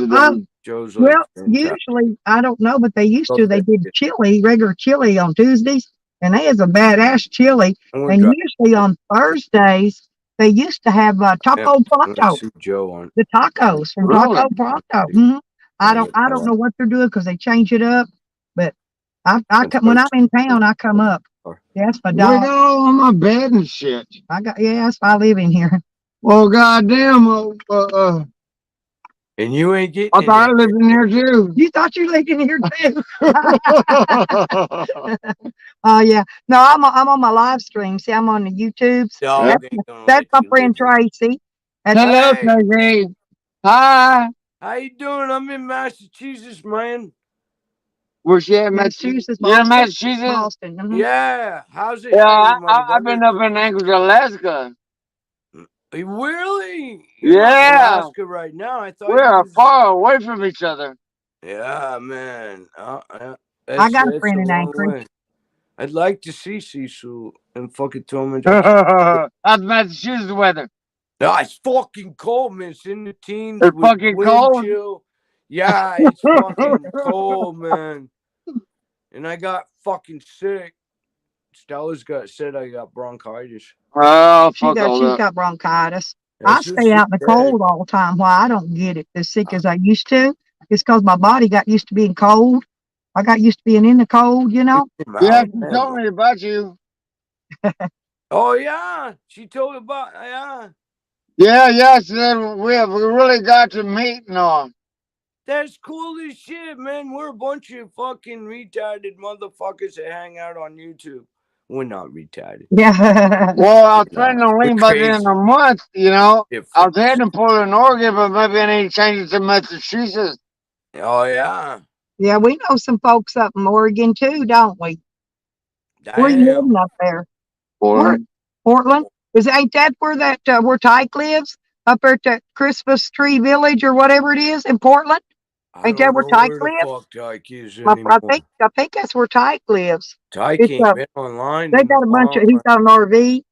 S2: Joe's like
S3: Well,
S2: fantastic.
S3: usually I don't know, but they used to. They
S2: Okay.
S3: did regular chili on Tuesdays, and they is a badass chili.
S2: I'm
S3: And
S2: gonna
S3: usually on Thursdays they used to have taco pronto,
S2: see Joe on.
S3: the tacos from
S1: Really?
S3: Taco Pronto. hmm I don't
S2: Yeah.
S3: know what they're doing because they change it up, but I
S2: That's
S3: come when I'm
S2: what-
S3: in town. I come up. Yeah, that's my
S1: We
S3: dog.
S1: got all on my bed and shit.
S3: That's why I live in here.
S1: Well, goddamn.
S2: And you ain't getting
S1: I
S2: it
S1: thought I
S2: in
S1: lived in here too.
S3: You thought you lived in here too? Oh yeah. No, I'm on my live stream. See, I'm on the YouTubes.
S2: Dog ain't gonna
S3: That's
S2: let
S3: my
S2: you
S3: friend
S2: live it.
S3: Tracy. That's
S1: Hello,
S2: Hey.
S1: Tracy. Hi.
S2: How you doing? I'm in Massachusetts, man.
S1: Where's she at?
S3: Massachusetts,
S1: Yeah,
S3: Boston.
S1: Massachusetts.
S3: Boston. mhm.
S2: Yeah. How's it?
S1: Yeah,
S2: here,
S1: I've been up in Anchorage, Alaska.
S2: Really? You're not in
S1: Yeah.
S2: Alaska right now. I thought
S1: We
S2: you
S1: are
S2: was...
S1: far away from each other.
S2: Yeah, man.
S3: I got a friend in Anchorage.
S2: Way. I'd like to see Cecil and fucking tell me.
S1: How's Massachusetts weather?
S2: No, it's fucking cold, man. It's in the teens.
S1: It's
S2: with
S1: fucking
S2: wind
S1: cold.
S2: chill. Yeah, it's fucking cold, man. And I got fucking sick. Stella's said I got bronchitis.
S1: Oh,
S3: She's got bronchitis.
S2: That's
S3: I
S2: what
S3: stay
S2: she
S3: out in the
S2: said.
S3: cold all the time. Why I don't get it as sick as I used to. It's because my body got used to being cold. I got used to being in the cold,
S1: Yeah, she told me about you.
S2: Oh yeah, she told me about
S1: Yeah. She said we really got to meet on.
S2: That's cool as shit, man. We're a bunch of fucking retarded motherfuckers that hang out on YouTube. We're not retarded.
S3: Yeah.
S7: Well, I was
S2: No,
S7: planning on
S2: we're
S7: leaving by the end of the
S2: crazy.
S7: month, you know. I
S2: Different.
S7: was heading to Portland, Oregon, but maybe I need to change it to Massachusetts.
S2: Oh yeah.
S3: Yeah, we know some folks up in Oregon too, don't we? Where you
S2: Damn.
S3: living up there?
S7: Portland.
S3: Portland? Ain't that where where Tyke lives? Up there at that Christmas Tree Village or whatever it is in Portland?
S2: I
S3: Ain't that
S2: don't
S3: where
S2: know
S3: Tyke
S2: where the
S3: lives?
S2: fuck Tyke is
S3: I
S2: anymore.
S3: think that's where Tyke lives.
S2: Tyke
S3: It's
S2: ain't been online
S3: they
S2: in
S3: got a bunch of
S2: long.
S3: he's got an RV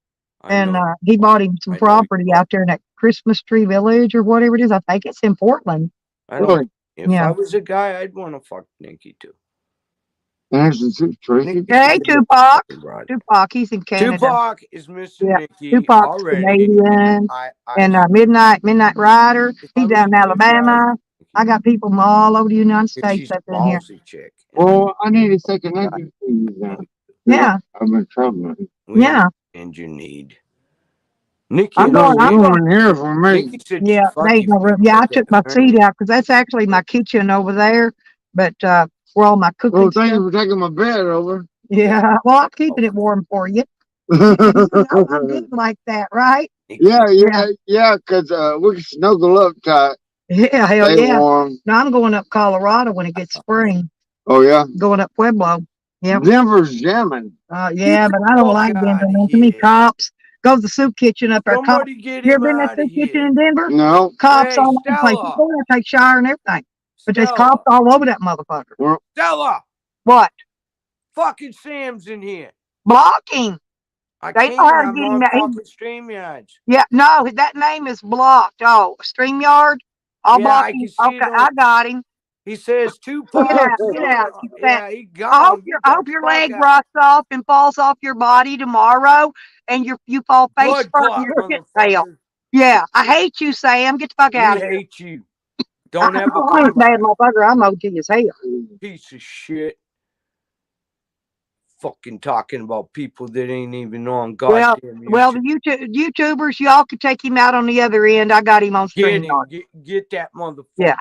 S2: I
S3: and
S2: know.
S3: he bought him some
S2: I know.
S3: property out there in that Christmas Tree Village or whatever it is. I think it's in Portland.
S2: I don't.
S7: Really?
S2: If
S3: Yeah.
S2: I was a guy, I'd want to fuck Nikki too.
S7: Tracy.
S2: Nikki's
S3: Hey,
S2: a good
S3: Tupac.
S2: fucking broad.
S3: Tupac, he's in Canada.
S2: Tupac is missing
S3: Yeah,
S2: Nikki
S3: Tupac's
S2: already.
S3: Canadian.
S2: I
S3: And Midnight Rider,
S2: if I
S3: he's
S2: was
S3: down in
S2: a good guy,
S3: Alabama. I got people from all over the United States
S2: she's a
S3: up in here.
S2: ballsy chick.
S7: Well, I need to stay connected to you then.
S3: Yeah,
S7: I've been traveling.
S2: We
S3: yeah.
S2: and you need Nikki.
S3: I'm
S2: and
S7: No
S3: going.
S7: room in here for me.
S2: Nikki said
S3: Yeah,
S2: she'd fuck
S3: they ain't
S2: you.
S3: no room. Yeah, I took my seat out because that's actually my kitchen over there. But where all my cooking
S7: Well, thank
S3: stuff.
S7: you for taking my bed over.
S3: Yeah, well, I'm keeping it warm for you. I'm good like that, right?
S7: Yeah, because we can snuggle up tight.
S3: Yeah, hell
S7: Stay
S3: yeah.
S7: warm.
S3: No, I'm going up Colorado when it gets spring.
S7: Oh, yeah.
S3: Going up Pueblo. Yep.
S7: Denver's jamming.
S3: Yeah, but I don't like Denver. There's too many cops. Go to the soup kitchen up there.
S2: Somebody get
S3: You ever
S2: him
S3: been to that
S2: out of
S3: soup kitchen
S2: here.
S3: in Denver?
S7: No.
S3: Cops
S2: Hey,
S3: all over the place. You
S2: Stella.
S3: go there, take shower and everything. But there's
S2: Stella.
S3: cops all over that motherfucker.
S2: Stella.
S3: What?
S2: Fucking Sam's in here.
S3: Blocking.
S2: I
S3: They
S2: can't.
S3: know how to
S2: I'm
S3: get him
S2: on
S3: out.
S2: fucking StreamYards.
S3: Yeah, no, that name is blocked. Oh, StreamYard. I'll
S2: Yeah,
S3: block
S2: I
S3: him.
S2: can see
S3: Okay,
S2: it
S3: I
S2: on.
S3: got him.
S2: He says
S3: Get
S2: Tupac.
S3: out, get out. You fat.
S2: Yeah, he gone. Get
S3: I
S2: the
S3: hope your
S2: fuck
S3: leg
S2: out.
S3: rots off and falls off your body tomorrow, and you fall face
S2: Blood
S3: first
S2: clot,
S3: in your tail.
S2: motherfucker.
S3: Yeah, I hate you, Sam. Get the fuck out
S2: We
S3: of here.
S2: hate you. Don't ever
S3: I'm
S2: come
S3: this bad
S2: back.
S3: motherfucker. I'm OG as hell.
S2: Piece of shit. Fucking talking about people that ain't even on goddamn YouTube.
S3: Well, the YouTubers, y'all could take him out on the other end. I got him on
S2: Get him.
S3: StreamYard.
S2: Get that motherfucker.
S3: Yeah.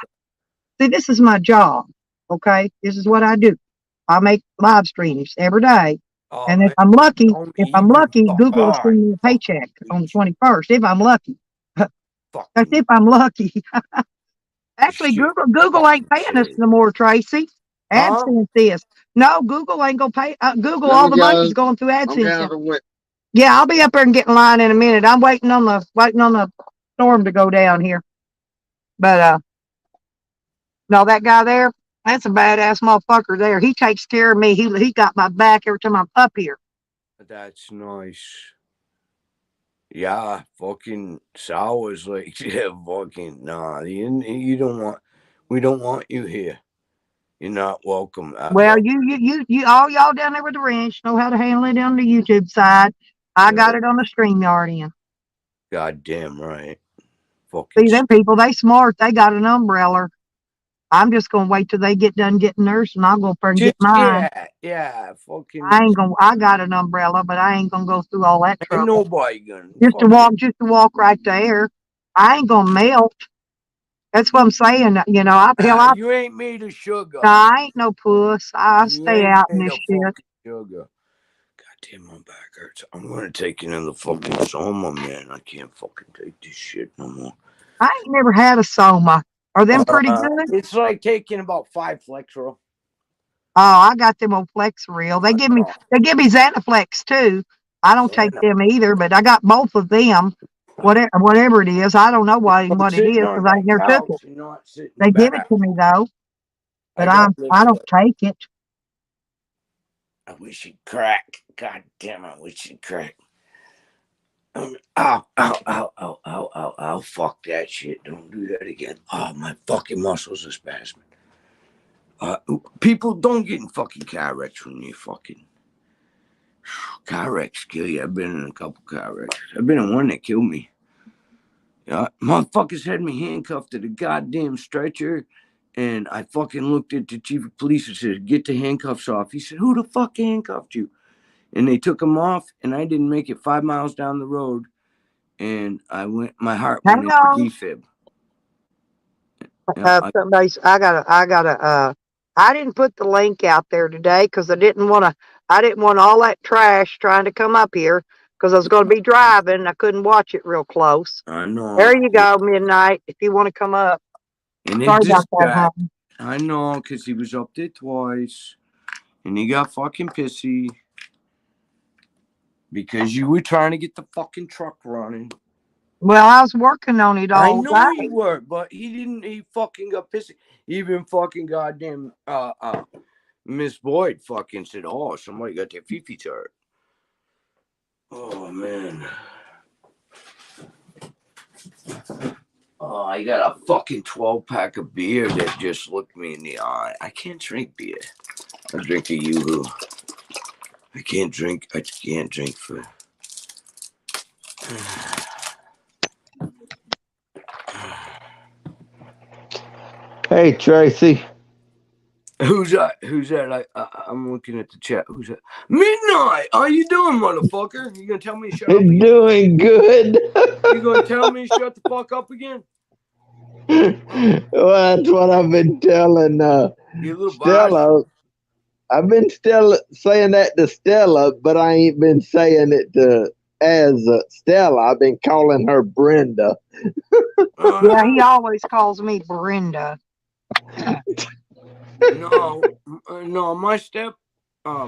S3: See, this is my job. Okay, this is what I do. I make live streams every day,
S2: Oh,
S3: and if I'm lucky, Google will send me a
S2: fuck
S3: paycheck on the 21st. If I'm lucky, that's
S2: fucking
S3: if I'm lucky. Actually,
S2: shit.
S3: Google ain't paying us
S2: Shit.
S3: no more, Tracy.
S2: Huh?
S3: AdSense is. No, Google ain't gonna pay. Google,
S7: Let
S3: all
S7: me
S3: the
S7: go.
S3: money's going through
S7: I'm
S3: AdSense.
S7: down to wit.
S3: Yeah, I'll be up there and get in line in a minute. I'm waiting on the storm to go down here. But no, that guy there, that's a badass motherfucker there. He takes care of me. He got my back every time I'm up here.
S2: That's nice. Yeah, fucking Sour's like, yeah, fucking, nah, you don't want, we don't want you here. You're not welcome.
S3: Well, you all y'all down there with the wrench know how to handle it on the YouTube side. I got it on the StreamYard end.
S2: Goddamn right. Fucking
S3: See, them people, they smart. They got an umbrella. I'm just gonna wait till they get done getting theirs, and I'll go up there and get mine.
S2: Yeah, fucking.
S3: I got an umbrella, but I ain't gonna go through all that trouble.
S2: Ain't nobody gonna.
S3: Just to walk right there. I ain't gonna melt. That's what I'm saying. You know,
S2: You ain't made of sugar.
S3: I ain't no puss. I stay out in this shit.
S2: Sugar. Goddamn, my back hurts. I'm gonna take another fucking Soma, man. I can't fucking take this shit no more.
S3: I ain't never had a Soma. Are them pretty good?
S2: It's like taking about 5 Flexeril.
S3: Oh, I got them on Flexeril. They give me Xanaflex too. I don't take them either, but I got both of them. Whatever it is, I don't know what it is because I never took it. They give it to me though, but I don't take it.
S2: I wish he'd crack. God damn, I wish he'd crack. Ow. Fuck that shit. Don't do that again. Oh, my fucking muscles are spasming. People don't get in fucking car wrecks when you fucking. Car wrecks kill you. I've been in a couple car wrecks. I've been in one that killed me. Yeah, motherfuckers had me handcuffed to the goddamn stretcher, and I fucking looked at the chief of police and said, "Get the handcuffs off." He said, "Who the fuck handcuffed you?" And they took them off, and I didn't make it 5 miles down the road, and my heart went into defib. Yeah,
S3: I didn't put the link out there today because I didn't want all that trash trying to come up here because I was going to be driving. I couldn't watch it real close.
S2: I know.
S3: There you go, Midnight, if you want to come up.
S2: And it
S3: Sorry about that,
S2: distracts.
S3: honey.
S2: I know, because he was up there twice. And he got fucking pissy. Because you were trying to get the fucking truck running.
S3: Well, I was working on it
S2: I
S3: all
S2: know
S3: day.
S2: you were, but he fucking got pissy. Even fucking goddamn Miss Boyd fucking said, "Oh, somebody got their fifis hurt." Oh man. Oh, I got a fucking 12-pack of beer that just looked me in the eye. I can't drink beer. I drink a Yoo-hoo. I can't drink for.
S8: Hey, Tracy.
S2: Who's that? I'm looking at the chat. Who's that? Midnight. How you doing, motherfucker? You gonna tell me to shut up again?
S8: Doing good.
S2: You gonna tell me to shut the fuck up again?
S8: Well, that's what I've been telling
S2: You little
S8: Stella.
S2: bastard.
S8: I've been still saying that to Stella, but I ain't been saying it as Stella. I've been calling her Brenda.
S3: Yeah, he always calls me Brenda.
S2: No, my step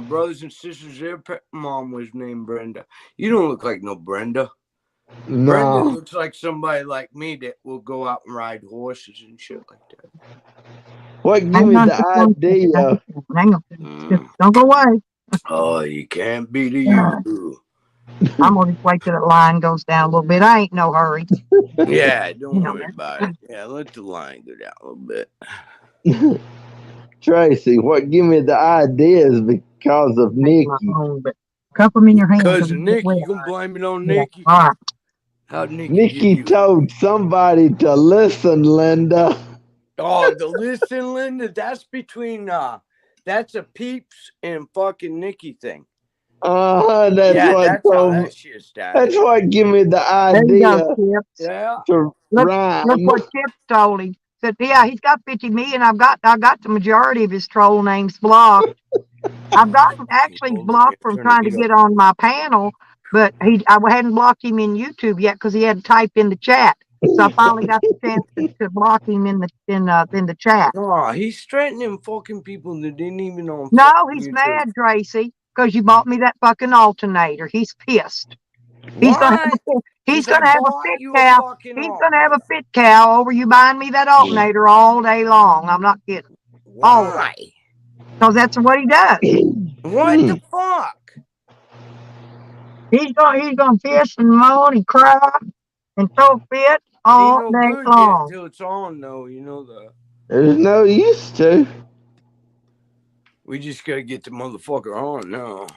S2: brothers and sisters, their mom was named Brenda. You don't look like no Brenda.
S8: No.
S2: Brenda looks like somebody like me that will go out and ride horses and shit like that.
S8: What give me the idea?
S3: Hang on. Don't go away.
S2: Oh, you can't beat a you.
S3: I'm gonna just wait till the line goes down a little bit. I ain't no hurry.
S2: Yeah, don't worry about it. Yeah, let the line go down a little bit.
S8: Tracy, what give me the idea is because of Nikki.
S3: Cup them in your hand.
S2: Because of Nikki, you gonna blame it on Nikki?
S3: All right.
S2: How'd Nikki
S8: Nikki
S2: get you?
S8: told somebody to listen, Linda.
S2: Oh, the listen, Linda, that's between that's a Peeps and fucking Nikki thing.
S8: That's
S2: Yeah,
S8: what
S2: that's how
S8: told
S2: that
S8: me.
S2: shit started.
S8: That's what give me the
S3: There you
S8: idea
S3: go, Chips.
S2: Yeah.
S8: to
S3: Look
S8: rhyme.
S3: what Chips told him. Said, yeah, he's got 50 million. I got the majority of his troll names blocked. I've got him actually blocked from trying to get on my panel, but I hadn't blocked him in YouTube yet because he had to type in the chat. So I finally got the chance to block him in the chat.
S2: Oh, he's threatening fucking people that didn't even know him.
S3: No, he's mad, Tracy, because you bought me that fucking alternator. He's pissed. He's gonna have a fit cow. He's gonna have a fit cow over you buying me that alternator all day long. I'm not kidding.
S2: Why?
S3: Because that's what he does.
S2: What the fuck?
S3: He's gonna piss and moan and cry and throw a fit all day long.
S2: Till it's on, though. You know that.
S8: There's no use to.
S2: We just gotta get the motherfucker on now.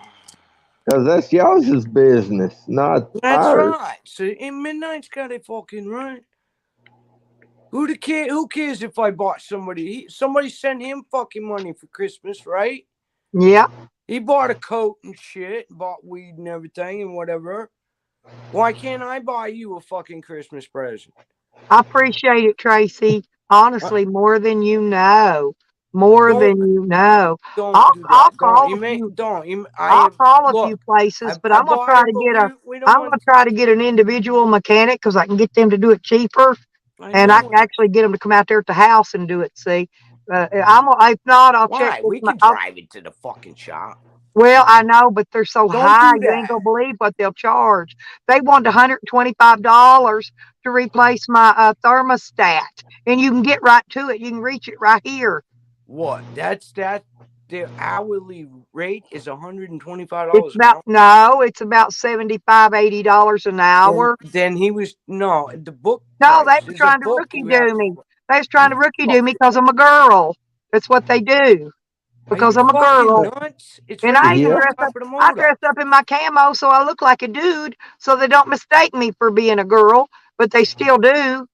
S8: Because that's y'all's business, not
S2: That's
S8: ours.
S2: right. So in Midnight's got it fucking right. Who cares if I bought somebody? Somebody sent him fucking money for Christmas, right?
S3: Yeah.
S2: He bought a coat and shit, bought weed and everything and whatever. Why can't I buy you a fucking Christmas present?
S3: I appreciate it, Tracy. Honestly, more than you know. More than you know. I'll call a few places, but I'm gonna try to get an individual mechanic because I can get them to do it cheaper, and I can actually get them to come out there at the house and do it. See, if not, I'll check.
S2: We can drive it to the fucking shop.
S3: Well, I know, but they're so high, you ain't gonna believe what they'll charge. They want $125 to replace my thermostat, and you can get right to it. You can reach it right here.
S2: What? Their hourly rate is $125.
S3: It's about $75-$80 an hour.
S2: Then he was the book.
S3: No, they were trying to rookie do me. They was trying to rookie do me because I'm a girl. That's what they do. Because I'm a girl. And I dress up in my camo so I look like a dude so they don't mistake me for being a girl, but they still do.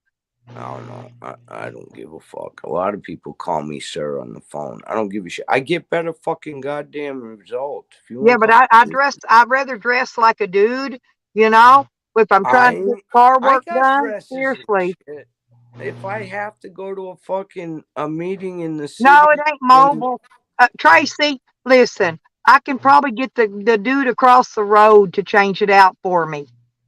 S2: No, I don't give a fuck. A lot of people call me sir on the phone. I don't give a shit. I get better fucking goddamn results.
S3: Yeah, but I'd rather dress like a dude, you know, if I'm trying to get car work done. Seriously.
S2: if I have to go to a meeting in the city.
S3: No, it ain't mobile. Tracy, listen, I can probably get the dude across the road to change it out for me.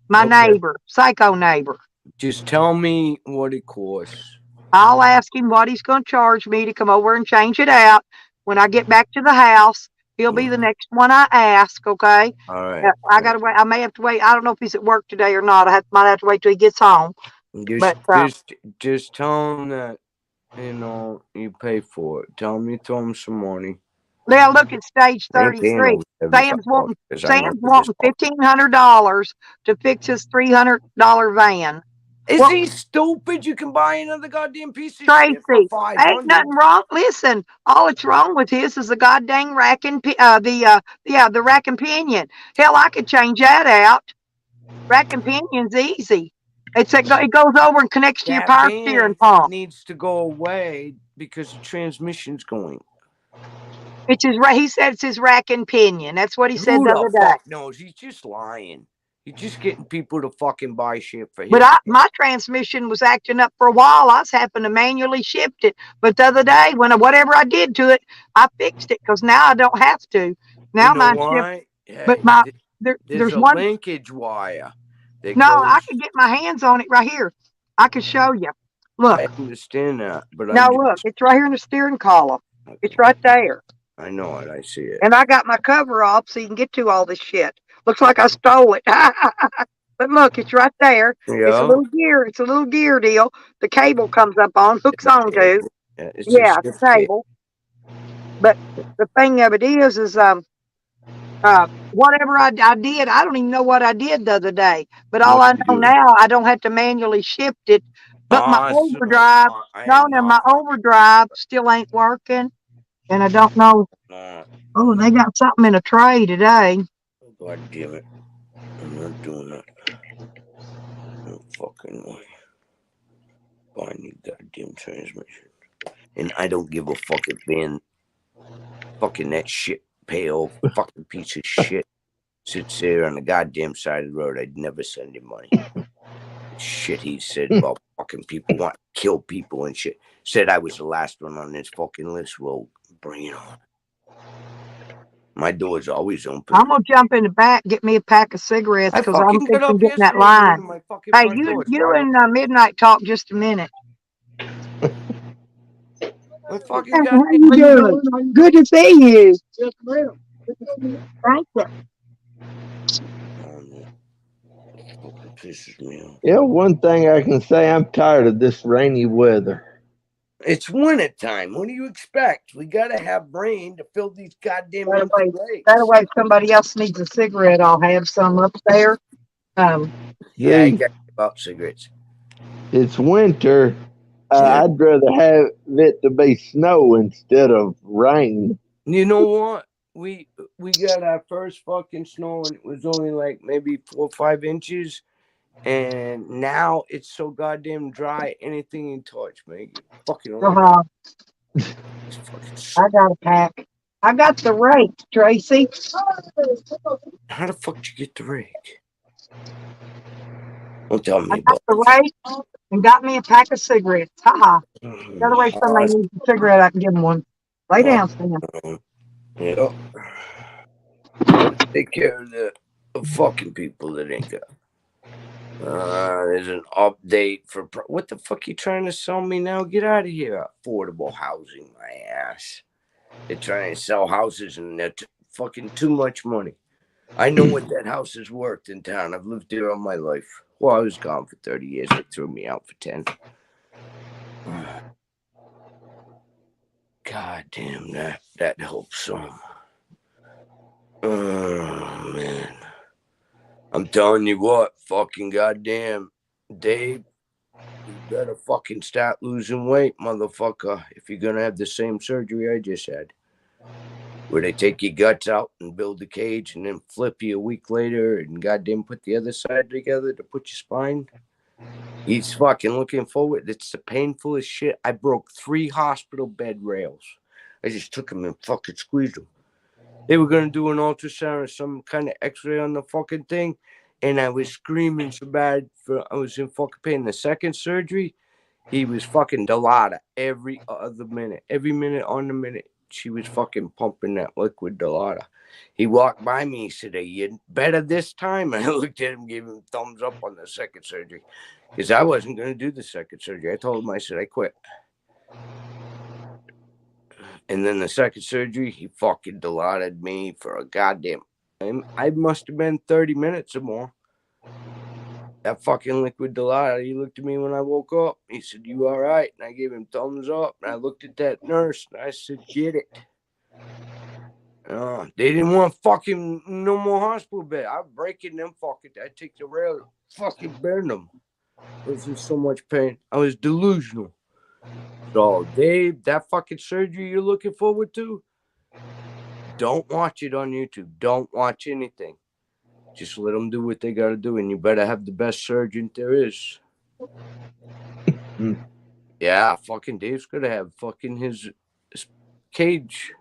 S3: My
S2: Okay.
S3: neighbor, psycho neighbor.
S2: Just tell me what it costs.
S3: I'll ask him what he's going to charge me to come over and change it out. When I get back to the house, he'll be the next one I ask, okay?
S2: All right.
S3: I got to wait. I may have to wait. I don't know if he's at work today or not. Might have to wait till he gets home.
S2: Just,
S3: But
S2: just tell him that you pay for it. Tell him you throw him some money.
S3: now look at stage
S2: I ain't paying
S3: 33.
S2: over $75 because I know
S3: Sam's
S2: where this
S3: wanting $1,500 to fix his $300 van.
S2: Is
S3: Well,
S2: he stupid? You can buy another goddamn piece of shit for
S3: Tracy, ain't
S2: 500.
S3: nothing wrong. Listen, all that's wrong with his is the goddamn rack and the rack and pinion. Hell, I could change that out. Rack and pinion's easy. It goes over and connects to your
S2: That
S3: power steering
S2: van
S3: pump.
S2: needs to go away because the transmission's going.
S3: It's his. He said it's his rack and pinion. That's what he said
S2: Who
S3: the
S2: the
S3: other day.
S2: fuck knows? He's just lying. He's just getting people to fucking buy shit for his.
S3: But my transmission was acting up for a while. I was having to manually shift it. But the other day, whatever I did to it, I fixed it because now I don't have to. Now
S2: You know
S3: mine's
S2: why?
S3: But
S2: Hey, there's
S3: there's
S2: a
S3: one.
S2: linkage wire that
S3: No,
S2: goes.
S3: I could get my hands on it right here. I could show you. Look.
S2: I understand that, but
S3: Now look, it's right here in the steering column. It's right there.
S2: I know it. I see it.
S3: And I got my cover off so you can get to all this shit. Looks like I stole it. But look, it's right there.
S2: Yeah.
S3: It's a little gear. It's a little gear deal. The cable comes up on, hooks onto.
S2: Yeah, it's
S3: It's a cable. But the thing of it is whatever I did, I don't even know what I did the other day. But all I know now, I don't have to manually shift it. But my overdrive, my overdrive still ain't working. And I don't know. Oh, they got something in a tray today.
S2: God damn it. I'm not doing that. No fucking way. I need goddamn transmission. And I don't give a fucking van. Fucking that shit pale fucking piece of shit sits there on the goddamn side of the road. I'd never send him money. Shit he said about fucking people want to kill people and shit. Said I was the last one on this fucking list. Well, bring it on. My door's always open.
S3: I'm gonna jump in the back, get me a pack of cigarettes because I'm fixing getting that line. Hey, you and Midnight talk just a minute.
S2: How
S3: you doing? Good to see you. Thank you.
S2: Pisses me off.
S8: Yeah, one thing I can say, I'm tired of this rainy weather.
S2: It's winter time. What do you expect? We gotta have rain to fill these goddamn empty lakes.
S3: That way, if somebody else needs a cigarette, I'll have some up there.
S2: Yeah, I got about cigarettes.
S8: It's winter. I'd rather have it to be snow instead of rain.
S2: You know what? We got our first fucking snow and it was only like maybe 4 or 5 inches. And now it's so goddamn dry, anything you touch, man. Fucking
S3: I got a pack. I got the rake, Tracy.
S2: How the fuck did you get the rake? Don't tell me
S3: I got the rake and got me a pack of cigarettes. Ha-ha. The other way somebody needs a cigarette, I can give them one. Lay down, Sam.
S2: Yeah. Take care of the fucking people that ain't got. There's an update for what the fuck you trying to sell me now? Get out of here. Affordable housing, my ass. They're trying to sell houses and they're fucking too much money. I know what that house is worth in town. I've lived there all my life. Well, I was gone for 30 years. They threw me out for 10. God damn, that helps some. Oh, man. I'm telling you what, fucking goddamn, Dave, you better fucking start losing weight, motherfucker, if you're gonna have the same surgery I just had. Where they take your guts out and build a cage and then flip you a week later and goddamn put the other side together to put your spine. He's fucking looking forward. It's the painfulest shit. I broke 3 hospital bed rails. I just took them and fucking squeezed them. They were going to do an ultrasound or some kind of x-ray on the fucking thing. And I was screaming so bad. I was in fucking pain. The second surgery, He was fucking Delata every other minute. Every minute on the minute, she was fucking pumping that liquid Delata. He walked by me. He said, "Are you better this time?" And I looked at him, gave him thumbs up on the second surgery. Because I wasn't going to do the second surgery. I told him, I said, I quit. And then the second surgery, he fucking Delata'd me for a goddamn... I must have been 30 minutes or more. That fucking liquid Delata, he looked at me when I woke up. He said, "You all right?" And I gave him thumbs up. And I looked at that nurse and I said, "Get it." They didn't want fucking no more hospital bed. I'm breaking them fucking... I take the rail, fucking burn them. I was in so much pain. I was delusional. So, Dave, that fucking surgery you're looking forward to, don't watch it on YouTube. Don't watch anything. Just let them do what they got to do. And you better have the best surgeon there is. Yeah, fucking Dave's going to have fucking his cage.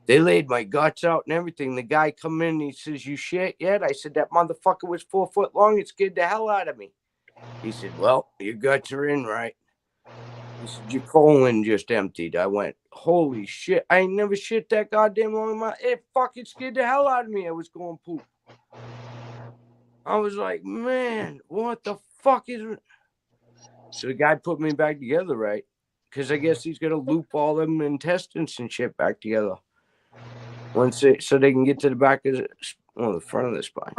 S2: They laid my guts out and everything. The guy come in and he says, "You shit yet?" I said, "That motherfucker was 4 foot long. It scared the hell out of me." He said, "Well, your guts are in, right?" He said, "Your colon just emptied." I went, "Holy shit. I ain't never shit that goddamn long in my... It fucking scared the hell out of me. I was going poop. I was like, man, what the fuck is it? So the guy put me back together, right? Because I guess he's going to loop all them intestines and shit back together. So they can get to the back of the front of the spine.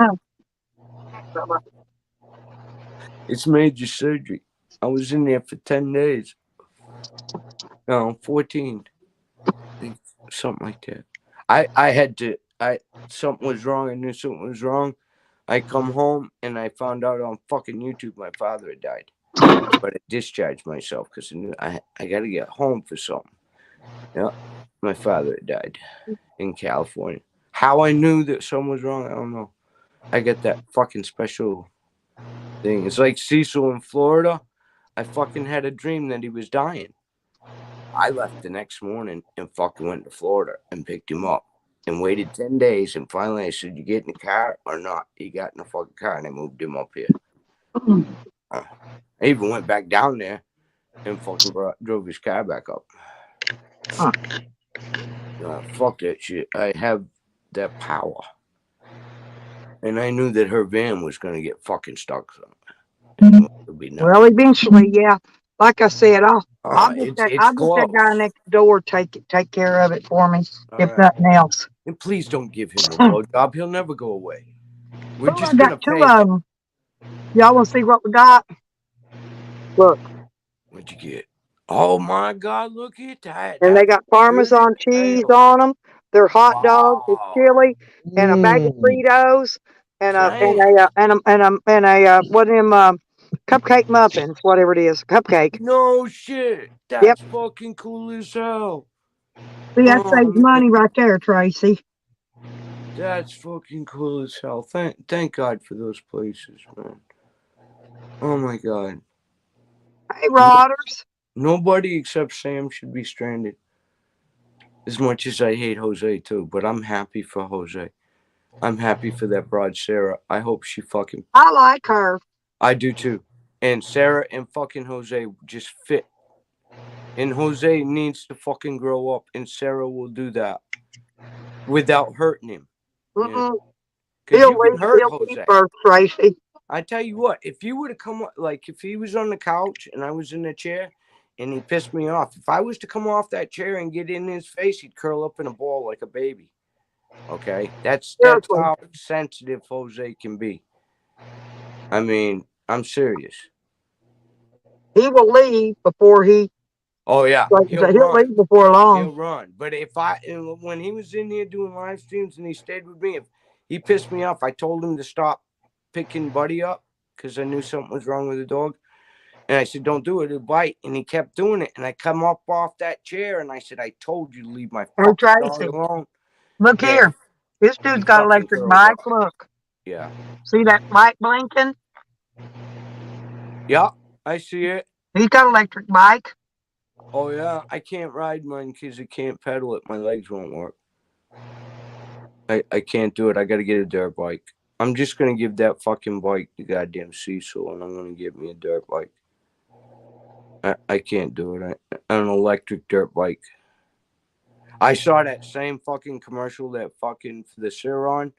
S2: It's major surgery. I was in there for 10 days. No, 14. I think something like that. I had to... something was wrong. I knew something was wrong. I come home and I found out on fucking YouTube my father had died. But I discharged myself because I knew I got to get home for something. Yeah, my father had died in California. How I knew that something was wrong, I don't know. I got that fucking special thing. It's like Cecil in Florida. I fucking had a dream that he was dying. I left the next morning and fucking went to Florida and picked him up and waited 10 days. And finally I said, "You get in the car or not?" He got in the fucking car and I moved him up here. I even went back down there and fucking drove his car back up. Fuck that shit. I have that power. And I knew that her van was going to get fucking stuck. So it'll be nothing.
S3: Well, eventually, yeah. Like I said, I'll get
S2: It's
S3: that guy next door take care of it for me, if
S2: right.
S3: nothing else.
S2: And please don't give him a blowjob. He'll never go away. We're
S3: Oh,
S2: just
S3: I
S2: going to
S3: got 2
S2: pay
S3: of
S2: him.
S3: them. Y'all want to see what we got? Look.
S2: What'd you get? Oh my God! Look at that.
S3: And they got Parmesan cheese on them. They're hot dogs with chili and a bag of Fritos and what them cupcake muffins, whatever it is, cupcake.
S2: No shit. That's fucking cool as hell.
S3: See, that saves money right there, Tracy.
S2: That's fucking cool as hell. Thank God for those places, man. Oh my God.
S3: Hey, Rodders.
S2: Nobody except Sam should be stranded. As much as I hate Jose too, but I'm happy for Jose. I'm happy for that broad Sarah. I hope she fucking...
S3: I like her.
S2: I do too. And Sarah and fucking Jose just fit. And Jose needs to fucking grow up, and Sarah will do that without hurting him. Because you can hurt Jose.
S3: First, Tracy.
S2: I tell you what, if you would have come, like if he was on the couch and I was in the chair and he pissed me off, if I was to come off that chair and get in his face, he'd curl up in a ball like a baby. Okay? That's how sensitive Jose can be. I mean, I'm serious.
S3: He will leave before he...
S2: Oh, yeah.
S3: He'll leave before long.
S2: He'll run. But when he was in here doing live streams and he stayed with me, if he pissed me off, I told him to stop picking Buddy up because I knew something was wrong with the dog. And I said, "Don't do it, it'll bite." And he kept doing it. And I come up off that chair and I said, "I told you to leave my fucking dog alone."
S3: Look here. This dude's got an electric bike. Look.
S2: Yeah.
S3: See that light blinking?
S2: Yeah, I see it.
S3: He's got an electric bike.
S2: Oh, yeah. I can't ride mine because I can't pedal it. My legs won't work. I can't do it. I got to get a dirt bike. I'm just going to give that fucking bike to goddamn Cecil, and I'm going to get me a dirt bike. I can't do it. An electric dirt bike. I saw that same fucking commercial that fucking for the Ciron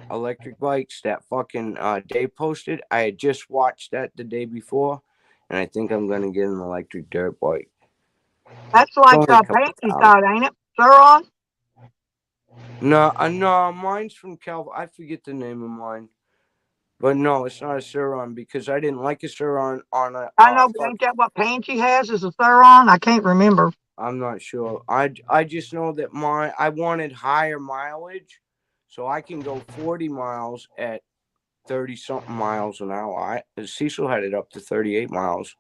S2: electric bikes that fucking Dave posted. I had just watched that the day before, and I think I'm gonna get an electric dirt bike.
S3: That's
S2: It's
S3: like
S2: only a couple
S3: Pansy
S2: thousand.
S3: side, ain't it? Suron?
S2: No, mine's from Cal. I forget the name of mine, but no, it's not a Ciron because I didn't like a Ciron on a.
S3: I know, but ain't that what Pansy has? Is a Suron? I can't remember.
S2: I'm not sure. I just know that I wanted higher mileage, so I can go 40 miles at 30 something miles an hour. Cecil had it up to 38 miles.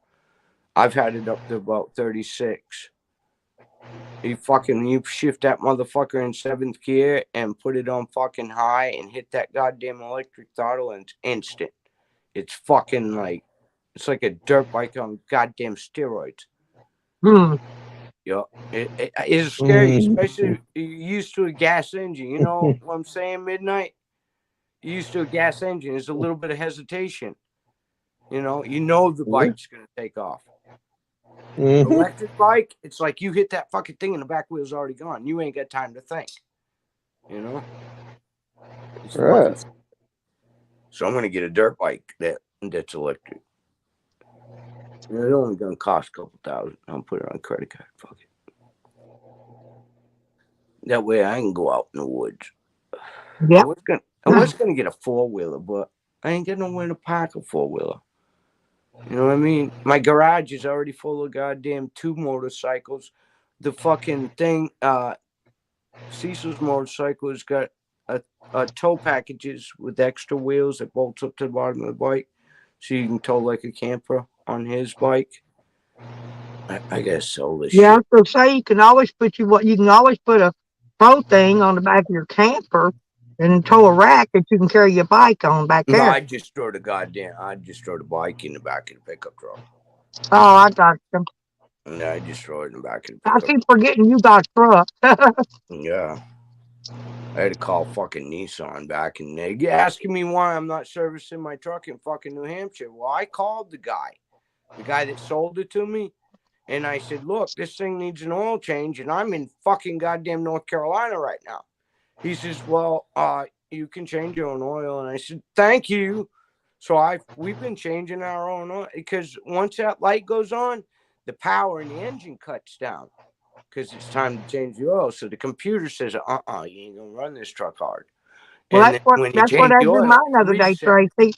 S2: I've had it up to about 36. You shift that motherfucker in 7th gear and put it on fucking high and hit that goddamn electric throttle and it's instant. It's fucking like, it's like a dirt bike on goddamn steroids. Yeah, it is scary, especially you're used to a gas engine. You know what I'm saying, Midnight? You're used to a gas engine. There's a little bit of hesitation. You know the bike's going to take off. Electric bike, it's like you hit that fucking thing and the back wheel's already gone. You ain't got time to think. You know? It's fucking. So I'm going to get a dirt bike that's electric. And it's only going to cost a couple thousand. I'll put it on a credit card. Fuck it. That way I can go out in the woods.
S3: Yep.
S2: I was gonna get a 4-wheeler, but I ain't got nowhere to park a 4-wheeler. You know what I mean? My garage is already full of goddamn 2 motorcycles. The fucking thing, Cecil's motorcycle has got a tow packages with extra wheels that bolts up to the bottom of the bike, so you can tow like a camper on his bike. I gotta sell this shit.
S3: Yeah, I was gonna say you can always put a tow thing on the back of your camper and then tow a rack that you can carry your bike on back there.
S2: No, I just throw the bike in the back of the pickup truck.
S3: Oh, I got you.
S2: No, I just throw it in the back of the
S3: I
S2: pickup.
S3: keep forgetting you got a truck.
S2: Yeah. I had to call fucking Nissan back and they asking me why I'm not servicing my truck in fucking New Hampshire. Well, I called the guy that sold it to me, and I said, look, this thing needs an oil change, and I'm in fucking goddamn North Carolina right now. He says, well, you can change your own oil. And I said, thank you. So we've been changing our own oil because once that light goes on, the power in the engine cuts down because it's time to change the oil. So the computer says, you ain't gonna run this truck hard.
S3: Well,
S2: And then when you change
S3: I
S2: the
S3: did
S2: oil,
S3: mine the other day, Tracy.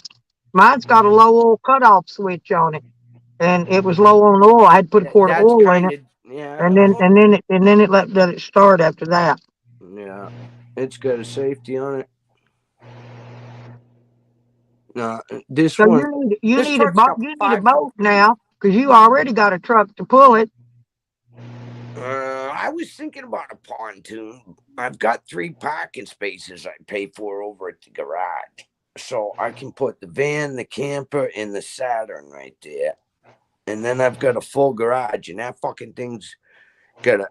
S3: Mine's got a low oil cutoff switch on it, and it was low on oil. I had to put a quart of oil in it, and then it let it start after that.
S2: Yeah, it's got a safety on it. No, this
S3: So
S2: one.
S3: you need a boat now because you already got a truck to pull it.
S2: I was thinking about a pontoon. I've got 3 parking spaces I pay for over at the garage. So I can put the van, the camper, and the Saturn right there. And then I've got a full garage, and that fucking thing's got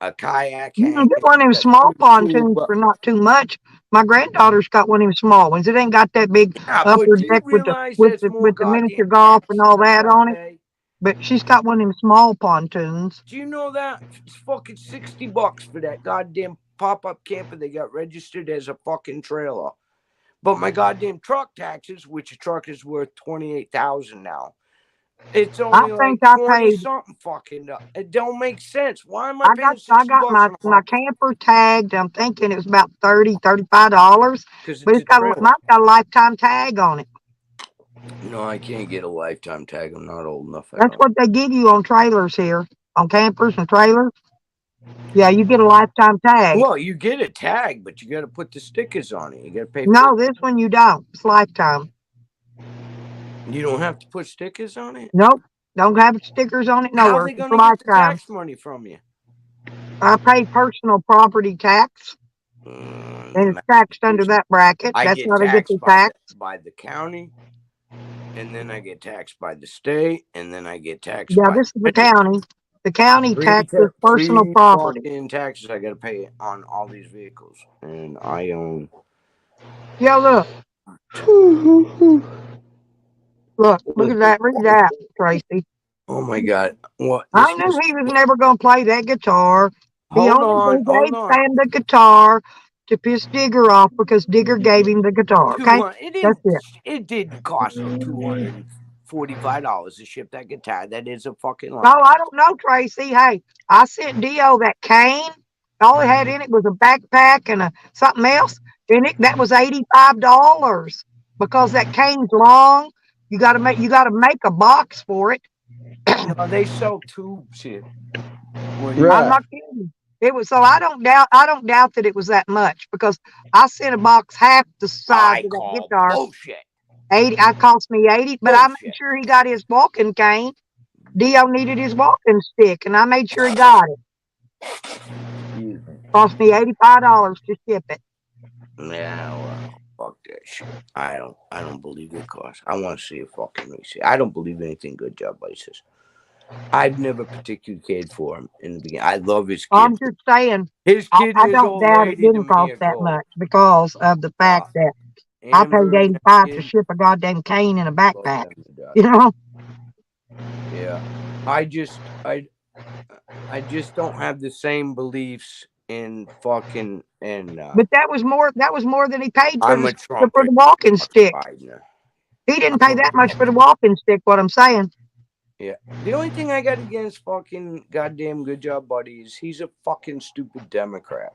S2: a kayak.
S3: You can get one of them small pontoons for not too much. My granddaughter's got one of them small ones. It ain't got that big upper deck with the miniature golf and all that on it. But she's got one of them small pontoons.
S2: Do you know that? It's fucking $60 for that goddamn pop-up camper they got registered as a fucking trailer. But my goddamn truck taxes, which a truck is worth $28,000 now, it's only like 20 something fucking. It don't make sense. Why am I paying $60?
S3: I got my camper tagged. I'm thinking it was about $35. But mine's got a lifetime tag on it.
S2: No, I can't get a lifetime tag. I'm not old enough.
S3: That's what they give you on trailers here, on campers and trailers. Yeah, you get a lifetime tag.
S2: Well, you get a tag, but you got to put the stickers on it. You got to pay.
S3: No, this one you don't. It's lifetime.
S2: You don't have to put stickers on it?
S3: Nope. Don't have stickers on it nowhere.
S2: How are they going to get the tax money from you?
S3: I pay personal property tax. And it's taxed under that bracket. That's how they get the tax.
S2: By the county, and then I get taxed by the state, and then I get taxed
S3: by this is the county. The county taxes personal property.
S2: In taxes I got to pay on all these vehicles, and I own.
S3: Yeah, look. Look at that. Read that, Tracy.
S2: Oh my God. What?
S3: I
S2: This
S3: knew
S2: was.
S3: he was never going to play that guitar. He
S2: Hold on.
S3: only
S2: Hold
S3: gave
S2: on.
S3: Sam the guitar to piss Digger off because Digger gave him the guitar. Okay,
S2: 200.
S3: that's it.
S2: It didn't cost him $245 to ship that guitar. That is a fucking
S3: No,
S2: lie.
S3: I don't know, Tracy. Hey, I sent Dio that cane. All it had in it was a backpack and something else. And that was $85 because that cane's long. You gotta make a box for it.
S2: No, they sell tubes here. Where you
S3: I'm
S8: Right.
S3: not kidding. It was so I don't doubt that it was that much because I sent a box half the size
S2: I
S3: of that
S2: call
S3: guitar.
S2: bullshit.
S3: 80, I cost me 80, but I made
S2: Bullshit.
S3: sure he got his walking cane. Dio needed his walking stick, and I made sure he got it.
S2: Excuse me.
S3: Cost me $85 to ship it.
S2: Yeah, well, fuck that shit. I don't believe it costs. I want to see a fucking receipt. I don't believe anything good job basis. I've never particularly cared for him in the beginning. I love his
S3: I'm
S2: kid.
S3: just saying,
S2: His kid and
S3: I
S2: his
S3: don't
S2: old
S3: doubt it
S2: lady to
S3: didn't
S2: me
S3: cost
S2: are
S3: that
S2: gold.
S3: much because of the fact that I paid
S2: Amber and
S3: 85 to
S2: him,
S3: ship a goddamn cane in a
S2: love
S3: backpack.
S2: them to death.
S3: You know,
S2: Yeah, I just don't have the same beliefs in fucking and
S3: but that was more than he paid for
S2: I'm
S3: the
S2: a Trumper.
S3: walking stick.
S2: Biden.
S3: He didn't pay that much for the walking stick. What I'm saying.
S2: Yeah. The only thing I got against fucking goddamn good job buddy is he's a fucking stupid Democrat.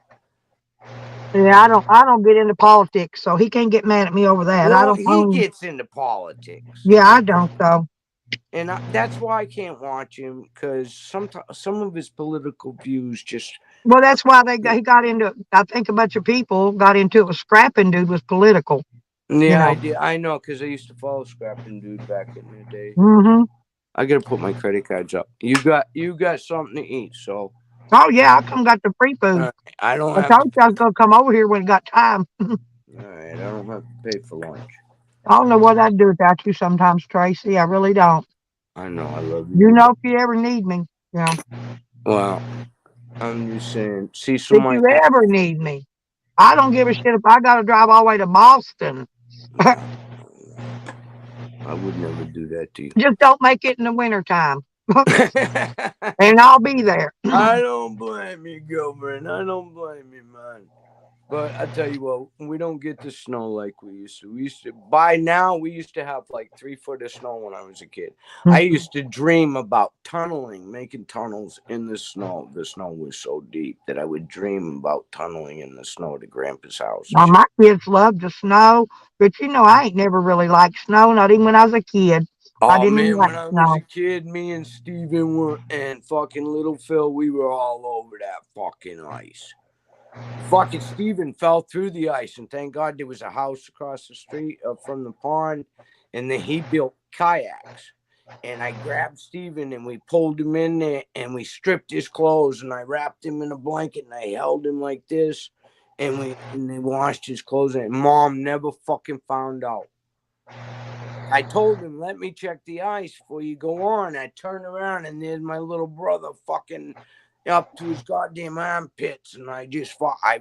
S3: Yeah, I don't get into politics, so he can't get mad at me over that. I
S2: Well,
S3: don't
S2: he
S3: own.
S2: gets into politics.
S3: Yeah, I don't though.
S2: And that's why I can't watch him because some of his political views just.
S3: Well, that's why he got into. I think a bunch of people got into it. Was scrapping dude was political. You
S2: Yeah, I
S3: know.
S2: did. I know because I used to follow Scrapping Dude back in the day.
S3: Mm-hmm.
S2: I gotta put my credit cards up. You got something to eat, so
S3: Oh yeah, I come got the free food.
S2: I don't
S3: I
S2: have to.
S3: told you I was gonna come over here when it got time.
S2: All right, I don't have to pay for lunch.
S3: I don't know what I'd do without you sometimes, Tracy. I really don't.
S2: I know I love you.
S3: You know if you ever need me. You know.
S2: Well, I'm just saying. See, so
S3: If
S2: my
S3: you ever need me. I don't give a shit if I gotta drive all the way to Boston.
S2: I would never do that to you.
S3: Just don't make it in the wintertime. And I'll be there.
S2: I don't blame you, Gilbert. I don't blame you, man. But I tell you what, we don't get the snow like we used to. By now, we used to have like 3 foot of snow when I was a kid. I used to dream about tunneling, making tunnels in the snow. The snow was so deep that I would dream about tunneling in the snow to Grandpa's house.
S3: Now, my kids love the snow, but I ain't never really liked snow, not even when I was a kid. I
S2: Oh
S3: didn't even
S2: man,
S3: like
S2: when I was a
S3: snow.
S2: kid, me and Steven and fucking little Phil, we were all over that fucking ice. Fucking Steven fell through the ice, and thank God there was a house across the street from the pond, and then he built kayaks. And I grabbed Steven and we pulled him in there and we stripped his clothes and I wrapped him in a blanket and I held him like this and they washed his clothes and Mom never fucking found out. I told him, let me check the ice before you go on. I turned around and there's my little brother fucking up to his goddamn armpits. And I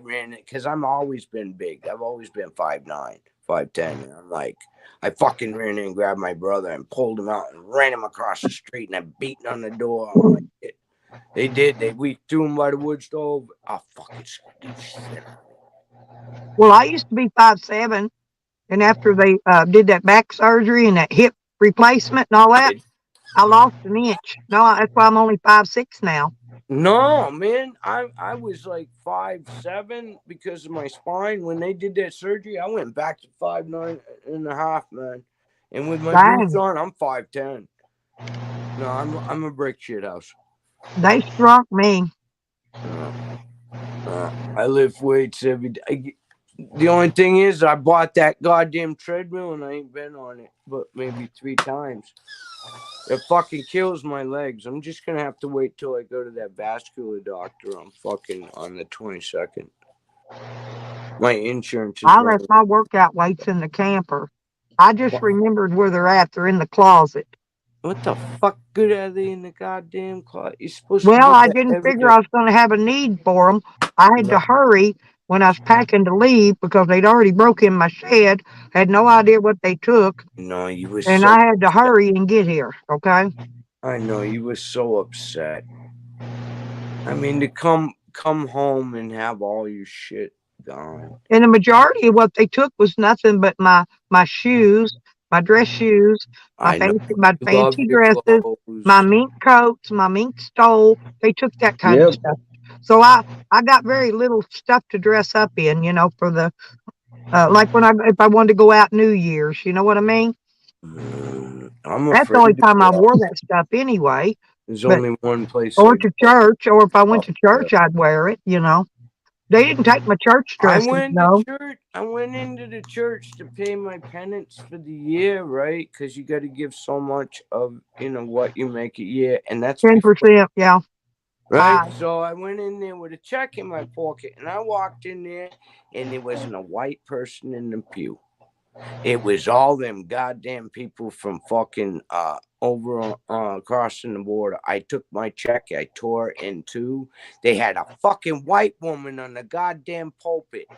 S2: ran it because I've always been big. I've always been 5'9", 5'10". And I'm like, I fucking ran in and grabbed my brother and pulled him out and ran him across the street and I beat on the door. I'm like, they did. We threw him by the wood stove. I fucking scared the shit out of me.
S3: Well, I used to be 5'7", and after they did that back surgery and that hip replacement and all that, I lost an inch. No, that's why I'm only 5'6" now.
S2: No, man, I was like 5'7" because of my spine. When they did that surgery, I went back to 5'9.5", man. And with my boots
S3: Dang,
S2: on, I'm 5'10". No, I'm a brick shit house.
S3: they shrunk me.
S2: I lift weights every day. The only thing is, I bought that goddamn treadmill and I ain't been on it, but maybe 3 times. It fucking kills my legs. I'm just gonna have to wait till I go to that vascular doctor. I'm fucking on the 22nd. My insurance is
S3: I
S2: running.
S3: left my workout weights in the camper. I just remembered where they're at. They're in the closet.
S2: What the fuck good are they in the goddamn closet? You're supposed to
S3: Well,
S2: do
S3: I
S2: that
S3: didn't
S2: every
S3: figure
S2: day.
S3: I was going to have a need for them. I had to hurry when I was packing to leave because they'd already broke in my shed. Had no idea what they took,
S2: No, you were
S3: and
S2: so
S3: I had to hurry and get here. Okay.
S2: I know he was so upset. I mean, to come home and have all your shit gone.
S3: And the majority of what they took was nothing but my shoes, my dress shoes,
S2: I know.
S3: my
S2: You love
S3: fancy
S2: your
S3: dresses, my
S2: clothes.
S3: mink coats, my mink stole. They took that kind of
S8: Yep.
S3: stuff. So I got very little stuff to dress up in, for the like if I wanted to go out New Year's, you know what I mean?
S2: I'm
S3: That's the only
S2: afraid to
S3: time I
S2: go
S3: wore
S2: out.
S3: that stuff anyway.
S2: There's
S3: But
S2: only one place
S3: or
S2: I
S3: to
S2: go.
S3: church, or if I went
S2: Up
S3: to
S2: there.
S3: church, I'd wear it. They didn't take my church
S2: I
S3: dresses,
S2: went to
S3: no.
S2: church. I went into the church to pay my penance for the year, right? Because you got to give so much of what you make a year, and that's before,
S3: 10%, yeah.
S2: right?
S3: High.
S2: So I went in there with a check in my pocket, and I walked in there, and there wasn't a white person in the pew. It was all them goddamn people from fucking over crossing the border. I took my check, I tore it in two. They had a fucking white woman on the goddamn pulpit.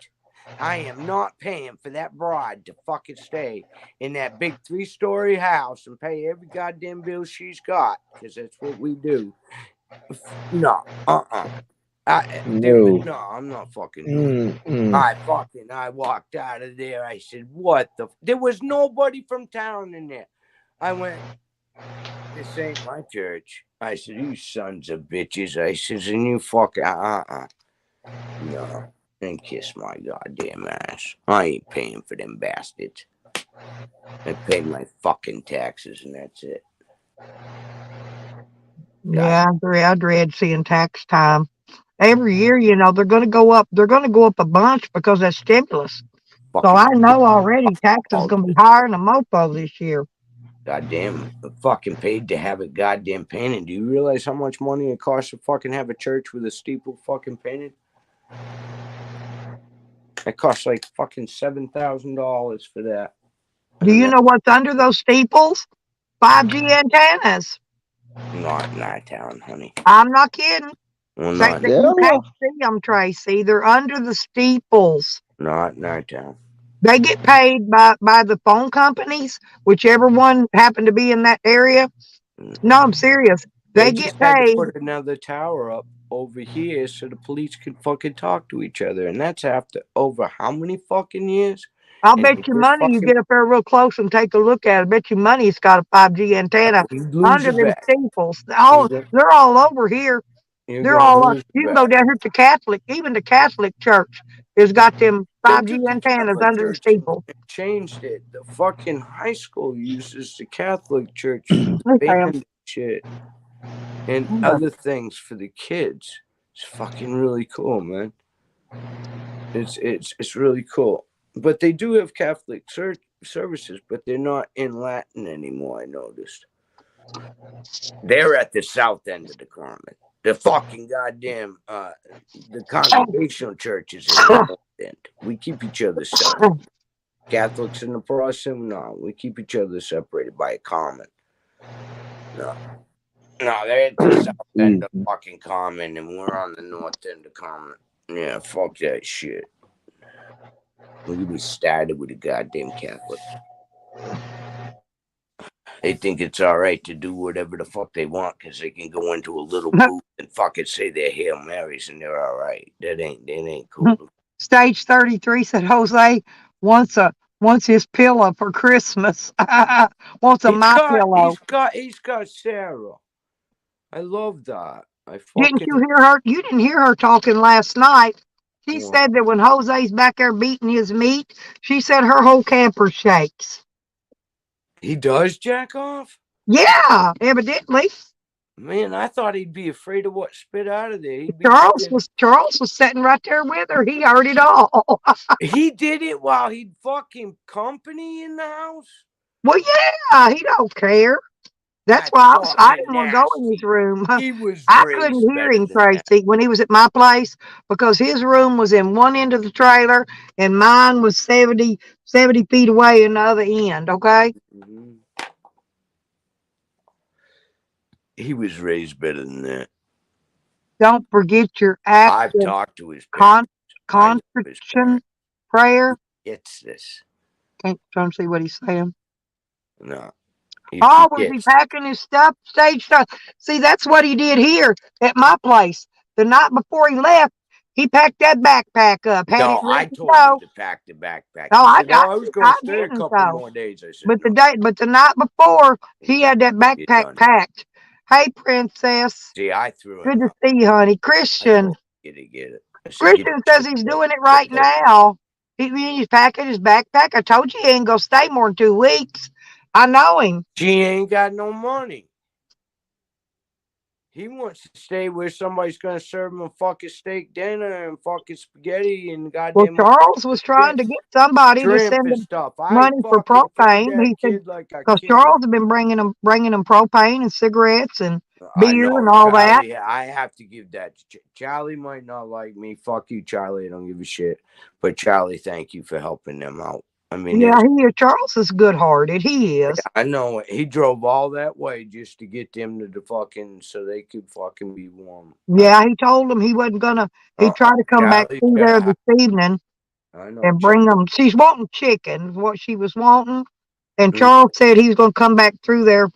S2: I am not paying for that broad to fucking stay in that big 3-story house and pay every goddamn bill she's got, because that's what we do. No,
S8: No.
S2: no, I'm not fucking doing
S8: Mm-mm.
S2: I walked out of there. I said, what the? There was nobody from town in there. I went, this ain't my church. I said, you sons of bitches. I says, and you fucking, no, and kiss my goddamn ass. I ain't paying for them bastards. I pay my fucking taxes and that's it.
S3: Yeah, I dread seeing tax time. Every year, they're going to go up. They're going to go up a bunch because that's stimulus. So
S2: Fucking
S3: I know already taxes going to be higher than a mopo this year.
S2: goddamn fucking paid to have it goddamn painted. Do you realize how much money it costs to fucking have a church with a steeple fucking painted? It costs like fucking $7,000 for that.
S3: Do you know what's under those steeples? 5G antennas.
S2: Not in our town, honey.
S3: I'm not kidding.
S2: Well,
S3: Say
S2: not
S3: that you can't see them, Tracy. They're under the steeples.
S2: not in our town.
S3: They get paid by the phone companies, whichever one happened to be in that area. No, I'm serious.
S2: They
S3: They
S2: just
S3: get
S2: had to
S3: paid.
S2: put another tower up over here so the police could fucking talk to each other, and that's after over how many fucking years?
S3: I'll
S2: And
S3: bet
S2: they
S3: you
S2: just
S3: money you
S2: fucking
S3: get up there real close and take a look at it. I bet you money it's got a 5G antenna
S2: you'd lose
S3: under
S2: a
S3: them
S2: bet.
S3: steeples.
S2: You're gonna,
S3: They're all over here.
S2: you're
S3: They're
S2: gonna
S3: all.
S2: lose a
S3: You can go
S2: bet.
S3: down here to Catholic. Even the Catholic Church has got them
S2: They
S3: 5G
S2: took the
S3: antennas
S2: Catholic
S3: under the
S2: Church and
S3: steeple.
S2: changed it. The fucking high school uses the Catholic Church for the
S3: Okay.
S2: band shit and other things for the kids. It's fucking really cool, man. It's really cool. But they do have Catholic services, but they're not in Latin anymore. I noticed. They're at the south end of the common. The fucking goddamn the congregational church is in the north end. We keep each other separate. Catholics in the Protestant, no, we keep each other separated by a common. No, they're at the south end of fucking common, and we're on the north end of common. Yeah, fuck that shit. We could be started with a goddamn Catholic. They think it's all right to do whatever the fuck they want because they can go into a little booth and fucking say their Hail Marys and they're all right. That ain't cool.
S3: Stage 33 said Jose wants his pillow for Christmas. Wants a my pillow.
S2: He's got Sarah. I love that.
S3: Didn't you hear her? You didn't hear her talking last night. She
S2: What?
S3: said that when Jose's back there beating his meat, she said her whole camper shakes.
S2: He does jack off?
S3: Yeah, evidently.
S2: Man, I thought he'd be afraid of what spit out of there.
S3: Charles was sitting right there with her. He heard it all.
S2: He did it while he'd fucking company in the house?
S3: Well, yeah, he don't care. That's why I didn't want to go in his room.
S2: He was
S3: I
S2: raised
S3: couldn't hear
S2: better
S3: him,
S2: than that.
S3: Tracy, when he was at my place because his room was in one end of the trailer and mine was 70 feet away in the other end, okay?
S2: Mm-hmm. He was raised better than that.
S3: Don't forget your act
S2: I've
S3: of
S2: talked to his parents.
S3: contrition prayer.
S2: It's this.
S3: Can't try to see what he's saying.
S2: No.
S3: Oh, was he packing his stuff, stage stuff? See, that's what he did here at my place. The night before he left, he packed that backpack up, had it
S2: No,
S3: ready
S2: I
S3: to
S2: told him
S3: go.
S2: to pack the backpack.
S3: No,
S2: He
S3: I,
S2: said,
S3: I,
S2: "Oh, I was going
S3: I
S2: to stay a
S3: didn't
S2: couple
S3: so.
S2: more days." I said,
S3: But
S2: "No,
S3: but the night before, he had that
S2: you
S3: backpack
S2: done."
S3: packed. Hey, princess.
S2: See, I threw
S3: Good
S2: him
S3: to
S2: up.
S3: see you, honey.
S2: I
S3: Christian.
S2: told you to get it. I said, "Get
S3: Christian
S2: this
S3: says
S2: shit
S3: he's
S2: together."
S3: doing it right now. He's packing his backpack. I told you he ain't gonna stay more than 2 weeks. I know him.
S2: She ain't got no money. He wants to stay where somebody's gonna serve him a fucking steak dinner and fucking spaghetti and
S3: Well,
S2: goddamn
S3: Charles was trying to get somebody to
S2: shrimp
S3: send
S2: and
S3: him
S2: stuff. I
S3: money for
S2: fucking feed
S3: propane.
S2: that
S3: He said
S2: kid like a
S3: because
S2: king.
S3: Charles had been bringing him propane and cigarettes and
S2: I
S3: beer
S2: know
S3: and all that.
S2: Charlie. I have to give that. Charlie might not like me. Fuck you, Charlie. I don't give a shit. But Charlie, thank you for helping them out. I mean,
S3: Yeah, Charles is good hearted. He is.
S2: I know it. He drove all that way just to get them to the fucking so they could fucking be warm.
S3: Yeah, he told them he wasn't gonna. He tried to come back
S2: Charlie,
S3: through there this evening
S2: I know.
S3: and bring them. She's wanting chicken, is what she was wanting. And
S2: Mm.
S3: Charles said he was going to come back through there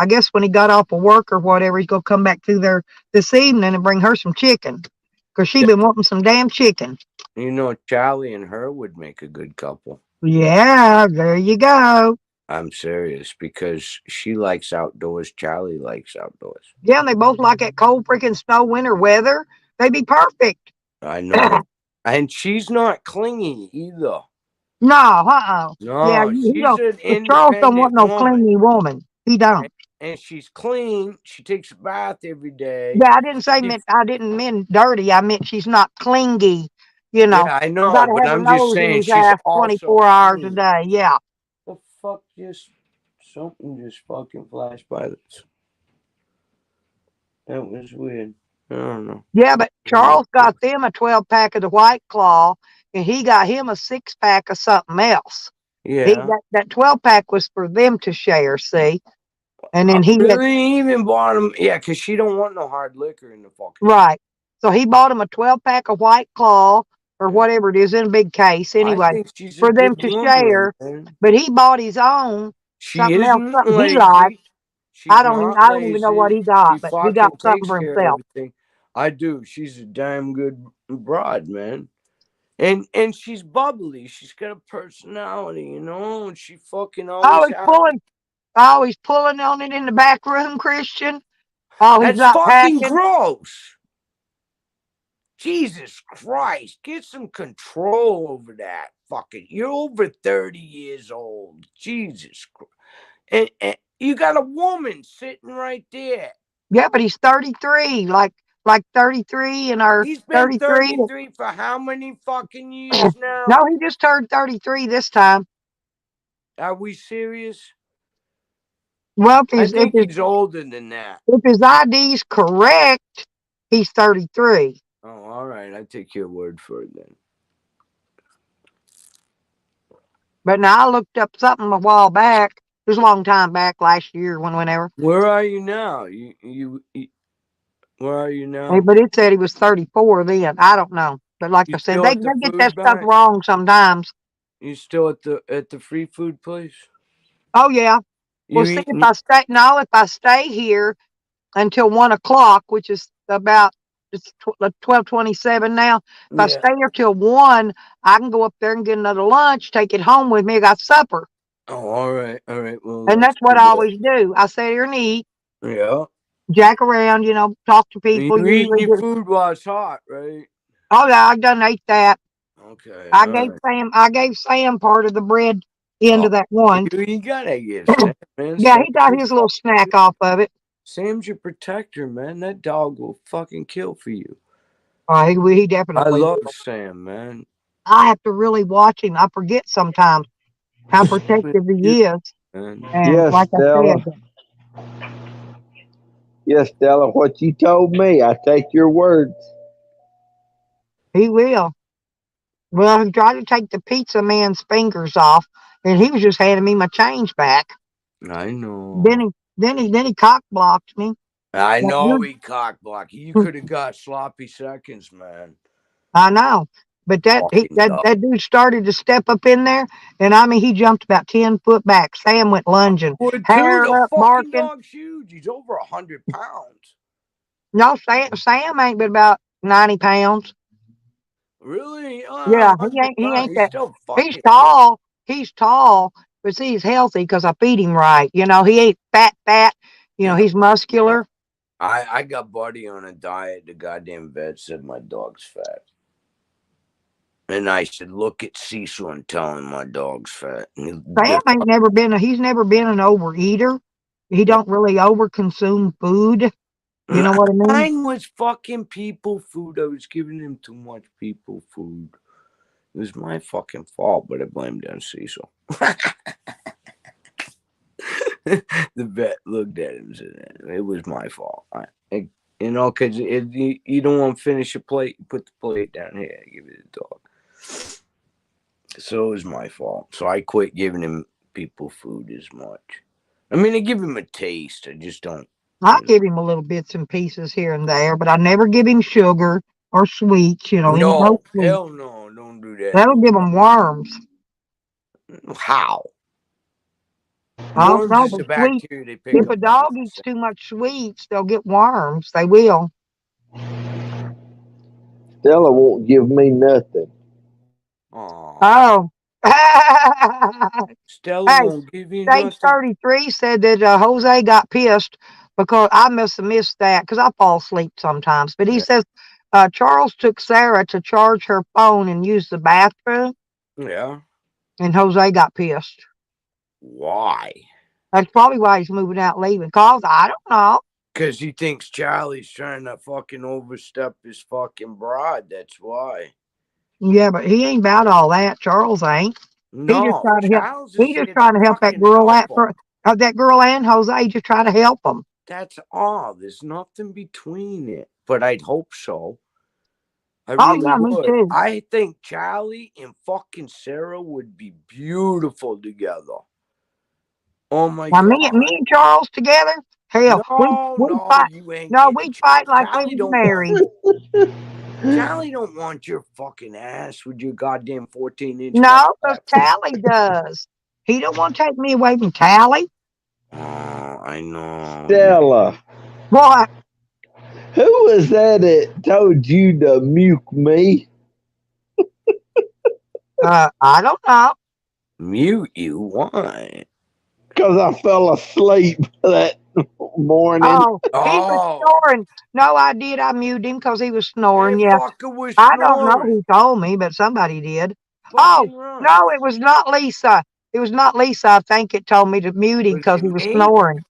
S3: I guess when he got off of work or whatever, he's going to come back through there this evening and bring her some chicken. Because she's been wanting some damn chicken.
S2: You know, Charlie and her would make a good couple.
S3: Yeah, there you go.
S2: I'm serious because she likes outdoors. Charlie likes outdoors.
S3: Yeah, and they both like that cold freaking snow winter weather. They'd be perfect.
S2: I know. And she's not clingy either.
S3: No, uh-uh. Yeah,
S2: No,
S3: he
S2: she's
S3: don't.
S2: an
S3: But Charles don't want
S2: independent
S3: no
S2: woman.
S3: clingy woman. He don't.
S2: And she's clean. She takes a bath every day.
S3: Yeah, I didn't mean dirty. I meant she's not clingy. You know,
S2: Yeah, I
S3: you
S2: know,
S3: gotta
S2: but
S3: have a
S2: I'm just
S3: nose in
S2: saying
S3: his
S2: she's
S3: ass
S2: also
S3: 24 hours a
S2: clean.
S3: day. Yeah.
S2: The fuck just something just fucking flashed by this. That was weird. I don't know.
S3: Yeah, but Charles got them a 12-pack of the White Claw, and he got him a 6-pack of something else.
S2: Yeah.
S3: That 12-pack was for them to share, see? And then he had,
S2: Really even bought him. Yeah, because she don't want no hard liquor in the fucking.
S3: right. So he bought him a 12-pack of White Claw or whatever it is in a big case
S2: I
S3: anyway
S2: think she's a
S3: for them
S2: good
S3: to
S2: woman,
S3: share.
S2: man.
S3: But he bought his own
S2: She
S3: something else,
S2: isn't
S3: something he liked.
S2: lazy. She's not
S3: I don't even know what
S2: lazy.
S3: he got,
S2: She
S3: but he got
S2: fucking
S3: something
S2: takes
S3: for
S2: care of
S3: himself.
S2: everything. I do. She's a damn good broad, man. And she's bubbly. She's got a personality, you know. And she fucking always happy.
S3: He's pulling on it in the back room, Christian. Oh, he's
S2: That's
S3: not
S2: fucking
S3: packing.
S2: gross. Jesus Christ, get some control over that. Fucking, you're over 30 years old. Jesus Christ. And you got a woman sitting right there.
S3: Yeah, but he's 33, like 33 and our
S2: He's been
S3: 33.
S2: 33 for how many fucking years now?
S3: No, he just turned 33 this time.
S2: Are we serious?
S3: Well,
S2: I think he's older than that.
S3: if his ID's correct, he's 33.
S2: Oh, all right. I take your word for it then.
S3: But now I looked up something a while back. It was a long time back, last year, whenever.
S2: Where are you now? Where are you now?
S3: But it said he was 34 then. I don't know. But like
S2: You
S3: I said,
S2: still
S3: they
S2: at the
S3: get
S2: food
S3: that stuff
S2: bank?
S3: wrong sometimes.
S2: You still at the free food place?
S3: Oh, yeah. Well, see, if I stay here until 1 o'clock, which is about, it's 12:27 now. If I stay here till 1, I can go up there and get another lunch, take it home with me. I got supper.
S2: Oh, all right. Well,
S3: And that's what I always do. I sit here and eat,
S2: yeah.
S3: jack around, talk to people.
S2: You're eating your food while it's hot, right?
S3: Oh, yeah, I done ate that.
S2: Okay.
S3: I gave Sam part of the bread end of that one.
S2: You gotta give Sam, man.
S3: Yeah, he got his little snack off of it.
S2: Sam's your protector, man. That dog will fucking kill for you.
S3: He definitely.
S2: I love Sam, man.
S3: I have to really watch him. I forget sometimes how protective he is.
S2: Man.
S3: And
S8: Yes,
S3: like
S8: Stella.
S3: I said,
S8: Yes, Stella, what you told me, I take your words.
S3: he will. Well, he tried to take the pizza man's fingers off, and he was just handing me my change back.
S2: I know.
S3: Then he cock blocked me.
S2: I know he cock blocked. You could have got sloppy seconds, man.
S3: I know. But that
S2: Fucking dog.
S3: that dude started to step up in there, and I mean he jumped about 10 foot back. Sam went lunging,
S2: Would too.
S3: hair
S2: The
S3: up,
S2: fucking
S3: barking.
S2: dog's huge. He's over 100 pounds.
S3: No, Sam ain't but about 90 pounds.
S2: Really?
S3: Yeah,
S2: 100
S3: he
S2: pounds.
S3: ain't
S2: He's
S3: that.
S2: still
S3: He's
S2: fucking huge.
S3: tall. He's tall, but see, he's healthy because I feed him right. You know, he ain't fat. You know,
S2: No.
S3: he's muscular.
S2: I got Buddy on a diet. The goddamn vet said my dog's fat. And I said, look at Cecil and tell him my dog's fat. And
S3: Sam ain't never been he's never been an overeater. He don't really overconsume food. You know what I mean?
S2: Mine was fucking people food. I was giving him too much people food. It was my fucking fault, but I blamed it on Cecil. The vet looked at him and said, it was my fault. You know, because you don't want to finish a plate, you put the plate down here, give it to the dog. So it was my fault. So I quit giving him people food as much. I mean, I give him a taste. I just don't.
S3: I give him a little bits and pieces here and there, but I never give him sugar or sweets. You know, he ain't no
S2: No,
S3: sweet.
S2: hell no, don't do that.
S3: That'll give him worms.
S2: How?
S3: I don't
S2: Worms
S3: know,
S2: is
S3: but
S2: a
S3: sweet.
S2: bacteria they pick
S3: If
S2: up
S3: a
S2: on
S3: dog eats too much sweets, they'll get worms. They will.
S8: Stella won't give me nothing.
S2: Oh,
S3: Oh.
S2: Stella
S3: Hey,
S2: won't give you
S3: Stage
S2: nothing.
S3: 33 said that Jose got pissed because I must have missed that because I fall asleep sometimes. But he
S2: Yeah.
S3: says Charles took Sarah to charge her phone and use the bathroom,
S2: Yeah.
S3: and Jose got pissed.
S2: Why?
S3: That's probably why he's moving out leaving. Cause I don't know.
S2: Because he thinks Charlie's trying to fucking overstep his fucking bride. That's why.
S3: Yeah, but he ain't about all that. Charles ain't. He just
S2: No,
S3: trying to help.
S2: Charles is
S3: He just
S2: here to
S3: trying to help that
S2: fucking
S3: girl
S2: help him.
S3: that girl and Jose. Just trying to help them.
S2: That's all. There's nothing between it. But I'd hope so. I
S3: Oh
S2: really
S3: yeah, me
S2: would.
S3: too.
S2: I think Charlie and fucking Sarah would be beautiful together. Oh my
S3: Now
S2: god.
S3: me and Charles together. Hell, we
S2: No,
S3: fight.
S2: you ain't
S3: No,
S2: getting
S3: we fight like we
S2: Charlie
S3: was
S2: don't want
S3: married.
S2: Charlie don't want your fucking ass with your goddamn 14-inch wide
S3: No, because
S2: platform.
S3: Tally does. He don't want to take me away from Tally.
S2: Oh, I know.
S8: Stella,
S3: What?
S8: who was that told you to mute me?
S3: I don't know.
S2: Mute you? Why?
S8: Because I fell asleep that morning.
S3: Oh, he was
S2: Oh,
S3: snoring. No, I did. I muted him because he was
S2: that
S3: snoring. Yeah.
S2: fucker was
S3: I don't know
S2: snoring.
S3: who told me, but somebody did. Oh,
S2: Fucking right.
S3: no, it was not Lisa. It was not Lisa. I think it told me to mute him
S2: Was
S3: because he
S2: it
S3: was
S2: me?
S3: snoring.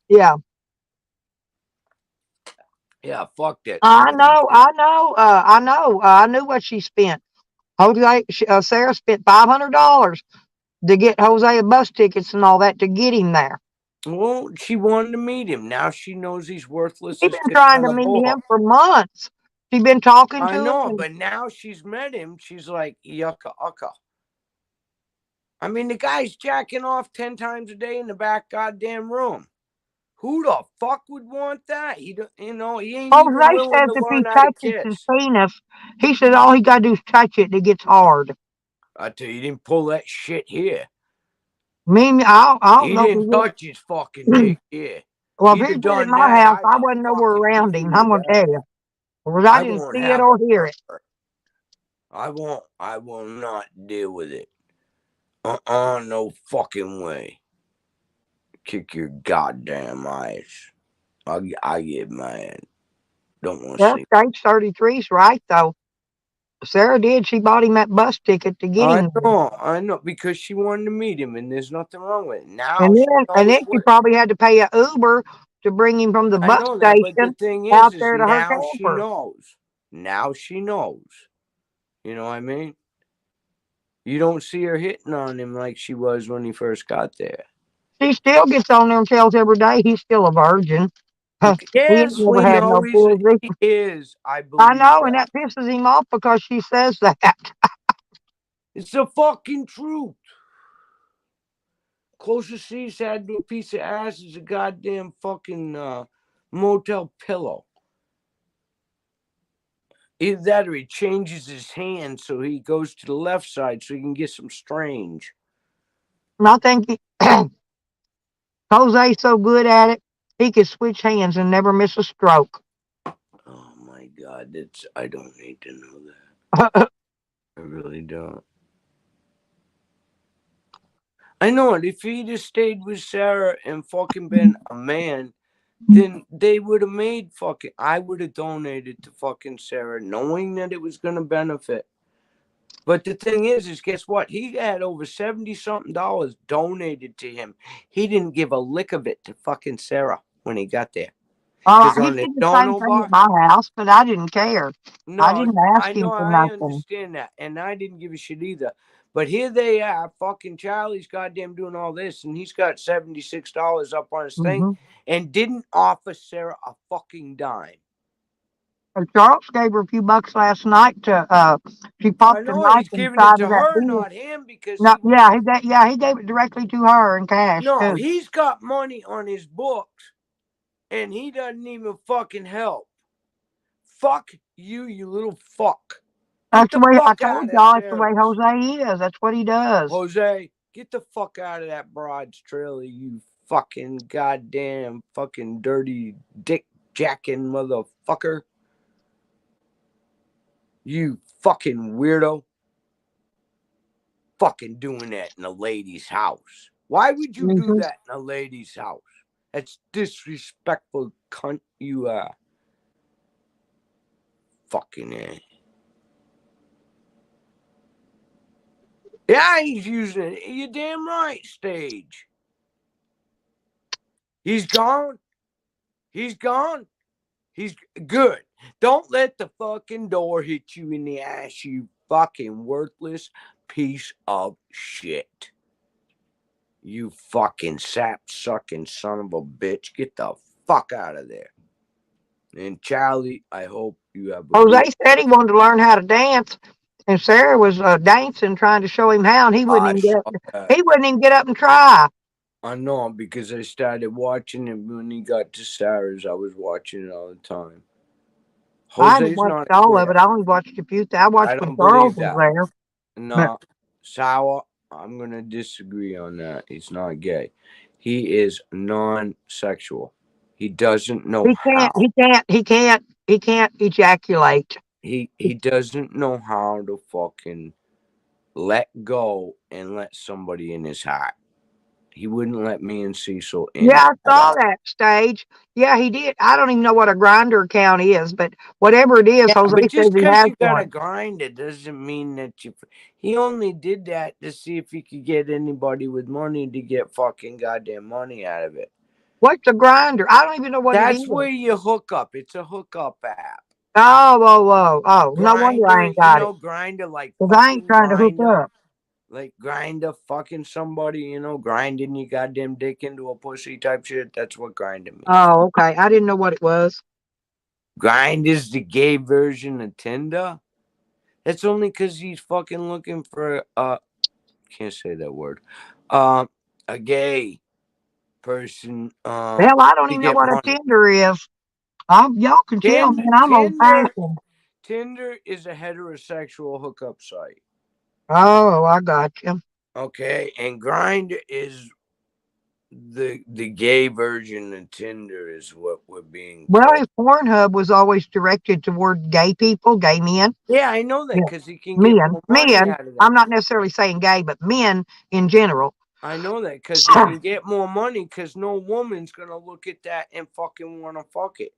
S3: Yeah.
S2: Yeah, fuck that
S3: I
S2: snoring
S3: know.
S2: shit.
S3: I know. I knew what she spent. Jose, Sarah spent $500 to get Jose a bus tickets and all that to get him there.
S2: Well, she wanted to meet him. Now she knows he's worthless
S3: She's
S2: as
S3: been
S2: tits
S3: trying
S2: on
S3: to
S2: a
S3: meet
S2: bull.
S3: him for months. She's been talking
S2: I
S3: to him.
S2: know,
S3: And
S2: but now she's met him. She's like, yucca ucka. I mean, the guy's jacking off 10 times a day in the back goddamn room. Who the fuck would want that? He don't, he ain't even
S3: Jose
S2: willing
S3: says
S2: to
S3: if he
S2: learn how to
S3: touches his
S2: kiss.
S3: penis, he says all he got to do is touch it and it gets hard.
S2: I tell you, he didn't pull that shit here.
S3: I don't
S2: He
S3: know if
S2: didn't touch his fucking
S3: he
S2: dick here.
S3: Well, if
S2: He'd
S3: he
S2: have
S3: did it at
S2: done
S3: my
S2: that.
S3: house,
S2: I'd
S3: I
S2: be
S3: wasn't nowhere
S2: fucking
S3: around him.
S2: through
S3: I'm
S2: with
S3: going to
S2: that.
S3: tell you. Because I
S2: I
S3: didn't
S2: won't
S3: see it
S2: have
S3: or
S2: a
S3: hear it.
S2: word. I will not deal with it. No fucking way. Kick your goddamn eyes. I get mad. Don't want to
S3: Well,
S2: see.
S3: Stage 33's right, though. Sarah did. She bought him that bus ticket to get him there.
S2: I know, because she wanted to meet him, and there's nothing wrong with it. Now
S3: And
S2: she
S3: then, and
S2: knows
S3: then she
S2: what.
S3: probably had to pay an Uber to bring him from the
S2: I
S3: bus
S2: know that, but the
S3: station
S2: thing
S3: out
S2: is
S3: there to her
S2: now she
S3: camper.
S2: knows. Now she knows. You know what I mean? You don't see her hitting on him like she was when he first got there.
S3: She still gets on there and tells every day he's still a virgin. He ain't
S2: Yes,
S3: never
S2: we
S3: had
S2: know
S3: no pussy.
S2: he is. I
S3: I
S2: believe
S3: know, and
S2: that.
S3: that pisses him off because she says that.
S2: It's the fucking truth. Closest she's had to a piece of ass is a goddamn fucking motel pillow. Either that or he changes his hand so he goes to the left side so he can get some strange.
S3: And I think Jose's so good at it, he could switch hands and never miss a stroke.
S2: Oh my God, I don't need to know that. I really don't. I know it. If he'd have stayed with Sarah and fucking been a man, then they would have made fucking. I would have donated to fucking Sarah, knowing that it was gonna benefit. But the thing is guess what? He had over $70-something donated to him. He didn't give a lick of it to fucking Sarah when he got there. Because
S3: He
S2: on the
S3: did the same
S2: dono
S3: thing at
S2: box,
S3: my house, but I didn't care. I
S2: no,
S3: didn't
S2: I
S3: ask him
S2: know,
S3: for
S2: I
S3: nothing.
S2: understand that, and I didn't give a shit either. But here they are, fucking Charlie's goddamn doing all this, and he's got $76 up on his thing,
S3: Hmm.
S2: and didn't offer Sarah a fucking dime.
S3: Charles gave her a few bucks last night to she
S2: I
S3: popped a
S2: know
S3: knife
S2: he's giving it
S3: inside
S2: to
S3: of that
S2: her,
S3: beer.
S2: not him, because
S3: No, he gave it directly to her in cash
S2: no,
S3: too.
S2: he's got money on his books, and he doesn't even fucking help. Fuck you, you little fuck. Get
S3: That's the
S2: the
S3: way I
S2: fuck
S3: told
S2: out of
S3: y'all. That's the way
S2: Sarah's.
S3: Jose is. That's what he does.
S2: Jose, get the fuck out of that broad's trailer, you fucking goddamn fucking dirty dick jacking motherfucker. You fucking weirdo. Fucking doing that in a lady's house. Why would you do that in a lady's house? That's disrespectful, cunt you are. Fucking A. Yeah, he's using it. You're damn right, stage. He's gone. He's gone. He's good. Don't let the fucking door hit you in the ass, you fucking worthless piece of shit. You fucking sap sucking son of a bitch. Get the fuck out of there. And Charlie, I hope you have a
S3: Jose
S2: good.
S3: said he wanted to learn how to dance, and Sarah was dancing, trying to show him how, and he wouldn't
S2: I
S3: even get
S2: saw
S3: up.
S2: that.
S3: He wouldn't even get up and try.
S2: I know because I started watching it when he got to Sarah's. I was watching it all the time.
S3: I haven't
S2: Jose's
S3: watched
S2: not
S3: all of
S2: gay.
S3: it. I only watched a few. I
S2: I
S3: watched when
S2: don't
S3: Charles
S2: believe
S3: was
S2: that.
S3: there. But
S2: No, Sour, I'm going to disagree on that. He's not gay. He is non-sexual. He doesn't know
S3: he
S2: how.
S3: can't. He can't. He can't ejaculate.
S2: He doesn't know how to fucking let go and let somebody in his heart. He wouldn't let me and Cecil in
S3: Yeah, I
S2: at
S3: saw
S2: all.
S3: that stage. Yeah, he did. I don't even know what a grinder account is, but whatever it is,
S2: Yeah,
S3: Jose
S2: but
S3: says
S2: just
S3: he
S2: because
S3: has
S2: you got to
S3: one.
S2: grind it doesn't mean that you. He only did that to see if he could get anybody with money to get fucking goddamn money out of it.
S3: What's a grinder? I don't even know what it is.
S2: That's where you hook up. It's a hookup app.
S3: Oh, whoa, whoa, oh! No wonder I
S2: Grinder,
S3: ain't got it,
S2: Grinder like
S3: 'cause I ain't
S2: fucking
S3: trying to hook
S2: grinder.
S3: up.
S2: Like grinder fucking somebody, grinding your goddamn dick into a pussy type shit. That's what grinder means.
S3: Oh, okay. I didn't know what it was.
S2: Grind is the gay version of Tinder. That's only because he's fucking looking for can't say that word. A gay person
S3: Hell, I don't
S2: to
S3: even know
S2: get
S3: what a
S2: money.
S3: Tinder is. Y'all can tell me. I'm old fashioned.
S2: Tinder is a heterosexual hookup site.
S3: Oh, I got you.
S2: Okay, and Grindr is the gay version of Tinder is what we're being
S3: Well,
S2: told.
S3: his Pornhub was always directed toward gay people, gay men.
S2: Yeah, I know that
S3: Yeah,
S2: because he can get more money
S3: men.
S2: out of that.
S3: I'm not necessarily saying gay, but men in general.
S2: I know that because he can get more money because no woman's gonna look at that and fucking want to fuck it.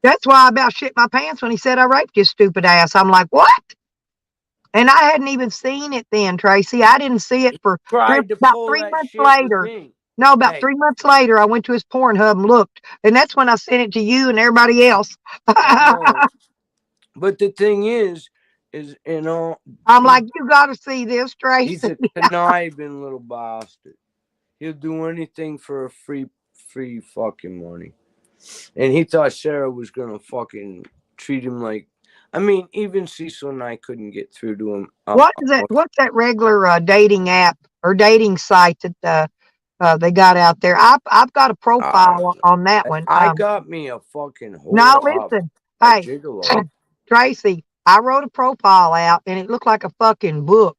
S3: That's why I about shit my pants when he said I raped his stupid ass. I'm like, what? And I hadn't even seen it then, Tracy. I didn't see it for
S2: Tried to
S3: about
S2: pull
S3: three
S2: that
S3: months
S2: shit with
S3: later.
S2: me.
S3: No, about
S2: Hey,
S3: 3 months later, I went to his Pornhub and looked, and that's when I sent it to you and everybody else.
S2: I know. But the thing is
S3: I'm like, you got to see this,
S2: he's
S3: Tracy.
S2: a conniving little bastard. He'll do anything for a free fucking money. And he thought Sarah was gonna fucking treat him like. I mean, even Cecil and I couldn't get through to him.
S3: What is that? What's that regular dating app or dating site that they got out there? I've got a profile on that one.
S2: I got me a fucking
S3: Now
S2: whore,
S3: listen,
S2: a
S3: hey,
S2: gigolo.
S3: Tracy, I wrote a profile out and it looked like a fucking book.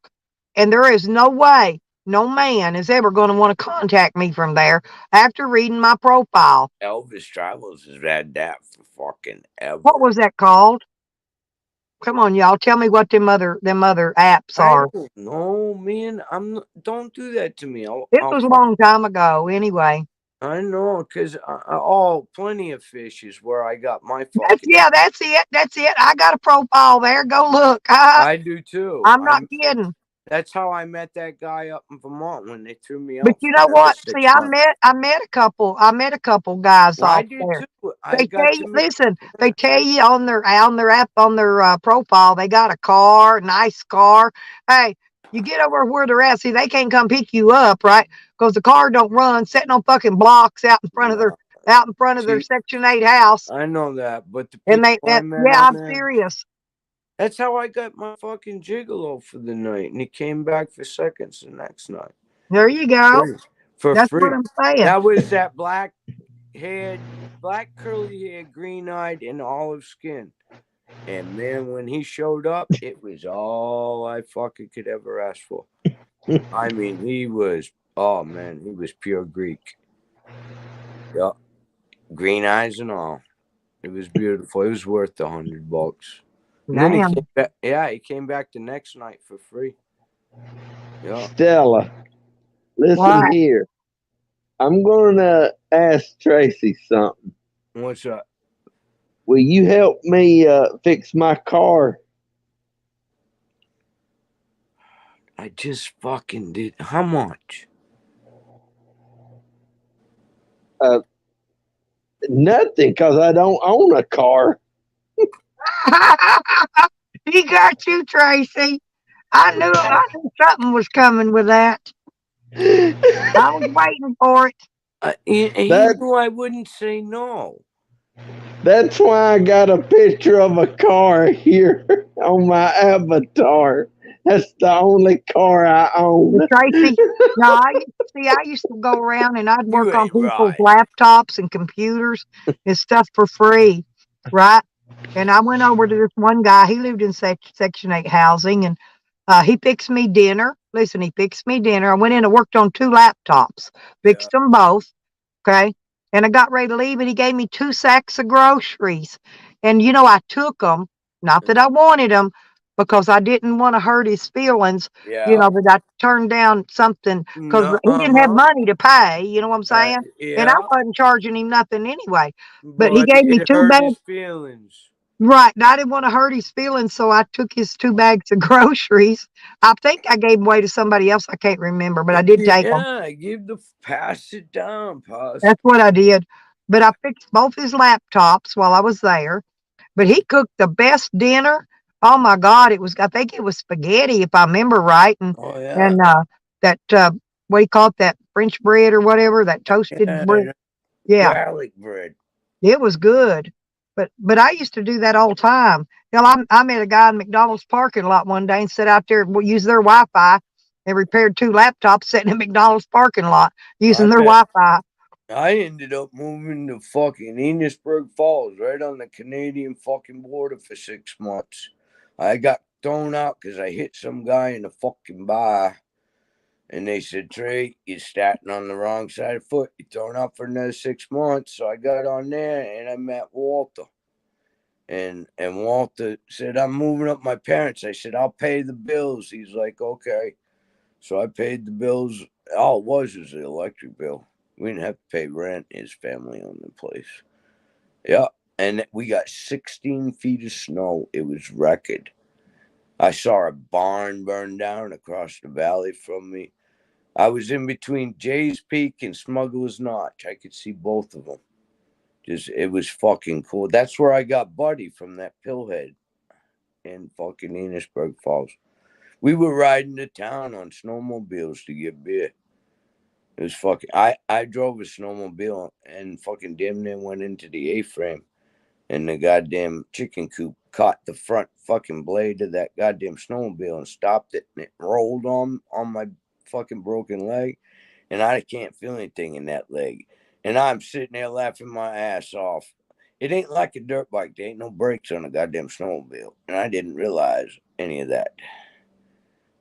S3: And there is no way no man is ever going to want to contact me from there after reading my profile.
S2: Elvis Travels has had that for fucking ever.
S3: What was that called? Come on, y'all. Tell me what them other apps
S2: I
S3: are.
S2: don't know, man. Don't do that to me.
S3: It was a long time ago, anyway.
S2: I know, cause Plenty of Fish is where I got my
S3: That's
S2: fucking.
S3: that's it. That's it. I got a profile there. Go look.
S2: I do too.
S3: I'm not kidding.
S2: That's how I met that guy up in Vermont when they threw me
S3: But
S2: out.
S3: you know
S2: for
S3: what?
S2: 6
S3: See, I
S2: months.
S3: met a couple guys
S2: Well, I
S3: off
S2: did
S3: there.
S2: too.
S3: They tell you, listen, they tell you on their app, on their profile, they got a car, nice car. Hey, you get over where they're at. See, they can't come pick you up, right? Because the car don't run, sitting on fucking blocks out in front of their Section 8 house.
S2: I know that, but the
S3: And
S2: people I met
S3: yeah,
S2: on
S3: I'm
S2: there,
S3: serious.
S2: that's how I got my fucking gigolo for the night, and he came back for seconds the next night.
S3: There you go.
S2: For
S3: That's
S2: free.
S3: what I'm saying.
S2: That was that black curly hair, green eyed, and olive skin. And man, when he showed up, it was all I fucking could ever ask for. I mean, he was pure Greek. Yep. Green eyes and all. It was beautiful. It was worth $100. And then he came back. Yeah, he came back the next night for free. Yeah.
S8: Stella, listen here. I'm gonna ask Tracy something.
S2: What's up?
S8: Will you help me fix my car?
S2: I just fucking did. How much?
S8: Nothing, because I don't own a car.
S3: He got you, Tracy. I knew something was coming with that. I was waiting for it.
S2: He knew I wouldn't say no.
S8: That's why I got a picture of a car here on my avatar. That's the only car I own.
S3: Tracy, no, I used to go around and I'd work on people's laptops and computers and stuff for free, right? And I went over to this one guy. He lived in Section 8 housing, and he fixed me dinner. Listen, he fixed me dinner. I went in and worked on 2 laptops, fixed them both, okay? And I got ready to leave, and he gave me 2 sacks of groceries. And, I took them, not that I wanted them, because I didn't want to hurt his feelings, that I turned down something because he didn't have money to pay, you know what I'm saying? And I wasn't charging him nothing anyway. But he gave me 2 bags.
S2: His feelings.
S3: Right. And I didn't want to hurt his feelings, so I took his 2 bags of groceries. I think I gave them away to somebody else. I can't remember, but I did take them.
S2: Yeah, pass it down, pass.
S3: That's what I did. But I fixed both his laptops while I was there. But he cooked the best dinner. Oh my God, I think it was spaghetti, if I remember right. And that what do you call it, that French bread or whatever, that toasted bread. Yeah.
S2: Garlic bread.
S3: It was good. But I used to do that all the time. I met a guy in McDonald's parking lot one day and sat out there and used their Wi-Fi and repaired 2 laptops sitting in McDonald's parking lot using their Wi-Fi.
S2: I ended up moving to fucking Enosburg Falls, right on the Canadian fucking border for 6 months. I got thrown out because I hit some guy in the fucking bar. And they said, Trey, you're starting on the wrong side of foot. You're thrown out for another 6 months. So I got on there and I met Walter. And Walter said, I'm moving up my parents. I said, I'll pay the bills. He's like, okay. So I paid the bills. All it was the electric bill. We didn't have to pay rent. His family owned the place. Yeah. And we got 16 feet of snow. It was record. I saw a barn burn down across the valley from me. I was in between Jay's Peak and Smuggler's Notch. I could see both of them. It was fucking cool. That's where I got Buddy from that pillhead in fucking Enosburg Falls. We were riding to town on snowmobiles to get beer. It was fucking. I drove a snowmobile and fucking damn near went into the A-frame, and the goddamn chicken coop caught the front fucking blade of that goddamn snowmobile and stopped it, and it rolled on my fucking broken leg, and I can't feel anything in that leg, and I'm sitting there laughing my ass off, It ain't like a dirt bike. There ain't no brakes on a goddamn snowmobile. And I didn't realize any of that.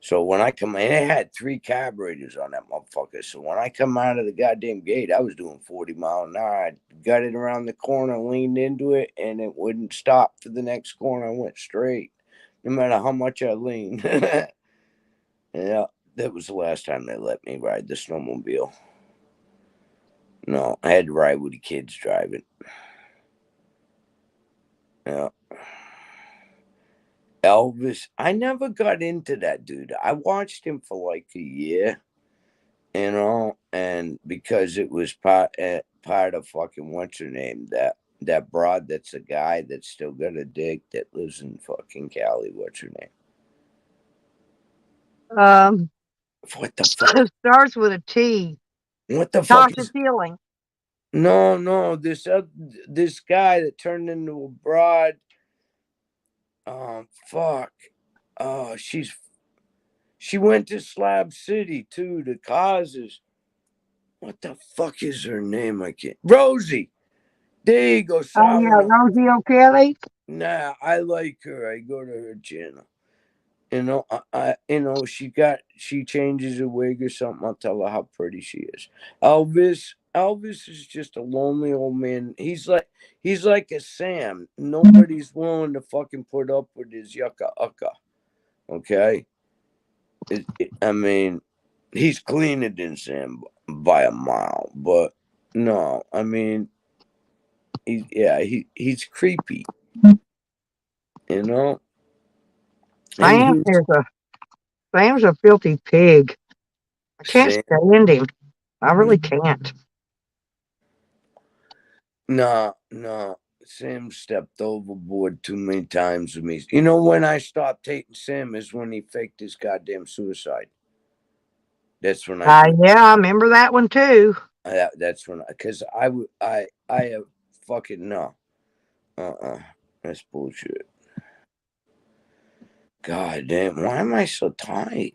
S2: So when I come in, it had 3 carburetors on that motherfucker. So when I come out of the goddamn gate, I was doing 40 miles an hour. I got it around the corner, leaned into it, and it wouldn't stop for the next corner. I went straight, no matter how much I leaned. Yeah, that was the last time they let me ride the snowmobile. No, I had to ride with the kids driving. Yeah. Elvis, I never got into that dude. I watched him for like a year, and because it was part of fucking what's her name, that broad that's a guy that's still got a dick that lives in fucking Cali. What's her name?
S3: Um,
S2: What the fuck?
S3: it starts with a T.
S2: What the fuck
S3: Tasha
S2: is?
S3: Healing.
S2: No, this guy that turned into a broad. Fuck. She went to Slab City too. The causes. What the fuck is her name? I can't. Rosie. There you go.
S3: Oh yeah, Rosie O'Kelly.
S2: Nah, I like her. I go to her channel. She changes a wig or something. I'll tell her how pretty she is. Elvis is just a lonely old man. He's like a Sam. Nobody's willing to fucking put up with his yucca ucka. Okay, I mean, he's cleaner than Sam by a mile, but no, I mean, he's creepy, you know. And
S3: Sam Sam's a filthy pig. I can't
S2: Sam,
S3: stand him. I really can't.
S2: no, Sam stepped overboard too many times with me. You know when I stopped hating Sam is when he faked his goddamn suicide. That's when I do.
S3: Yeah, I remember that one too.
S2: That's when because I have fucking no. That's bullshit. God damn, why am I so tired?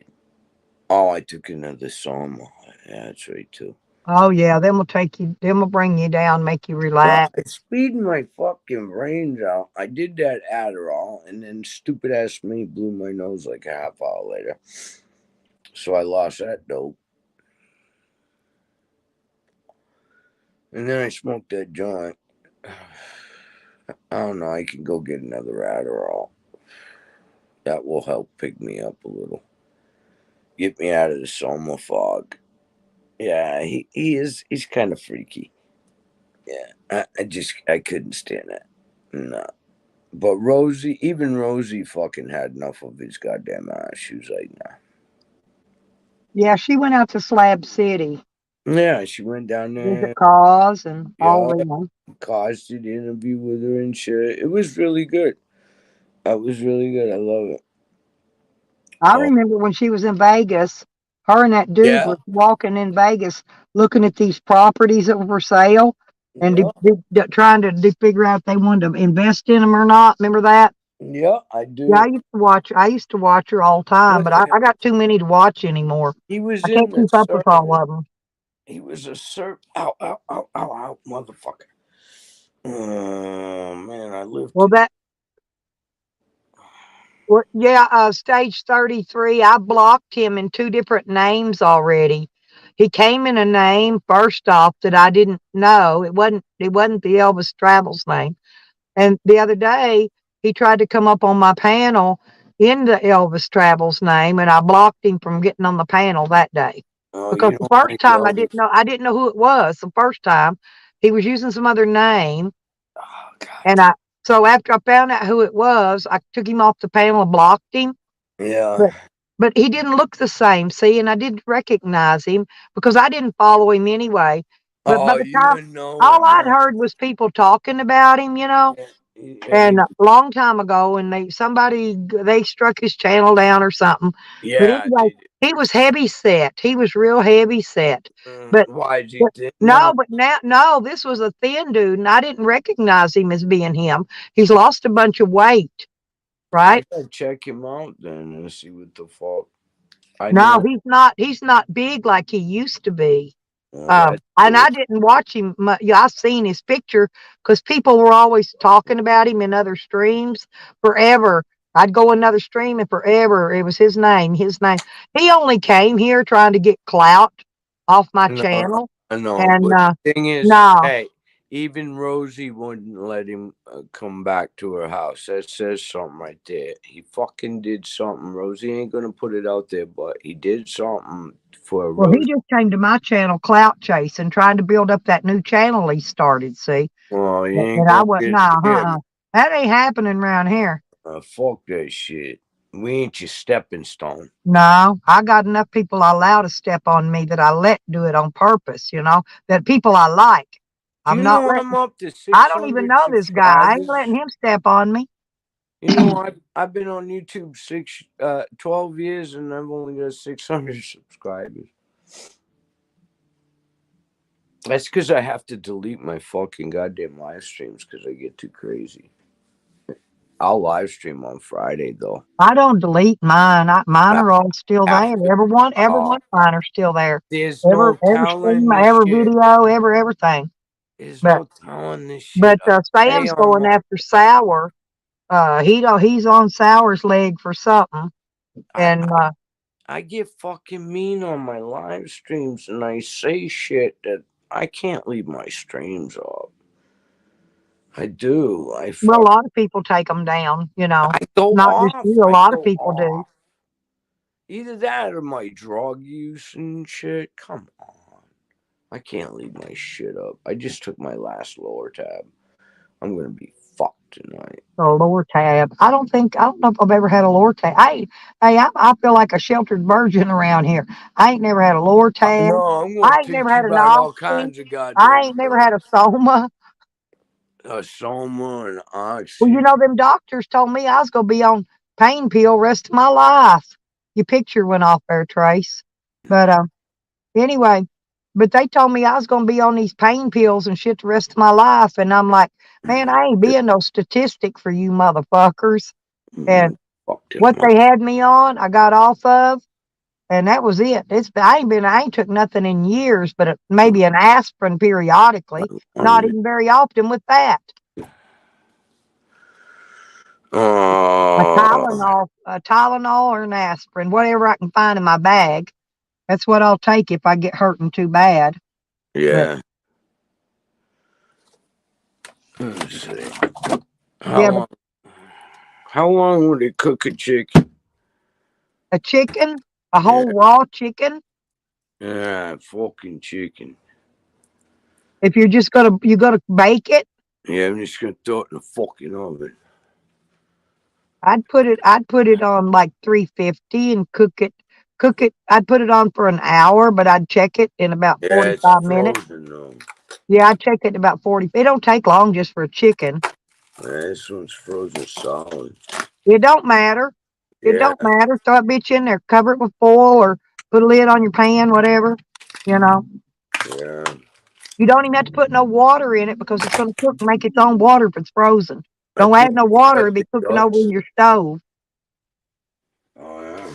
S2: Oh, I took another soma. Yeah, that's right too.
S3: Oh yeah, them will bring you down, make you
S2: Well,
S3: relax.
S2: it's speeding my fucking brains out. I did that Adderall, and then stupid ass me blew my nose like a half hour later. So I lost that dope. And then I smoked that joint. I don't know, I can go get another Adderall. That will help pick me up a little. Get me out of the soma fog. Yeah, he's kind of freaky. Yeah, I couldn't stand that. No. But even Rosie fucking had enough of his goddamn ass. She was like, nah.
S3: Yeah, she went out to Slab City,
S2: Yeah, she went down
S3: visit
S2: there.
S3: Cause and all
S2: Yeah,
S3: them.
S2: Cos did the interview with her and shit. It was really good. That was really good. I love it.
S3: I
S2: Oh,
S3: remember when she was in Vegas, her and that dude
S2: yeah.
S3: was walking in Vegas looking at these properties that were for sale and
S2: Yeah.
S3: trying to figure out if they wanted to invest in them or not. Remember that?
S2: Yeah, I
S3: Yeah,
S2: do.
S3: I used to watch her all the time,
S2: What
S3: but
S2: the
S3: I
S2: hell?
S3: got too many to watch anymore.
S2: He was
S3: I
S2: in
S3: can't
S2: the
S3: keep up with all
S2: sermon.
S3: of them.
S2: He was a ow, ow, ow, ow, ow, motherfucker. Oh, man, I lived
S3: Well,
S2: to.
S3: yeah, stage 33, I blocked him in 2 different names already. He came in a name first off that I didn't know. It wasn't the Elvis Travels name. And the other day, he tried to come up on my panel in the Elvis Travels name, and I blocked him from getting on the panel that day.
S2: Oh,
S3: Because
S2: you
S3: the
S2: don't
S3: first
S2: like
S3: time
S2: Elvis?
S3: I didn't know who it was. The first time he was using some other name,
S2: Oh,
S3: and
S2: God.
S3: so after I found out who it was, I took him off the panel and blocked him.
S2: Yeah.
S3: But but he didn't look the same, see, and I didn't recognize him because I didn't follow him anyway. But by
S2: Oh,
S3: the
S2: you
S3: time
S2: didn't know
S3: all
S2: him,
S3: I'd
S2: huh?
S3: heard was people talking about him,
S2: Yeah,
S3: and a long time ago, and they struck his channel down or something. But
S2: yeah,
S3: anyway,
S2: they did.
S3: he was heavy set. He was real heavy set. But
S2: Why is he
S3: but
S2: thin
S3: no,
S2: now?
S3: but now no, this was a thin dude, and I didn't recognize him as being him. He's lost a bunch of weight,
S2: I
S3: right?
S2: gotta check him out then and see what the fuck. I
S3: No,
S2: know.
S3: he's not big like he used to be.
S2: Well, that's
S3: And
S2: good.
S3: I didn't watch him. Yeah, I seen his picture because people were always talking about him in other streams forever. I'd go another stream and forever it was his name. His name. He only came here trying to get clout off my
S2: No,
S3: channel,
S2: I know,
S3: and
S2: but the thing is,
S3: no,
S2: hey, even Rosie wouldn't let him come back to her house. That says something right there. He fucking did something. Rosie ain't gonna put it out there, but he did something for
S3: well, he
S2: Rosie.
S3: just came to my channel clout chasing, trying to build up that new channel he started. See,
S2: Well, he ain't
S3: and I
S2: gonna
S3: wasn't.
S2: get
S3: Nah,
S2: him.
S3: that ain't happening around here.
S2: Fuck that shit. We ain't your stepping stone.
S3: No, I got enough people I allow to step on me that I let do it on purpose, that people I like.
S2: Do
S3: I'm
S2: you
S3: not
S2: know I'm
S3: letting,
S2: up to
S3: I don't even
S2: 600
S3: know this guy. I ain't
S2: subscribers?
S3: letting him step on me.
S2: You know, I've been on YouTube 12 years and I've only got 600 subscribers. That's because I have to delete my fucking goddamn live streams because I get too crazy. I'll live stream on Friday though.
S3: I don't delete mine. Mine
S2: I
S3: are all still there.
S2: have to.
S3: Everyone
S2: Uh,
S3: of mine are still there.
S2: there's
S3: Every
S2: no
S3: every stream,
S2: telling this
S3: every
S2: shit.
S3: video, everything.
S2: There's
S3: But
S2: no telling this shit.
S3: but
S2: I stay
S3: Sam's
S2: on
S3: going
S2: my.
S3: after Sour. He's on Sour's leg for something,
S2: I,
S3: and
S2: I get fucking mean on my live streams and I say shit that I can't leave my streams up. I do.
S3: well, a lot of people take them down.
S2: I go
S3: Not just
S2: off.
S3: you. A
S2: I
S3: lot of
S2: go
S3: people do.
S2: off. Either that or my drug use and shit. Come on. I can't leave my shit up. I just took my last lower tab. I'm gonna be fucked tonight.
S3: A lower tab. I don't know if I've ever had a lower tab. I feel like a sheltered virgin around here. I ain't never had a lower tab.
S2: No, I'm gonna
S3: I ain't never
S2: teach you
S3: had an
S2: about all
S3: oxy.
S2: kinds of
S3: I
S2: goddamn
S3: ain't never had a
S2: drugs.
S3: soma.
S2: Soma and
S3: Well,
S2: oxy.
S3: them doctors told me I was gonna be on pain pill rest of my life. Your picture went off there, Trace. But anyway, but they told me I was gonna be on these pain pills and shit the rest of my life, and I'm like, man, I ain't being no statistic for you motherfuckers. And
S2: Fuck them.
S3: what they had me on, I got off of, and that was it. I ain't took nothing in years, but maybe an aspirin periodically, not even very often with that.
S2: Uh,
S3: A Tylenol or an aspirin, whatever I can find in my bag. That's what I'll take if I get hurting too bad. But
S2: yeah. Let's see. How
S3: yeah,
S2: long? How long would it cook a chicken?
S3: a chicken, a
S2: Yeah,
S3: whole raw chicken.
S2: yeah, fucking chicken.
S3: If you're gonna bake it,
S2: Yeah, I'm just gonna throw it in the fucking oven.
S3: I'd put it on like 350 and cook it. I'd put it on for an hour, but I'd check it in about
S2: Yeah, it's
S3: 45 minutes.
S2: frozen though.
S3: Yeah, I'd check it in about 40. It don't take long just for a chicken.
S2: Yeah, this one's frozen solid.
S3: It don't matter. It
S2: Yeah,
S3: don't matter. Throw a bitch in there, cover it with foil or put a lid on your pan, whatever. You know.
S2: yeah.
S3: You don't even have to put no water in it because it's gonna cook and make its own water if it's frozen.
S2: I
S3: Don't
S2: think
S3: add no
S2: you
S3: water,
S2: got
S3: it'll be
S2: the
S3: cooking over in
S2: guts.
S3: your stove.
S2: Oh yeah.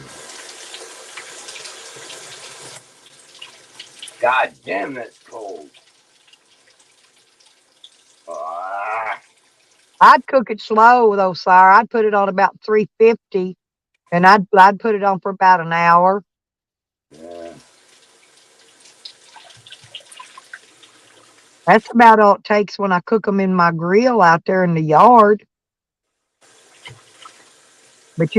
S2: God damn, that's cold. Ah,
S3: I'd cook it slow though, sire. I'd put it on about 350 and I'd put it on for about an hour.
S2: yeah.
S3: That's about all it takes when I cook them in my grill out there in the yard. But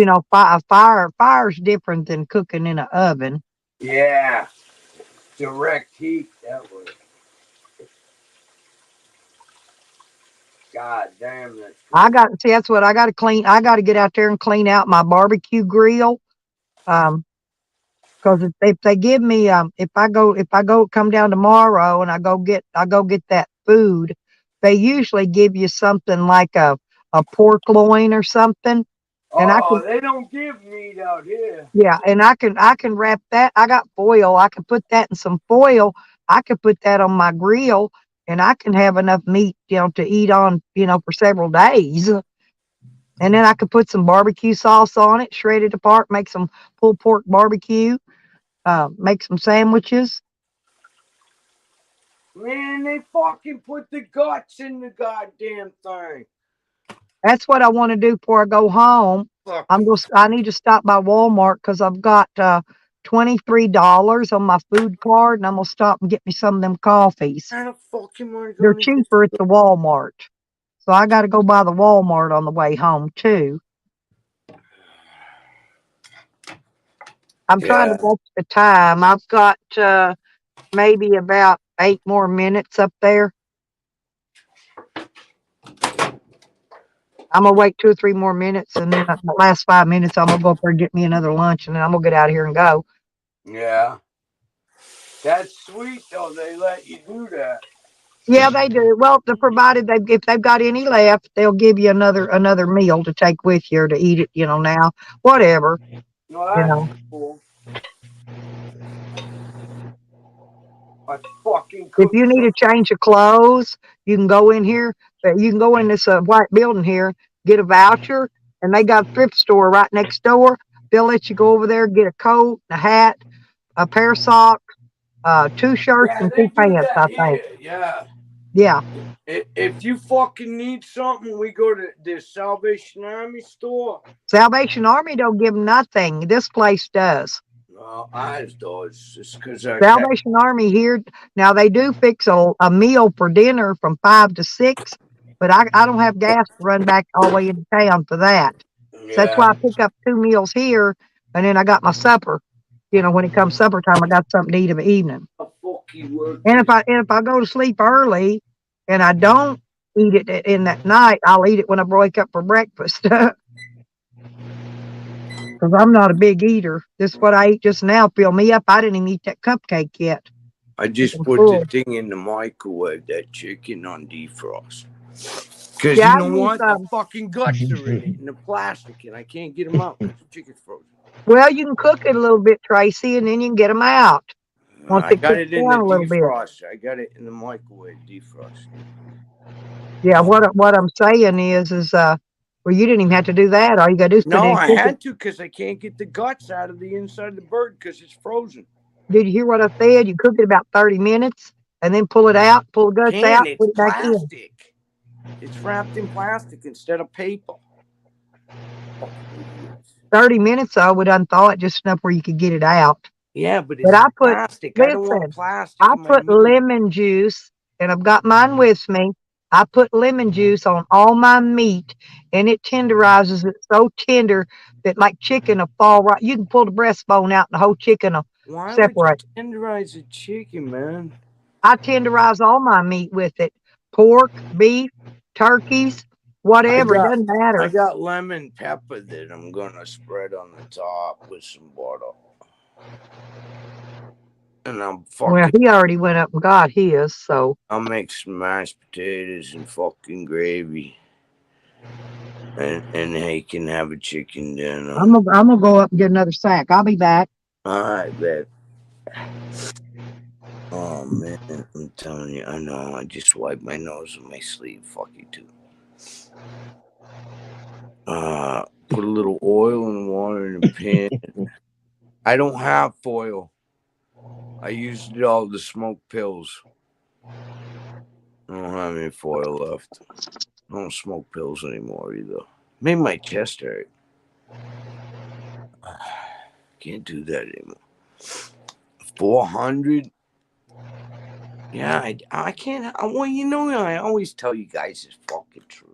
S3: fire's different than cooking in an oven.
S2: Yeah. Direct heat. That was. God damn, that's cold.
S3: That's what I got to clean. I got to get out there and clean out my barbecue grill. Because if they give me if I go come down tomorrow and I go get that food, they usually give you something like a pork loin or something, and I
S2: Oh,
S3: can
S2: they don't give meat out here.
S3: yeah, and I can wrap that. I got foil. I can put that in some foil. I can put that on my grill, and I can have enough meat, to eat on, for several days. And then I could put some barbecue sauce on it, shred it apart, make some pulled pork barbecue, make some sandwiches.
S2: Man, they fucking put the guts in the goddamn thing.
S3: That's what I want to do before I go home.
S2: Fucking
S3: I need to stop by Walmart because I've got $23 on my food card, and I'm gonna stop and get me some of them coffees.
S2: how the fuck am I
S3: They're
S2: gonna get
S3: cheaper at the Walmart, so I got to go by the Walmart on the way home too. I'm trying to
S2: Yeah.
S3: watch the time. I've got maybe about 8 more minutes up there. I'm gonna wait 2 or 3 more minutes, and then the last 5 minutes, I'm gonna go up there and get me another lunch, and then I'm gonna get out of here and go.
S2: Yeah. That's sweet though. They let you do that.
S3: Yeah, they do. Well, provided if they've got any left, they'll give you another meal to take with you or to eat it. Now, whatever.
S2: No,
S3: You
S2: that's
S3: know,
S2: cool. I fucking
S3: if
S2: cooked
S3: you need
S2: some.
S3: a change of clothes, you can go in here. You can go in this white building here, get a voucher, and they got a thrift store right next door. They'll let you go over there, get a coat, a hat, a pair of socks, 2 shirts,
S2: Yeah,
S3: and
S2: they
S3: 2
S2: do
S3: pants.
S2: that
S3: I think.
S2: here. Yeah.
S3: Yeah.
S2: If you fucking need something, we go to the Salvation Army store.
S3: Salvation Army don't give nothing. This place does.
S2: No, ours does. It's because I got.
S3: Salvation Army here, now they do fix a meal for dinner from 5 to 6, but I don't have gas to run back all the way into town for that. So that's
S2: Yeah.
S3: why I pick up 2 meals here, and then I got my supper. When it comes supper time, I got something to eat in the evening.
S2: I fucking work
S3: And
S2: this.
S3: if I go to sleep early and I don't eat it in that night, I'll eat it when I wake up for breakfast. Because I'm not a big eater. This what I ate just now filled me up. I didn't even eat that cupcake yet.
S2: I just
S3: I'm
S2: put the
S3: full.
S2: thing in the microwave, that chicken on defrost. Because
S3: Yeah,
S2: you
S3: I
S2: know
S3: use
S2: what? The fucking guts are in it, in the plastic, and I can't get them out because the chicken's frozen.
S3: well, you can cook it a little bit, Tracy, and then you can get them out once
S2: I
S3: it
S2: got
S3: cooks
S2: it in the
S3: down a little bit.
S2: defrost. I got it in the microwave defrost.
S3: Yeah, what I'm saying is well, you didn't even have to do that. All you gotta do is put it
S2: No,
S3: in
S2: I
S3: chicken.
S2: had to because I can't get the guts out of the inside of the bird because it's frozen.
S3: Did you hear what I said? You cook it about 30 minutes and then pull it out, pull the guts
S2: Can
S3: out,
S2: it's
S3: put it back in.
S2: plastic. It's wrapped in plastic instead of paper. Fucking idiots.
S3: 30 minutes I would unthaw it just enough where you could get it out.
S2: Yeah, but
S3: But
S2: it's plastic. I don't want
S3: listen,
S2: plastic
S3: I
S2: in my
S3: put
S2: meat.
S3: lemon juice, and I've got mine with me. I put lemon juice on all my meat, and it tenderizes it so tender that like chicken will fall right. You can pull the breastbone out, and the whole chicken will
S2: Why would you
S3: separate.
S2: tenderize a chicken, man?
S3: I tenderize all my meat with it. Pork, beef, turkeys,
S2: I
S3: whatever. It
S2: got
S3: doesn't
S2: I
S3: matter.
S2: got lemon pepper that I'm gonna spread on the top with some butter. And
S3: Well, he already went up and got his, so
S2: I'll make some mashed potatoes and fucking gravy. And he can have a chicken dinner.
S3: I'm gonna go up and get another sack. I'll be back.
S2: Alright, babe. Oh man, I'm telling you, I know. I just wiped my nose with my sleeve. Fuck you too. Put a little oil and water in a pan. I don't have foil. I used it all to smoke pills. I don't have any foil left. I don't smoke pills anymore either. Made my chest hurt. Can't do that anymore. 400. Yeah, I can't. Well, I always tell you guys this fucking truth.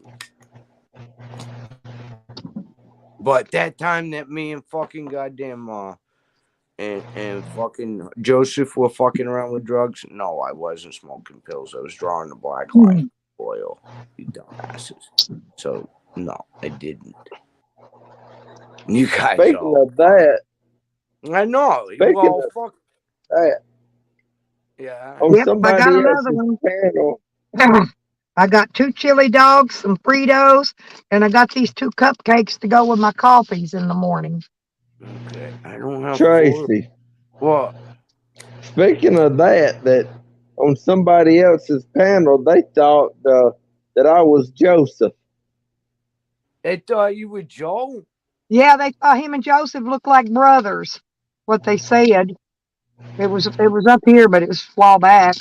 S2: But that time that me and fucking goddamn and fucking Joseph were fucking around with drugs, no, I wasn't smoking pills. I was drawing the black line oil. You dumbasses. So no, I didn't. You guys
S8: Speaking of that,
S2: I know.
S8: speaking of
S2: Fuck.
S8: that,
S2: Yeah.
S8: on
S3: Yep, I got
S8: somebody
S3: another
S8: else's
S3: one.
S8: panel,
S3: I got 2 chili dogs, some Fritos, and I got these 2 cupcakes to go with my coffees in the morning.
S2: Okay. I don't have
S8: Tracy.
S2: What?
S8: Speaking of that on somebody else's panel, they thought that I was Joseph.
S2: They thought you were Joe?
S3: Yeah, they thought him and Joseph looked like brothers. What they said. It was up here, but it was a while back.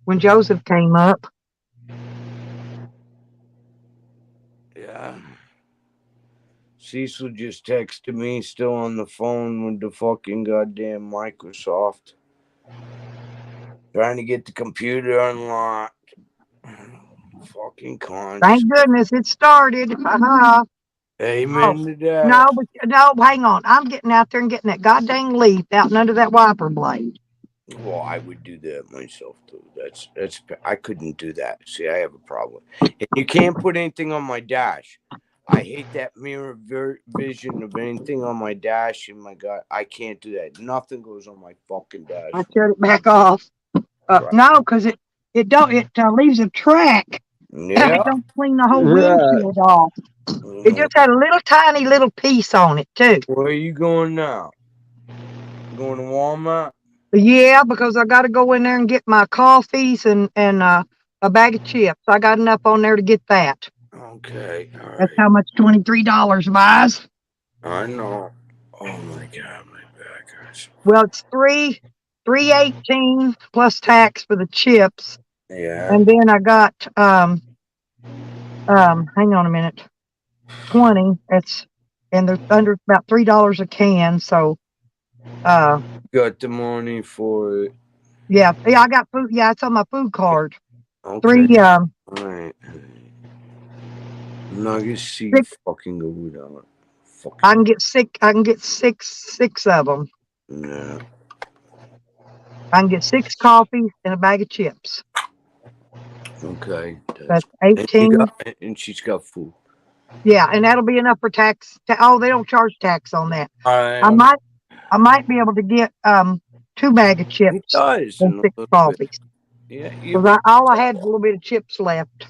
S3: when Joseph came up.
S2: Yeah. Cecil just texted me, still on the phone with the fucking goddamn Microsoft. Trying to get the computer unlocked. Fucking cons.
S3: Thank goodness it started. Haha.
S2: Amen
S3: Oh,
S2: to that.
S3: no, but no, hang on. I'm getting out there and getting that goddamn leaf out and under that wiper blade.
S2: Well, I would do that myself too. That's I couldn't do that. See, I have a problem. And you can't put anything on my dash. I hate that mirror vision of anything on my dash. And my God, I can't do that. Nothing goes on my fucking dash.
S3: I shut it back off.
S2: Right.
S3: No, because it leaves a track.
S2: Yeah.
S3: It don't clean the whole
S8: Right.
S3: windshield off. It just had a little tiny little piece on it too.
S2: Where are you going now? Going to Walmart?
S3: Yeah, because I got to go in there and get my coffees and a bag of chips. I got enough on there to get that.
S2: Okay. All right.
S3: That's how much $23 buys.
S2: I know. Oh my God, my back hurts.
S3: Well, it's $318 plus tax for the chips.
S2: Yeah.
S3: And then I got hang on a minute. 20. And they're under about $3 a can, so
S2: Got the money for it.
S3: yeah, I got food. Yeah, it's on my food card.
S2: Okay.
S3: 3
S2: All right. I'm not gonna see you fucking go without. Fucking.
S3: I can get six of them.
S2: Yeah.
S3: I can get 6 coffees and a bag of chips.
S2: Okay.
S3: That's 18.
S2: And she's got food.
S3: Yeah, and that'll be enough for tax. Oh, they don't charge tax on that.
S2: I
S3: might be able to get 2 bag of chips
S2: It does.
S3: and 6 coffees.
S2: Yeah.
S3: Because all I had was a little bit of chips left.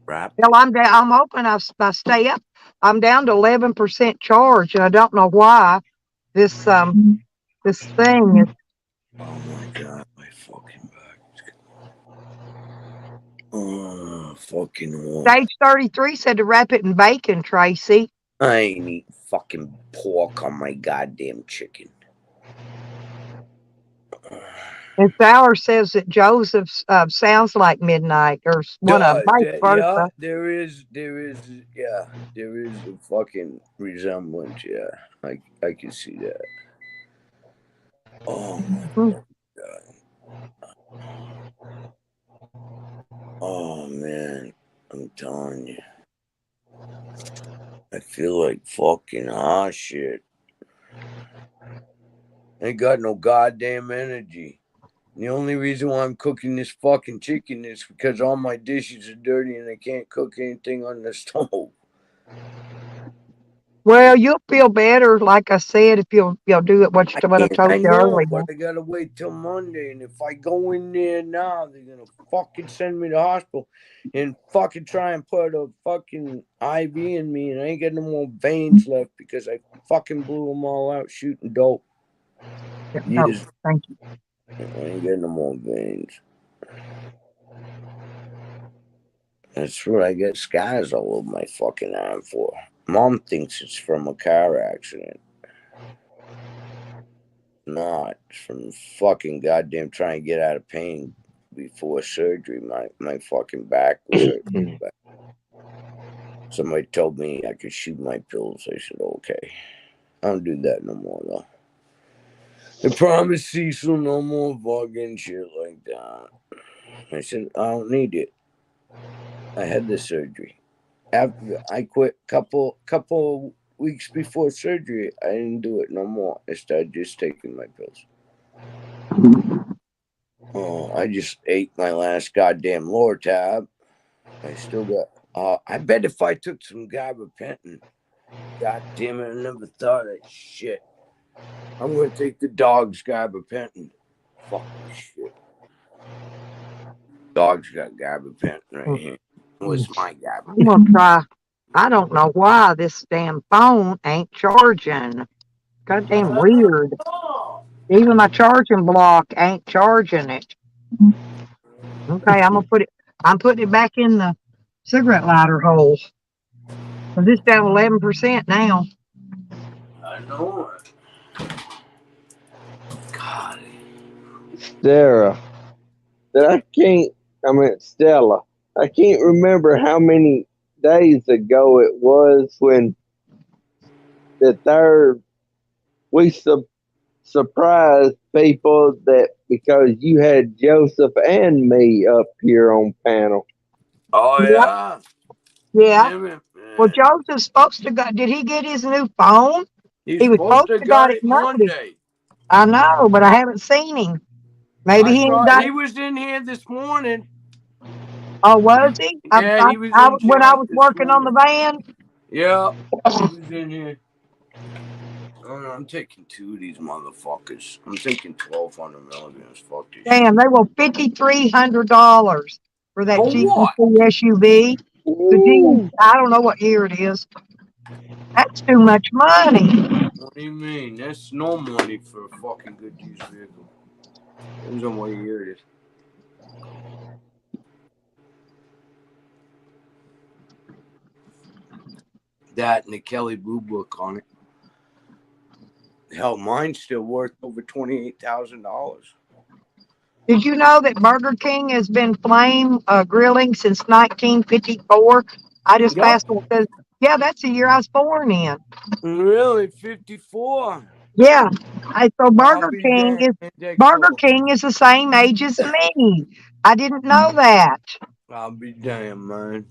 S2: Right.
S3: Well, I'm hoping I stay up. I'm down to 11% charge, and I don't know why this thing is.
S2: Oh my God, my fucking back. Oh, fucking what?
S3: Stage 33 said to wrap it in bacon, Tracy.
S2: I ain't eat fucking pork on my goddamn chicken.
S3: And Fowler says that Joseph sounds like Midnight or one of them.
S2: Yeah, there is a fucking resemblance. Yeah, I can see that. Oh my God. Oh man, I'm telling you, I feel like fucking hot shit. Ain't got no goddamn energy. The only reason why I'm cooking this fucking chicken is because all my dishes are dirty and I can't cook anything on the stove.
S3: Well, you'll feel better, like I said, if you'll do it what I told you earlier.
S2: But I gotta wait till Monday, and if I go in there now, they're gonna fucking send me to the hospital and fucking try and put a fucking IV in me, and I ain't got no more veins left because I fucking blew them all out shooting dope.
S3: No, thank you.
S2: I ain't got no more veins. That's what I get scars all over my fucking arm for. Mom thinks it's from a car accident. No, it's from fucking goddamn trying to get out of pain before surgery. My fucking back was hurting. Somebody told me I could shoot my pills. I said, okay. I don't do that no more, though. I promised Cecil no more fucking shit like that. I said, I don't need it. I had the surgery. After I quit couple weeks before surgery, I didn't do it no more. I started just taking my pills. Oh, I just ate my last goddamn Lortab. I still got. I bet if I took some gabapentin, god damn it, I never thought of that shit. I'm gonna take the dog's gabapentin. Fuck this shit. Dog's got gabapentin right here. What's my gabapentin?
S3: I'm gonna try. I don't know why this damn phone ain't charging. Goddamn weird. Even my charging block ain't charging it. Okay, I'm putting it back in the cigarette lighter hole. So this down 11% now.
S2: I know it. God.
S8: Sarah, that I can't. I mean, Stella. I can't remember how many days ago it was when the third we surprised people that because you had Joseph and me up here on panel.
S2: Oh
S3: Yep.
S2: yeah.
S3: Yeah.
S2: Damn it,
S3: Well,
S2: man.
S3: Joseph's supposed to go. Did he get his new phone?
S2: He's
S3: He was
S2: supposed
S3: supposed
S2: to
S3: to got
S2: got
S3: it
S2: it
S3: Monday.
S2: Monday.
S3: I know, but I haven't seen him. Maybe
S2: I
S3: he ain't
S2: saw
S3: got.
S2: he was in here this morning.
S3: Oh, was he?
S2: Yeah, he was in
S3: When I
S2: chat
S3: was
S2: this
S3: working on the
S2: morning.
S3: van.
S2: Yeah, he was in here. Oh no, I'm taking 2 of these motherfuckers. I'm taking 1,200 milligrams. Fuck this shit.
S3: Damn, they were $5,300 for that
S2: For what?
S3: GMC SUV. The GM,
S8: Ooh.
S3: I don't know what year it is. That's too much money.
S2: What do you mean? That's no money for a fucking good used vehicle. Depends on what year it is. That and the Kelly Blue Book on it. Hell, mine's still worth over $28,000.
S3: Did you know that Burger King has been flame grilling since 1954? I just
S2: Yep.
S3: passed one. Says, yeah, that's the year I was born in.
S2: Really? 54?
S3: Yeah, so
S2: I'll be damned. Ain't that
S3: Burger
S2: cool?
S3: King is the same age as me. I didn't know that.
S2: I'll be damned, man.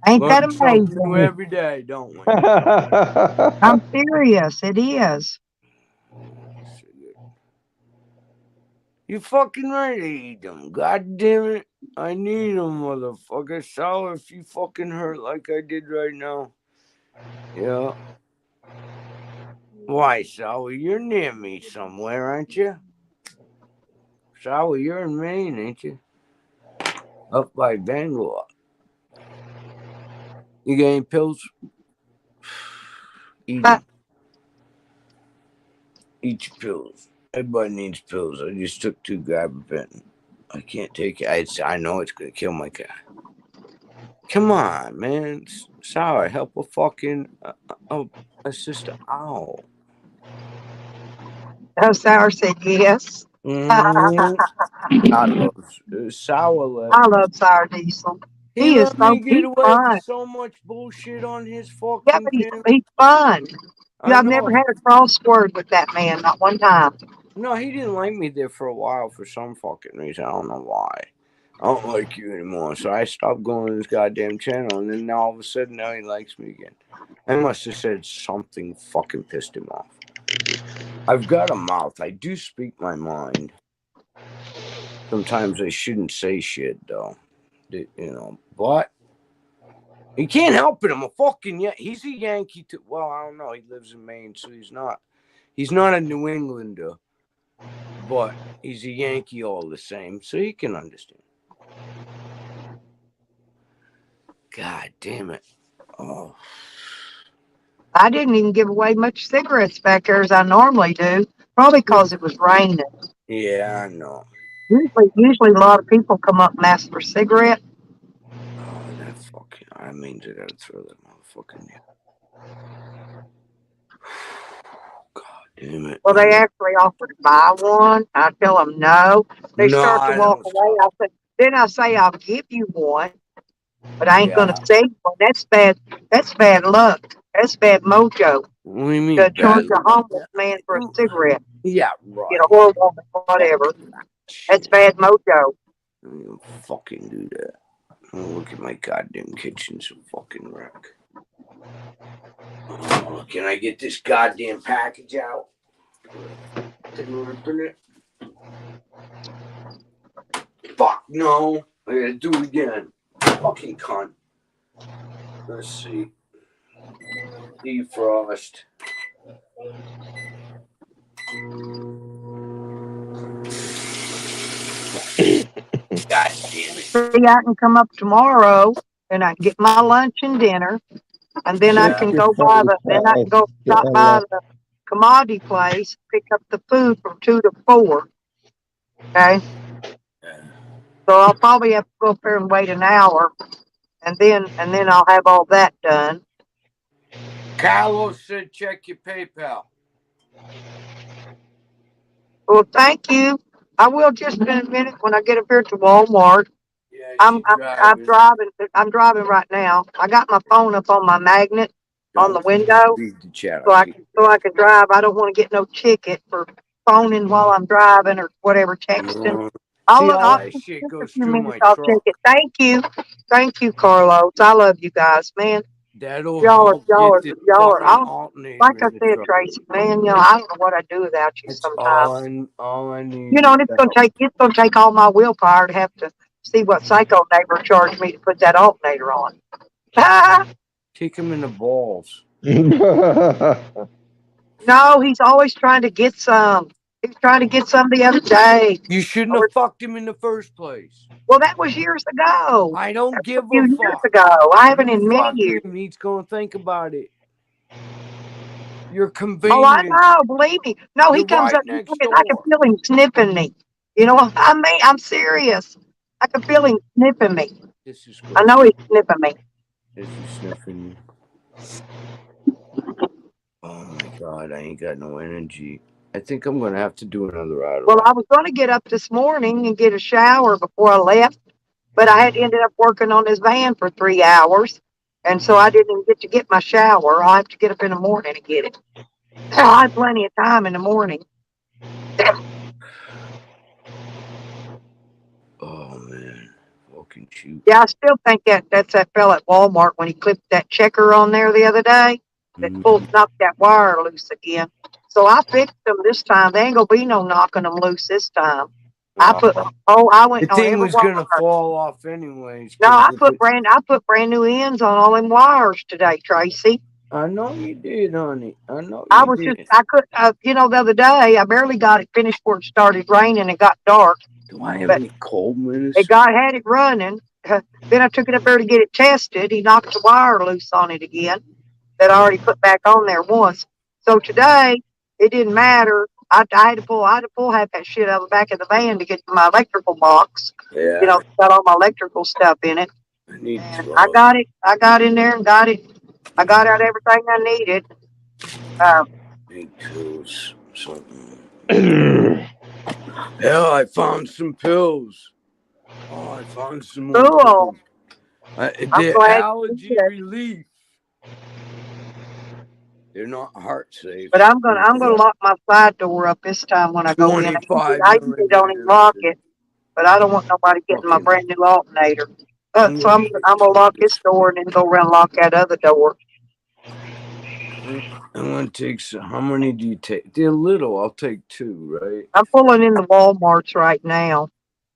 S3: Ain't that
S2: Learn something new
S3: amazing?
S2: every day, don't we?
S3: I'm serious. It is.
S2: You fucking right to eat them. God damn it. I need them, motherfucker. So if you fucking hurt like I did right now. Yeah. Why, Sawa? You're near me somewhere, aren't you? Sawa, you're in Maine, ain't you? Up by Bangor. You got any pills? Eat them. Eat your pills. Everybody needs pills. I just took 2 gabapentin. I can't take it. I know it's going to kill my cat. Come on, man. Sorry, help a fucking a sister owl.
S3: Sour said yes.
S2: I love Sour.
S3: I love Sour Diesel.
S2: He
S3: He is
S2: let me get
S3: he's
S2: away with
S3: fun.
S2: so much bullshit on his
S3: Yeah,
S2: fucking
S3: but
S2: channel.
S3: he's fun. Yeah,
S2: I
S3: I've never
S2: know.
S3: had a cross word with that man, not one time.
S2: No, he didn't like me there for a while for some fucking reason. I don't know why. I don't like you anymore. So I stopped going to his goddamn channel, and then now all of a sudden now he likes me again. I must have said something fucking pissed him off. I've got a mouth. I do speak my mind. Sometimes I shouldn't say shit though. But he can't help it. I'm a fucking he's a Yankee too. Well, I don't know. He lives in Maine, so he's not a New Englander, but he's a Yankee all the same, so he can understand. God damn it. Oh.
S3: I didn't even give away much cigarettes back there as I normally do, probably because it was raining.
S2: Yeah, I know.
S3: Usually a lot of people come up and ask for cigarettes.
S2: Oh, that fucking. I mean, I gotta throw that motherfucking. God damn it.
S3: Well, they actually offer to buy one. I tell them no. They
S2: No,
S3: start to
S2: I
S3: walk
S2: don't
S3: away.
S2: stop.
S3: Then I say I'll give you one, but I ain't gonna
S2: Yeah.
S3: sell you one. That's bad. That's bad luck. That's bad mojo
S2: What do you mean
S3: to charge
S2: bad
S3: a
S2: luck?
S3: homeless man for a cigarette.
S2: Yeah,
S3: You know,
S2: right.
S3: or a woman, whatever. That's
S2: Shit.
S3: bad mojo.
S2: I don't even fucking do that. Look at my goddamn kitchen, so fucking wreck. Oh, can I get this goddamn package out? Can you open it? Fuck no. I gotta do it again. Fucking cunt. Let's see. Defrost. God damn it.
S3: See, I can come up tomorrow and I can get my lunch and dinner, and then I
S2: Yeah.
S3: can go by the. Then I can go stop by the commodity place, pick up the food from 2 to 4. Okay. So I'll probably have to go up there and wait an hour, and then I'll have all that done.
S2: Carlos said check your PayPal.
S3: Well, thank you. I will just in a minute when I get up here to Walmart.
S2: Yeah,
S3: I'm
S2: she's
S3: I'm I'm
S2: driving.
S3: driving. I'm driving right now. I got my phone up on my magnet on the
S2: Don't
S3: window,
S2: read the chat.
S3: so
S2: I'll kick
S3: so
S2: your
S3: I
S2: ass.
S3: can drive. I don't want to get no ticket for phoning while I'm driving or whatever, texting.
S2: Uh,
S3: I'll
S2: See,
S3: look.
S2: all
S3: I'll
S2: that
S3: just
S2: shit
S3: a
S2: goes
S3: few
S2: through
S3: minutes.
S2: my
S3: I'll check
S2: truck.
S3: it. Thank you, Carlos. I love you guys, man.
S2: That'll
S3: Y'all are
S2: help get this
S3: y'all are.
S2: fucking
S3: Like
S2: alternator
S3: I
S2: in the
S3: said,
S2: truck.
S3: Tracy, man. I don't know what I'd do without you
S2: That's all
S3: sometimes.
S2: I
S3: You
S2: need
S3: know,
S2: is
S3: and
S2: the help.
S3: it's gonna take all my willpower to have to see what psycho neighbor charged me to put that alternator on.
S2: Kick him in the balls.
S3: No, he's always trying to get some. He was trying to get some the other day.
S2: You shouldn't have fucked him in the first place.
S3: Well, that was years ago.
S2: I
S3: That
S2: don't
S3: was a
S2: give
S3: few
S2: a
S3: years
S2: fuck.
S3: ago. I haven't
S2: You
S3: in many
S2: fuck
S3: years.
S2: him, he's gonna think about it. You're
S3: Oh, I
S2: convenient.
S3: know. Believe me. No, he
S2: You're
S3: comes
S2: right
S3: up.
S2: next
S3: I can
S2: door.
S3: feel him sniffing me. You know, I'm serious. I can feel him sniffing me.
S2: This is
S3: I
S2: good.
S3: know he's sniffing me.
S2: This is sniffing you. Oh my god, I ain't got no energy. I think I'm gonna have to do another
S3: Well,
S2: Adderall.
S3: I was going to get up this morning and get a shower before I left, but I had ended up working on his van for 3 hours, and so I didn't even get to get my shower. I have to get up in the morning to get it. I had plenty of time in the morning.
S2: Oh man, fucking shoot.
S3: Yeah, I still think that's that fella at Walmart when he clipped that checker on there the other day that knocked that wire loose again. So I fixed them this time. There ain't gonna be no knocking them loose this time.
S2: Uh,
S3: I went
S2: the
S3: on
S2: thing
S3: every
S2: was gonna
S3: wire.
S2: fall off anyways.
S3: No,
S2: Cause if it,
S3: I put brand new ends on all them wires today, Tracy.
S2: I know you did, honey. I know
S3: I
S2: you
S3: was just
S2: did.
S3: I could the other day I barely got it finished before it started raining and got dark,
S2: Do I have
S3: but
S2: any cold
S3: it
S2: minutes?
S3: had it running. Then I took it up there to get it tested. He knocked the wire loose on it again that I already put back on there once. So today it didn't matter. I had to pull half that shit out of the back of the van to get to my electrical box. You know,
S2: Yeah,
S3: it's got all my electrical stuff in it.
S2: I need
S3: And I
S2: drugs.
S3: got it. I got in there and got it. I got out everything I needed. Uh,
S2: Need pills. Something. Hell, I found some pills. Oh, I found some more
S3: cool.
S2: pills.
S3: I'm
S2: They're
S3: glad you
S2: allergy
S3: did.
S2: relief. They're not heart safe.
S3: But I'm gonna lock my side door up this time when I go in.
S2: 25
S3: I usually don't even
S2: milligrams.
S3: lock it, but I don't want nobody getting my
S2: Fucking.
S3: brand new alternator.
S2: I'm
S3: So
S2: gonna take
S3: I'm
S2: two
S3: gonna
S2: of
S3: lock this
S2: this.
S3: door and then go around and lock that other door.
S2: I'm gonna take some. How many do you take? They're little. I'll take two, right?
S3: I'm pulling in the Walmarts right now.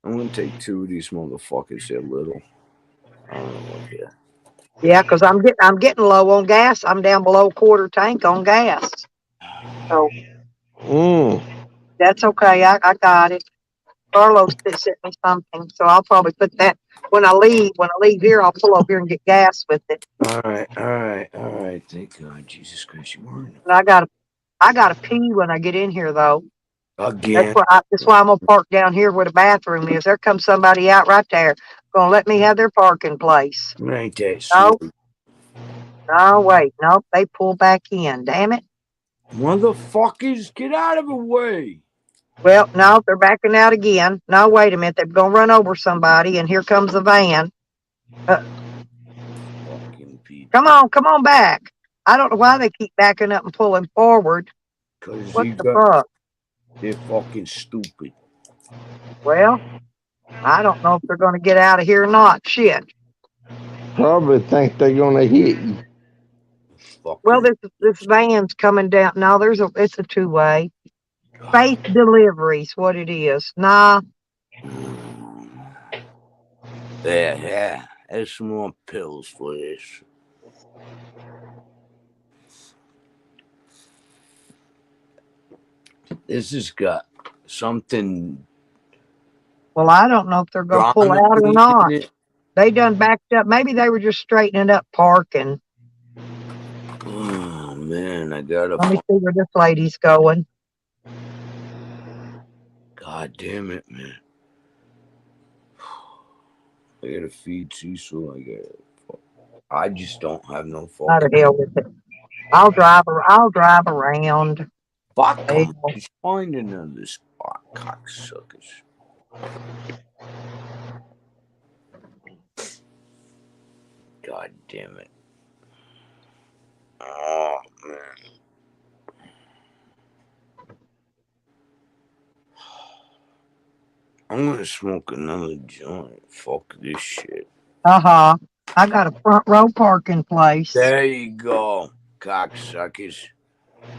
S2: I'm gonna take two of these motherfuckers. They're little. I don't know what they're.
S3: Yeah, 'cause I'm getting low on gas. I'm down below quarter tank on gas. So that's okay. I got it. Carlos sent me something, so I'll probably put that when I leave. When I leave here, I'll pull over here and get gas with it.
S2: All right, all right, all right. Thank God, Jesus Christ, you weren't
S3: And I gotta pee when I get in here though.
S2: again.
S3: That's why I'm gonna park down here where the bathroom is. There comes somebody out right there, gonna let me have their parking place.
S2: Ain't that
S3: No,
S2: sweet?
S3: no, wait, nope, they pull back in. Damn it.
S2: Motherfuckers, get out of the way!
S3: Well, no, they're backing out again. No, wait a minute, they're gonna run over somebody, and here comes the van.
S2: Fucking people.
S3: Come on back. I don't know why they keep backing up and pulling forward.
S2: Cause
S3: What
S2: you
S3: the
S2: got.
S3: fuck?
S2: They're fucking stupid.
S3: Well, I don't know if they're gonna get out of here or not. Shit.
S8: Probably think they're gonna hit you.
S3: Well,
S2: Fucking.
S3: this van's coming down. No, it's a two-way. Faith Deliveries, what it is. Nah,
S2: Yeah. There's some more pills for this. This has got something
S3: well, I don't know if they're gonna pull out or
S2: dramamine
S3: not.
S2: in it.
S3: They done backed up. Maybe they were just straightening up parking.
S2: Oh man, I gotta
S3: Let me
S2: find.
S3: see where this lady's going.
S2: God damn it, man. I gotta feed Cecil. I just don't have no
S3: How the
S2: fucking.
S3: hell with it? I'll drive around.
S2: Fuck,
S3: Hell.
S2: just find another spot. Cocksuckers. God damn it. Oh, man. I'm gonna smoke another joint. Fuck this shit.
S3: I got a front row parking place.
S2: There you go, cocksuckers.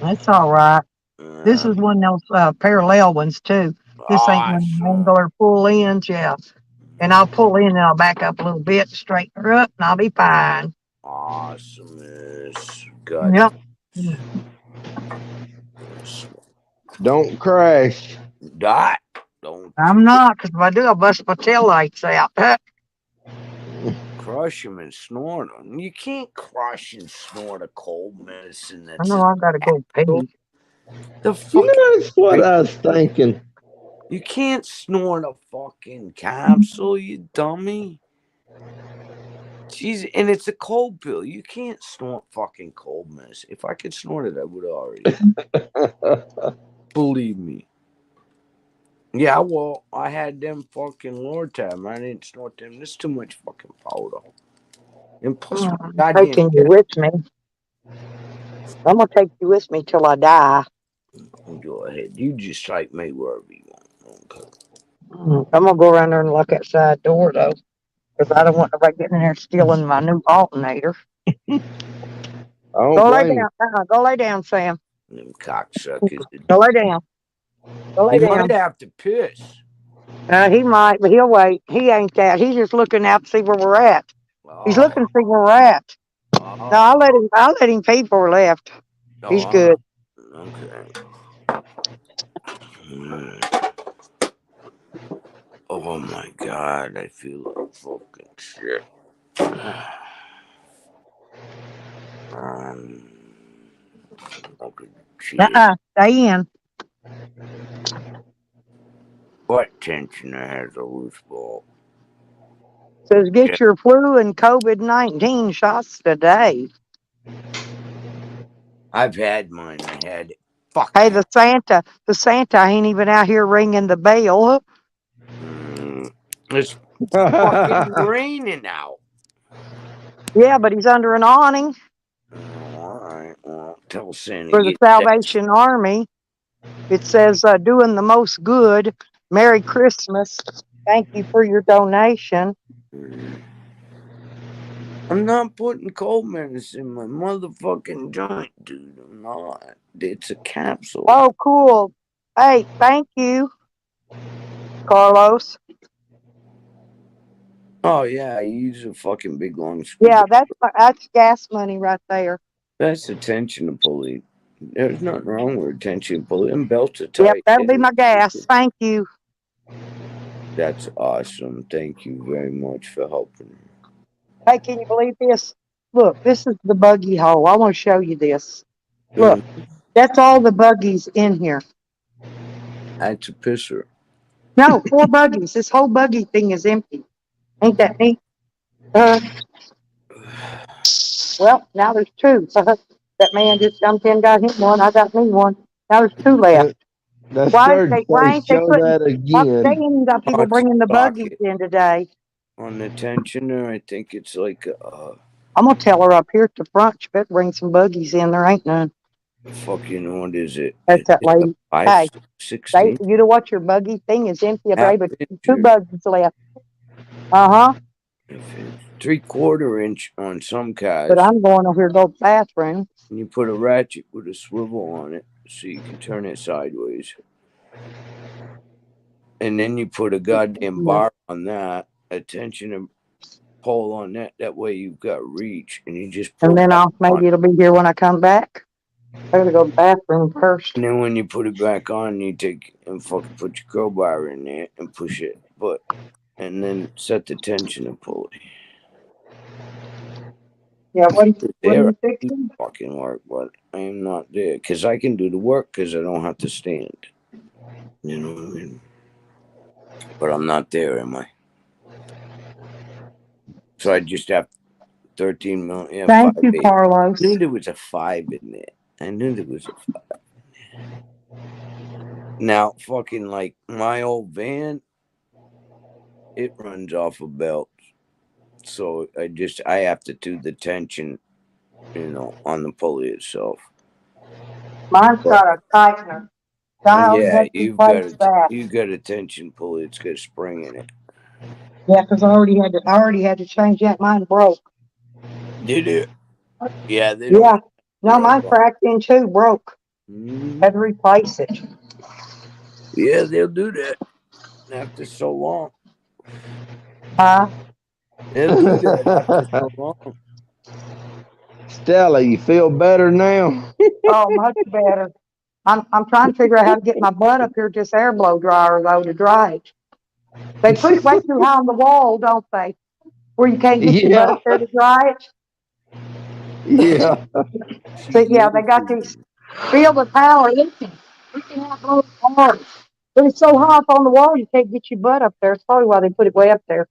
S3: That's all right. This is one of those parallel ones too. This ain't one of the
S2: Awesome.
S3: angular pull ins, yeah. And I'll pull in and I'll back up a little bit, straighten her up, and I'll be fine.
S2: Awesomeness. God.
S3: Yep.
S8: Don't crash.
S2: Dot. Don't
S3: I'm not, because if I do, I'll bust my tail lights out.
S2: crush them and snort them. You can't crush and snort a cold medicine
S3: I
S2: that's
S3: know
S2: a
S3: I gotta go
S2: capsule.
S3: pee.
S2: The fuck.
S8: That's what I was thinking.
S2: You can't snort a fucking capsule, you dummy. Jeez, and it's a cold pill. You can't snort fucking cold medicine. If I could snort it, I would already. Believe me. Yeah, well, I had them fucking Lortab. I didn't snort them. There's too much fucking powder. And plus, my
S3: I'm
S2: goddamn
S3: taking you with me. I'm gonna take you with me till I die.
S2: Go ahead. You just take me wherever you want. Okay.
S3: I'm gonna go around there and lock that side door though, because I don't want nobody getting in there stealing my new alternator.
S8: I don't
S3: Go lay
S8: blame
S3: down. Go lay down, Sam.
S2: Them cocksuckers.
S3: Go lay down. Go lay
S2: He
S3: down.
S2: might have to piss.
S3: He might, but he'll wait. He ain't that. He's just looking out to see where we're at. He's
S2: Oh,
S3: looking to see where we're at. No, I'll let him pee before we left. He's good.
S2: Okay. Oh my god, I feel like fucking shit. Shit.
S3: Stay in.
S2: What tensioner has a loose ball?
S3: Says get your flu and COVID-19 shots today.
S2: I've had mine. I had
S3: Hey,
S2: fucking.
S3: the Santa ain't even out here ringing the bell.
S2: It's
S8: you.
S2: fucking raining out.
S3: Yeah, but he's under an awning
S2: All right. Well, tell Santa
S3: for the
S2: get that.
S3: Salvation Army. It says doing the most good. Merry Christmas. Thank you for your donation.
S2: I'm not putting cold medicine in my motherfucking joint, dude. I'm not. It's a capsule.
S3: Oh, cool. Hey, thank you, Carlos.
S2: Oh yeah, I use a fucking big long
S3: Yeah,
S2: screwdriver.
S3: that's gas money right there.
S2: That's a tension pulley. There's nothing wrong with a tension pulley. And belts are
S3: Yep,
S2: tight.
S3: that'll be my gas. Thank you.
S2: That's awesome. Thank you very much for helping.
S3: Hey, can you believe this? Look, this is the buggy hole. I want to show you this. Look, that's all the buggies in here.
S2: That's a pisser.
S3: No, 4 buggies. This whole buggy thing is empty. Ain't that neat? Well, now there's 2. That man just jumped in, got him one. I got me one. Now there's 2 left.
S8: The
S3: Why
S8: third
S3: ain't
S8: place
S3: they
S8: show
S3: putting?
S8: that
S3: They
S8: again.
S3: ain't got people bringing the buggies in today.
S2: On the tensioner, I think it's like
S3: I'm gonna tell her up here at the front. She better bring some buggies in. There ain't none.
S2: fucking, what is it?
S3: That's that lady. Hey,
S2: 5/16.
S3: you know what? Your buggy thing is empty today, but
S2: Half
S3: 2
S2: inch.
S3: buggies left.
S2: If it's 3/4 inch on some cars,
S3: But I'm going over here to go to the bathroom.
S2: and you put a ratchet with a swivel on it so you can turn it sideways. And then you put a goddamn bar on that, a tensioner pole on that. That way you've got reach, and you just pull
S3: And then
S2: that on.
S3: maybe it'll be here when I come back. I gotta go to the bathroom first.
S2: And then when you put it back on, you take and fucking put your crowbar in there and push it, and then set the tensioner pulley.
S3: Yeah, what are
S2: There,
S3: you fixing?
S2: fucking work, but I am not there because I can do the work because I don't have to stand. You know what I mean? But I'm not there, am I? So I just have 13 million. Yeah,
S3: Thank
S2: 5,
S3: you,
S2: 8.
S3: Carlos.
S2: I knew there was a 5 in there. I knew there was a 5. Now, fucking like my old van, it runs off of belts. So I have to do the tension, on the pulley itself.
S3: Mine's got a tightener. I already
S2: Yeah,
S3: had to replace that.
S2: you've got a tension pulley. It's got a spring in it.
S3: Yeah, because I already had to change that. Mine broke.
S2: Did it? Yeah, they
S3: Yeah.
S2: don't.
S3: No, mine cracked in two, broke. Had to replace it.
S2: Yeah, they'll do that after so long.
S3: Huh?
S2: They'll do that after so long.
S8: Stella, you feel better now?
S3: Oh, much better. I'm trying to figure out how to get my butt up here to this air blow dryer though to dry it. They put it way too high on the wall, don't they? Where you can't get your butt
S8: Yeah,
S3: up there to dry it.
S8: yeah.
S3: So yeah, they got these feel the power. We can have both parts. But it's so high up on the wall you can't get your butt up there. It's probably why they put it way up there.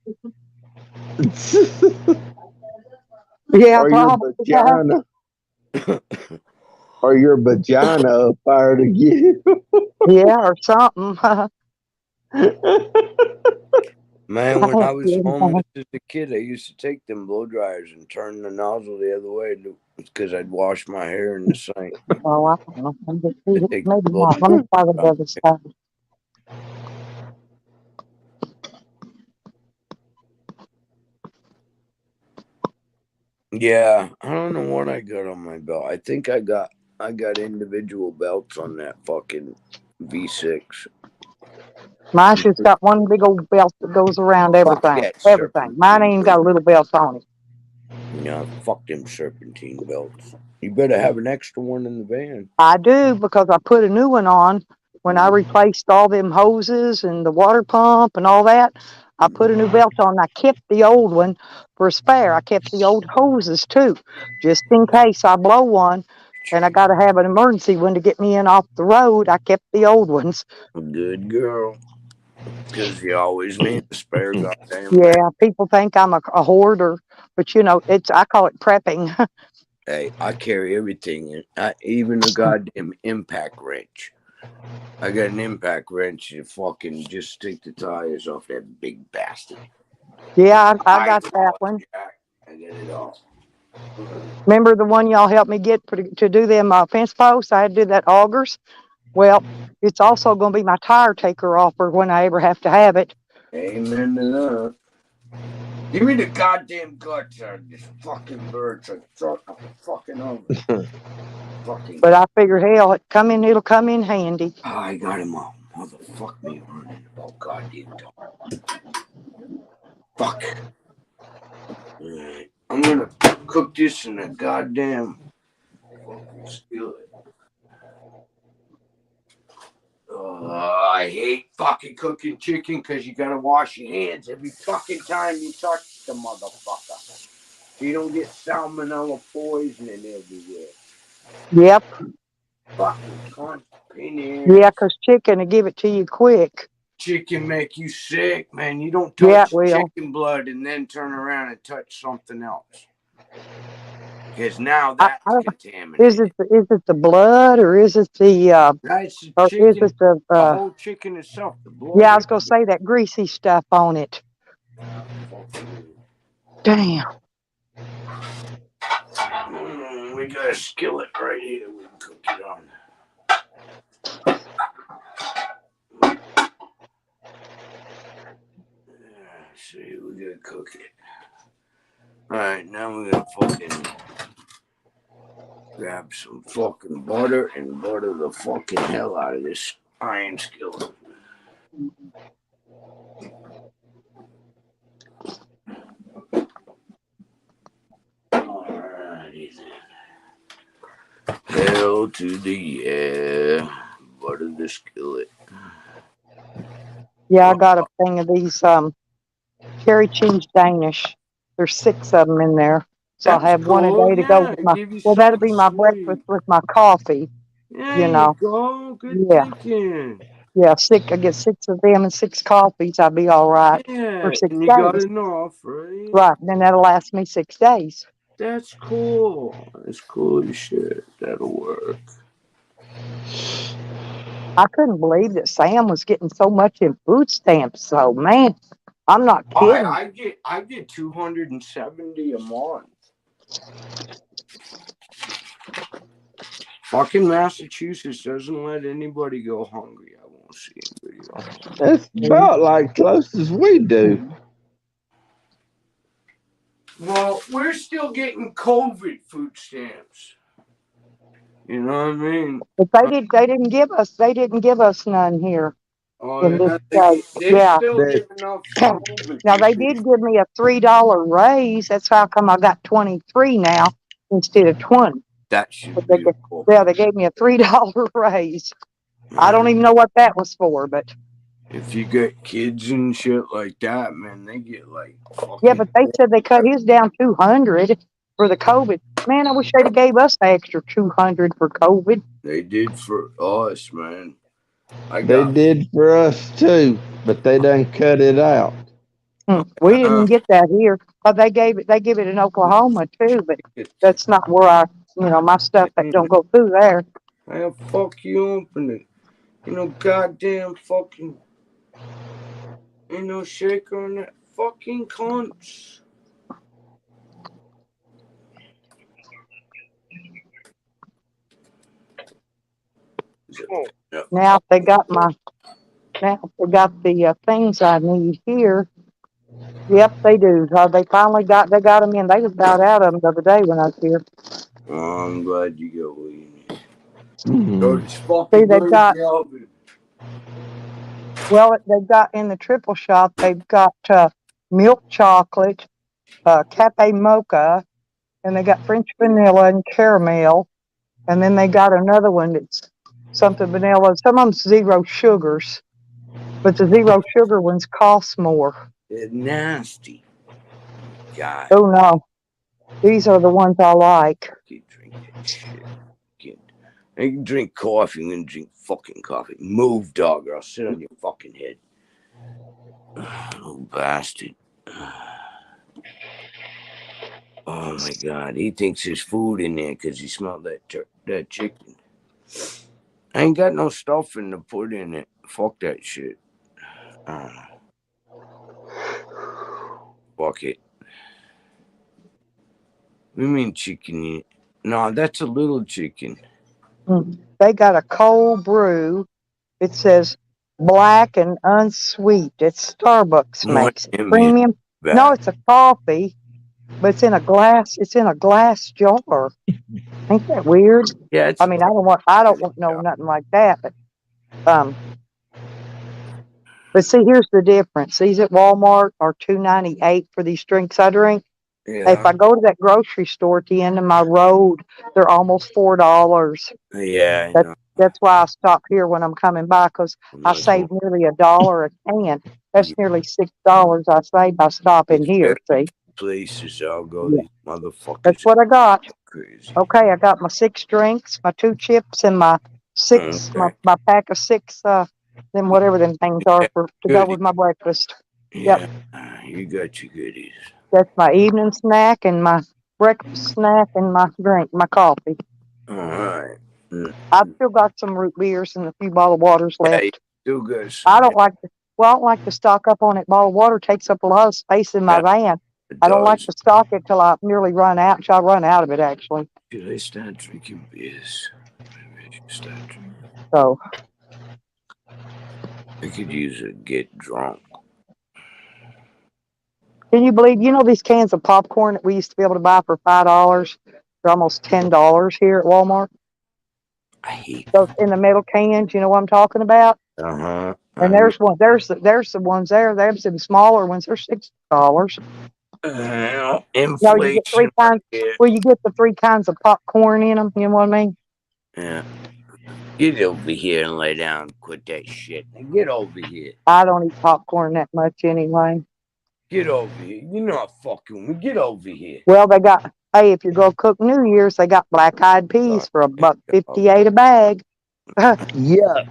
S3: Yeah,
S8: Or your
S3: probably.
S8: vagina, or your vagina fired again.
S3: Yeah, or something.
S2: Man, when I was homeless as a kid, I used to take them blow dryers and turn the nozzle the other way because I'd wash my hair in the sink.
S3: Oh, I don't know.
S2: I take
S3: Maybe
S2: the blow
S3: not. Let me try the
S2: dryer.
S3: other stuff.
S2: Yeah, I don't know what I got on my belt. I think I got individual belts on that fucking V6.
S3: Mine's just got one big old belt that goes around
S2: Fuck
S3: everything.
S2: that
S3: Everything. Mine
S2: serpentine
S3: ain't even
S2: belt.
S3: got a little belt on it.
S2: Yeah, fuck them serpentine belts. You better have an extra one in the van.
S3: I do because I put a new one on when I replaced all them hoses and the water pump and all that. I put a new belt on. I kept the old one for a spare. I kept the old hoses too, just in case I blow one and I got to have an emergency one to get me in off the road. I kept the old ones.
S2: Good girl. Because you always need a spare goddamn belt.
S3: Yeah, people think I'm a hoarder, but I call it prepping.
S2: Hey, I carry everything in. Even a goddamn impact wrench. I got an impact wrench to fucking just take the tires off that big bastard.
S3: Yeah, I got that one.
S2: I get it off.
S3: Remember the one y'all helped me get to do them fence posts? I had to do that augers. Well, it's also going to be my tire taker offer when I ever have to have it.
S2: Amen to that. Give me the goddamn guts out of this fucking bird. Fucking over. Fucking.
S3: But I figured, hell, it'll come in handy.
S2: I got him all. Motherfuck me running about goddamn dog. Fuck. Alright. I'm gonna cook this in a goddamn fucking skillet. I hate fucking cooking chicken because you gotta wash your hands every fucking time you touch the motherfucker. So you don't get salmonella poisoning everywhere.
S3: Yep.
S2: Fucking cunt.
S3: Yeah, 'cause chicken will give it to you quick.
S2: Chicken make you sick, man. You don't
S3: Yeah,
S2: touch
S3: it will.
S2: chicken blood and then turn around and touch something else. Because now
S3: I
S2: that's
S3: don't,
S2: contaminated.
S3: is it the blood or is it
S2: That's the
S3: or is it
S2: chicken, the whole chicken itself, the blood.
S3: yeah, I was going to say that greasy stuff on it. Damn.
S2: We got a skillet right here we can cook it on. See, we gotta cook it. Alright, now we're gonna fucking grab some fucking butter and butter the fucking hell out of this iron skillet. Alrighty then. Hell to the air. Butter the skillet.
S3: Yeah, I got a thing of these cherry cheese Danish. There's 6 of them in there. So I'll
S2: That's
S3: have one a
S2: cool.
S3: day to go
S2: Yeah,
S3: with my,
S2: give you
S3: well, that'll
S2: something
S3: be my
S2: sweet.
S3: breakfast with my coffee,
S2: There
S3: you
S2: you
S3: know.
S2: go. Good
S3: Yeah.
S2: thinking.
S3: Yeah, I get 6 of them and 6 coffees. I'll be all right for
S2: Yeah,
S3: 6
S2: and you got
S3: days.
S2: enough, right?
S3: Right. Then that'll last me 6 days.
S2: That's cool. That's cool as shit. That'll work.
S3: I couldn't believe that Sam was getting so much in food stamps. So man, I'm not kidding.
S2: I get 270 a month. Fucking Massachusetts doesn't let anybody go hungry. I won't see anybody go hungry.
S8: That's about like close as we do.
S2: Well, we're still getting COVID food stamps. You know what I mean?
S3: But they didn't give us none here
S2: Oh
S3: in this
S2: yeah,
S3: state.
S2: they
S3: Yeah.
S2: still
S8: That
S2: giving out for COVID.
S3: Now they did give me a $3 raise. That's how come I got 23 now instead of 20.
S2: That
S3: But
S2: should be cool.
S3: they gave me a $3 raise. I don't even know what that was for, but
S2: If you get kids and shit like that, man, they get like fucking.
S3: yeah, but they said they cut his down 200 for the COVID. Man, I wish they'd have gave us the extra 200 for COVID.
S2: They did for us, man. I
S8: they
S2: got.
S8: did for us too, but they done cut it out.
S3: We didn't get that here. But they give it in Oklahoma too, but that's not where my stuff that don't go through there.
S2: I'll fuck you up in it. You know, goddamn fucking. Ain't no shaker on that fucking cunts.
S3: Now if they got the things I need here. Yep, they do. They finally got them in. They was about out of them the other day when I was here.
S2: Oh, I'm glad you got what you need.
S8: Mhm.
S2: Go just
S3: See,
S2: fucking
S3: they've
S2: burn
S3: got
S2: the oven.
S3: they've got in the triple shot. They've got milk chocolate, cafe mocha, and they got French vanilla and caramel, and then they got another one that's something vanilla. Some of them's zero sugars, but the zero sugar ones cost more.
S2: It's nasty. God,
S3: Oh no, these are the ones I like.
S2: can't drink that shit. I can drink coffee. I'm gonna drink fucking coffee. Move, dog, or I'll sit on your fucking head. Little bastard. Oh my god, he thinks there's food in there because he smelled that chicken. I ain't got no stuffing to put in it. Fuck that shit. Fuck it. We mean chicken. No, that's a little chicken.
S3: They got a cold brew. It says black and unsweet. It's Starbucks
S2: What
S3: makes it.
S2: him in
S3: Premium. No,
S2: back?
S3: it's a coffee, but it's in a glass. It's in a glass jar. Ain't that weird?
S2: Yeah, it's.
S3: I mean, I don't want no nothing like that, but see, here's the difference. These at Walmart are $2.98 for these drinks I drink.
S2: Yeah.
S3: If I go to that grocery store at the end of my road, they're almost $4.
S2: Yeah, I know.
S3: That's why I stop here when I'm coming by because
S2: I'm
S3: I
S2: not
S3: save
S2: going.
S3: nearly $1 a can. That's nearly $6 I save by stopping here. See,
S2: Places I'll go.
S3: yeah,
S2: These
S3: that's
S2: motherfuckers
S3: what I got.
S2: crazy.
S3: Okay, I got my 6 drinks, my 2 chips, and my
S2: Okay.
S3: my pack of 6 then whatever them things are to go
S2: Goodies.
S3: with my breakfast.
S2: Yeah,
S3: Yep,
S2: you got your goodies.
S3: that's my evening snack and my breakfast snack and my drink, my coffee.
S2: All right.
S3: I've still got some root beers and a few bottled waters
S2: Yeah, you
S3: left.
S2: still got some.
S3: I don't like to stock up on it. Bottled water takes up a lot of space in my
S2: Yeah,
S3: van.
S2: it
S3: I don't like
S2: does.
S3: to stock it till I nearly run out. Till I run out of it, actually.
S2: Should I start drinking beers? Maybe I should start drinking.
S3: So,
S2: I could use a get drunk.
S3: can you believe? These cans of popcorn that we used to be able to buy for $5? They're almost $10 here at Walmart.
S2: I hate.
S3: Those in the metal cans. You know what I'm talking about?
S2: Uh-huh.
S3: And there's one. There's the ones there. There's some smaller ones. They're $6. No, you get 3
S2: Inflation right
S3: kinds.
S2: here.
S3: Well, you get the 3 kinds of popcorn in them. You know what I mean?
S2: Yeah. Get over here and lay down. Quit that shit. Now get over here.
S3: I don't eat popcorn that much anyway.
S2: Get over here. You're not fucking with me. Get over here.
S3: Well, they got. Hey, if you're gonna cook New Year's, they got black-eyed peas for $1.58 a bag.
S8: Yeah.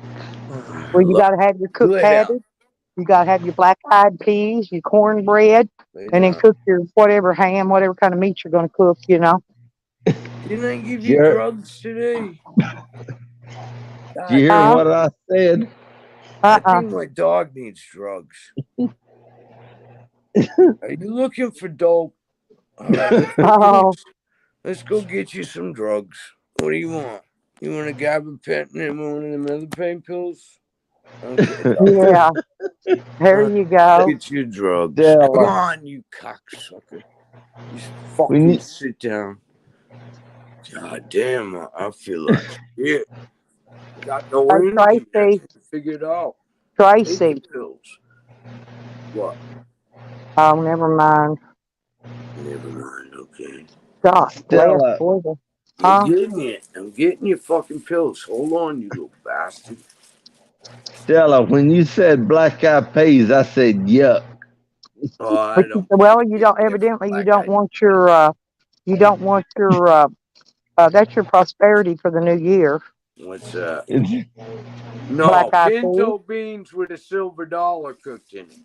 S3: Well, you got to have your cooked
S2: Lay
S3: cabbage.
S2: down.
S3: You got to have your black-eyed peas, your cornbread,
S2: Lay
S3: and then
S2: down.
S3: cook your whatever ham, whatever kind of meat you're gonna cook.
S2: Didn't I give you
S8: Sure.
S2: drugs today?
S8: Did you hear
S3: Huh?
S8: what I said?
S2: I
S3: Uh-uh.
S2: think my dog needs drugs. Are you looking for dope? All right,
S3: Oh,
S2: let's go get you some drugs. What do you want? You want a gabapentin and one of them other pain pills? Okay, dog.
S3: yeah. There you go.
S2: Get your drugs. Come
S8: Stella,
S2: on, you cocksucker. Just
S8: when
S2: fucking
S8: you
S2: sit down. God damn, I feel like shit. I got no
S3: Hey,
S2: energy. I
S3: Tracy.
S2: can't figure it out. Take your
S3: Tracy.
S2: pills. What?
S3: Oh, never mind.
S2: Never mind. Okay.
S3: Gosh, bless.
S8: Stella,
S3: Boy,
S2: I'm
S3: huh?
S2: getting it. I'm getting your fucking pills. Hold on, you little bastard.
S8: Stella, when you said black eyed peas, I said yuck.
S2: Oh, I
S3: But
S2: don't want
S3: well,
S2: to
S3: you
S2: get
S3: don't,
S2: there for
S3: evidently you
S2: black
S3: don't
S2: eyed.
S3: want you don't want that's your prosperity for the new year.
S2: What's that?
S8: It's
S3: Black
S2: No,
S3: eyed peas.
S2: pinto beans with a silver dollar cooked in it.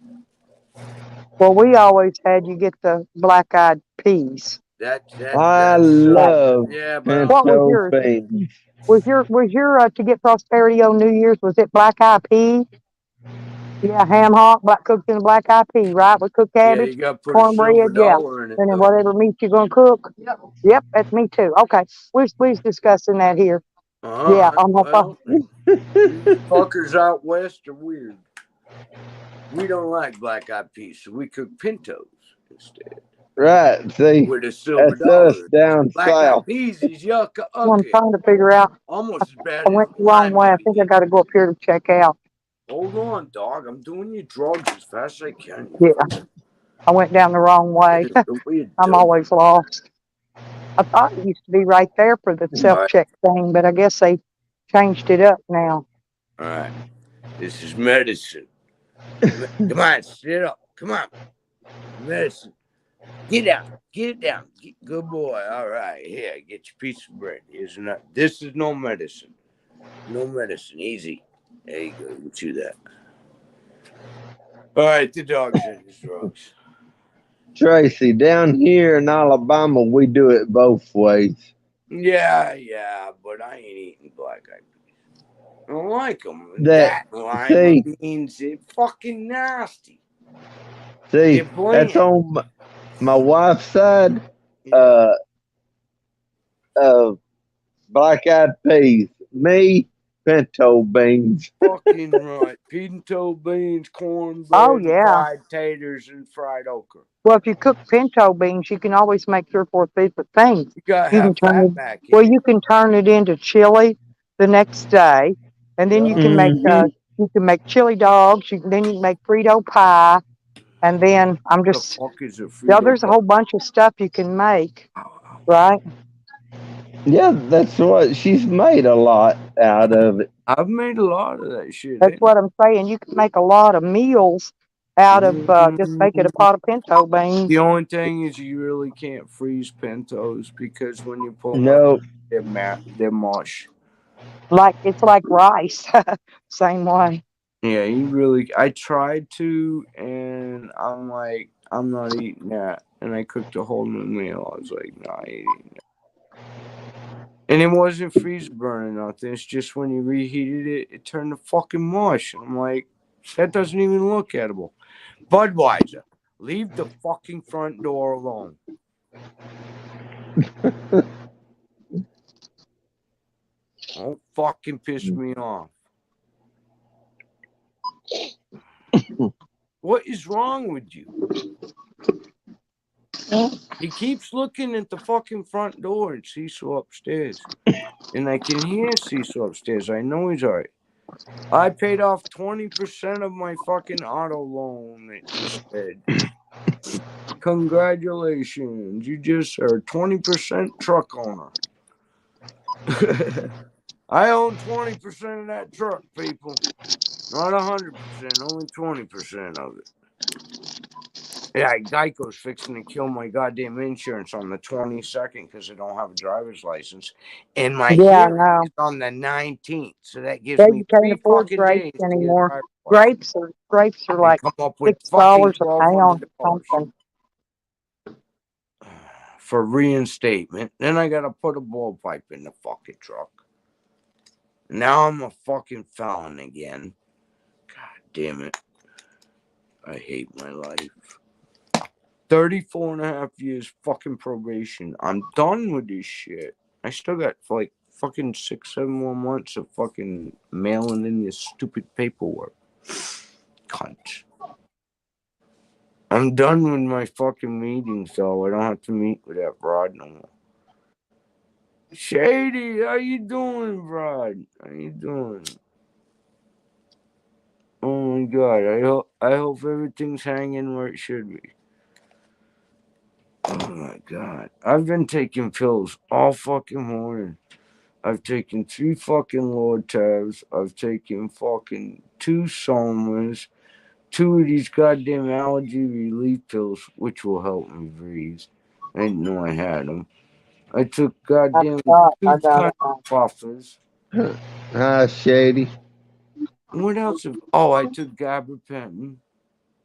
S3: Well, we always had you get the black eyed peas.
S8: I
S2: That's
S3: Yeah.
S8: love
S2: yeah, but I don't
S3: What was
S2: like
S8: pinto
S3: yours?
S8: beans.
S3: Was your to get prosperity on New Year's? Was it black eyed pea? Yeah, ham hock, black cooked in a black eyed pea, right? With cooked
S2: yeah,
S3: cabbage,
S2: you gotta put a silver
S3: cornbread, yeah.
S2: dollar in it
S3: And then
S2: though.
S3: whatever meat you're gonna cook. Yep, that's me too. Okay, we're discussing that here. Yeah,
S2: Alright,
S3: on my phone.
S2: well, these fuckers out west are weird. We don't like black eyed peas, so we cook pintos instead
S8: Right, see,
S2: with a silver
S8: that's us
S2: dollar.
S8: down
S2: Black eyed
S8: south.
S2: peas is yucca
S3: What I'm
S2: ucky.
S3: trying to figure out.
S2: Almost as bad
S3: I
S2: as
S3: went the wrong
S2: lima
S3: way. I think I
S2: beans.
S3: got to go up here to check out.
S2: Hold on, dog. I'm doing your drugs as fast as I can.
S3: Yeah, I went down the wrong way.
S2: Don't be a
S3: I'm
S2: dope.
S3: always lost. I thought it used to be right there for the
S2: All right.
S3: self-check thing, but I guess they changed it up now.
S2: All right. This is medicine. Come on, sit up. Come on. Medicine. Get down. Get it down. Good boy. All right. Here, get your piece of bread. Here's enough. This is no medicine. No medicine. Easy. There you go. You chew that. All right. The dog's in his drugs.
S8: Tracy, down here in Alabama, we do it both ways.
S2: Yeah, but I ain't eating black eyed peas. I don't like them.
S8: That
S2: That lima
S8: see,
S2: beans, it's fucking nasty.
S8: see,
S2: They're
S8: that's
S2: bland.
S8: on my wife's side.
S2: Yeah.
S8: Of black eyed peas. Me, pinto beans.
S2: Fucking right. Pinto beans,
S3: Oh
S2: cornbread,
S3: yeah.
S2: fried taters, and fried okra.
S3: Well, if you cook pinto beans, you can always make 3 or 4 different things.
S2: You gotta
S3: You can
S2: have
S3: turn it.
S2: fat back in
S3: Well,
S2: it.
S3: you can turn it into chili the next day, and then
S2: Yeah.
S3: you can make chili dogs. Then you can make Frito pie, and then
S2: The fuck is a Frito
S3: there's a whole bunch of stuff you can make,
S2: pie?
S3: right?
S8: Yeah, that's what she's made a lot out of it.
S2: I've made a lot of that shit.
S3: That's what I'm saying. You can make a lot of meals out of just making a pot of pinto beans.
S2: The only thing is you really can't freeze pintos because when you pull them out,
S8: No,
S2: they're mush.
S3: It's like rice, same way.
S2: Yeah, I tried to, and I'm like, I'm not eating that. And I cooked a whole new meal. I was like, nah, I ain't eating that. And it wasn't freeze burning or nothing. It's just when you reheated it, it turned to fucking mush. And I'm like, that doesn't even look edible. Budweiser, leave the fucking front door alone. Don't fucking piss me off. What is wrong with you? He keeps looking at the fucking front door and Cecil upstairs. And I can hear Cecil upstairs. I know he's alright. I paid off 20% of my fucking auto loan, it just said. Congratulations. You just are 20% truck owner. I own 20% of that truck, people. Not 100%, only 20% of it. Yeah, Geico's fixing to kill my goddamn insurance on the 22nd because I don't have a driver's license. And my
S3: Yeah, I
S2: hearing
S3: know.
S2: is on the 19th. So that gives
S3: Yeah,
S2: me
S3: you can't
S2: 3
S3: afford
S2: fucking
S3: grapes
S2: days to get a
S3: anymore.
S2: driver's license.
S3: Grapes are
S2: And
S3: like
S2: come up with fucking
S3: $6 a pound
S2: $1,200
S3: or something.
S2: for reinstatement. Then I got to put a blow pipe in the fucking truck. Now I'm a fucking felon again. God damn it. I hate my life. 34 and a half years fucking probation. I'm done with this shit. I still got like fucking 6-7 more months of fucking mailing in this stupid paperwork. Cunt. I'm done with my fucking meetings, though. I don't have to meet with that broad no more. Shady, how you doing, broad? How you doing? Oh my god, I hope everything's hanging where it should be. Oh my god. I've been taking pills all fucking morning. I've taken 3 fucking Lortabs. I've taken fucking 2 Somas. 2 of these goddamn allergy relief pills, which will help me breathe. I didn't know I had them. I took goddamn 2 kind of buffers.
S8: Hi, Shady.
S2: What else? I took gabapentin.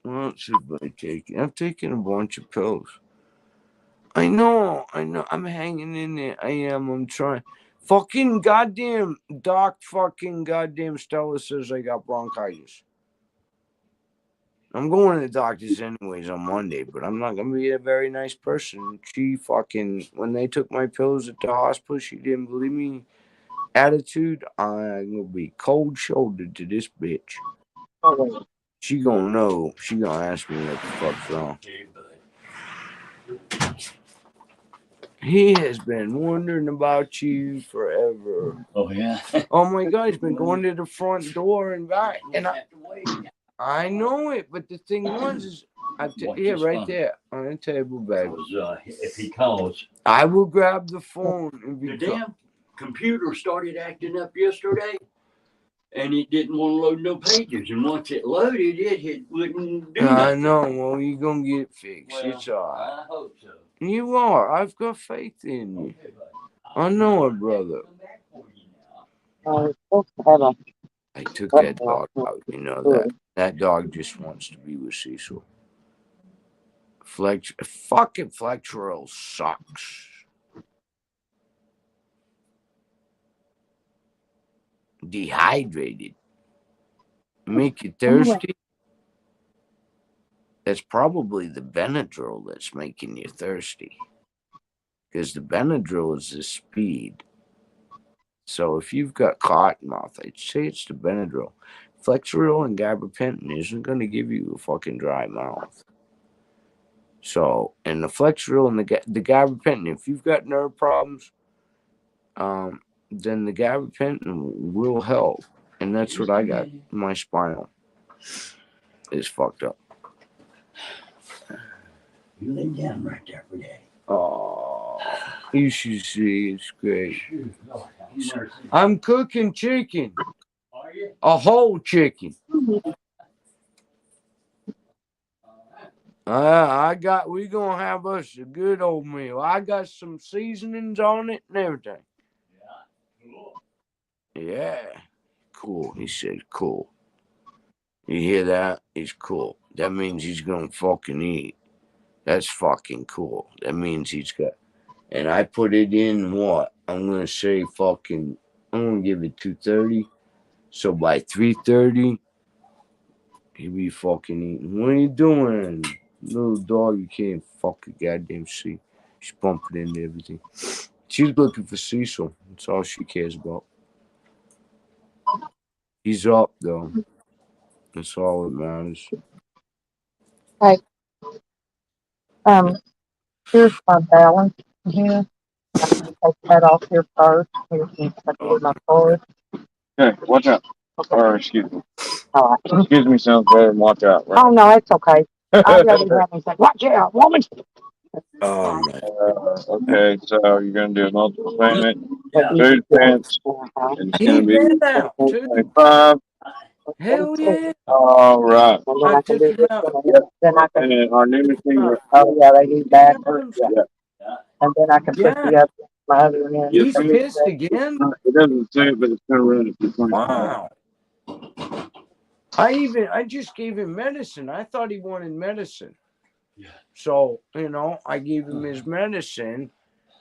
S2: What else have I taken? I've taken a bunch of pills. I know. I'm hanging in there. I am. I'm trying. Fucking goddamn fucking goddamn Stella says I got bronchitis. I'm going to the doctor's anyways on Monday, but I'm not gonna be a very nice person. She fucking, when they took my pills at the hospital, she didn't believe me. Attitude, I'm gonna be cold shouldered to this bitch. She gonna know. She gonna ask me what the fuck's wrong. He has been wondering about you forever.
S4: Oh yeah.
S2: Oh my god, he's been going to the front door and back, and I know it. But the thing was, is right there on the table, baby.
S4: If he calls,
S2: I will grab the phone and
S4: the damn computer started acting up yesterday, and it didn't want to load no pages. And once it loaded, it wouldn't do nothing.
S2: I know. Well, you're gonna get it fixed.
S4: Well,
S2: it's all right.
S4: I hope so.
S2: You are. I've got faith in you.
S4: Okay,
S2: I know it, brother. I took that dog out. You know that. That dog just wants to be with Cecil. Fucking Flexeril sucks. Dehydrated. Make you thirsty. That's probably the Benadryl that's making you thirsty. Because the Benadryl is the speed. So if you've got cotton mouth, I'd say it's the Benadryl. Flexeril and gabapentin isn't going to give you a fucking dry mouth. So, and the Flexeril and the gabapentin, if you've got nerve problems, then the gabapentin will help. And that's what I got. My spinal is fucked up.
S4: You lay down right there for that.
S2: Oh, you should see. It's great. I'm cooking chicken.
S4: Are you?
S2: A whole chicken. We gonna have us a good old meal. I got some seasonings on it and everything.
S4: Yeah. Cool.
S2: Yeah. Cool. He said cool. You hear that? He's cool. That means he's gonna fucking eat. That's fucking cool. That means he's got. And I put it in what? I'm gonna say fucking. I'm gonna give it 2:30. So by 3:30, he'll be fucking eating. What are you doing? Little dog, you can't fucking goddamn see. She's bumping into everything. She's looking for Cecil. That's all she cares about. He's up, though. That's all that matters.
S3: Hey, here's my balance here. I'm gonna take that off here first. Here's my card.
S7: Okay, watch out.
S3: Okay.
S7: Or excuse me.
S3: All right.
S7: Excuse me sounds better than watch out, right?
S3: Oh, no, it's okay. I'd rather have me say, watch out, woman.
S2: Oh, man.
S7: Okay, so you're gonna do a multiple payment,
S4: Yeah.
S7: food pants,
S3: Uh-huh.
S7: and it's
S2: He
S7: gonna be
S2: been out, too.
S7: 25.
S2: Hell yeah.
S7: All right.
S3: And then
S2: I
S3: I can
S2: took
S3: do
S2: him
S3: this
S2: out.
S3: one, and then I can,
S7: And our new machine.
S3: oh, yeah, they need that.
S2: Yeah.
S7: Yeah.
S3: And then I can put
S2: Yeah.
S3: the other, my other one in.
S2: He's pissed again.
S7: It doesn't say it, but it's gonna run it for 25.
S2: Wow. I just gave him medicine. I thought he wanted medicine.
S4: Yeah.
S2: So, I gave him his medicine,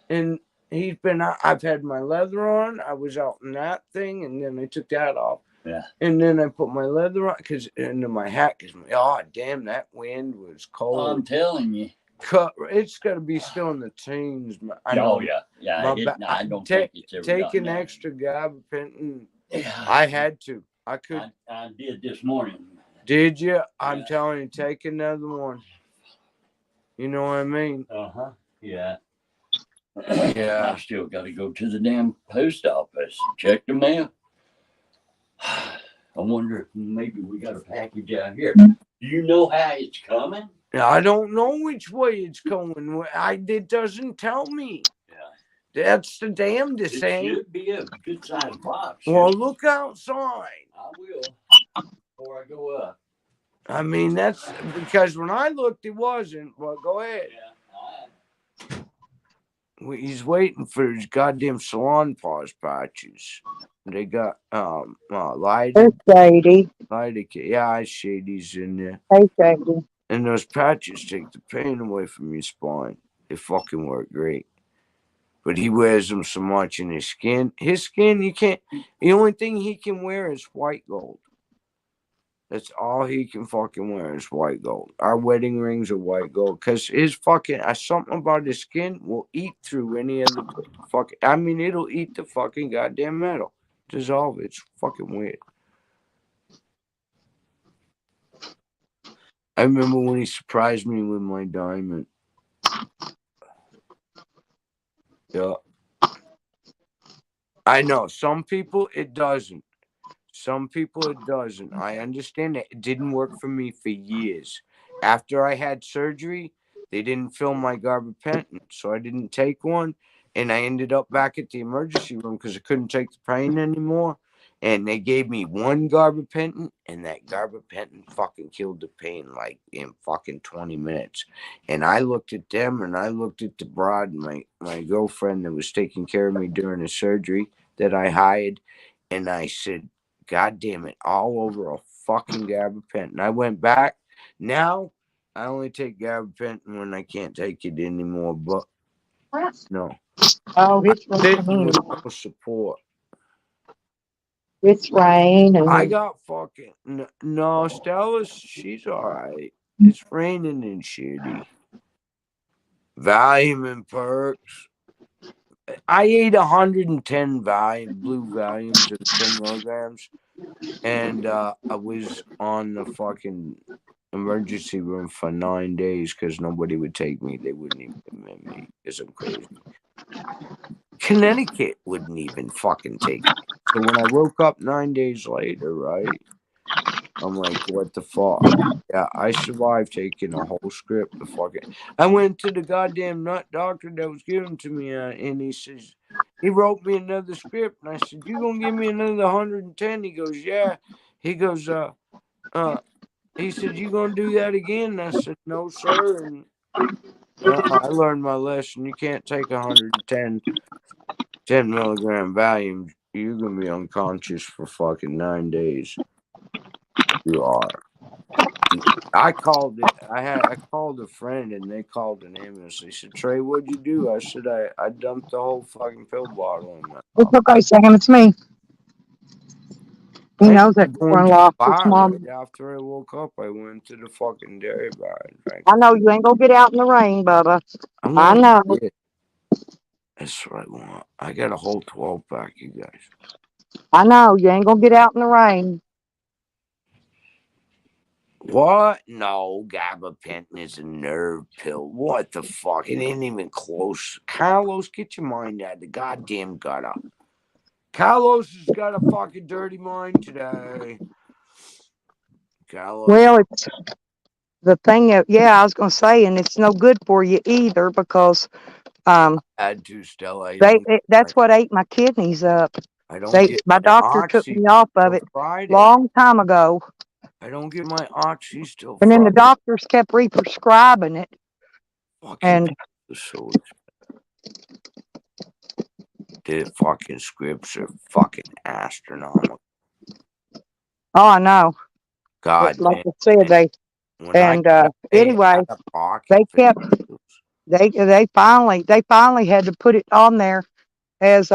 S2: and I've had my leather on. I was out in that thing, and then I took that off.
S4: Yeah.
S2: And then I put my leather on into my hat because, oh, damn, that wind was cold.
S4: I'm telling you.
S2: It's got to be still in the teens.
S4: Oh, yeah. Yeah. I don't think it's ever
S2: take
S4: gotten
S2: an
S4: down.
S2: extra gabapentin.
S4: Yeah.
S2: I had to. I could.
S4: I did this morning.
S2: Did you? I'm telling you, take another one. You know what I mean?
S4: Uh-huh. Yeah.
S2: Yeah.
S4: I still got to go to the damn post office and check the mail. I wonder if maybe we got a package out here. Do you know how it's coming?
S2: I don't know which way it's going. It doesn't tell me.
S4: Yeah.
S2: That's the damnedest
S4: It
S2: thing.
S4: should be a good sized box.
S2: Well, look outside.
S4: I will before I go up.
S2: I mean, that's because when I looked, it wasn't. Well, go ahead.
S4: Yeah.
S2: He's waiting for his goddamn salon paws patches. They got lighted.
S3: It's Shady.
S2: Yeah, Shady's in there.
S3: Hey, Shady.
S2: And those patches take the pain away from your spine. They fucking work great. But he wears them so much in his skin. His skin, you can't. The only thing he can wear is white gold. That's all he can fucking wear is white gold. Our wedding rings are white gold because his fucking something about his skin will eat through any of the fucking. I mean, it'll eat the fucking goddamn metal, dissolve it. It's fucking weird. I remember when he surprised me with my diamond. Yeah. I know some people it doesn't. Some people it doesn't. I understand that. It didn't work for me for years. After I had surgery, they didn't fill my gabapentin, so I didn't take one. And I ended up back at the emergency room because I couldn't take the pain anymore. And they gave me one gabapentin, and that gabapentin fucking killed the pain like in fucking 20 minutes. And I looked at them, and I looked at the broad, my girlfriend that was taking care of me during the surgery that I hired, and I said, God damn it, all over a fucking gabapentin. I went back. Now, I only take gabapentin when I can't take it anymore, but no.
S3: Oh, it's
S2: Sitting
S3: raining.
S2: with no support.
S3: It's raining.
S2: I got fucking... No, Stella, she's all right. It's raining and shitty. Valium and perks. I ate 110 blue Valiums of 10 milligrams. And I was on the fucking emergency room for 9 days because nobody would take me. They wouldn't even admit me because I'm crazy. Connecticut wouldn't even fucking take me. So when I woke up 9 days later, right, I'm like, what the fuck? Yeah, I survived taking a whole script of fucking... I went to the goddamn nut doctor that was giving to me, and he says... He wrote me another script, and I said, you gonna give me another 110? He goes, yeah. He goes, he said, you gonna do that again? And I said, no, sir. And I learned my lesson. You can't take 110 10 milligram Valium. You're gonna be unconscious for fucking 9 days. You are. I called it. I called a friend, and they called an ambulance. They said, Trey, what'd you do? I said, I dumped the whole fucking pill bottle in my
S3: It's okay, Sam. It's me. He
S2: I
S3: knows that
S2: ended up going
S3: we're
S2: to the
S3: lost. It's
S2: bar
S3: mom.
S2: right after I woke up. I went to the fucking dairy bar and drank.
S3: I know you ain't gonna get out in the rain, Bubba. I know.
S2: It. That's what I want. I got a whole 12 pack, you guys.
S3: I know you ain't gonna get out in the rain.
S2: What? No, gabapentin is a nerve pill. What the fuck? It ain't even close. Carlos, get your mind out of the goddamn gutter. Carlos has got a fucking dirty mind today. Carlos.
S3: Well, it's the thing. Yeah, I was gonna say, and it's no good for you either because
S2: Had to, Stella.
S3: that's what ate my kidneys up.
S2: I don't get
S3: My doctor took me off of it long time ago.
S2: I don't get my oxy still.
S3: And then the doctors kept re-prescribing it.
S2: Fucking so the fucking scripts are fucking astronomical.
S3: Oh, I know.
S2: God,
S3: like I said, they
S2: when
S3: and anyway, they kept They finally had to put it on there as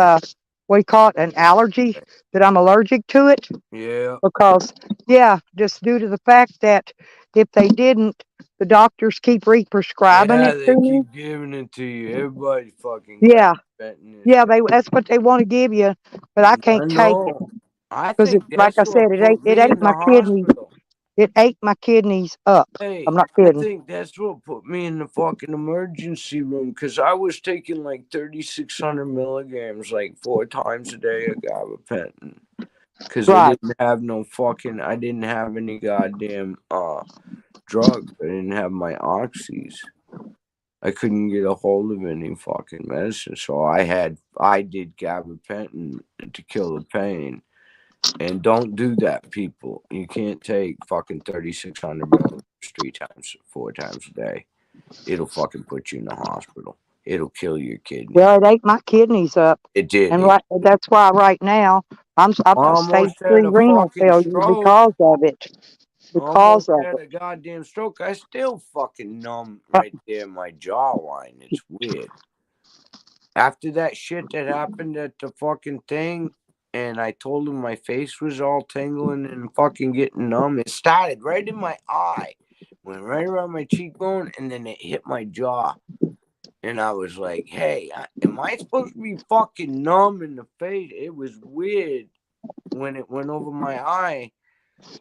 S3: we call it an allergy, that I'm allergic to it.
S2: Yeah.
S3: Because, yeah, just due to the fact that if they didn't, the doctors keep re-prescribing
S2: Yeah,
S3: it to
S2: they
S3: me.
S2: keep giving it to you. Everybody fucking got
S3: Yeah,
S2: fentanyl.
S3: yeah, that's what they want to give you, but I
S2: I
S3: can't take it
S2: know. I
S3: because
S2: think
S3: like I
S2: that's
S3: said,
S2: what put
S3: it
S2: me
S3: ate
S2: in
S3: my
S2: the
S3: kidneys.
S2: hospital.
S3: It ate my kidneys up. I'm
S2: Hey,
S3: not
S2: I
S3: kidding.
S2: think that's what put me in the fucking emergency room because I was taking like 3,600 milligrams like 4 times a day of gabapentin because
S3: Right.
S2: I didn't have any goddamn drugs. I didn't have my oxys. I couldn't get a hold of any fucking medicine, so I did gabapentin to kill the pain. And don't do that, people. You can't take fucking 3,600 milligrams 4 times a day. It'll fucking put you in the hospital. It'll kill your kidney.
S3: Well, it ate my kidneys up,
S2: It did.
S3: and
S2: It
S3: that's why right now I've got stage
S2: almost had
S3: 3
S2: a
S3: renal
S2: fucking
S3: failure
S2: stroke.
S3: because of it. Because
S2: Almost
S3: of
S2: had
S3: it.
S2: a goddamn stroke. I still fucking numb
S3: Uh,
S2: right there in my jawline. It's weird. After that shit that happened at the fucking thing, and I told him my face was all tingling and fucking getting numb, it started right in my eye, went right around my cheekbone, and then it hit my jaw. And I was like, hey, am I supposed to be fucking numb in the face? It was weird when it went over my eye.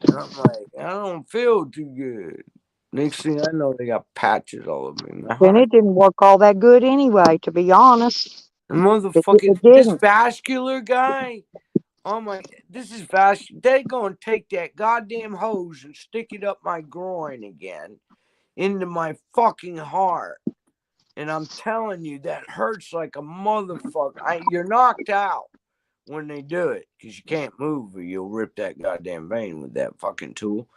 S2: And I'm like, I don't feel too good. Next thing I know, they got patches all over me. My
S3: And
S2: heart.
S3: it didn't work all that good anyway, to be honest.
S2: The
S3: It
S2: motherfucking, this
S3: didn't.
S2: vascular guy. Oh my, this is fast. They gonna take that goddamn hose and stick it up my groin again into my fucking heart. And I'm telling you, that hurts like a motherfucker. You're knocked out when they do it because you can't move or you'll rip that goddamn vein with that fucking tool.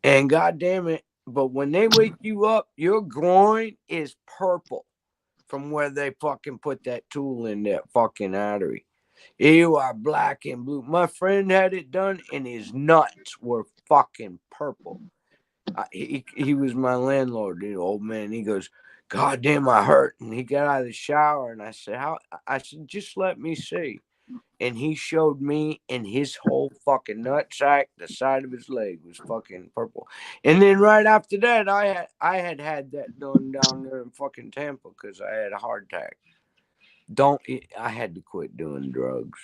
S2: And goddamn it, but when they wake you up, your groin is purple from where they fucking put that tool in that fucking artery. You are black and blue. My friend had it done, and his nuts were fucking purple. He was my landlord, the old man. He goes, "God damn, I hurt." And he got out of the shower, and I said, "How?" I said, "Just let me see." And he showed me, and his whole fucking nutsack, the side of his leg was fucking purple. And then right after that, I had that done down there in fucking Tampa because I had a heart attack. I had to quit doing drugs.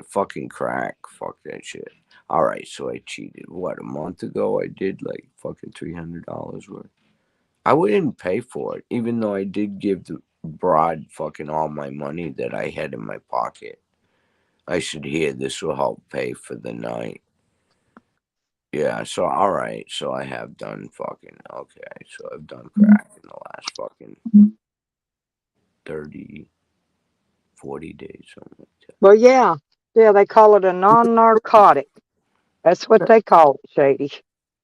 S2: Fucking crack. Fuck that shit. All right, so I cheated. What, a month ago? I did like fucking $300 worth. I wouldn't pay for it, even though I did give the broad fucking all my money that I had in my pocket. I said, here, this will help pay for the night. Yeah, so all right, so I have done fucking okay. So I've done crack in the last fucking 30, 40 days, something like
S3: Well, yeah. Yeah, they call it a non-narcotic. That's what
S2: that.
S3: they call it, Shady.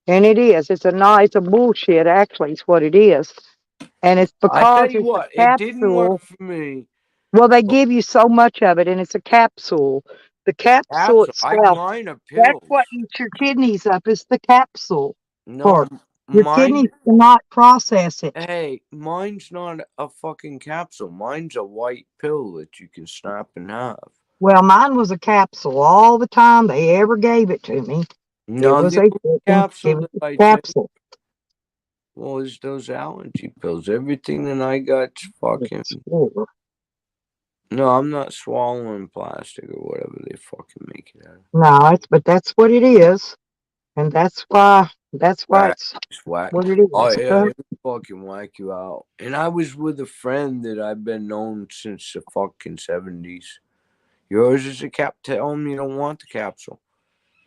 S3: And it is. It's a bullshit, actually, is what it is. And it's
S2: I tell
S3: because
S2: you
S3: it's a
S2: what, it didn't work
S3: capsule.
S2: for me.
S3: Well, they give you so much of it, and it's a capsule. The capsule
S2: Capsule. I
S3: itself,
S2: mine are
S3: that's
S2: pills.
S3: what eats your kidneys up, is the capsule
S2: No,
S3: part. Your
S2: mine.
S3: kidneys cannot process it.
S2: Hey, mine's not a fucking capsule. Mine's a white pill that you can snap in half.
S3: Well, mine was a capsule all the time they ever gave it to me. It
S2: No,
S3: was
S2: the
S3: a
S2: only
S3: freaking, it
S2: capsule
S3: was
S2: that
S3: a
S2: I take
S3: capsule.
S2: was those allergy pills. Everything that I got's fucking.
S3: It's-
S2: No, I'm not swallowing plastic or whatever they fucking make it out of.
S3: No, but that's what it is, and that's why
S2: Whack.
S3: it's
S2: It's whack.
S3: what it
S2: Oh
S3: is.
S2: yeah, it fucking whack you out. And I was with a friend that I've been known since the fucking 70s. Yours is a cap. Tell him you don't want the capsule.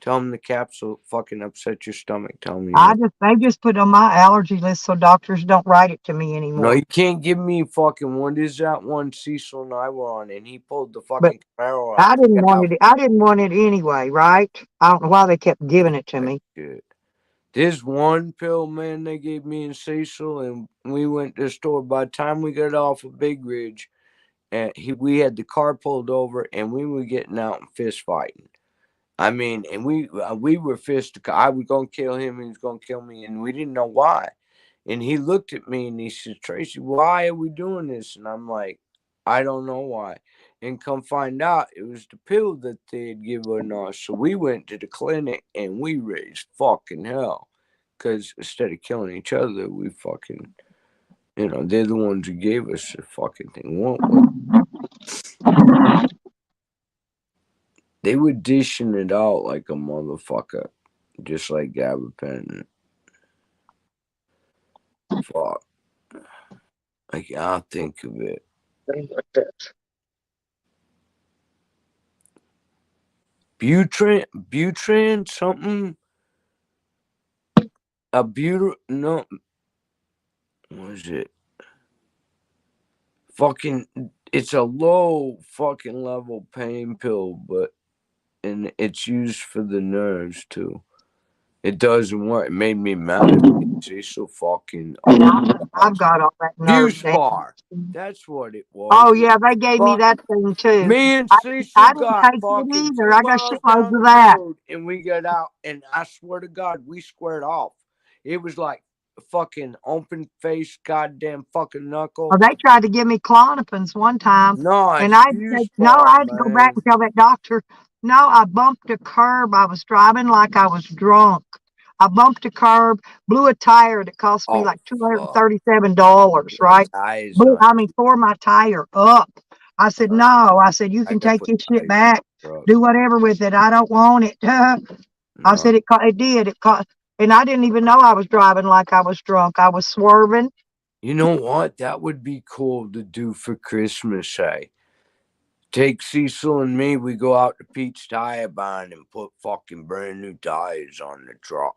S2: Tell him the capsule fucking upset your stomach. Tell him you don't.
S3: They just put it on my allergy list so doctors don't write it to me
S2: No,
S3: anymore.
S2: you can't give me fucking. What is that one Cecil and I were on, and he pulled the
S3: But
S2: fucking Camaro out.
S3: I didn't
S2: Get
S3: want
S2: out.
S3: it. I didn't want it anyway, right? I don't know why they kept giving it to
S2: That
S3: me.
S2: shit. There's one pill, man, they gave me and Cecil, and we went to the store. By the time we got off of Big Ridge, and we had the car pulled over, and we were getting out and fist fighting. I mean, and we were fist. I was gonna kill him, he was gonna kill me, and we didn't know why. And he looked at me and he said, Tracy, why are we doing this? And I'm like, I don't know why. And come find out, it was the pill that they had given us. So we went to the clinic and we raised fucking hell. Because instead of killing each other, we fucking, they're the ones who gave us the fucking thing, won't we? They were dishing it out like a motherfucker. Just like gabapentin. Fuck. Like, I'll think of it.
S1: Things like that.
S2: Butran, something. No. What is it? Fucking, it's a low fucking level pain pill, and it's used for the nerves too. It doesn't work. It made me mad. It's so fucking.
S3: I've got all that nerve damage.
S2: Buspar. That's what it was.
S3: Oh yeah, they gave me that thing too.
S2: Me and
S3: I
S2: Cecil
S3: didn't
S2: got
S3: take it
S2: fucking
S3: either.
S2: 2
S3: I got
S2: miles
S3: shitloads
S2: down
S3: of
S2: the
S3: that.
S2: road, and we got out, and I swear to God, we squared off. It was like fucking open face, goddamn fucking knuckle.
S3: Well, they tried to give me Klonopins one time,
S2: No,
S3: and
S2: it's
S3: I said no.
S2: Buspar,
S3: I had to go back
S2: man.
S3: and tell that doctor. No, I bumped a curb. I was driving like I was drunk. I bumped a curb, blew a tire that cost me
S2: Oh,
S3: like
S2: fuck.
S3: $237, right?
S2: Eyes
S3: Blew,
S2: on.
S3: tore my tire up. I said, no. I said, you
S2: I
S3: can
S2: gotta
S3: take
S2: put
S3: this shit
S2: eyes
S3: back.
S2: on the truck.
S3: Do whatever with it. I don't want it. I
S2: No.
S3: said, it did. It cost, and I didn't even know I was driving like I was drunk. I was swerving.
S2: You know what? That would be cool to do for Christmas, hey? Take Cecil and me, we go out to Pete's Tire Barn and put fucking brand new tires on the truck.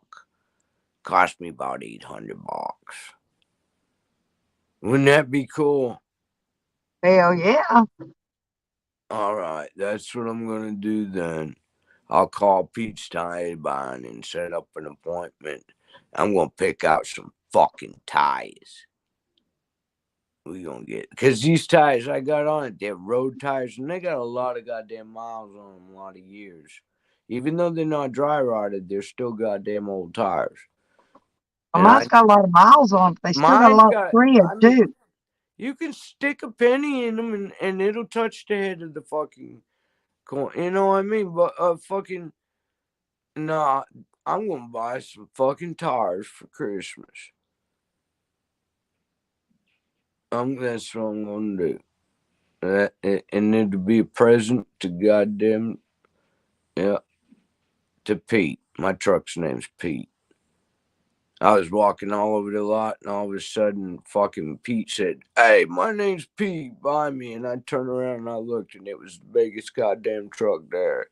S2: Cost me about $800. Wouldn't that be cool?
S3: Hell yeah.
S2: All right, that's what I'm gonna do then. I'll call Pete's Tire Barn and set up an appointment. I'm gonna pick out some fucking tires. We gonna get, because these tires I got on it, they're road tires, and they got a lot of goddamn miles on them, a lot of years. Even though they're not dry rotted, they're still goddamn old tires.
S3: Well, mine's got a lot of miles on it. They still got a lot of tread too.
S2: You can stick a penny in them and it'll touch the head of the fucking coin. You know what I mean? But fucking, nah, I'm gonna buy some fucking tires for Christmas. That's what I'm gonna do. And it'll be a present to goddamn, yeah, to Pete. My truck's name's Pete. I was walking all over the lot, and all of a sudden, fucking Pete said, "Hey, my name's Pete, buy me." And I turned around and I looked, and it was the biggest goddamn truck there.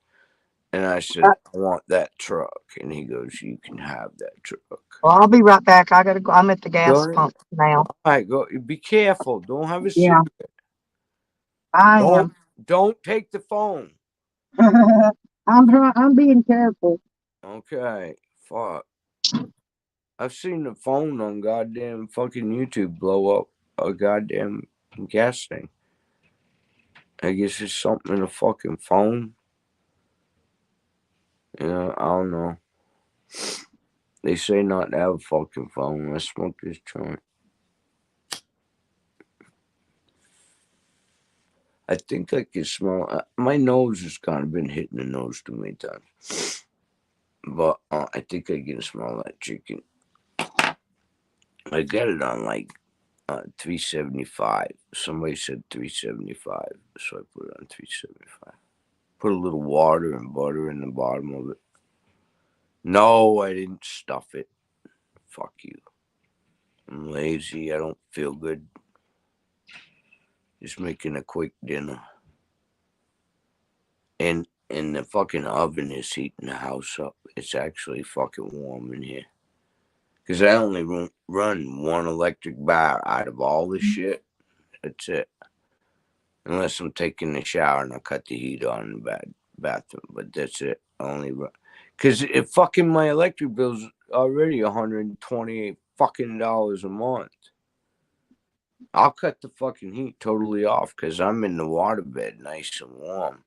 S2: And I said, "I want that truck." And he goes, "You can have that truck."
S3: Well, I'll be right back. I gotta go. I'm at the gas pump now.
S2: All right, go. Be careful. Don't have a
S3: Yeah,
S2: cigarette.
S3: I am.
S2: Don't take the phone.
S3: I'm being careful.
S2: Okay. Fuck. I've seen the phone on goddamn fucking YouTube blow up a goddamn gas thing. I guess it's something in the fucking phone. Yeah, I don't know. They say not to have a fucking phone. Let's smoke this joint. I think I can smell. My nose has kind of been hitting the nose too many times. But I think I can smell that chicken. I got it on like $3.75. Somebody said $3.75, so I put it on $3.75. Put a little water and butter in the bottom of it. No, I didn't stuff it. Fuck you. I'm lazy. I don't feel good. Just making a quick dinner. And the fucking oven is heating the house up. It's actually fucking warm in here. Because I only run one electric bar out of all the shit. That's it. Unless I'm taking a shower and I cut the heat on in the bathroom. But that's it. I only run. Because if fucking my electric bill's already $128 fucking dollars a month. I'll cut the fucking heat totally off because I'm in the waterbed nice and warm.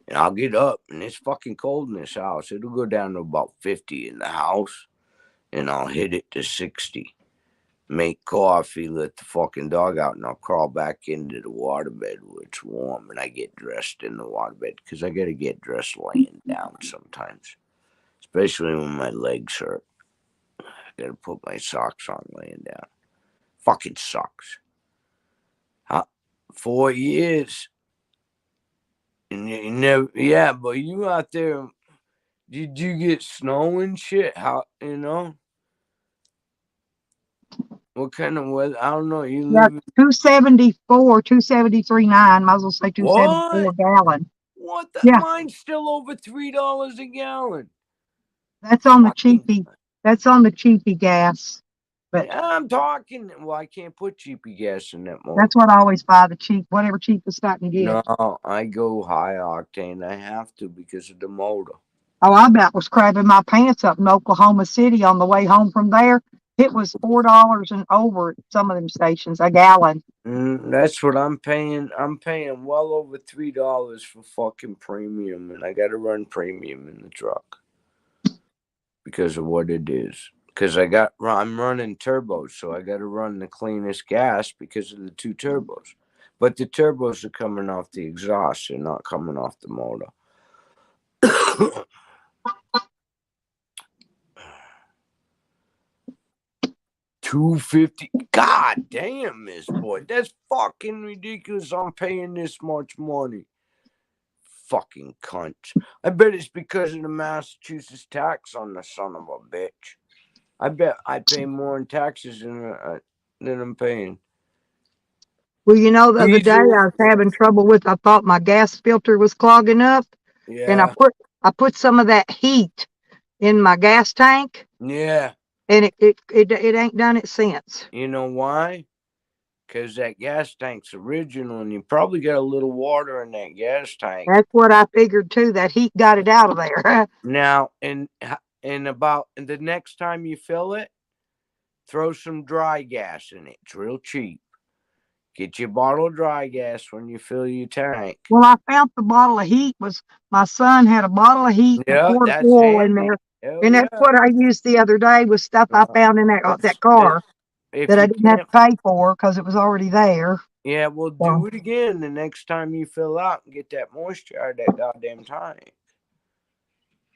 S2: And I'll get up and it's fucking cold in this house. It'll go down to about 50 in the house and I'll hit it to 60. make coffee, let the fucking dog out, and I'll crawl back into the waterbed where it's warm, and I get dressed in the waterbed because I got to get dressed laying down sometimes, especially when my legs hurt. I got to put my socks on laying down. Fucking sucks. 4 years. And you never, yeah, but you out there, did you get snow and shit? How, what kind of weather? I don't know. You
S3: Yeah,
S2: live in
S3: 274, 273.9. Might as well say
S2: what?
S3: 274 gallon.
S2: What the?
S3: Yeah,
S2: Mine's still over $3 a gallon.
S3: that's on the
S2: Fucking,
S3: cheapy. That's on the cheapy gas. But
S2: yeah, I'm talking. Well, I can't put cheapy gas in that motor.
S3: that's what I always buy, the cheap, whatever cheapest I can get.
S2: No, I go high octane. I have to because of the motor.
S3: Oh, I about was crapping my pants up in Oklahoma City on the way home from there. It was $4 and over at some of them stations, a gallon.
S2: That's what I'm paying. I'm paying well over $3 for fucking premium, and I got to run premium in the truck because of what it is. Because I'm running turbos, so I got to run the cleanest gas because of the 2 turbos. But the turbos are coming off the exhaust; they're not coming off the motor. $250. God damn, Miss Boy, that's fucking ridiculous. I'm paying this much money. Fucking cunt. I bet it's because of the Massachusetts tax on the son of a bitch. I bet I pay more in taxes than I'm paying.
S3: Well, the other day
S2: Diesel.
S3: I was having trouble with, I thought my gas filter was clogging up, and
S2: Yeah.
S3: I put some of that heat in my gas tank,
S2: Yeah.
S3: and it ain't done it since.
S2: You know why? Because that gas tank's original, and you probably got a little water in that gas tank.
S3: That's what I figured too. That heat got it out of there.
S2: Now, about the next time you fill it, throw some dry gas in it. It's real cheap. Get your bottle of dry gas when you fill your tank.
S3: Well, I found the bottle of heat was my son had a bottle of heat and a
S2: Yeah,
S3: quart of
S2: that's
S3: oil in
S2: handy.
S3: there,
S2: Hell
S3: and that's
S2: yeah.
S3: what I used the other day was stuff I found in that car
S2: If
S3: that I
S2: you
S3: didn't have
S2: can't,
S3: to pay for because it was already there.
S2: yeah, well,
S3: So,
S2: do it again the next time you fill out and get that moisture out of that goddamn tank.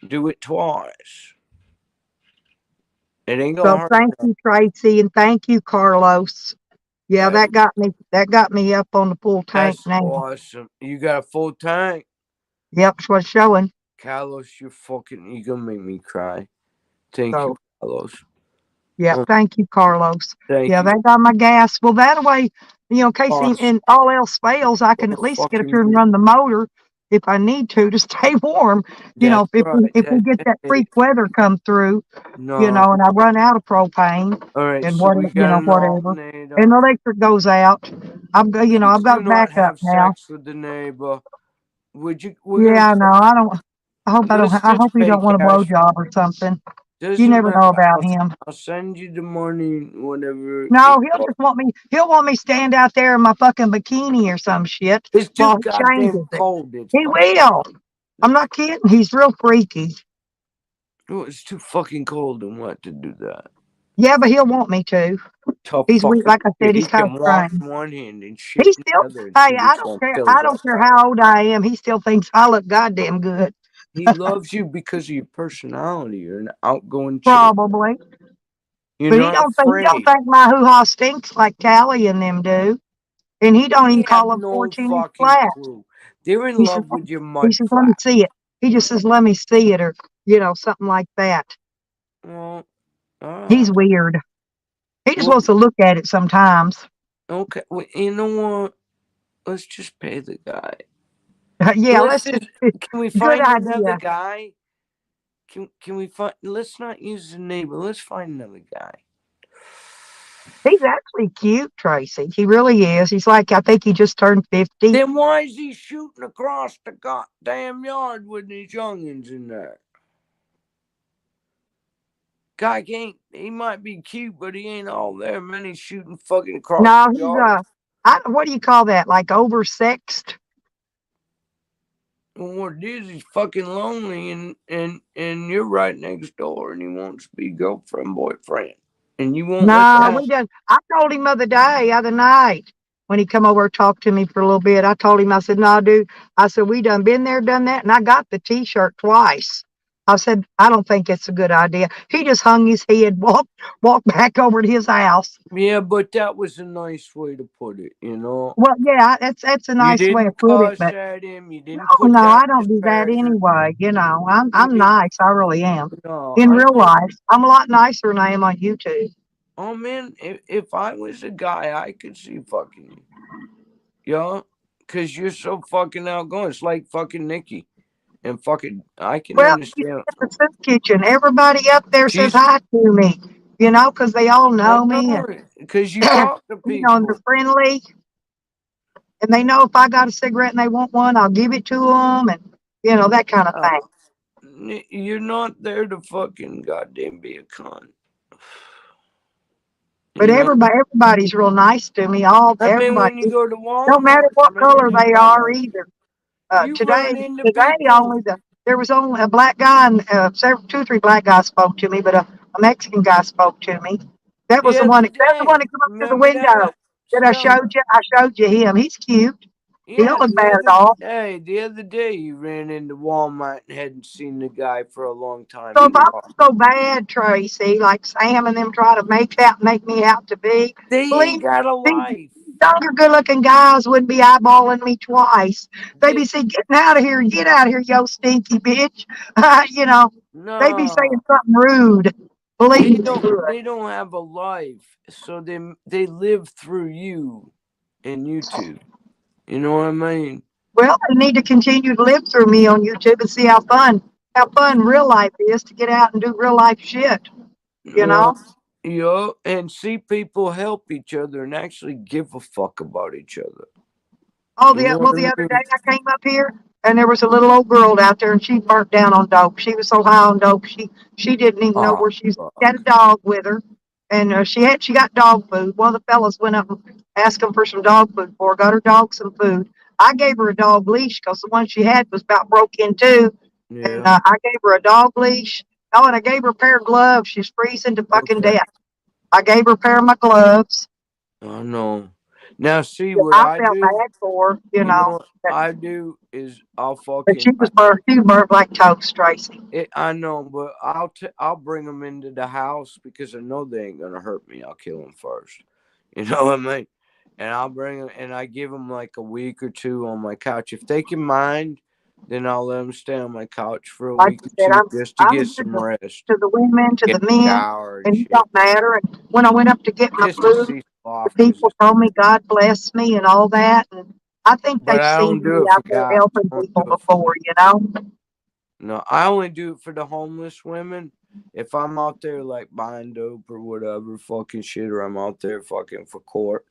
S2: Do it twice. It ain't
S3: so
S2: gonna hurt.
S3: thank you, Tracy, and thank you, Carlos. Yeah,
S2: Hey,
S3: that got me up on the full tank
S2: that's
S3: now.
S2: awesome. You got a full tank.
S3: Yep, that's what's showing.
S2: Carlos, you're gonna make me cry. Thank you,
S3: So,
S2: Carlos.
S3: yeah,
S2: Oh,
S3: thank you, Carlos.
S2: thank
S3: Yeah,
S2: you.
S3: that got my gas. Well, that way, in case
S2: Awesome.
S3: and all else fails, I can
S2: So
S3: at least get up
S2: fucking
S3: here and
S2: good.
S3: run the motor if I need to stay warm.
S2: That's right.
S3: If we get that
S2: Hey,
S3: freak weather come through,
S2: no.
S3: and I run out of propane
S2: All right,
S3: and
S2: so we got an
S3: whatever, and
S2: alternator.
S3: the electric goes out,
S2: Please
S3: I've
S2: do
S3: got
S2: not
S3: backup
S2: have
S3: now.
S2: sex with the neighbor. Would you? We're gonna
S3: Yeah, no, I don't. I hope I don't.
S2: let's
S3: I
S2: just
S3: hope he
S2: pay
S3: don't want a
S2: cash.
S3: blowjob or something. You
S2: Doesn't
S3: never
S2: matter.
S3: know about him.
S2: I'll send you the money whenever
S3: No,
S2: it
S3: he'll
S2: goes.
S3: just want me. He'll want me stand out there in my fucking bikini or some shit
S2: It's too
S3: while he
S2: goddamn
S3: changes it.
S2: cold. It's
S3: He will. I'm not kidding. He's real freaky.
S2: oh, it's too fucking cold and what to do that.
S3: Yeah, but he'll want me to.
S2: Tough
S3: He's weak.
S2: fucking
S3: Like I
S2: shit.
S3: said,
S2: He
S3: he's kind of
S2: can walk
S3: strange.
S2: in one hand and shit
S3: He
S2: in
S3: still.
S2: the other, and
S3: Hey,
S2: he just won't fill his
S3: I don't
S2: ass
S3: care
S2: up.
S3: how old I am. He still thinks I look goddamn good.
S2: He loves you because of your personality. You're an outgoing chick.
S3: Probably,
S2: You're
S3: but
S2: not
S3: he don't
S2: afraid.
S3: think my hoo ha stinks like Callie and them do. And he don't even
S2: They have
S3: call them
S2: no
S3: 14-inch
S2: fucking
S3: flat.
S2: clue. They're in
S3: He says,
S2: love with your mud
S3: let me
S2: flap.
S3: see it. He just says, let me see it, or something like that.
S2: Well, all
S3: He's
S2: right.
S3: weird. He just
S2: Well,
S3: wants to look at it sometimes.
S2: okay. Well, you know what? Let's just pay the guy.
S3: Yeah,
S2: Let's
S3: let's
S2: just.
S3: just
S2: Can we
S3: good
S2: find another
S3: idea.
S2: guy? Can we find? Let's not use the neighbor. Let's find another guy.
S3: He's actually cute, Tracy. He really is. He's like, I think he just turned 50.
S2: Then why is he shooting across the goddamn yard with his youngins in there? Guy can't. He might be cute, but he ain't all there. Man, he's shooting fucking across
S3: No,
S2: the
S3: he's
S2: yard.
S3: what do you call that? Like oversexed?
S2: Well, what it is, he's fucking lonely, and you're right next door, and he wants to be girlfriend boyfriend. and you won't let
S3: No,
S2: that.
S3: we done. I told him other night, when he come over and talked to me for a little bit. I told him, I said, no, dude. I said, we done been there, done that, and I got the T-shirt twice. I said, I don't think it's a good idea. He just hung his head, walked back over to his house.
S2: Yeah, but that was a nice way to put it, you know.
S3: Well, yeah, that's a
S2: You
S3: nice way to
S2: didn't
S3: put it,
S2: cuss
S3: but
S2: at him. You didn't
S3: no,
S2: put
S3: no,
S2: down
S3: I don't
S2: his
S3: do that
S2: character.
S3: anyway. You know,
S2: You
S3: I'm
S2: didn't.
S3: nice. I really am.
S2: No,
S3: In
S2: I
S3: real
S2: know.
S3: life, I'm a lot nicer than I am on YouTube.
S2: Oh man, if I was a guy, I could see fucking you. Yeah, cause you're so fucking outgoing. It's like fucking Nikki, and fucking I can
S3: Well, you
S2: understand.
S3: see at the soup kitchen, everybody up there says
S2: She's.
S3: hi to me, because they all
S2: I
S3: know me
S2: know
S3: and,
S2: it, cause you talk to
S3: and they're
S2: people.
S3: friendly and they know if I got a cigarette and they want one, I'll give it to them and, that kind of
S2: Uh,
S3: thing.
S2: you're not there to fucking goddamn be a cunt.
S3: But
S2: You know.
S3: everybody's real nice to me.
S2: I mean,
S3: Everybody,
S2: when you go to
S3: no matter
S2: Walmart,
S3: what
S2: man,
S3: color they are
S2: everybody.
S3: either.
S2: You
S3: Today,
S2: run into
S3: today
S2: people.
S3: only there was only a black guy and two or three black guys spoke to me, but a Mexican guy spoke to me. That was
S2: The
S3: the
S2: other
S3: one. That's the one
S2: day,
S3: that come up to the
S2: remember
S3: window
S2: that,
S3: that I
S2: Stella?
S3: showed you. I showed you him. He's cute. He
S2: Yeah,
S3: don't look bad at all.
S2: the other day you ran into Walmart and hadn't seen the guy for a long time.
S3: So
S2: You
S3: if I
S2: talk.
S3: was so bad, Tracy, like Sam and them try to make me out to be,
S2: They
S3: believe
S2: ain't got a
S3: me,
S2: life.
S3: these younger, good-looking guys wouldn't be eyeballing me twice. They'd be
S2: They
S3: saying, get out of here, yo stinky bitch." They'd be saying
S2: no,
S3: something rude. Believe
S2: they
S3: me,
S2: don't.
S3: they would.
S2: They don't have a life, so they live through you and YouTube. You know what I mean?
S3: Well, they need to continue to live through me on YouTube and see how fun real life is to get out and do real life shit. You know.
S2: Well, yeah, and see people help each other and actually give a fuck about each other.
S3: Oh,
S2: You know what
S3: the
S2: I
S3: other
S2: mean?
S3: day I came up here and there was a little old girl out there and she burnt down on dope. She was so high on dope she didn't even know
S2: Oh,
S3: where she was. She had a
S2: fuck.
S3: dog with her, and she got dog food. One of the fellas went up and asked him for some dog food for her. Got her dog some food. I gave her a dog leash because the one she had was about broke in too, and
S2: Yeah.
S3: I gave her a dog leash. Oh, and I gave her a pair of gloves. She's freezing to fucking
S2: Okay.
S3: death. I gave her a pair of my gloves.
S2: I know. Now, see what
S3: I
S2: I
S3: felt
S2: do.
S3: bad for her,
S2: You know what I do is I'll
S3: but
S2: fucking.
S3: she was burnt like toast, Tracy.
S2: I know, but I'll bring them into the house because I know they ain't gonna hurt me. I'll kill them first. You know what I mean? And I'll bring them and I give them like a week or two on my couch. If they can mind, then I'll let them stay on my couch for a
S3: Like
S2: week
S3: you
S2: or
S3: said,
S2: two just to
S3: I'm
S2: get
S3: good
S2: some rest,
S3: to the women, to
S2: get
S3: the men,
S2: shower and
S3: and it
S2: shit,
S3: don't matter. And when I went up to get my
S2: just to
S3: food,
S2: see
S3: the
S2: off. Cause
S3: people told me God bless me and all that. And I think
S2: but
S3: they've
S2: I
S3: seen
S2: don't
S3: me
S2: do it for
S3: out there
S2: guys.
S3: helping
S2: I only
S3: people
S2: do it for
S3: before, you know.
S2: no, I only do it for the homeless women. If I'm out there like buying dope or whatever fucking shit, or I'm out there fucking for court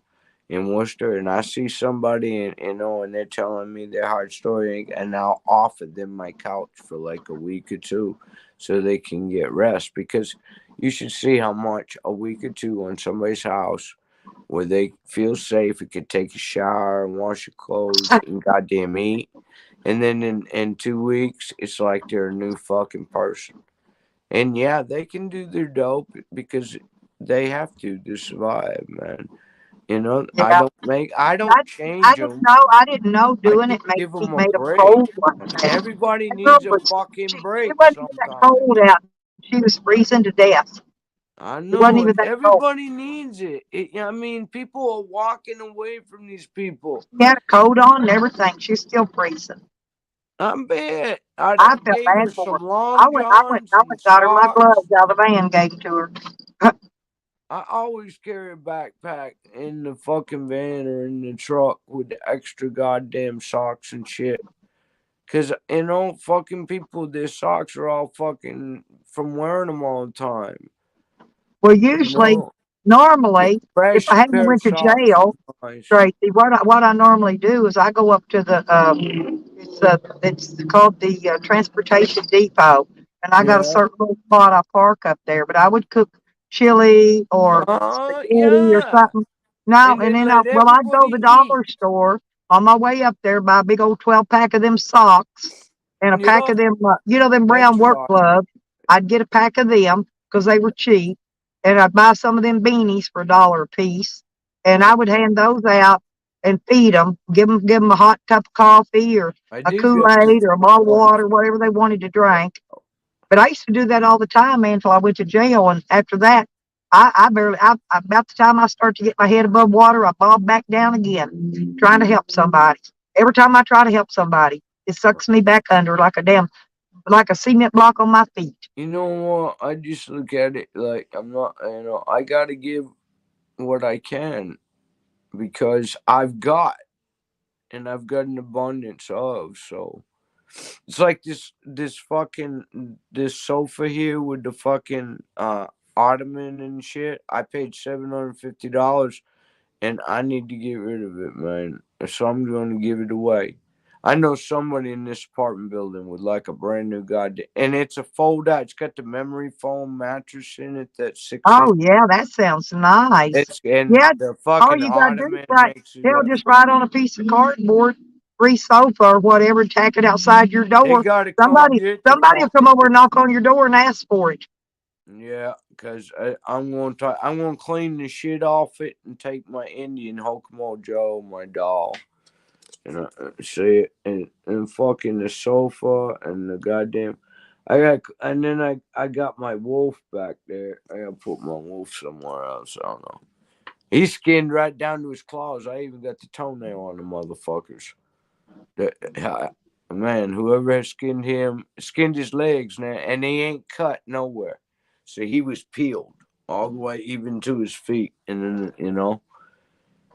S2: in Worcester and I see somebody and they're telling me their hard story and I'll offer them my couch for like a week or two so they can get rest because you should see how much a week or two on somebody's house where they feel safe and can take a shower and wash your clothes and goddamn eat and then in 2 weeks, it's like they're a new fucking person. And yeah, they can do their dope because they have to survive, man. You know,
S3: Yeah,
S2: I
S3: I,
S2: don't change them.
S3: I didn't know
S2: I
S3: doing
S2: just
S3: it made
S2: give
S3: me
S2: them a
S3: made them
S2: break.
S3: cold one
S2: Man.
S3: day.
S2: Everybody
S3: That girl
S2: needs a
S3: was
S2: fucking
S3: it
S2: break
S3: wasn't even that
S2: sometimes.
S3: cold out. She was freezing to death.
S2: I
S3: It wasn't
S2: know
S3: even
S2: it.
S3: that cold.
S2: Everybody needs it. I mean, people are walking away from these people.
S3: She had a coat on and everything. She's still freezing.
S2: I'm bad. I
S3: I
S2: done
S3: felt
S2: gave her
S3: bad for her.
S2: some long johns
S3: I
S2: and
S3: went, got her my gloves
S2: socks.
S3: out of the van, gave them to her.
S2: I always carry a backpack in the fucking van or in the truck with the extra goddamn socks and shit. Cause fucking people, their socks are all fucking from wearing them all the time.
S3: Well,
S2: You
S3: usually,
S2: know, a
S3: normally, if I
S2: fresh
S3: hadn't
S2: pair of
S3: went to
S2: socks
S3: jail,
S2: is nice.
S3: Tracy, what I normally do is I go up to the it's called the transportation depot, and I got a
S2: Yeah.
S3: certain little spot I park up there. But I would cook chili or spaghetti or
S2: Yeah.
S3: something. No,
S2: And
S3: and
S2: they
S3: then
S2: let
S3: I'd go to
S2: everybody
S3: the
S2: eat.
S3: dollar store on my way up there, buy a big old 12 pack of them socks and a pack
S2: Yep.
S3: of them them brown
S2: That's
S3: work
S2: right.
S3: gloves. I'd get a pack of them because they were cheap. and I'd buy some of them beanies for $1 a piece, and I would hand those out and feed them, give them a hot cup of coffee or
S2: I
S3: a
S2: did get
S3: Kool-Aid or a bottle of
S2: one.
S3: water, whatever they wanted to drink. But I used to do that all the time, man, until I went to jail. And after that, about the time I started to get my head above water, I bobbed back down again, trying to help somebody. Every time I try to help somebody, it sucks me back under like a cement block on my feet.
S2: You know what? I just look at it like I'm not, I got to give what I can because I've got, and I've got an abundance of. So it's like this sofa here with the fucking ottoman and shit. I paid $750, and I need to get rid of it, man. So I'm going to give it away. I know somebody in this apartment building would like a brand new goddamn, and it's a fold out. It's got the memory foam mattress in it that's 6 inches.
S3: Oh yeah, that sounds nice.
S2: And
S3: Yeah,
S2: the
S3: all
S2: fucking
S3: you gotta do is
S2: ottoman
S3: write.
S2: makes it
S3: Hell,
S2: up.
S3: just write on a piece of cardboard, free sofa or whatever, tack it outside your
S2: They
S3: door.
S2: gotta come
S3: Somebody,
S2: get the
S3: somebody will come
S2: fucking.
S3: over and knock on your door and ask for it.
S2: Yeah, because I'm gonna clean the shit off it and take my Indian Hokomo Joe, my doll, and see it, and fucking the sofa and the goddamn. I got my wolf back there. I gotta put my wolf somewhere else. I don't know. He's skinned right down to his claws. I even got the toenail on the motherfuckers. Man, whoever has skinned him, skinned his legs now, and he ain't cut nowhere. So he was peeled all the way even to his feet. And then,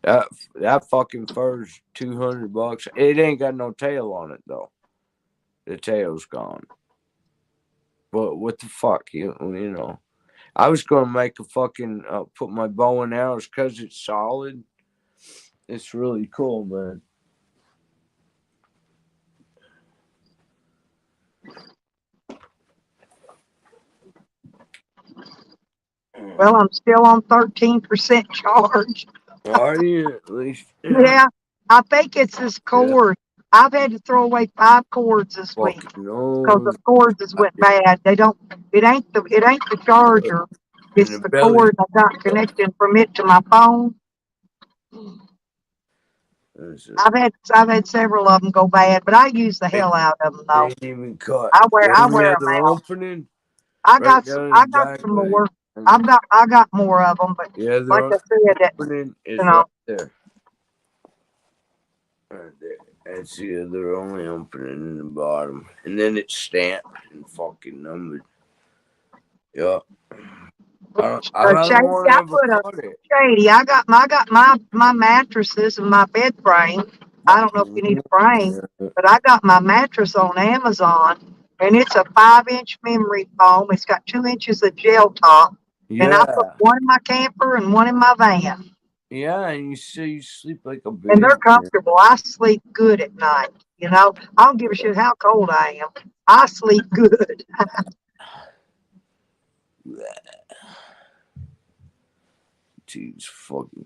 S2: that fucking fur's $200. It ain't got no tail on it, though. The tail's gone. But what the fuck, I was going to make a fucking, put my bow and arrows because it's solid. It's really cool, man.
S3: Well, I'm still on 13% charge.
S2: Are you at least?
S3: Yeah, I think it's this
S2: Yeah.
S3: cord. I've had to throw away 5 cords this week
S2: Fucking
S3: because the
S2: nose.
S3: cords has went bad. They don't. It ain't the charger.
S2: In
S3: It's
S2: the
S3: the
S2: belly.
S3: cord I got connecting from it to my phone.
S2: That's it.
S3: I've had several of them go bad, but I use the
S2: It
S3: hell out of them though.
S2: ain't even cut.
S3: I wear
S2: The
S3: I
S2: only
S3: wear them
S2: other
S3: out.
S2: opening right down in
S3: I
S2: the
S3: got
S2: back
S3: some
S2: leg.
S3: more.
S2: And
S3: I got more of them, but
S2: the other
S3: like I said, that
S2: opening
S3: you
S2: is right
S3: know.
S2: there. Right there. That's the other only opening in the bottom. And then it's stamped and fucking numbered. Yeah. I don't
S3: Shady,
S2: want to
S3: I
S2: ever
S3: put a
S2: cut it.
S3: Shady. I got my mattresses and my bed frame. I don't know if you need a frame, but I got my mattress on Amazon, and it's a 5-inch memory foam. It's got 2 inches of gel top, and I put
S2: Yeah.
S3: one in my camper and one in my van,
S2: Yeah, and you say you sleep like a
S3: and they're
S2: baby.
S3: comfortable. I sleep good at night. I don't give a shit how cold I am. I sleep good.
S2: Jeez, fucking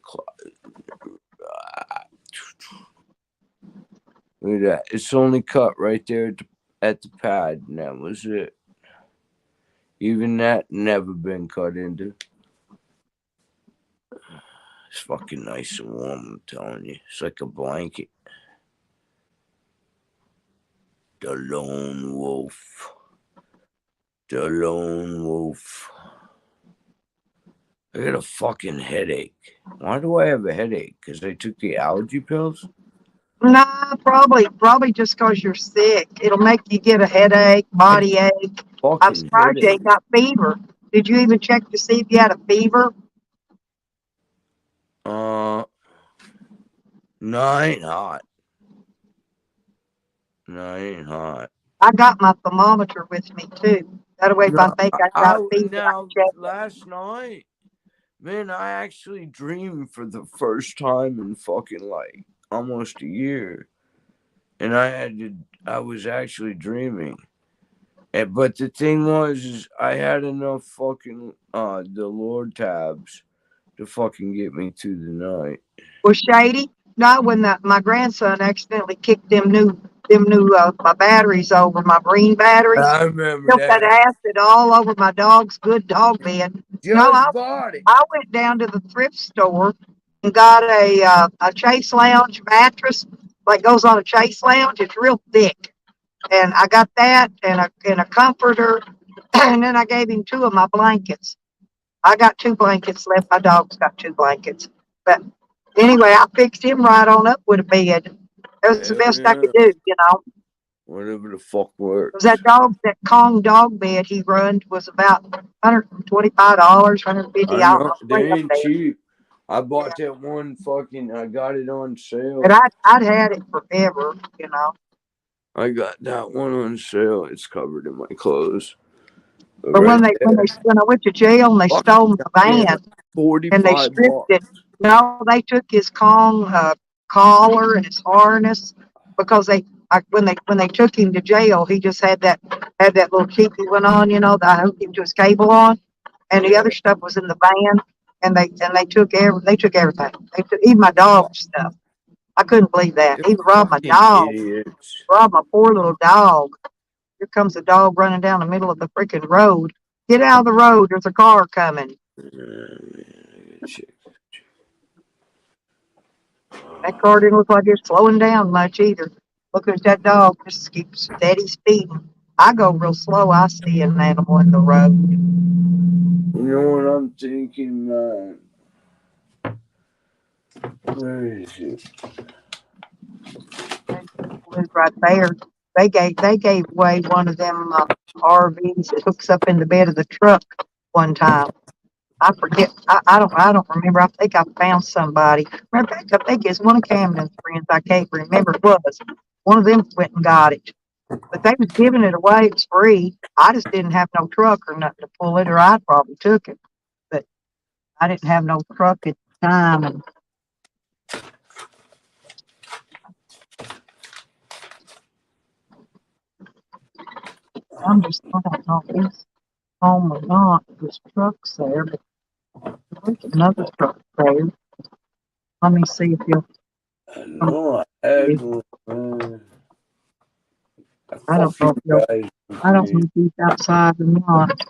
S2: look at that. It's only cut right there at the pad, and that was it. Even that never been cut into. It's fucking nice and warm, I'm telling you. It's like a blanket. The lone wolf. The lone wolf. I got a fucking headache. Why do I have a headache? Because I took the allergy pills?
S3: Nah, probably just 'cause you're sick. It'll make you get a headache,
S2: I
S3: body ache. I'm
S2: fucking
S3: surprised you
S2: headache.
S3: ain't got fever. Did you even check to see if you had a fever?
S2: No, I ain't hot. No, I ain't hot.
S3: I got my thermometer with me too. That way, if I
S2: No,
S3: think I got a fever, I
S2: now
S3: can check it.
S2: last night, man, I actually dreamed for the first time in fucking like almost a year, and I was actually dreaming. But the thing was, is I had enough fucking the Lord tabs to fucking get me through the night.
S3: Was Shady? No, when my grandson accidentally kicked them new them new my batteries over, my green batteries.
S2: I remember
S3: Took that
S2: that.
S3: acid all over my dog's good dog bed. No,
S2: Just bought it.
S3: I went down to the thrift store and got a Chase Lounge mattress, like goes on a Chase Lounge. It's real thick, and I got that and a comforter, and then I gave him two of my blankets. I got two blankets left. My dog's got two blankets, but anyway, I fixed him right on up with a bed. That was the
S2: Hell
S3: best I
S2: yeah.
S3: could do, you know.
S2: Whatever the fuck
S3: Because
S2: works.
S3: that Kong dog bed he run was about $125, $150.
S2: I
S3: I don't know,
S2: know they
S3: straight up
S2: ain't
S3: there.
S2: cheap. I
S3: Yeah.
S2: bought that one fucking. I got it on
S3: But
S2: sale.
S3: I'd had it forever, you know.
S2: I got that one on sale. It's covered in my clothes. But
S3: But
S2: right there,
S3: when I went to jail and they
S2: fucking
S3: stole my van
S2: goddamn
S3: and they
S2: 45
S3: stripped
S2: bucks.
S3: it, no, they took his Kong collar and his harness because when they took him to jail, he just had that little cheapy one on, you know, that I hooked him to his cable on, and the
S2: Yeah,
S3: other stuff was in the van, and they took everything. They took even my dog's stuff. I couldn't believe that.
S2: they're
S3: He robbed my
S2: fucking
S3: dog,
S2: idiots.
S3: robbed my poor little dog. Here comes a dog running down the middle of the freaking road. Get out of the road. There's a car coming.
S2: Shit.
S3: That car didn't look like it's slowing down much either. Look at that dog, just keeps steady speeding. I go real slow. I see an animal in the road.
S2: You know what I'm thinking, man? Where is it?
S3: Live right there. They gave away one of them RVs that hooks up in the bed of the truck one time. I forget. I don't remember. I think I found somebody. Matter of fact, I think it's one of Camden's friends. I can't remember it was. One of them went and got it. But they was giving it away. It's free. I just didn't have no truck or nothing to pull it, or I probably took it. But I didn't have no truck at the time, and I'm just I don't know if he's home or not. There's trucks there, but there's another truck there. Let me see if you'll
S2: I
S3: come
S2: know I had
S3: see.
S2: one, man. I
S3: I
S2: thought
S3: don't know
S2: you
S3: if you'll.
S2: guys would
S3: I don't
S2: be.
S3: know if he's outside or not.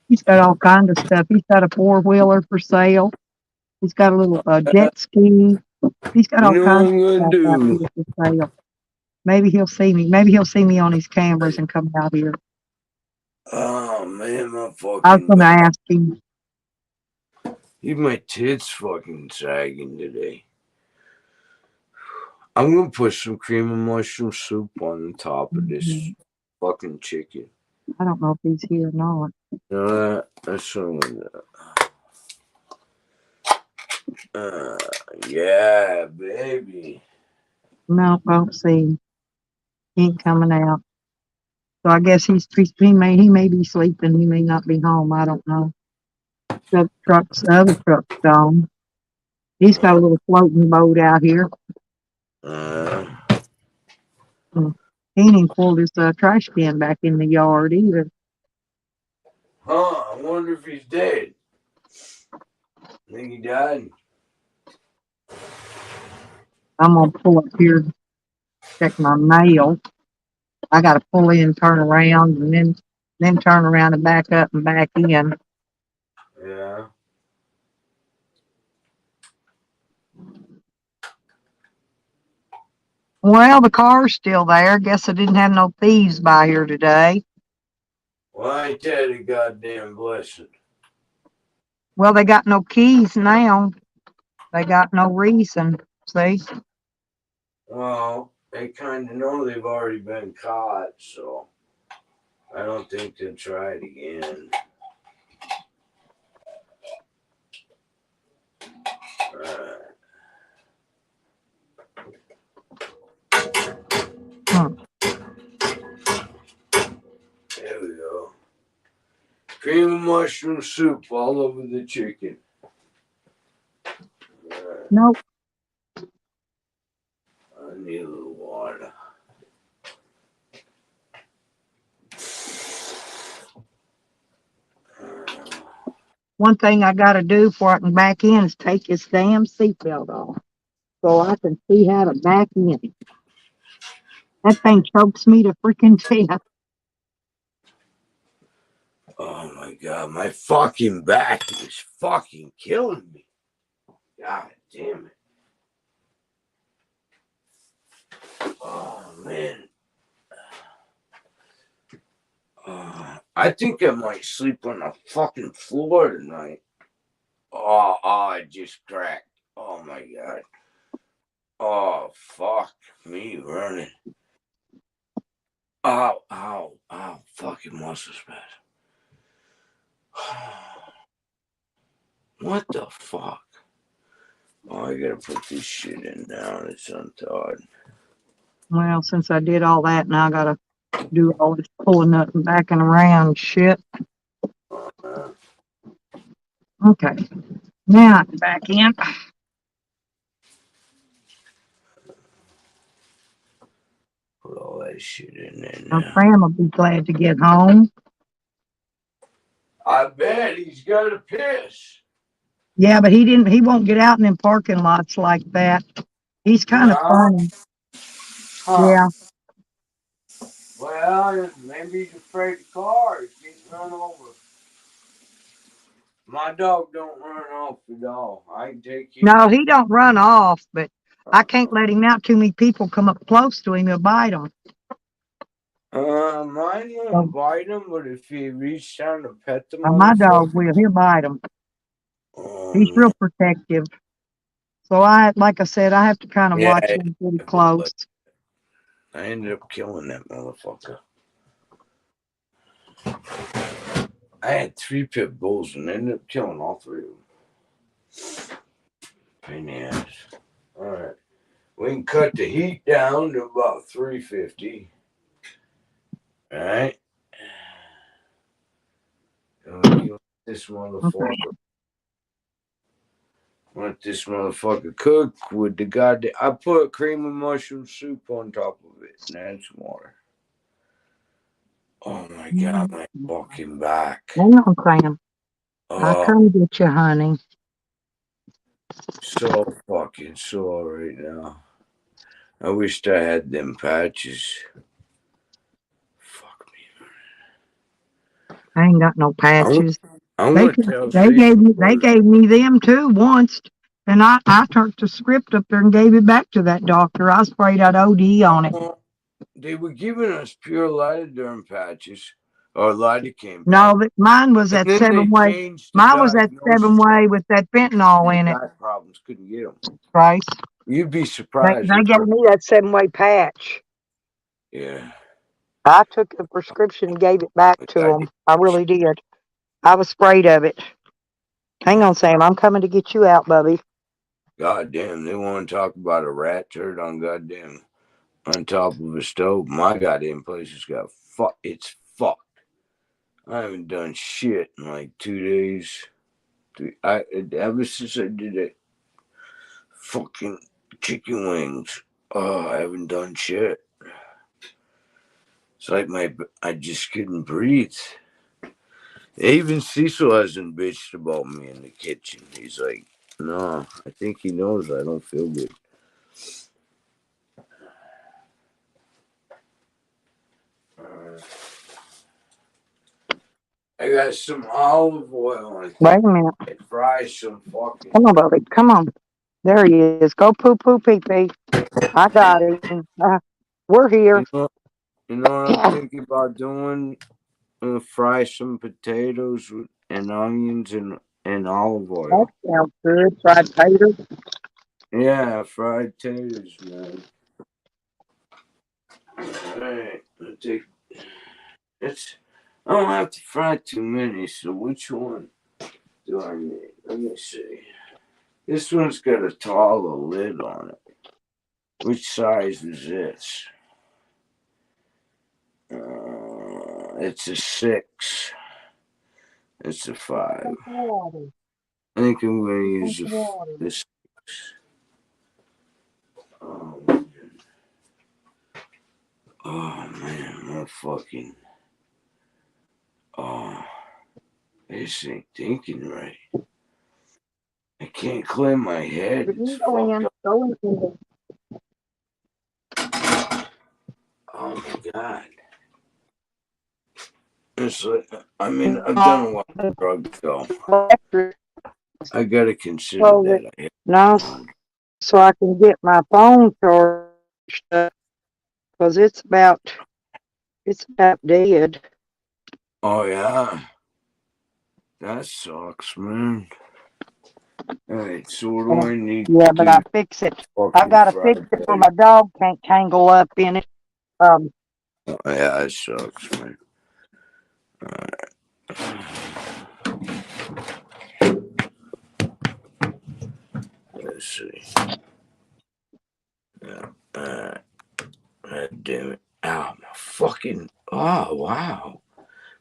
S3: He's got all kind of stuff. He's got a four-wheeler for sale. He's got a little jet ski. He's got
S2: You
S3: all
S2: know what
S3: kinds
S2: I'm
S3: of
S2: gonna
S3: stuff out
S2: do?
S3: here for sale. Maybe he'll see me. Maybe he'll see me on his cameras and come out here.
S2: Oh man, my
S3: I was
S2: fucking
S3: going to
S2: back.
S3: ask him.
S2: Even my tits fucking sagging today. I'm gonna put some cream and mushroom soup on the top of this fucking chicken.
S3: I don't know if he's here or not.
S2: You know that? That's what I'm gonna do. Yeah, baby.
S3: No, I don't see him. He ain't coming out. So I guess he may be sleeping. He may not be home. I don't know. The other truck's gone. He's got a little floating boat out here.
S2: Uh,
S3: Mm. He ain't even pulled his trash can back in the yard either.
S2: I wonder if he's dead. Think he died?
S3: I'm gonna pull up here, check my mail. I gotta pull in, turn around, and then turn around and back up and back in.
S2: Yeah.
S3: Well, the car's still there. Guess I didn't have no thieves by here today.
S2: Well, ain't that a goddamn blessing?
S3: Well, they got no keys now. They got no reason. See?
S2: Well, they kind of know they've already been caught, so I don't think they'll try it again.
S3: Hmm.
S2: There we go. Cream and mushroom soup all over the chicken.
S3: Nope.
S2: I need a little water.
S3: one thing I got to do before I can back in is take this damn seatbelt off so I can see how to back in. That thing chokes me to freaking death.
S2: Oh my God, my fucking back is fucking killing me. God damn it. Oh man. I think I might sleep on the fucking floor tonight. Oh, it just cracked. Oh my God. Oh, fuck me running. Ow, fucking muscle spasm. What the fuck? Oh, I gotta put this shit in now. It's untaught.
S3: Well, since I did all that, now I got to do all this pulling up and backing around shit. Okay. Now I can back in.
S2: Put all that shit in there
S3: Now,
S2: now.
S3: Sam will be glad to get home.
S2: I bet he's got to piss.
S3: Yeah, but he won't get out in them parking lots like that. He's kind of
S2: No.
S3: funny.
S2: Huh.
S3: Yeah.
S2: Well, maybe he's afraid of cars. Getting run over. My dog don't run off at all. I can take him.
S3: No, he don't run off, but I can't let him out. Too many people come up close to him, he'll bite them.
S2: Mine won't bite him, but if he reaches down to pet the
S3: My dog
S2: motherfucker.
S3: will. He'll bite them.
S2: Oh,
S3: He's
S2: man.
S3: real protective. So like I said, I have to kind of
S2: Yeah,
S3: watch him pretty close.
S2: I ended up killing that motherfucker. I had 3 pit bulls and ended up killing all 3 of them. Pain in the ass. Alright. We can cut the heat down to about 350. Alright. This motherfucker. Let this motherfucker cook with the goddamn. I put cream and mushroom soup on top of it and add some water. Oh my God, my fucking back.
S3: Hang on, Sam. I'll
S2: Oh,
S3: come get you, honey.
S2: so fucking sore right now. I wished I had them patches. Fuck me.
S3: I ain't got no patches.
S2: I
S3: They
S2: want to tell
S3: they gave
S2: Cecil.
S3: me them too once, and I turned the script up there and gave it back to that doctor. I sprayed out OD on it.
S2: They were giving us pure lidoderm patches or lidocaine patches.
S3: No, mine was
S2: And
S3: that
S2: then they
S3: 7-way.
S2: changed the
S3: Mine was that
S2: diagnosis
S3: 7-way
S2: on
S3: with that fentanyl in it.
S2: back problems. Couldn't get them.
S3: Right?
S2: You'd be
S3: They
S2: surprised.
S3: gave me that 7-way patch.
S2: Yeah.
S3: I took the prescription and gave it back to them. I really did. I was afraid of it. Hang on, Sam. I'm coming to get you out, Bubby.
S2: God damn, they want to talk about a rat turd on goddamn on top of a stove. My goddamn place has got it's fucked. I haven't done shit in like 2 days. Ever since I did it, fucking chicken wings. Oh, I haven't done shit. It's like I just couldn't breathe. Even Cecil hasn't bitched about me in the kitchen. He's like, no, I think he knows I don't feel good. I got some olive oil. I
S3: Wait
S2: think
S3: a minute.
S2: I fry some fucking.
S3: Come on, Bubby. Come on. There he is. Go poo poo pee pee. I got him. We're here.
S2: You know, you know what I'm thinking about doing? Fry some potatoes and onions and olive
S3: That
S2: oil.
S3: sounds good. Fried taters.
S2: Yeah, fried taters, man. All right, I'll take. It's. I don't have to fry too many. So which one do I need? Let me see. This one's got a taller lid on it. Which size is this? It's a 6. It's a 5. I think I'm going to use this. Oh, oh man, my fucking. Oh, This ain't thinking right. I can't clear my head.
S3: You
S2: It's
S3: can go in.
S2: fucked up.
S3: Go in.
S2: Oh my god. It's like, I mean, I've done a lot of drugs though. I gotta consider
S1: Close it
S2: that. I have
S1: now so I can get my phone charged up because it's about dead.
S2: Oh yeah. That sucks, man. Alright, so what do I need
S1: Yeah,
S2: to
S1: but
S2: do
S1: I
S2: to
S1: fix it. I
S2: fucking
S1: gotta
S2: fry
S1: fix it so
S2: better?
S1: my dog can't tangle up in it.
S2: Oh, yeah, that sucks, man. Let's see. Yeah. God damn it. Ow, my fucking. Oh, wow.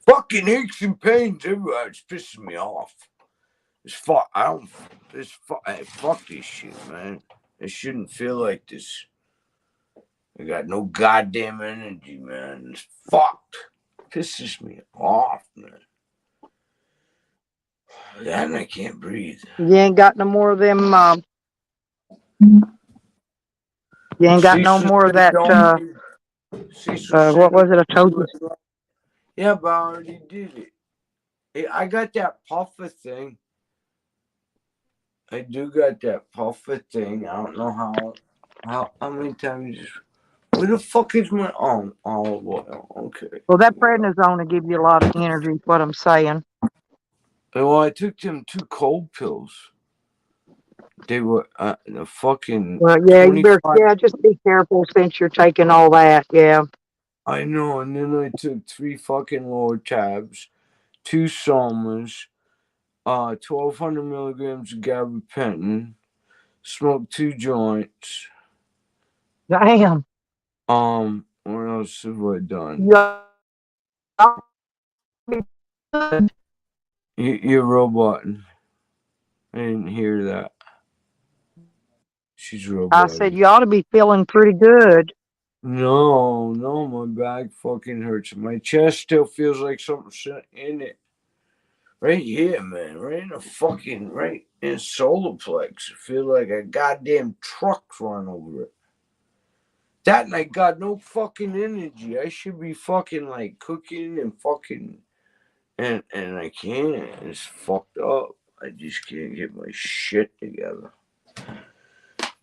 S2: Fucking aches and pains everywhere. It's pissing me off. It's fuck. I don't. This fuck. Hey, fuck this shit, man. It shouldn't feel like this. I got no goddamn energy, man. It's fucked. Pisses me off, man. That and I can't breathe.
S1: You ain't got no more of them. You ain't got no
S2: Cecil
S1: more of
S2: said
S1: that.
S2: don't. Cecil
S1: What
S2: said
S1: was it? I told you.
S2: yeah, but I already did it. Hey, I got that puffer thing. I do got that puffer thing. I don't know how many times. Where the fuck is my olive oil? Okay.
S1: Well, that prednisone will give you a lot of energy. Is what I'm saying.
S2: Well, I took them 2 cold pills. They were the fucking
S1: Well, yeah, you better.
S2: 25.
S1: Yeah, just be careful since you're taking all that. Yeah.
S2: I know, and then I took 3 fucking lower tabs, 2 somas, 1,200 milligrams of gabapentin, smoked 2 joints.
S1: Damn.
S2: What else have I done?
S1: Yeah.
S2: You're roboting. I didn't hear that. She's
S1: I
S2: roboting.
S1: said you ought to be feeling pretty good.
S2: No, my back fucking hurts. My chest still feels like something's in it. Right here, man. Right in the fucking, right in solar plex. I feel like a goddamn truck's run over it. That and I got no fucking energy. I should be fucking like cooking and fucking, and I can't. It's fucked up. I just can't get my shit together.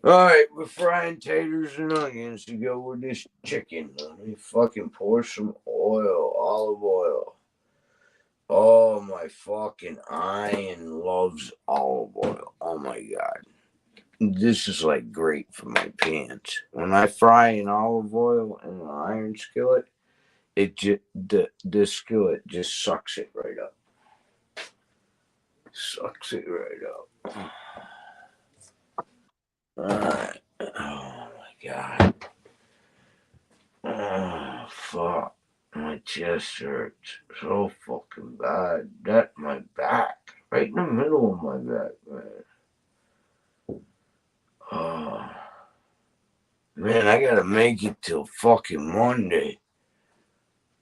S2: Alright, we're frying taters and onions to go with this chicken. Let me fucking pour some oil, olive oil. Oh, my fucking iron loves olive oil. Oh my god. This is like great for my pants. When I fry in olive oil in an iron skillet, it just the skillet just sucks it right up. Sucks it right up. Alright. Oh my god. Oh fuck. My chest hurts so fucking bad. That my back. Right in the middle of my back, man. Oh man, I gotta make it till fucking Monday.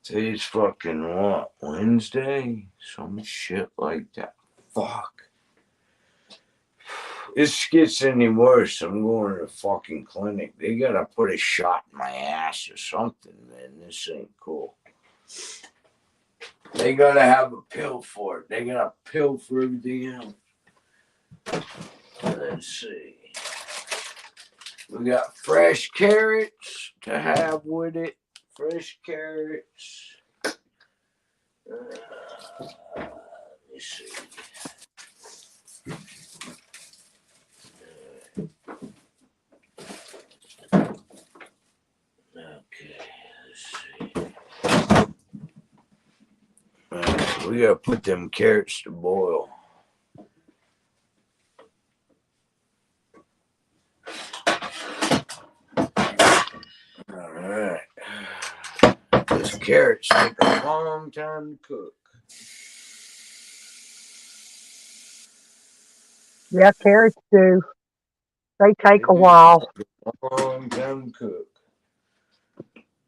S2: Today's fucking what? Wednesday? Some shit like that. Fuck. This gets any worse. I'm going to the fucking clinic. They gotta put a shot in my ass or something, man. This ain't cool. They gotta have a pill for it. They got a pill for everything else. Let's see. We got fresh carrots to have with it. Fresh carrots. Let me see. Okay, let's see. Right, we gotta put them carrots to boil. Alright. Those carrots take a long time to cook.
S3: Yeah, carrots do. They take
S2: They
S3: a
S2: do
S3: while.
S2: take a long time to cook.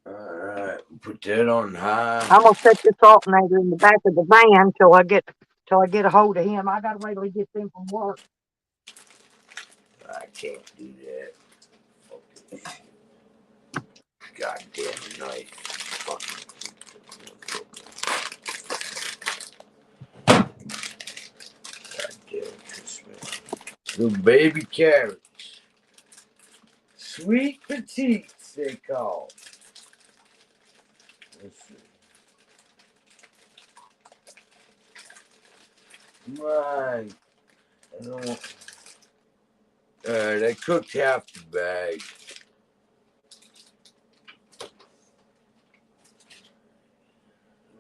S2: Alright, put that on high.
S3: I'm gonna set this alternator in the back of the van till I get till I get a hold of him. I gotta wait till he gets in from work.
S2: I can't do that. Fucking goddamn knife. Fucking. Goddamn Christmas. Little baby carrots. Sweet petites, they call. Let's see. Come on. I don't. I cooked half the bag.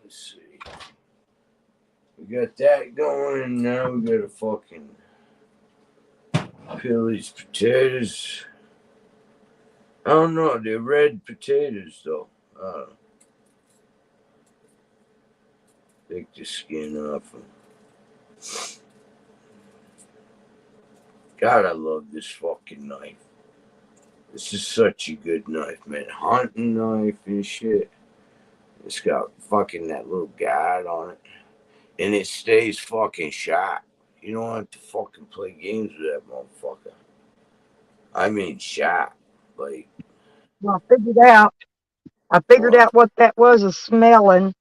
S2: Let's see. We got that going, and now we gotta fucking peel these potatoes. I don't know, they're red potatoes though. Take the skin off them. God, I love this fucking knife. This is such a good knife, man. Hunting knife and shit. It's got fucking that little guide on it. And it stays fucking sharp. You don't have to fucking play games with that motherfucker. I mean sharp. Like,
S3: Well, I figured
S2: what?
S3: out what that was smelling.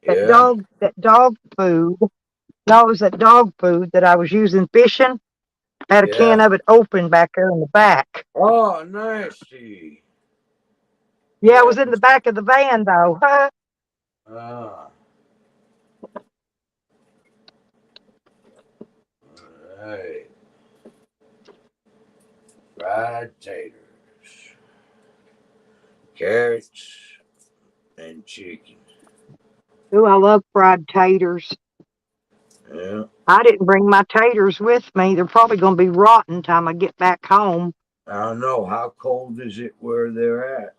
S2: Yeah,
S3: That dog food. No, it was that dog food that I was using fishing. I had a can
S2: yeah.
S3: of it open back there in the back.
S2: Oh, nasty.
S3: Yeah, it
S2: Yeah.
S3: was in the back of the van though.
S2: Ah. Alright. Fried taters. Carrots and chicken.
S3: Ooh, I love fried taters.
S2: Yeah.
S3: I didn't bring my taters with me. They're probably going to be rotten time I get back home.
S2: I don't know. How cold is it where they're at?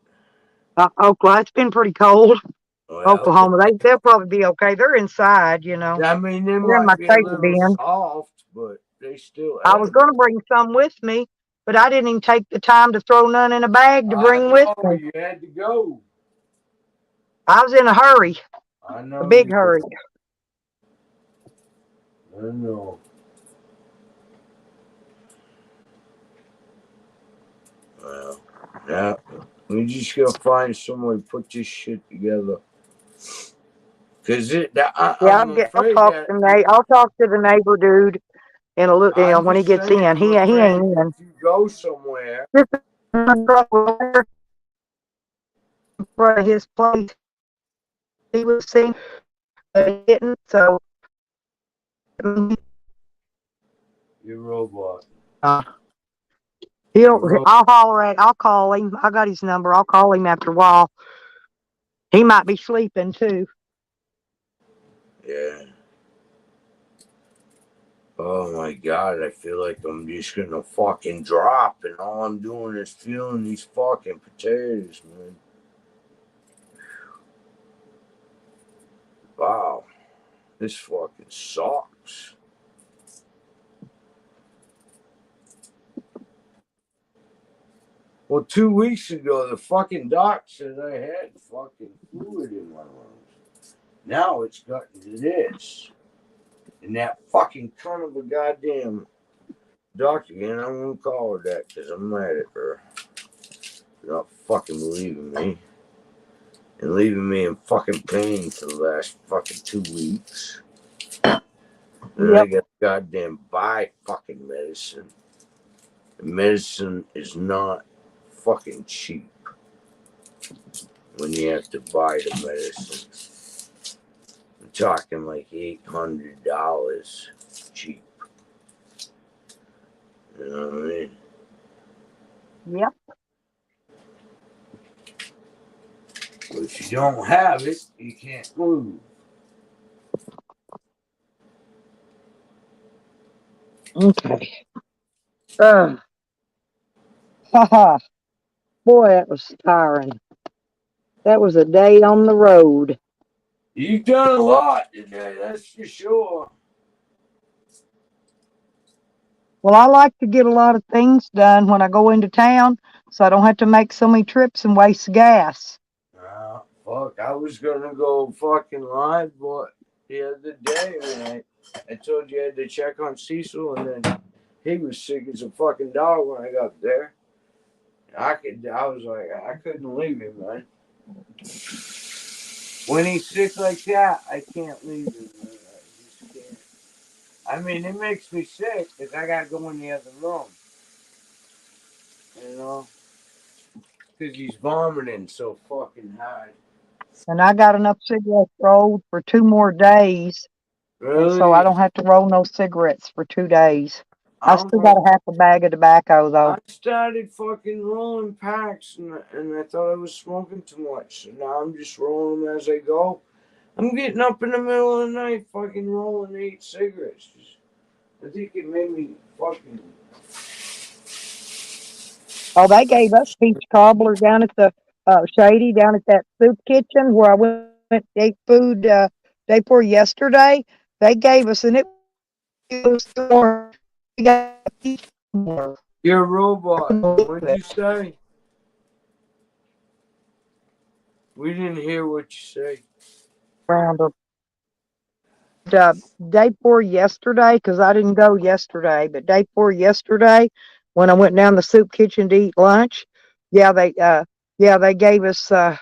S3: Oklahoma, it's been pretty cold.
S2: Well,
S3: Oklahoma, they'll probably be okay. They're inside, you know.
S2: I mean, they
S3: They're in
S2: might
S3: my
S2: be a
S3: tater
S2: little
S3: bin.
S2: soft, but they still
S3: I was
S2: edible.
S3: going to bring some with me, but I didn't even take the time to throw none in a bag to
S2: I
S3: bring with
S2: know
S3: me.
S2: you had to go.
S3: I was in a hurry,
S2: I
S3: a
S2: know
S3: big
S2: you did.
S3: hurry.
S2: I know. Well, yeah. We just gotta find some way to put this shit together. Cause
S3: Yeah,
S2: I'm
S3: I'll
S2: afraid
S3: talk
S2: that
S3: to I'll talk to the neighbor dude in a little,
S2: I'm
S3: when he
S2: just
S3: gets
S2: saying
S3: in.
S2: I'm
S3: He
S2: afraid
S3: ain't
S2: that
S3: in.
S2: if you go somewhere,
S3: Just in front of his place. He was seen, but he didn't. So
S2: you're a robot.
S3: uh,
S2: You're a robot.
S3: I'll call him. I got his number. I'll call him after a while. He might be sleeping too.
S2: Yeah. Oh my god, I feel like I'm just gonna fucking drop, and all I'm doing is feeling these fucking potatoes, man. Wow, this fucking sucks. Well, 2 weeks ago, the fucking doc said I had fucking fluid in my lungs. Now it's gotten to this. And that fucking cunt of a goddamn doctor, again, I'm gonna call her that because I'm mad at her for not fucking believing me. And leaving me in fucking pain for the last fucking 2 weeks. Then I
S3: Yep.
S2: got goddamn buy fucking medicine. And medicine is not fucking cheap when you have to buy the medicine. I'm talking like $800 cheap. You know what I mean?
S3: Yep.
S2: But if you don't have it, you can't move.
S3: Okay. Haha. Boy, that was tiring. That was a day on the road.
S2: You've done a lot today, that's for sure.
S3: Well, I like to get a lot of things done when I go into town, so I don't have to make so many trips and waste gas.
S2: Fuck, I was gonna go fucking live, but the other day when I told you I had to check on Cecil, and then he was sick as a fucking dog when I got there. I was like, I couldn't leave him, man. When he's sick like that, I can't leave him, man. I just can't. I mean, it makes me sick because I gotta go in the other room, you know, because he's vomiting so fucking hard.
S3: And I got enough cigarettes rolled for 2 more days, and so I
S2: Really?
S3: don't have to roll no cigarettes for 2 days. I
S2: I'm
S3: still got a half a bag of tobacco though.
S2: I started fucking rolling packs, and I thought I was smoking too much. So now I'm just rolling them as I go. I'm getting up in the middle of the night, fucking rolling 8 cigarettes. I think it made me fucking.
S3: Oh, they gave us peach cobbler down at the Shady, down at that soup kitchen where I went to eat food day before yesterday. They gave us, and it was store. We got peach cobbler.
S2: You're a
S3: I
S2: robot.
S3: couldn't believe
S2: What'd
S3: it.
S2: you say? We didn't hear what you say.
S3: Around day before yesterday, because I didn't go yesterday, but day before yesterday, when I went down the soup kitchen to eat lunch, yeah, they gave us. Oh,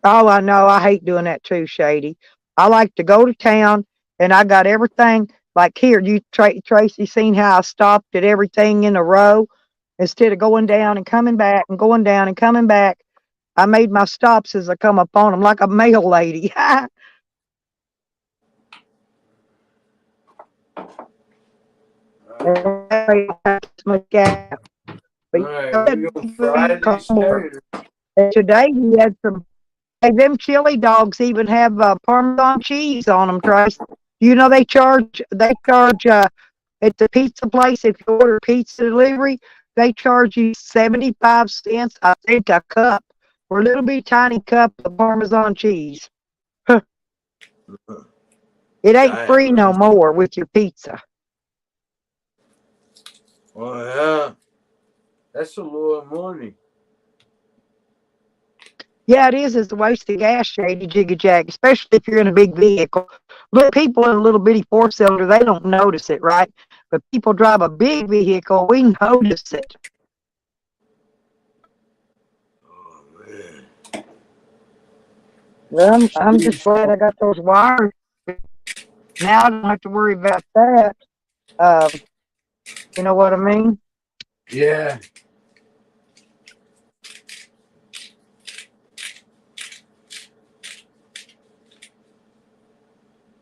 S3: I know. I hate doing that too, Shady. I like to go to town, and I got everything. Like here, Tracy, seen how I stopped at everything in a row instead of going down and coming back and going down and coming back. I made my stops as I come up on them, like a mail lady. But
S2: Alright, we gonna fry these taters.
S3: today he had some. Hey, them chili dogs even have Parmesan cheese on them, Trace. You know they charge at the pizza place if you order pizza delivery. They charge you 75 cents, I think, a cup for a little bitty tiny cup of Parmesan cheese. It ain't
S2: Damn,
S3: free no
S2: man.
S3: more with your pizza.
S2: Oh, yeah. That's a lot of money.
S3: Yeah, it is. It's a waste of gas, Shady Jiggy Jack, especially if you're in a big vehicle. Little people in a little bitty four-cylinder, they don't notice it, right? But people drive a big vehicle, we notice it.
S2: Oh, man.
S3: Well, I'm just
S2: Jeez.
S3: glad I got those wires. Now I don't have to worry about that. Um, you know what I mean?
S2: Yeah.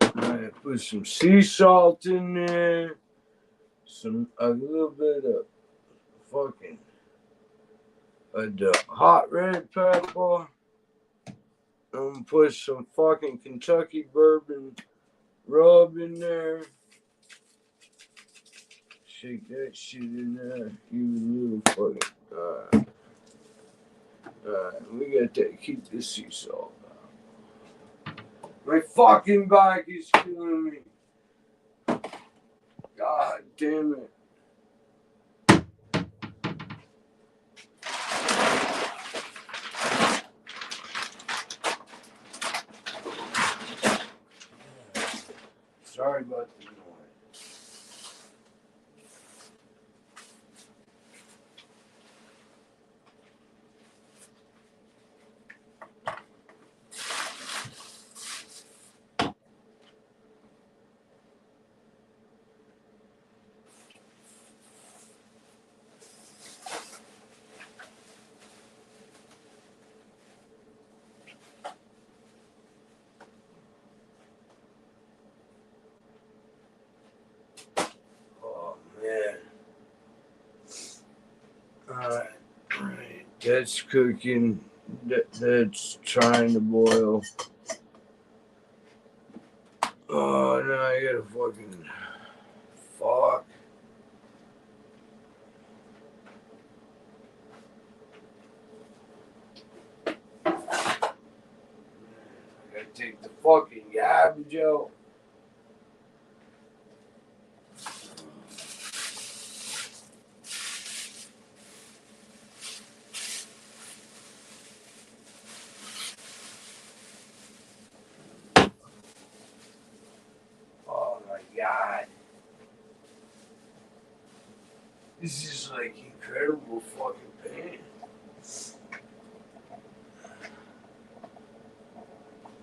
S2: I put some sea salt in there. A little bit of fucking the hot red pepper. I'm gonna put some fucking Kentucky bourbon rub in there. Shake that shit in there. You little fucking. Alright, we got to keep the sea salt out. My fucking back is killing me. God damn it. Sorry about the noise. Oh man. Alright. Alright. That's cooking. That's trying to boil. Oh no, I gotta fucking fuck. I gotta take the fucking garbage out. God. This is like incredible fucking pain.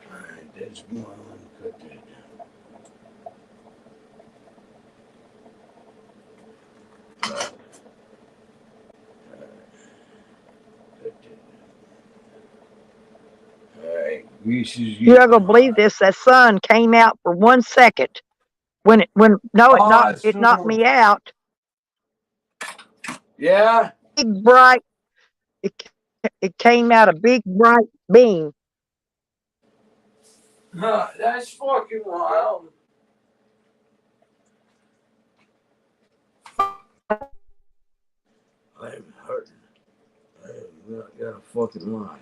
S2: Alright, that's one. Cut that down. Alright,
S3: You're not gonna believe this. That sun came out for 1 second. It knocked me out.
S2: Yeah?
S3: Big bright. It came out a big bright beam.
S2: Huh, that's fucking wild. I'm hurting. I am not gonna fucking lie.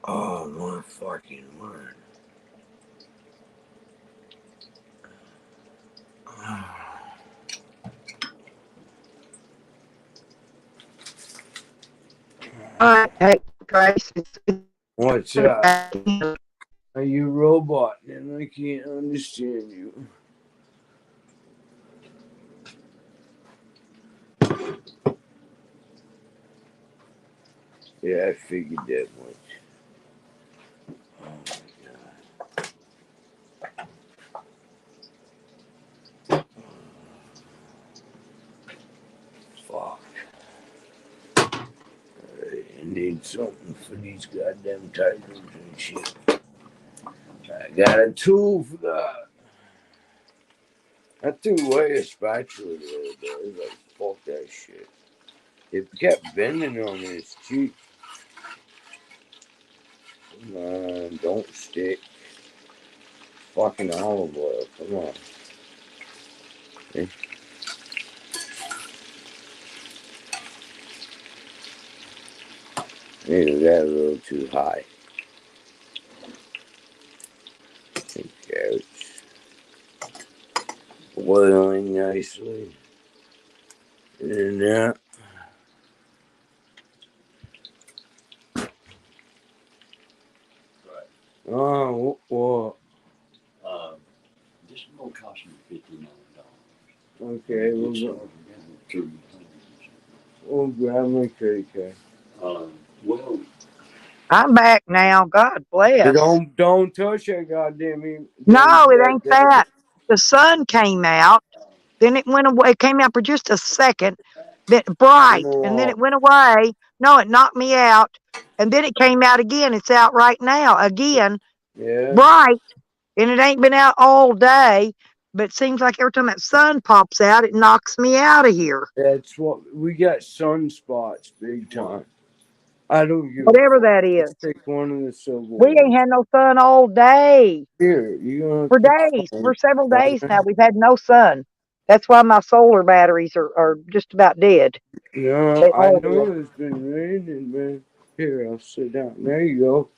S2: Oh my fucking word.
S3: Hey, Grace,
S2: What's up? Are you a robot and I can't understand you? Yeah, I figured that much. Oh my god. Fuck. I need something for these goddamn tigers and shit. I got a tool for that. I threw away a spatula the other day. I was like, fuck that shit. It kept bending on me. It's cheap. Come on, don't stick. Fucking olive oil. Come on. Okay. Maybe that a little too high. And carrots. Boiling nicely. In there. Oh, what?
S4: This will cost me $59.
S2: Okay, we'll grab my credit card.
S4: Well,
S3: I'm back now. God bless.
S2: Don't touch that goddamn.
S3: No, it ain't that. The sun came out, then it went away. It came out for just a second, then bright, and then it went away. No, it knocked me out, and then it came out again. It's out right now again,
S2: Yeah.
S3: bright, and it ain't been out all day. But it seems like every time that sun pops out, it knocks me out of here.
S2: That's what we got. Sunspots, big time. I don't give
S3: Whatever
S2: a fuck.
S3: that is.
S2: Let's take one of the silver
S3: We ain't
S2: ones.
S3: had no sun all day.
S2: Here, you're gonna
S3: For
S2: have to
S3: days,
S2: find
S3: for several
S2: it.
S3: days now, we've had no sun. That's why my solar batteries are just about dead.
S2: No,
S3: They
S2: I
S3: all
S2: know
S3: are.
S2: it's been raining, man. Here, I'll sit down. There you go.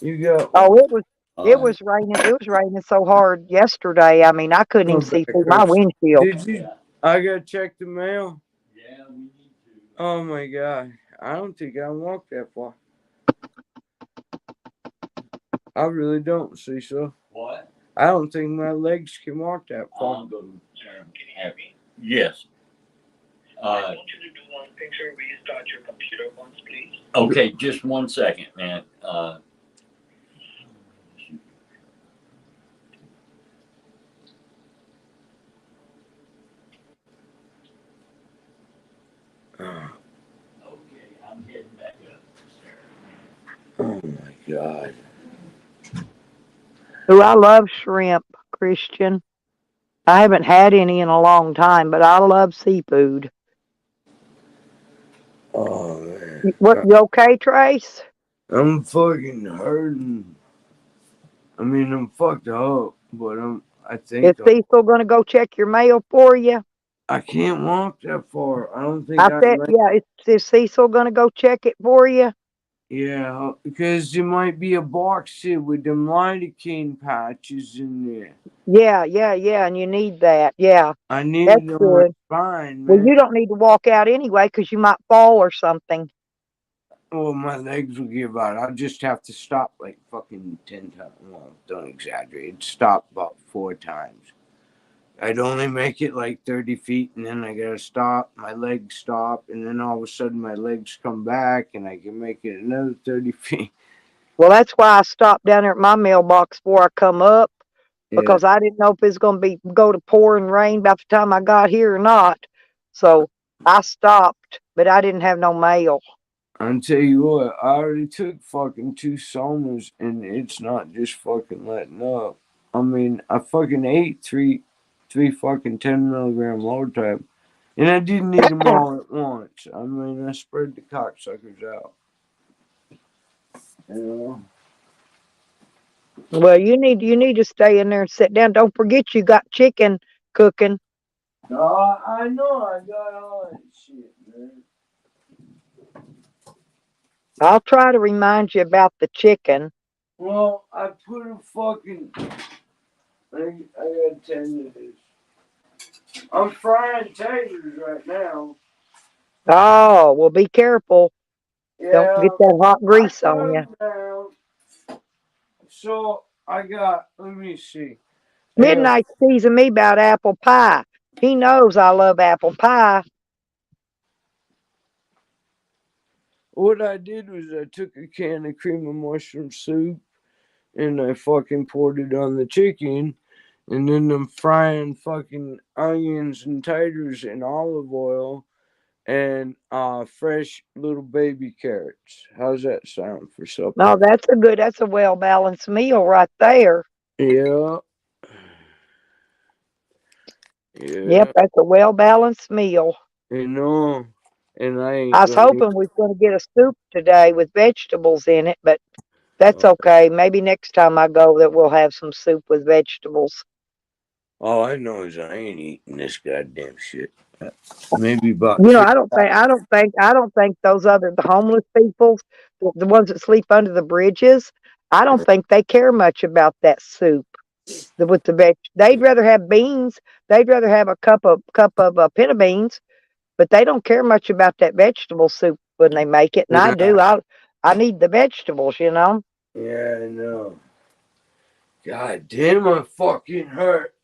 S2: You got
S3: Oh,
S2: one.
S3: it was raining. It was raining so hard yesterday. I mean, I couldn't even
S2: Come
S3: see
S2: back,
S3: through my
S2: Chris.
S3: windshield.
S2: Did you? I gotta check the mail.
S4: yeah, we need to.
S2: Oh my god. I don't think I walked that far. I really don't, Cecil.
S4: What?
S2: I don't think my legs can walk that far.
S4: I'm going to have yes.
S9: I want you to do one thing, sir. Restart your computer once, please.
S4: Okay, just 1 second, man. Okay, I'm heading back up.
S2: Oh my god.
S3: Ooh, I love shrimp, Christian. I haven't had any in a long time, but I love seafood.
S2: Oh man.
S3: You okay, Trace?
S2: I'm fucking hurting. I mean, I'm fucked up, but I
S3: Is
S2: think
S3: Cecil gonna go check your mail for you?
S2: I can't walk that far. I don't think
S3: I
S2: I
S3: said,
S2: like.
S3: yeah. Is Cecil gonna go check it for you?
S2: Yeah, because there might be a box here with them lidocaine patches in there.
S3: Yeah, and you need that. Yeah,
S2: I need
S3: that's
S2: it on my
S3: good.
S2: spine,
S3: Well,
S2: man.
S3: you don't need to walk out anyway because you might fall or something.
S2: Oh, my legs will give out. I'll just have to stop like fucking 10 times. Well, don't exaggerate. Stop about 4 times. I'd only make it like 30 feet, and then I gotta stop. My legs stop, and then all of a sudden my legs come back, and I can make it another 30 feet.
S3: Well, that's why I stopped down there at my mailbox before I come up
S2: Yeah.
S3: because I didn't know if it was going to go to pouring rain by the time I got here or not. So I stopped, but I didn't have no mail.
S2: I'll tell you what, I already took fucking 2 summers, and it's not just fucking letting up. I mean, I fucking ate three fucking 10 milligram low tab, and I didn't eat them all at once. I mean, I spread the cocksuckers out. You know?
S3: Well, you need to stay in there and sit down. Don't forget you got chicken cooking.
S2: No, I know I got all that shit, man.
S3: I'll try to remind you about the chicken.
S2: Well, I put a fucking. I gotta tell you this. I'm frying taters right now.
S3: Oh, well, be careful. Don't
S2: Yeah,
S3: get that hot
S2: I
S3: grease
S2: got
S3: on you.
S2: them down. So I got. Let me see. Yeah.
S3: Midnight's teasing me about apple pie. He knows I love apple pie.
S2: What I did was I took a can of cream of mushroom soup and I fucking poured it on the chicken, and then I'm frying fucking onions and taters in olive oil and fresh little baby carrots. How's that sound for supper?
S3: No, that's a well balanced meal right there.
S2: Yeah. Yeah.
S3: Yep, that's a well balanced meal.
S2: You know, and I ain't
S3: I was
S2: gonna eat.
S3: hoping we was going to get a soup today with vegetables in it, but that's okay. Maybe next time I go that we'll have some soup with vegetables.
S2: All I know is I ain't eating this goddamn shit. Maybe about
S3: You know,
S2: 3
S3: I don't think the homeless people, the ones that sleep under the bridges, I don't think they care much about that soup with the veg. They'd rather have beans. They'd rather have a cup of pinto beans, but they don't care much about that vegetable soup when they make it. And I
S2: Yeah,
S3: do. I need the vegetables, you know.
S2: yeah, I know. God damn, I fucking hurt.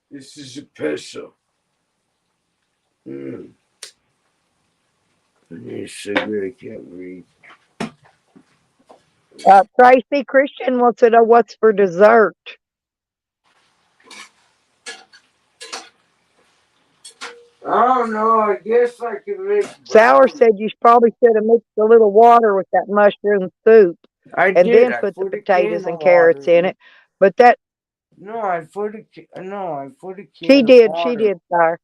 S2: This is a pistol. I need a cigarette. I can't breathe.
S3: Tracy Christian wants to know what's for dessert.
S2: I don't know. I guess I can make
S3: Sour
S2: brown.
S3: said you probably should have mixed a little water with that mushroom soup
S2: I
S3: and
S2: did.
S3: then
S2: I
S3: put the
S2: put a can
S3: potatoes
S2: of
S3: and carrots
S2: water
S3: in
S2: in.
S3: it. But that
S2: No, I put a no. I put a
S3: she
S2: can of
S3: did, she
S2: water.
S3: did, sir.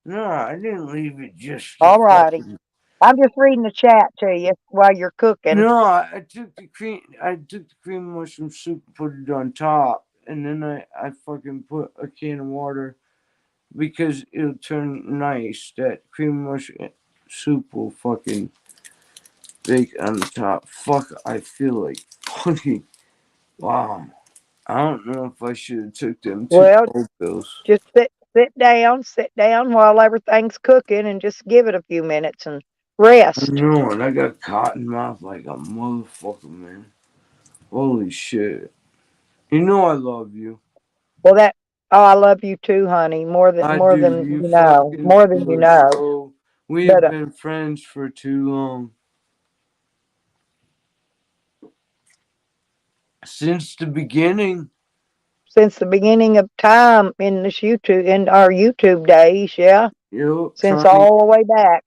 S2: No, I didn't leave it just to
S3: All righty.
S2: fucking.
S3: I'm just reading the chat to you while you're cooking.
S2: No, I took the cream. I took the cream mushroom soup and put it on top, and then I fucking put a can of water because it'll turn nice. That cream mushroom soup will fucking bake on the top. Fuck, I feel like fucking wow. I don't know if I should have took them 2
S3: Well,
S2: cold pills.
S3: just sit down while everything's cooking and just give it a few minutes and
S2: I
S3: rest.
S2: know, and I got cotton mouth like a motherfucker, man. Holy shit. You know I love you.
S3: Well, I love you too, honey,
S2: I do. You fucking
S3: more than you
S2: feel
S3: know.
S2: so. We
S3: But
S2: have been friends for too long. Since the beginning.
S3: since the beginning of time in our YouTube days, yeah,
S2: You
S3: since all the way back.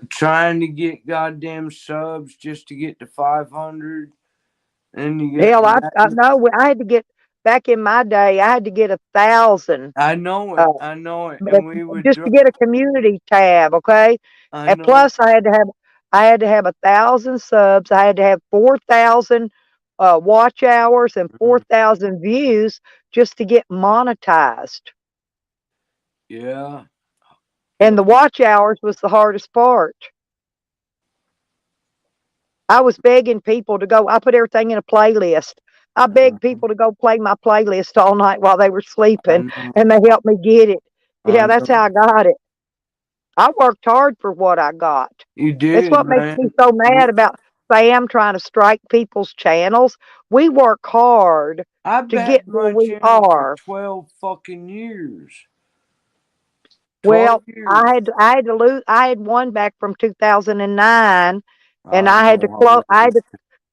S2: trying to get goddamn subs just to get to 500, and you get
S3: Hell, I
S2: that.
S3: know I had to get back in my day. I had to get 1,000.
S2: I know it. I know it.
S3: But
S2: And we would.
S3: just to get a community tab, okay?
S2: I
S3: And
S2: know.
S3: plus, I had to have 1,000 subs. I had to have 4,000 watch hours and 4,000 views just to get monetized.
S2: Yeah.
S3: And the watch hours was the hardest part. I was begging people to go. I put everything in a playlist. I begged people to go play my playlist all night while they were
S2: I
S3: sleeping,
S2: know.
S3: and they helped me get it.
S2: I
S3: Yeah, that's
S2: know.
S3: how I got it. I worked hard for what I got.
S2: You
S3: That's
S2: did,
S3: what makes me
S2: man.
S3: so mad about Sam trying to strike people's channels. We work hard
S2: I've
S3: to get
S2: had
S3: where
S2: my
S3: we
S2: channel for
S3: are.
S2: 12 fucking years. 12
S3: Well,
S2: years.
S3: I had to lose. I had one back from 2009, and
S2: I
S3: I had to
S2: know how
S3: close. I
S2: long.
S3: had to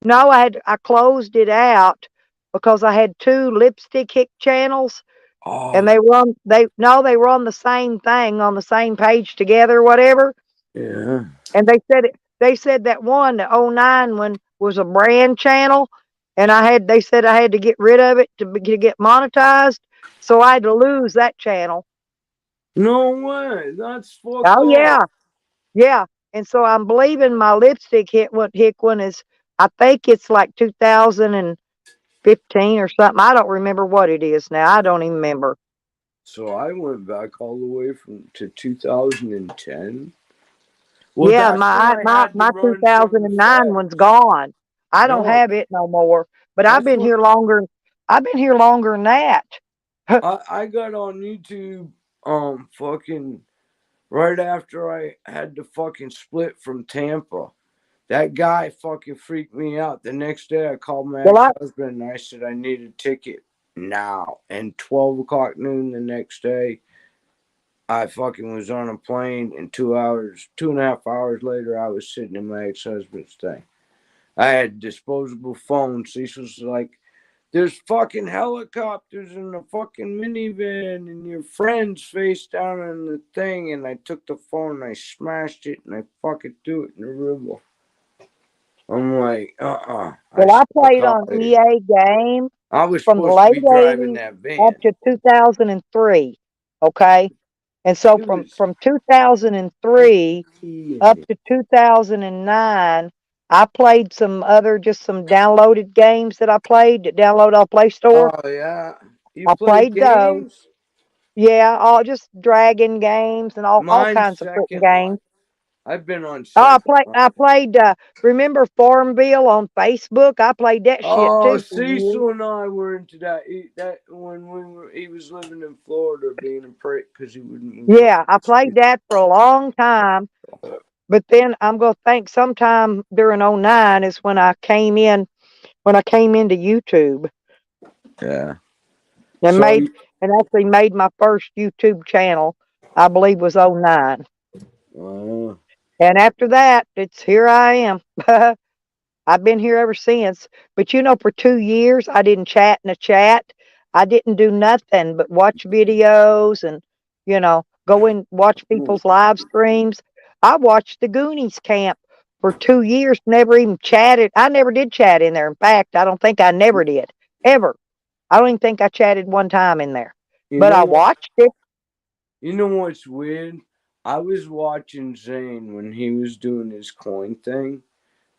S3: no, I closed it out because I had two lipstick hick channels, and
S2: Oh,
S3: they were on the same thing on the same page together, whatever.
S2: yeah.
S3: And they said that one, the '09 one, was a brand channel, and they said I had to get rid of it to get monetized, so I had to lose that channel.
S2: No way. That's fucked
S3: Oh
S2: up.
S3: yeah, yeah. And so I'm believing my lipstick hick one is, I think it's like 2015 or something. I don't remember what it is now. I don't even remember.
S2: So I went back all the way to 2010. Well,
S3: Yeah,
S2: that's when I had to
S3: my
S2: run from the
S3: 2009 one's
S2: feds.
S3: gone. I don't
S2: No,
S3: have it no more. But
S2: that's what
S3: I've been here longer than that.
S2: I got on YouTube. Fucking right after I had to fucking split from Tampa. That guy fucking freaked me out. The next day, I called my
S3: Well,
S2: ex husband and I said I need a ticket now. And 12 o'clock noon the next day, I fucking was on a plane. And 2 hours, 2.5 hours later, I was sitting in my ex husband's thing. I had disposable phones. This was like, there's fucking helicopters in the fucking minivan, and your friend's face down in the thing. And I took the phone and I smashed it and I fucking threw it in the river. I'm like, I
S3: well, I
S2: suck
S3: played on
S2: hard.
S3: EA games
S2: I was
S3: from the
S2: supposed to
S3: late
S2: be driving
S3: 80s
S2: that
S3: up
S2: van.
S3: to 2003. Okay. And so
S2: It was
S3: from 2003 up to 2009, I played just some downloaded games that I played that download off Play Store.
S2: oh yeah. You
S3: I
S2: play
S3: played those.
S2: games?
S3: Yeah, all just dragon games and all
S2: Mine's
S3: kinds of freaking
S2: Second
S3: games.
S2: Life. I've been on
S3: Oh,
S2: Second Life.
S3: I played remember Farmville on Facebook? I played that shit
S2: Oh,
S3: too for years.
S2: Cecil and I were into that. That when he was living in Florida, being a prick because he wouldn't move up.
S3: Yeah, I played that for a long time. But then I'm gonna think sometime during '09 is when I came into YouTube
S2: Yeah.
S3: and
S2: So,
S3: actually made my first YouTube channel, I believe was '09.
S2: uh,
S3: And after that, it's here I am. I've been here ever since. But for 2 years, I didn't chat in a chat. I didn't do nothing but watch videos and, go and watch people's live streams. I watched the Goonies camp for 2 years, never even chatted. I never did chat in there. In fact, I don't think I never did, ever. I don't even think I chatted one time in there.
S2: you
S3: But
S2: know
S3: I
S2: what?
S3: watched it.
S2: You know what's weird? I was watching Zane when he was doing his coin thing,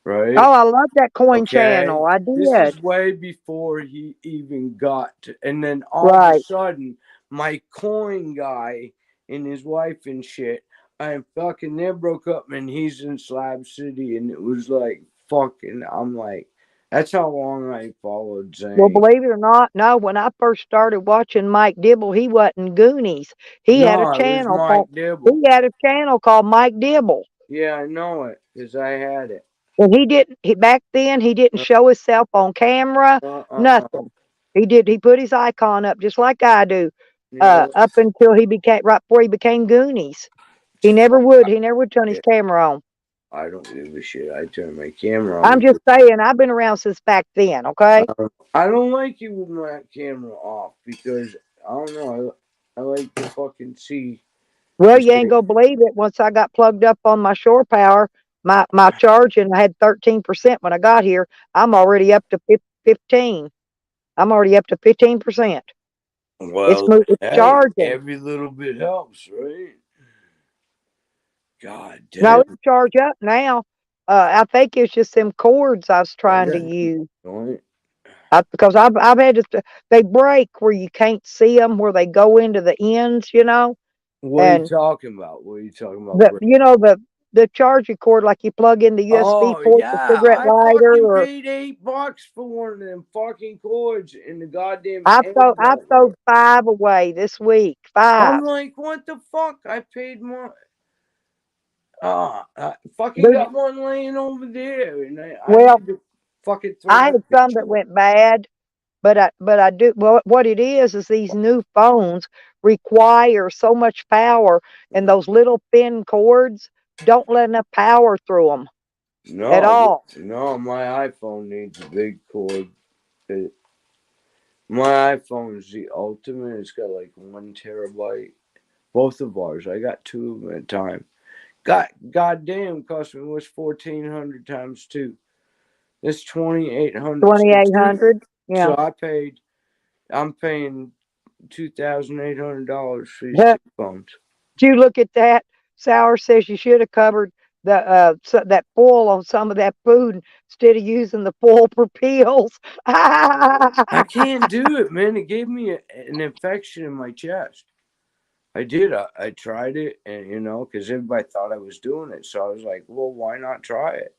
S2: right?
S3: Oh, I love that coin
S2: Okay.
S3: channel. I
S2: This is
S3: did.
S2: way before he even got to, and then all of a
S3: Right.
S2: sudden, my coin guy and his wife and shit, I'm fucking, they broke up and he's in Slab City, and it was like, fucking, I'm like, that's how long I followed
S3: Well,
S2: Zane.
S3: believe it or not, no, when I first started watching Mike Dibble, he wasn't Goonies.
S2: No, it was Mike Dibble.
S3: He had a channel called Mike Dibble.
S2: Yeah, I know it, because I had it.
S3: And back then he didn't show himself on camera,
S2: Uh, uh, uh.
S3: nothing. He put his icon up just like I do,
S2: Yeah,
S3: up until right before he became Goonies. He never would turn his camera on.
S2: I don't give a shit. I turn my camera on
S3: I'm
S2: because
S3: just saying, I've been around since back then, okay?
S2: I don't like it with my camera off because I don't know. I like to fucking see
S3: Well,
S2: the
S3: you ain't
S2: shit.
S3: gonna believe it. Once I got plugged up on my shore power, my charging, I had 13% when I got here. I'm already up to 15. I'm already up to 15%.
S2: Well,
S3: It's
S2: hey,
S3: charging.
S2: every little bit helps, right? God
S3: No,
S2: damn.
S3: it's charge up now. I think it's just them cords I was
S2: I
S3: trying to
S2: got
S3: use.
S2: joint.
S3: Because I've had they break where you can't see them, where they go into the ends.
S2: What are you
S3: And
S2: talking about? What are you talking about?
S3: the charging cord, like you plug in the USB
S2: Oh
S3: port, the
S2: yeah,
S3: cigarette
S2: I
S3: lighter,
S2: fucking
S3: or
S2: paid $8 for one of them fucking cords, and the goddamn end
S3: I've
S2: don't
S3: thrown
S2: work.
S3: 5 away this week. 5.
S2: I'm like, what the fuck? I paid more. I fucking
S3: There's,
S2: got one laying over there, and I
S3: well,
S2: need to fucking throw
S3: I
S2: that
S3: had some
S2: bitch
S3: that
S2: away.
S3: went bad, but I do. Well, what it is these new phones require so much power, and those little thin cords don't let enough power through them at
S2: No,
S3: all.
S2: no, my iPhone needs a big cord. It- My iPhone's the ultimate. It's got like 1 terabyte. Both of ours. I got two of them at a time. Goddamn, cost me was 1,400 times two. It's 2,800.
S3: Twenty eight hundred. Yeah.
S2: So I'm paying $2,800 for these two phones.
S3: You look at that. Sour says you should have covered that foil on some of that food instead of using the foil for peels.
S2: I can't do it, man. It gave me an infection in my chest. I did. I tried it, and because everybody thought I was doing it, so I was like, "Well, why not try it?"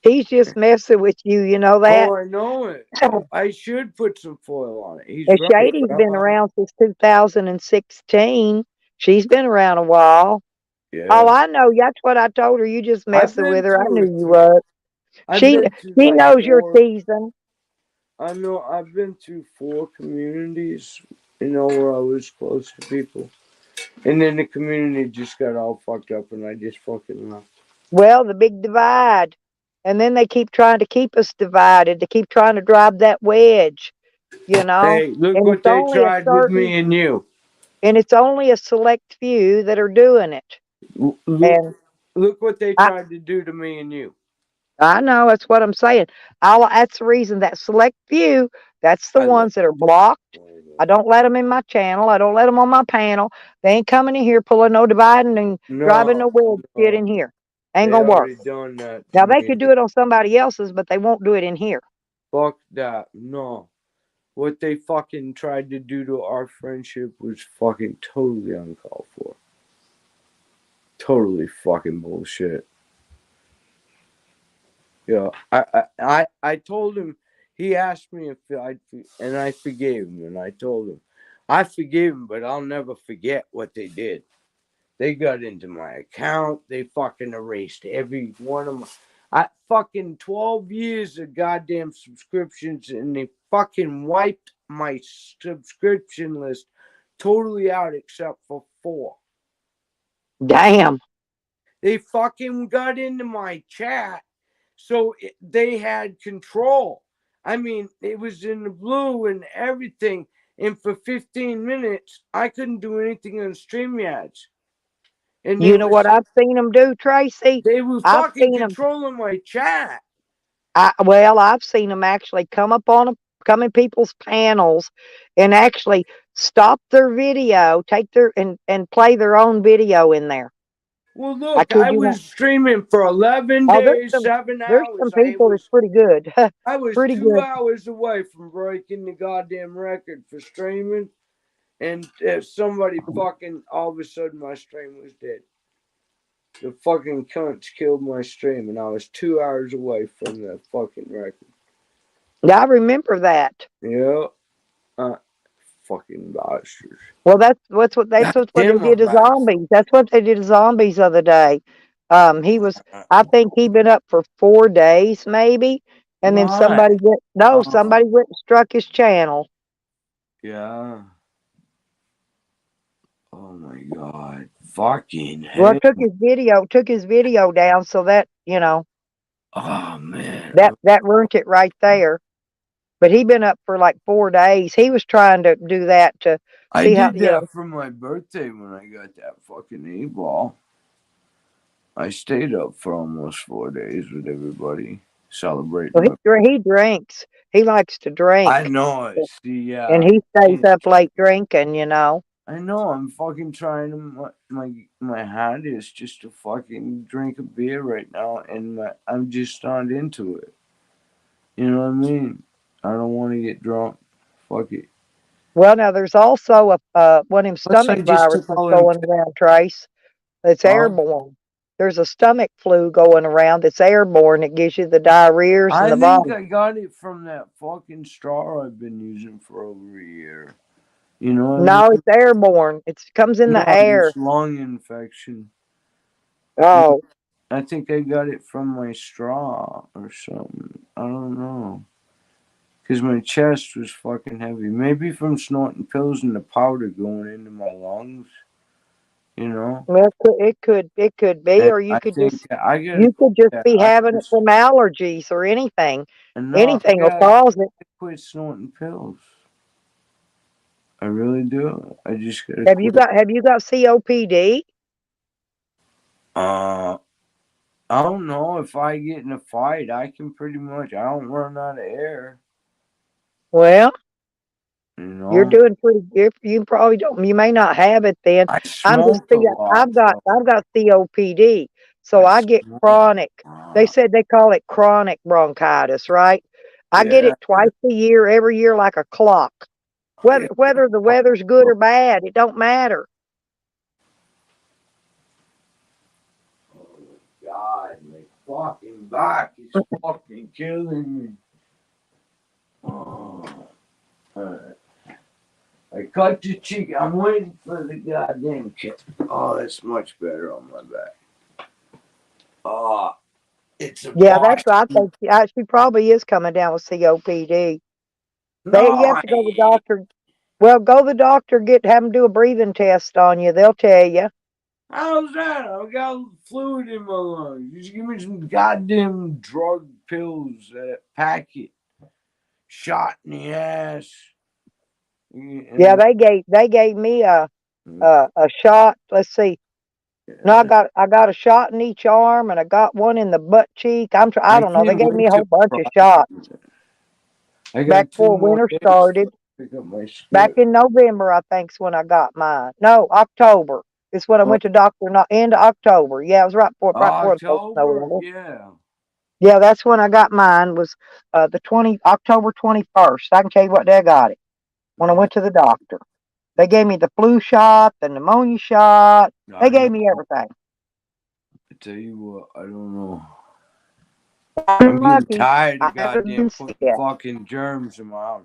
S3: He's just messing with you, you know that.
S2: Oh, I know it. I should put some foil on it. He's
S3: And
S2: right.
S3: Shady's been around since 2016. She's been around a while. Oh,
S2: Yeah,
S3: I know. That's what I told her. You just
S2: I've
S3: messing
S2: been
S3: with her. I knew
S2: through.
S3: you was.
S2: I've
S3: She
S2: been through
S3: she
S2: like
S3: knows you're
S2: four.
S3: teasing.
S2: I know I've been through four communities. Where I was close to people, and then the community just got all fucked up, and I just fucking left.
S3: Well, the big divide. And then they keep trying to keep us divided. They keep trying to drive that wedge, you know.
S2: Hey, look
S3: And
S2: what
S3: it's
S2: they
S3: only a
S2: tried with
S3: certain
S2: me and you.
S3: and it's only a select few that are doing it.
S2: Look,
S3: And
S2: look what they
S3: I
S2: tried to do to me and you.
S3: I know that's what I'm saying. That's the reason that select few, that's the
S2: I love.
S3: ones that are blocked. I don't let them in my channel. I don't let them on my panel. They ain't coming in here pulling no dividing and driving no
S2: No,
S3: wedge shit
S2: no,
S3: in here. Ain't
S2: they
S3: gonna work.
S2: already done that to
S3: Now they
S2: me.
S3: could do it on somebody else's, but they won't do it in here.
S2: Fuck that. No. What they fucking tried to do to our friendship was fucking totally uncalled for. Totally fucking bullshit. Yeah, I told him. He asked me if and I forgave him, and I told him, I forgave him, but I'll never forget what they did. They got into my account. They fucking erased every one of my. I fucking 12 years of goddamn subscriptions, and they fucking wiped my subscription list totally out except for 4.
S3: Damn.
S2: They fucking got into my chat, so they had control. I mean, it was in the blue and everything. And for 15 minutes, I couldn't do anything on StreamYards. And
S3: You know what I've seen them do, Tracy?
S2: they were
S3: I've
S2: fucking
S3: seen them.
S2: controlling my chat.
S3: I've seen them actually come in people's panels, and actually stop their video, take and play their own video in there.
S2: Well,
S3: I
S2: look,
S3: kid
S2: I
S3: you not.
S2: was streaming for 11
S3: Oh,
S2: days, 7
S3: there's some
S2: hours.
S3: people that's pretty good,
S2: I was
S3: pretty
S2: 2
S3: good.
S2: hours away from breaking the goddamn record for streaming. And if somebody fucking all of a sudden my stream was dead. The fucking cunts killed my stream, and I was 2 hours away from the fucking record.
S3: I remember that.
S2: Yeah, uh, fucking bastards.
S3: Well, that's what they
S2: Damn,
S3: did
S2: I'm
S3: to
S2: back.
S3: zombies. That's what they did to zombies the other day. He was,
S2: Uh,
S3: I think he'd been up for 4 days maybe, and then
S2: Why? Oh,
S3: somebody went and struck his channel.
S2: yeah. Oh my god. Fucking
S3: Well,
S2: hell.
S3: took his video down, so that
S2: Oh man.
S3: that ruined it right there. But he'd been up for like 4 days. He was trying to do that to
S2: I
S3: see how
S2: did that for my birthday when I got that fucking A-ball. I stayed up for almost 4 days with everybody
S3: Well,
S2: celebrating my.
S3: he drinks. He likes to
S2: I
S3: drink,
S2: know it. See,
S3: and
S2: yeah.
S3: he stays up late drinking.
S2: I know. I'm fucking trying to. My hardest just to fucking drink a beer right now, and I'm just not into it. You know what I mean? I don't want to get drunk. Fuck it.
S3: Well, now there's also one of them
S2: Plus, I
S3: stomach
S2: just took
S3: viruses
S2: all them.
S3: going around, Trace. It's
S2: Huh?
S3: airborne. There's a stomach flu going around that's airborne. It gives you the diarrheas and
S2: I
S3: the
S2: think
S3: vomiting.
S2: I got it from that fucking straw I've been using for over a year. You know what I mean?
S3: No, it's airborne. It comes in the
S2: No,
S3: air.
S2: this lung infection.
S3: Oh,
S2: I think I got it from my straw or something. I don't know. Because my chest was fucking heavy. Maybe from snorting pills and the powder going into my lungs, you know?
S3: well, it could be,
S2: And
S3: or you
S2: I
S3: could
S2: think
S3: just
S2: I gotta,
S3: you could just
S2: yeah,
S3: be
S2: I
S3: having it
S2: just,
S3: from allergies or anything.
S2: and no, I
S3: Anything will
S2: gotta
S3: cause it.
S2: quit snorting pills. I really do. I just gotta
S3: Have you
S2: quit.
S3: got COPD?
S2: Uh, I don't know if I get in a fight, I can pretty much, I don't run out of air,
S3: Well,
S2: you
S3: you're
S2: know?
S3: doing pretty good. You probably don't. You may not have it then.
S2: I
S3: I'm just
S2: smoke a
S3: see.
S2: lot, so
S3: I've got COPD, so
S2: I
S3: I get
S2: smoke.
S3: chronic. They said they call it chronic bronchitis, right? I get
S2: Yeah,
S3: it twice a year, every year, like a clock.
S2: yeah.
S3: Whether the weather's good or bad, it don't matter.
S2: God, my fucking back is fucking killing me. Oh, alright. I cut the chicken. I'm waiting for the goddamn chicken. Oh, that's much better on my back. Oh, it's a
S3: Yeah, that's right. I
S2: Boston.
S3: think she probably is coming down with COPD. You have
S2: No,
S3: to go to the doctor. Well, go to the doctor, have them do a breathing test on you. They'll tell you.
S2: how's that? I got fluid in my lungs. Just give me some goddamn drug pills, that packet, shot in the ass.
S3: Yeah,
S2: And
S3: they gave me a shot. Let's see. No, I got a shot in each arm, and I got one in the butt cheek. I
S2: I
S3: don't know. They
S2: can't
S3: gave me
S2: wait
S3: a
S2: to
S3: whole bunch of shots
S2: Friday. I
S3: back
S2: got two
S3: before
S2: more
S3: winter
S2: days to
S3: started.
S2: pick up my
S3: Back
S2: script.
S3: in November, I think's when I got mine. No, October. It's when I
S2: Oh,
S3: went to doctor. Not end of October. Yeah, it was right before the first snow
S2: October,
S3: order.
S2: yeah.
S3: Yeah, that's when I got mine. Was the October 21st. I can tell you what day I got it when I
S2: I,
S3: went to the doctor. They gave me the flu shot, the pneumonia shot. They
S2: I know.
S3: gave me everything.
S2: I tell you what, I don't know. I'm
S3: I'm
S2: getting
S3: lucky.
S2: tired
S3: I
S2: of
S3: haven't
S2: goddamn
S3: been sick
S2: putting
S3: yet.
S2: fucking germs in my house.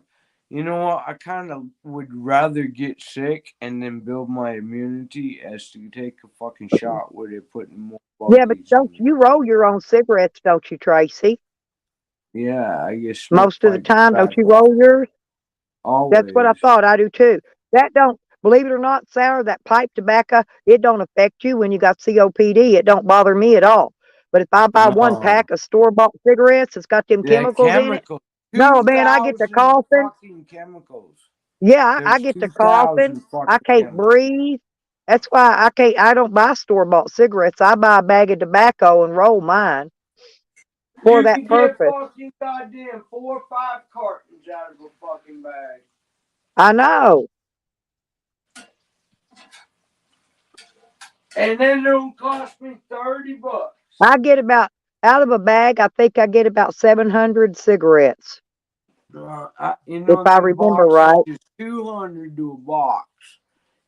S2: You know what? I kind of would rather get sick and then build my immunity as to take a fucking shot where they're putting more
S3: Yeah, but
S2: buggies
S3: don't
S2: in me.
S3: you roll your own cigarettes, don't you, Tracy?
S2: Yeah, I get smoked
S3: Most of the
S2: pipe
S3: time, don't you
S2: tobacco.
S3: roll yours? That's what I
S2: Always.
S3: thought. I do too. That don't, believe it or not, Sarah, that pipe tobacco, it don't affect you when you got COPD. It don't bother me at all. But if I buy one
S2: No.
S3: pack of store-bought cigarettes that's got them
S2: Yeah,
S3: chemicals in it,
S2: chemicals.
S3: no, man, I get to
S2: 2,000
S3: coughing.
S2: fucking chemicals.
S3: Yeah, I
S2: There's
S3: get to coughing.
S2: 2,000
S3: I
S2: fucking
S3: can't
S2: chemicals.
S3: breathe. That's why I don't buy store-bought cigarettes. I buy a bag of tobacco and roll mine for
S2: You
S3: that
S2: can get
S3: purpose.
S2: fucking goddamn 4 or 5 cartons out of a fucking bag.
S3: I know.
S2: And then it'll cost me $30.
S3: I get about out of a bag. I think I get about 700 cigarettes,
S2: You
S3: if
S2: know,
S3: I
S2: them
S3: remember
S2: boxes
S3: right.
S2: is 200 to a box.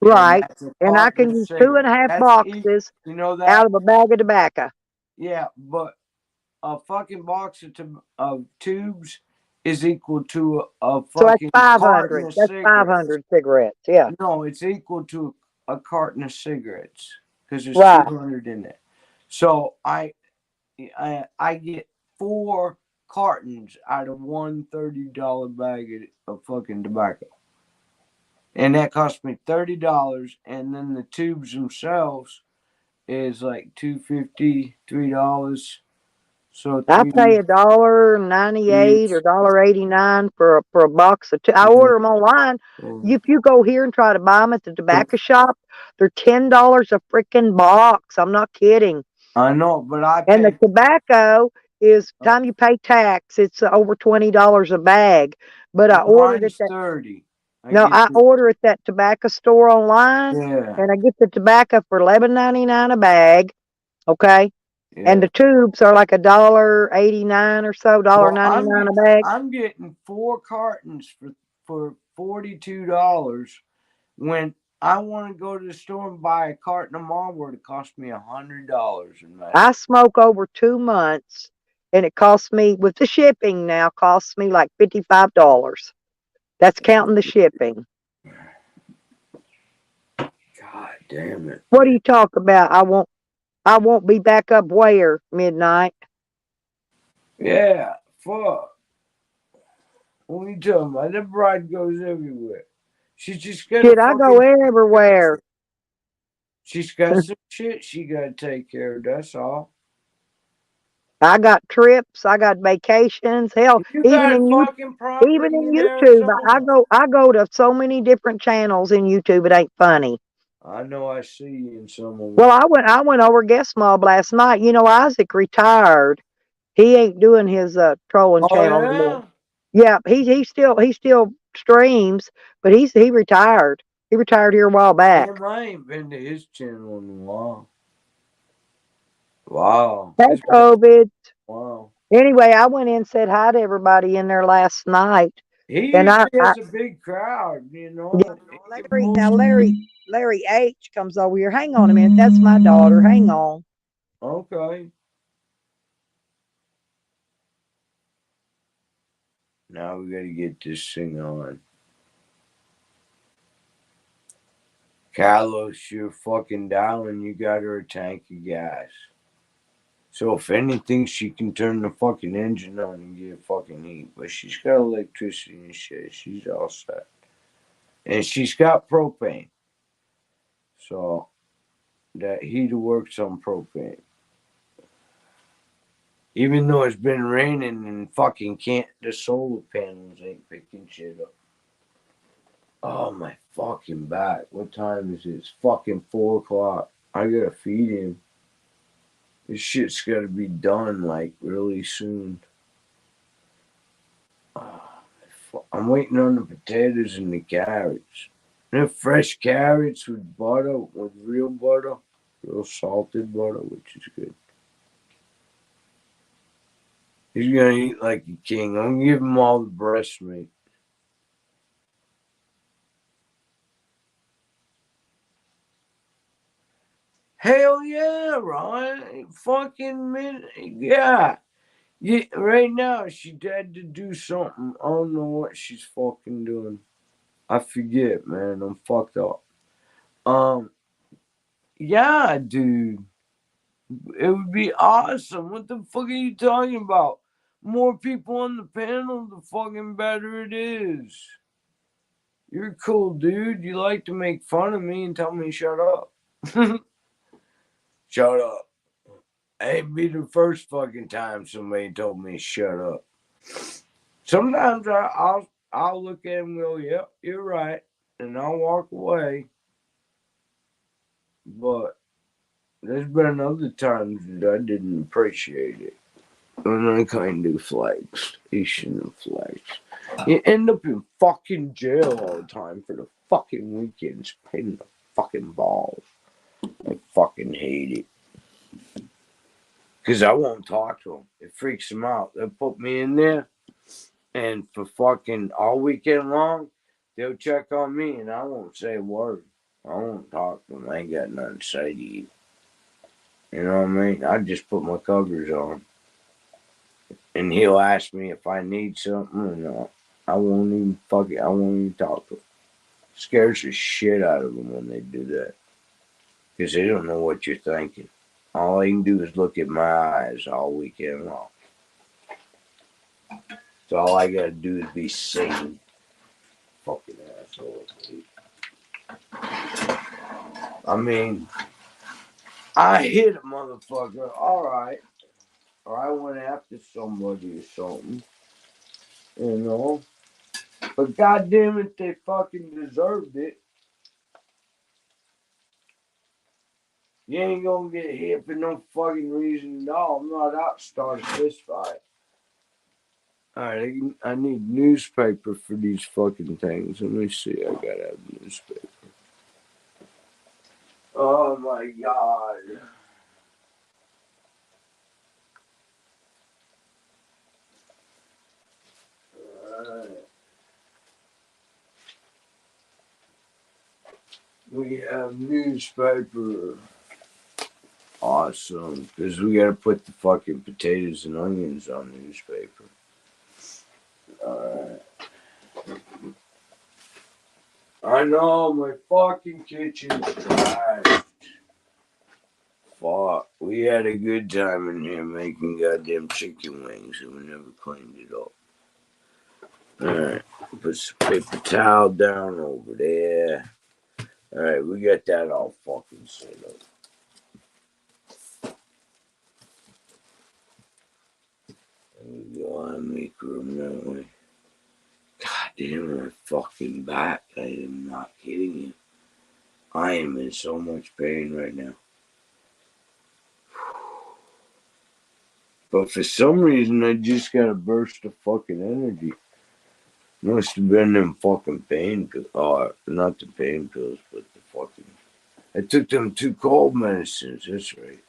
S2: And
S3: Right,
S2: that's a
S3: and I
S2: carton
S3: can
S2: of
S3: use two and
S2: cigarettes.
S3: a half
S2: That's
S3: boxes
S2: you know
S3: out
S2: that?
S3: of a bag of tobacco.
S2: Yeah, but a fucking box of tubes is equal to a
S3: So that's
S2: fucking carton
S3: 500.
S2: of
S3: That's
S2: cigarettes.
S3: 500 cigarettes. Yeah,
S2: No, it's equal to a carton of cigarettes because there's
S3: right.
S2: 200 in it. So I get 4 cartons out of one $30 bag of fucking tobacco, and that cost me $30. And then the tubes themselves is like $2.50, $3. So
S3: I pay
S2: three
S3: $1.98 or
S2: each.
S3: $1.89 for a box of. I
S2: Yeah.
S3: order them online. If you go here and try to buy them at the tobacco shop, they're $10 a freaking box. I'm not kidding.
S2: I know, but I
S3: And the
S2: pay.
S3: tobacco is time you pay tax. It's over $20 a bag. But I ordered it
S2: Mine's
S3: that.
S2: 30. I
S3: No,
S2: get
S3: I
S2: the
S3: order at that tobacco store online,
S2: yeah,
S3: and I get the tobacco for $11.99 a bag. Okay, and
S2: yeah.
S3: the tubes are like $1.89 or so, dollar
S2: Well,
S3: ninety nine a bag.
S2: I'm getting 4 cartons for $42 when I want to go to the store and buy a carton of Marlboro. It cost me $100 in
S3: I
S2: Mexico.
S3: smoke over 2 months, and it costs me with the shipping now costs me like $55. That's counting the shipping.
S2: God damn it,
S3: What do
S2: man.
S3: you talk about? I won't. I won't be back up where midnight.
S2: Yeah, fuck. What are you talking about? That bride goes everywhere. She's just got a
S3: Shit, I go
S2: fucking.
S3: everywhere.
S2: She's got some shit she gotta take care of. That's all.
S3: I got trips. I got vacations. Hell,
S2: You
S3: even
S2: got
S3: in
S2: fucking
S3: even
S2: property
S3: in
S2: in
S3: YouTube,
S2: Arizona.
S3: I go to so many different channels in YouTube. It ain't funny.
S2: I know. I see you in some of
S3: Well,
S2: them.
S3: I went over guest mob last night. You know, Isaac retired. He ain't doing his trolling
S2: Oh
S3: channel anymore.
S2: yeah.
S3: Yeah, he still streams, but he retired. He retired here a while back.
S2: Damn, I ain't been to his channel in a while. Wow.
S3: Hey,
S2: It's been
S3: COVID.
S2: wow.
S3: Anyway, I went in and said hi to everybody in there last night,
S2: He
S3: and
S2: usually
S3: I
S2: has a big crowd, you
S3: yeah,
S2: know. He
S3: Larry
S2: pulls-
S3: now Larry H comes over here. Hang on a minute, that's my daughter. Hang on.
S2: Okay. Now we gotta get this thing on. Carlos, you're fucking dialing. You got her a tank of gas. So if anything, she can turn the fucking engine on and get fucking heat. But she's got electricity and shit. She's all set. And she's got propane. So that heater works on propane. Even though it's been raining and fucking can't, the solar panels ain't picking shit up. Oh my fucking back. What time is it? It's fucking 4 o'clock. I gotta feed him. This shit's gotta be done like really soon. Ah, I'm waiting on the potatoes and the carrots. And the fresh carrots with butter, with real salted butter, which is good. He's gonna eat like a king. I'm gonna give him all the breast meat. Hell yeah, Ryan. Fucking yeah. Yeah, right now she had to do something. I don't know what she's fucking doing. I forget, man. I'm fucked up. Um, yeah, dude. It would be awesome. What the fuck are you talking about? More people on the panel, the fucking better it is. You're cool, dude. You like to make fun of me and tell me shut up. Shut up. Ain't be the first fucking time somebody told me shut up. Sometimes I'll look at him and go, "Yep, you're right," and I'll walk away. But there's been other times that I didn't appreciate it. And I kind of flexed. He shouldn't have flexed. You end up in fucking jail all the time for the fucking weekends, pain in the fucking balls. I fucking hate it. Because I won't talk to them. It freaks them out. They'll put me in there, and for fucking all weekend long, they'll check on me, and I won't say a word. I won't talk to them. I ain't got nothing to say to you. You know what I mean? I just put my covers on. And he'll ask me if I need something, and I won't even I won't even talk to him. Scares the shit out of them when they do that. Because they don't know what you're thinking. All they can do is look at my eyes all weekend long. So all I gotta do is be seen. Fucking asshole. I mean, I hit a motherfucker, alright. Or I went after somebody or something. You know? But goddamn it, they fucking deserved it. You ain't gonna get hit for no fucking reason at all. I'm not out to start a fist fight. Alright, I need newspaper for these fucking things. Let me see. I gotta have newspaper. Oh my god. Alright. We have newspaper. Awesome. Because we gotta put the fucking potatoes and onions on newspaper. Alright. I know my fucking kitchen's trashed. Fuck. We had a good time in here making goddamn chicken wings, and we never cleaned it up. Alright, put some paper towel down over there. Alright, we got that all fucking set up. There we go, I make room that way. God damn, my fucking back. I am not kidding you. I am in so much pain right now. But for some reason, I just got a burst of fucking energy. Must have been them fucking pain pills. Or, not the pain pills, but the fucking. I took them 2 cold medicines, that's right.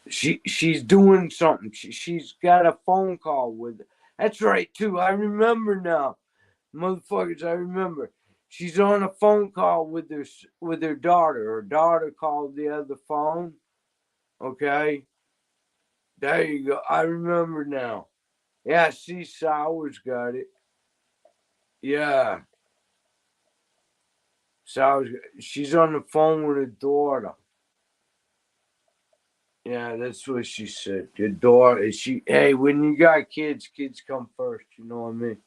S2: She's doing something. She's got a phone call with. That's right, too. I remember now. Motherfuckers, I remember. She's on a phone call with her daughter. Her daughter called the other phone. Okay? There you go. I remember now. Yeah, see, Sowers got it. Yeah. Sowers, she's on the phone with her daughter. Yeah, that's what she said. Your daughter, hey, when you got kids, kids come first. You know what I mean?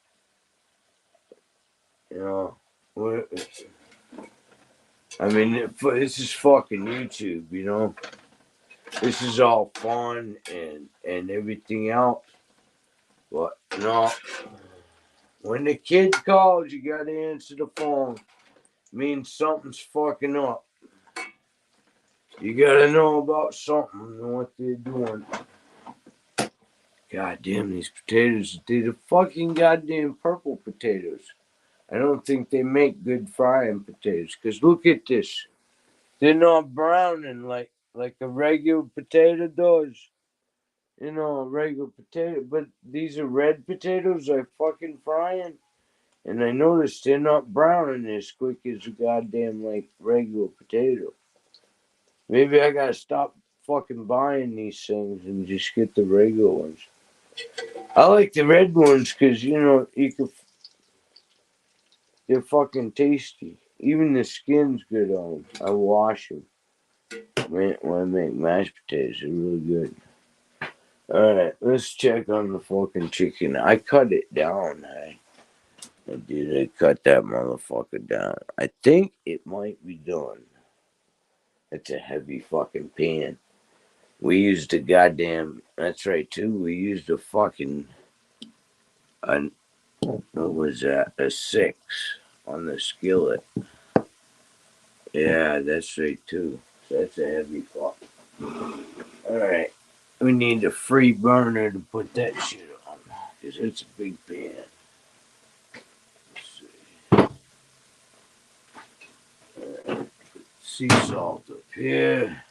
S2: You know, I mean, this is fucking YouTube, you know? This is all fun and everything else. But, no. When the kid calls, you gotta answer the phone. Means something's fucking up. You gotta know about something and what they're doing. God damn, these potatoes. They're the fucking goddamn purple potatoes. I don't think they make good frying potatoes. Because look at this. They're not browning like a regular potato does. You know, a regular potato. But these are red potatoes are fucking frying. And I noticed they're not browning as quick as a goddamn, like, regular potato. Maybe I gotta stop fucking buying these things and just get the regular ones. I like the red ones because, you know, they're fucking tasty. Even the skin's good on them. I wash them. When I make mashed potatoes, they're really good. Alright, let's check on the fucking chicken. I cut it down, hey. I did. I cut that motherfucker down. I think it might be done. It's a heavy fucking pan. We used a goddamn. That's right, too. We used a fucking. What was that? A 6 on the skillet. Yeah, that's right, too. That's a heavy fuck. Alright. We need a free burner to put that shit on. Because it's a big pan. Sea salt up here.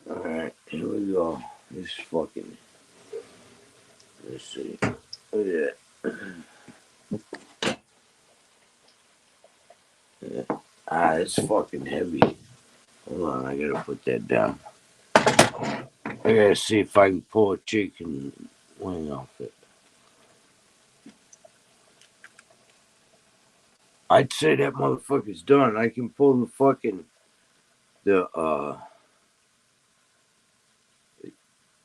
S2: Alright, here we go. This fucking. Let's see. Look at that. Yeah. It's fucking heavy. Hold on, I gotta put that down. I gotta see if I can pull a chicken wing off it. I'd say that motherfucker's done. I can pull the fucking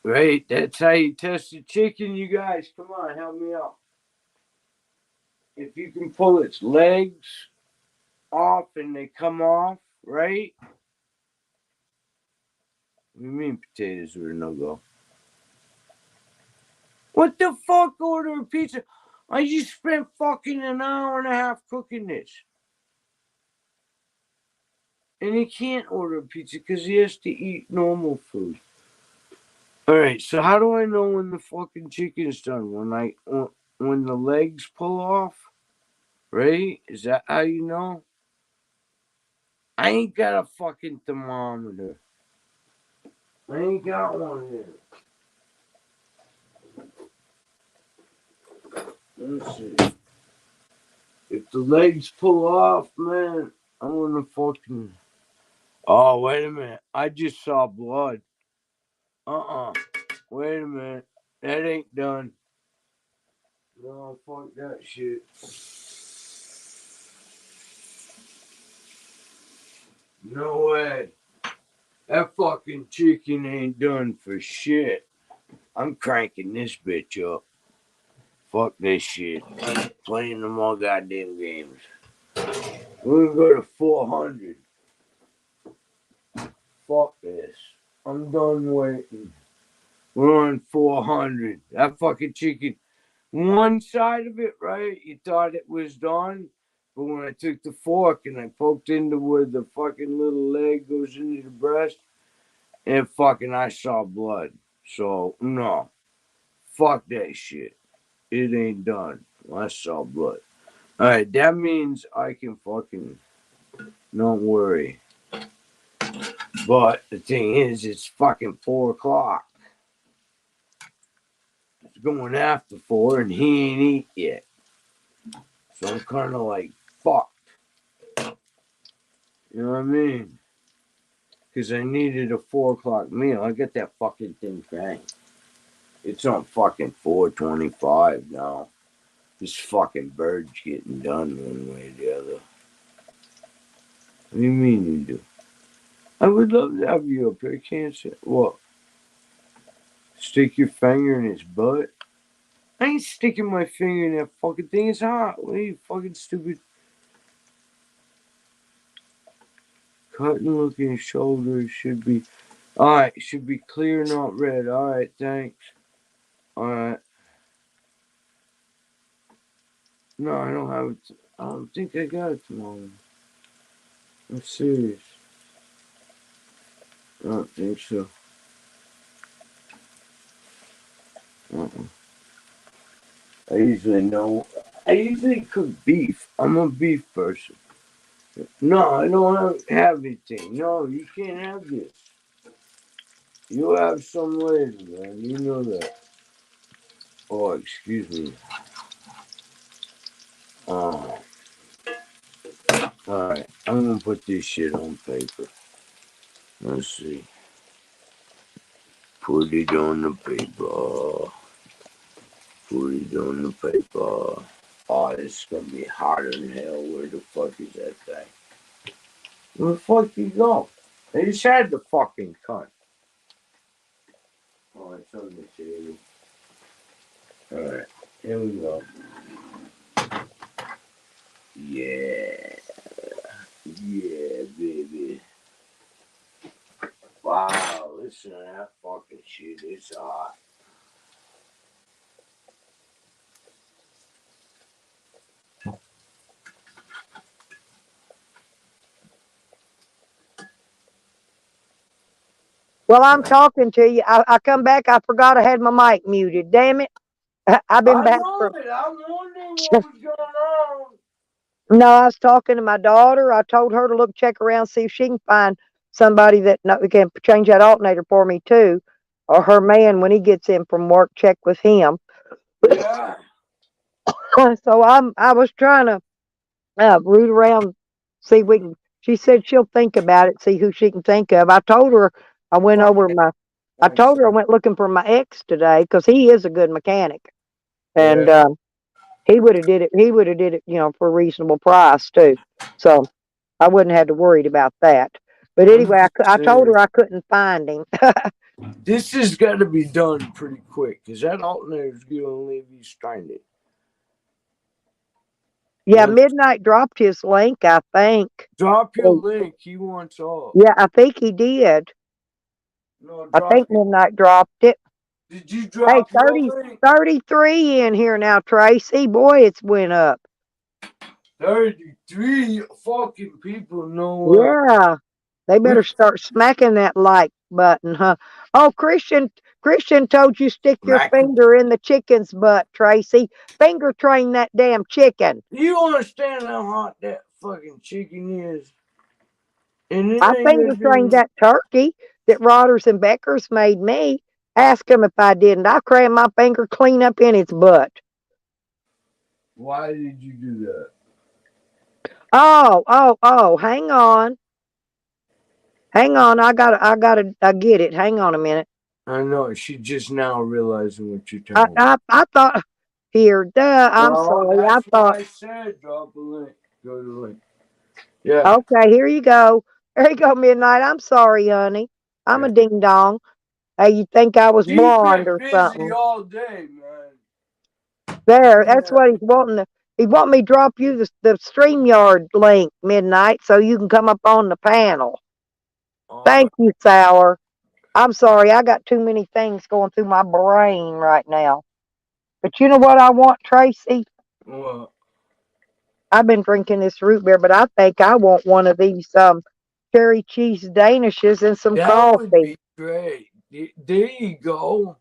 S2: right. That's how you test the chicken, you guys. Come on, help me out. If you can pull its legs off and they come off, right? What do you mean potatoes were no go? What the fuck, order a pizza? I just spent fucking an hour and a half cooking this. And he can't order a pizza because he has to eat normal food. Alright, so how do I know when the fucking chicken's done? When the legs pull off? Right? Is that how you know? I ain't got a fucking thermometer. I ain't got one here. Let's see. If the legs pull off, man, I'm gonna fucking. Oh, wait a minute. I just saw blood. Wait a minute. That ain't done. No, fuck that shit. No way. That fucking chicken ain't done for shit. I'm cranking this bitch up. Fuck this shit. I'm playing them all goddamn games. We're gonna go to 400. Fuck this. I'm done waiting. We're on 400. That fucking chicken. One side of it, right? You thought it was done. But when I took the fork and I poked into where the fucking little leg goes into the breast, and fucking I saw blood. So, no. Fuck that shit. It ain't done. I saw blood. Alright, that means I can fucking. Don't worry. But the thing is, it's fucking 4 o'clock. It's going after 4 and he ain't eat yet. So I'm kind of like, fucked. You know what I mean? Because I needed a 4 o'clock meal. I got that fucking thing banged. It's on fucking 4:25 now. This fucking bird's getting done one way or the other. What do you mean you do? I would love to have you up here. I can't say what. Stick your finger in his butt? I ain't sticking my finger in that fucking thing. It's hot. What are you fucking stupid? Cutting looking shoulders should be. Alright, should be clear, not red. Alright, thanks. Alright. No, I don't have it. I don't think I got it tomorrow. I'm serious. I don't think so. I usually know. I usually cook beef. I'm a beef person. No, I don't have anything. No, you can't have this. You'll have some later, man. You know that. Oh, excuse me. Oh. Alright, I'm gonna put this shit on paper. Let's see. Put it on the paper. Put it on the paper. Oh, this is gonna be hotter than hell. Where the fuck is that thing? Where the fuck you go? I just had the fucking cunt. Oh, it's on the table. Alright, here we go. Yeah. Yeah, baby. Wow, listen to that fucking shit. It's hot.
S3: Well, I'm talking to you. I come back. I forgot I had my mic muted. Damn it. I've been
S2: I
S3: back
S2: know
S3: for.
S2: it. I'm wondering what was going on.
S3: No, I was talking to my daughter. I told her to look, check around, see if she can find somebody that can change that alternator for me too, or her man when he gets in from work. Check with him.
S2: Yeah.
S3: So I was trying to root around, see if we can. She said she'll think about it, see who she can think of. I told her I went
S2: Fuck
S3: over
S2: it.
S3: my. I
S2: Thanks.
S3: told her I went looking for my ex today because he is a good mechanic, and
S2: Yeah.
S3: he would have did it. He would have did it, for a reasonable price too. So I wouldn't have to worried about that. But
S2: I'm
S3: anyway,
S2: just
S3: I told
S2: saying.
S3: her I couldn't find him.
S2: This has got to be done pretty quick because that alternator's going to leave you stranded.
S3: Yeah,
S2: Let's
S3: Midnight dropped his link, I think.
S2: drop your
S3: Oh,
S2: link. He wants off.
S3: yeah, I think he did.
S2: No,
S3: I
S2: drop
S3: think
S2: it.
S3: Midnight dropped it.
S2: Did you
S3: Hey,
S2: drop your
S3: 30,
S2: link?
S3: 33 in here now, Tracy. Boy, it's went up.
S2: 33 fucking people know.
S3: Yeah. They
S2: We
S3: better start smacking that like button, huh? Oh, Christian told you stick your
S2: smack it.
S3: finger in the chicken's butt, Tracy. Finger train that damn chicken.
S2: You understand how hot that fucking chicken is? And it
S3: I
S2: ain't
S3: finger
S2: gonna
S3: trained
S2: do.
S3: that turkey that Rodders and Beckers made me. Ask him if I didn't. I crammed my finger clean up in its butt.
S2: Why did you do that?
S3: Oh, hang on. Hang on. I get it. Hang on a minute.
S2: I know she just now realizing what you're
S3: I,
S2: telling me.
S3: I, I thought, here, duh, I'm
S2: Well,
S3: sorry. I
S2: that's
S3: thought,
S2: why I said drop a link. Go to the link. Yeah.
S3: okay, here you go. There you go, Midnight. I'm sorry, honey. I'm a ding dong. Hey, you think I was
S2: He's
S3: blonde
S2: been
S3: or
S2: busy
S3: something?
S2: all day, man.
S3: There, that's
S2: Yeah.
S3: what he's wanting. He want me to drop you the StreamYard link midnight so you can come up on the panel. Thank you, Sour. I'm sorry, I got too many things going through my brain right now. But you know what I want, Tracy?
S2: Well,
S3: I've been drinking this root beer, but I think I want one of these cherry cheese danishes and some
S2: that would
S3: coffee.
S2: be great. There you go.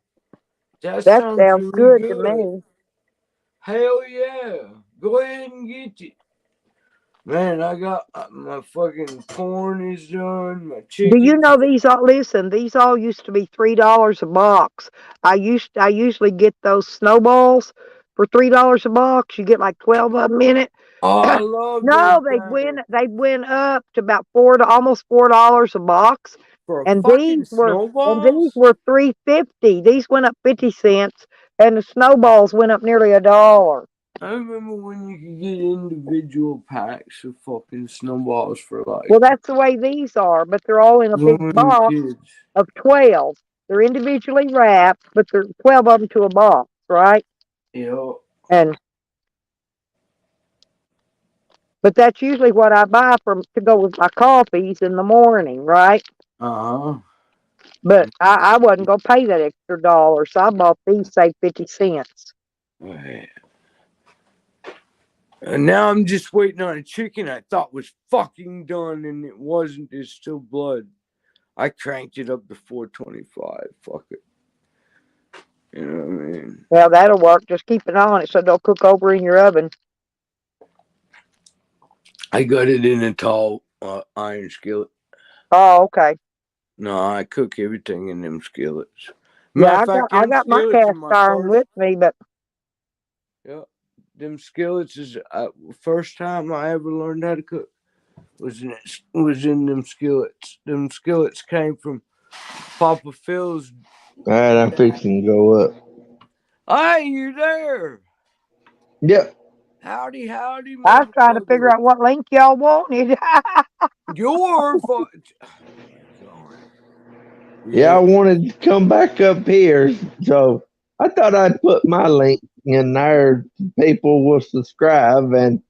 S2: That
S3: That
S2: sounds
S3: sounds
S2: really
S3: good to
S2: good.
S3: me.
S2: Hell yeah. Go ahead and get it. Man, I got my fucking corn is done. My
S3: Do you
S2: chicken.
S3: know these all? Listen, these all used to be $3 a box. I usually get those snowballs for $3 a box. You get like 12 of them in it.
S2: Oh, I love those
S3: No,
S2: things.
S3: they went up to about almost $4 a box.
S2: For
S3: And
S2: fucking
S3: these
S2: snowballs?
S3: were $3.50. These went up 50 cents, and the snowballs went up nearly $1.
S2: I remember when you could get individual packs of fucking snowballs for like
S3: Well, that's the way these are, but they're all in a
S2: when
S3: big
S2: we were
S3: box
S2: kids.
S3: of 12. They're individually wrapped, but they're 12 of them to a box, right?
S2: Yeah.
S3: And but that's usually what I buy to go with my coffees in the morning, right?
S2: Uh-huh.
S3: But I wasn't gonna pay that extra dollar, so I bought these, say 50 cents.
S2: Right. And now I'm just waiting on a chicken I thought was fucking done and it wasn't. There's still blood. I cranked it up to 425. Fuck it. You know what I mean?
S3: Well, that'll work. Just keep it on it so don't cook over in your oven.
S2: I got it in a tall iron skillet.
S3: Oh, okay.
S2: No, I cook everything in them skillets.
S3: Yeah,
S2: Matter of fact,
S3: I
S2: them
S3: got my
S2: skillets are
S3: cast
S2: my
S3: iron
S2: first.
S3: with me, but
S2: Yeah, them skillets is first time I ever learned how to cook was in them skillets. Them skillets came from Papa Phil's.
S8: All right, I'm fixing to go up.
S2: Hey, you there?
S8: Yep.
S2: Howdy, howdy,
S3: I was trying to figure
S2: motherfucker.
S3: out what link y'all wanted.
S2: You're
S8: Yeah,
S2: yeah.
S8: I wanted to come back up here, so I thought I'd put my link in there. People will subscribe, and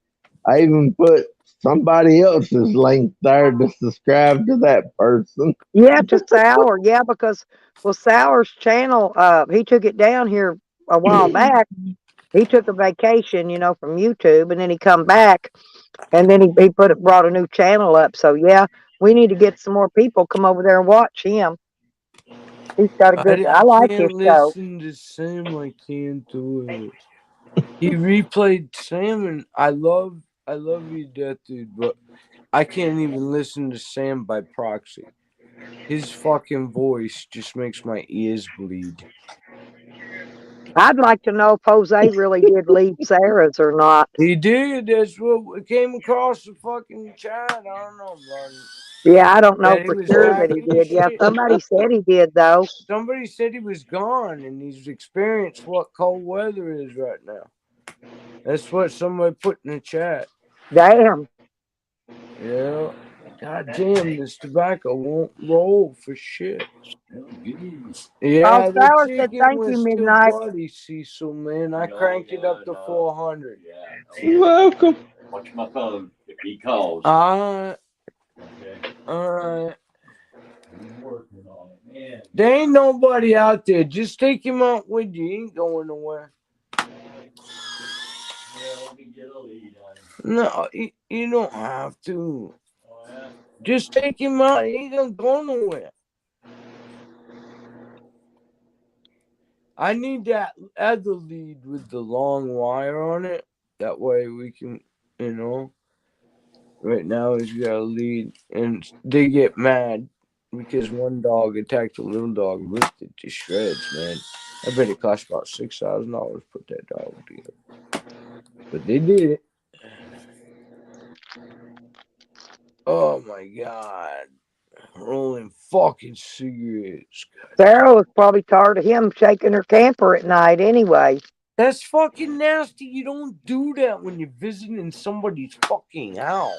S8: I even put somebody else's link there to subscribe to that person.
S3: Yeah, to Sour. Yeah, because Sour's channel, he took it down here a while back. He took a vacation, from YouTube, and then he come back, and then he brought a new channel up. So yeah, we need to get some more people come over there and watch him. He's got a good.
S2: I
S3: I like his
S2: can't
S3: show.
S2: listen to Sam. I can't do it. He replayed Sam, and I love you to death, dude. But I can't even listen to Sam by proxy. His fucking voice just makes my ears bleed.
S3: I'd like to know if Jose really did leave Sarah's or not.
S2: He did. That's what came across the fucking chat. I don't know, man.
S3: Yeah, I don't know
S2: That he
S3: for
S2: was
S3: sure that he
S2: packing his
S3: did. Yeah,
S2: shit.
S3: somebody said he did though.
S2: Somebody said he was gone, and he's experienced what cold weather is right now. That's what somebody put in the chat.
S3: Damn.
S2: Yeah. God damn, this tobacco won't roll for shit.
S3: Oh,
S2: Yeah, the
S3: Sour said
S2: chicken
S3: thank you,
S2: was still
S3: Midnight.
S2: bloody, Cecil, man. I cranked it up to 400.
S8: You're welcome.
S4: Watch my phone if he calls.
S2: Alright. Alright. There ain't nobody out there. Just take him out with you. He ain't going nowhere. No, you don't have to. Just take him out. He ain't gonna go nowhere. I need that other lead with the long wire on it. That way we can, right now he's got a lead. And they get mad because one dog attacked a little dog, ripped it to shreds, man. I bet it cost about $6,000 to put that dog together. But they did it. Oh my God. Rolling fucking cigarettes.
S3: Sarah was probably tired of him shaking her camper at night anyway.
S2: That's fucking nasty. You don't do that when you're visiting somebody's fucking house.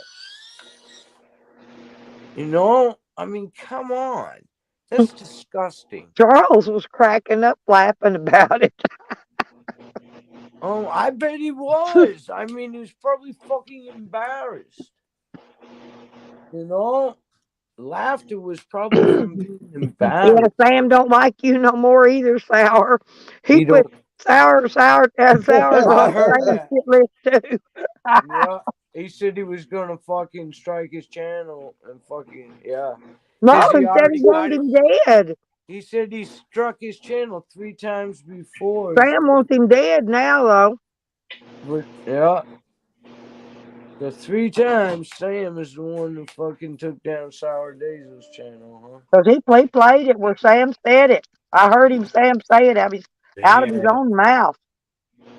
S2: I mean, come on. That's disgusting.
S1: Charles was cracking up laughing about it.
S2: Oh, I bet he was. I mean, he was probably fucking embarrassed. You know? Laughter was probably from being
S1: Yeah,
S2: embarrassed.
S1: Sam don't like you no more either, Sour. He
S2: He
S1: put
S2: don't.
S1: Sour's
S2: I
S1: on
S2: heard
S1: Sam's
S2: that.
S1: shit list too.
S2: Yeah. He said he was gonna fucking strike his channel and fucking yeah.
S1: No,
S2: Cause
S1: he
S2: he
S1: said
S2: already
S1: he
S2: got
S1: wanted
S2: it.
S1: him dead.
S2: He said he struck his channel 3 times before.
S1: Sam wants him dead now, though.
S2: But yeah. The 3 times Sam is the one who fucking took down Sour Dazel's channel,
S1: Because he played it where Sam said it. I heard him, Sam, say it out of his
S2: huh?
S1: own mouth.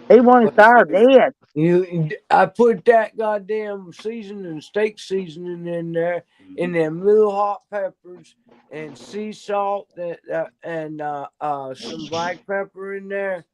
S1: He wanted Sour
S2: Yeah.
S1: dead.
S2: I put that goddamn seasoning, steak seasoning in there, in them little hot peppers and sea salt and some black pepper in there,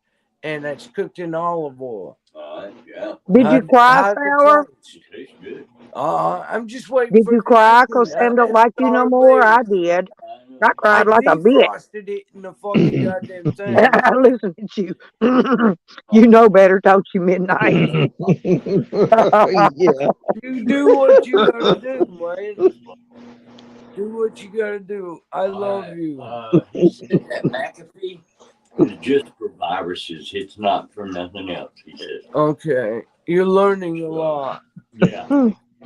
S2: and that's cooked in olive oil.
S4: Yeah.
S1: Did you cry,
S2: How'd it
S1: Sour?
S2: taste?
S4: It tastes good.
S2: I'm just waiting
S1: Did
S2: for
S1: you
S2: the
S1: cry
S2: chili.
S1: because Sam don't
S2: It's
S1: like you no
S2: Sour
S1: more? I
S2: Days.
S1: did.
S4: I know.
S1: I
S2: I
S1: cried like a bitch.
S2: defrosted it in the fucking goddamn thing.
S1: I listen to you. You know better, don't you, Midnight?
S8: Yeah.
S2: You do what you gotta do, man. Do what you gotta do. I love you.
S4: He said that McAfee is just for viruses. It's not for nothing else, he says.
S2: Okay. You're learning a lot.
S4: Yeah.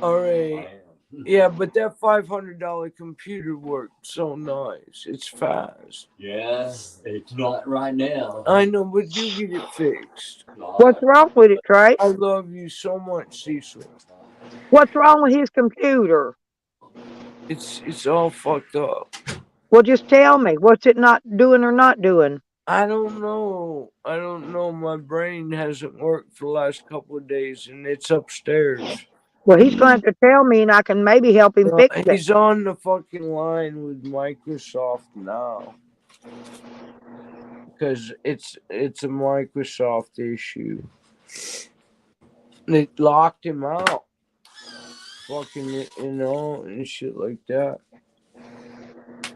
S2: All right.
S4: I am.
S2: Yeah, but that $500 computer worked so nice. It's fast.
S4: Yeah, it's not right now.
S2: I know, but you get it fixed.
S1: What's wrong with it, Trace?
S2: I love you so much, Cecil.
S1: What's wrong with his computer?
S2: It's all fucked up.
S1: Well, just tell me. What's it not doing or not doing?
S2: I don't know. I don't know. My brain hasn't worked for the last couple of days, and it's upstairs.
S1: Well, he's going to have to tell me, and I can maybe help him fix it.
S2: He's on the fucking line with Microsoft now because it's a Microsoft issue. They locked him out, fucking and shit like that.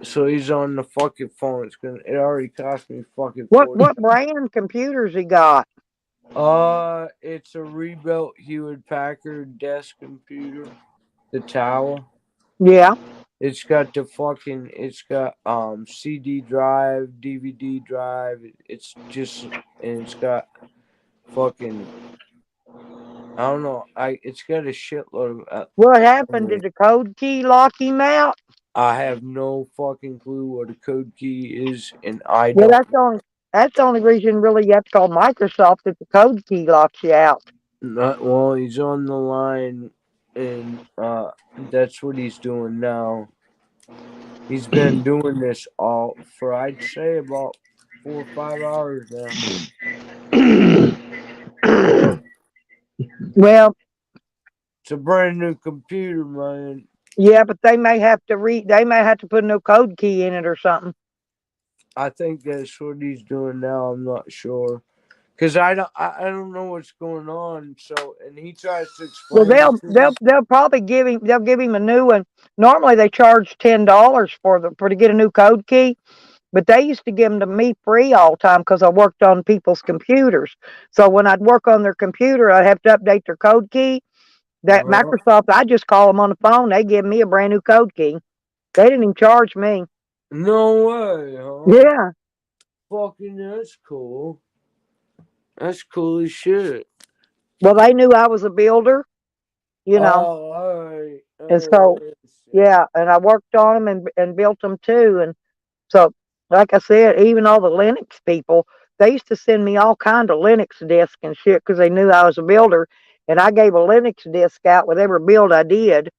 S2: So he's on the fucking phone. It already cost me fucking
S1: What brand computers he got?
S2: It's a rebuilt Hewlett Packard desk computer, the tower.
S1: Yeah.
S2: It's got CD drive, DVD drive. It's got fucking I don't know. It's got a shitload of.
S1: What happened? Did the code key lock him out?
S2: I have no fucking clue what a code key is, and I
S1: Well,
S2: don't.
S1: that's the only reason really you have to call Microsoft if the code key locks you out.
S2: Well, he's on the line, and that's what he's doing now. He's been doing this all for I'd say about 4 or 5 hours now.
S1: Well,
S2: It's a brand new computer, man.
S1: yeah, but they may have to put a new code key in it or something.
S2: I think that's what he's doing now. I'm not sure. Cause I don't know what's going on. So, and he tries to explain.
S1: Well, they'll probably give him a new one. Normally they charge $10 to get a new code key, but they used to give them to me free all the time because I worked on people's computers. So when I'd work on their computer, I'd have to update their code key. That Microsoft, I just call them on the phone. They give me a brand new code key. They didn't even charge me.
S2: No way, huh?
S1: Yeah.
S2: Fucking, that's cool. That's cool as shit.
S1: Well, they knew I was a builder, you know.
S2: Oh, all right.
S1: And so, yeah, and I worked on them and built them too. And so, like I said, even all the Linux people, they used to send me all kind of Linux discs and shit because they knew I was a builder. And I gave a Linux disc out with every build I did,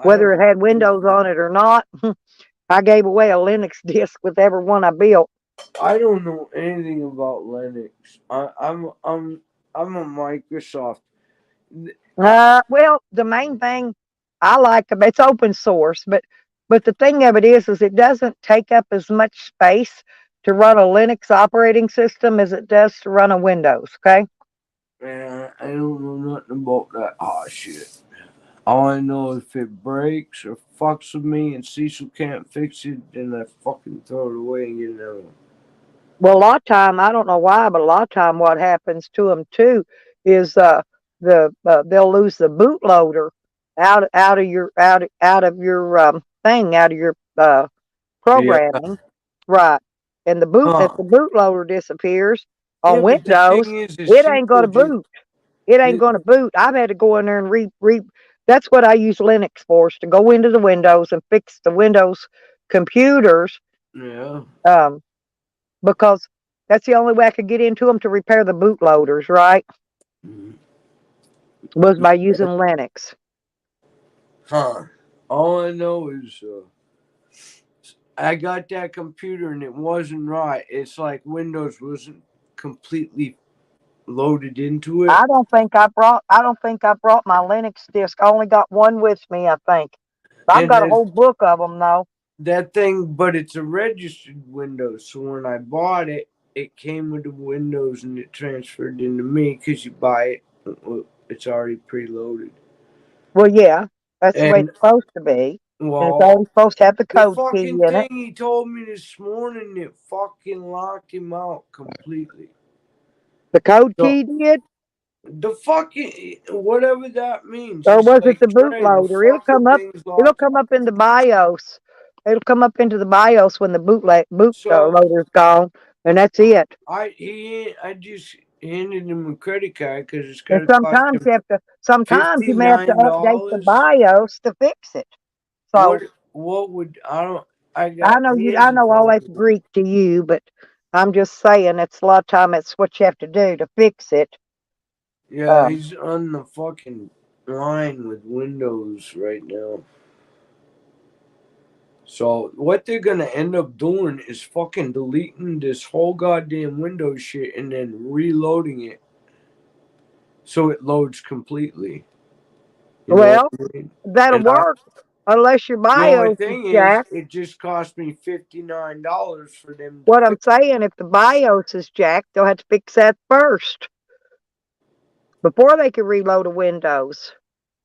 S1: whether it had Windows on it or not. I gave away a Linux disc with every one I built.
S2: I don't know anything about Linux. I'm a Microsoft.
S1: Well, the main thing I like about it's open source, but the thing of it is it doesn't take up as much space to run a Linux operating system as it does to run a Windows. Okay.
S2: Man, I don't know nothing about that. Oh shit. All I know if it breaks or fucks with me and Cecil can't fix it, then I fucking throw it away and get another one.
S3: Well, a lot of time, I don't know why, but a lot of time what happens to them too is they'll lose the bootloader out of your thing, out of your
S2: Yeah.
S3: programming, right? And if
S2: Huh.
S3: the bootloader disappears
S2: Yeah,
S3: on
S2: but the
S3: Windows,
S2: thing is
S3: it ain't
S2: Cecil
S3: gonna
S2: just
S3: boot. It ain't
S2: it,
S3: gonna boot. I've had to go in there and re. That's what I use Linux for, is to go into the Windows and fix the Windows computers,
S2: yeah.
S3: um, because that's the only way I could get into them to repair the bootloaders. Right?
S2: Mhm.
S3: Was by using Linux.
S2: Huh. All I know is I got that computer and it wasn't right. It's like Windows wasn't completely loaded into it.
S3: I don't think I brought my Linux disk. I only got one with me, I think. I've
S2: And
S3: got a
S2: then
S3: whole book of them though.
S2: that thing, but it's a registered Windows. So when I bought it, it came with the Windows and it transferred into me because you buy it, it's already preloaded.
S3: Well, yeah, that's the way it's
S2: And
S3: supposed to be, and it's
S2: well,
S3: always supposed to have the
S2: the
S3: code key
S2: fucking
S3: in it.
S2: thing he told me this morning, it fucking locked him out completely.
S3: The code
S2: So
S3: key did,
S2: the fucking whatever that means,
S3: or
S2: he's
S3: was it
S2: like
S3: the
S2: Trey, the
S3: bootloader?
S2: fucking thing's
S3: It'll
S2: locked.
S3: come up in the BIOS. It'll come up into the BIOS when the
S2: So
S3: bootloader's gone, and that's it.
S2: I just handed him a credit card because it's
S3: And
S2: gonna cost him
S3: sometimes you may have to update the
S2: $59.
S3: BIOS to fix it.
S2: What
S3: So
S2: what would I don't I got he
S3: I
S2: has a
S3: know all
S2: phone
S3: that's
S2: number.
S3: Greek to you, but I'm just saying it's a lot of time it's what you have to do to fix it.
S2: Yeah,
S3: Um,
S2: he's on the fucking line with Windows right now. So what they're gonna end up doing is fucking deleting this whole goddamn Windows shit and then reloading it so it loads completely. You know what
S3: well,
S2: I mean?
S3: that'll
S2: And I
S3: work unless your
S2: the only
S3: BIOS is
S2: thing is
S3: jacked.
S2: it just cost me $59 for them to
S3: What I'm
S2: fix.
S3: saying, if the BIOS is jacked, they'll have to fix that first before they can reload a Windows.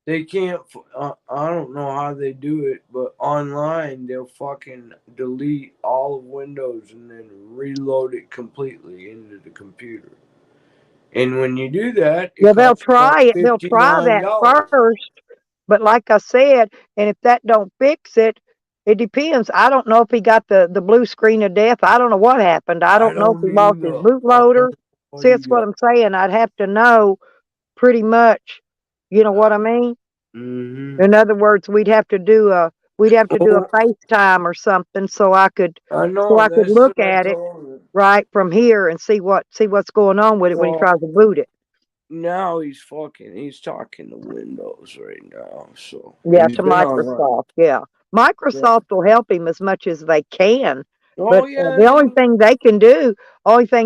S2: They can't. I don't know how they do it, but online they'll fucking delete all of Windows and then reload it completely into the computer. And when you do that, it
S3: Well, they'll
S2: costs about
S3: try it. They'll
S2: fifty
S3: try
S2: nine
S3: that
S2: dollars.
S3: first. But like I said, and if that don't fix it, it depends. I don't know if he got the blue screen of death. I don't know what happened. I
S2: I
S3: don't know if
S2: don't
S3: he lost his
S2: either. I don't
S3: bootloader.
S2: know what
S3: See,
S2: he
S3: that's what
S2: got.
S3: I'm saying. I'd have to know pretty much. You know what I mean?
S2: Hmm.
S3: In other words, we'd have to do a
S2: Oh,
S3: FaceTime or something
S2: I
S3: so
S2: know.
S3: I could
S2: That's
S3: look
S2: what I
S3: at it
S2: told him.
S3: right from here and see what's going on with it when he
S2: Well,
S3: tries to boot it.
S2: now he's talking to Windows right now. So
S3: Yeah,
S2: and he's
S3: to
S2: been online.
S3: Microsoft. Yeah.
S2: Yeah.
S3: Microsoft will help him as much as they can,
S2: Oh
S3: but
S2: yeah,
S3: the
S2: they.
S3: only thing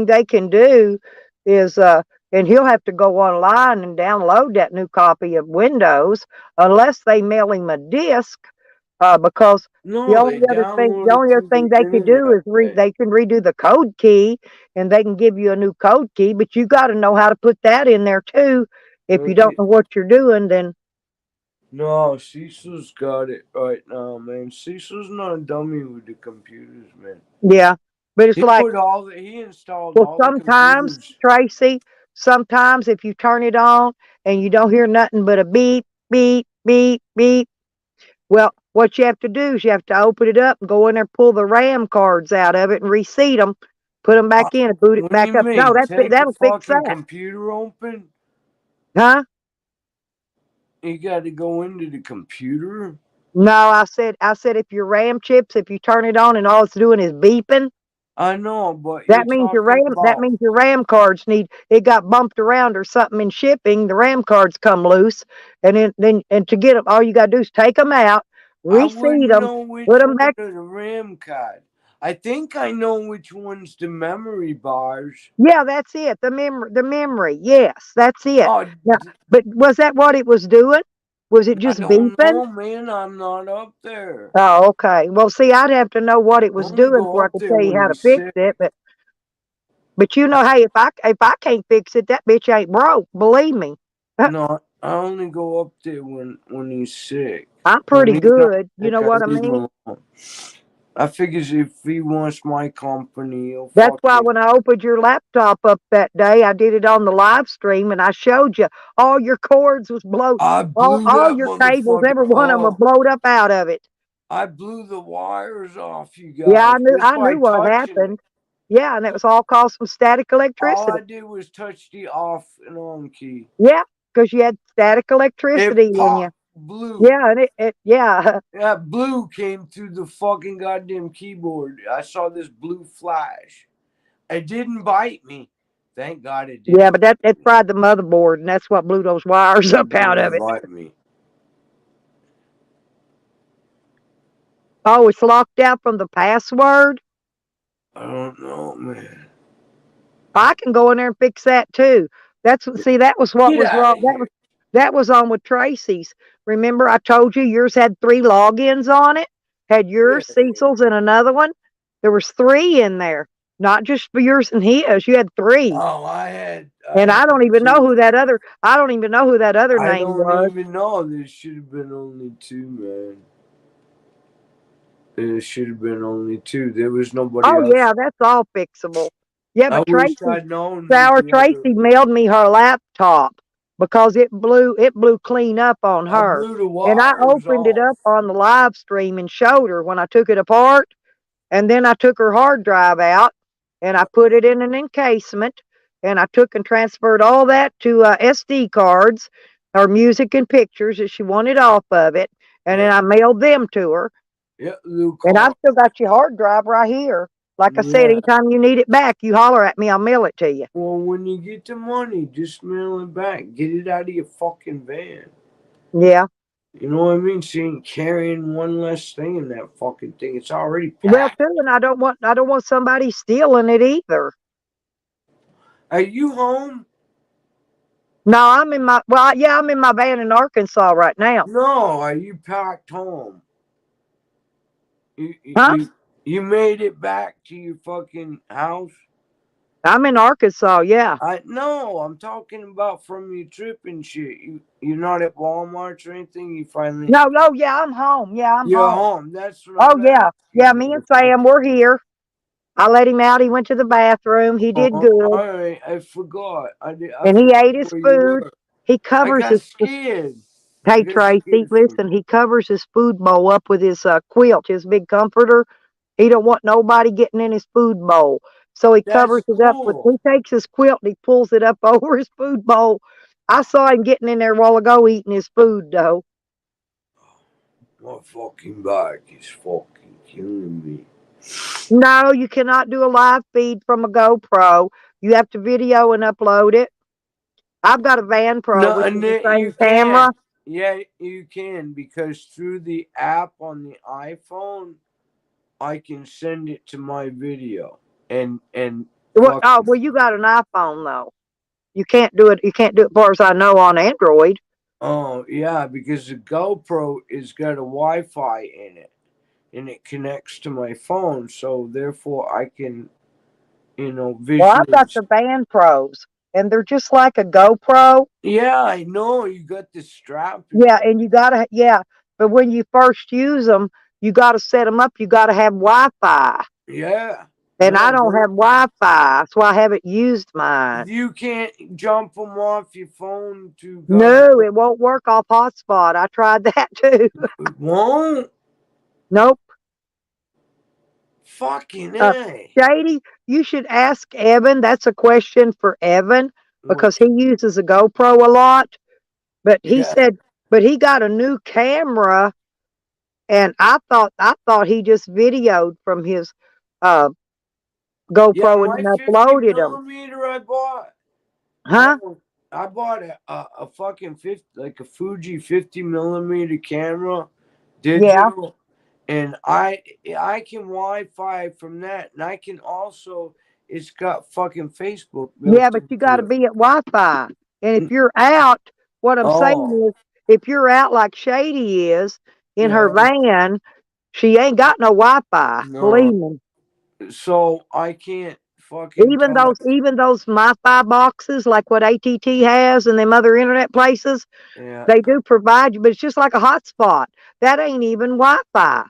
S3: they can do is, and he'll have to go online and download that new copy of Windows unless they mail him a disk, because
S2: No, they
S3: the
S2: download it
S3: only other
S2: through
S3: thing
S2: the
S3: they could do
S2: internet.
S3: is they can redo the code key and they can give you a new code key, but you got to know how to put that in there too. If you don't
S2: Okay.
S3: know what you're doing, then
S2: No, Cecil's got it right now, man. Cecil's not a dummy with the computers, man.
S3: yeah. But it's like,
S2: He installed
S3: well,
S2: all the computers.
S3: Tracy, sometimes if you turn it on and you don't hear nothing but a beep, beep, beep, beep, well, what you have to do is you have to open it up and go in there, pull the RAM cards out of it and reseat them, put them
S2: Uh,
S3: back in and boot it
S2: what do
S3: back
S2: you
S3: up. No,
S2: mean? Take the
S3: that'll fix
S2: fucking
S3: that.
S2: computer open?
S3: Huh?
S2: You got to go into the computer?
S3: No, I said if your RAM chips, if you turn it on and all it's doing is beeping,
S2: I know, but you're talking
S3: That
S2: about.
S3: means your RAM cards it got bumped around or something in shipping, the RAM cards come loose, and and to get them, all you gotta do is take them out,
S2: I
S3: reseat
S2: wouldn't
S3: them,
S2: know
S3: put
S2: which
S3: them
S2: one
S3: back.
S2: is the RAM card. I think I know which one's the memory bars.
S3: Yeah, that's it. The memory. Yes, that's it.
S2: Oh,
S3: Now, but was that what it was doing? Was it
S2: I
S3: just
S2: don't
S3: beeping?
S2: know, man. I'm not up there.
S3: Oh, okay. Well, see, I'd have to know what it
S2: I
S3: was
S2: only
S3: doing
S2: go
S3: before I
S2: up
S3: could
S2: there
S3: tell you
S2: when
S3: how to
S2: he's
S3: fix
S2: sick.
S3: it. But you know, hey, if I can't fix it, that bitch ain't broke. Believe me.
S2: No, I only go up there when he's sick.
S3: I'm
S2: When
S3: pretty
S2: he's not
S3: good. You
S2: sick,
S3: know
S2: I
S3: what I
S2: leave him
S3: mean?
S2: alone. I figures if he wants my company, he'll
S3: That's why
S2: fucking.
S3: when I opened your laptop up that day, I did it on the live stream and I showed you all your cords was blowed,
S2: I blew
S3: all
S2: that
S3: your cables, every
S2: motherfucker
S3: one of them were
S2: off.
S3: blowed up out of it.
S2: I blew the wires off, you
S3: Yeah,
S2: guys, just
S3: I
S2: by
S3: knew what
S2: touching it.
S3: happened. Yeah, and it was all caused from static
S2: All
S3: electricity.
S2: I did was touch the off and on key.
S3: Yeah, because you had static
S2: It
S3: electricity in you.
S2: popped blue.
S3: Yeah, and yeah.
S2: That blue came through the fucking goddamn keyboard. I saw this blue flash. It didn't bite me. Thank God it
S3: Yeah,
S2: didn't
S3: but
S2: bite
S3: that
S2: me.
S3: fried the motherboard, and that's what blew those wires
S2: It
S3: up out of
S2: didn't
S3: it.
S2: bite me.
S3: Oh, it's locked out from the password.
S2: I don't know, man.
S3: I can go in there and fix that too. See, that was what
S2: Get
S3: was
S2: out
S3: wrong.
S2: of here.
S3: That was on with Tracy's. Remember, I told you yours had 3 logins on it. Had
S2: Yeah.
S3: yours, Cecil's, and another one. There was 3 in there, not just for yours and his. You had 3,
S2: Oh, I
S3: and I
S2: had
S3: don't even know
S2: two.
S3: who that other. I don't even know who that other
S2: I
S3: name
S2: don't
S3: was.
S2: even know. There should have been only two, man. There should have been only two. There was nobody
S3: Oh
S2: else.
S3: yeah, that's all fixable. Yeah,
S2: I
S3: but
S2: wish
S3: Tracy,
S2: I'd known who
S3: Sour
S2: the other.
S3: Tracy mailed me her laptop because it blew clean up on
S2: I
S3: her.
S2: blew the
S3: And I
S2: wires
S3: opened it
S2: off.
S3: up on the live stream and showed her when I took it apart. And then I took her hard drive out and I put it in an encasement. And I took and transferred all that to SD cards, her music and pictures that she wanted off of it. And
S2: Yeah,
S3: then I mailed them to her.
S2: yeah, Luke.
S3: And I've still got your hard drive right here. Like I said,
S2: Yeah.
S3: anytime you need it back, you holler at me, I'll mail it to you.
S2: Well, when you get the money, just mail it back. Get it out of your fucking van.
S3: Yeah.
S2: You know what I mean? So you ain't carrying one less thing in that fucking thing. It's already
S3: Well,
S2: packed.
S3: too, and I don't want somebody stealing it either.
S2: Are you home?
S3: No, I'm in my van in Arkansas right now.
S2: No, are you packed home? You, you,
S3: Huh?
S2: you you made it back to your fucking house?
S3: I'm in Arkansas, yeah.
S2: I no, I'm talking about from your trip and shit. You're not at Walmart or anything. You finally
S3: No, no, yeah, I'm home. Yeah, I'm
S2: you're
S3: home.
S2: home. That's what
S3: Oh
S2: I'm
S3: yeah. Yeah,
S2: asking,
S3: me and
S2: motherfucker.
S3: Sam were here. I let him out. He went to the bathroom. He did
S2: Oh, all
S3: good.
S2: right, I forgot. I
S3: And he
S2: forgot
S3: ate his
S2: where you
S3: food.
S2: were.
S3: He
S2: I
S3: covers
S2: got
S3: his
S2: scared. I
S3: Hey
S2: got
S3: Tracy,
S2: scared from.
S3: listen, he covers his food bowl up with his quilt, his big comforter. He don't want nobody getting in his food bowl. So he covers
S2: That's
S3: it up with,
S2: cool.
S3: he takes his quilt and he pulls it up over his food bowl. I saw him getting in there a while ago eating his food though.
S2: My fucking back is fucking killing me.
S3: No, you cannot do a live feed from a GoPro. You have to video and upload it. I've got a Van Pro,
S2: No,
S3: which
S2: and
S3: is the
S2: then
S3: same
S2: you
S3: camera.
S2: can. Yeah, you can because through the app on the iPhone, I can send it to my video and
S3: Oh,
S2: fucking.
S3: well, you got an iPhone though. You can't do it. You can't do it, as far as I know, on Android.
S2: Oh yeah, because the GoPro is got a Wi-Fi in it, and it connects to my phone, so therefore I can,
S3: Well, I've
S2: visually.
S3: got the Van Pros, and they're just like a GoPro.
S2: Yeah, I know you got the strap.
S3: Yeah, and yeah, but when you first use them, you gotta set them up. You gotta have Wi-Fi,
S2: Yeah,
S3: and I
S2: no,
S3: don't have Wi-Fi, so I haven't used mine.
S2: you can't jump them off your phone to
S3: No,
S2: goddamn.
S3: it won't work off hotspot. I tried that too.
S2: It won't.
S3: Nope.
S2: Fucking
S3: Uh,
S2: A.
S3: Shady, you should ask Evan. That's a question for Evan
S2: What?
S3: because he uses a GoPro a lot. But he
S2: Yeah.
S3: said, but he got a new camera, and I thought he just videoed from his uh,
S2: Yeah,
S3: GoPro and
S2: my
S3: then
S2: 50
S3: uploaded them.
S2: millimeter I bought.
S3: Huh?
S2: Oh, I bought a fucking 50, like a Fuji 50 millimeter camera,
S3: Yeah.
S2: digital, and I can Wi-Fi from that, and I can also. It's got fucking Facebook
S3: Yeah,
S2: built
S3: but you got
S2: into
S3: to
S2: it.
S3: be at Wi-Fi. And if you're out, what I'm
S2: Oh,
S3: saying is, if you're out like Shady is in her
S2: yeah,
S3: van, she ain't got no Wi-Fi.
S2: no.
S3: Believe me.
S2: So I can't fucking
S3: Even
S2: talk.
S3: those MiFi boxes, like what ATT has and them other internet places,
S2: Yeah.
S3: they do provide you, but it's just like a hotspot. That ain't even Wi-Fi.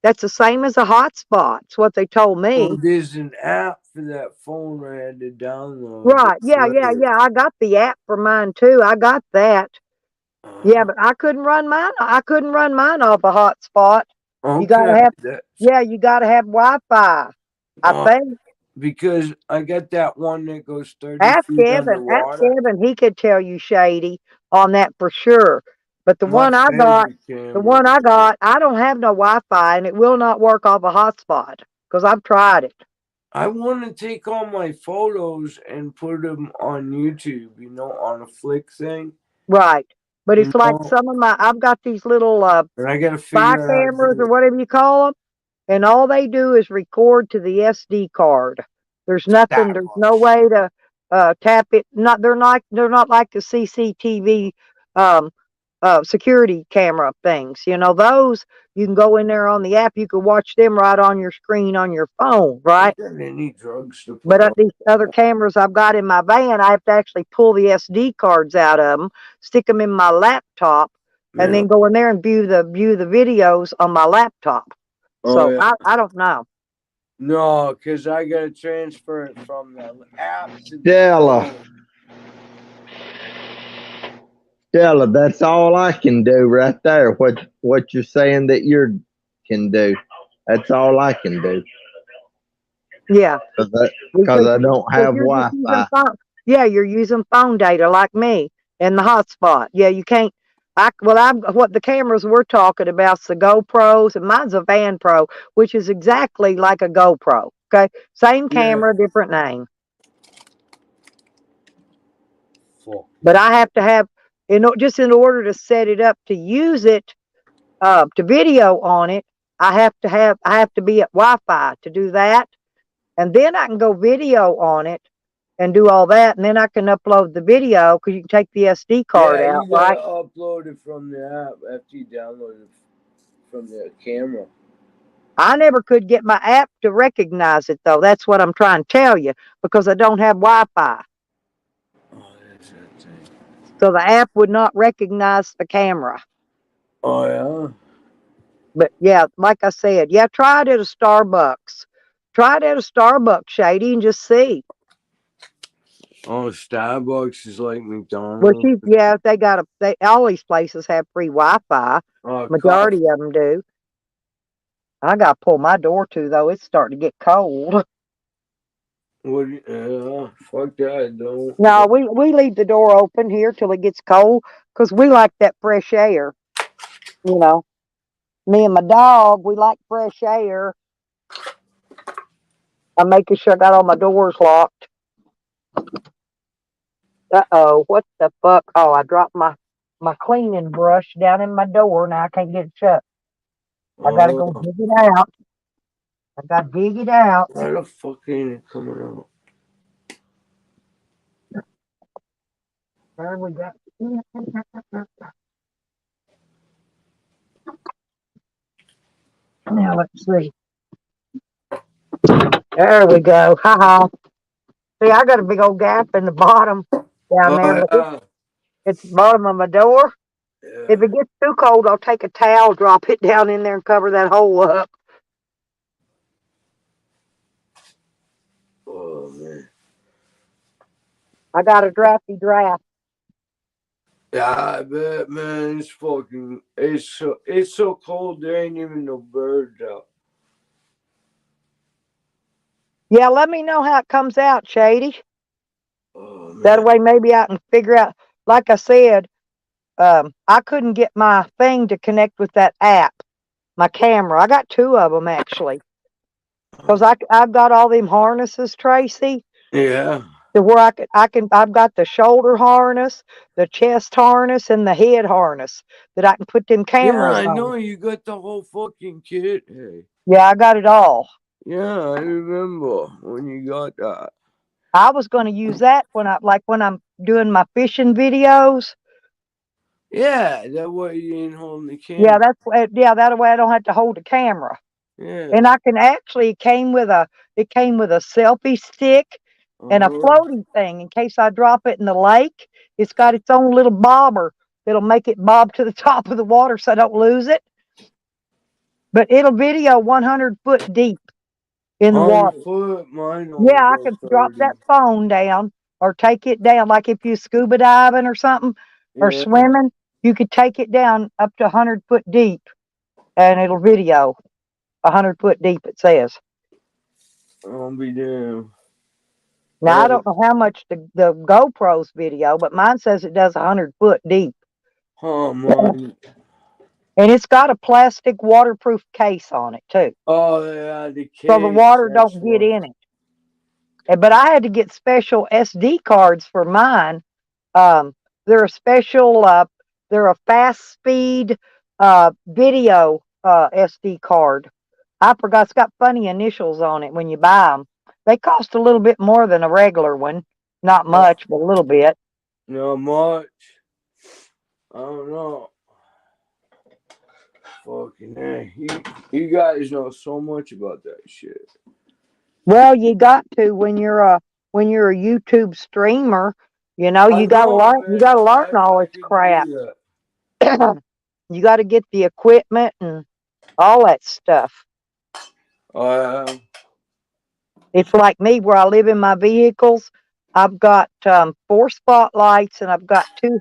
S3: That's the same as a hotspot. It's what they told
S2: Oh,
S3: me.
S2: there's an app for that phone I had to download.
S3: Right. Yeah, yeah, yeah. I got the app for mine too. I got that. Yeah, but I couldn't run mine. I couldn't run mine off a hotspot. You gotta
S2: Okay.
S3: have, yeah, you gotta have Wi-Fi. I think.
S2: Because I got that one that goes 30
S3: Ask
S2: feet
S3: Kevin. Ask
S2: underwater.
S3: Kevin. He could tell you, Shady, on that for sure. But the
S2: My
S3: one I got,
S2: favorite camera.
S3: I don't have no Wi-Fi, and it will not work off a hotspot because I've tried it.
S2: I want to take all my photos and put them on YouTube, on a flick thing.
S3: Right. But
S2: You
S3: it's like
S2: know,
S3: I've got these little
S2: and I got to
S3: spy
S2: figure out.
S3: cameras or whatever you call them, and all they do is record to the SD card. There's nothing. There's no way to tap it. Not they're not like the CCTV um, security camera things. Those you can go in there on the app. You can watch them right on your screen on your phone, right?
S2: Got any drugs to put
S3: But
S2: on?
S3: these other cameras I've got in my van, I have to actually pull the SD cards out of them, stick them in my laptop, and
S2: Yeah.
S3: then go in there and view the videos on my laptop.
S2: Oh,
S3: So
S2: yeah.
S3: I don't know.
S2: No, because I got to transfer it from the app to the
S8: Stella.
S2: phone.
S8: Stella, that's all I can do right there. What you're saying that you can do. That's all I can do.
S3: Yeah,
S8: Because I don't have
S3: you're just using
S8: Wi-Fi.
S3: phone. Yeah, you're using phone data like me and the hotspot. Yeah, you can't. What the cameras we're talking about is the GoPros, and mine's a Van Pro, which is exactly like a GoPro. Okay, same camera, different name.
S2: Fuck.
S3: But I have to have, just in order to set it up to use it, to video on it, I have to be at Wi-Fi to do that, and then I can go video on it and do all that, and then I can upload the video because you can take the SD card
S2: Yeah,
S3: out,
S2: you got to
S3: right?
S2: upload it from the app after you download it from the camera.
S3: I never could get my app to recognize it though. That's what I'm trying to tell you because I don't have Wi-Fi.
S2: Oh, that's that thing.
S3: So the app would not recognize the camera.
S2: Oh, yeah?
S3: But yeah, like I said, yeah, try it at a Starbucks. Try it at a Starbucks, Shady, and just see.
S2: Oh, Starbucks is like
S3: Well,
S2: McDonald's.
S3: all these places have free Wi-Fi.
S2: Oh,
S3: Majority
S2: coffee.
S3: of them do. I got to pull my door to though. It's starting to get cold.
S2: What? Yeah, fuck that. Don't.
S3: No, we leave the door open here till it gets cold because we like that fresh air. You know, me and my dog, we like fresh air. I'm making sure I got all my doors locked. What the fuck? Oh, I dropped my cleaning brush down in my door. Now I can't get it shut. I gotta go
S2: Oh,
S3: dig it out. I gotta dig it out.
S2: why the fuck ain't it coming out?
S3: There we go. Now let's see. There we go. Ha ha. See, I got a big old gap in the bottom down there,
S2: Oh,
S3: but
S2: yeah.
S3: it's the bottom of my door.
S2: Yeah.
S3: If it gets too cold, I'll take a towel, drop it down in there, and cover that hole up.
S2: Oh, man.
S3: I got a drafty draft.
S2: Yeah, I bet, man. It's so cold. There ain't even no birds out.
S3: Yeah, let me know how it comes out, Shady.
S2: Oh, man.
S3: That way, maybe I can figure out. Like I said, I couldn't get my thing to connect with that app, my camera. I got two of them actually, because I've got all them harnesses, Tracy,
S2: Yeah.
S3: to where I've got the shoulder harness, the chest harness, and the head harness that I can put them
S2: Yeah,
S3: cameras
S2: I know
S3: on.
S2: you got the whole fucking kit. Hey.
S3: Yeah, I got it all.
S2: Yeah, I remember when you got that.
S3: I was going to use that when I'm doing my fishing videos.
S2: Yeah, that way you ain't holding the
S3: Yeah,
S2: camera.
S3: that way I don't have to hold the camera.
S2: Yeah.
S3: And I can actually it came with a selfie stick and a
S2: Uh-huh.
S3: floating thing in case I drop it in the lake. It's got its own little bobber that'll make it bob to the top of the water so I don't lose it. But it'll video 100 foot deep in the water.
S2: 100 foot, mine only
S3: Yeah, I
S2: go
S3: could drop
S2: 30.
S3: that phone down or take it down. Like if you scuba diving or something or
S2: Yeah.
S3: swimming, you could take it down up to 100 foot deep and it'll video 100 foot deep, it says.
S2: I'll be damned.
S3: Now, I don't know how much the GoPro's video, but mine says it does 100 foot deep.
S2: Oh, mine.
S3: And it's got a plastic waterproof case on it, too.
S2: Oh, yeah, the
S3: So the
S2: case.
S3: water
S2: That's
S3: don't get
S2: what.
S3: in it. But I had to get special SD cards for mine. They're a special, they're a fast speed video SD card. I forgot, it's got funny initials on it when you buy them. They cost a little bit more than a regular one. Not much, but a little bit.
S2: Not much. I don't know. Fucking hey. You guys know so much about that shit.
S3: Well, you got to when you're a YouTube streamer, you know,
S2: I
S3: you gotta
S2: know,
S3: learn
S2: man.
S3: all
S2: I
S3: this
S2: could
S3: crap.
S2: do that.
S3: You gotta get the equipment and all that stuff.
S2: Uh,
S3: It's like me where I live in my vehicles. I've got 4 spotlights and I've got two.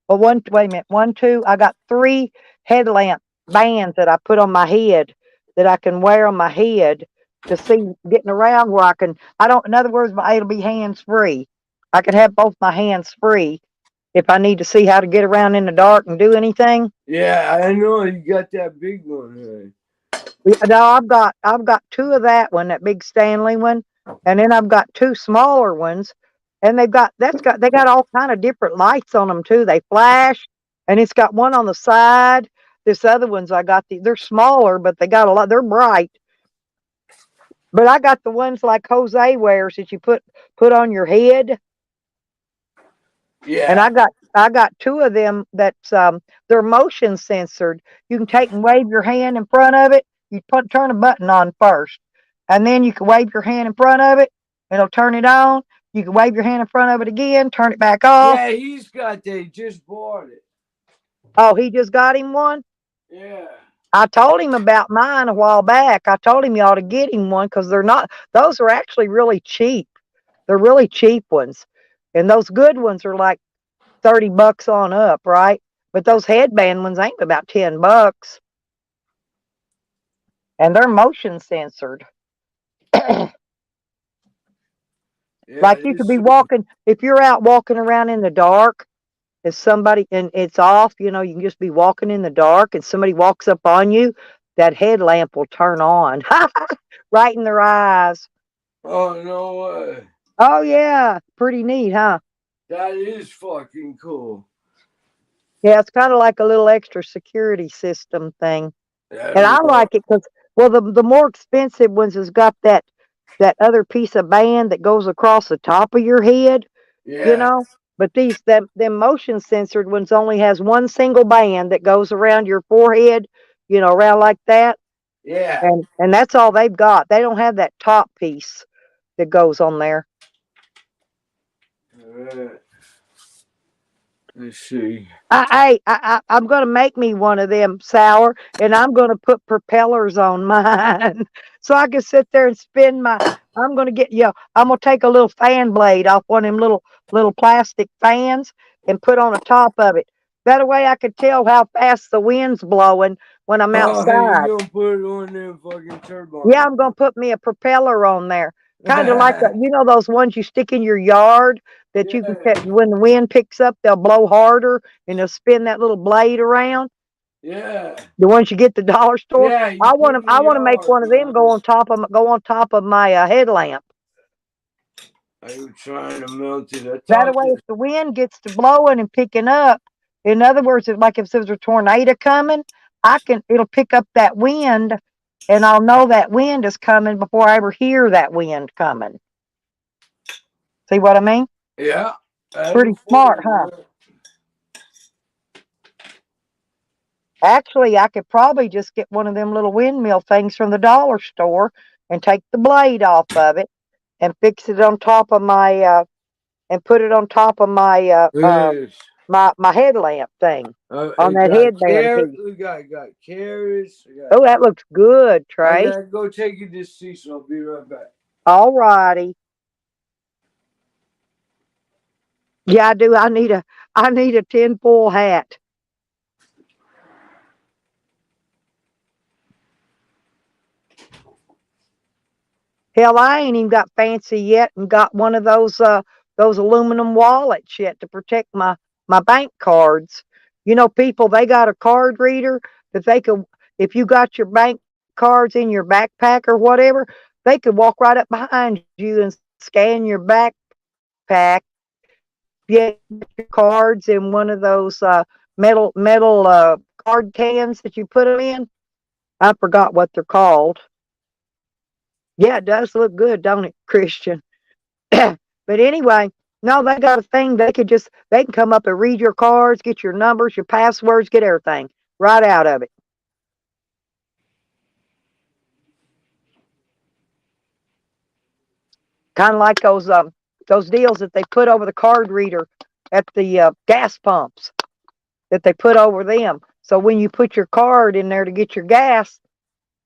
S3: Well, one. Wait a minute. One, two. I got 3 headlamp bands that I put on my head that I can wear on my head to see getting around where I can. I don't. In other words, it'll be hands free. I can have both my hands free if I need to see how to get around in the dark and do anything.
S2: yeah, I know you got that big one. Hey.
S3: Yeah, no, I've got 2 of that one, that big Stanley one, and then I've got 2 smaller ones, and they got all kind of different lights on them too. They flash, and it's got one on the side. This other ones they're smaller, but they got a lot. They're bright, but I got the ones like Jose wears that you put on your head, and
S2: Yeah.
S3: I got 2 of them that's they're motion censored. You can take and wave your hand in front of it. You turn a button on first, and then you can wave your hand in front of it. It'll turn it on. You can wave your hand in front of it again, turn it back off.
S2: Yeah, he's got that. He just bought it.
S3: Oh, he just got him one.
S2: Yeah.
S3: I told him about mine a while back. I told him you ought to get him one because they're not. Those are actually really cheap. They're really cheap ones, and those good ones are like $30 on up, right? But those headband ones ain't about $10, and they're motion censored.
S2: Yeah,
S3: Like you could
S2: this
S3: be
S2: is.
S3: walking if you're out walking around in the dark. If somebody and it's off, you know, you can just be walking in the dark, and somebody walks up on you, that headlamp will turn on, right in their eyes.
S2: Oh, no way.
S3: Oh yeah, pretty neat, huh?
S2: That is fucking cool.
S3: Yeah, it's kind of like a little extra security system thing. And
S2: That'll
S3: I
S2: work.
S3: like it because, well, the more expensive ones has got that other piece of band that goes across the top of your head, you
S2: Yeah.
S3: know. But them motion censored ones only has one single band that goes around your forehead, you know, around like that,
S2: Yeah.
S3: and that's all they've got. They don't have that top piece that goes on there.
S2: Let's see.
S3: I'm gonna make me one of them sour, and I'm gonna put propellers on mine, so I can sit there and spin my. I'm gonna get I'm gonna take a little fan blade off one of them little plastic fans and put on the top of it. That way I could tell how fast the wind's blowing when I'm
S2: Oh, hey,
S3: outside.
S2: you gonna put it on them fucking
S3: Yeah,
S2: turbines?
S3: I'm gonna put me a propeller on there, kind of like those ones you stick in your yard that you can
S2: Yeah.
S3: catch when the wind picks up, they'll blow harder and they'll spin that little blade around.
S2: Yeah.
S3: The ones you get at the dollar store.
S2: Yeah, you put them in
S3: I
S2: the
S3: want to make
S2: yard,
S3: one of them
S2: guys.
S3: go on top of my headlamp.
S2: Are you trying to melt it? I
S3: That
S2: thought
S3: way,
S2: that.
S3: if the wind gets to blowing and picking up, in other words, like if there's a tornado coming, it'll pick up that wind, and I'll know that wind is coming before I ever hear that wind coming. See what I mean?
S2: Yeah. That'll
S3: Pretty smart,
S2: fully
S3: huh?
S2: work.
S3: Actually, I could probably just get one of them little windmill things from the dollar store and take the blade off of it and fix it on top of my and put it on top of my
S2: Yes.
S3: my headlamp thing on
S2: It
S3: that
S2: got
S3: headband piece.
S2: we got carrots.
S3: Oh, that looks good,
S2: I
S3: Trace.
S2: gotta go take you to Cecil. I'll be right back.
S3: All righty. Yeah, I do. I need a tinfoil hat. Hell, I ain't even got fancy yet and got one of those aluminum wallets yet to protect my bank cards. You know, people they got a card reader that they could if you got your bank cards in your backpack or whatever, they could walk right up behind you and scan your backpack. If you had your cards in one of those metal card cans that you put them in. I forgot what they're called. Yeah, it does look good, don't it, Christian? But anyway, no, they got a thing they can come up and read your cards, get your numbers, your passwords, get everything right out of it. Kind of like those deals that they put over the card reader at the gas pumps that they put over them. So when you put your card in there to get your gas,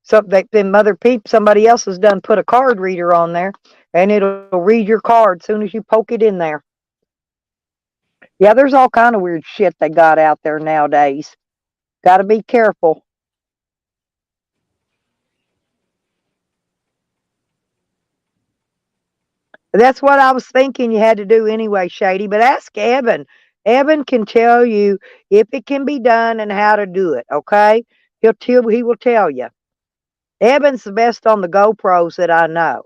S3: somebody else has done put a card reader on there, and it'll read your card as soon as you poke it in there. Yeah, there's all kind of weird shit they got out there nowadays. Got to be careful. That's what I was thinking you had to do anyway, Shady. But ask Evan. Evan can tell you if it can be done and how to do it. Okay, he will tell you. Evan's the best on the GoPros that I know.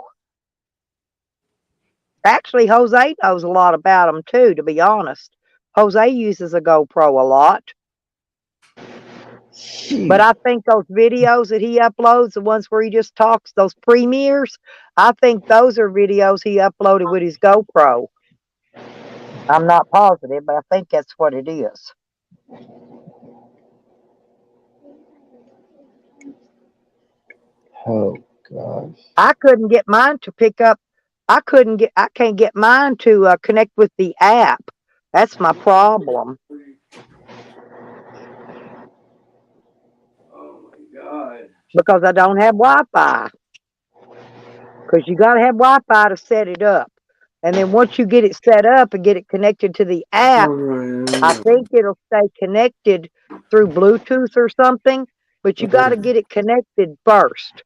S3: Actually, Jose knows a lot about them too. To be honest, Jose uses a GoPro a lot. But I think those videos that he uploads, the ones where he just talks, those premieres, I think those are videos he uploaded with his GoPro. I'm not positive, but I think that's what it is.
S8: Oh gosh.
S3: I couldn't get mine to pick up. I can't get mine to connect with the app. That's my problem
S2: Oh my God.
S3: because I don't have Wi-Fi. Because you got to have Wi-Fi to set it up. And then once you get it set up and get it connected to the app, I think it'll stay connected through Bluetooth or something, but you got to get it connected first.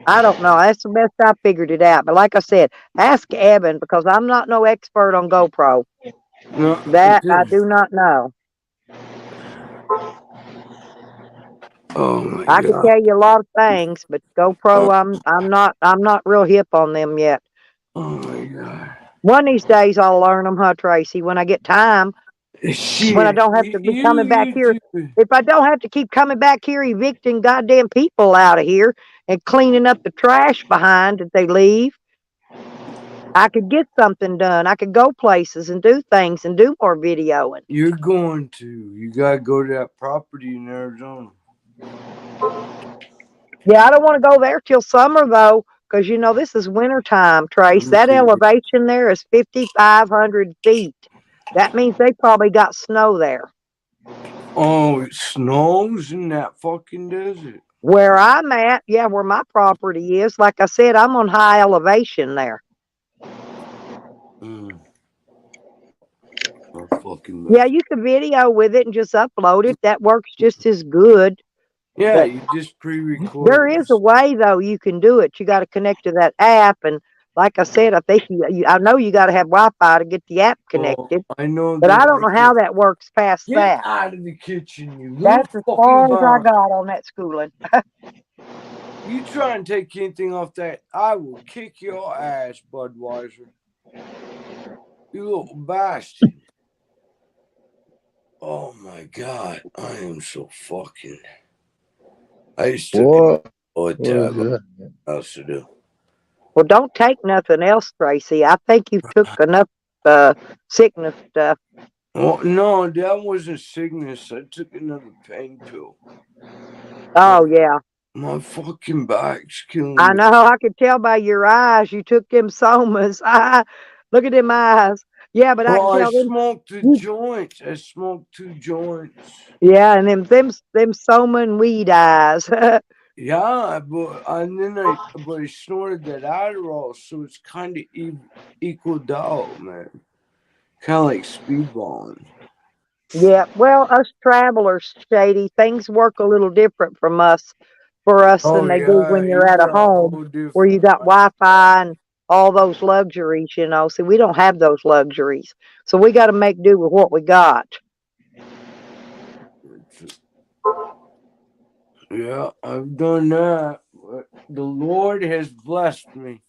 S3: I don't know. That's the best I figured it out. But like I said, ask Evan because I'm not no expert on GoPro.
S2: No,
S3: That I do not know.
S2: oh my
S3: I could
S2: God.
S3: tell you a lot of things, but GoPro, I'm not real hip on them yet.
S2: Oh my God.
S3: One of these days I'll learn them, huh, Tracy? When I get time. When I
S2: Shit.
S3: don't have to be coming back here.
S2: You.
S3: If I don't have to keep coming back here evicting goddamn people out of here and cleaning up the trash behind that they leave, I could get something done. I could go places and do things and do more videoing.
S2: You're going to. You gotta go to that property in Arizona.
S3: Yeah, I don't want to go there till summer though, because you know this is winter time, Trace. That elevation there is 5,500 feet. That means they probably got snow there.
S2: Oh, it snows in that fucking desert.
S3: Where I'm at, yeah, where my property is, like I said, I'm on high elevation there. Yeah, you can video with it and just upload it. That works just as good.
S2: Yeah,
S3: But
S2: you just pre-record.
S3: there is a way though you can do it. You got to connect to that app, and like I said, I think I know you got to have Wi-Fi to get the app connected.
S2: I know,
S3: but I don't know how that works past
S2: Get
S3: that.
S2: out of the kitchen, you little
S3: That's as
S2: fucking
S3: far as I
S2: bum.
S3: got on that schooling.
S2: You try and take anything off that, I will kick your ass, Budweiser. You little bastard. Oh my God, I am so fucking. I used to
S8: What?
S2: what else to do.
S3: Well, don't take nothing else, Tracy. I think you took enough sickness stuff.
S2: Oh no, that wasn't sickness. I took another pain pill.
S3: Oh yeah.
S2: My fucking back's killing
S3: I
S2: me.
S3: know, I could tell by your eyes you took them somas. Look at them eyes. Yeah, but I
S2: Well,
S3: can
S2: I
S3: tell them
S2: smoked the
S3: you
S2: joints. I smoked 2 joints.
S3: yeah, and them soma and weed eyes.
S2: Yeah, but I snorted that Adderall, so it's kind of equaled out, man. Kind of like speedballing.
S3: Yeah, well, us travelers, Shady, things work a little different for us
S2: Oh
S3: than they do
S2: yeah,
S3: when you're
S2: you
S3: at a
S2: got a
S3: home
S2: whole
S3: where you
S2: different
S3: got
S2: lifestyle.
S3: Wi-Fi and all those luxuries, you know. See, we don't have those luxuries. So we got to make do with what we got.
S2: Yeah, I've done that. But the Lord has blessed me,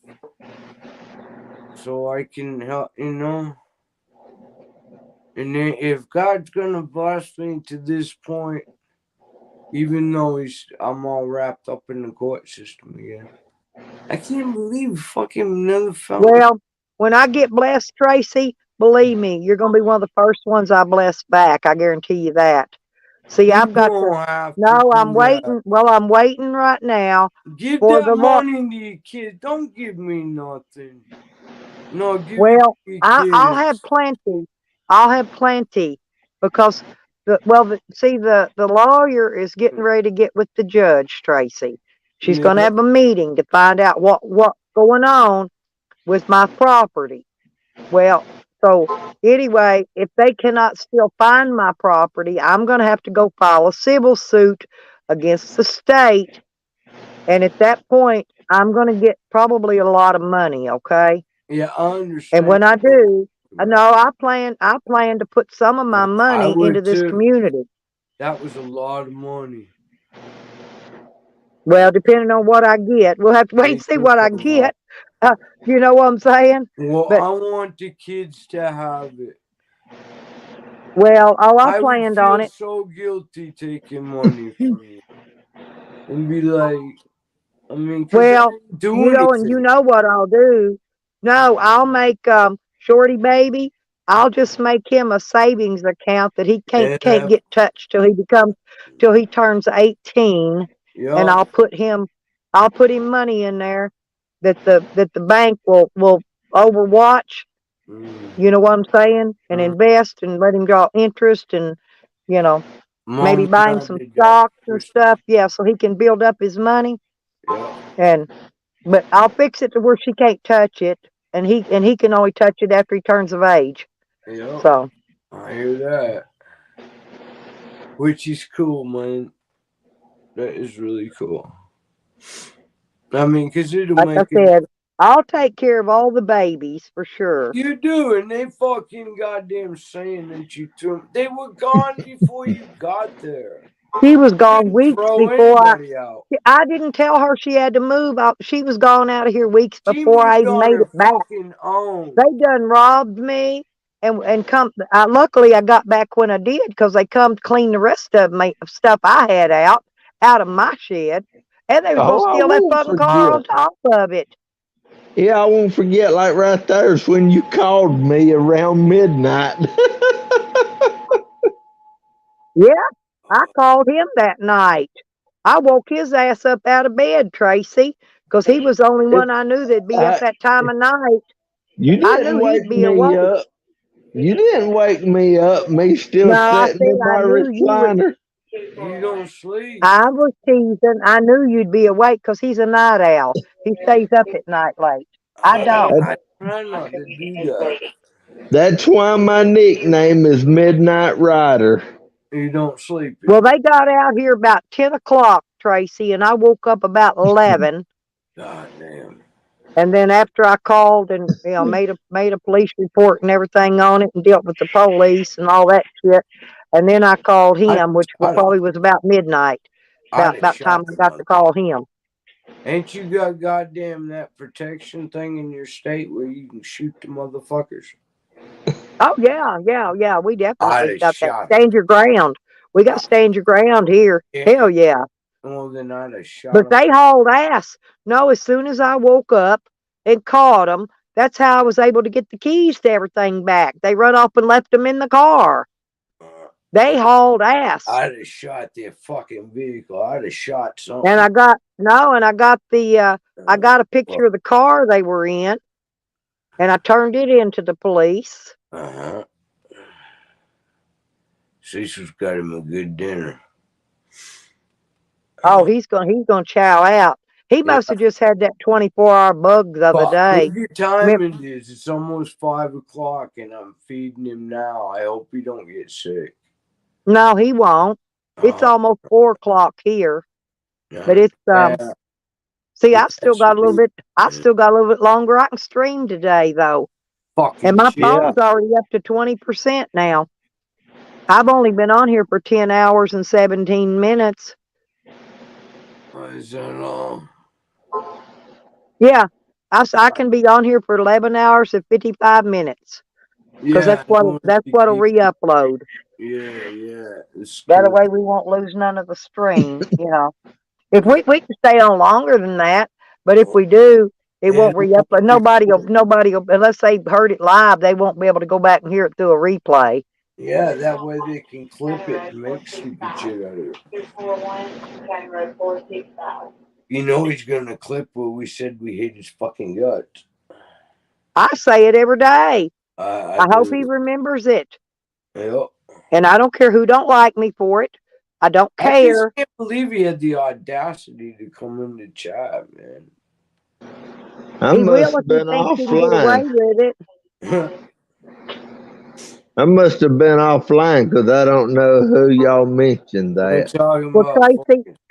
S2: so I can help. And then if God's gonna bless me to this point, even though I'm all wrapped up in the court system again. I can't believe fucking another felon.
S3: Well, when I get blessed, Tracy, believe me, you're going to be one of the first ones I bless back. I guarantee you that. See,
S2: You
S3: I've got to.
S2: don't have to
S3: No, I'm
S2: do that.
S3: waiting. Well, I'm waiting right now
S2: Give
S3: for
S2: that
S3: the Lord.
S2: money to your kids. Don't give me nothing. No, give it to
S3: Well,
S2: your
S3: I'll have
S2: kids.
S3: plenty. I'll have plenty because the lawyer is getting ready to get with the judge, Tracy. She's going to
S2: Yeah,
S3: have a meeting to find out what's going on with my property. Well, so anyway, if they cannot still find my property, I'm going to have to go file a civil suit against the state. And at that point, I'm going to get probably a lot of money. Okay.
S2: yeah, I
S3: And
S2: understand
S3: when I
S2: what
S3: do,
S2: you're talking
S3: no, I plan to put some of my
S2: about. I
S3: money into
S2: would
S3: this
S2: too.
S3: community.
S2: That was a lot of money.
S3: Well, depending on what I get, we'll have to wait
S2: They
S3: and see
S2: took
S3: what I
S2: a lot.
S3: get. Uh, you know what I'm saying?
S2: Well,
S3: But
S2: I want the kids to have it.
S3: well, I
S2: I would
S3: planned on
S2: feel
S3: it.
S2: so guilty taking money from you and be like, I mean, because I
S3: Well,
S2: didn't do
S3: and you
S2: anything.
S3: know what I'll do? No, I'll make Shorty baby. I'll just make him a savings account that he can't
S2: Yeah,
S3: get touched till he turns 18, and
S2: yeah.
S3: I'll put him money in there that the bank will overwatch.
S2: Mm.
S3: You know what I'm saying? And invest and let him draw interest and you know maybe
S2: Mom and
S3: buy him
S2: I
S3: some
S2: did that
S3: stocks
S2: for
S3: and
S2: Christmas.
S3: stuff. Yeah, so he can build up his money
S2: Yeah,
S3: and but I'll fix it to where she can't touch it, and he can only touch it after he turns of age.
S2: yeah.
S3: So,
S2: I hear that. Which is cool, man. That is really cool. I mean, because it'll
S3: like I
S2: make it.
S3: said, I'll take care of all the babies for sure.
S2: You do, and they fucking goddamn saying that you threw 'em. They were gone before you got there.
S3: She was
S2: You
S3: gone
S2: didn't
S3: weeks
S2: throw
S3: before
S2: anybody out.
S3: I didn't tell her she had to move. She was gone out of here weeks
S2: She
S3: before I
S2: moved
S3: even
S2: on
S3: made
S2: her
S3: it back.
S2: fucking own.
S3: They done robbed me, and come. Luckily, I got back when I did because they come to clean the rest of my stuff I had out of my shed, and they was gonna
S8: Oh, I
S3: steal that
S8: won't
S3: fucking car
S8: forget.
S3: on top of it.
S8: Yeah, I won't forget. Like right there's when you called me around midnight.
S3: Yeah, I called him that night. I woke his ass up out of bed, Tracy, because he was the only
S8: It,
S3: one I knew that'd be up
S8: I,
S3: that time of night.
S8: you
S3: I
S8: didn't
S3: knew
S8: wake
S3: he'd be
S8: me
S3: awake.
S8: up. You didn't wake me up. Me
S3: No,
S8: still
S3: I
S8: sitting
S3: said
S8: in
S3: I
S8: my
S3: knew you would.
S8: recliner.
S2: You don't sleep.
S3: I was teasing. I knew you'd be awake because he's a night owl. He stays up at night late. I don't.
S2: I try not to do that.
S8: That's why my nickname is Midnight Rider.
S2: You don't sleep
S3: Well,
S2: in.
S3: they got out here about 10 o'clock, Tracy, and I woke up about 11.
S2: God damn.
S3: And then after I called and made a police report and everything on it and dealt with the police and all that shit, and then I called
S2: I'd,
S3: him, which
S2: I'd,
S3: probably was about midnight,
S2: I'd have
S3: about time
S2: shot
S3: I
S2: the
S3: got to
S2: mother.
S3: call him.
S2: Ain't you got goddamn that protection thing in your state where you can shoot the motherfuckers?
S3: Oh yeah. We
S2: I'd
S3: definitely
S2: have
S3: got that.
S2: shot them.
S3: Stand your ground. We got stand your ground here.
S2: Yeah.
S3: Hell yeah.
S2: Well, then I'd have shot
S3: But
S2: them.
S3: they hauled ass. No, as soon as I woke up and caught them, That's how I was able to get the keys to everything back. They run off and left them in the car. They hauled ass.
S2: I'd have shot their fucking vehicle. I'd have shot something.
S3: And I got I got a picture of the car they were in, and I turned it in to the police.
S2: Uh-huh. Cecil's got him a good dinner.
S3: Oh, he's gonna chow out. He must have just had that 24-hour bug the other
S2: Fuck,
S3: day.
S2: look at time it is. It's almost 5 o'clock, and I'm feeding him now. I hope he don't get sick.
S3: No, he won't. It's almost 4 o'clock here. But it's see, I've still got a little bit longer I can stream today though.
S2: Fucking
S3: And my
S2: shit.
S3: phone's already up to 20% now. I've only been on here for 10 hours and 17 minutes.
S2: Is that long?
S3: Yeah, I can be on here for 11 hours and 55 minutes. Because
S2: Yeah,
S3: that's what'll re-upload.
S2: Yeah.
S3: That way we won't lose none of the stream, you know. If we can stay on longer than that, but if we do, it won't re-upload. Nobody will, unless they heard it live, they won't be able to go back and hear it through a replay.
S2: Yeah, that way they can clip it and make stupid shit out of it.
S10: 241 County Road 465.
S2: You know he's gonna clip where we said we hate his fucking guts.
S3: I say it every day.
S2: I
S3: hope he remembers it.
S2: Yep.
S3: And I don't care who don't like me for it. I don't care.
S2: I can't believe he had the audacity to come in the chat, man.
S8: I must have been offline. I must have been offline because I don't know who y'all mentioned that.
S2: Well,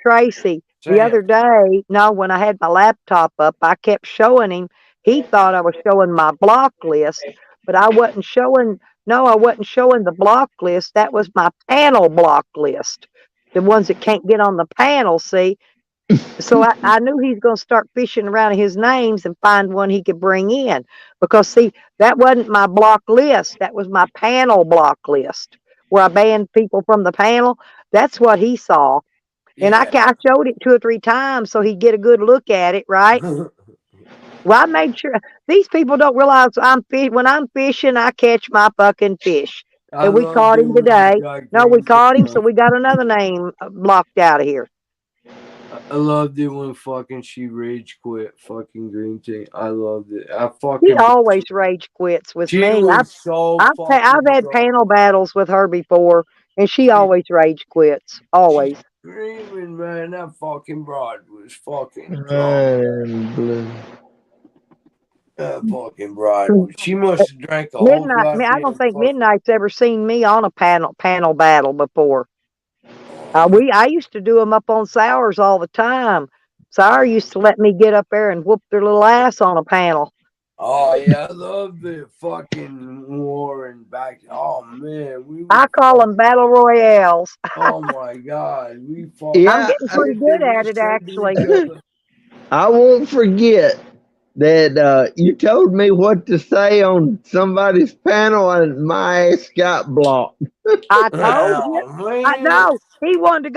S3: Tracy, the other day, when I had my laptop up, I kept showing him. He thought I was showing my block list, but I wasn't showing. No, I wasn't showing the block list. That was my panel block list. The ones that can't get on the panel, see? So I knew he's going to start fishing around his names and find one he could bring in. Because, see, that wasn't my block list. That was my panel block list where I banned people from the panel. That's what he saw. And I showed it 2 or 3 times so he'd get a good look at it, right? Well, I made sure. These people don't realize when I'm fishing, I catch my fucking fish. And we caught him today. No, we caught him, so we got another name blocked out of here.
S2: I loved it when fucking she rage quit fucking Green Tea. I loved it.
S3: He always rage quits with me. I've had panel battles with her before, and she always rage quits. Always.
S2: Screaming, man, that fucking broad was fucking drunk. That fucking broad. She must have drank a whole
S3: Midnight. I don't think Midnight's ever seen me on a panel battle before. I used to do them up on Sours all the time. Sour used to let me get up there and whoop their little ass on a panel.
S2: Oh yeah, I love the fucking war and back. Oh man,
S3: I call them battle royales.
S2: Oh my god,
S3: I'm getting pretty good at it actually.
S8: I won't forget that you told me what to say on somebody's panel and my ass got blocked.
S3: I told you. I know. He wanted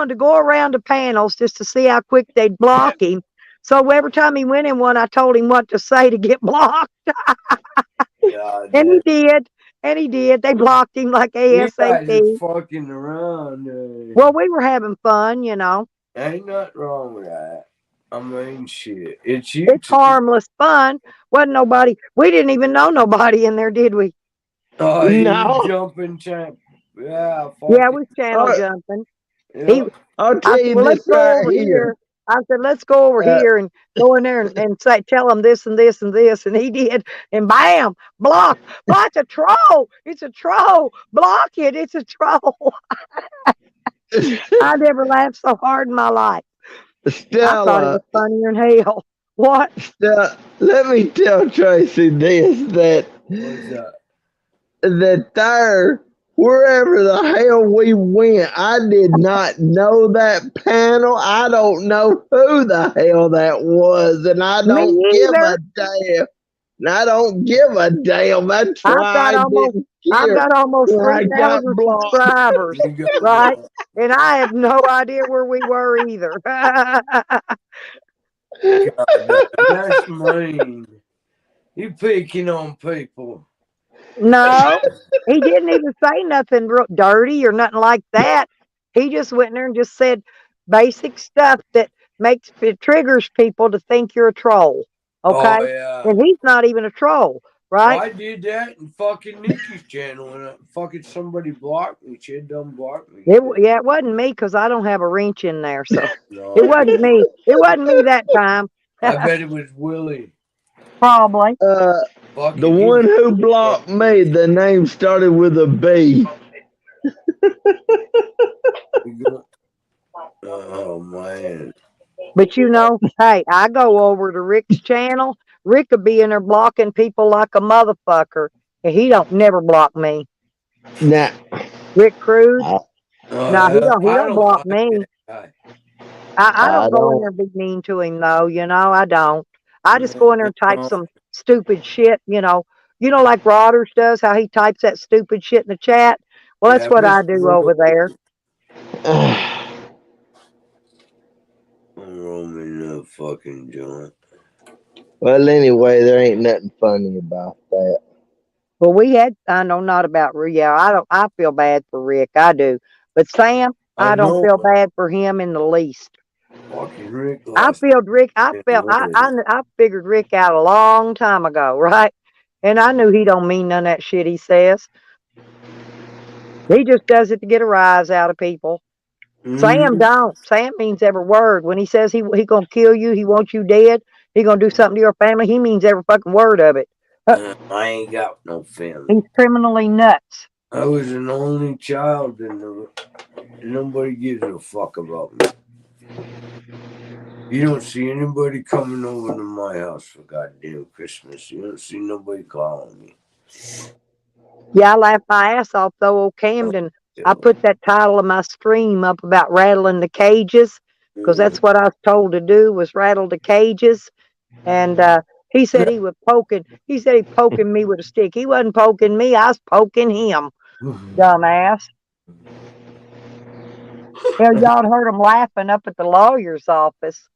S3: to go around the panels just to see how quick they'd block him. So every time he went in one, I told him what to say to get blocked. And he did. They blocked him like ASAP.
S2: You guys are fucking around.
S3: Well, we were having fun, you know.
S2: Ain't nothing wrong with that. I mean, shit. It's
S3: harmless fun. Wasn't nobody. We didn't even know nobody in there, did we?
S2: Oh, no. Jumping champ. Yeah.
S3: Yeah, we channel jumping.
S2: Yeah.
S8: I'll tell you this right here.
S3: I said, let's go over here and go in there and say, tell them this and this and this. And he did. And bam, block. Oh, it's a troll. It's a troll. Block it. It's a troll. I never laughed so hard in my life.
S8: Stella,
S3: I thought it was funnier than hell. What?
S8: Stella, let me tell Tracy this, that there, wherever the hell we went, I did not know that panel. I don't know who the hell that was, and I don't give a damn. And I don't give a damn. That's why
S3: I've got almost 3,000 subscribers, right? And I have no idea where we were either.
S2: God, that's mean. You picking on people.
S3: No, he didn't even say nothing dirty or nothing like that. He just went in there and just said basic stuff that it triggers people to think you're a troll. Okay,
S2: Oh yeah.
S3: and he's not even a troll,
S2: Well,
S3: right?
S2: I did that in fucking Nikki's channel, and fucking somebody blocked me. She done blocked me.
S3: Yeah, it wasn't me because I don't have a wrench in there, so
S2: No,
S3: it wasn't me. It wasn't me that time.
S2: I bet it was Willie.
S3: Probably.
S8: The
S2: Fucking
S8: one who blocked me, the name started with a B.
S2: Oh man.
S3: But hey, I go over to Rick's channel. Rick could be in there blocking people like a motherfucker, and he don't never block me.
S8: Nah.
S3: Rick Cruz.
S8: I,
S3: No, he don't block
S2: like
S3: me.
S2: that guy.
S3: I
S8: I
S3: don't go in
S8: don't.
S3: there and be mean to him though, I don't. I just go in there and type some stupid shit, like Rodders does, how he types that stupid shit in the chat. Well, that's
S2: Yeah,
S3: what I do over there.
S2: I'm rolling a fucking joint.
S8: Well, anyway, there ain't nothing funny about that.
S3: Well, I know not about Rick. Yeah, I feel bad for Rick. I do. But Sam, I don't feel bad for him in the least.
S2: Fucking Rick
S3: I
S2: lost.
S3: figured Rick out a long time ago, right? And I knew he don't mean none of that shit he says. He just does it to get a rise out of people. Sam don't. Sam means every word. When he says he gonna kill you, he wants you dead, he gonna do something to your family, he means every fucking word of it.
S2: I ain't got no family.
S3: He's criminally nuts.
S2: I was an only child, and nobody gives a fuck about me. You don't see anybody coming over to my house for goddamn Christmas. You don't see nobody calling me.
S3: Yeah, I laughed my ass off though, old Camden. I put that title of my stream up about rattling the cages, because that's what I was told to do, was rattle the cages. And he said he was poking. He said he poking me with a stick. He wasn't poking me. I was poking him. Dumbass. Hell, y'all heard him laughing up at the lawyer's office.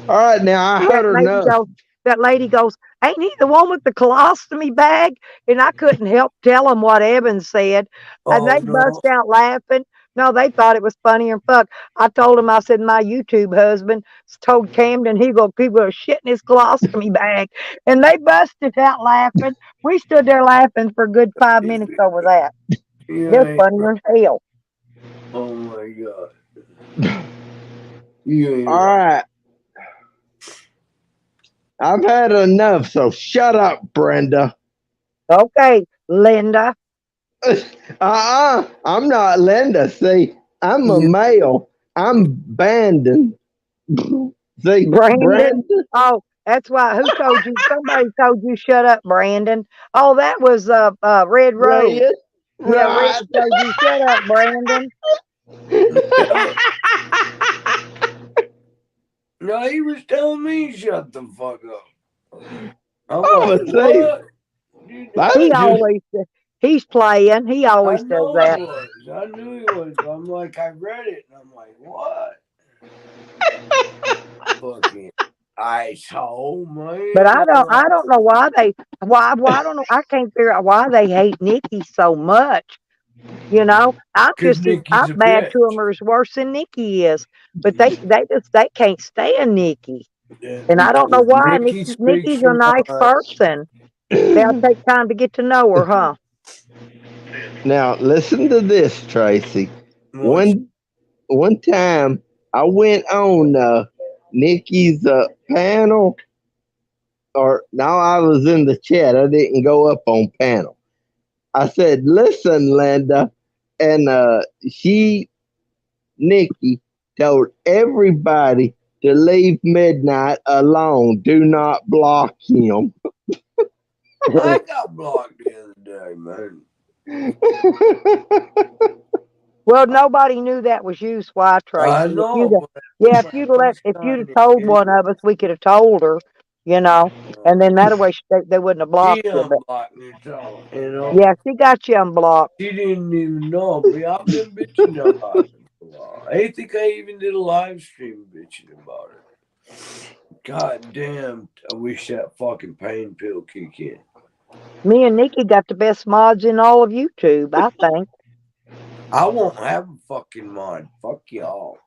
S8: All right, now I heard enough.
S3: That lady goes, ain't he the one with the colostomy bag? And I couldn't help tell them what Evans said. And they bust out laughing. No, they thought it was funny and fuck. I told him, I said, my YouTube husband told Camden people are shitting his colostomy bag. And they busted out laughing. We stood there laughing for a good 5 minutes over that. They're funnier as hell.
S2: Oh my God.
S8: All right. I've had enough, so shut up, Brenda.
S3: Okay, Linda.
S8: I'm not Linda. See, I'm a male. I'm Bandon. See,
S3: Brandon? Oh, that's why. Who told you? Somebody told you shut up, Brandon. Oh, that was Red Rose.
S8: Red?
S3: Yeah,
S8: Right.
S3: Red told you shut up, Brandon.
S2: No, he was telling me shut the fuck up.
S3: He's playing. He always does that.
S2: I knew he was. I'm like, I read it, and I'm like, what? Fucking asshole, man.
S3: But I don't know why I don't know. I can't figure out why they hate Nikki so much. I'm bad to them or as worse than Nikki is. But they can't stand Nikki. And I don't know why. Nikki's a nice person. They'll take time to get to know her, huh?
S8: Now listen to this, Tracy. One time I went on Nikki's panel, or now I was in the chat. I didn't go up on panel. I said, "Listen, Linda," and Nikki told everybody to leave Midnight alone. Do not block him.
S2: I got blocked the other day, man.
S3: Well, nobody knew that was you, Swy Tracy.
S2: I know.
S3: If you'd have told one of us, we could have told her, and then that way they wouldn't have blocked
S2: She
S3: you.
S2: unblocked me, so,
S3: Yeah, she got you unblocked.
S2: She didn't even know, but I've been bitching about it for a while. I think I even did a live stream bitching about it. God damn, I wish that fucking pain pill kick in.
S3: Me and Nikki got the best mods in all of YouTube, I think.
S2: I won't have a fucking mod. Fuck y'all.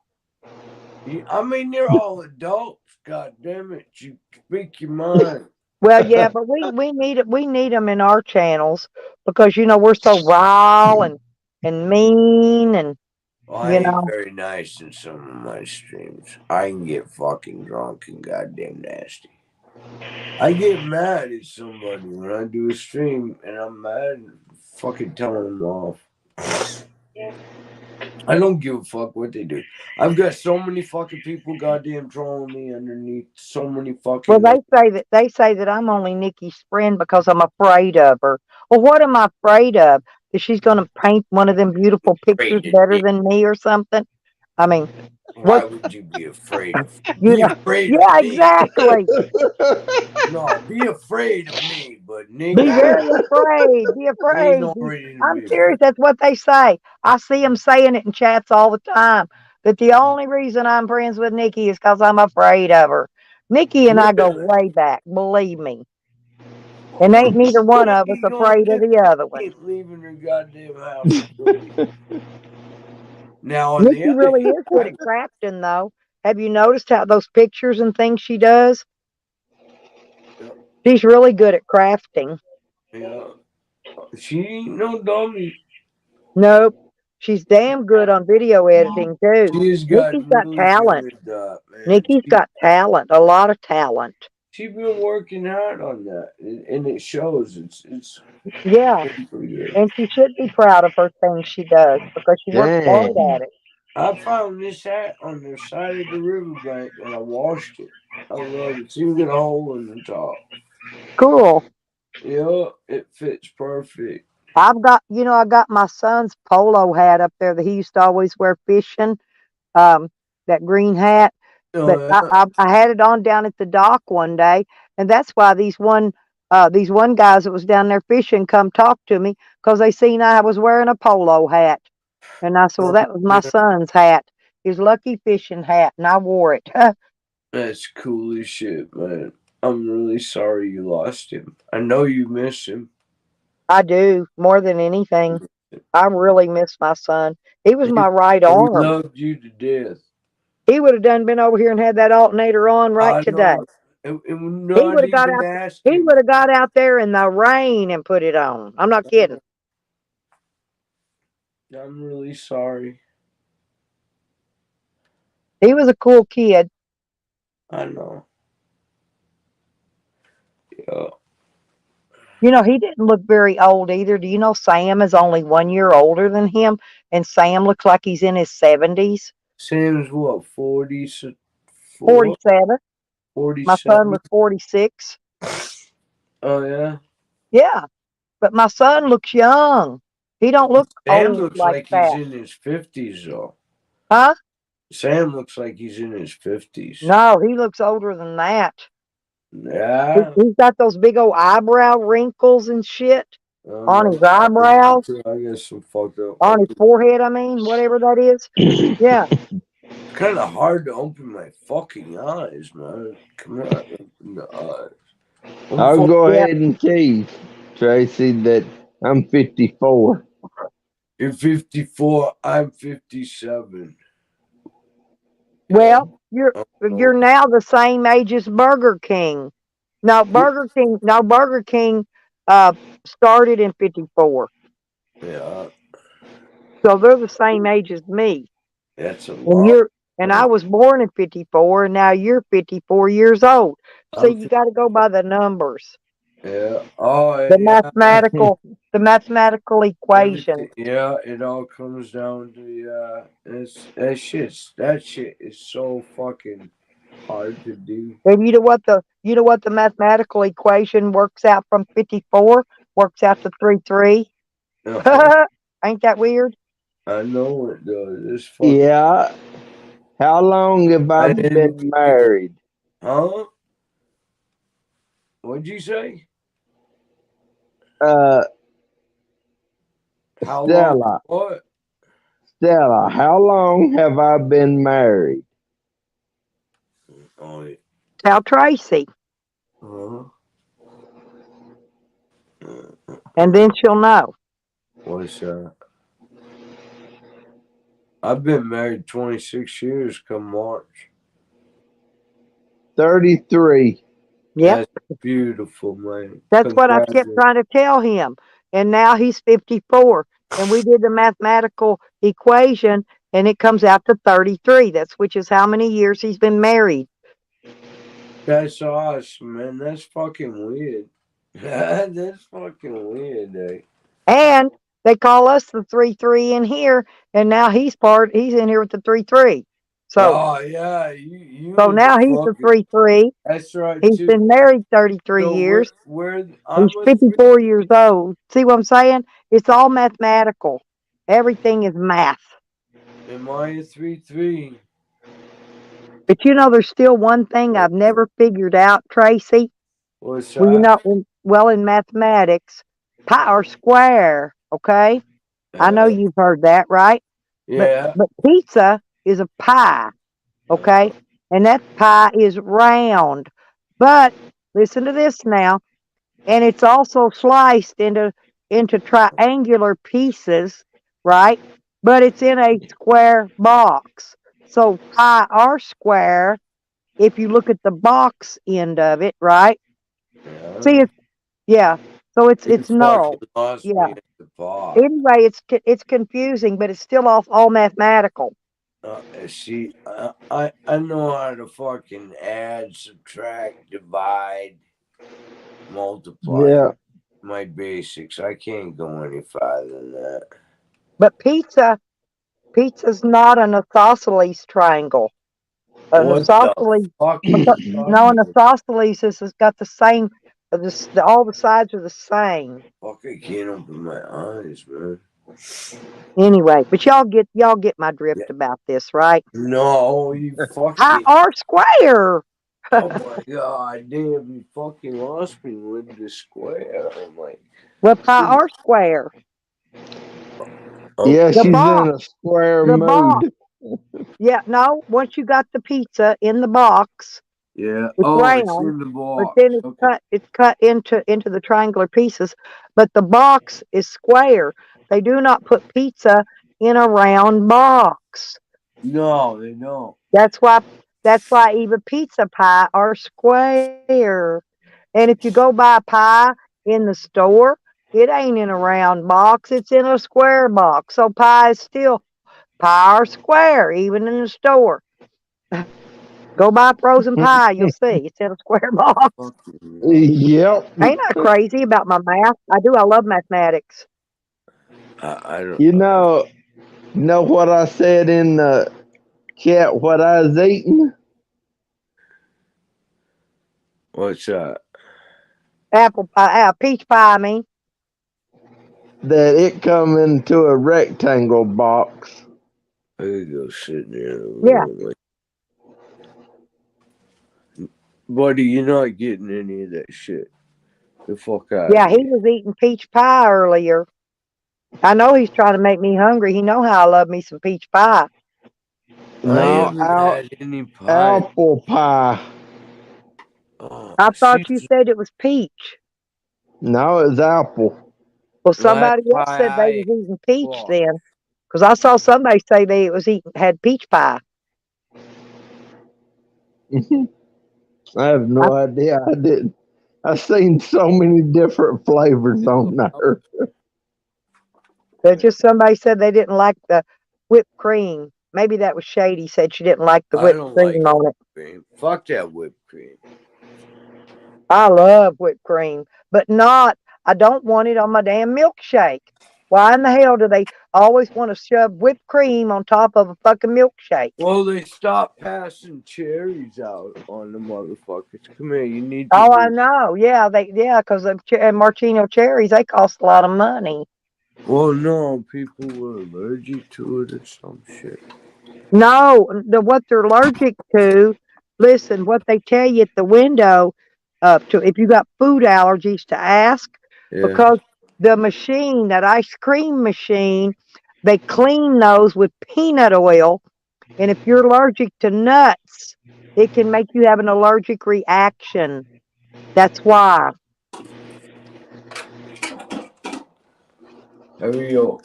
S2: I mean, they're all adults. God damn it. You speak your mind.
S3: Well, yeah, but we need it. We need them in our channels because we're so raw and mean and
S2: Well, I
S3: you
S2: ain't
S3: know.
S2: very nice in some of my streams. I can get fucking drunk and goddamn nasty. I get mad at somebody when I do a stream and I'm mad and fucking telling them off. I don't give a fuck what they do. I've got so many fucking people goddamn trolling me underneath so many
S3: Well,
S2: fucking
S3: they say that I'm only Nikki's friend because I'm afraid of her. Well, what am I afraid of? That she's going to paint one of them beautiful pictures
S2: afraid of
S3: better
S2: me.
S3: than me or something? I mean,
S2: Why
S3: what
S2: would you be afraid of
S3: you
S2: be
S3: know?
S2: afraid of
S3: Yeah,
S2: me?
S3: exactly.
S2: No, be afraid of me, but
S3: Be
S2: Nikki
S3: very afraid. Be
S2: ain't
S3: afraid.
S2: no reason to
S3: I'm
S2: be
S3: serious.
S2: afraid.
S3: That's what they say. I see them saying it in chats all the time. That the only reason I'm friends with Nikki is because I'm afraid of her. Nikki and I go
S2: Really?
S3: way back. Believe me. And ain't neither one of us
S2: Nikki gonna
S3: afraid of
S2: just
S3: the other one.
S2: keep leaving her goddamn house early. Now on the
S3: Nikki
S2: other
S3: really
S2: hand,
S3: is good at crafting, though. Have you noticed how those pictures and things she does? She's really good at crafting.
S2: yeah, she ain't no dummy.
S3: Nope. She's damn good on video editing, too.
S2: She's
S3: Nikki's
S2: gotten
S3: got
S2: really
S3: talent.
S2: good, man.
S3: Nikki's got talent, a lot of talent.
S2: She been working hard on that, and it shows. It's
S3: Yeah,
S2: pretty good.
S3: and she should be proud of her things she does because she works hard
S8: Dang.
S3: at it.
S2: I found this hat on the side of the riverbank, and I washed it. I love it. It's even got a hole in the top.
S3: Cool.
S2: Yeah, it fits perfect.
S3: I got my son's polo hat up there that he used to always wear fishing, that green hat. But
S2: Oh, yeah.
S3: I had it on down at the dock one day, and that's why these one guys that was down there fishing come talk to me because they seen I was wearing a polo hat, and I said, well, that was my
S2: Yeah,
S3: son's hat, his lucky fishing hat, and I wore it.
S2: that's cool as shit, man. I'm really sorry you lost him. I know you miss him.
S3: I do more than anything. I really miss my son. He was
S2: He,
S3: my right
S2: he
S3: arm.
S2: loved you to death.
S3: He would have done been over here and had that alternator on right
S2: I
S3: today.
S2: know. And
S3: He
S2: not
S3: would have got
S2: even
S3: out. He
S2: asking.
S3: would have got out there in the rain and put it on. I'm not kidding.
S2: I'm really sorry.
S3: He was a cool kid.
S2: I know. Yeah.
S3: He didn't look very old either. Do you know Sam is only 1 year older than him? And Sam looks like he's in his 70s.
S2: Sam's what, 44?
S3: 47. My son
S2: 47?
S3: was 46.
S2: Oh, yeah.
S3: Yeah. But my son looks young. He don't look
S2: Sam
S3: old
S2: looks
S3: like
S2: like he's
S3: that.
S2: in his 50s, though.
S3: Huh?
S2: Sam looks like he's in his 50s.
S3: No, he looks older than that.
S2: Yeah.
S3: He's got those big old eyebrow wrinkles and shit on
S2: My
S3: his eyebrows,
S2: I got some fucked up.
S3: on his forehead, I mean, whatever that is. Yeah.
S2: It's kind of hard to open my fucking eyes, man. Come on, open the eyes. I'm
S8: I'll go
S3: Yeah.
S8: ahead and tease, Tracy, that I'm 54.
S2: You're 54. I'm 57. Yeah.
S3: Well, you're
S2: Oh,
S3: you're now the same age as Burger King. No, Burger King uh started in 54.
S2: yeah.
S3: So they're the same age as me.
S2: That's a
S3: And
S2: lot.
S3: you're and I was born in 54 and now you're 54 years old. So
S2: I'm
S3: you got to go by the numbers.
S2: Yeah. Oh,
S3: The
S2: yeah.
S3: mathematical equation.
S2: Everything. Yeah. It all comes down to that shit is so fucking hard to do.
S3: And you know what the mathematical equation works out from 54? Works out to 3 3.
S2: Uh huh.
S3: Ain't that weird?
S2: I know it does. It's fucking.
S8: Yeah. How long have I
S2: I didn't
S8: been
S2: believe it.
S8: married?
S2: Huh? What'd you say?
S8: Uh,
S2: How long?
S8: Stella,
S2: What?
S8: how long have I been married?
S2: Oh,
S3: Tell Tracy,
S2: Uh-huh.
S3: and then she'll know.
S2: What's I've been married 26 years come March.
S8: 33.
S3: Yep.
S2: That's beautiful, man.
S3: That's what I've kept
S2: Congratulations.
S3: trying to tell him. And now he's 54. And we did the mathematical equation, and it comes out to 33. That's which is how many years he's been married.
S2: That's awesome, man. That's fucking weird. That's fucking weird, eh?
S3: And they call us the 3-3 in here, and now he's in here with the 3-3. So
S2: Oh yeah, you
S3: so
S2: and the
S3: now he's the
S2: fucking.
S3: 3-3.
S2: That's right
S3: He's
S2: too.
S3: been married 33
S2: So
S3: years.
S2: where
S3: He's
S2: I'm a
S3: 54 years old. See what I'm saying? It's all mathematical. Everything is math.
S2: am I a 3-3?
S3: But there's still one thing I've never figured out, Tracy.
S2: What's
S3: Well,
S2: that?
S3: in mathematics, pi r square, okay? I know you've heard that, right? But
S2: Yeah.
S3: but pizza is a pie, okay? And that pie is round. But listen to this now, and it's also sliced into triangular pieces, right? But it's in a square box. So pi r square, if you look at the box end of it, right? See, yeah. So it's
S2: You
S3: it's null.
S2: fucking lost
S3: Yeah.
S2: me at the bar.
S3: Anyway, it's confusing, but it's still all mathematical.
S2: See, I know how to fucking add, subtract, divide, multiply.
S8: Yeah.
S2: My basics. I can't go any farther than that.
S3: But pizza's not an isosceles triangle. An
S2: What the
S3: isosceles,
S2: fuck are you
S3: because, no, an
S2: talking about?
S3: isosceles has got the same. All the sides are the same.
S2: Fuck, I can't open my eyes, man.
S3: Anyway, but y'all get my
S2: Yeah.
S3: drift about this, right?
S2: No, you
S3: Pi
S2: fucking.
S3: r square.
S2: Oh my god, damn, you fucking lost me with the square. I'm like,
S3: Well, pi r square.
S2: oh,
S8: Yeah,
S3: The
S8: she's in
S3: box.
S8: a square
S3: The box.
S8: mood.
S3: Yeah, no. Once you got the pizza in the box,
S2: yeah.
S3: it's
S2: Oh, it's
S3: round,
S2: in the
S3: but
S2: box.
S3: then it's
S2: Okay.
S3: cut. It's cut into the triangular pieces. But the box is square. They do not put pizza in a round box.
S2: No, they don't.
S3: That's why. That's why even pizza pie are square. And if you go buy pie in the store, it ain't in a round box. It's in a square box. So pie is still pie or square, even in the store. Go buy frozen pie. You'll see. It's in a square box.
S2: Fucking lost.
S8: Yep.
S3: Ain't I crazy about my math? I do. I love mathematics.
S2: I don't.
S8: You know what I said in the chat? What I was eating?
S2: What's that?
S3: Apple pie, peach pie. I mean,
S8: That it come into a rectangle box.
S2: I could go sit in the other
S3: yeah,
S2: room. Buddy, you're not getting any of that shit. The fuck out
S3: yeah.
S2: of
S3: He
S2: here.
S3: was eating peach pie earlier. I know he's trying to make me hungry. He know how I love me some peach pie.
S2: I
S8: No,
S2: haven't had any pie.
S8: apple pie.
S2: Oh,
S3: I
S2: see,
S3: thought you said it was peach.
S8: No, it's apple.
S3: Well,
S2: last
S3: somebody else
S2: pie
S3: said they
S2: I
S3: was
S2: ate
S3: eating peach
S2: was.
S3: then, because I saw somebody say they had peach pie.
S8: I have
S3: I,
S8: no idea. I didn't. I've seen so many different flavors on there.
S3: but just somebody said they didn't like the whipped cream. Maybe that was Shady said she didn't like the
S2: I
S3: whipped
S2: don't like
S3: cream on it.
S2: cream. Fuck that whipped cream.
S3: I love whipped cream, but I don't want it on my damn milkshake. Why in the hell do they always want to shove whipped cream on top of a fucking milkshake?
S2: Well, they stopped passing cherries out on the motherfuckers. Come here, you need to
S3: Oh, I
S2: lose.
S3: know. Yeah, because the Martino cherries, they cost a lot of money.
S2: Well, no, people were allergic to it or some shit.
S3: No, what they're allergic to, listen, what they tell you at the window, if you got food allergies, to ask,
S2: Yeah.
S3: because the machine, that ice cream machine, they clean those with peanut oil. And if you're allergic to nuts, It can make you have an allergic reaction. That's why.
S4: There we go.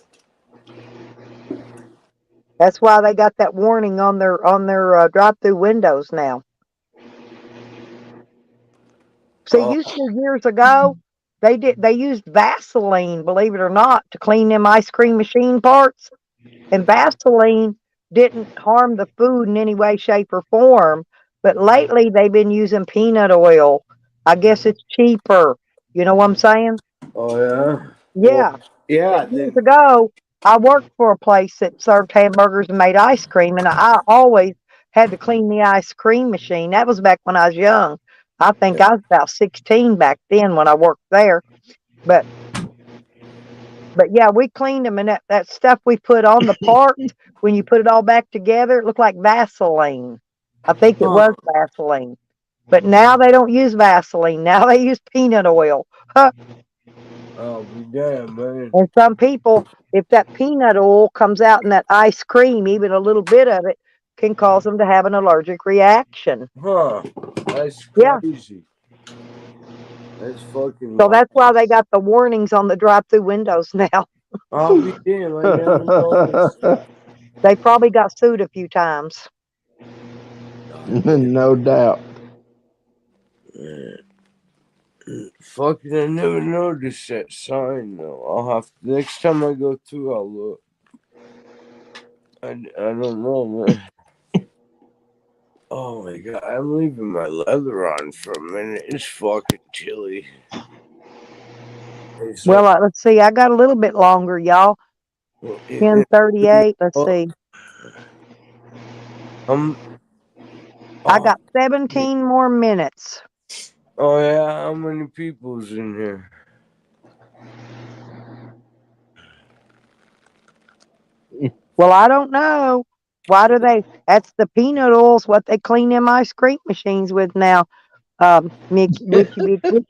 S3: That's why they got that warning on their drive-through windows now. See,
S4: Oh,
S3: used to years ago, they used Vaseline, believe it or not, to clean them ice cream machine parts. And Vaseline didn't harm the food in any way, shape, or form. But lately, they've been using peanut oil. I guess it's cheaper. You know what I'm saying?
S2: Oh yeah. Well,
S3: Yeah. But
S2: yeah.
S3: years
S2: Then
S3: ago, I worked for a place that served hamburgers and made ice cream, and I always had to clean the ice cream machine. That was back when I was young. I think I was about 16 back then when I worked there. But yeah, we cleaned them, and that stuff we put on the parts, when you put it all back together, it looked like Vaseline. I think it
S2: huh.
S3: was Vaseline. But now they don't use Vaseline. Now they use peanut oil.
S2: I'll be damned, man.
S3: And some people, if that peanut oil comes out in that ice cream, even a little bit of it can cause them to have an allergic reaction.
S2: Huh. That's
S3: Yeah.
S2: crazy. That's fucking
S3: So
S2: wild.
S3: that's why they got the warnings on the drive-through windows now.
S2: I'll be damned. I never noticed that.
S3: They probably got sued a few times.
S2: God damn.
S8: No doubt.
S2: Fucking, I never noticed that sign though. I'll have to, next time I go through, I'll look. I don't know, man. Oh my god, I'm leaving my leather on for a minute. It's fucking chilly. It's
S3: Well,
S2: like,
S3: let's see. I got a little bit longer, y'all.
S2: well, it,
S3: 10:38. Let's
S2: oh,
S3: see.
S2: I'm,
S3: I
S2: oh,
S3: got 17 more minutes.
S2: oh yeah, how many people's in here?
S3: Well, I don't know. Why do they? That's the peanut oil's what they clean them ice cream machines with now. Mickey, Witchy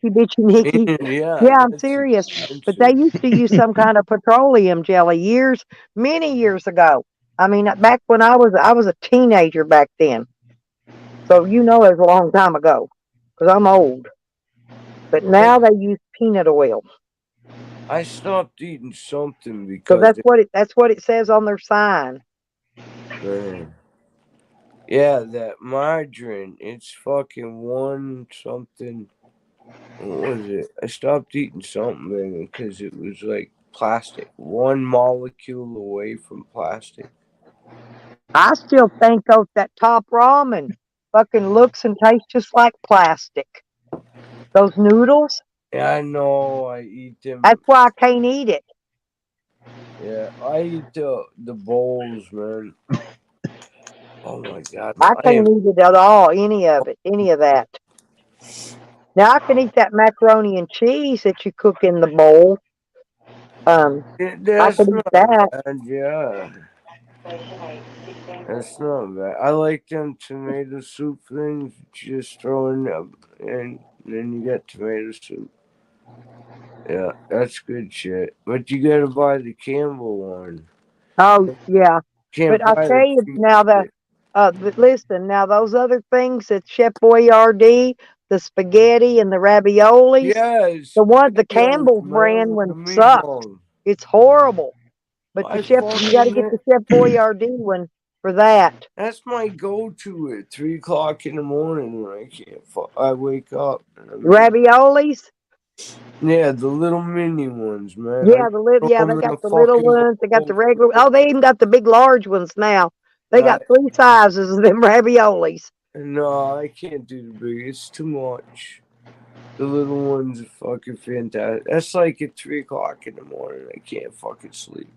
S3: Bitchy Nicky.
S2: Yeah,
S3: Yeah, I'm
S2: that's
S3: serious. But they
S2: expensive.
S3: used to use some kind of petroleum jelly many years ago. I mean, back when I was a teenager back then. So you know it was a long time ago, because I'm old. But
S2: I,
S3: now they use peanut oil.
S2: I stopped eating something
S3: So
S2: because,
S3: that's what it says on their sign.
S2: man, yeah, that margarine, it's fucking one something. What was it? I stopped eating something because it was like plastic, one molecule away from plastic.
S3: I still think that top ramen fucking looks and tastes just like plastic. Those noodles,
S2: Yeah, I know. I eat
S3: that's
S2: them.
S3: why I can't eat it.
S2: Yeah, I eat the bowls, man. Oh my god,
S3: I
S2: I
S3: can't
S2: am.
S3: eat it at all, any of it, any of that. Now I can eat that macaroni and cheese that you cook in the bowl. I
S2: That's
S3: can eat
S2: not
S3: that.
S2: bad. Yeah,
S10: Station 8, 16.
S2: that's not bad. I like them tomato soup things. Just throw in them, and then you get tomato soup. Yeah, that's good shit. But you gotta buy the Campbell one.
S3: Oh yeah, but
S2: Can't
S3: I
S2: buy
S3: tell
S2: the
S3: you
S2: cheap
S3: now
S2: shit.
S3: but listen now those other things that Chef Boyardee, the spaghetti and the raviolis,
S2: Yeah, it's
S3: the
S2: spaghettios,
S3: Campbell's
S2: man,
S3: brand
S2: with the
S3: one sucks.
S2: meatballs.
S3: It's horrible. But
S2: I
S3: you got to
S2: fucking
S3: get the Chef Boyardee one for that.
S2: that's my go-to at 3 o'clock in the morning when I can't. I wake up and I'm just
S3: Raviolis,
S2: yeah, the little mini ones, man. I
S3: yeah,
S2: throw
S3: they
S2: them in
S3: got
S2: a
S3: the little
S2: fucking
S3: ones. They got the
S2: bowl.
S3: regular. Oh, they even got the big, large ones now. They
S2: I
S3: got three sizes of them raviolis.
S2: no, I can't do the big. It's too much. The little ones are fucking fantastic. That's like at 3 o'clock in the morning. I can't fucking sleep.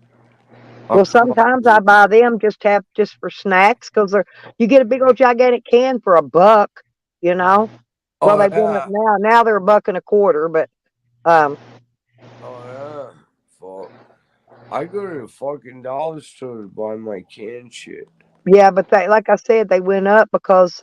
S2: I'm
S3: Well, sometimes I
S2: hungry.
S3: buy them just for snacks because you get a big old gigantic can for $1. You know. Well,
S2: Oh
S3: they've been
S2: yeah.
S3: now. Now they're $1.25. But um,
S2: Oh yeah. Fuck. I go to the fucking dollar store to buy my canned shit.
S3: yeah. But they, like I said, they went up because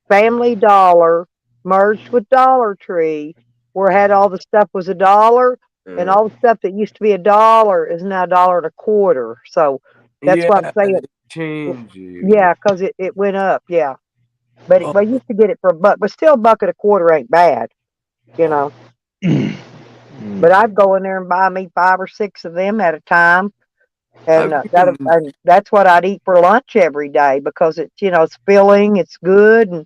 S3: Family Dollar merged with Dollar Tree, where had all the stuff was $1, and
S2: Uh,
S3: all the stuff that used to be $1 is now $1.25. So that's
S2: yeah,
S3: what I'm saying.
S2: they changed it.
S3: Yeah, because it went up. Yeah. But
S2: Oh,
S3: we used to get it for $1, but still $1.25 ain't bad, you know. But I'd go in there and buy me 5 or 6 of them at a time, and
S2: I've given
S3: and that's what I'd eat for lunch every day because it's it's filling, it's good,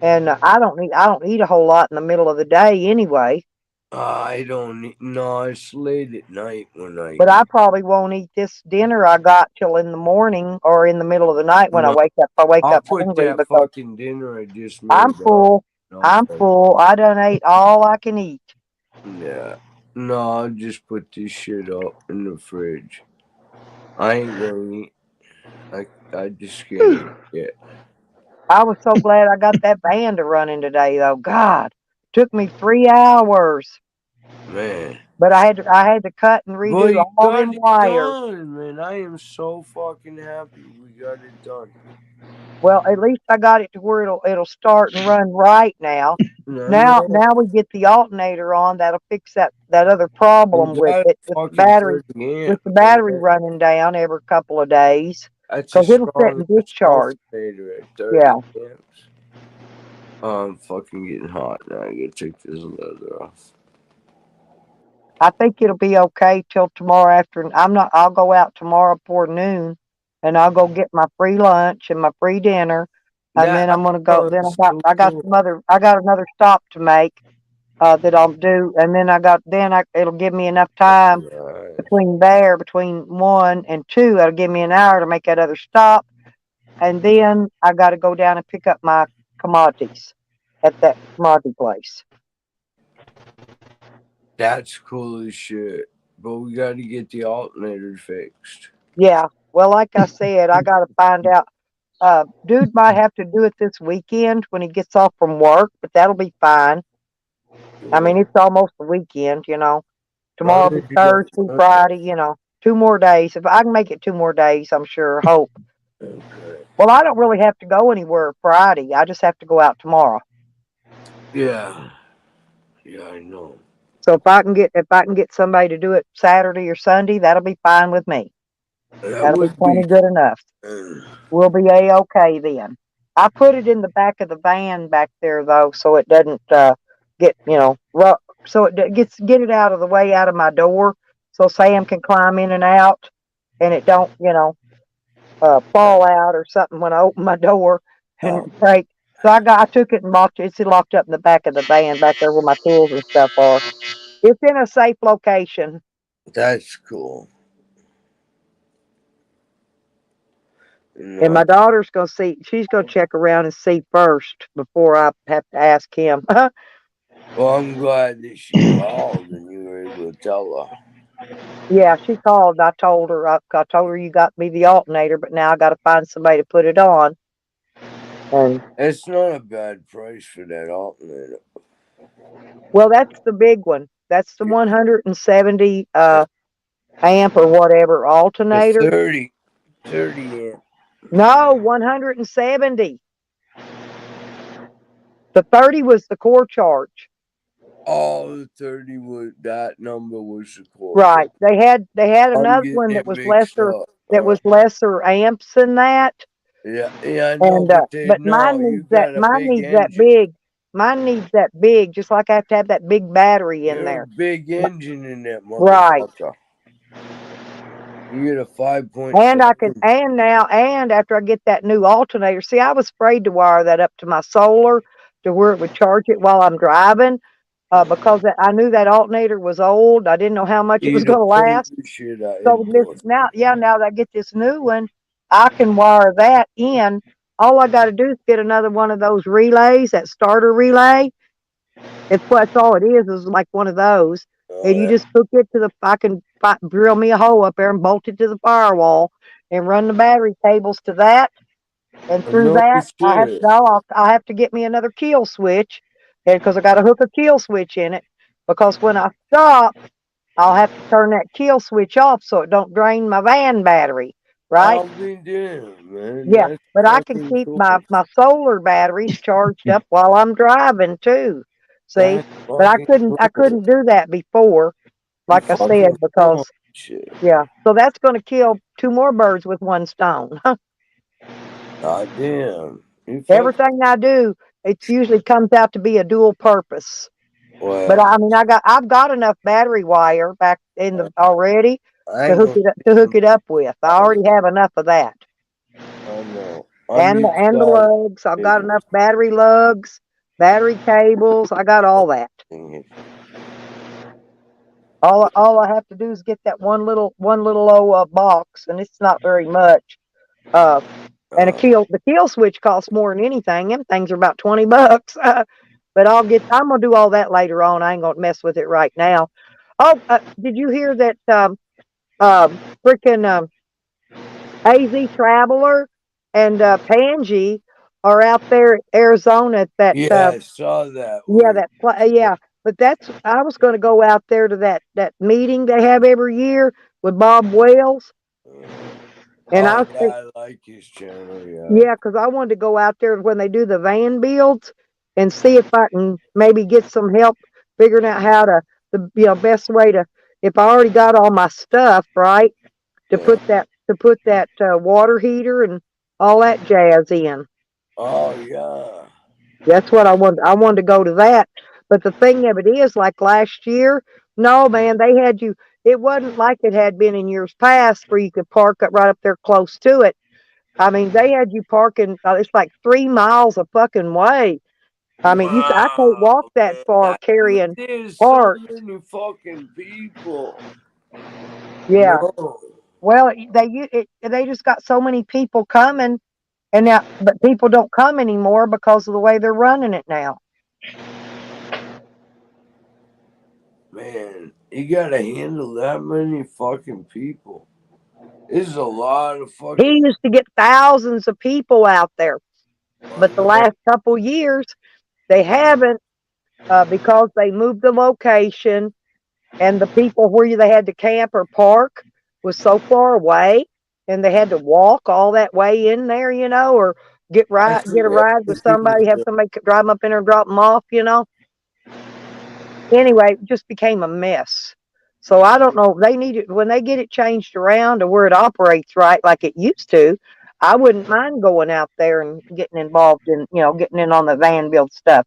S3: and I don't eat a whole lot in the middle of the day anyway.
S2: I don't eat, no, it's late at night when I
S3: But I
S2: eat.
S3: probably won't eat this dinner I got till in the morning or in the middle of the night when I
S2: No,
S3: wake up. I wake
S2: I'll
S3: up
S2: put
S3: hungry
S2: that
S3: because
S2: fucking dinner I just
S3: I'm
S2: made up.
S3: full.
S2: No,
S3: I'm full. I done ate all I can eat.
S2: yeah. No, I'll just put this shit up in the fridge. I ain't gonna eat. I just can't eat it.
S3: I was so glad I got that van to running today, though. God, took me 3 hours,
S2: Man.
S3: but I had to cut and
S2: Well,
S3: redo
S2: you
S3: all
S2: got
S3: them
S2: it
S3: wires.
S2: done, man. I am so fucking happy we got it done.
S3: Well, at least I got it to where it'll start and run right now.
S2: And I
S3: Now,
S2: know
S3: now we get the alternator on. That'll fix that other
S2: we
S3: problem with
S2: got
S3: it,
S2: fucking 30
S3: with
S2: amp,
S3: the
S2: man.
S3: battery running down every couple of days,
S2: That's a
S3: because it'll sit
S2: strong
S3: and
S2: ass
S3: discharge.
S2: alternator at
S3: Yeah,
S2: 30 amps. Oh, I'm fucking getting hot now. I gotta take this leather off.
S3: I think it'll be okay till tomorrow afternoon. I'll go out tomorrow before noon, and I'll go get my free lunch and my free dinner, and
S2: That
S3: then I'm gonna go. Then
S2: was so
S3: I got
S2: cool.
S3: I got another stop to make that I'll do, and then it'll give me enough time
S2: Right.
S3: between 1 and 2. It'll give me an hour to make that other stop, and then I got to go down and pick up my commodities at that commodity place.
S2: That's cool as shit. But we gotta get the alternator fixed.
S3: Yeah. Well, like I said, I got to find out. Dude might have to do it this weekend when he gets off from work, but that'll be fine. I mean, it's almost the weekend,
S2: Long
S3: Tomorrow will
S2: as
S3: be
S2: you don't
S3: Thursday,
S2: want that.
S3: Friday, 2 more days. If I can make it 2 more days, I'm sure. Hope.
S2: Okay.
S3: Well, I don't really have to go anywhere Friday. I just have to go out tomorrow.
S2: Yeah. Yeah, I know.
S3: So if I can get somebody to do it Saturday or Sunday, that'll be fine with me.
S2: That
S3: That'll be
S2: would be
S3: plenty good enough. We'll be A-okay then. I put it in the back of the van back there though, so it doesn't get rough. So get it out of the way out of my door, so Sam can climb in and out, and it don't fall out or something when I open my door and
S2: Oh,
S3: break. So I took it and locked it. It's locked up in the back of the van back there where my tools and stuff are. It's in a safe location.
S2: that's cool.
S3: And
S2: No.
S3: my daughter's gonna see. She's gonna check around and see first before I have to ask him.
S2: Well, I'm glad that she called and you were able to tell
S3: Yeah, she called. And I told her you got me the alternator, but now I got to find somebody to put it on. And
S2: her. It's not a bad price for that alternator.
S3: well, that's the big one. That's the 170 amp or whatever
S2: The
S3: alternator.
S2: 30 amp.
S3: No, 170. The 30 was the core charge.
S2: All the 30 was that number was the core charge.
S3: Right. They had
S2: I'm
S3: another
S2: getting
S3: one
S2: it mixed up.
S3: that was lesser amps than that.
S2: Yeah, I know,
S3: And
S2: but they
S3: but
S2: no, you got a
S3: mine
S2: big
S3: needs that
S2: engine.
S3: big. Mine needs that big, just like I have to have that big battery in
S2: You're a
S3: there.
S2: big engine in that
S3: Right.
S2: motherfucker. You get a
S3: And I can
S2: 5.7.
S3: and after I get that new alternator, see, I was afraid to wire that up to my solar to where it would charge it while I'm driving, because I knew that alternator was old. I didn't know how much it was
S2: You'd have
S3: going to
S2: pulled
S3: last.
S2: the shit out
S3: So
S2: and
S3: this
S2: pulled.
S3: now that I get this new one, I can wire that in. All I got to do is get another one of those relays, that starter relay. That's all it is like one of those. And
S2: Oh,
S3: you
S2: yeah.
S3: just hook it to I can drill me a hole up there and bolt it to the firewall and run the battery cables to that. And through
S2: No
S3: that,
S2: shit.
S3: I'll have to get me another kill switch, and because I got to hook a kill switch in it. Because when I stop, I'll have to turn that kill switch off so it don't drain my van battery, right?
S2: I'll be damned, man.
S3: Yeah,
S2: That's
S3: but I can
S2: fucking
S3: keep
S2: cool.
S3: my solar batteries charged up while I'm driving too. See,
S2: That's
S3: but
S2: fucking
S3: I
S2: cool.
S3: couldn't do that before,
S2: You
S3: like I
S2: fucking
S3: said,
S2: cool.
S3: because
S2: Shit.
S3: yeah. So that's going to kill 2 more birds with one stone.
S2: God damn. You fuck.
S3: Everything I do, it usually comes out to be a dual purpose. But
S2: Well,
S3: I mean, I've got enough battery wire back in the already
S2: I
S3: to
S2: ain't gonna.
S3: hook it up with. I already have enough of that,
S2: I know. I'm
S3: and the
S2: inside.
S3: lugs. I've got enough battery lugs, battery cables. I got all that. All I have to do is get that one little old box, and it's not very much. Uh, and the kill switch costs more than anything. Them things are about $20. But I'm gonna do all that later on. I ain't gonna mess with it right now. Oh, did you hear that? Freaking AZ Traveler and Pangy are out there in Arizona at that.
S2: Yeah, I saw that.
S3: Yeah, yeah. But I was going to go out there to that meeting they have every year with Bob Wells, and
S2: Oh
S3: I
S2: yeah,
S3: think,
S2: I like his channel. Yeah.
S3: yeah, because I wanted to go out there when they do the van builds and see if I can maybe get some help figuring out how to the best way to, if I already got all my stuff right, to
S2: Yeah.
S3: put that water heater and all that jazz in.
S2: Oh yeah.
S3: That's what I wanted. I wanted to go to that. But the thing of it is, like last year, no, man, they had you. It wasn't like it had been in years past where you could park up right up there close to it. I mean, they had you parking. It's like 3 miles a fucking way. I mean, I can't
S2: Wow,
S3: walk that
S2: man.
S3: far carrying
S2: There's so
S3: parts.
S2: many fucking people.
S3: Yeah.
S2: No.
S3: Well, they just got so many people coming, and now, but people don't come anymore because of the way they're running it now.
S2: Man, you gotta handle that many fucking people. This is a lot of
S3: He
S2: fucking.
S3: used to get thousands of people out there,
S2: I
S3: but the
S2: know.
S3: last couple years they haven't, because they moved the location, and the people where they had to camp or park was so far away, and they had to walk all that way in there, or get a
S2: Especially
S3: ride with
S2: everything
S3: somebody, have
S2: is
S3: somebody drive them up in there and drop them off. Anyway, it just became a mess. So I don't know. They need it when they get it changed around to where it operates right like it used to. I wouldn't mind going out there and getting involved in, getting in on the van build stuff.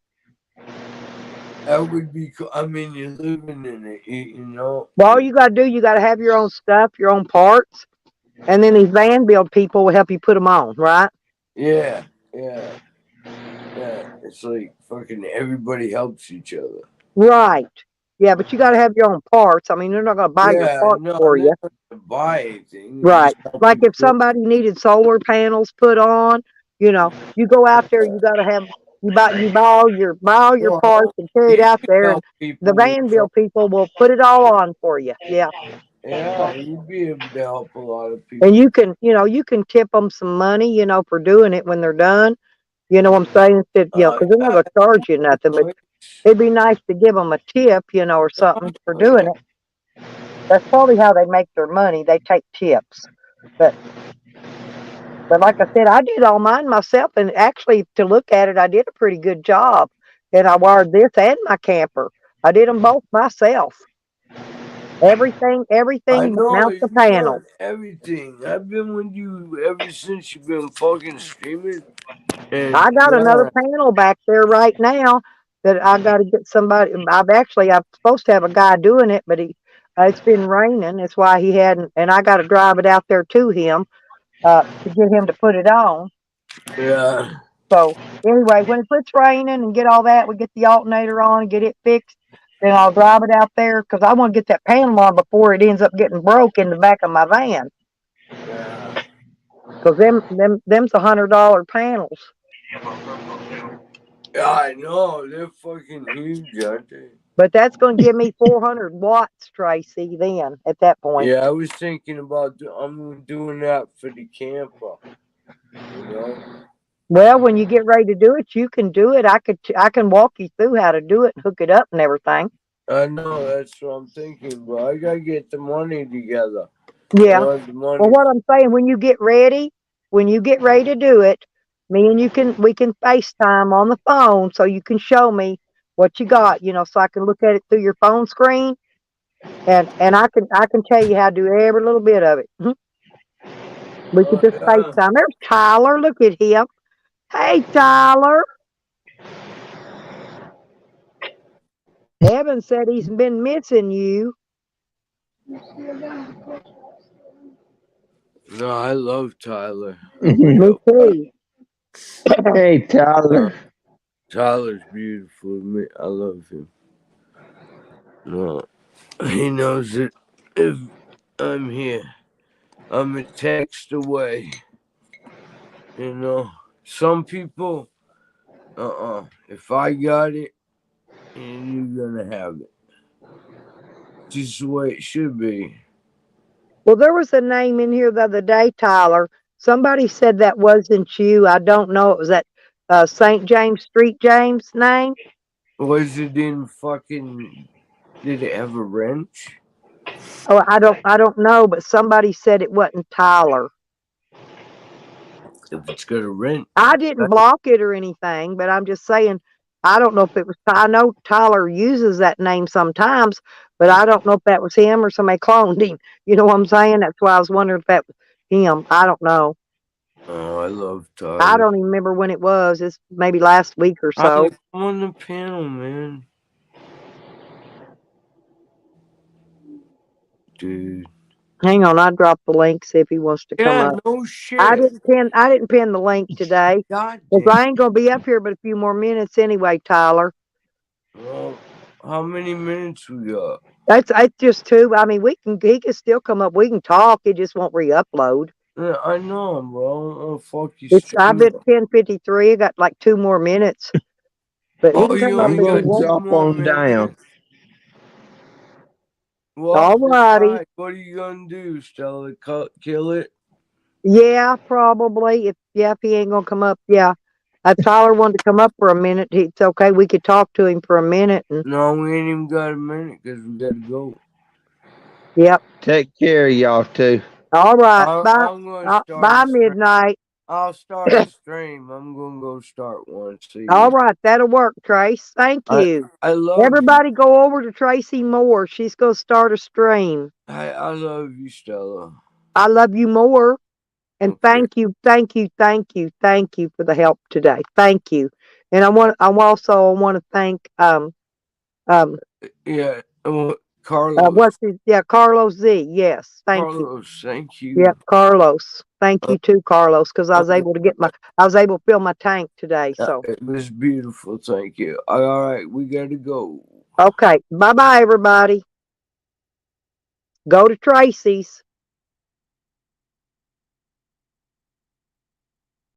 S2: that would be. I mean, you're living in it.
S3: Well, all you got to do, you got to have your own stuff, your own parts, and then these van build people will help you put them on, right?
S2: Yeah, yeah, yeah. It's like fucking everybody helps each other.
S3: Right. Yeah, but you got to have your own parts. I mean, they're not going to buy your
S2: Yeah,
S3: parts
S2: no,
S3: for
S2: never
S3: you.
S2: to buy anything. They
S3: Right.
S2: just help
S3: Like
S2: you
S3: if
S2: do it.
S3: somebody needed solar panels put on, you go out there, you gotta have buy all your
S2: No,
S3: parts and carry it
S2: you
S3: out
S2: can
S3: there, and
S2: help
S3: the
S2: people with
S3: van
S2: some.
S3: build people will put it all on for you. Yeah.
S2: Yeah, you'd be able to help a lot of
S3: And
S2: people.
S3: you can tip them some money, for doing it when they're done. You know what I'm saying? Because they're not
S2: Yeah,
S3: gonna charge you nothing, but
S2: right.
S3: it'd be nice to give them a tip, or something for
S2: Oh,
S3: doing
S2: yeah.
S3: it. That's probably how they make their money. They take tips. But But like I said, I did all mine myself, and actually, to look at it, I did a pretty good job. And I wired this and my camper. I did them both myself.
S2: I
S3: Everything but
S2: know
S3: mount the
S2: you've
S3: panels.
S2: done everything. I've been with you ever since you've been fucking streaming. And
S3: I got another
S2: yeah,
S3: panel back there right now that I got to get somebody. I'm supposed to have a guy doing it, but it's been raining. That's why he hadn't, and I got to drive it out there to him to get him to put it on.
S2: yeah.
S3: So anyway, when it quits raining and get all that, we get the alternator on and get it fixed. Then I'll drive it out there because I want to get that panel on before it ends up getting broke in the back of my van.
S2: Yeah.
S3: Because them's $100 panels.
S2: Yeah, I know. They're fucking huge, aren't they?
S3: But that's going to give me 400 watts, Tracy. Then at that point.
S2: Yeah, I was thinking about I'm doing that for the camper. You know?
S3: Well, when you get ready to do it, you can do it. I can walk you through how to do it, hook it up, and everything.
S2: I know, that's what I'm thinking, but I gotta get the money together.
S3: Yeah.
S2: The
S3: Well,
S2: money.
S3: what I'm saying, when you get ready to do it, me and we can FaceTime on the phone so you can show me what you got, so I can look at it through your phone screen, and I can tell you how to do every little bit of it. We could
S2: Oh,
S3: just
S2: yeah.
S3: FaceTime. There's Tyler. Look at him. Hey, Tyler. Evan said he's been missing you.
S2: No, I love Tyler.
S3: Me too.
S8: Hey, Tyler.
S2: Tyler's beautiful to me. I love him. No, he knows that if I'm here, I'm a text away. You know, some people, if I got it, and you're gonna have it. Just the way it should be.
S3: Well, there was a name in here the other day, Tyler. Somebody said that wasn't you. I don't know. It was that St. James Street James name.
S2: Was it in fucking? Did it have a wrench?
S3: Oh, I don't know, but somebody said it wasn't Tyler.
S2: If it's got a wrench,
S3: I didn't block it or anything, but I'm just saying, I don't know if it was. I know Tyler uses that name sometimes, but I don't know if that was him or somebody cloned him. You know what I'm saying? That's why I was wondering if that was him. I don't know.
S2: oh, I love
S3: I
S2: Tyler.
S3: don't even remember when it was. It's maybe last week or so.
S2: Tyler, come on the panel, man. Dude.
S3: Hang on, I dropped the link. See if he wants to come
S2: Yeah,
S3: up.
S2: no shit.
S3: I didn't pin the link today
S2: God
S3: because
S2: damn.
S3: I ain't gonna be up here but a few more minutes anyway, Tyler.
S2: Well, how many minutes we got?
S3: It's just two. I mean, he can still come up. We can talk. It just won't re-upload.
S2: Yeah, I know, bro. Oh, fuck you.
S3: I've been 10:53. I got like 2 more minutes, but he
S2: Oh,
S3: can come
S2: you
S3: up
S8: I'm
S2: only
S3: if he
S2: got
S8: gonna
S3: wants.
S2: 2
S8: drop
S2: more
S8: on down.
S2: minutes. Well,
S3: All righty.
S2: decide. What are you gonna do, Stella? Kill it?
S3: Yeah, probably. If he ain't gonna come up, yeah. If Tyler wanted to come up for a minute, it's okay. We could talk to him for a minute. And
S2: No, we ain't even got a minute because we gotta go.
S3: yep.
S8: Take care of y'all too.
S3: All right.
S2: I'm gonna start
S3: Bye
S2: a stream.
S3: midnight.
S2: I'll start a stream. I'm gonna go start one. See
S3: All
S2: ya.
S3: right, that'll work, Trace. Thank you.
S2: I love you.
S3: Everybody go over to Tracy Moore. She's going to start a stream.
S2: I love you, Stella.
S3: I love you more. And
S2: Okay.
S3: thank you for the help today. Thank you. And I want to thank
S2: Yeah, Carlos.
S3: Carlos Z. Yes, thank you.
S2: Carlos, thank you.
S3: Yep, Carlos. Thank
S2: Uh,
S3: you too, Carlos, because I was able to fill my tank today. So
S2: It was beautiful. Thank you. All right, we gotta go.
S3: okay. Bye bye everybody. Go to Tracy's.